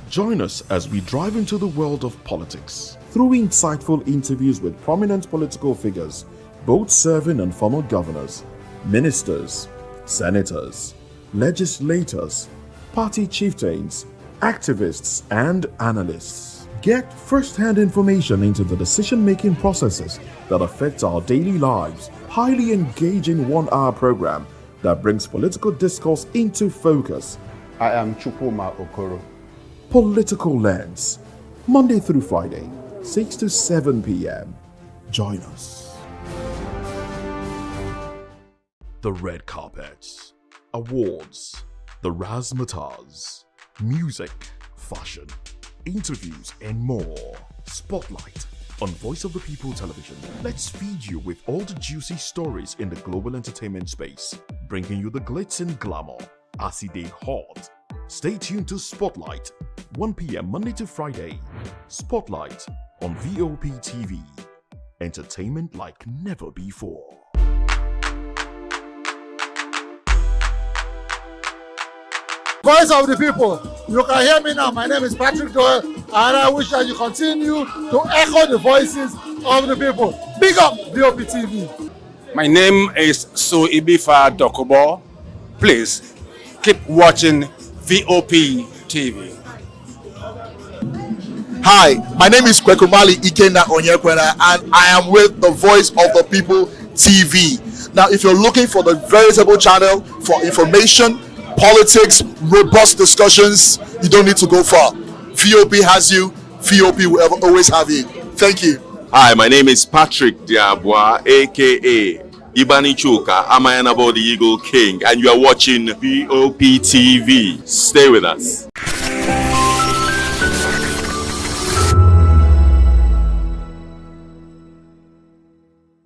Join us as we drive into the world of politics through insightful interviews with prominent political figures, both serving and former governors, ministers, senators, legislators, party chieftains, activists, and analysts. Get first-hand information into the decision-making processes that affect our daily lives. Highly engaging 1-hour program that brings political discourse into focus. I am Chukuma Okoro. Political Lens, Monday through Friday, 6 to 7 p.m. Join us. The red carpets, awards, the razzmatazz, music, fashion, interviews, and more. Spotlight on Voice of the People Television. Let's feed you with all the juicy stories in the global entertainment space, bringing you the glitz and glamour as it is hot. Stay tuned to Spotlight, 1 p.m. Monday to Friday. Spotlight on VOP TV. Entertainment like never before. Voice of the people, you can hear me now. My name is Patrick Doyle, and I wish that you continue to echo the voices of the people. Big up VOP TV. My name is Suibifa Dokubo. Please keep watching VOP TV. Hi, my name is Kwekumali Ikenda Onyekwena, and I am with the Voice of the People TV. Now, if you're looking for the veritable channel for information, politics, robust discussions, you don't need to go far. VOP has you. VOP will always have you. Thank you. Hi, my name is Patrick Diabwa, aka Ibani Chuka. I'm Ayanabo the Eagle King, and you are watching VOP TV. Stay with us.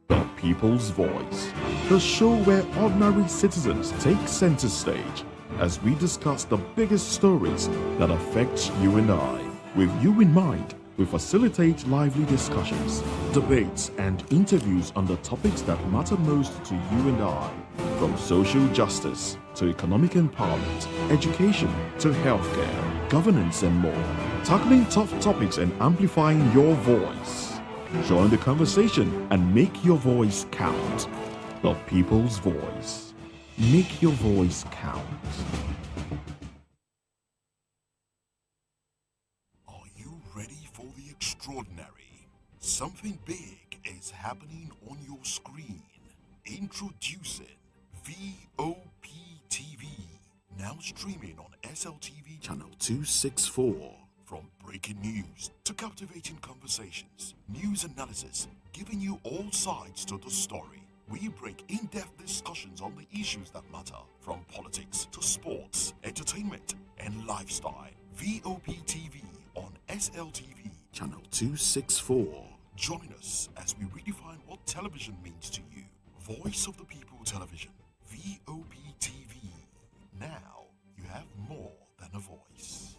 The People's Voice, the show where ordinary citizens take center stage as we discuss the biggest stories that affect you and I. With you in mind, we facilitate lively discussions, debates, and interviews on the topics that matter most to you and I. From social justice to economic empowerment, education to healthcare, governance, and more. Tackling tough topics and amplifying your voice. Join the conversation and make your voice count. The People's Voice. Make your voice count. Are you ready for the extraordinary? Something big is happening on your screen. Introducing VOP TV. Now streaming on SLTV channel 264. From breaking news to captivating conversations, news analysis, giving you all sides to the story. We break in-depth discussions on the issues that matter, from politics to sports, entertainment, and lifestyle. VOP TV on SLTV channel 264. Join us as we redefine what television means to you. Voice of the People Television, VOP TV. Now you have more than a voice.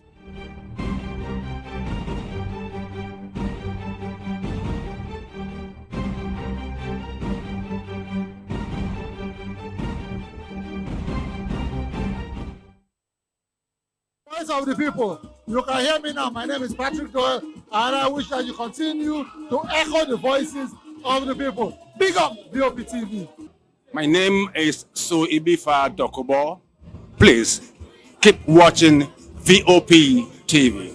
Voice of the people, you can hear me now. My name is Patrick Doyle, and I wish that you continue to echo the voices of the people. Big up VOP TV. My name is Suibifa Dokubo. Please keep watching VOP TV.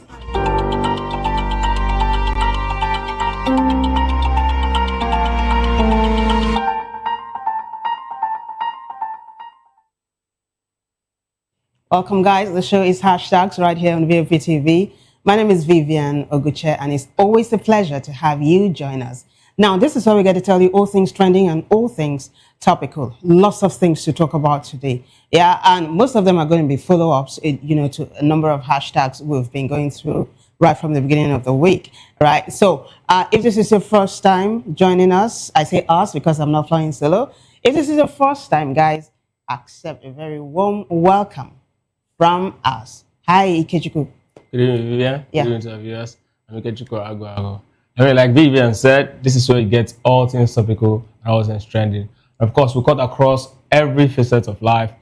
Welcome, guys. The show is Hashtags right here on VOP TV. My name is Vivian Oguche, and it's always a pleasure to have you join us. Now, this is where we get to tell you all things trending and all things topical. Lots of things to talk about today. Yeah, and most of them are going to be follow-ups, to a number of hashtags we've been going through right from the beginning of the week, right? So, if this is your first time joining us, I say us because I'm not flying solo. If this is your first time, guys, accept a very warm welcome from us. Hi, Ikechukwu. Good evening, Vivian. Yeah. Good evening to our viewers. I'm Ikechukwu Agwago. Like Vivian said, this is where you get all things topical and all things trending. Of course, we cut across every facet of life,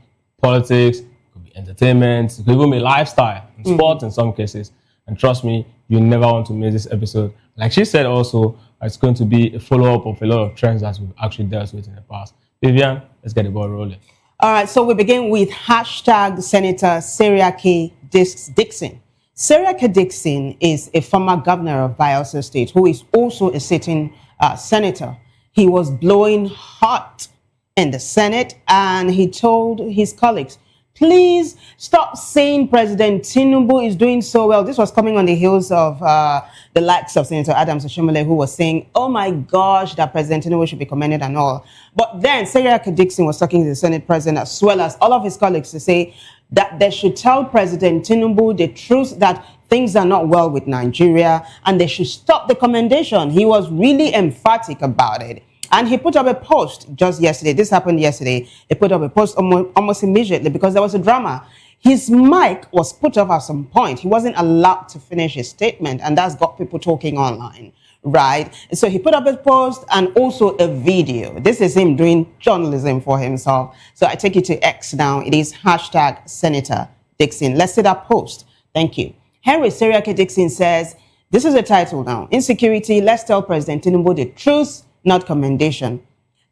politics, it could be entertainment, it could even be lifestyle, and sports in some cases. And trust me, you never want to miss this episode. Like she said also, it's going to be a follow-up of a lot of trends that we've actually dealt with in the past. Vivian, let's get the ball rolling. All right, so we begin with hashtag Senator Seriake Dixon. Seriake Dixon is a former governor of Bayelsa State who is also a sitting senator. He was blowing hot in the Senate and he told his colleagues, please stop saying President Tinubu is doing so well. This was coming on the heels of the likes of Senator Adams Oshomole, who was saying, oh my gosh, that President Tinubu should be commended and all. But then Seriake Dixon was talking to the Senate president as well as all of his colleagues to say that they should tell President Tinubu the truth that things are not well with Nigeria and they should stop the commendation. He was really emphatic about it. And he put up a post just yesterday. This happened yesterday. He put up a post almost immediately because there was a drama. His mic was put off at some point. He wasn't allowed to finish his statement, and that's got people talking online, right? So he put up a post and also a video. This is him doing journalism for himself. So I take it to X now. It is hashtag Senator Dixon. Let's see that post. Thank you. Henry Seriake Dixon says, this is a title now. Insecurity, let's tell President Tinubu the truth, not commendation.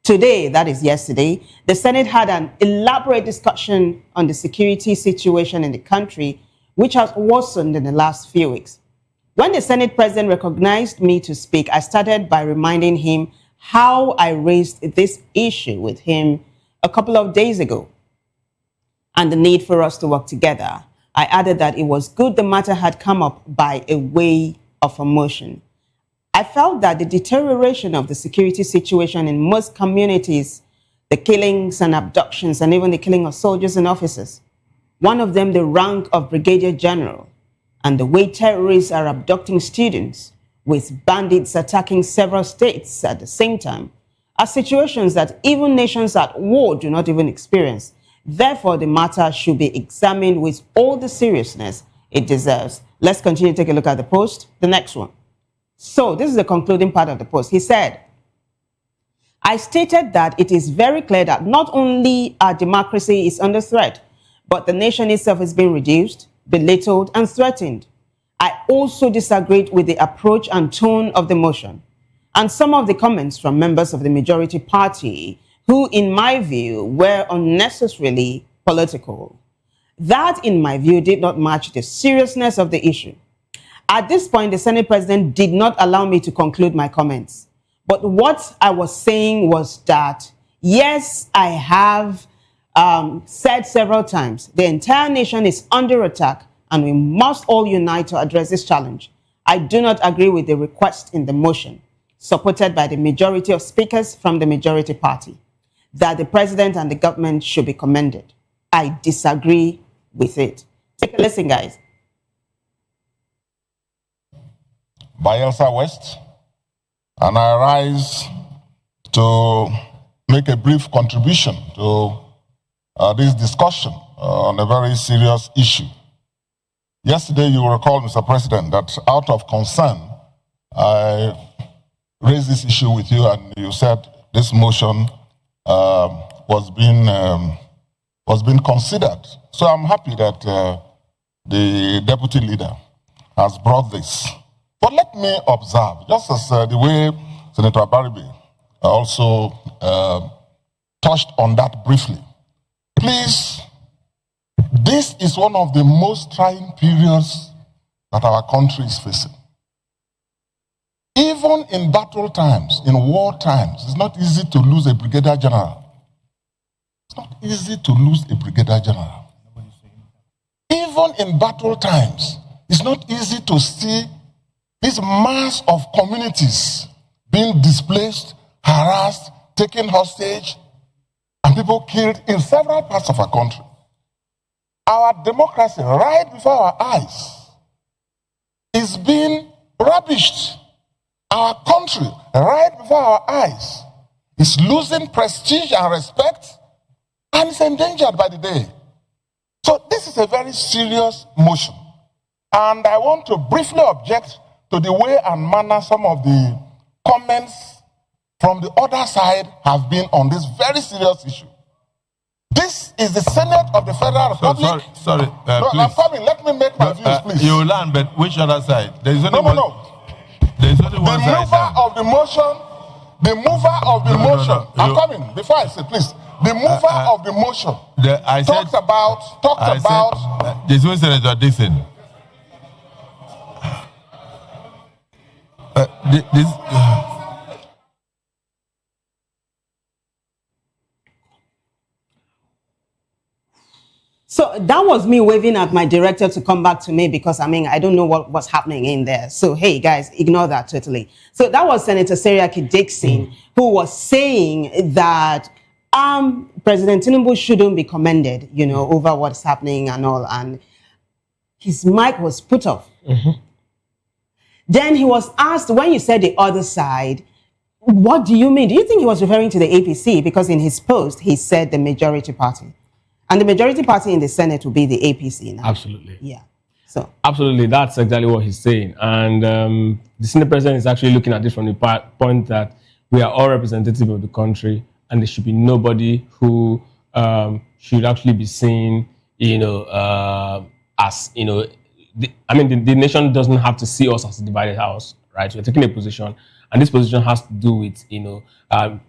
Today, that is yesterday, the Senate had an elaborate discussion on the security situation in the country, which has worsened in the last few weeks. When the Senate president recognized me to speak, I started by reminding him how I raised this issue with him a couple of days ago and the need for us to work together. I added that it was good the matter had come up by a way of emotion. I felt that the deterioration of the security situation in most communities, the killings and abductions, and even the killing of soldiers and officers, one of them the rank of brigadier general, and the way terrorists are abducting students, with bandits attacking several states at the same time, are situations that even nations at war do not even experience. Therefore, the matter should be examined with all the seriousness it deserves. Let's continue to take a look at the post. The next one. So this is the concluding part of the post. He said, I stated that it is very clear that not only our democracy is under threat, but the nation itself is being reduced, belittled, and threatened. I also disagreed with the approach and tone of the motion and some of the comments from members of the majority party who, in my view, were unnecessarily political. That, in my view, did not match the seriousness of the issue. At this point, the Senate president did not allow me to conclude my comments. But what I was saying was that, yes, I have said several times, the entire nation is under attack and we must all unite to address this challenge. I do not agree with the request in the motion, supported by the majority of speakers from the majority party, that the president and the government should be commended. I disagree with it. Take a listen, guys. Bayelsa West, and I rise to make a brief contribution to this discussion on a very serious issue. Yesterday, you will recall, Mr. President, that out of concern, I raised this issue with you, and you said this motion was being considered. So I'm happy that the deputy leader has brought this. But let me observe, just as the way Senator Abaribe also touched on that briefly. Please, this is one of the most trying periods that our country is facing. Even in battle times, in war times, it's not easy to lose a brigadier general. It's not easy to lose a brigadier general. Even in battle times, it's not easy to see this mass of communities being displaced, harassed, taken hostage, and people killed in several parts of our country. Our democracy, right before our eyes, is being rubbished. Our country, right before our eyes, is losing prestige and respect, and is endangered by the day. So this is a very serious motion. And I want to briefly object to the way and manner some of the comments from the other side have been on this very serious issue. This is the Senate of the Federal Republic. Sorry, no, please. I'm coming. Let me make my views, please. You will learn, but which other side? There is only No. There is only one side. The mover of the motion. I'm coming. Before I say, please. The mover of the motion talks about. This was Senator Dixon. So that was me waving at my director to come back to me because, I mean, I don't know what was happening in there. So, hey, guys, ignore that totally. So that was Senator Seriake Dixon, who was saying that President Tinubu shouldn't be commended, you know, over what's happening and all. And his mic was put off. Then he was asked, when you said the other side, what do you mean? Do you think he was referring to the APC? Because in his post, he said the majority party. And the majority party in the Senate will be the APC now. Absolutely. Yeah. So absolutely, that's exactly what he's saying. And the Senate president is actually looking at this from the point that we are all representative of the country, and there should be nobody who should actually be seen, you know, as, you know, the nation doesn't have to see us as a divided house, right? We're taking a position, and this position has to do with, you know,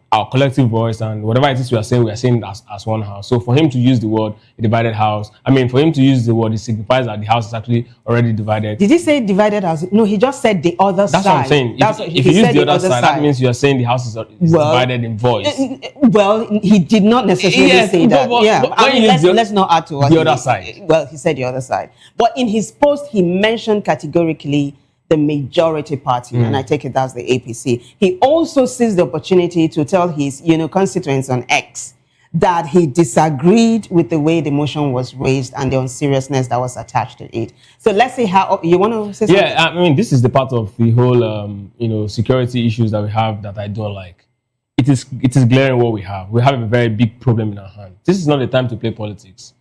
our collective voice, and whatever it is we are saying as one house. So for him to use the word a divided house, I mean, for him to use the word, it signifies that the house is actually already divided. Did he say divided house? No, he just said the other side. That's what I'm saying. If you use the other side, that means you are saying the house is divided in voice. Well, he did not necessarily say that. Let's not add to what the other side. Well, he said the other side. But in his post, he mentioned categorically the majority party, and I take it that's the APC. He also seized the opportunity to tell his, you know, constituents on X that he disagreed with the way the motion was raised and the unseriousness that was attached to it. So let's see how you want to say something. Yeah, I mean, this is the part of the whole, you know, security issues that we have that I don't like. It is glaring what we have. We have a very big problem in our hand. This is not the time to play politics.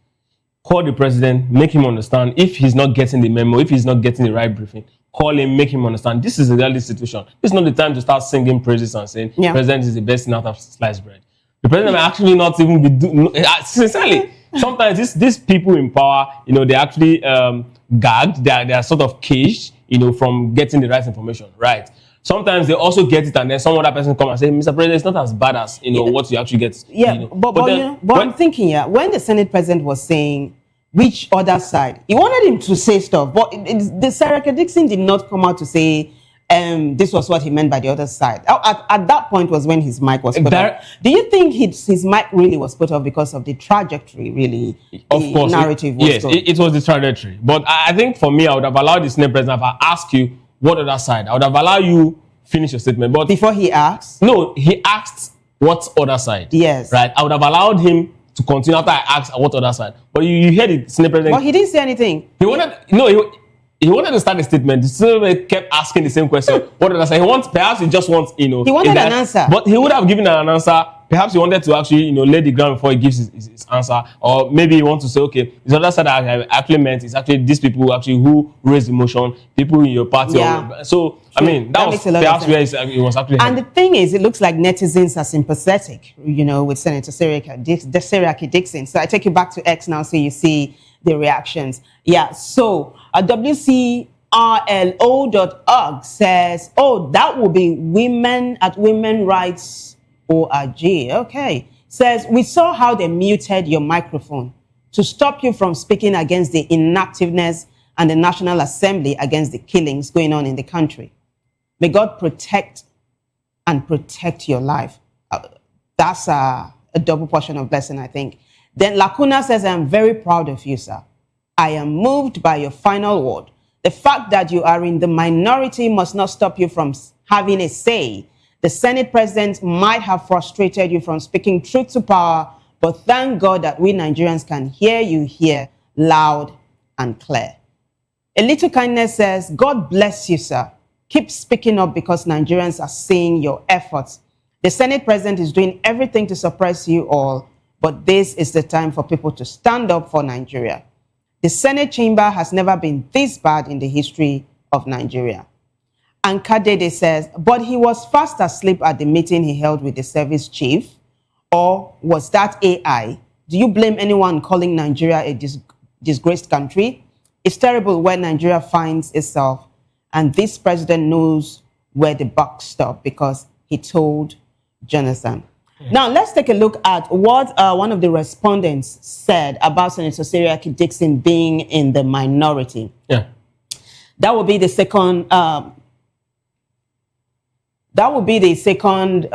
Call the president, make him understand. If he's not getting the memo, if he's not getting the right briefing, call him, make him understand. This is a reality situation. This is not the time to start singing praises and saying, president is the best thing out of sliced bread. The president may actually not even be doing, sincerely, sometimes these people in power, you know, they're actually gagged, they're sort of caged, you know, from getting the right information, right? Sometimes they also get it and then some other person come and say, Mr. President, it's not as bad as, you know, what you actually get. Yeah, you know. but I'm thinking, when the Senate president was saying, which other side? He wanted him to say stuff, but the Seriake Dixon did not come out to say this was what he meant by the other side. At that point was when his mic was put off. Do you think his mic really was put off because of the trajectory, really? Of course. Narrative Yes, it was the trajectory. But I think for me, I would have allowed the Senate president, if I ask you what other side, I would have allowed you finish your statement. But before he asked? No, he asked what other side. Yes. Right? I would have allowed him to continue after I asked what other side. But you hear the Senate president. But he didn't say anything. He wanted to start the statement. The Senate kept asking the same question. What other side? Perhaps he just wants, you know. He wanted an answer. But he would have given an answer. Perhaps he wanted to actually, you know, lay the ground before he gives his answer. Or maybe he wants to say, okay, the other side I actually meant is actually these people who raised the motion, people in your party. Yeah. So, I mean, that was perhaps where it was actually. And the thing is, it looks like netizens are sympathetic, you know, with Senator Seriake Dixon. So I take you back to X now so you see the reactions. Yeah, so WCRLO.org says, oh, that will be women at Women Rights ORG. Okay. Says, we saw how they muted your microphone to stop you from speaking against the inactiveness and the National Assembly against the killings going on in the country. May God protect your life. That's a double portion of blessing, I think. Then Lacuna says, I am very proud of you, sir. I am moved by your final word. The fact that you are in the minority must not stop you from having a say. The Senate president might have frustrated you from speaking truth to power, but thank God that we Nigerians can hear you here loud and clear. A Little Kindness says, God bless you, sir. Keep speaking up because Nigerians are seeing your efforts. The Senate president is doing everything to suppress you all, but this is the time for people to stand up for Nigeria. The Senate chamber has never been this bad in the history of Nigeria. And Kadede says, but he was fast asleep at the meeting he held with the service chief, or was that AI? Do you blame anyone calling Nigeria a disgraced country? It's terrible where Nigeria finds itself, and this president knows where the buck stopped because he told Jonathan. Now, let's take a look at what one of the respondents said about Senator Seriake Dixon being in the minority. Yeah. That will be the second That would be the second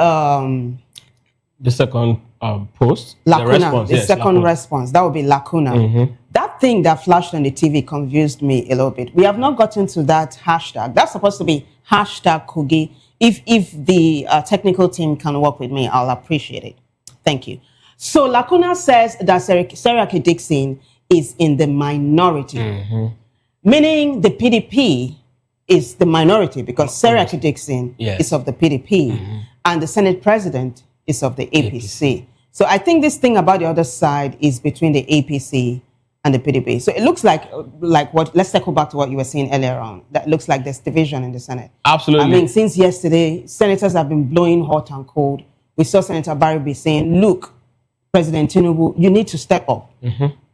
post. Lacuna, The response. the yes, second lacuna. response. That would be lacuna. Mhm. That thing that flashed on the TV confused me a little bit. We have not gotten to that hashtag. That's supposed to be hashtag Kogi. If the technical team can work with me, I'll appreciate it. Thank you. So Lacuna says that Seriake Dixon is in the minority, meaning the PDP is the minority because Seriake Dixon is of the PDP and the Senate president is of the APC. So I think this thing about the other side is between the APC and the PDP. So it looks like what, let's circle back to what you were saying earlier on. That looks like there's division in the Senate. Absolutely. I mean, since yesterday, senators have been blowing hot and cold. We saw Senator Barry saying, look, President Tinubu, you need to step up.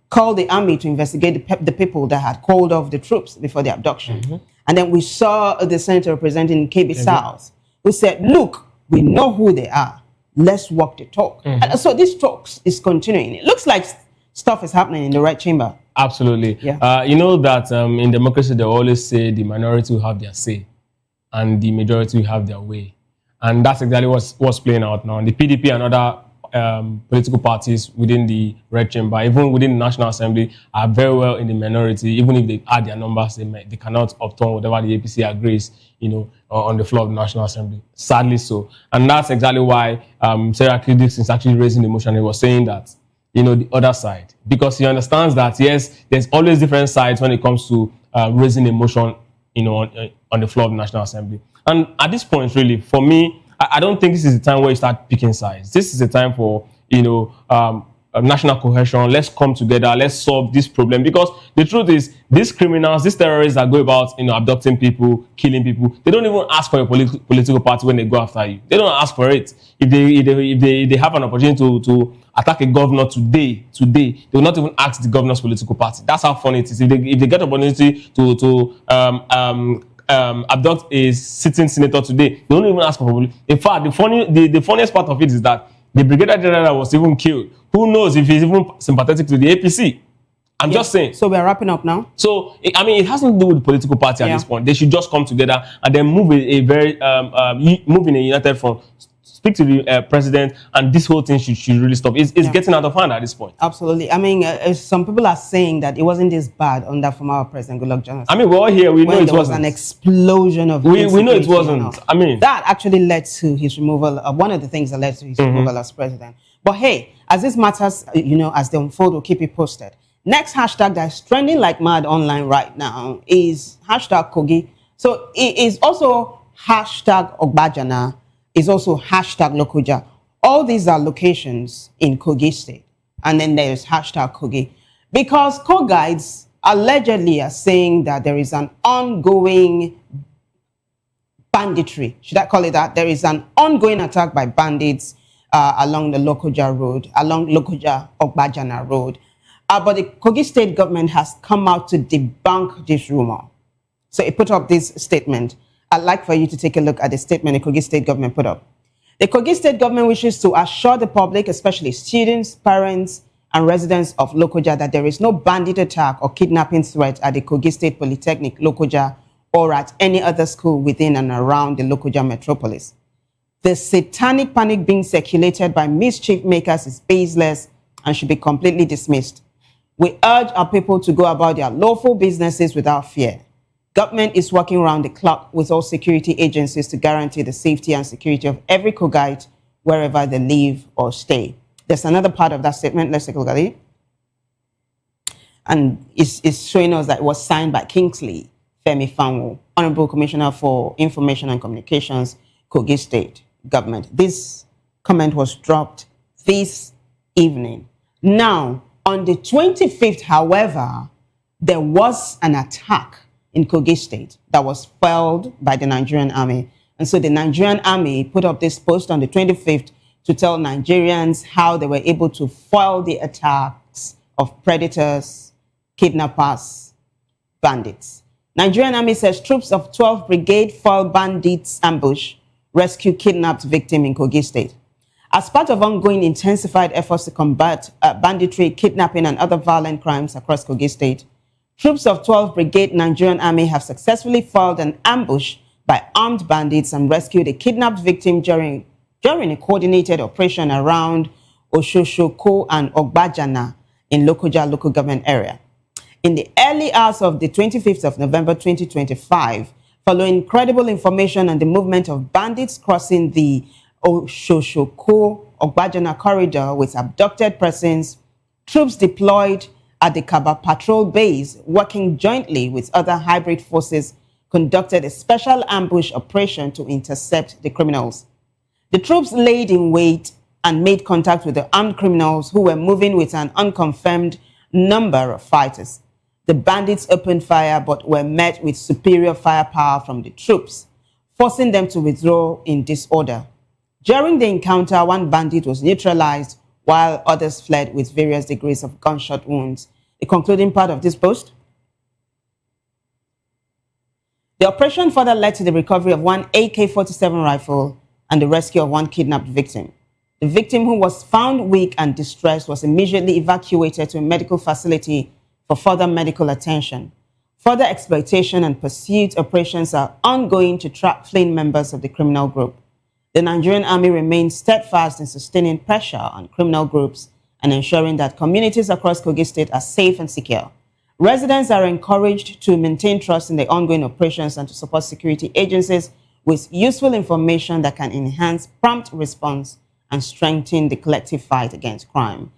Call the army to investigate the people that had called off the troops before the abduction. And then we saw the senator representing KB South who said, look, we know who they are. Let's walk the talk. And so this talk is continuing. It looks like stuff is happening in the red chamber. Absolutely. Yeah. You know that in democracy, they always say the minority will have their say and the majority will have their way. And that's exactly what's playing out now. The PDP and other political parties within the red chamber, even within the National Assembly, are very well in the minority. Even if they add their numbers, they cannot upturn whatever the APC agrees, on the floor of the National Assembly. Sadly so. And that's exactly why Seriake Dixon is actually raising the motion. He was saying that, the other side, because he understands that, yes, there's always different sides when it comes to raising a motion, on the floor of the National Assembly. And at this point, really, for me, I don't think this is the time where you start picking sides. This is the time for, national cohesion. Let's come together. Let's solve this problem. Because the truth is, these criminals, these terrorists that go about, abducting people, killing people, they don't even ask for a political party when they go after you. They don't ask for it. If they have an opportunity to attack a governor today, they will not even ask the governor's political party. That's how funny it is. If they get an opportunity to abduct a sitting senator today, they don't even ask for. In fact, the funniest part of it is that the brigadier general was even killed. Who knows if he's even sympathetic to the APC? I'm just saying. So we're wrapping up now. So it has nothing to do with the political party at this point. They should just come together and then move in a united front. Speak to the president, and this whole thing should really stop. It's getting out of hand at this point. Absolutely. I mean, some people are saying that it wasn't this bad under former President Goodluck Jonathan. I mean, we're all here. We know it wasn't. There was an explosion of. We know it wasn't. I mean, that actually led to his removal. One of the things that led to his removal as president. But hey, as this matters, as they unfold, we'll keep it posted. Next hashtag that's trending like mad online right now is hashtag Kogi. So it is also hashtag Ogbajana. Is also hashtag Lokoja. All these are locations in Kogi State. And then there's hashtag Kogi. Because co-guides allegedly are saying that there is an ongoing banditry. Should I call it that? There is an ongoing attack by bandits along the Lokoja Road, along Lokoja-Ogbajana Road. But the Kogi State government has come out to debunk this rumor. So it put up this statement. I'd like for you to take a look at the statement the Kogi State government put up. The Kogi State government wishes to assure the public, especially students, parents, and residents of Lokoja, that there is no bandit attack or kidnapping threat at the Kogi State Polytechnic, Lokoja, or at any other school within and around the Lokoja metropolis. The satanic panic being circulated by mischief makers is baseless and should be completely dismissed. We urge our people to go about their lawful businesses without fear. Government is working around the clock with all security agencies to guarantee the safety and security of every Kogite wherever they live or stay. There's another part of that statement. Let's take a look at it. And it's showing us that it was signed by Kingsley Femi Fanwo, Honorable Commissioner for Information and Communications, Kogi State Government. This comment was dropped this evening. Now, on the 25th, however, there was an attack in Kogi State that was foiled by the Nigerian army. And so the Nigerian army put up this post on the 25th to tell Nigerians how they were able to foil the attacks of predators, kidnappers, bandits. Nigerian army says troops of 12th Brigade foil bandits ambush, rescue kidnapped victim in Kogi State. As part of ongoing intensified efforts to combat banditry, kidnapping, and other violent crimes across Kogi State, troops of 12th Brigade Nigerian Army have successfully foiled an ambush by armed bandits and rescued a kidnapped victim during a coordinated operation around Oshoshoko and Ogbajana in Lokoja local government area. In the early hours of the 25th of November 2025, following credible information on the movement of bandits crossing the Oshoshoko-Ogbajana corridor with abducted persons, troops deployed at the Kaba patrol base, working jointly with other hybrid forces, conducted a special ambush operation to intercept the criminals. The troops laid in wait and made contact with the armed criminals who were moving with an unconfirmed number of fighters. The bandits opened fire but were met with superior firepower from the troops, forcing them to withdraw in disorder. During the encounter, one bandit was neutralized while others fled with various degrees of gunshot wounds. The concluding part of this post. The operation further led to the recovery of one AK-47 rifle and the rescue of one kidnapped victim. The victim, who was found weak and distressed, was immediately evacuated to a medical facility for further medical attention. Further exploitation and pursuit operations are ongoing to track fleeing members of the criminal group. The Nigerian Army remains steadfast in sustaining pressure on criminal groups and ensuring that communities across Kogi State are safe and secure. Residents are encouraged to maintain trust in the ongoing operations and to support security agencies with useful information that can enhance prompt response and strengthen the collective fight against crime.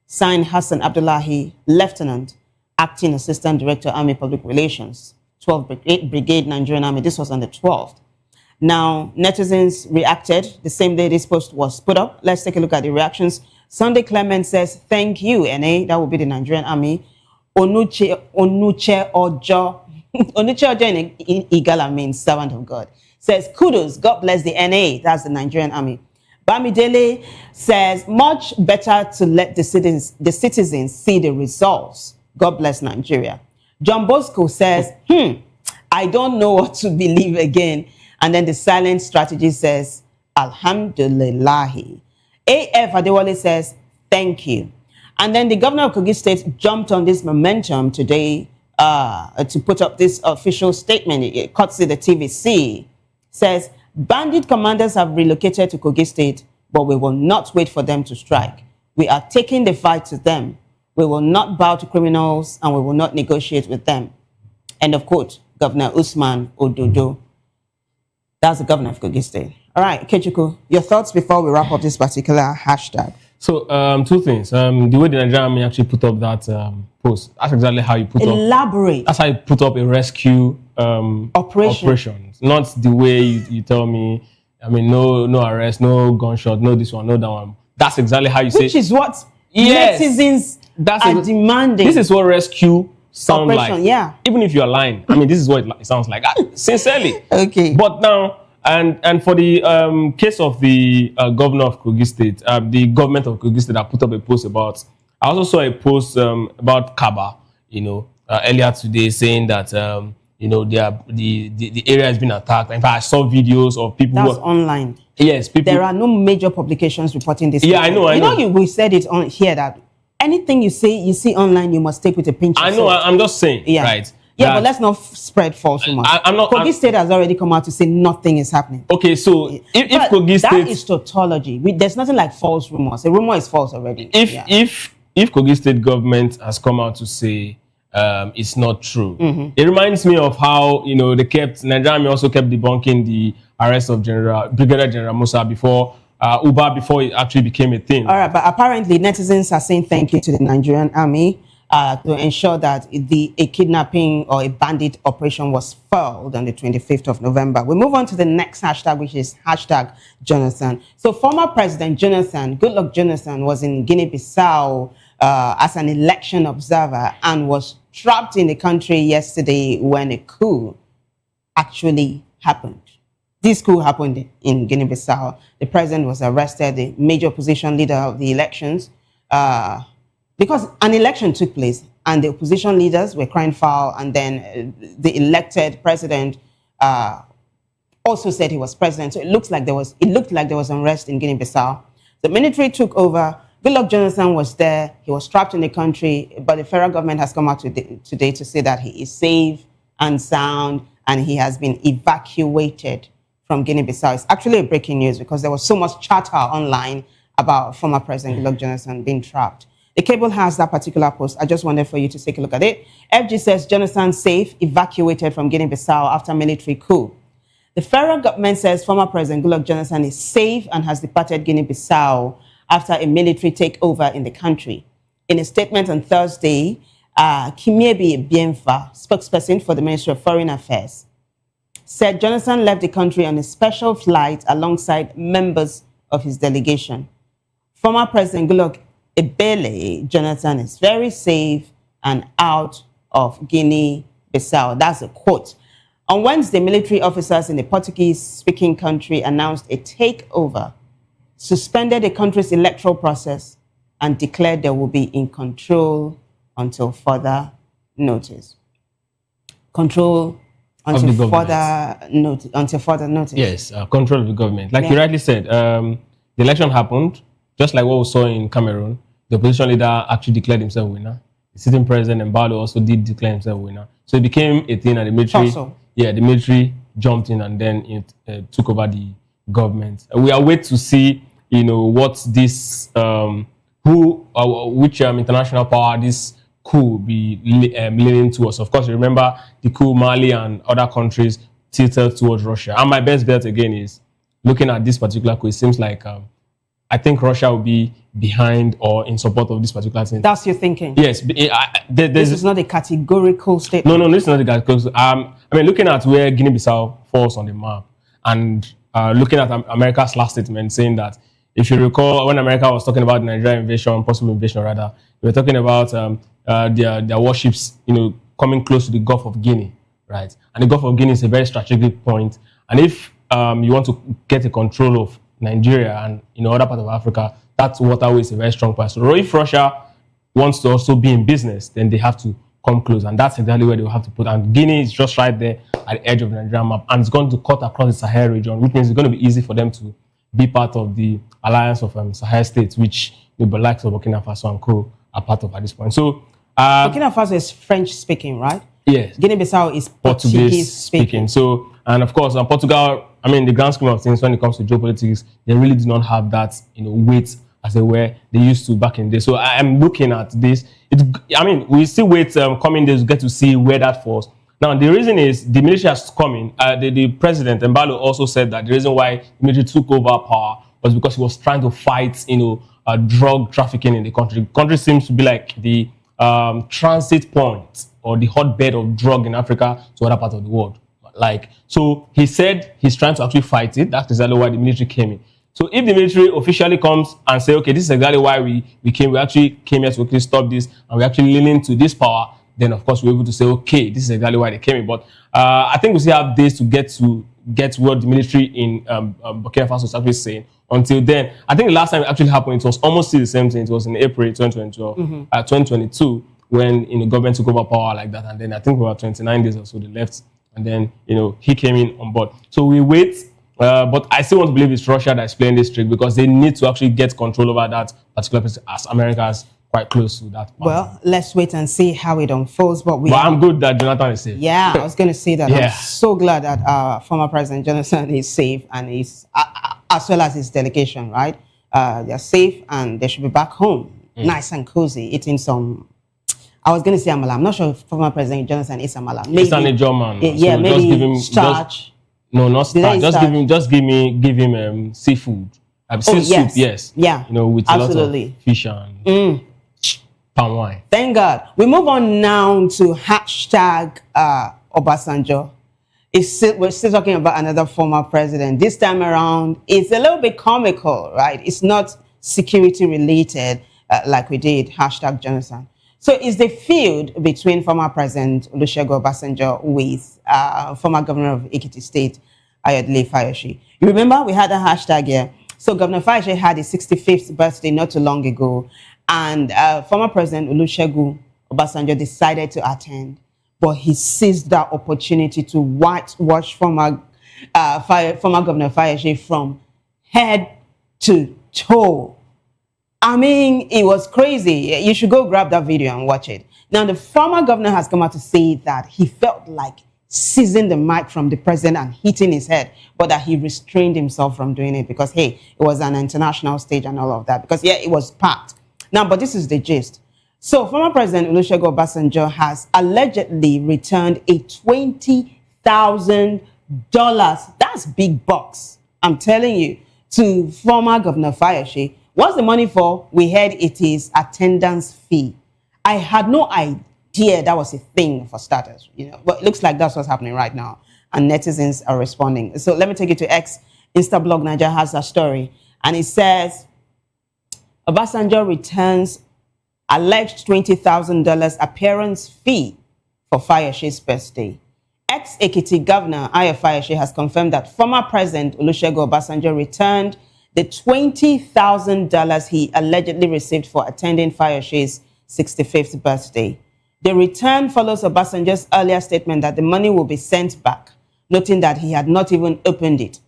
Signed, Hassan Abdullahi, Lieutenant, Acting Assistant Director, Army Public Relations, 12th Brigade, Nigerian Army. This was on the 12th. Now, netizens reacted the same day this post was put up. Let's take a look at the reactions. Sunday Clement says, thank you, NA. That will be the Nigerian Army. Onuche Ojo. Onuche Ojo in Igala means servant of God. Says, kudos, God bless the NA. That's the Nigerian Army. Bamidele says, much better to let the citizens see the results. God bless Nigeria. John Bosco says, I don't know what to believe again. And then the silent strategy says, Alhamdulillahi. AF Adewale says, thank you. And then the governor of Kogi State jumped on this momentum today to put up this official statement. It courtesy the TVC. Says, bandit commanders have relocated to Kogi State, but we will not wait for them to strike. We are taking the fight to them. We will not bow to criminals and we will not negotiate with them. End of quote. Governor Usman Ododo. That's the governor of Kogi State. All right, Kechuku, your thoughts before we wrap up this particular hashtag. So, two things. The way the Nigerian Army actually put up that post, that's exactly how you put Elaborate. That's how you put up a rescue operation. Not the way you tell me, I mean, no arrest, no gunshot, no this one, no that one. That's exactly how you say. Which is what netizens are demanding. This is what rescue sound operation, like. Yeah. Even if you're lying. I mean, this is what it sounds like. Sincerely. Okay. But now, and for the case of the governor of Kogi State, the government of Kogi State, I put up a post about, I also saw a post about Kaba, earlier today saying that, the area has been attacked. In fact, I saw videos of people. That's online. Yes, people. There are no major publications reporting this. Yeah, I know. We said it on here that anything you see online, you must take with a pinch of salt. I'm just saying, right? Yeah, but let's not spread false rumors. Kogi State has already come out to say nothing is happening. Okay, so if Kogi State, that is tautology. There's nothing like false rumors. A rumor is false already. If Kogi State government has come out to say it's not true, it reminds me of how Nigerian Army also kept debunking the arrest of Brigadier General Musa before before it actually became a thing. All right, but apparently netizens are saying thank you to the Nigerian Army to ensure that a kidnapping or a bandit operation was foiled on the 25th of November. We move on to the next hashtag, which is hashtag Jonathan. So former President Jonathan, Goodluck Jonathan, was in Guinea-Bissau as an election observer and was trapped in the country yesterday when a coup actually happened. This coup happened in Guinea-Bissau. The president was arrested, the major opposition leader of the elections, because an election took place and the opposition leaders were crying foul, and then the elected president also said he was president. So it looked like there was unrest in Guinea-Bissau. The military took over. Goodluck Jonathan was there. He was trapped in the country, but the federal government has come out today to say that he is safe and sound and he has been evacuated from Guinea-Bissau. It's actually a breaking news because there was so much chatter online about former President Goodluck Jonathan being trapped. The Cable has that particular post. I just wanted for you to take a look at it. FG says Jonathan safe, evacuated from Guinea-Bissau after military coup. The federal government says former President Goodluck Jonathan is safe and has departed Guinea-Bissau after a military takeover in the country. In a statement on Thursday, Kimiebi Bienfa, spokesperson for the Ministry of Foreign Affairs, said Jonathan left the country on a special flight alongside members of his delegation. Former President Goodluck Ebele Jonathan is very safe and out of Guinea-Bissau. That's a quote. On Wednesday, military officers in the Portuguese-speaking country announced a takeover, suspended the country's electoral process, and declared they will be in control until further notice. Control until further notice. Yes, control of the government. Like you rightly said, the election happened, just like what we saw in Cameroon. The opposition leader actually declared himself winner. The sitting president, Mbalo, also did declare himself winner. So it became a thing, and the military, the military jumped in, and then it took over the government. We are waiting to see, what this, which international power this coup will be leaning towards. Of course, remember the coup Mali and other countries tilted towards Russia. And my best bet again is looking at this particular coup. It seems like I think Russia will be behind or in support of this particular thing. That's your thinking? Yes. This is not a categorical statement. No, this is not a categorical. I mean, looking at where Guinea-Bissau falls on the map, and looking at America's last statement saying that, if you recall, when America was talking about Nigeria invasion, possible invasion rather, they were talking about their warships, coming close to the Gulf of Guinea, right? And the Gulf of Guinea is a very strategic point. And if you want to get a control of Nigeria and other part of Africa, that waterway is a very strong point. So if Russia wants to also be in business, then they have to come close, and that's exactly where they will have to put. And Guinea is just right there at the edge of the Nigerian map, and it's going to cut across the Sahel region, which means it's going to be easy for them to be part of the alliance of Sahel states, which the likes of Burkina Faso and Co are part of at this point. So Burkina Faso is French speaking, right? Yes. Guinea-Bissau is Portuguese speaking. So, and of course, Portugal, I mean, the grand scheme of things when it comes to geopolitics, they really do not have that, weight as they used to back in the day. So I am looking at this. We still wait coming days to get to see where that falls. Now, the reason is the military has come in. The president, Mbalo, also said that the reason why the military took over power was because he was trying to fight, drug trafficking in the country. The country seems to be like the transit point or the hotbed of drug in Africa to other parts of the world. So he said he's trying to actually fight it. That's exactly why the military came in. So if the military officially comes and say, okay, this is exactly why we actually came here to actually stop this, and we actually lean into this power, then of course we're able to say, okay, this is exactly why they came in. But I think we still have days to get what the military in Burkina Faso is actually saying. Until then, I think the last time it actually happened, it was almost still the same thing. It was in April 2022, when the government took over power like that. And then I think about 29 days or so they left, and then he came in on board. So we wait, but I still want to believe it's Russia that's playing this trick, because they need to actually get control over that particular place, as America's quite close to that part. Well, let's wait and see how it unfolds. But I'm good that Jonathan is safe. Yeah, I was going to say that. Yeah. I'm so glad that former President Jonathan is safe, and he's as well as his delegation, right? They're safe and they should be back home, nice and cozy, eating some. I was going to say amala. I'm not sure if former President Jonathan is amala. Maybe, he's an German. Yeah, so maybe just give him starch. No, not starch. Just give him seafood. Soup, yes. Yeah. With a lot of fish and palm wine. Thank God. We move on now to hashtag Obasanjo. We're still talking about another former president. This time around, it's a little bit comical, right? It's not security related like we did hashtag Jonathan. So it's the feud between former President Olusegun Obasanjo with former Governor of Ekiti State, Ayodele Fayose. You remember we had a hashtag here. So Governor Fayose had his 65th birthday not too long ago, and former President Olusegun Obasanjo decided to attend, but he seized that opportunity to whitewash former Governor Fayose from head to toe. I mean, it was crazy. You should go grab that video and watch it. Now, the former governor has come out to say that he felt like seizing the mic from the president and hitting his head, but that he restrained himself from doing it because, hey, it was an international stage and all of that. Because, yeah, it was packed. Now, but this is the gist. So, former President Olusegun Obasanjo has allegedly returned a $20,000. That's big bucks, I'm telling you, to former Governor Fayose. What's the money for? We heard it is attendance fee. I had no idea that was a thing for starters, but it looks like that's what's happening right now. And netizens are responding. So let me take you to X. Instablog Nigeria has a story. And it says, Obasanjo returns alleged $20,000 appearance fee for Fayose's birthday. Ex-Ekiti Governor Ayo Fayose has confirmed that former President Olusegun Obasanjo returned the $20,000 he allegedly received for attending Fayose's 65th birthday. The return follows Obasanjo's earlier statement that the money will be sent back, noting that he had not even opened it.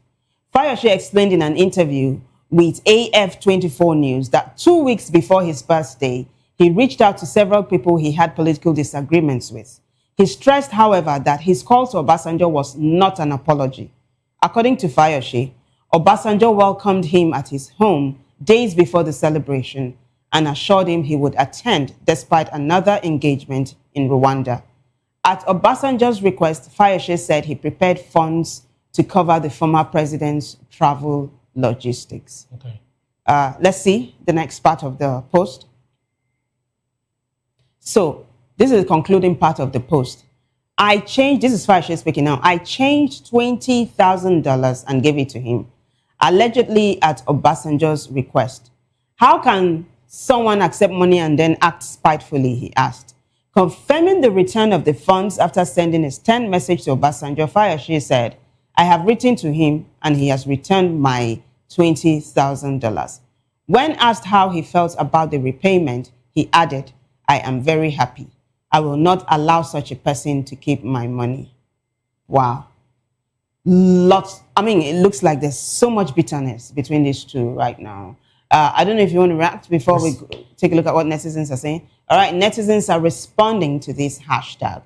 Fayose explained in an interview with AF24 News that 2 weeks before his birthday, he reached out to several people he had political disagreements with. He stressed, however, that his call to Obasanjo was not an apology. According to Fayose, Obasanjo welcomed him at his home days before the celebration and assured him he would attend despite another engagement in Rwanda. At Obasanjo's request, Fayose said he prepared funds to cover the former president's travel logistics. Okay. Let's see the next part of the post. So, this is the concluding part of the post. This is Fayose speaking now. I changed $20,000 and gave it to him, allegedly at Obasanjo's request. How can someone accept money and then act spitefully, he asked. Confirming the return of the funds after sending a stern message to Obasanjo, Fayose said, I have written to him and he has returned my $20,000. When asked how he felt about the repayment, he added, I am very happy. I will not allow such a person to keep my money. Wow. It looks like there's so much bitterness between these two right now. I don't know if you want to react before we take a look at what netizens are saying. All right, netizens are responding to this hashtag.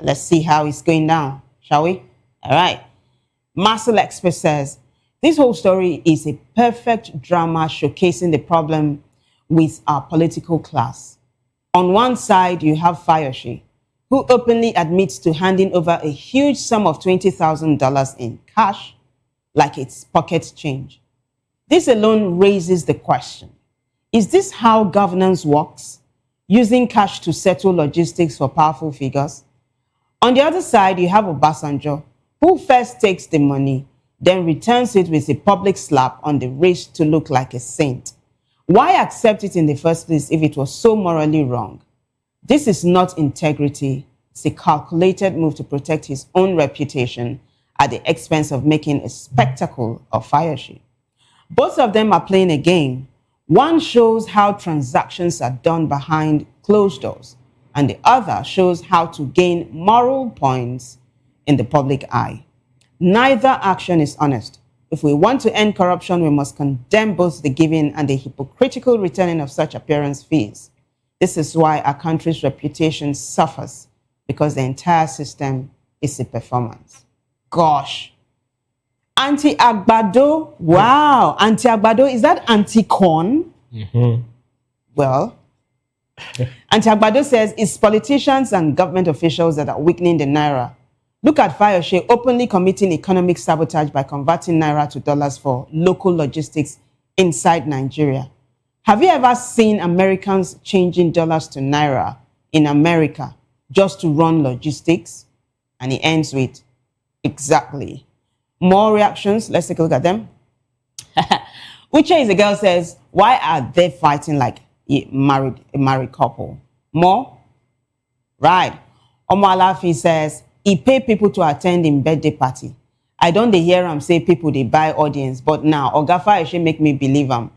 Let's see how it's going down, shall we? All right. Marcel Expert says, this whole story is a perfect drama showcasing the problem with our political class. On one side, you have Fayose, who openly admits to handing over a huge sum of $20,000 in cash, like it's pocket change. This alone raises the question, is this how governance works? Using cash to settle logistics for powerful figures? On the other side, you have Obasanjo, who first takes the money, then returns it with a public slap on the wrist to look like a saint. Why accept it in the first place if it was so morally wrong? This is not integrity. It's a calculated move to protect his own reputation at the expense of making a spectacle of Fayose. Both of them are playing a game. One shows how transactions are done behind closed doors, and the other shows how to gain moral points in the public eye. Neither action is honest. If we want to end corruption, we must condemn both the giving and the hypocritical returning of such appearance fees. This is why our country's reputation suffers, because the entire system is a performance. Gosh. Anti-Agbado, wow. Anti-Agbado, is that anti-corn? Mm-hmm. Well, Anti-Agbado says it's politicians and government officials that are weakening the Naira. Look at Fayose openly committing economic sabotage by converting Naira to dollars for local logistics inside Nigeria. Have you ever seen Americans changing dollars to Naira in America just to run logistics? And he ends with, exactly. More reactions. Let's take a look at them. Uche is a girl says, why are they fighting like a married couple? More? Right. Omo Alafi says, he pay people to attend in birthday party. I don't hear him say people they buy audience, but now Oga Fayose make me believe him.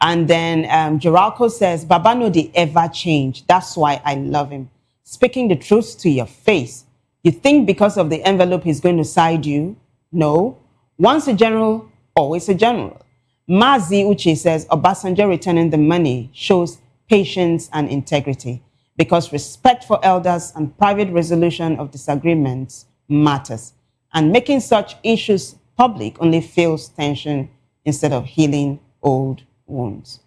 And then Geralco says, Baba no they ever change. That's why I love him. Speaking the truth to your face. You think because of the envelope he's going to side you? No. Once a general, always a general. Mazi Uche says, Obasanjo returning the money shows patience and integrity, because respect for elders and private resolution of disagreements matters. And making such issues public only fuels tension instead of healing old wounds.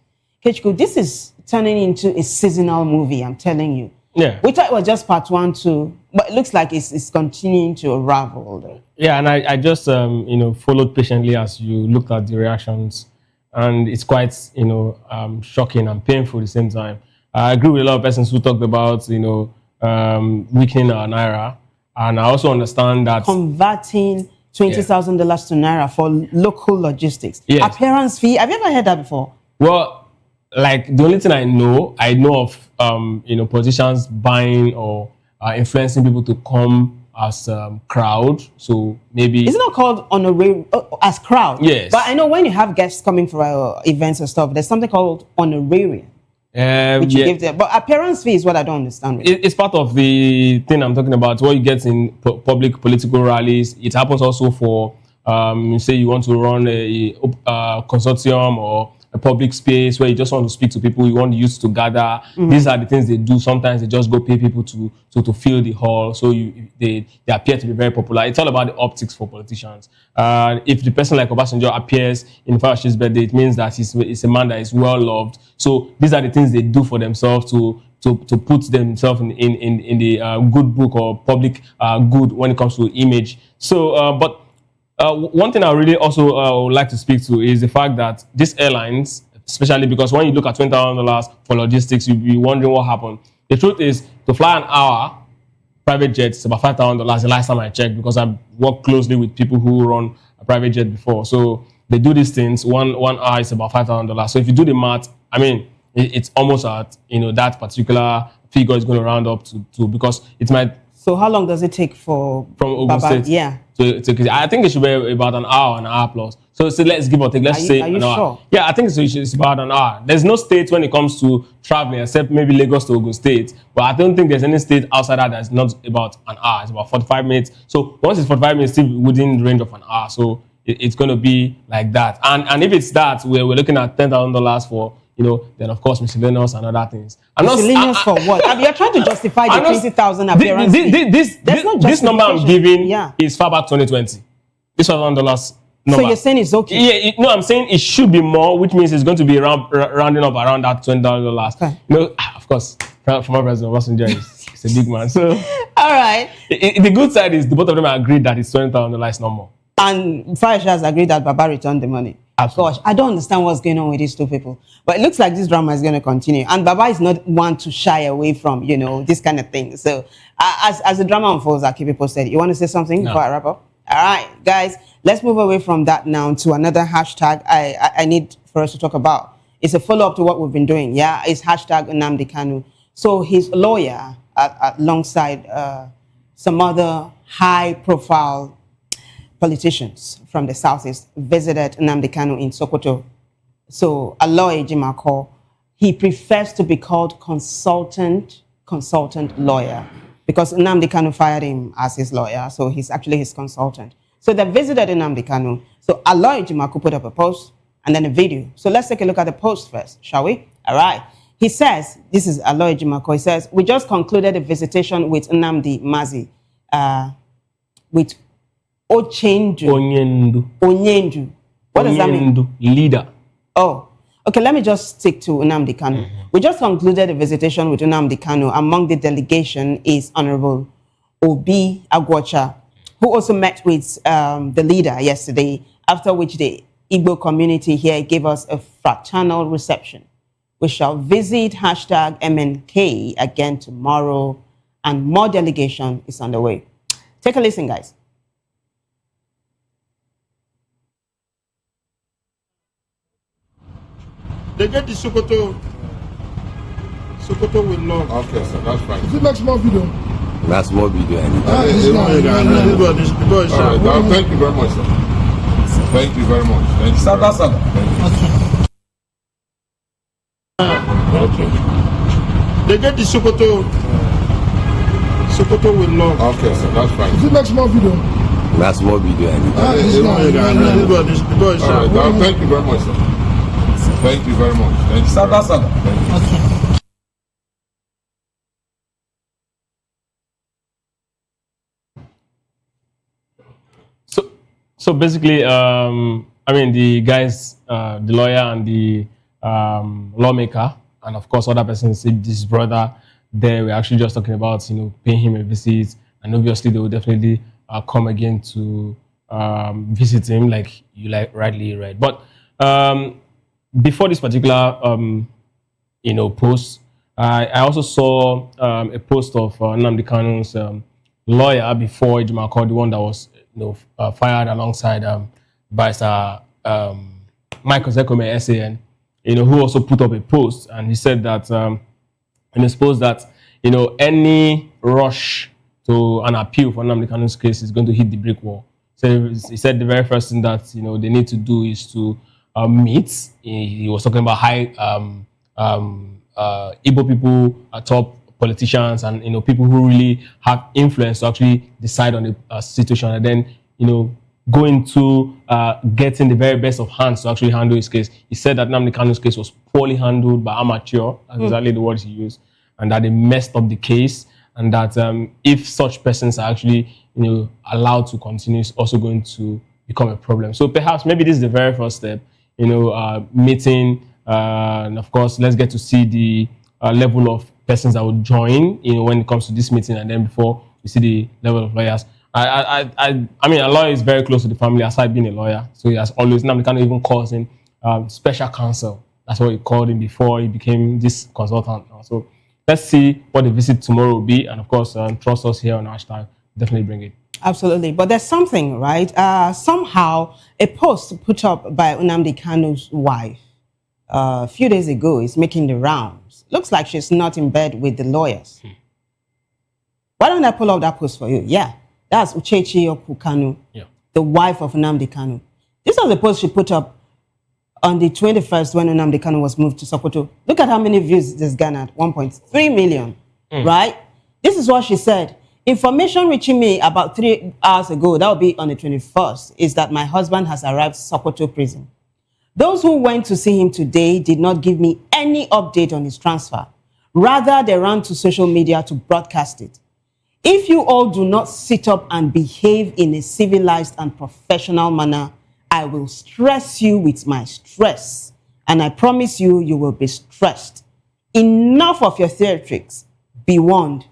Kechku, this is turning into a seasonal movie, I'm telling you. Yeah. We thought it was just part 1, 2, but it looks like it's continuing to unravel, though. Yeah, and I just followed patiently as you looked at the reactions, and it's quite shocking and painful at the same time. I agree with a lot of persons who talked about weakening our naira, and I also understand that converting $20,000 to naira for local logistics. Yes. Appearance fee. Have you ever heard that before? Well, like the only thing I know of politicians buying or influencing people to come as crowd. So maybe it's not called honorarium as crowd. Yes, but I know when you have guests coming for events and stuff, there's something called honorarium. Which you give them. But appearance fee is what I don't understand. It's part of the thing I'm talking about. What you get in public political rallies. It happens also for say you want to run a consortium or a public space where you just want to speak to people, you want youth to gather. These are the things they do. Sometimes they just go pay people to fill the hall, so they appear to be very popular. It's all about the optics for politicians. If the person like Obasanjo appears in Fayoshi's birthday, it means that he's a man that is well loved. So these are the things they do for themselves to put themselves in the good book or public good when it comes to image. So, but one thing I really also would like to speak to is the fact that these airlines, especially because when you look at $20,000 for logistics, you'll be wondering what happened. The truth is, to fly an hour, private jet is about $5,000 the last time I checked, because I've worked closely with people who run a private jet before. So they do these things, one hour is about $5,000. So if you do the math, I mean, it's almost at, that particular figure is going to round up to because it might. So how long does it take from Ogun State? Yeah. I think it should be about an hour plus. So let's give or take. Let's say an hour. Sure? Yeah, I think it's about an hour. There's no state when it comes to traveling except maybe Lagos to Ogun State. But I don't think there's any state outside that that's not about an hour. It's about 45 minutes. So once it's 45 minutes, still within the range of an hour. So it's going to be like that. And if it's that, we're looking at $10,000 for. Then of course miscellaneous and other things. Miscellaneous for what? I mean, you're trying to justify the 20,000 appearance. This number I'm giving is far back 2020. This $1,000 number. So you're saying it's okay? Yeah, I'm saying it should be more, which means it's going to be rounding up around that $20,000. Okay. Of course, former President Obasanjo is a big man. So all right. The good side is the both of them agreed that it's $20,000 no more. And Fayoshi has agreed that Baba returned the money. Absolutely. Gosh, I don't understand what's going on with these two people. But it looks like this drama is going to continue. And Baba is not one to shy away from, this kind of thing. So as the drama unfolds, I'll keep you posted. You want to say something before I wrap up? All right, guys, let's move away from that now to another hashtag I need for us to talk about. It's a follow-up to what we've been doing. Yeah, it's hashtag Nnamdi Kanu. So his lawyer, alongside some other high-profile politicians from the Southeast, visited Nnamdi Kanu in Sokoto. So Aloy Ejimako, he prefers to be called consultant lawyer because Nnamdi Kanu fired him as his lawyer, so he's actually his consultant. So they visited Nnamdi Kanu. So Aloy Ejimako put up a post and then a video. So let's take a look at the post first, shall we? All right. He says, this is Aloy Ejimako, he says, we just concluded a visitation with Nnamdi Mazi, with Onyendu. What does that mean? Leader. Oh, okay. Let me just stick to Nnamdi Kanu. We just concluded a visitation with Nnamdi Kanu. Among the delegation is Honorable Obi Agwocha, who also met with the leader yesterday, after which the Igbo community here gave us a fraternal reception. We shall visit hashtag MNK again tomorrow, and more delegation is on the way. Take a listen, guys. They get the Sokoto with love. Okay, so that's fine. Is it next more video? That's more video. Thank you very much, sir. Thank you very much. Thank you. Okay. They get the Sokoto with love. Okay, so that's fine. Is it next more video? That's more video. Thank you very much, sir. Thank you very much. Thank you. So basically, I mean, the guys, the lawyer and the lawmaker, and of course, other persons, this brother, they were actually just talking about, paying him a visit, and obviously they will definitely come again to visit him, like you rightly read. But before this particular, post, I also saw a post of Nnamdi Kanu's lawyer before Ejimako, the one that was fired alongside Barrister Michael Zekome SAN, who also put up a post, and he said that and suppose that any rush to an appeal for Nnamdi Kanu's case is going to hit the brick wall. So he said the very first thing that they need to do is to meet. He was talking about high Igbo people, top politicians, and people who really have influence to actually decide on the situation, and then go into getting the very best of hands to actually handle his case. He said that Nnamdi Kanu's case was poorly handled by amateur. That's exactly the words he used, and that they messed up the case, and that if such persons are actually allowed to continue, it's also going to become a problem. So perhaps maybe this is the very first step, meeting, and of course, let's get to see the level of persons that will join, when it comes to this meeting, and then before we see the level of lawyers. I mean, a lawyer is very close to the family, aside being a lawyer. So he has always, Nnamdi Kanu even calls him special counsel. That's what he called him before he became this consultant. So let's see what the visit tomorrow will be. And of course, trust us here on Hashtag. Definitely bring it. Absolutely. But there's something, right? Somehow, a post put up by Nnamdi Kanu's wife a few days ago is making the rounds. Looks like she's not in bed with the lawyers. Why don't I pull up that post for you? Yeah, that's Uchechi Oku Kanu, the wife of Nnamdi Kanu. This was the post she put up on the 21st when Nnamdi Kanu was moved to Sokoto. Look at how many views this garnered, 1.3 million, right? This is what she said. Information reaching me about 3 hours ago, that will be on the 21st, is that my husband has arrived Sokoto prison. Those who went to see him today did not give me any update on his transfer. Rather, they ran to social media to broadcast it. If you all do not sit up and behave in a civilized and professional manner, I will stress you with my stress. And I promise you, you will be stressed. Enough of your theatrics. Be warned.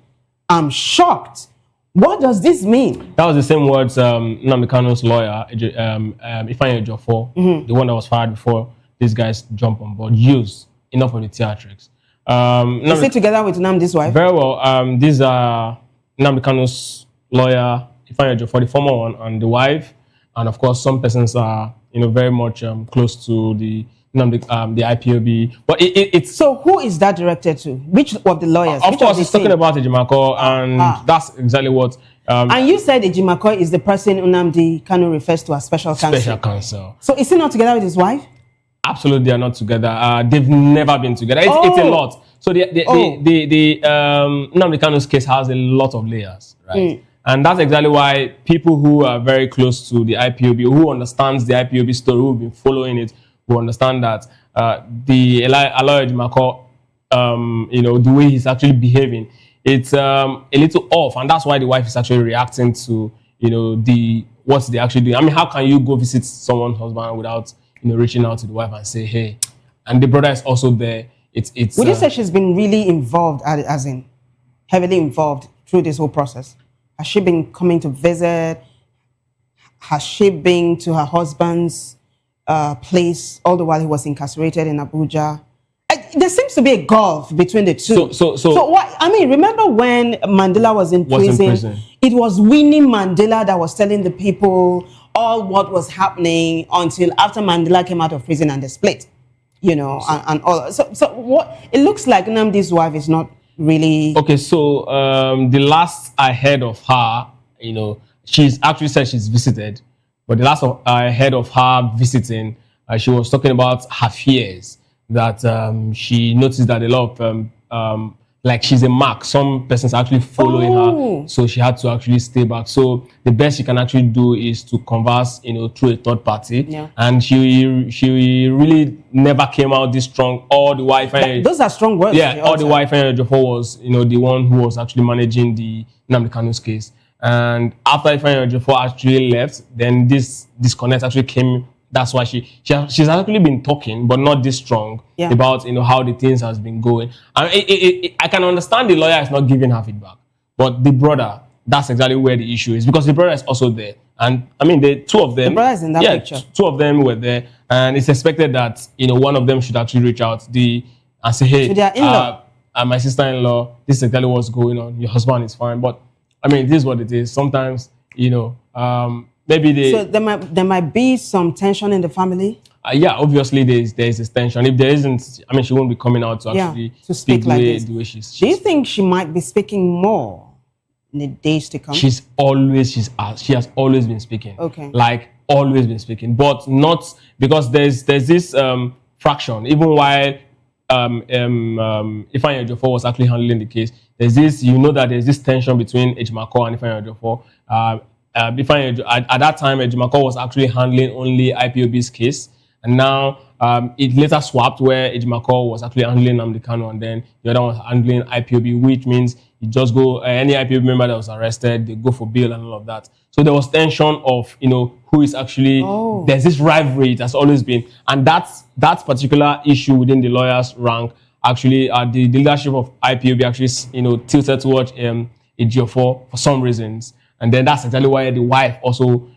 I'm shocked. What does this mean? That was the same words Nnamdi Kanu's lawyer, Ifeanyi Ejiofor, the one that was fired before these guys jump on board, used. Enough of the theatrics. Is he together with Nnamdi's wife? Very well. These are Nnamdi Kanu's lawyer, Ifeanyi Ejiofor, the former one, and the wife. And of course, some persons are very much close to the IPOB. But it's so who is that directed to? Which of the lawyers? Of course, he's talking about Ejimako, and that's exactly what. And you said Ejimako is the person Nnamdi Kanu refers to as special counsel. Special counsel. So is he not together with his wife? Absolutely, they are not together. They've never been together. It's a lot. So the Nnamdi Kanu's case has a lot of layers, right? And that's exactly why people who are very close to the IPOB, who understands the IPOB story, who've been following it, who understand that the Aloy Ejimako, the way he's actually behaving, it's a little off, and that's why the wife is actually reacting to what they actually do. I mean, how can you go visit someone's husband without reaching out to the wife and say, hey? And the brother is also there. It's. Would you say she's been really involved, as in heavily involved through this whole process? Has she been coming to visit? Has she been to her husband's place all the while he was incarcerated in Abuja? There seems to be a gulf between the two. So what? I mean, remember when Mandela was in prison? It was Winnie Mandela that was telling the people all what was happening until after Mandela came out of prison and they split, and all. So what? It looks like Nnamdi's wife is not really okay. So the last I heard of her, she's actually said she's visited. But the last I heard of her visiting, she was talking about her fears that she noticed that a lot of, like she's a mark. Some persons are actually following her, so she had to actually stay back. So the best she can actually do is to converse, through a third party. Yeah. And she really never came out this strong. All the Wi-Fi. Those are strong words. Yeah, all the Wi-Fi Ejiofor was, the one who was actually managing the Nnamdi Kanu's case. And after Ifeanyi Ejiofor actually left, then this disconnect actually came. That's why she's actually been talking, but not this strong about how the things has been going. And I can understand the lawyer is not giving her feedback, but the brother, that's exactly where the issue is, because the brother is also there. And I mean, the two of them, the brother is in that picture. Two of them were there, and it's expected that one of them should actually reach out and say, hey, to their in-law. My sister-in-law, this is exactly what's going on. Your husband is fine, but I mean, this is what it is. Sometimes, maybe they. So there might be some tension in the family. Yeah, obviously there's this tension. If there isn't, I mean, she won't be coming out to actually speak like this. The way she's. Do you think she might be speaking more in the days to come? She has always been speaking. Okay. Like always been speaking, but not because there's this fraction. Even while Ifeanyi Ejiofor was actually handling the case, there's this tension between Ejimako and Ifeanyi Ejiofor. At that time, Ejimako was actually handling only IPOB's case, and now it later swapped where Ejimako was actually handling Nnamdi Kanu, and then the other one was handling IPOB, which means you just go any IPOB member that was arrested, they go for bail and all of that. So there was tension of who is actually there's this rivalry it has always been, and that particular issue within the lawyers' rank actually the leadership of IPOB actually tilted towards Ejiofor for some reasons. And then that's exactly why the wife also,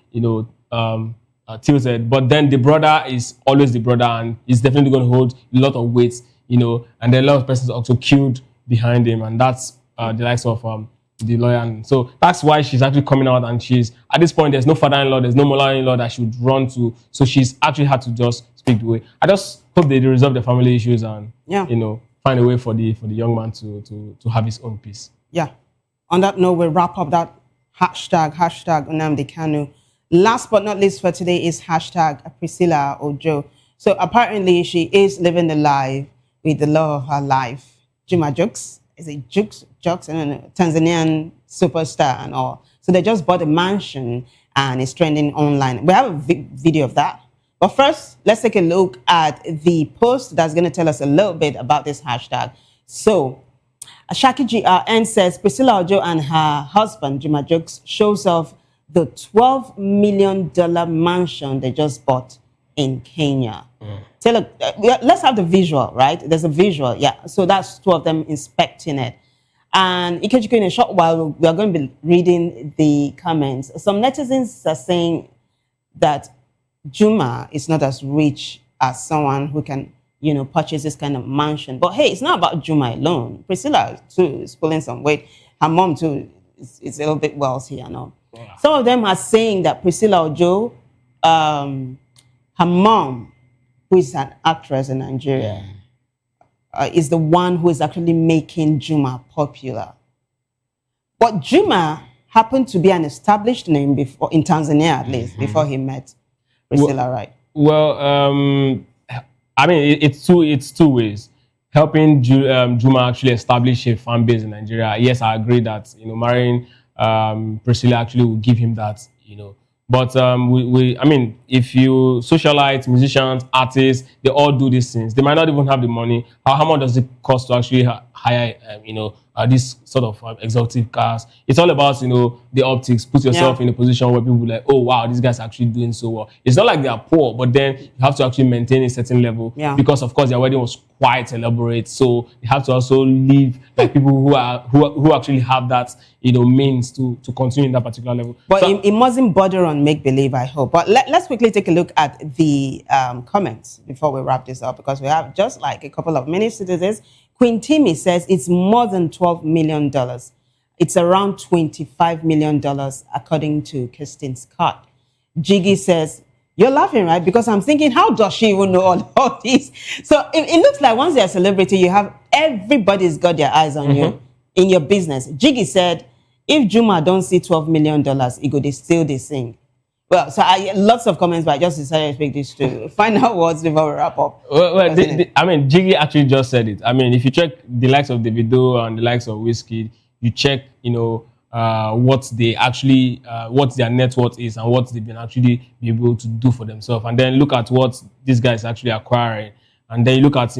tilted. But then the brother is always the brother, and he's definitely going to hold a lot of weight, and then a lot of persons also queued behind him, and that's the likes of the lawyer. And so that's why she's actually coming out, and she's, at this point, there's no father-in-law, there's no mother-in-law that she would run to, so she's actually had to just speak the way. I just hope they resolve the family issues and, find a way for the young man to have his own peace. Yeah. On that note, we'll wrap up that hashtag Nnamdi Kanu. Last but not least for today is hashtag Priscilla Ojo. So apparently she is living the life with the love of her life. Juma Jux, is it Jux? I don't know, Tanzanian superstar and all. So they just bought a mansion and it's trending online. We have a video of that. But first, let's take a look at the post that's going to tell us a little bit about this hashtag. So Ashaki GRN says Priscilla Ojo and her husband, Juma Jux, shows off the $12 million mansion they just bought in Kenya. So look, let's have the visual, right? There's a visual, yeah. So that's two of them inspecting it. And Ikechukwu, in a short while, we are going to be reading the comments. Some netizens are saying that Juma is not as rich as someone who can purchase this kind of mansion. But hey, it's not about Juma alone. Priscilla, too, is pulling some weight. Her mom, too, is a little bit wealthy, Yeah. Some of them are saying that Priscilla Ojo, her mom, who is an actress in Nigeria, is the one who is actually making Juma popular. But Juma happened to be an established name before, in Tanzania at least, before he met Priscilla, right? Well, I mean, it's two ways. Helping Juma actually establish a fan base in Nigeria. Yes, I agree that marrying Priscilla actually will give him that. But I mean, if you socialite, musicians, artists, they all do these things. They might not even have the money. How much does it cost to actually hire these sort of exotic cars? It's all about the optics. Put yourself in a position where people are like, oh wow, this guy's actually doing so well. It's not like they are poor, but then you have to actually maintain a certain level because of course their wedding was quite elaborate. So you have to also live like people who actually have that means to continue in that particular level. But it mustn't border on make believe, I hope. But let's quickly take a look at the comments before we wrap this up, because we have just like a couple of minutes to do this. Queen Timmy says it's more than $12 million. It's around $25 million, according to Kirsten Scott. Jiggy says, you're laughing, right? Because I'm thinking, how does she even know all of this? So it looks like once you're a celebrity, you have everybody's got their eyes on you in your business. Jiggy said, if Juma don't see $12 million, he go they still they sing. Well, so lots of comments, but I just decided to pick these two. Final words before we wrap up. I mean, Jiggy actually just said it. I mean, if you check the likes of Davido and the likes of Wizkid, you check, what they actually, what their net worth is and what they've been actually be able to do for themselves. And then look at what this guy is actually acquiring. And then you look at,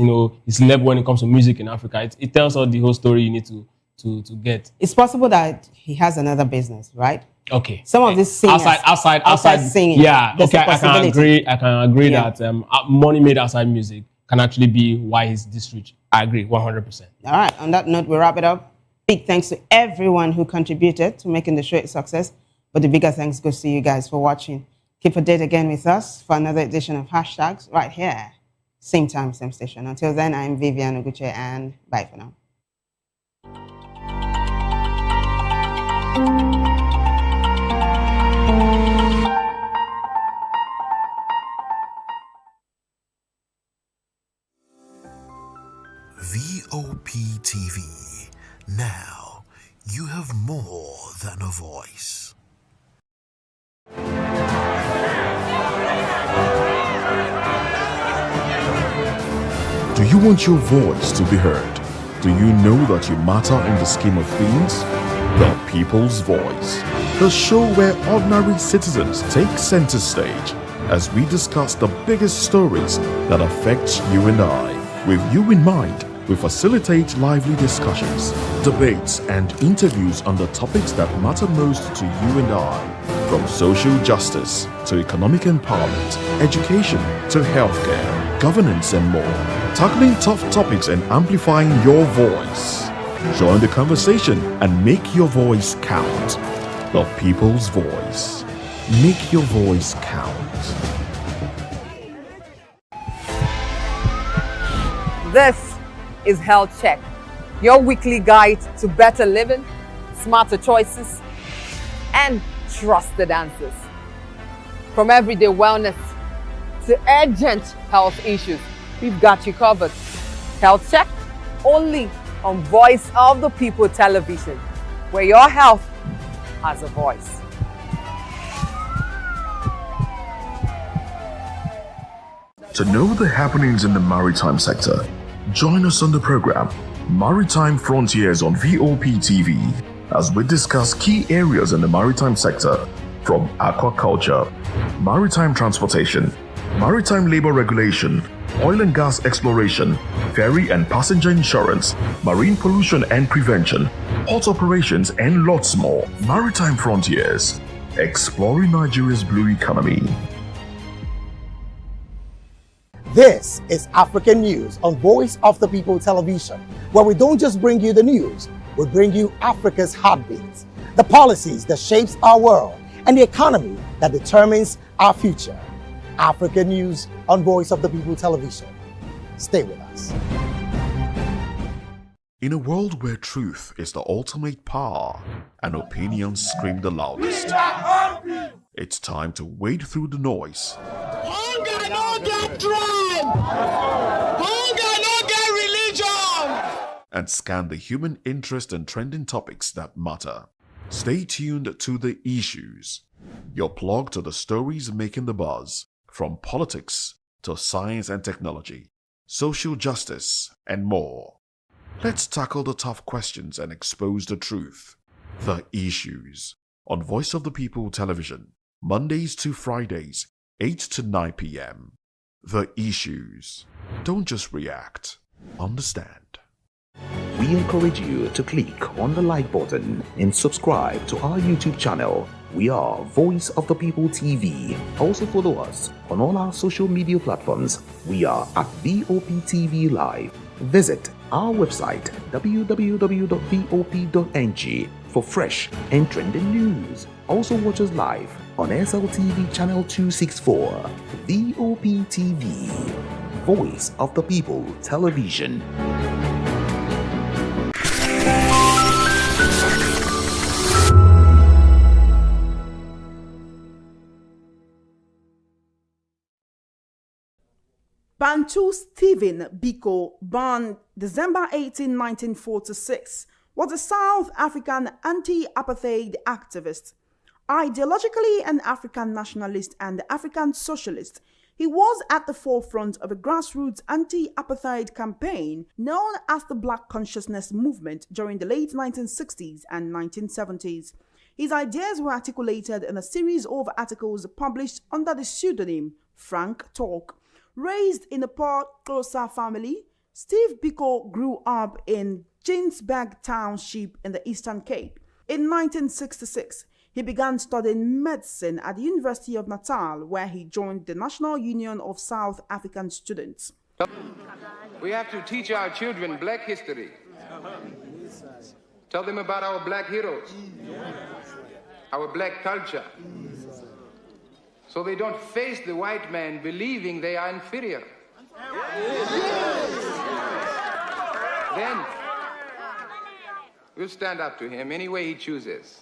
his level when it comes to music in Africa. It tells us the whole story you need to to get. It's possible that he has another business, right? Okay. Some of these singers outside singing. Yeah. There's Okay. a possibility. I can agree Yeah. that money made outside music can actually be why he's this rich. I agree 100%. All right. On that note, we wrap it up. Big thanks to everyone who contributed to making the show a success. But the bigger thanks goes to you guys for watching. Keep a date again with us for another edition of Hashtags right here. Same time, same station. Until then, I'm Vivian Oguche, and bye for now. VOP TV. Now, you have more than a voice. Do you want your voice to be heard? Do you know that you matter in the scheme of things? The People's Voice, the show where ordinary citizens take center stage as we discuss the biggest stories that affect you and I. With you in mind, we facilitate lively discussions, debates, and interviews on the topics that matter most to you and I, from social justice to economic empowerment, education to healthcare, governance, and more, tackling tough topics and amplifying your voice. Join the conversation and make your voice count. The People's Voice. Make your voice count. This is Health Check, your weekly guide to better living, smarter choices, and trusted answers. From everyday wellness to urgent health issues, we've got you covered. Health Check, only on Voice of the People television, where your health has a voice. To know the happenings in the maritime sector, join us on the program Maritime Frontiers on VOP TV as we discuss key areas in the maritime sector, from aquaculture, maritime transportation, maritime labor regulation, oil and gas exploration, ferry and passenger insurance, marine pollution and prevention, port operations, and lots more. Maritime Frontiers, exploring Nigeria's blue economy. This is African News on Voice of the People television, where we don't just bring you the news, we bring you Africa's heartbeat, the policies that shapes our world, and the economy that determines our future. African News on Voice of the People television. Stay with us. In a world where truth is the ultimate power and opinions scream the loudest, it's time to wade through the noise. Hunger no get tribe. Hunger no get religion. And scan the human interest and trending topics that matter. Stay tuned to The Issues, your plug to the stories making the buzz, from politics to science and technology, social justice, and more. Let's tackle the tough questions and expose the truth. The Issues on Voice of the People television, Mondays to Fridays, 8 to 9 p.m. The Issues. Don't just react, understand. We encourage you to click on the like button and subscribe to our YouTube channel. We are Voice of the People TV. Also follow us on all our social media platforms. We are at VOPTV Live. Visit our website www.vop.ng for fresh and trending news. Also watch us live on SLTV channel 264. VOP TV, Voice of the People television. Bantu Stephen Biko, born December 18, 1946, was a South African anti-apartheid activist. Ideologically an African nationalist and African socialist, he was at the forefront of a grassroots anti-apartheid campaign known as the Black Consciousness Movement during the late 1960s and 1970s. His ideas were articulated in a series of articles published under the pseudonym Frank Talk. Raised in a poor Xhosa family, Steve Biko grew up in Ginsberg Township in the Eastern Cape. In 1966, he began studying medicine at the University of Natal, where he joined the National Union of South African Students. We have to teach our children black history. Tell them about our black heroes, our black culture, so they don't face the white man believing they are inferior. Then we'll stand up to him any way he chooses.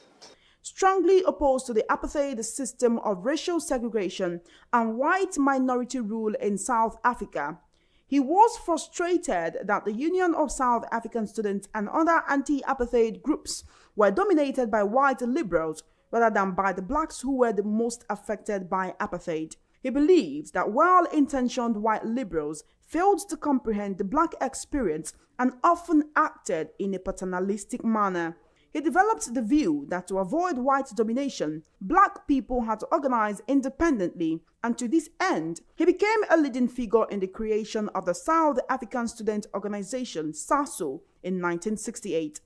Strongly opposed to the apartheid system of racial segregation and white minority rule in South Africa, he was frustrated that the Union of South African Students and other anti-apartheid groups were dominated by white liberals rather than by the blacks who were the most affected by apartheid. He believes that well-intentioned white liberals failed to comprehend the black experience and often acted in a paternalistic manner. He developed the view that to avoid white domination, black people had to organize independently, and to this end, he became a leading figure in the creation of the South African Student Organization, SASO, in 1968.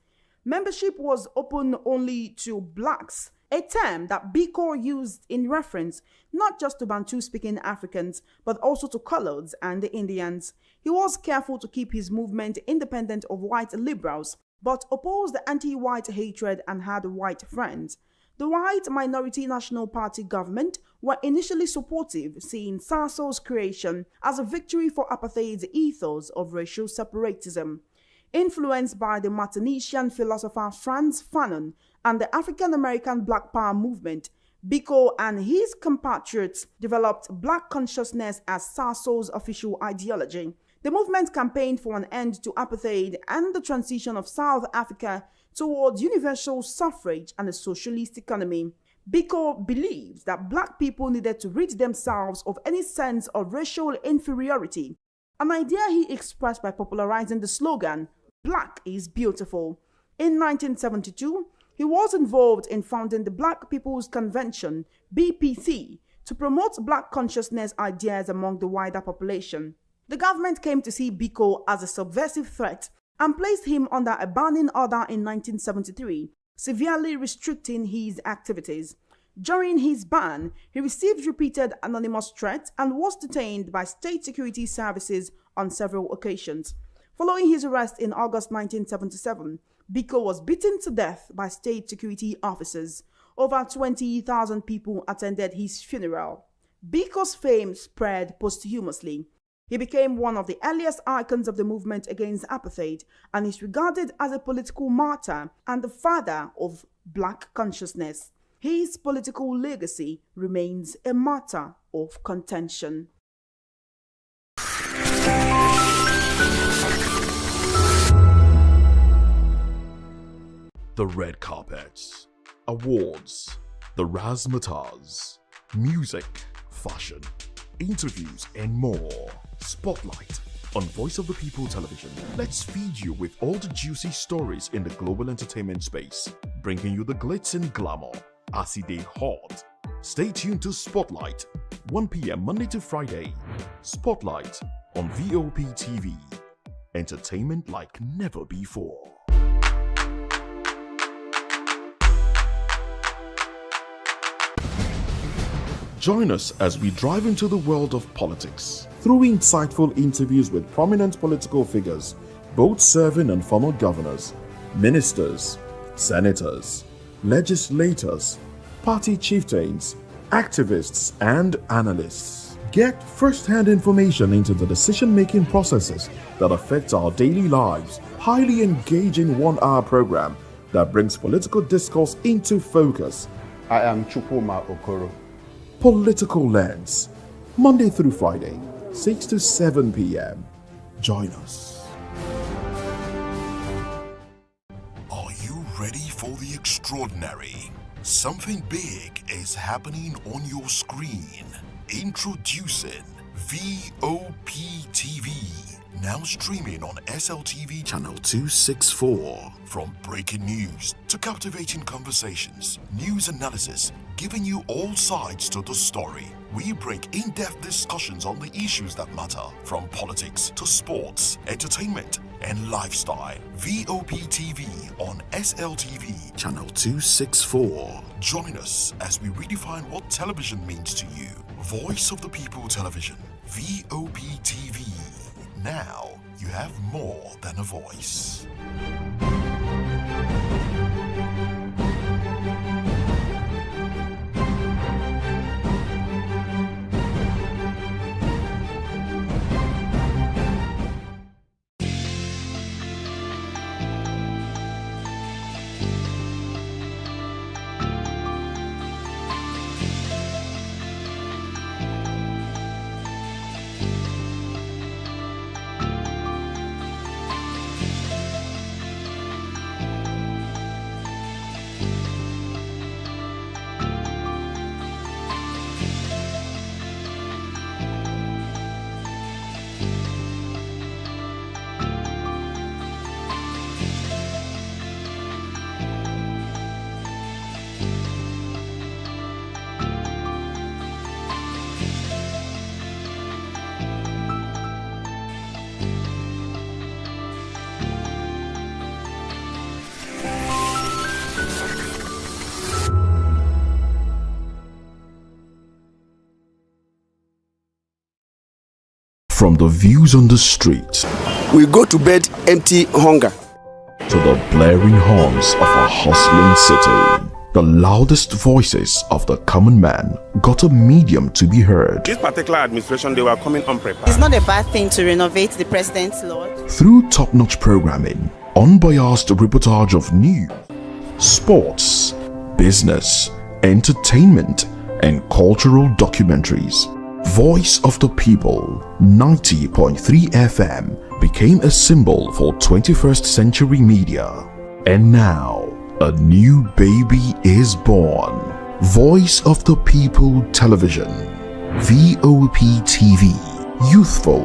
Membership was open only to blacks, a term that Biko used in reference not just to Bantu-speaking Africans, but also to coloreds and the Indians. He was careful to keep his movement independent of white liberals, but opposed the anti-white hatred and had white friends. The white minority National Party government were initially supportive, seeing SASO's creation as a victory for apartheid's ethos of racial separatism. Influenced by the Martinician philosopher Frantz Fanon and the African-American Black Power movement, Biko and his compatriots developed Black consciousness as SASO's official ideology. The movement campaigned for an end to apartheid and the transition of South Africa towards universal suffrage and a socialist economy. Biko believes that black people needed to rid themselves of any sense of racial inferiority, an idea he expressed by popularizing the slogan, "Black is beautiful." In 1972, he was involved in founding the Black People's Convention, BPC, to promote black consciousness ideas among the wider population. The government came to see Biko as a subversive threat and placed him under a banning order in 1973, severely restricting his activities. During his ban, he received repeated anonymous threats and was detained by state security services on several occasions. Following his arrest in August 1977, Biko was beaten to death by state security officers. Over 20,000 people attended his funeral. Biko's fame spread posthumously. He became one of the earliest icons of the movement against apartheid and is regarded as a political martyr and the father of black consciousness. His political legacy remains a matter of contention. The red carpets, awards, the razzmatazz, music, fashion, interviews, and more. Spotlight on Voice of the People Television. Let's feed you with all the juicy stories in the global entertainment space, bringing you the glitz and glamour as it is hot. Stay tuned to Spotlight, 1 p.m. Monday to Friday. Spotlight on VOP TV. Entertainment like never before. Join us as we drive into the world of politics through insightful interviews with prominent political figures, both serving and former governors, ministers, senators, legislators, party chieftains, activists, and analysts. Get first-hand information into the decision-making processes that affect our daily lives. Highly engaging one-hour program that brings political discourse into focus. I am Chukwuma Okoro. Political Lens, Monday through Friday, 6 to 7 p.m. Join us. Are you ready for the extraordinary? Something big is happening on your screen. Introducing VOPTV, now streaming on SLTV channel 264. From breaking news to captivating conversations, news analysis, giving you all sides to the story. We break in-depth discussions on the issues that matter, from politics to sports, entertainment, and lifestyle. VOPTV on SLTV channel 264. Join us as we redefine what television means to you. Voice of the People Television, VOPTV. Now you have more than a voice. From the views on the street, we go to bed empty hunger, to the blaring horns of a hustling city, the loudest voices of the common man got a medium to be heard. This particular administration, they were coming unprepared. It's not a bad thing to renovate the president's lodge. Through top-notch programming, unbiased reportage of news, sports, business, entertainment, and cultural documentaries, Voice of the People 90.3 FM became a symbol for 21st century media. And now, a new baby is born. Voice of the People Television, VOPTV, youthful,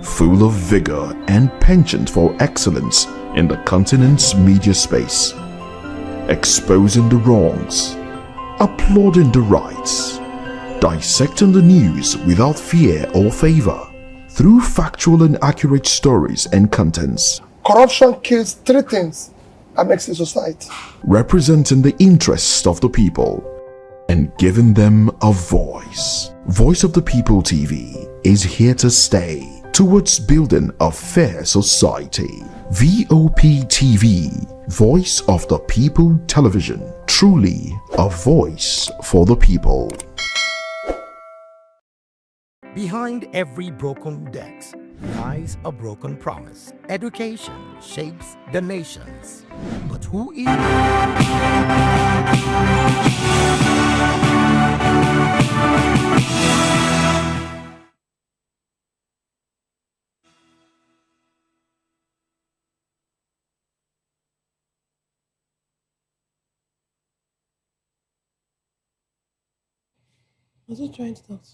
full of vigor and penchant for excellence in the continent's media space, exposing the wrongs, applauding the rights, dissecting the news without fear or favor, through factual and accurate stories and contents. Corruption kills three things that makes a society. Representing the interests of the people and giving them a voice. Voice of the People TV is here to stay towards building a fair society. VOPTV, Voice of the People Television, truly a voice for the people. Behind every broken desk lies a broken promise. Education shapes the nations. But who is...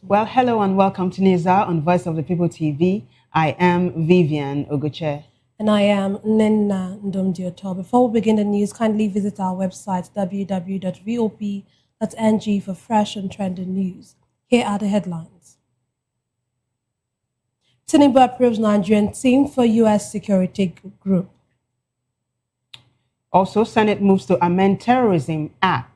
Well, hello and welcome to Niza on Voice of the People TV. I am Vivian Oguche. And I am Nena Ndomdioto. Before we begin the news, kindly visit our website www.vop.ng for fresh and trending news. Here are the headlines. Tinubu approves Nigerian team for U.S. security group. Also, Senate moves to amend Terrorism Act.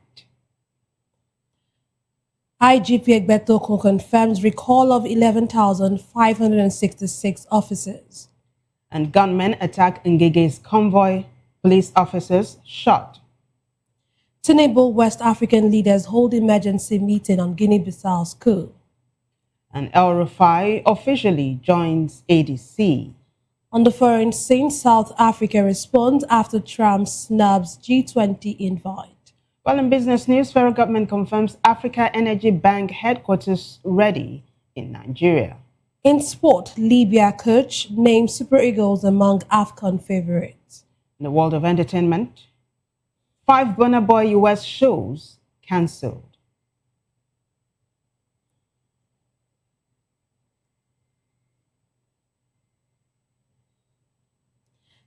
IGP Egbetokun confirms recall of 11,566 officers. And gunmen attack Ngege's convoy. Police officers shot. Tinubu West African leaders hold emergency meeting on Guinea-Bissau's coup. And El Rufai officially joins ADC. On the foreign scene, South Africa responds after Trump snubs G20 invite. Well, in business news, federal government confirms Africa Energy Bank headquarters ready in Nigeria. In sport, Libya coach names Super Eagles among AFCON favorites. In the world of entertainment, 5 Burna Boy US shows cancelled.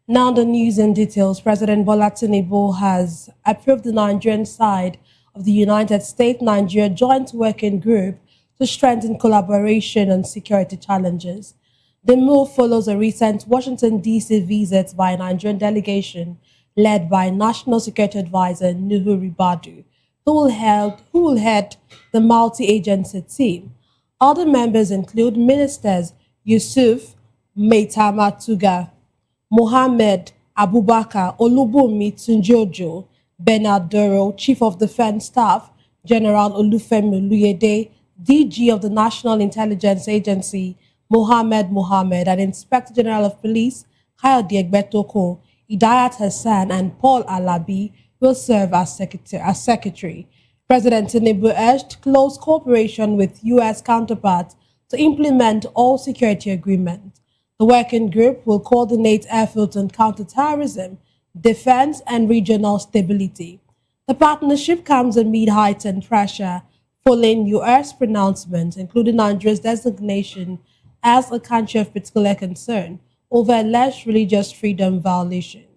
Now the news in details. President Bola Tinubu has approved the Nigerian side of the United States-Nigeria Joint Working Group to strengthen collaboration on security challenges. The move follows a recent Washington, D.C. visit by a Nigerian delegation led by National Security Advisor Nuhu Ribadu, who will head the multi-agency team. Other members include Ministers Yusuf Maitama-Tuga, Mohammed Abubakar Olubunmi Tunjojo, Bernard Doro, Chief of Defense Staff, General Olufemi Oluyede, DG of the National Intelligence Agency, Mohammed Mohammed, and Inspector General of Police, Kayode Egbetokun, Idayat Hassan, and Paul Alabi will serve as secretary. President Tinubu urged close cooperation with U.S. counterparts to implement all security agreements. The working group will coordinate efforts on counterterrorism, defense, and regional stability. The partnership comes amid heightened pressure following U.S. pronouncements, including Nigeria's designation as a country of particular concern over alleged religious freedom violations.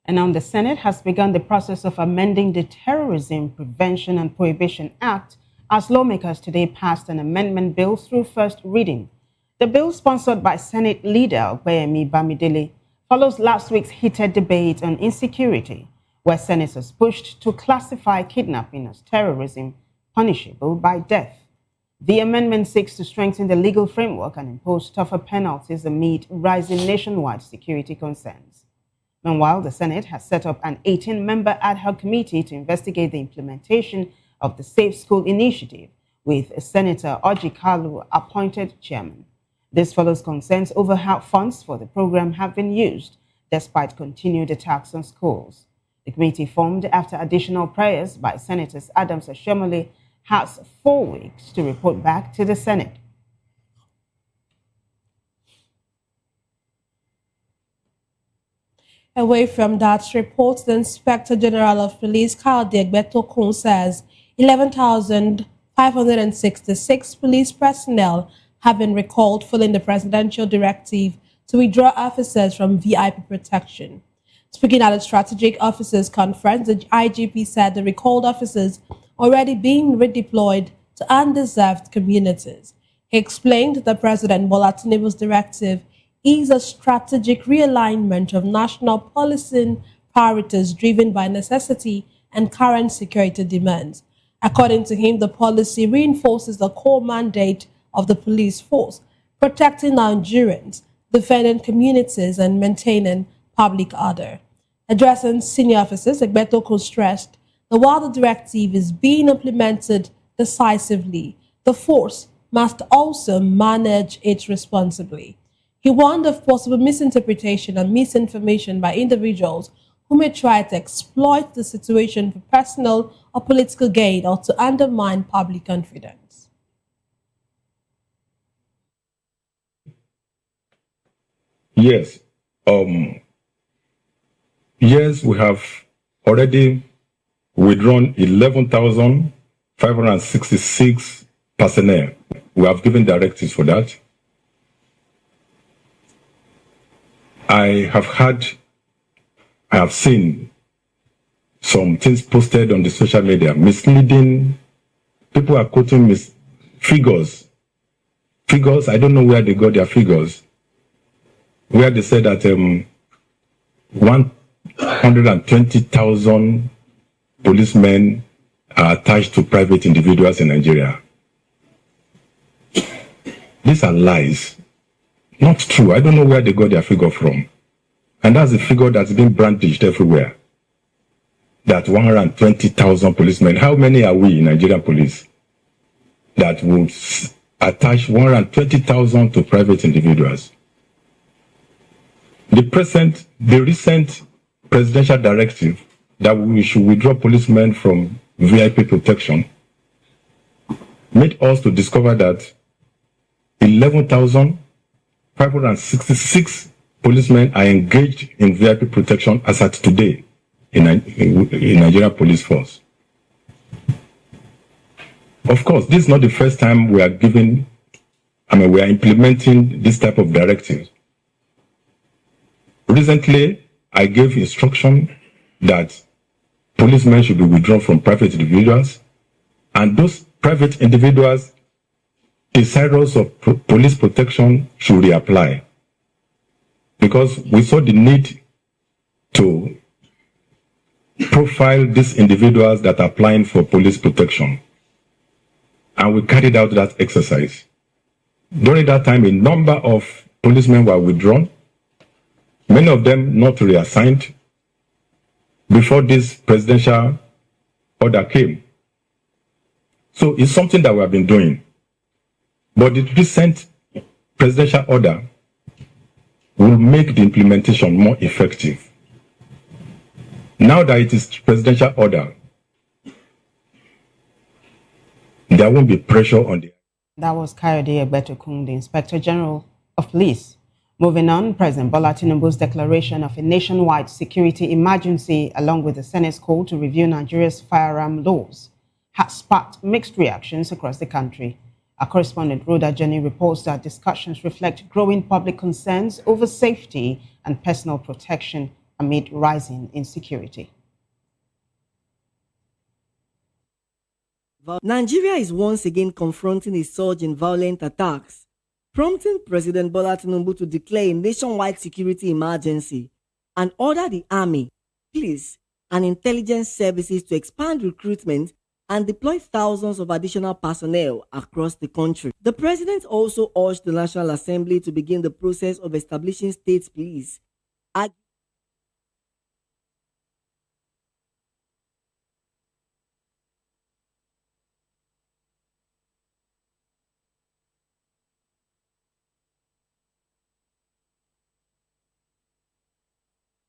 And now the Senate has begun the process of amending the Terrorism Prevention and Prohibition Act as lawmakers today passed an amendment bill through first reading. The bill, sponsored by Senate Leader Ogbeyemi Bamidele, follows last week's heated debate on insecurity, where senators pushed to classify kidnapping as terrorism punishable by death. The amendment seeks to strengthen the legal framework and impose tougher penalties amid rising nationwide security concerns. Meanwhile, the Senate has set up an 18-member ad hoc committee to investigate the implementation of the Safe School Initiative, with Senator Orji Kalu appointed chairman. This follows concerns over how funds for the program have been used, despite continued attacks on schools. The committee, formed after additional prayers by Senators Adams Oshomole, has 4 weeks to report back to the Senate. Away from that report, the Inspector General of Police, Kayode Egbetokun, says 11,566 police personnel have been recalled following the presidential directive to withdraw officers from VIP protection. Speaking at a strategic officers conference, the IGP said the recalled officers already being redeployed to undeserved communities. He explained that President Bola Tinubu's directive is a strategic realignment of national policing priorities driven by necessity and current security demands. According to him, the policy reinforces the core mandate of the police force, protecting Nigerians, defending communities, and maintaining public order. Addressing senior officers, Egbetokun stressed that while the directive is being implemented decisively, the force must also manage it responsibly. He warned of possible misinterpretation and misinformation by individuals who may try to exploit the situation for personal or political gain or to undermine public confidence. Yes. Yes, we have already withdrawn 11,566 personnel. We have given directives for that. I have seen some things posted on the social media, misleading. People are quoting figures. Figures, I don't know where they got their figures. Where they said that 120,000 policemen are attached to private individuals in Nigeria. These are lies. Not true. I don't know where they got their figure from. And that's a figure that's been brandished everywhere. That 120,000 policemen. How many are we in Nigerian police that would attach 120,000 to private individuals? The recent presidential directive that we should withdraw policemen from VIP protection made us to discover that 11,566 policemen are engaged in VIP protection as at today in Nigeria Police Force. Of course, this is not the first time we are giving we are implementing this type of directives. Recently, I gave instruction that policemen should be withdrawn from private individuals, and those private individuals, desirous of police protection, should reapply. Because we saw the need to profile these individuals that are applying for police protection. And we carried out that exercise. During that time, a number of policemen were withdrawn, many of them not reassigned before this presidential order came. So it's something that we have been doing. But the recent presidential order will make the implementation more effective. Now that it is presidential order, there won't be pressure on the... That was Kayode Egbetokunde, the Inspector General of Police. Moving on, President Bola Tinubu's declaration of a nationwide security emergency, along with the Senate's call to review Nigeria's firearm laws, has sparked mixed reactions across the country. Our correspondent Rhoda Jenny reports that discussions reflect growing public concerns over safety and personal protection amid rising insecurity. Nigeria is once again confronting a surge in violent attacks, prompting President Bola Tinubu to declare a nationwide security emergency and order the army, police, and intelligence services to expand recruitment and deploy thousands of additional personnel across the country. The president also urged the National Assembly to begin the process of establishing state police.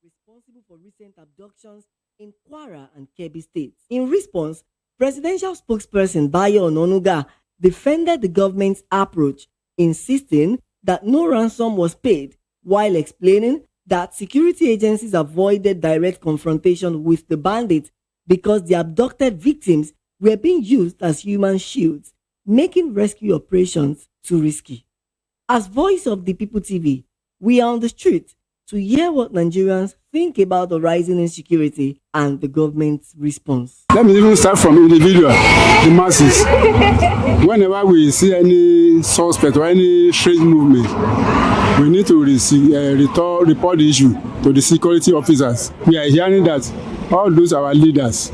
Responsible for recent abductions in Kwara and Kebbi states. In response, presidential spokesperson Bayo Ononuga defended the government's approach, insisting that no ransom was paid, while explaining that security agencies avoided direct confrontation with the bandits because the abducted victims were being used as human shields, making rescue operations too risky. As Voice of the People TV, we are on the street to hear what Nigerians think about the rising insecurity and the government's response. Let me even start from individual, the masses. Whenever we see any suspect or any strange movement, we need to report the issue to the security officers. We are hearing that all those our leaders,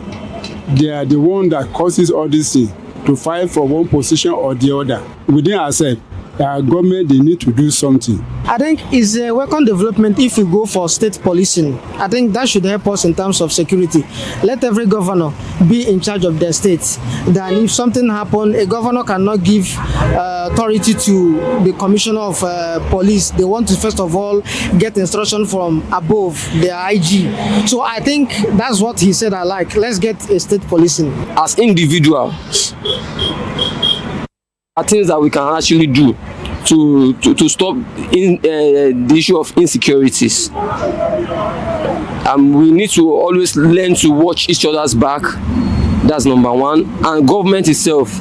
they are the one that causes all this thing to fight for one position or the other. Within ourselves, our government, they need to do something. I think it's a welcome development if we go for state policing. I think that should help us in terms of security. Let every governor be in charge of their states. Then if something happens, a governor cannot give authority to the commissioner of police. They want to first of all get instruction from above, their IG. So I think that's what he said I like. Let's get a state policing. As individuals, are things that we can actually do to stop the issue of insecurities. We need to always learn to watch each other's back. That's number one. And government itself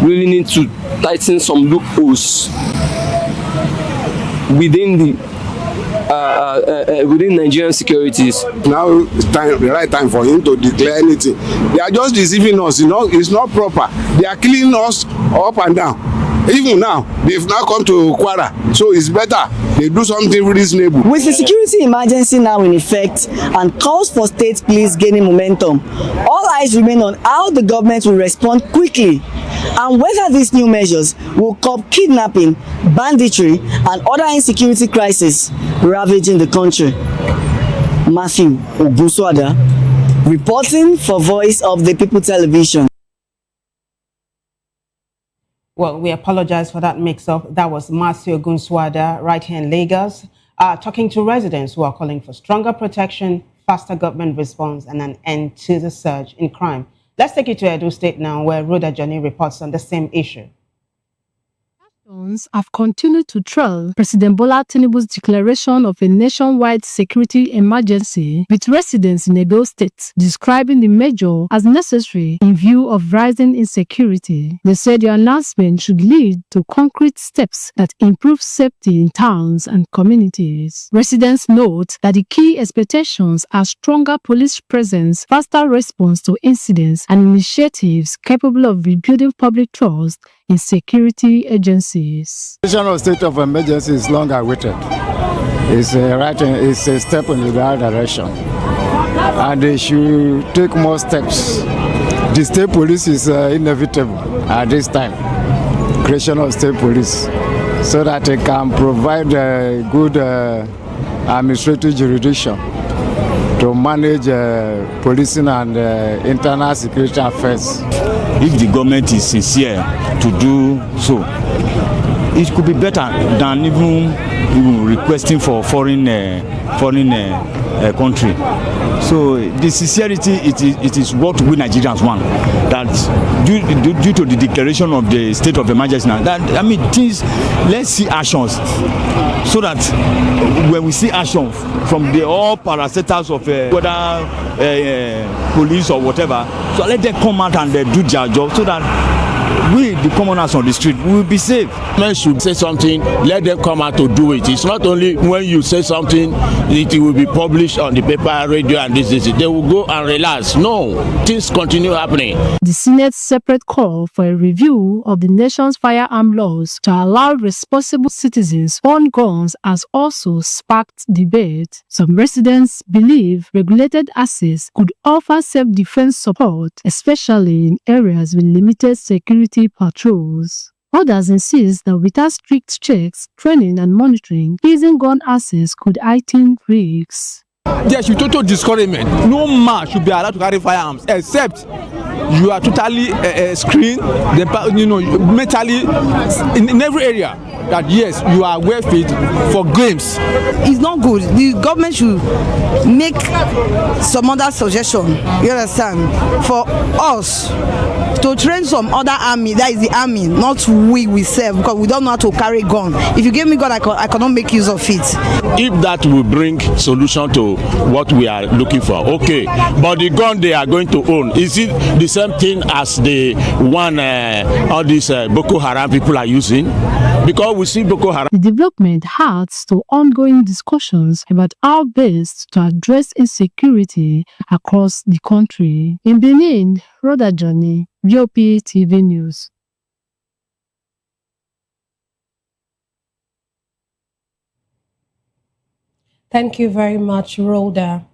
really needs to tighten some loopholes within the within Nigerian securities. Now the right time for him to declare anything. They are just deceiving us, you know, it's not proper. They are killing us up and down. Even now, they've now come to Kwara, so it's better they do something reasonable. With the security emergency now in effect and calls for state police gaining momentum, all eyes remain on how the government will respond quickly and whether these new measures will curb kidnapping, banditry, and other insecurity crises ravaging the country. Matthew Oguswada, reporting for Voice of the People Television. Well, we apologize for that mix-up. That was Matthew Oguswada right here in Lagos, talking to residents who are calling for stronger protection, faster government response, and an end to the surge in crime. Let's take you to Edo State now, where Rhoda Jenny reports on the same issue. Have continued to trail President Bola Tinubu's declaration of a nationwide security emergency, with residents in Edo State describing the measure as necessary in view of rising insecurity. They said the announcement should lead to concrete steps that improve safety in towns and communities. Residents note that the key expectations are stronger police presence, faster response to incidents, and initiatives capable of rebuilding public trust in security agencies. The national state of emergency is long awaited. It's a step in the right direction, and they should take more steps. The state police is inevitable at this time. Creation of state police, so that it can provide good administrative jurisdiction to manage policing and internal security affairs. If the government is sincere to do so, it could be better than even requesting for foreign country. So the sincerity, it is what we Nigerians want. That due to the declaration of the state of emergency now, let's see actions, so that when we see action from the all parastatals of whether police or whatever, so let them come out and do their job, so that we, the commoners on the street, will be safe. Men should say something, let them come out to do it. It's not only when you say something, it will be published on the paper, radio, and this. They will go and relax. No, things continue happening. The Senate's separate call for a review of the nation's firearm laws to allow responsible citizens own guns has also sparked debate. Some residents believe regulated access could offer self-defense support, especially in areas with limited security patrols. Others insist that without strict checks, training and monitoring, easing gun access could heighten risks. There should be total discouragement. No man should be allowed to carry firearms except you are totally screened, mentally in every area. That yes, you are well fit for games. It's not good. The government should make some other suggestion, you understand, for us to train some other army, that is the army, not we serve, because we don't know how to carry gun. If you give me gun, I cannot make use of it. If that will bring solution to what we are looking for, okay. But the gun they are going to own, is it the same thing as the one all these Boko Haram people are using? Because we see Boko Haram. The development adds to ongoing discussions about how best to address insecurity across the country. In Benin, Rhoda Johnny, Voptvlive News. Thank you very much, Rhoda.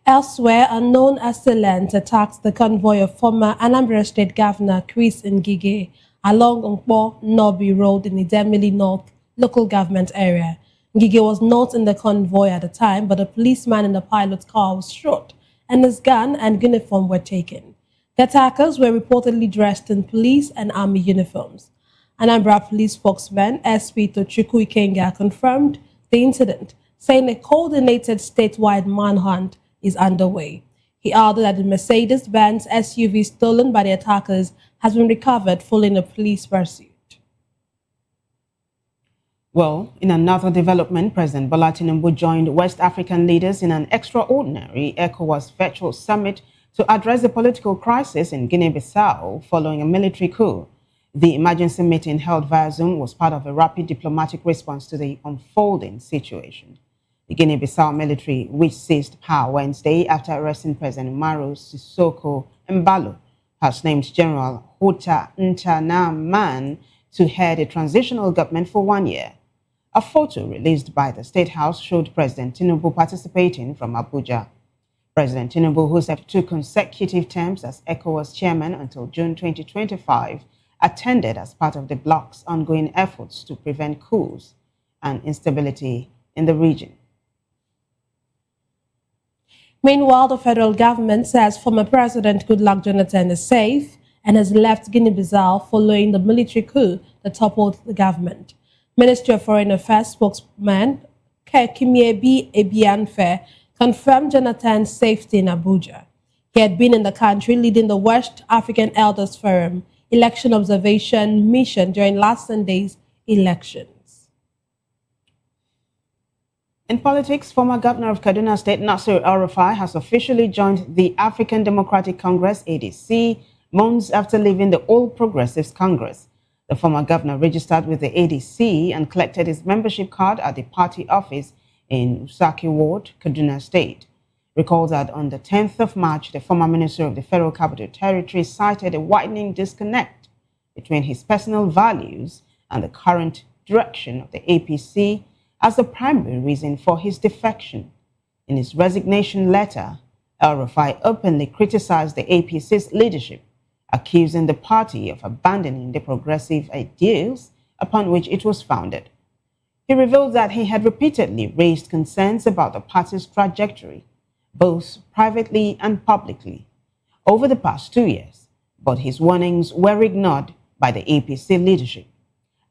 Elsewhere, unknown assailants attacked the convoy of former Anambra State Governor Chris Ngige along Nkpo Nobi Road in the Idemili North local government area. Ngige was not in the convoy at the time, but a policeman in the pilot's car was shot and his gun and uniform were taken. The attackers were reportedly dressed in police and army uniforms. Anambra Police spokesman SP Tochukwu Ikenga confirmed the incident, saying a coordinated statewide manhunt is underway. He added that the Mercedes-Benz SUV stolen by the attackers has been recovered following a police pursuit. Well, in another development, President Bola Tinubu joined West African leaders in an extraordinary ECOWAS virtual summit to address the political crisis in Guinea-Bissau following a military coup. The emergency meeting held via Zoom was part of a rapid diplomatic response to the unfolding situation. The Guinea-Bissau military, which seized power Wednesday after arresting President Umaru Sissoco Embalo, has named General Houta Ntanaman to head a transitional government for 1 year. A photo released by the State House showed President Tinubu participating from Abuja. President Tinubu, who served 2 consecutive terms as ECOWAS chairman until June 2025, attended as part of the bloc's ongoing efforts to prevent coups and instability in the region. Meanwhile, the federal government says former President Goodluck Jonathan is safe and has left Guinea-Bissau following the military coup that toppled the government. Ministry of Foreign Affairs spokesman Kekimiebi Ebianfe confirmed Jonathan's safety in Abuja. He had been in the country leading the West African Elders Forum election observation mission during last Sunday's elections. In politics, former governor of Kaduna State, Nasir El-Rufai, has officially joined the African Democratic Congress, ADC, months after leaving the All Progressives Congress. The former governor registered with the ADC and collected his membership card at the party office in Usaki Ward, Kaduna State. Recall that on the 10th of March, the former minister of the Federal Capital Territory cited a widening disconnect between his personal values and the current direction of the APC as the primary reason for his defection. In his resignation letter, El-Rufai openly criticized the APC's leadership, accusing the party of abandoning the progressive ideals upon which it was founded. He revealed that he had repeatedly raised concerns about the party's trajectory, both privately and publicly, over the past 2 years, but his warnings were ignored by the APC leadership.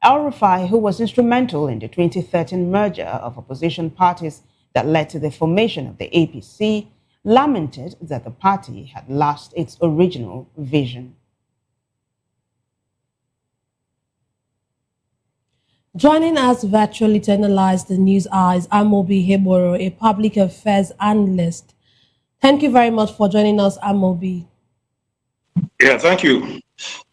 El-Rufai, who was instrumental in the 2013 merger of opposition parties that led to the formation of the APC, lamented that the party had lost its original vision. Joining us virtually to analyze the news is Amobi Heboro, a public affairs analyst. Thank you very much for joining us, Amobi. Yeah, thank you.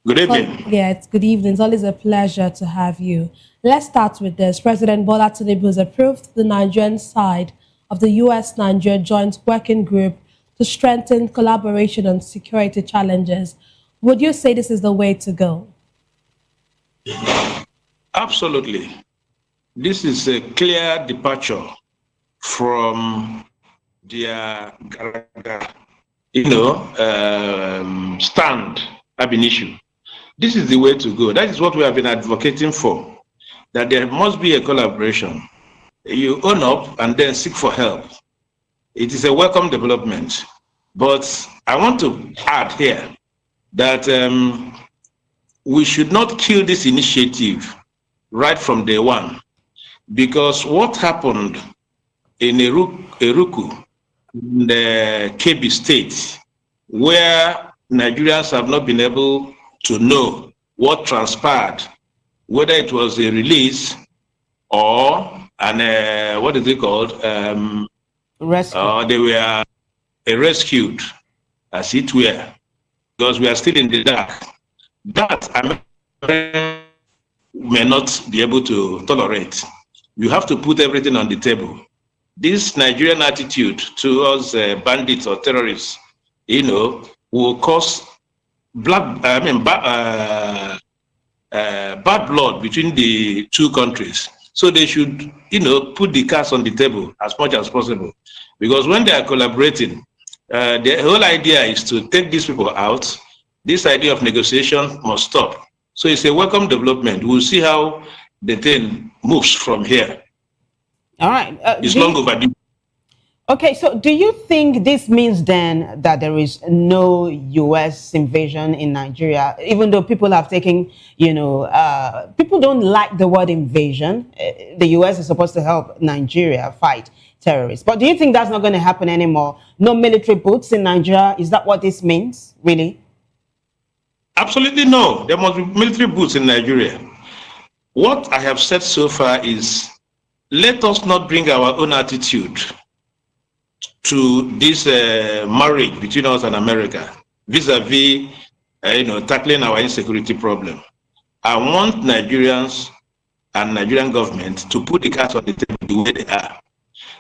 Good evening. It's good evening. It's always a pleasure to have you. Let's start with this. President Bola Tinubu has approved the Nigerian side of the U.S.-Nigeria Joint Working Group to strengthen collaboration on security challenges. Would you say this is the way to go? Absolutely. This is a clear departure from their stand ab initio. This is the way to go. That is what we have been advocating for, that there must be a collaboration. You own up and then seek for help. It is a welcome development. But I want to add here that we should not kill this initiative right from day one, because what happened in Eruku, in the Kebbi state, where Nigerians have not been able to know what transpired, whether it was a release or what is it called? Rescue. They were rescued, as it were, because we are still in the dark. That America may not be able to tolerate. You have to put everything on the table. This Nigerian attitude towards bandits or terrorists, will cause bad blood between the two countries. So they should, put the cards on the table as much as possible. Because when they are collaborating, the whole idea is to take these people out. This idea of negotiation must stop. So it's a welcome development. We'll see how the thing moves from here. All right. It's long overdue. Okay, so do you think this means then that there is no U.S. invasion in Nigeria, even though people have taken, people don't like the word invasion. The U.S. is supposed to help Nigeria fight terrorists. But do you think that's not going to happen anymore? No military boots in Nigeria? Is that what this means, really? Absolutely no. There must be military boots in Nigeria. What I have said so far is, let us not bring our own attitude to this marriage between us and America, vis-a-vis, tackling our insecurity problem. I want Nigerians and Nigerian government to put the cards on the table the way they are.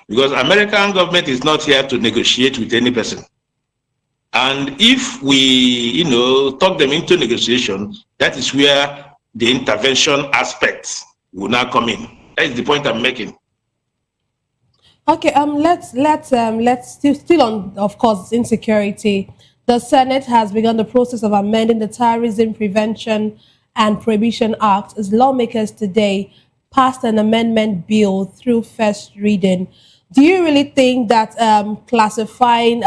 Because American government is not here to negotiate with any person. And if we, talk them into negotiation, that is where the intervention aspects will now come in. That is the point I'm making. Okay, let's still on, of course, insecurity. The Senate has begun the process of amending the Terrorism Prevention and Prohibition Act as lawmakers today passed an amendment bill through first reading. Do you really think that classifying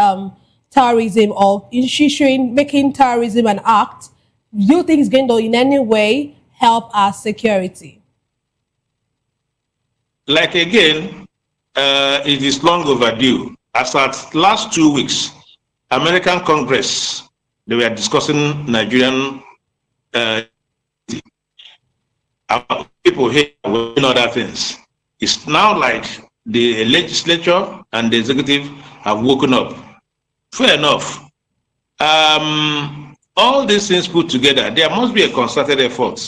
terrorism or making terrorism an act, do you think is going to in any way help our security? Like again, it is long overdue. As at last 2 weeks, American Congress, they were discussing Nigerian people people here were doing other things. It's now like the legislature and the executive have woken up. Fair enough. All these things put together, there must be a concerted effort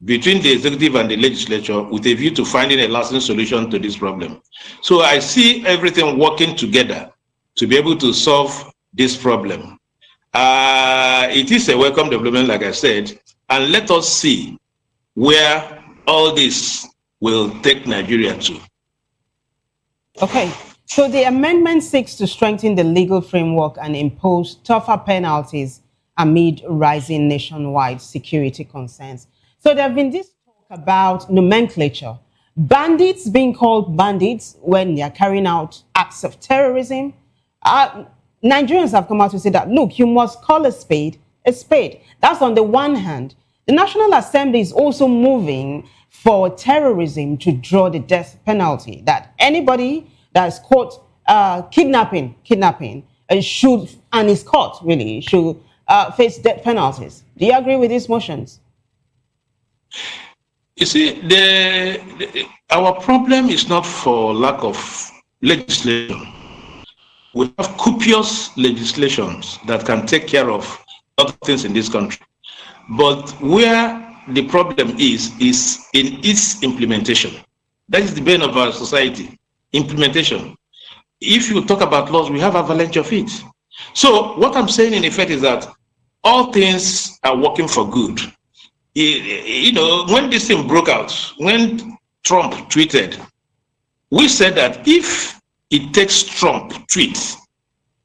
between the executive and the legislature with a view to finding a lasting solution to this problem. So I see everything working together to be able to solve this problem. It is a welcome development, like I said, and let us see where all this will take Nigeria to. Okay, so the amendment seeks to strengthen the legal framework and impose tougher penalties amid rising nationwide security concerns. So there have been this talk about nomenclature. Bandits being called bandits when they are carrying out acts of terrorism. Nigerians have come out to say that, look, you must call a spade a spade. That's on the one hand. The National Assembly is also moving for terrorism to draw the death penalty, that anybody that is caught kidnapping should, and is caught really, should face death penalties. Do you agree with these motions? You see, our problem is not for lack of legislation. We have copious legislations that can take care of a lot of things in this country. But where the problem is in its implementation. That is the bane of our society, implementation. If you talk about laws, we have an avalanche of it. So what I'm saying in effect is that all things are working for good. You know, when this thing broke out, when Trump tweeted, we said that if it takes Trump tweets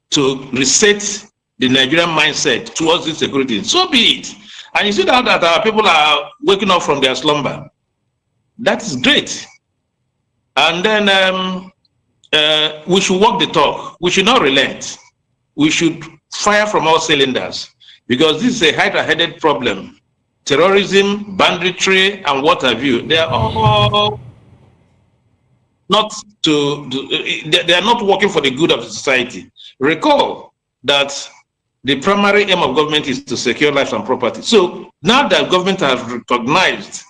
to reset the Nigerian mindset towards insecurity, so be it. And you see now that our people are waking up from their slumber. That is great. And then we should walk the talk. We should not relent. We should fire from all cylinders, because this is a hydra-headed problem. Terrorism, banditry, and what have you, they are all not they are not working for the good of society. Recall that the primary aim of government is to secure lives and property. So now that government has recognized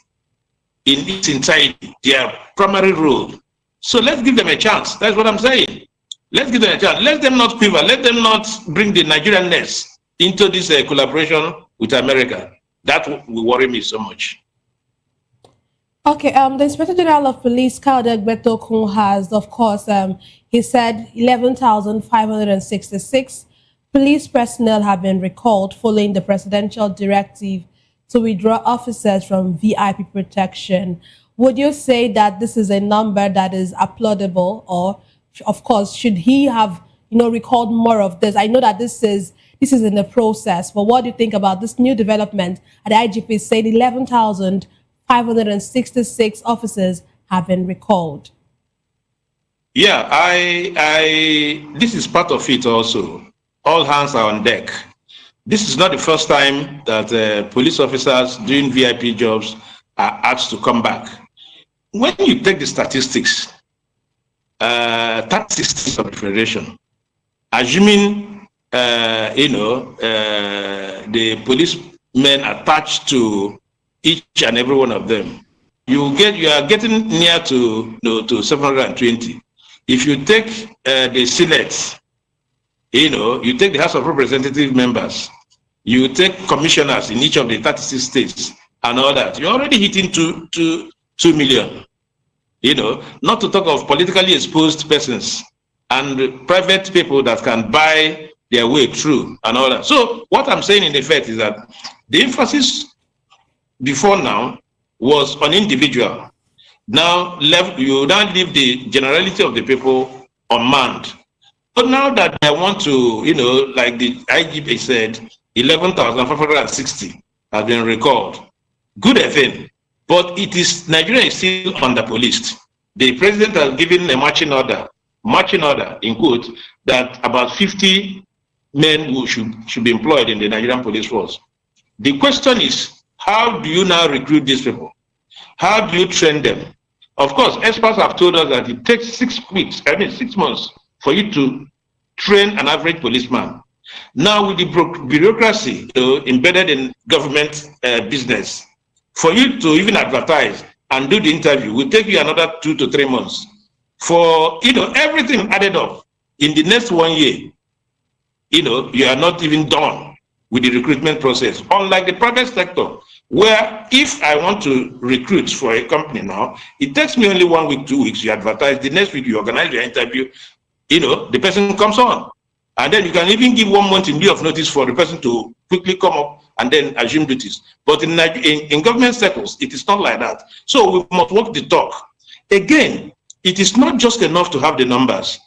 in its entirety their primary role, so let's give them a chance. That's what I'm saying. Let's give them a chance. Let them not quiver. Let them not bring the Nigerianness into this collaboration with America. That will worry me so much. Okay, the Inspector General of Police, Kaudek Betokun, has, of course, he said 11,566 police personnel have been recalled following the presidential directive to withdraw officers from VIP protection. Would you say that this is a number that is applaudable, or, of course, should he have, recalled more of this? I know that this is in the process, but what do you think about this new development? The IGP said 11,566 officers have been recalled. Yeah, this is part of it also. All hands are on deck. This is not the first time that police officers doing VIP jobs are asked to come back. When you take the statistics, statistics of the Federation, assuming the policemen attached to each and every one of them, you are getting near to 720. If you take the Senate, you take the House of Representative members, you take commissioners in each of the 36 states and all that, you're already hitting 2 million. Not to talk of politically exposed persons and private people that can buy their way through and all that. So what I'm saying in effect is that the emphasis before now was on individual. Now you now leave the generality of the people unmanned. But now that I want to, like the IGP said, 11,560 have been recalled. Good thing. But Nigeria is still under-policed. The president has given a marching order, in quote, that about 50 men who should be employed in the Nigerian police force. The question is, how do you now recruit these people? How do you train them? Of course, experts have told us that it takes 6 months for you to train an average policeman. Now with the bureaucracy embedded in government business, for you to even advertise and do the interview will take you another 2 to 3 months. For, everything added up in the next 1 year, you are not even done with the recruitment process. Unlike the private sector, where if I want to recruit for a company now, it takes me only 1 week, 2 weeks. You advertise, the next week you organize your interview, the person comes on. And then you can even give 1 month in lieu of notice for the person to quickly come up and then assume duties. But in government circles, it is not like that. So we must walk the talk. Again, it is not just enough to have the numbers.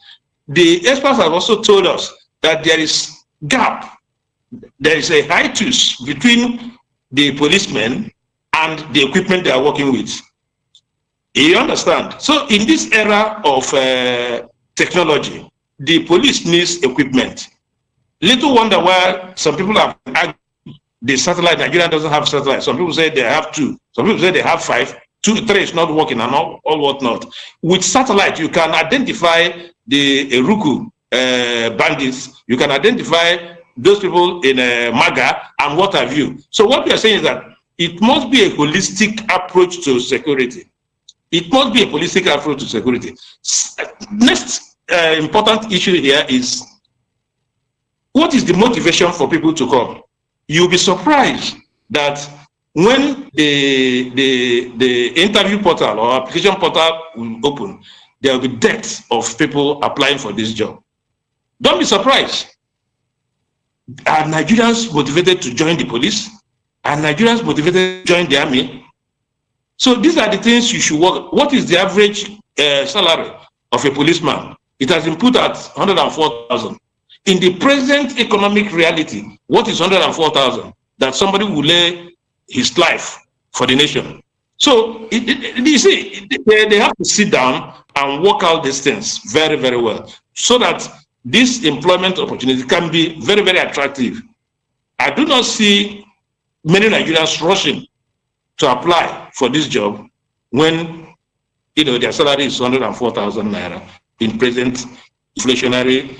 The experts have also told us that there is gap. There is a hiatus between the policemen and the equipment they are working with. You understand? So in this era of technology, the police needs equipment. Little wonder why some people have argued the satellite. Nigeria doesn't have satellite. Some people say they have 2. Some people say they have 5. 2, 3 is not working and all whatnot. With satellite, you can identify the Eruku bandits. You can identify those people in MAGA and what have you. So what we are saying is that it must be a holistic approach to security. It must be a holistic approach to security. Next important issue here is, what is the motivation for people to come? You'll be surprised that when the interview portal or application portal will open, there will be depths of people applying for this job. Don't be surprised. Are Nigerians motivated to join the police? Are Nigerians motivated to join the army? So these are the things you should work. What is the average salary of a policeman? It has been put at 104,000. In the present economic reality, what is 104,000? That somebody will lay his life for the nation. So you see, they have to sit down and work out these things very, very well, so that this employment opportunity can be very, very attractive. I do not see many Nigerians rushing to apply for this job when their salary is 104,000 naira in present inflationary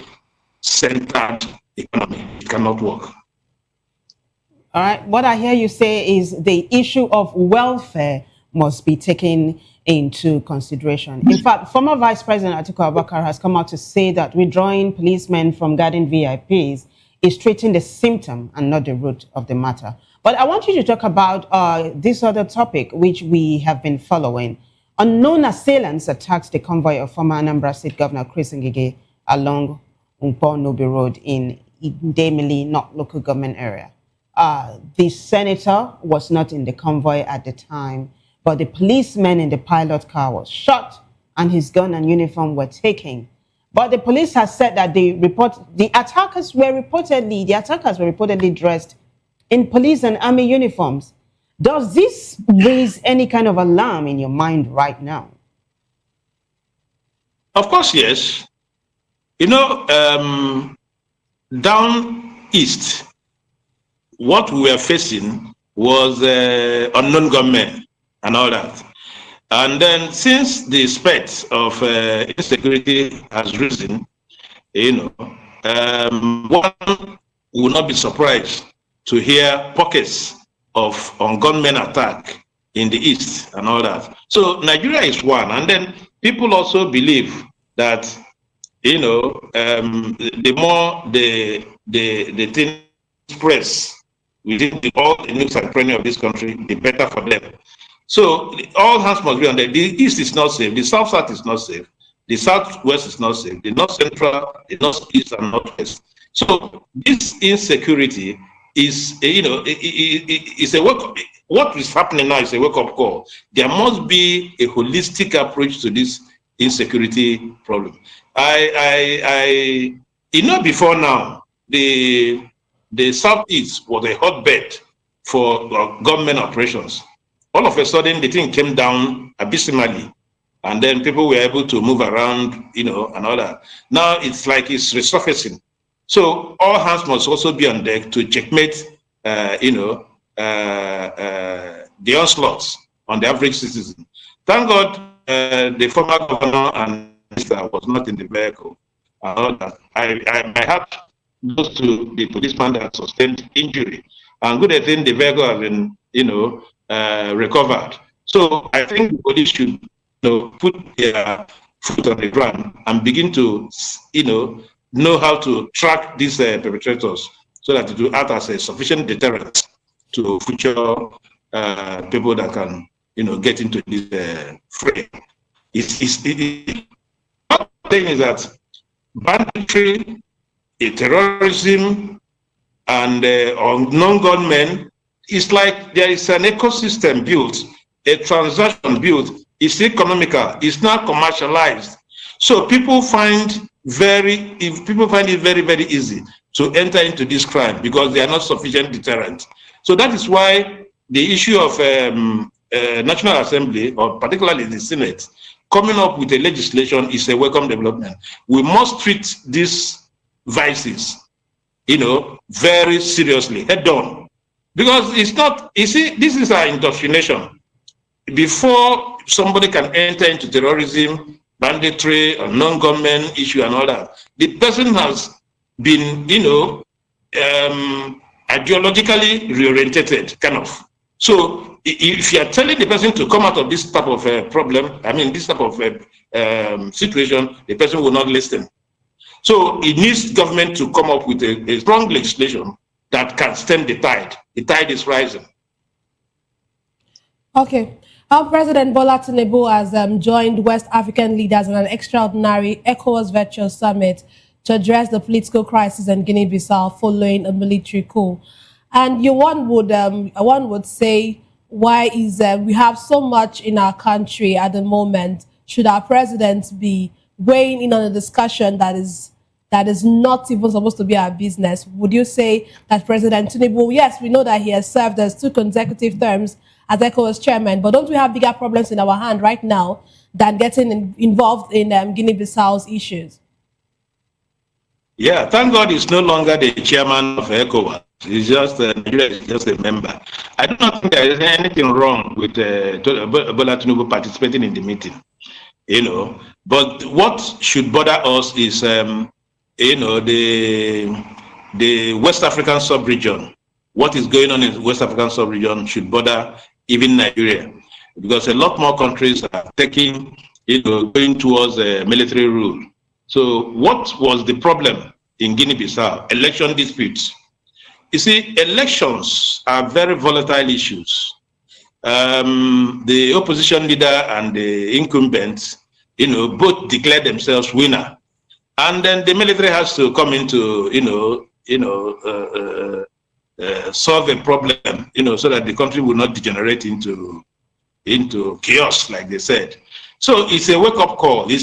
centered economy. It cannot work. All right. What I hear you say is the issue of welfare must be taken into consideration. In fact, former Vice President Atiku Abubakar has come out to say that withdrawing policemen from guarding VIPs is treating the symptom and not the root of the matter. But I want you to talk about this other topic, which we have been following. Unknown assailants attacked the convoy of former Anambra State Governor Chris Ngige along Nkwo Nobi Road in Idemili, not local government area. The senator was not in the convoy at the time, but the policeman in the pilot car was shot and his gun and uniform were taken. But the police has said that the attackers were reportedly dressed in police and army uniforms. Does this raise any kind of alarm in your mind right now? Of course, yes. Down east, what we were facing was unknown gunmen and all that. And then since the specter of insecurity has risen, one will not be surprised to hear pockets of gunmen attack in the east and all that. So Nigeria is one. And then people also believe that, the more the thing spreads within all the nooks and crannies of this country, the better for them. So all hands must be on there. The east is not safe. The south is not safe. The southwest is not safe. The north central, the northeast, and northwest. So this insecurity is, is a wake-up. What is happening now is a wake-up call. There must be a holistic approach to this insecurity problem. Before now, the southeast was a hotbed for government operations. All of a sudden, the thing came down abysmally, and then people were able to move around, and all that. Now it's like it's resurfacing. So all hands must also be on deck to checkmate, the onslaughts on the average citizen. Thank God the former governor and minister was not in the vehicle. And all that. My heart goes to the policeman that sustained injury. And good thing the vehicle has been, recovered. So I think the police should put their foot on the ground and begin to know how to track these perpetrators so that it will act as a sufficient deterrent to future people that can get into this fray. The thing is that banditry, terrorism, and non-gunmen, it's like there is an ecosystem built, a transaction built. It's economical. It's not commercialized. So people find it very, very easy to enter into this crime because they are not sufficient deterrent. So that is why the issue of National Assembly, or particularly the Senate, coming up with a legislation is a welcome development. We must treat these vices, very seriously, head on. Because it's not, this is our indoctrination. Before somebody can enter into terrorism, banditry, or non-government issue and all that, the person has been, ideologically reorientated, kind of. So if you are telling the person to come out of this type of problem, this type of situation, the person will not listen. So it needs government to come up with a strong legislation that can stem the tide. The tide is rising. Okay. Our President Bola Tinubu has joined West African leaders in an extraordinary ECOWAS virtual summit to address the political crisis in Guinea-Bissau following a military coup. And one would say, why is we have so much in our country at the moment? Should our president be weighing in on a discussion that is not even supposed to be our business? Would you say that President Tinubu, yes, we know that he has served as 2 consecutive terms as ECOWAS chairman, but don't we have bigger problems in our hand right now than getting involved in Guinea-Bissau's issues? Yeah, thank God he's no longer the chairman of ECOWAS. He's just a member. I do not think there is anything wrong with Bola Tinubu participating in the meeting, But what should bother us is, the West African sub-region. What is going on in the West African sub-region should bother even Nigeria, because a lot more countries are taking, going towards military rule. So what was the problem in Guinea-Bissau? Election disputes. You see, elections are very volatile issues. The opposition leader and the incumbents, both declare themselves winner. And then the military has to come into, solve a problem, so that the country will not degenerate into chaos, like they said. So it's a wake-up call. We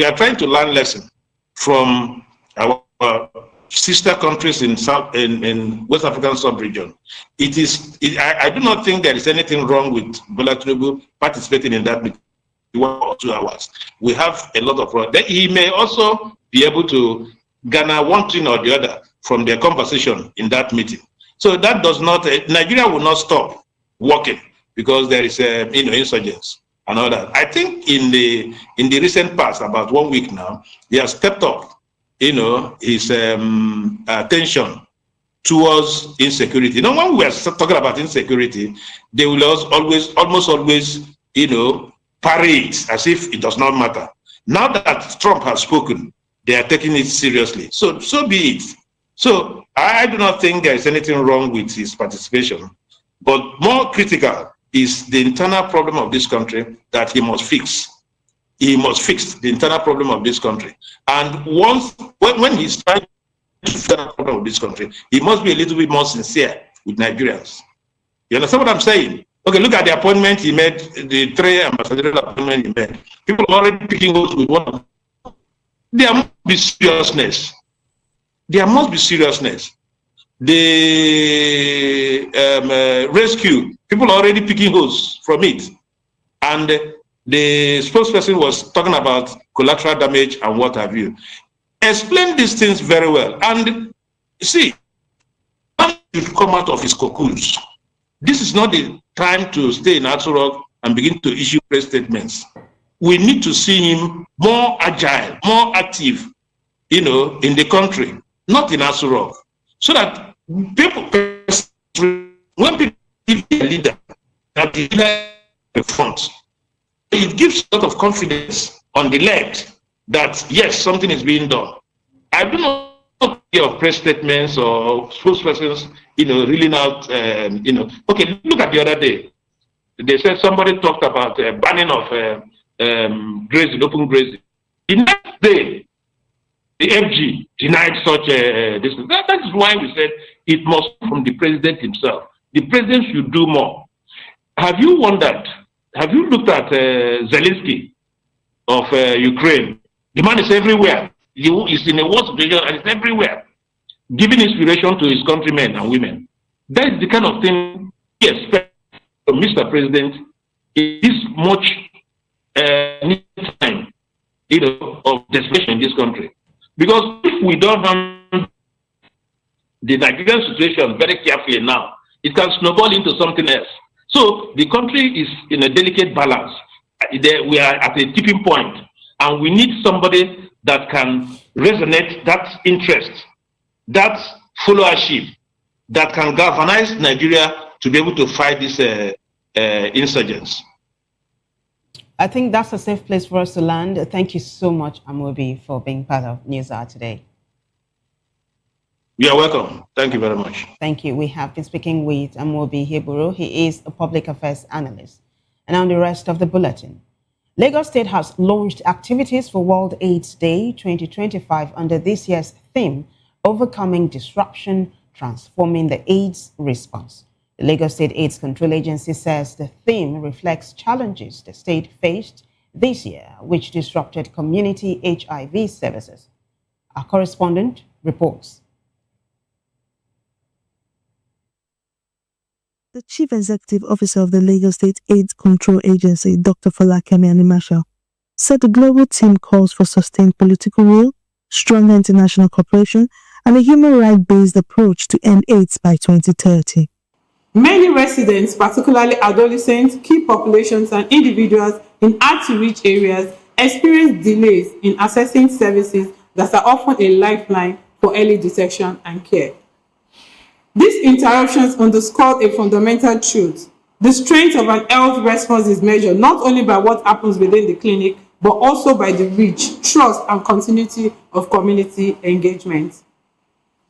are trying to learn lesson from our sister countries in West African sub-region. I do not think there is anything wrong with Bola Tinubu participating in that meeting 1 or 2 hours. We have a lot of problems. He may also be able to garner one thing or the other from their conversation in that meeting. So that does not, Nigeria will not stop working because there is insurgents and all that. I think in the recent past, about 1 week now, he has stepped up, his attention towards insecurity. Now, when we are talking about insecurity, they will almost always, parade as if it does not matter. Now that Trump has spoken, they are taking it seriously. So be it. So I do not think there is anything wrong with his participation, but more critical is the internal problem of this country that he must fix. He must fix the internal problem of this country. And when he's trying to fix the problem of this country, he must be a little bit more sincere with Nigerians. You understand what I'm saying? Okay, look at the appointment he made, the 3 ambassadorial appointment he made. People are already picking holes with one of them. There must be seriousness. There must be seriousness. The rescue, people are already picking holes from it. And the spokesperson was talking about collateral damage and what have you. Explain these things very well. And see, man should come out of his cocoons. This is not the time to stay in Aso Rock and begin to issue press statements. We need to see him more agile, more active, in the country, not in Aso Rock, so that people, when people give a leader, that is the front. It gives a lot of confidence on the left that yes, something is being done. I do not hear of press statements or spokespersons, reeling out, Okay, look at the other day. They said somebody talked about banning of grazing, open grazing. The next day, the FG denied such this. That is why we said it must come from the president himself. The president should do more. Have you wondered? Have you looked at Zelensky of Ukraine? The man is everywhere. He is in a war situation and it's everywhere, giving inspiration to his countrymen and women. That is the kind of thing we expect from Mr. President in this much time, of desperation in this country. Because if we don't handle the Nigerian situation very carefully now, it can snowball into something else. So the country is in a delicate balance. We are at a tipping point, and we need somebody that can resonate that interest, that followership, that can galvanize Nigeria to be able to fight these insurgents. I think that's a safe place for us to land. Thank you so much, Amobi, for being part of News Hour today. You're welcome. Thank you very much. Thank you. We have been speaking with Amobi Heburu. He is a public affairs analyst. And on the rest of the bulletin, Lagos State has launched activities for World AIDS Day 2025 under this year's theme, Overcoming Disruption, Transforming the AIDS Response. The Lagos State AIDS Control Agency says the theme reflects challenges the state faced this year, which disrupted community HIV services. Our correspondent reports. The Chief Executive Officer of the Lagos State AIDS Control Agency, Dr. Folakemi Animasha, said the global team calls for sustained political will, stronger international cooperation, and a human rights-based approach to end AIDS by 2030. Many residents, particularly adolescents, key populations, and individuals in hard-to-reach areas experience delays in accessing services that are often a lifeline for early detection and care. These interruptions underscore a fundamental truth. The strength of an health response is measured not only by what happens within the clinic, but also by the reach, trust, and continuity of community engagement.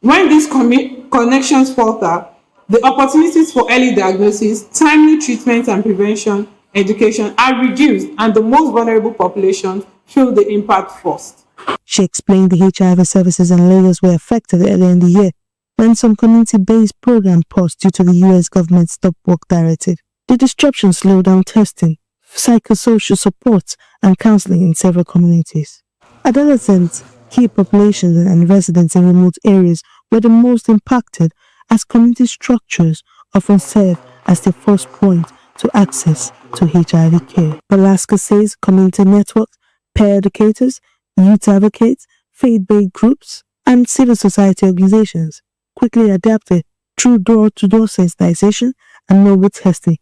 When these connections falter, the opportunities for early diagnosis, timely treatment and prevention, education are reduced, and the most vulnerable populations feel the impact first. She explained the HIV services in Lagos were affected earlier in the year when some community-based program paused due to the U.S. government's Stop Work Directive. The disruption slowed down testing, psychosocial support, and counseling in several communities. Adolescents, key populations, and residents in remote areas were the most impacted, as community structures often serve as the first point to access to HIV care. Alaska says community networks, peer educators, youth advocates, faith-based groups, and civil society organizations quickly adapted through door-to-door sensitization and mobile testing.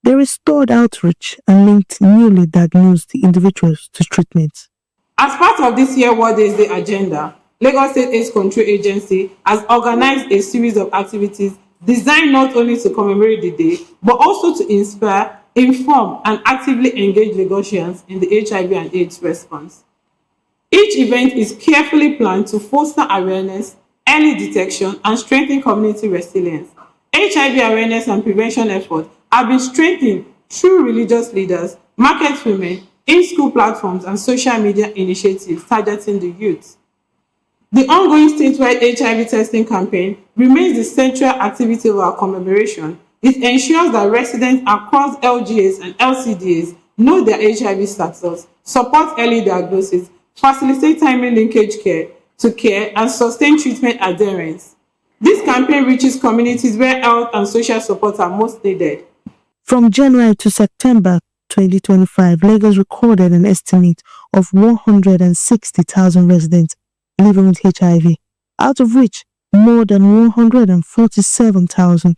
They restored outreach and linked newly diagnosed individuals to treatment. As part of this year's World AIDS Day agenda, Lagos State AIDS Control Agency has organized a series of activities designed not only to commemorate the day, but also to inspire, inform, and actively engage Lagosians in the HIV and AIDS response. Each event is carefully planned to foster awareness, early detection, and strengthen community resilience. HIV awareness and prevention efforts have been strengthened through religious leaders, market women, in-school platforms, and social media initiatives targeting the youth. The ongoing statewide HIV testing campaign remains the central activity of our commemoration. It ensures that residents across LGAs and LCDAs know their HIV status, support early diagnosis, facilitate timely linkage care to care, and sustain treatment adherence. This campaign reaches communities where health and social support are most needed. From January to September 2025, Lagos recorded an estimate of 160,000 residents living with HIV, out of which more than 147,000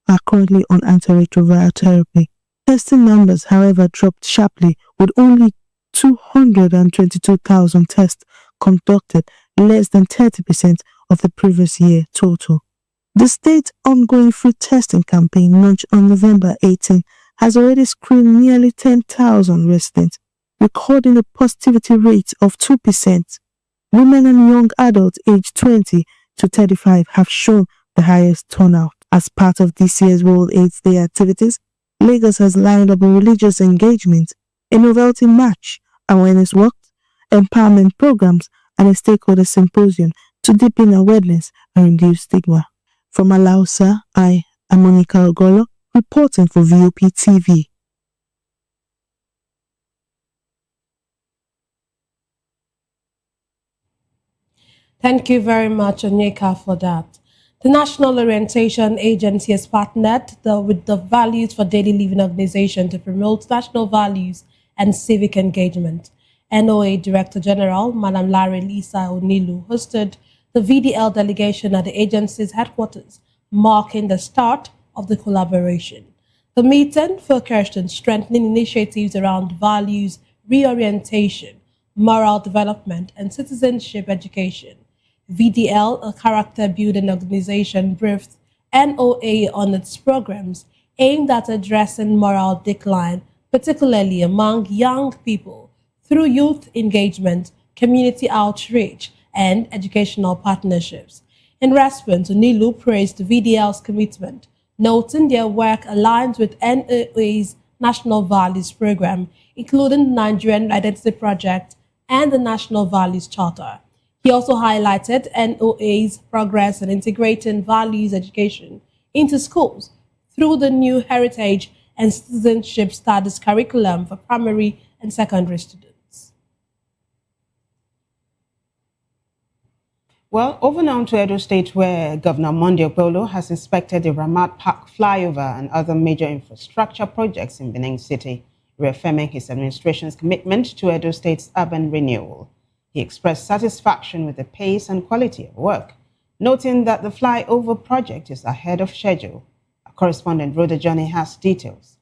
are currently on antiretroviral therapy. Testing numbers, however, dropped sharply, with only 222,000 tests conducted, less than 30% of the previous year total. The state ongoing free testing campaign launched on November 18 has already screened nearly 10,000 residents, recording a positivity rate of 2%. Women and young adults aged 20 to 35 have shown the highest turnout. As part of this year's World AIDS Day activities, Lagos has lined up a religious engagement, a novelty match, awareness work, empowerment programs, and a stakeholder symposium to deepen awareness and reduce stigma. From Alausa, I am Monica Ogolo, reporting for VOP TV. Thank you very much, Onyeka, for that. The National Orientation Agency has partnered with the Values for Daily Living organization to promote national values and civic engagement. NOA Director General, Madam Larry Lisa Onilu, hosted the VDL delegation at the agency's headquarters, marking the start of the collaboration. The meeting focused on strengthening initiatives around values, reorientation, moral development, and citizenship education. VDL, a character-building organization, briefed NOA on its programs aimed at addressing moral decline, particularly among young people, through youth engagement, community outreach, and educational partnerships. In response, Onilu praised VDL's commitment, noting their work aligns with NOA's National Values Program, including the Nigerian Identity Project and the National Values Charter. He also highlighted NOA's progress in integrating values education into schools through the new Heritage and Citizenship Studies curriculum for primary and secondary students. Well, over now to Edo State, where Governor Monday Okpolo has inspected the Ramat Park flyover and other major infrastructure projects in Benin City, reaffirming his administration's commitment to Edo State's urban renewal. He expressed satisfaction with the pace and quality of work, noting that the flyover project is ahead of schedule. Our correspondent Rhoda Johnny has details.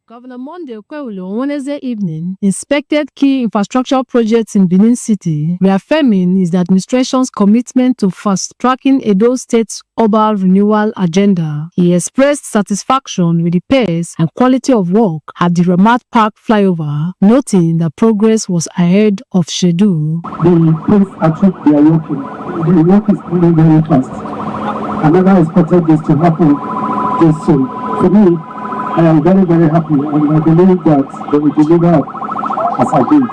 Governor Monday Okpolo on Wednesday evening inspected key infrastructure projects in Benin City, reaffirming his administration's commitment to fast-tracking Edo State's urban renewal agenda. He expressed satisfaction with the pace and quality of work at the Ramat Park flyover, noting that progress was ahead of schedule. The pace at which they are working, the work is moving very fast. I never expected this to happen this soon. For me, I am very, very happy, and I believe that they will deliver as agreed.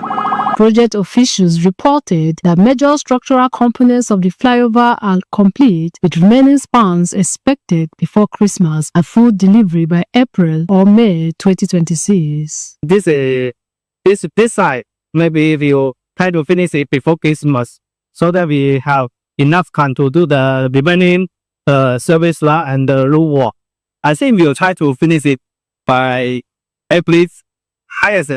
Project officials reported that major structural components of the flyover are complete, with remaining spans expected before Christmas and full delivery by April or May 2026. This side, maybe we'll try to finish it before Christmas so that we have enough time to do the remaining service lot and the road walk. I think we'll try to finish it by April, highest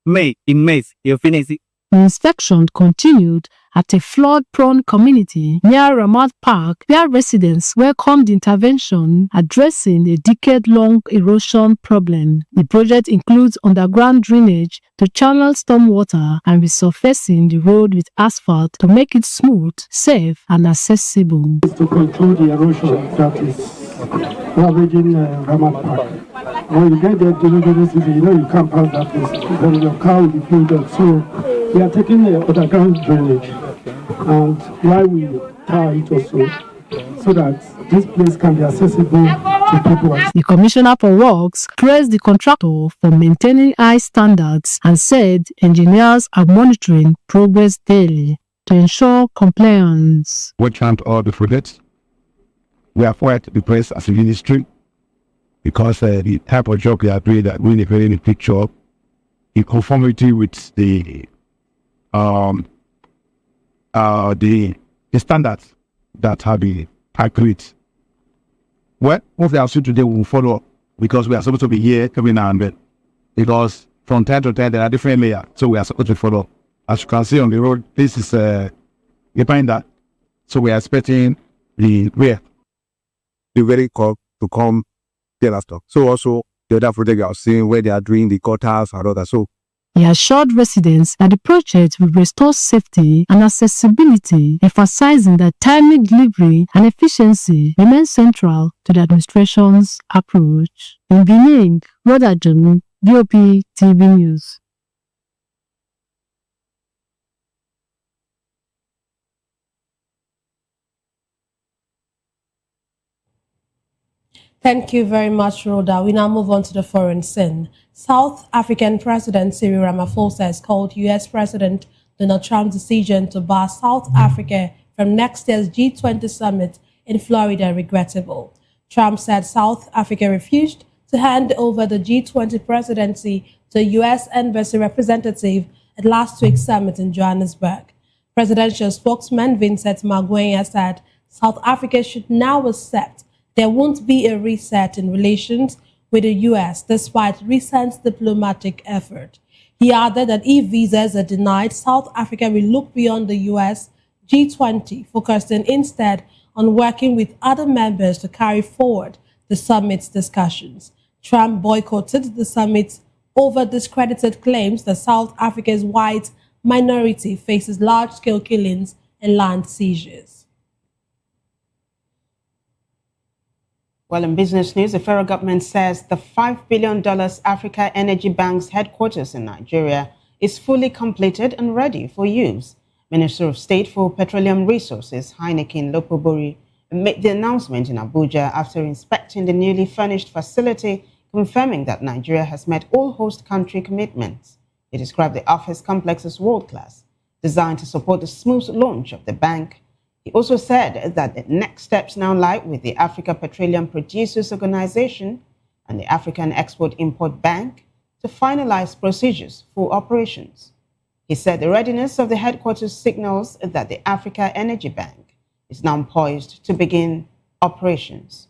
May. In May, you'll finish it. The inspection continued at a flood-prone community near Ramat Park, where residents welcomed intervention addressing a decade-long erosion problem. The project includes underground drainage to channel stormwater and resurfacing the road with asphalt to make it smooth, safe, and accessible. To control the erosion that is ravaging Ramat Park. When you get there during the season, you know you can't pass that place. Then your car will be filled up. So we are taking the underground drainage, and why we tie it also, so that this place can be accessible to people. The Commissioner for Works praised the contractor for maintaining high standards and said engineers are monitoring progress daily to ensure compliance. We count all the projects. We are quite impressed as a ministry because the type of job we are doing that really very picture in conformity with the standards that have been agreed. Well, what we are doing today we will follow because we are supposed to be here every now and then. Because from time to time there are different layers, so we are supposed to follow. As you can see on the road, this is behind that. So we are expecting the very call to come tell us stuff. So also the other project I was seeing where they are doing the cutters and all that. So He assured residents that the project will restore safety and accessibility, emphasizing that timely delivery and efficiency remain central to the administration's approach. In Benin, Rhoda Jonu, VOP TV News. Thank you very much, Rhoda. We now move on to the foreign scene. South African President Cyril Ramaphosa has called U.S. President Donald Trump's decision to bar South Africa from next year's G20 summit in Florida regrettable. Trump said South Africa refused to hand over the G20 presidency to a U.S. embassy representative at last week's summit in Johannesburg. Presidential spokesman Vincent Magwenya said South Africa should now accept there won't be a reset in relations with the U.S. despite recent diplomatic effort. He added that if visas are denied, South Africa will look beyond the U.S. G20, focusing instead on working with other members to carry forward the summit's discussions. Trump boycotted the summit over discredited claims that South Africa's white minority faces large-scale killings and land seizures. Well, in business news, the federal government says the $5 billion Africa Energy Bank's headquarters in Nigeria is fully completed and ready for use. Minister of State for Petroleum Resources, Heineken Lopobori, made the announcement in Abuja after inspecting the newly furnished facility, confirming that Nigeria has met all host country commitments. He described the office complex as world-class, designed to support the smooth launch of the bank. He also said that the next steps now lie with the Africa Petroleum Producers Organization and the African Export-Import Bank to finalize procedures for operations. He said the readiness of the headquarters signals that the Africa Energy Bank is now poised to begin operations.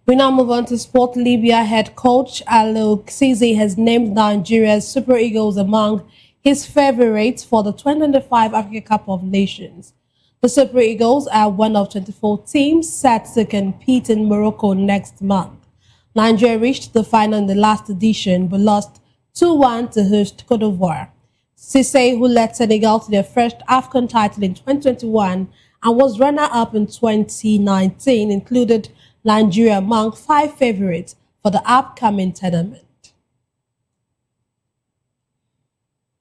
We now move on to sport. Libya head coach Accuse has named Nigeria's Super Eagles among his favorites for the 2025 Africa Cup of Nations. The Super Eagles are one of 24 teams set to compete in Morocco next month. Nigeria reached the final in the last edition but lost 2-1 to host Cote d'Ivoire. Cisse, who led Senegal to their first AFCON title in 2021 and was runner-up in 2019, included Nigeria among 5 favorites for the upcoming tournament.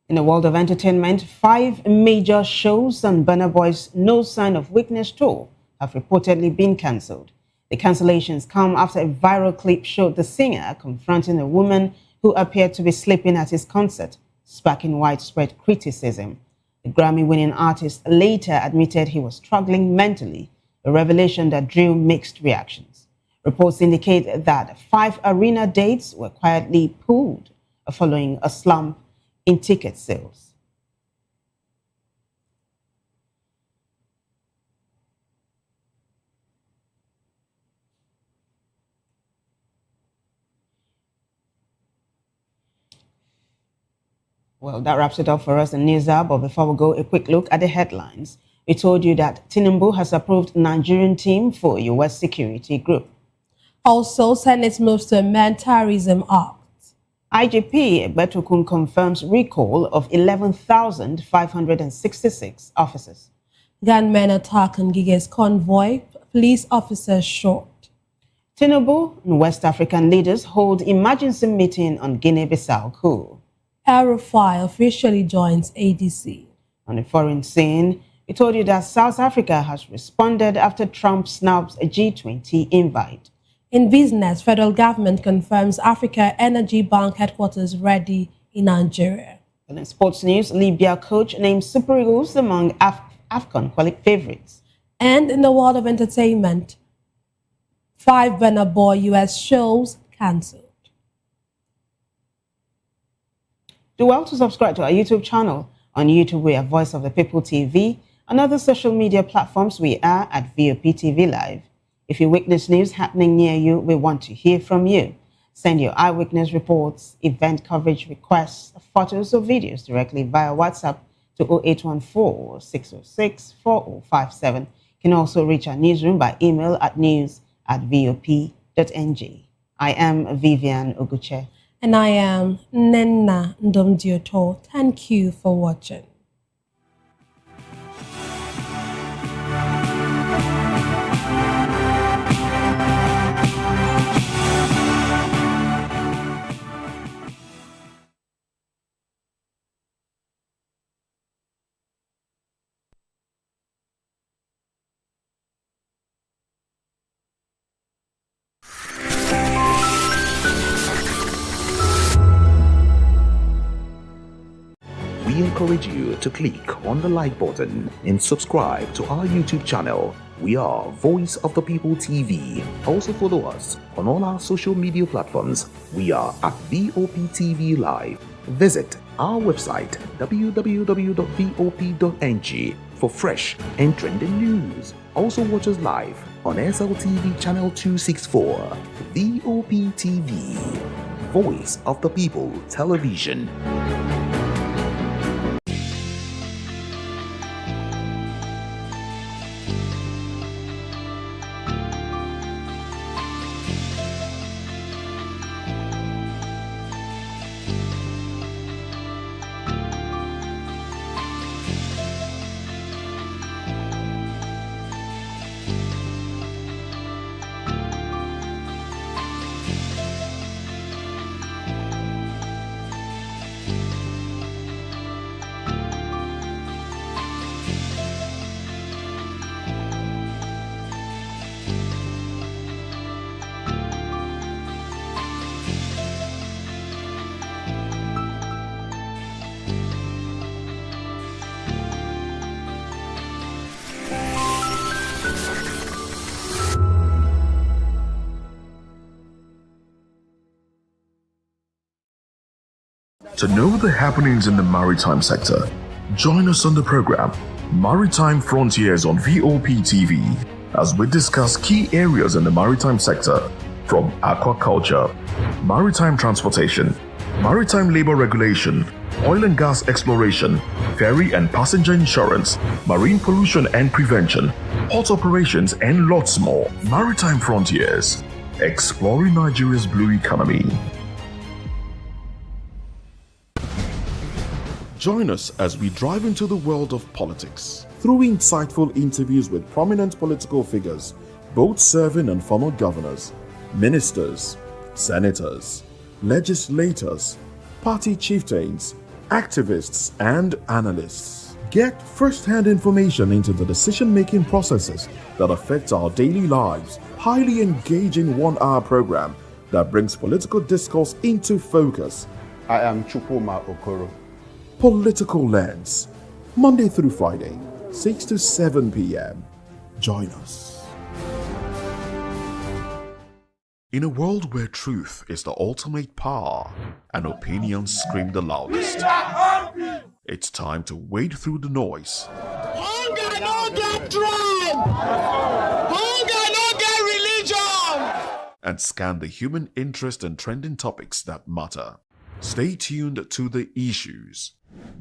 In the world of entertainment, 5 major shows on Burna Boy's No Sign of Weakness tour have reportedly been cancelled. The cancellations come after a viral clip showed the singer confronting a woman who appeared to be sleeping at his concert, sparking widespread criticism. The Grammy-winning artist later admitted he was struggling mentally, a revelation that drew mixed reactions. Reports indicate that 5 arena dates were quietly pulled following a slump in ticket sales. Well, that wraps it up for us in News Hour. But before we go, a quick look at the headlines. We told you that Tinubu has approved Nigerian team for U.S. security group. Also, Senate moves to amend Terrorism Act. IGP Betokun confirms recall of 11,566 officers. Gunmen attack on Gige's convoy, police officers shot. Tinubu and West African leaders hold emergency meeting on Guinea-Bissau coup. El-Rufai officially joins ADC. On the foreign scene, we told you that South Africa has responded after Trump snubs a G20 invite. In business, federal government confirms Africa Energy Bank headquarters ready in Nigeria. And in sports news, Libya coach names Super Eagles among AFCON favorites. And in the world of entertainment, 5 Burna Boy US shows cancelled. Do well to subscribe to our YouTube channel. On YouTube, we are Voice of the People TV. On other social media platforms, we are at VOP TV Live. If you witness news happening near you, we want to hear from you. Send your eyewitness reports, event coverage requests, photos or videos directly via WhatsApp to 0814-606-4057. You can also reach our newsroom by email at news@vop.ng. I am Vivian Oguche. And I am Nenna Ndomdioto. Thank you for watching. We encourage you to click on the like button and subscribe to our YouTube channel. We are Voice of the People TV. Also follow us on all our social media platforms. We are at VOPTV Live. Visit our website www.vop.ng for fresh and trending news. Also watch us live on SLTV channel 264. VOPTV, Voice of the People Television. To know the happenings in the maritime sector, join us on the program Maritime Frontiers on VOP TV as we discuss key areas in the maritime sector from aquaculture, maritime transportation, maritime labor regulation, oil and gas exploration, ferry and passenger insurance, marine pollution and prevention, port operations, and lots more. Maritime Frontiers, exploring Nigeria's blue economy. Join us as we drive into the world of politics through insightful interviews with prominent political figures, both serving and former governors, ministers, senators, legislators, party chieftains, activists, and analysts. Get first-hand information into the decision-making processes that affect our daily lives. Highly engaging one-hour program that brings political discourse into focus. I am Chukwuma Okoro. Political Lens, Monday through Friday, 6 to 7 p.m. Join us. In a world where truth is the ultimate power and opinions scream the loudest, it's time to wade through the noise. Hunger no get tribe! Hunger no get religion! And scan the human interest and trending topics that matter. Stay tuned to The Issues,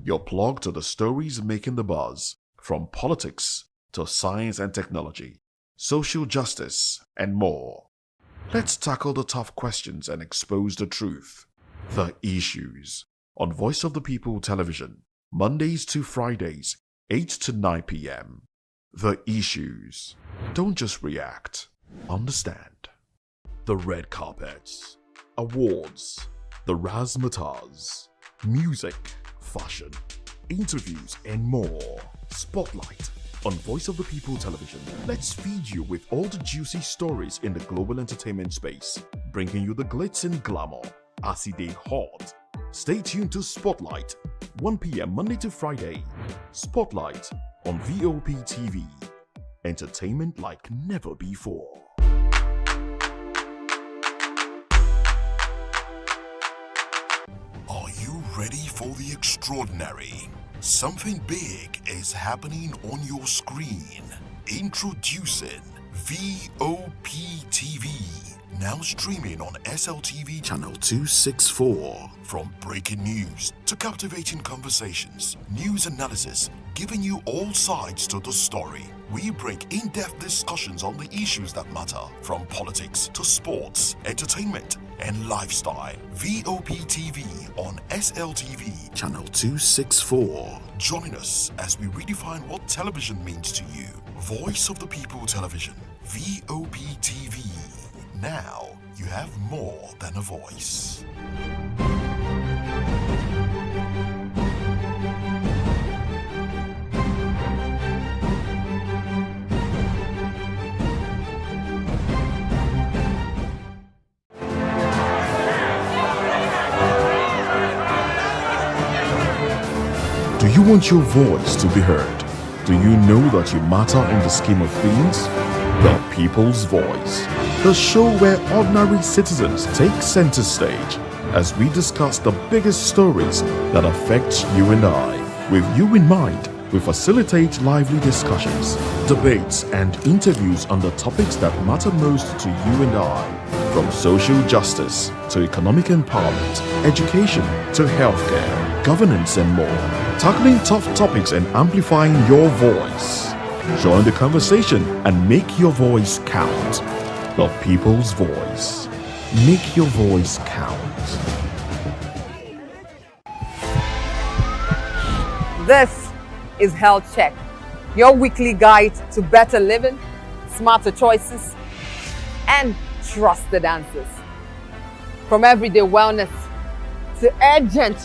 your plug to the stories making the buzz, from politics to science and technology, social justice, and more. Let's tackle the tough questions and expose the truth. The Issues, on Voice of the People Television, Mondays to Fridays, 8 to 9 p.m. The Issues. Don't just react, understand. The red carpets, awards, the razzmatazz, music, fashion, interviews, and more. Spotlight on Voice of the People Television. Let's feed you with all the juicy stories in the global entertainment space, bringing you the glitz and glamour as it is hot. Stay tuned to Spotlight, 1 p.m. Monday to Friday. Spotlight on VOP TV. Entertainment like never before. Are you ready for the extraordinary? Something big is happening on your screen. Introducing VOP TV. Now streaming on SLTV channel 264. From breaking news to captivating conversations, news analysis, giving you all sides to the story. We bring in-depth discussions on the issues that matter, from politics to sports, entertainment, and lifestyle. VOP TV on SLTV, channel 264. Join us as we redefine what television means to you. Voice of the People Television, VOP TV. Now, you have more than a voice. Do you want your voice to be heard? Do you know that you matter in the scheme of things? The People's Voice, the show where ordinary citizens take center stage as we discuss the biggest stories that affect you and I. With you in mind, we facilitate lively discussions, debates, and interviews on the topics that matter most to you and I, from social justice to economic empowerment, education to healthcare, governance, and more. Tackling tough topics and amplifying your voice. Join the conversation and make your voice count. The People's Voice. Make your voice count. This is Health Check, your weekly guide to better living, smarter choices, and trusted answers. From everyday wellness to urgent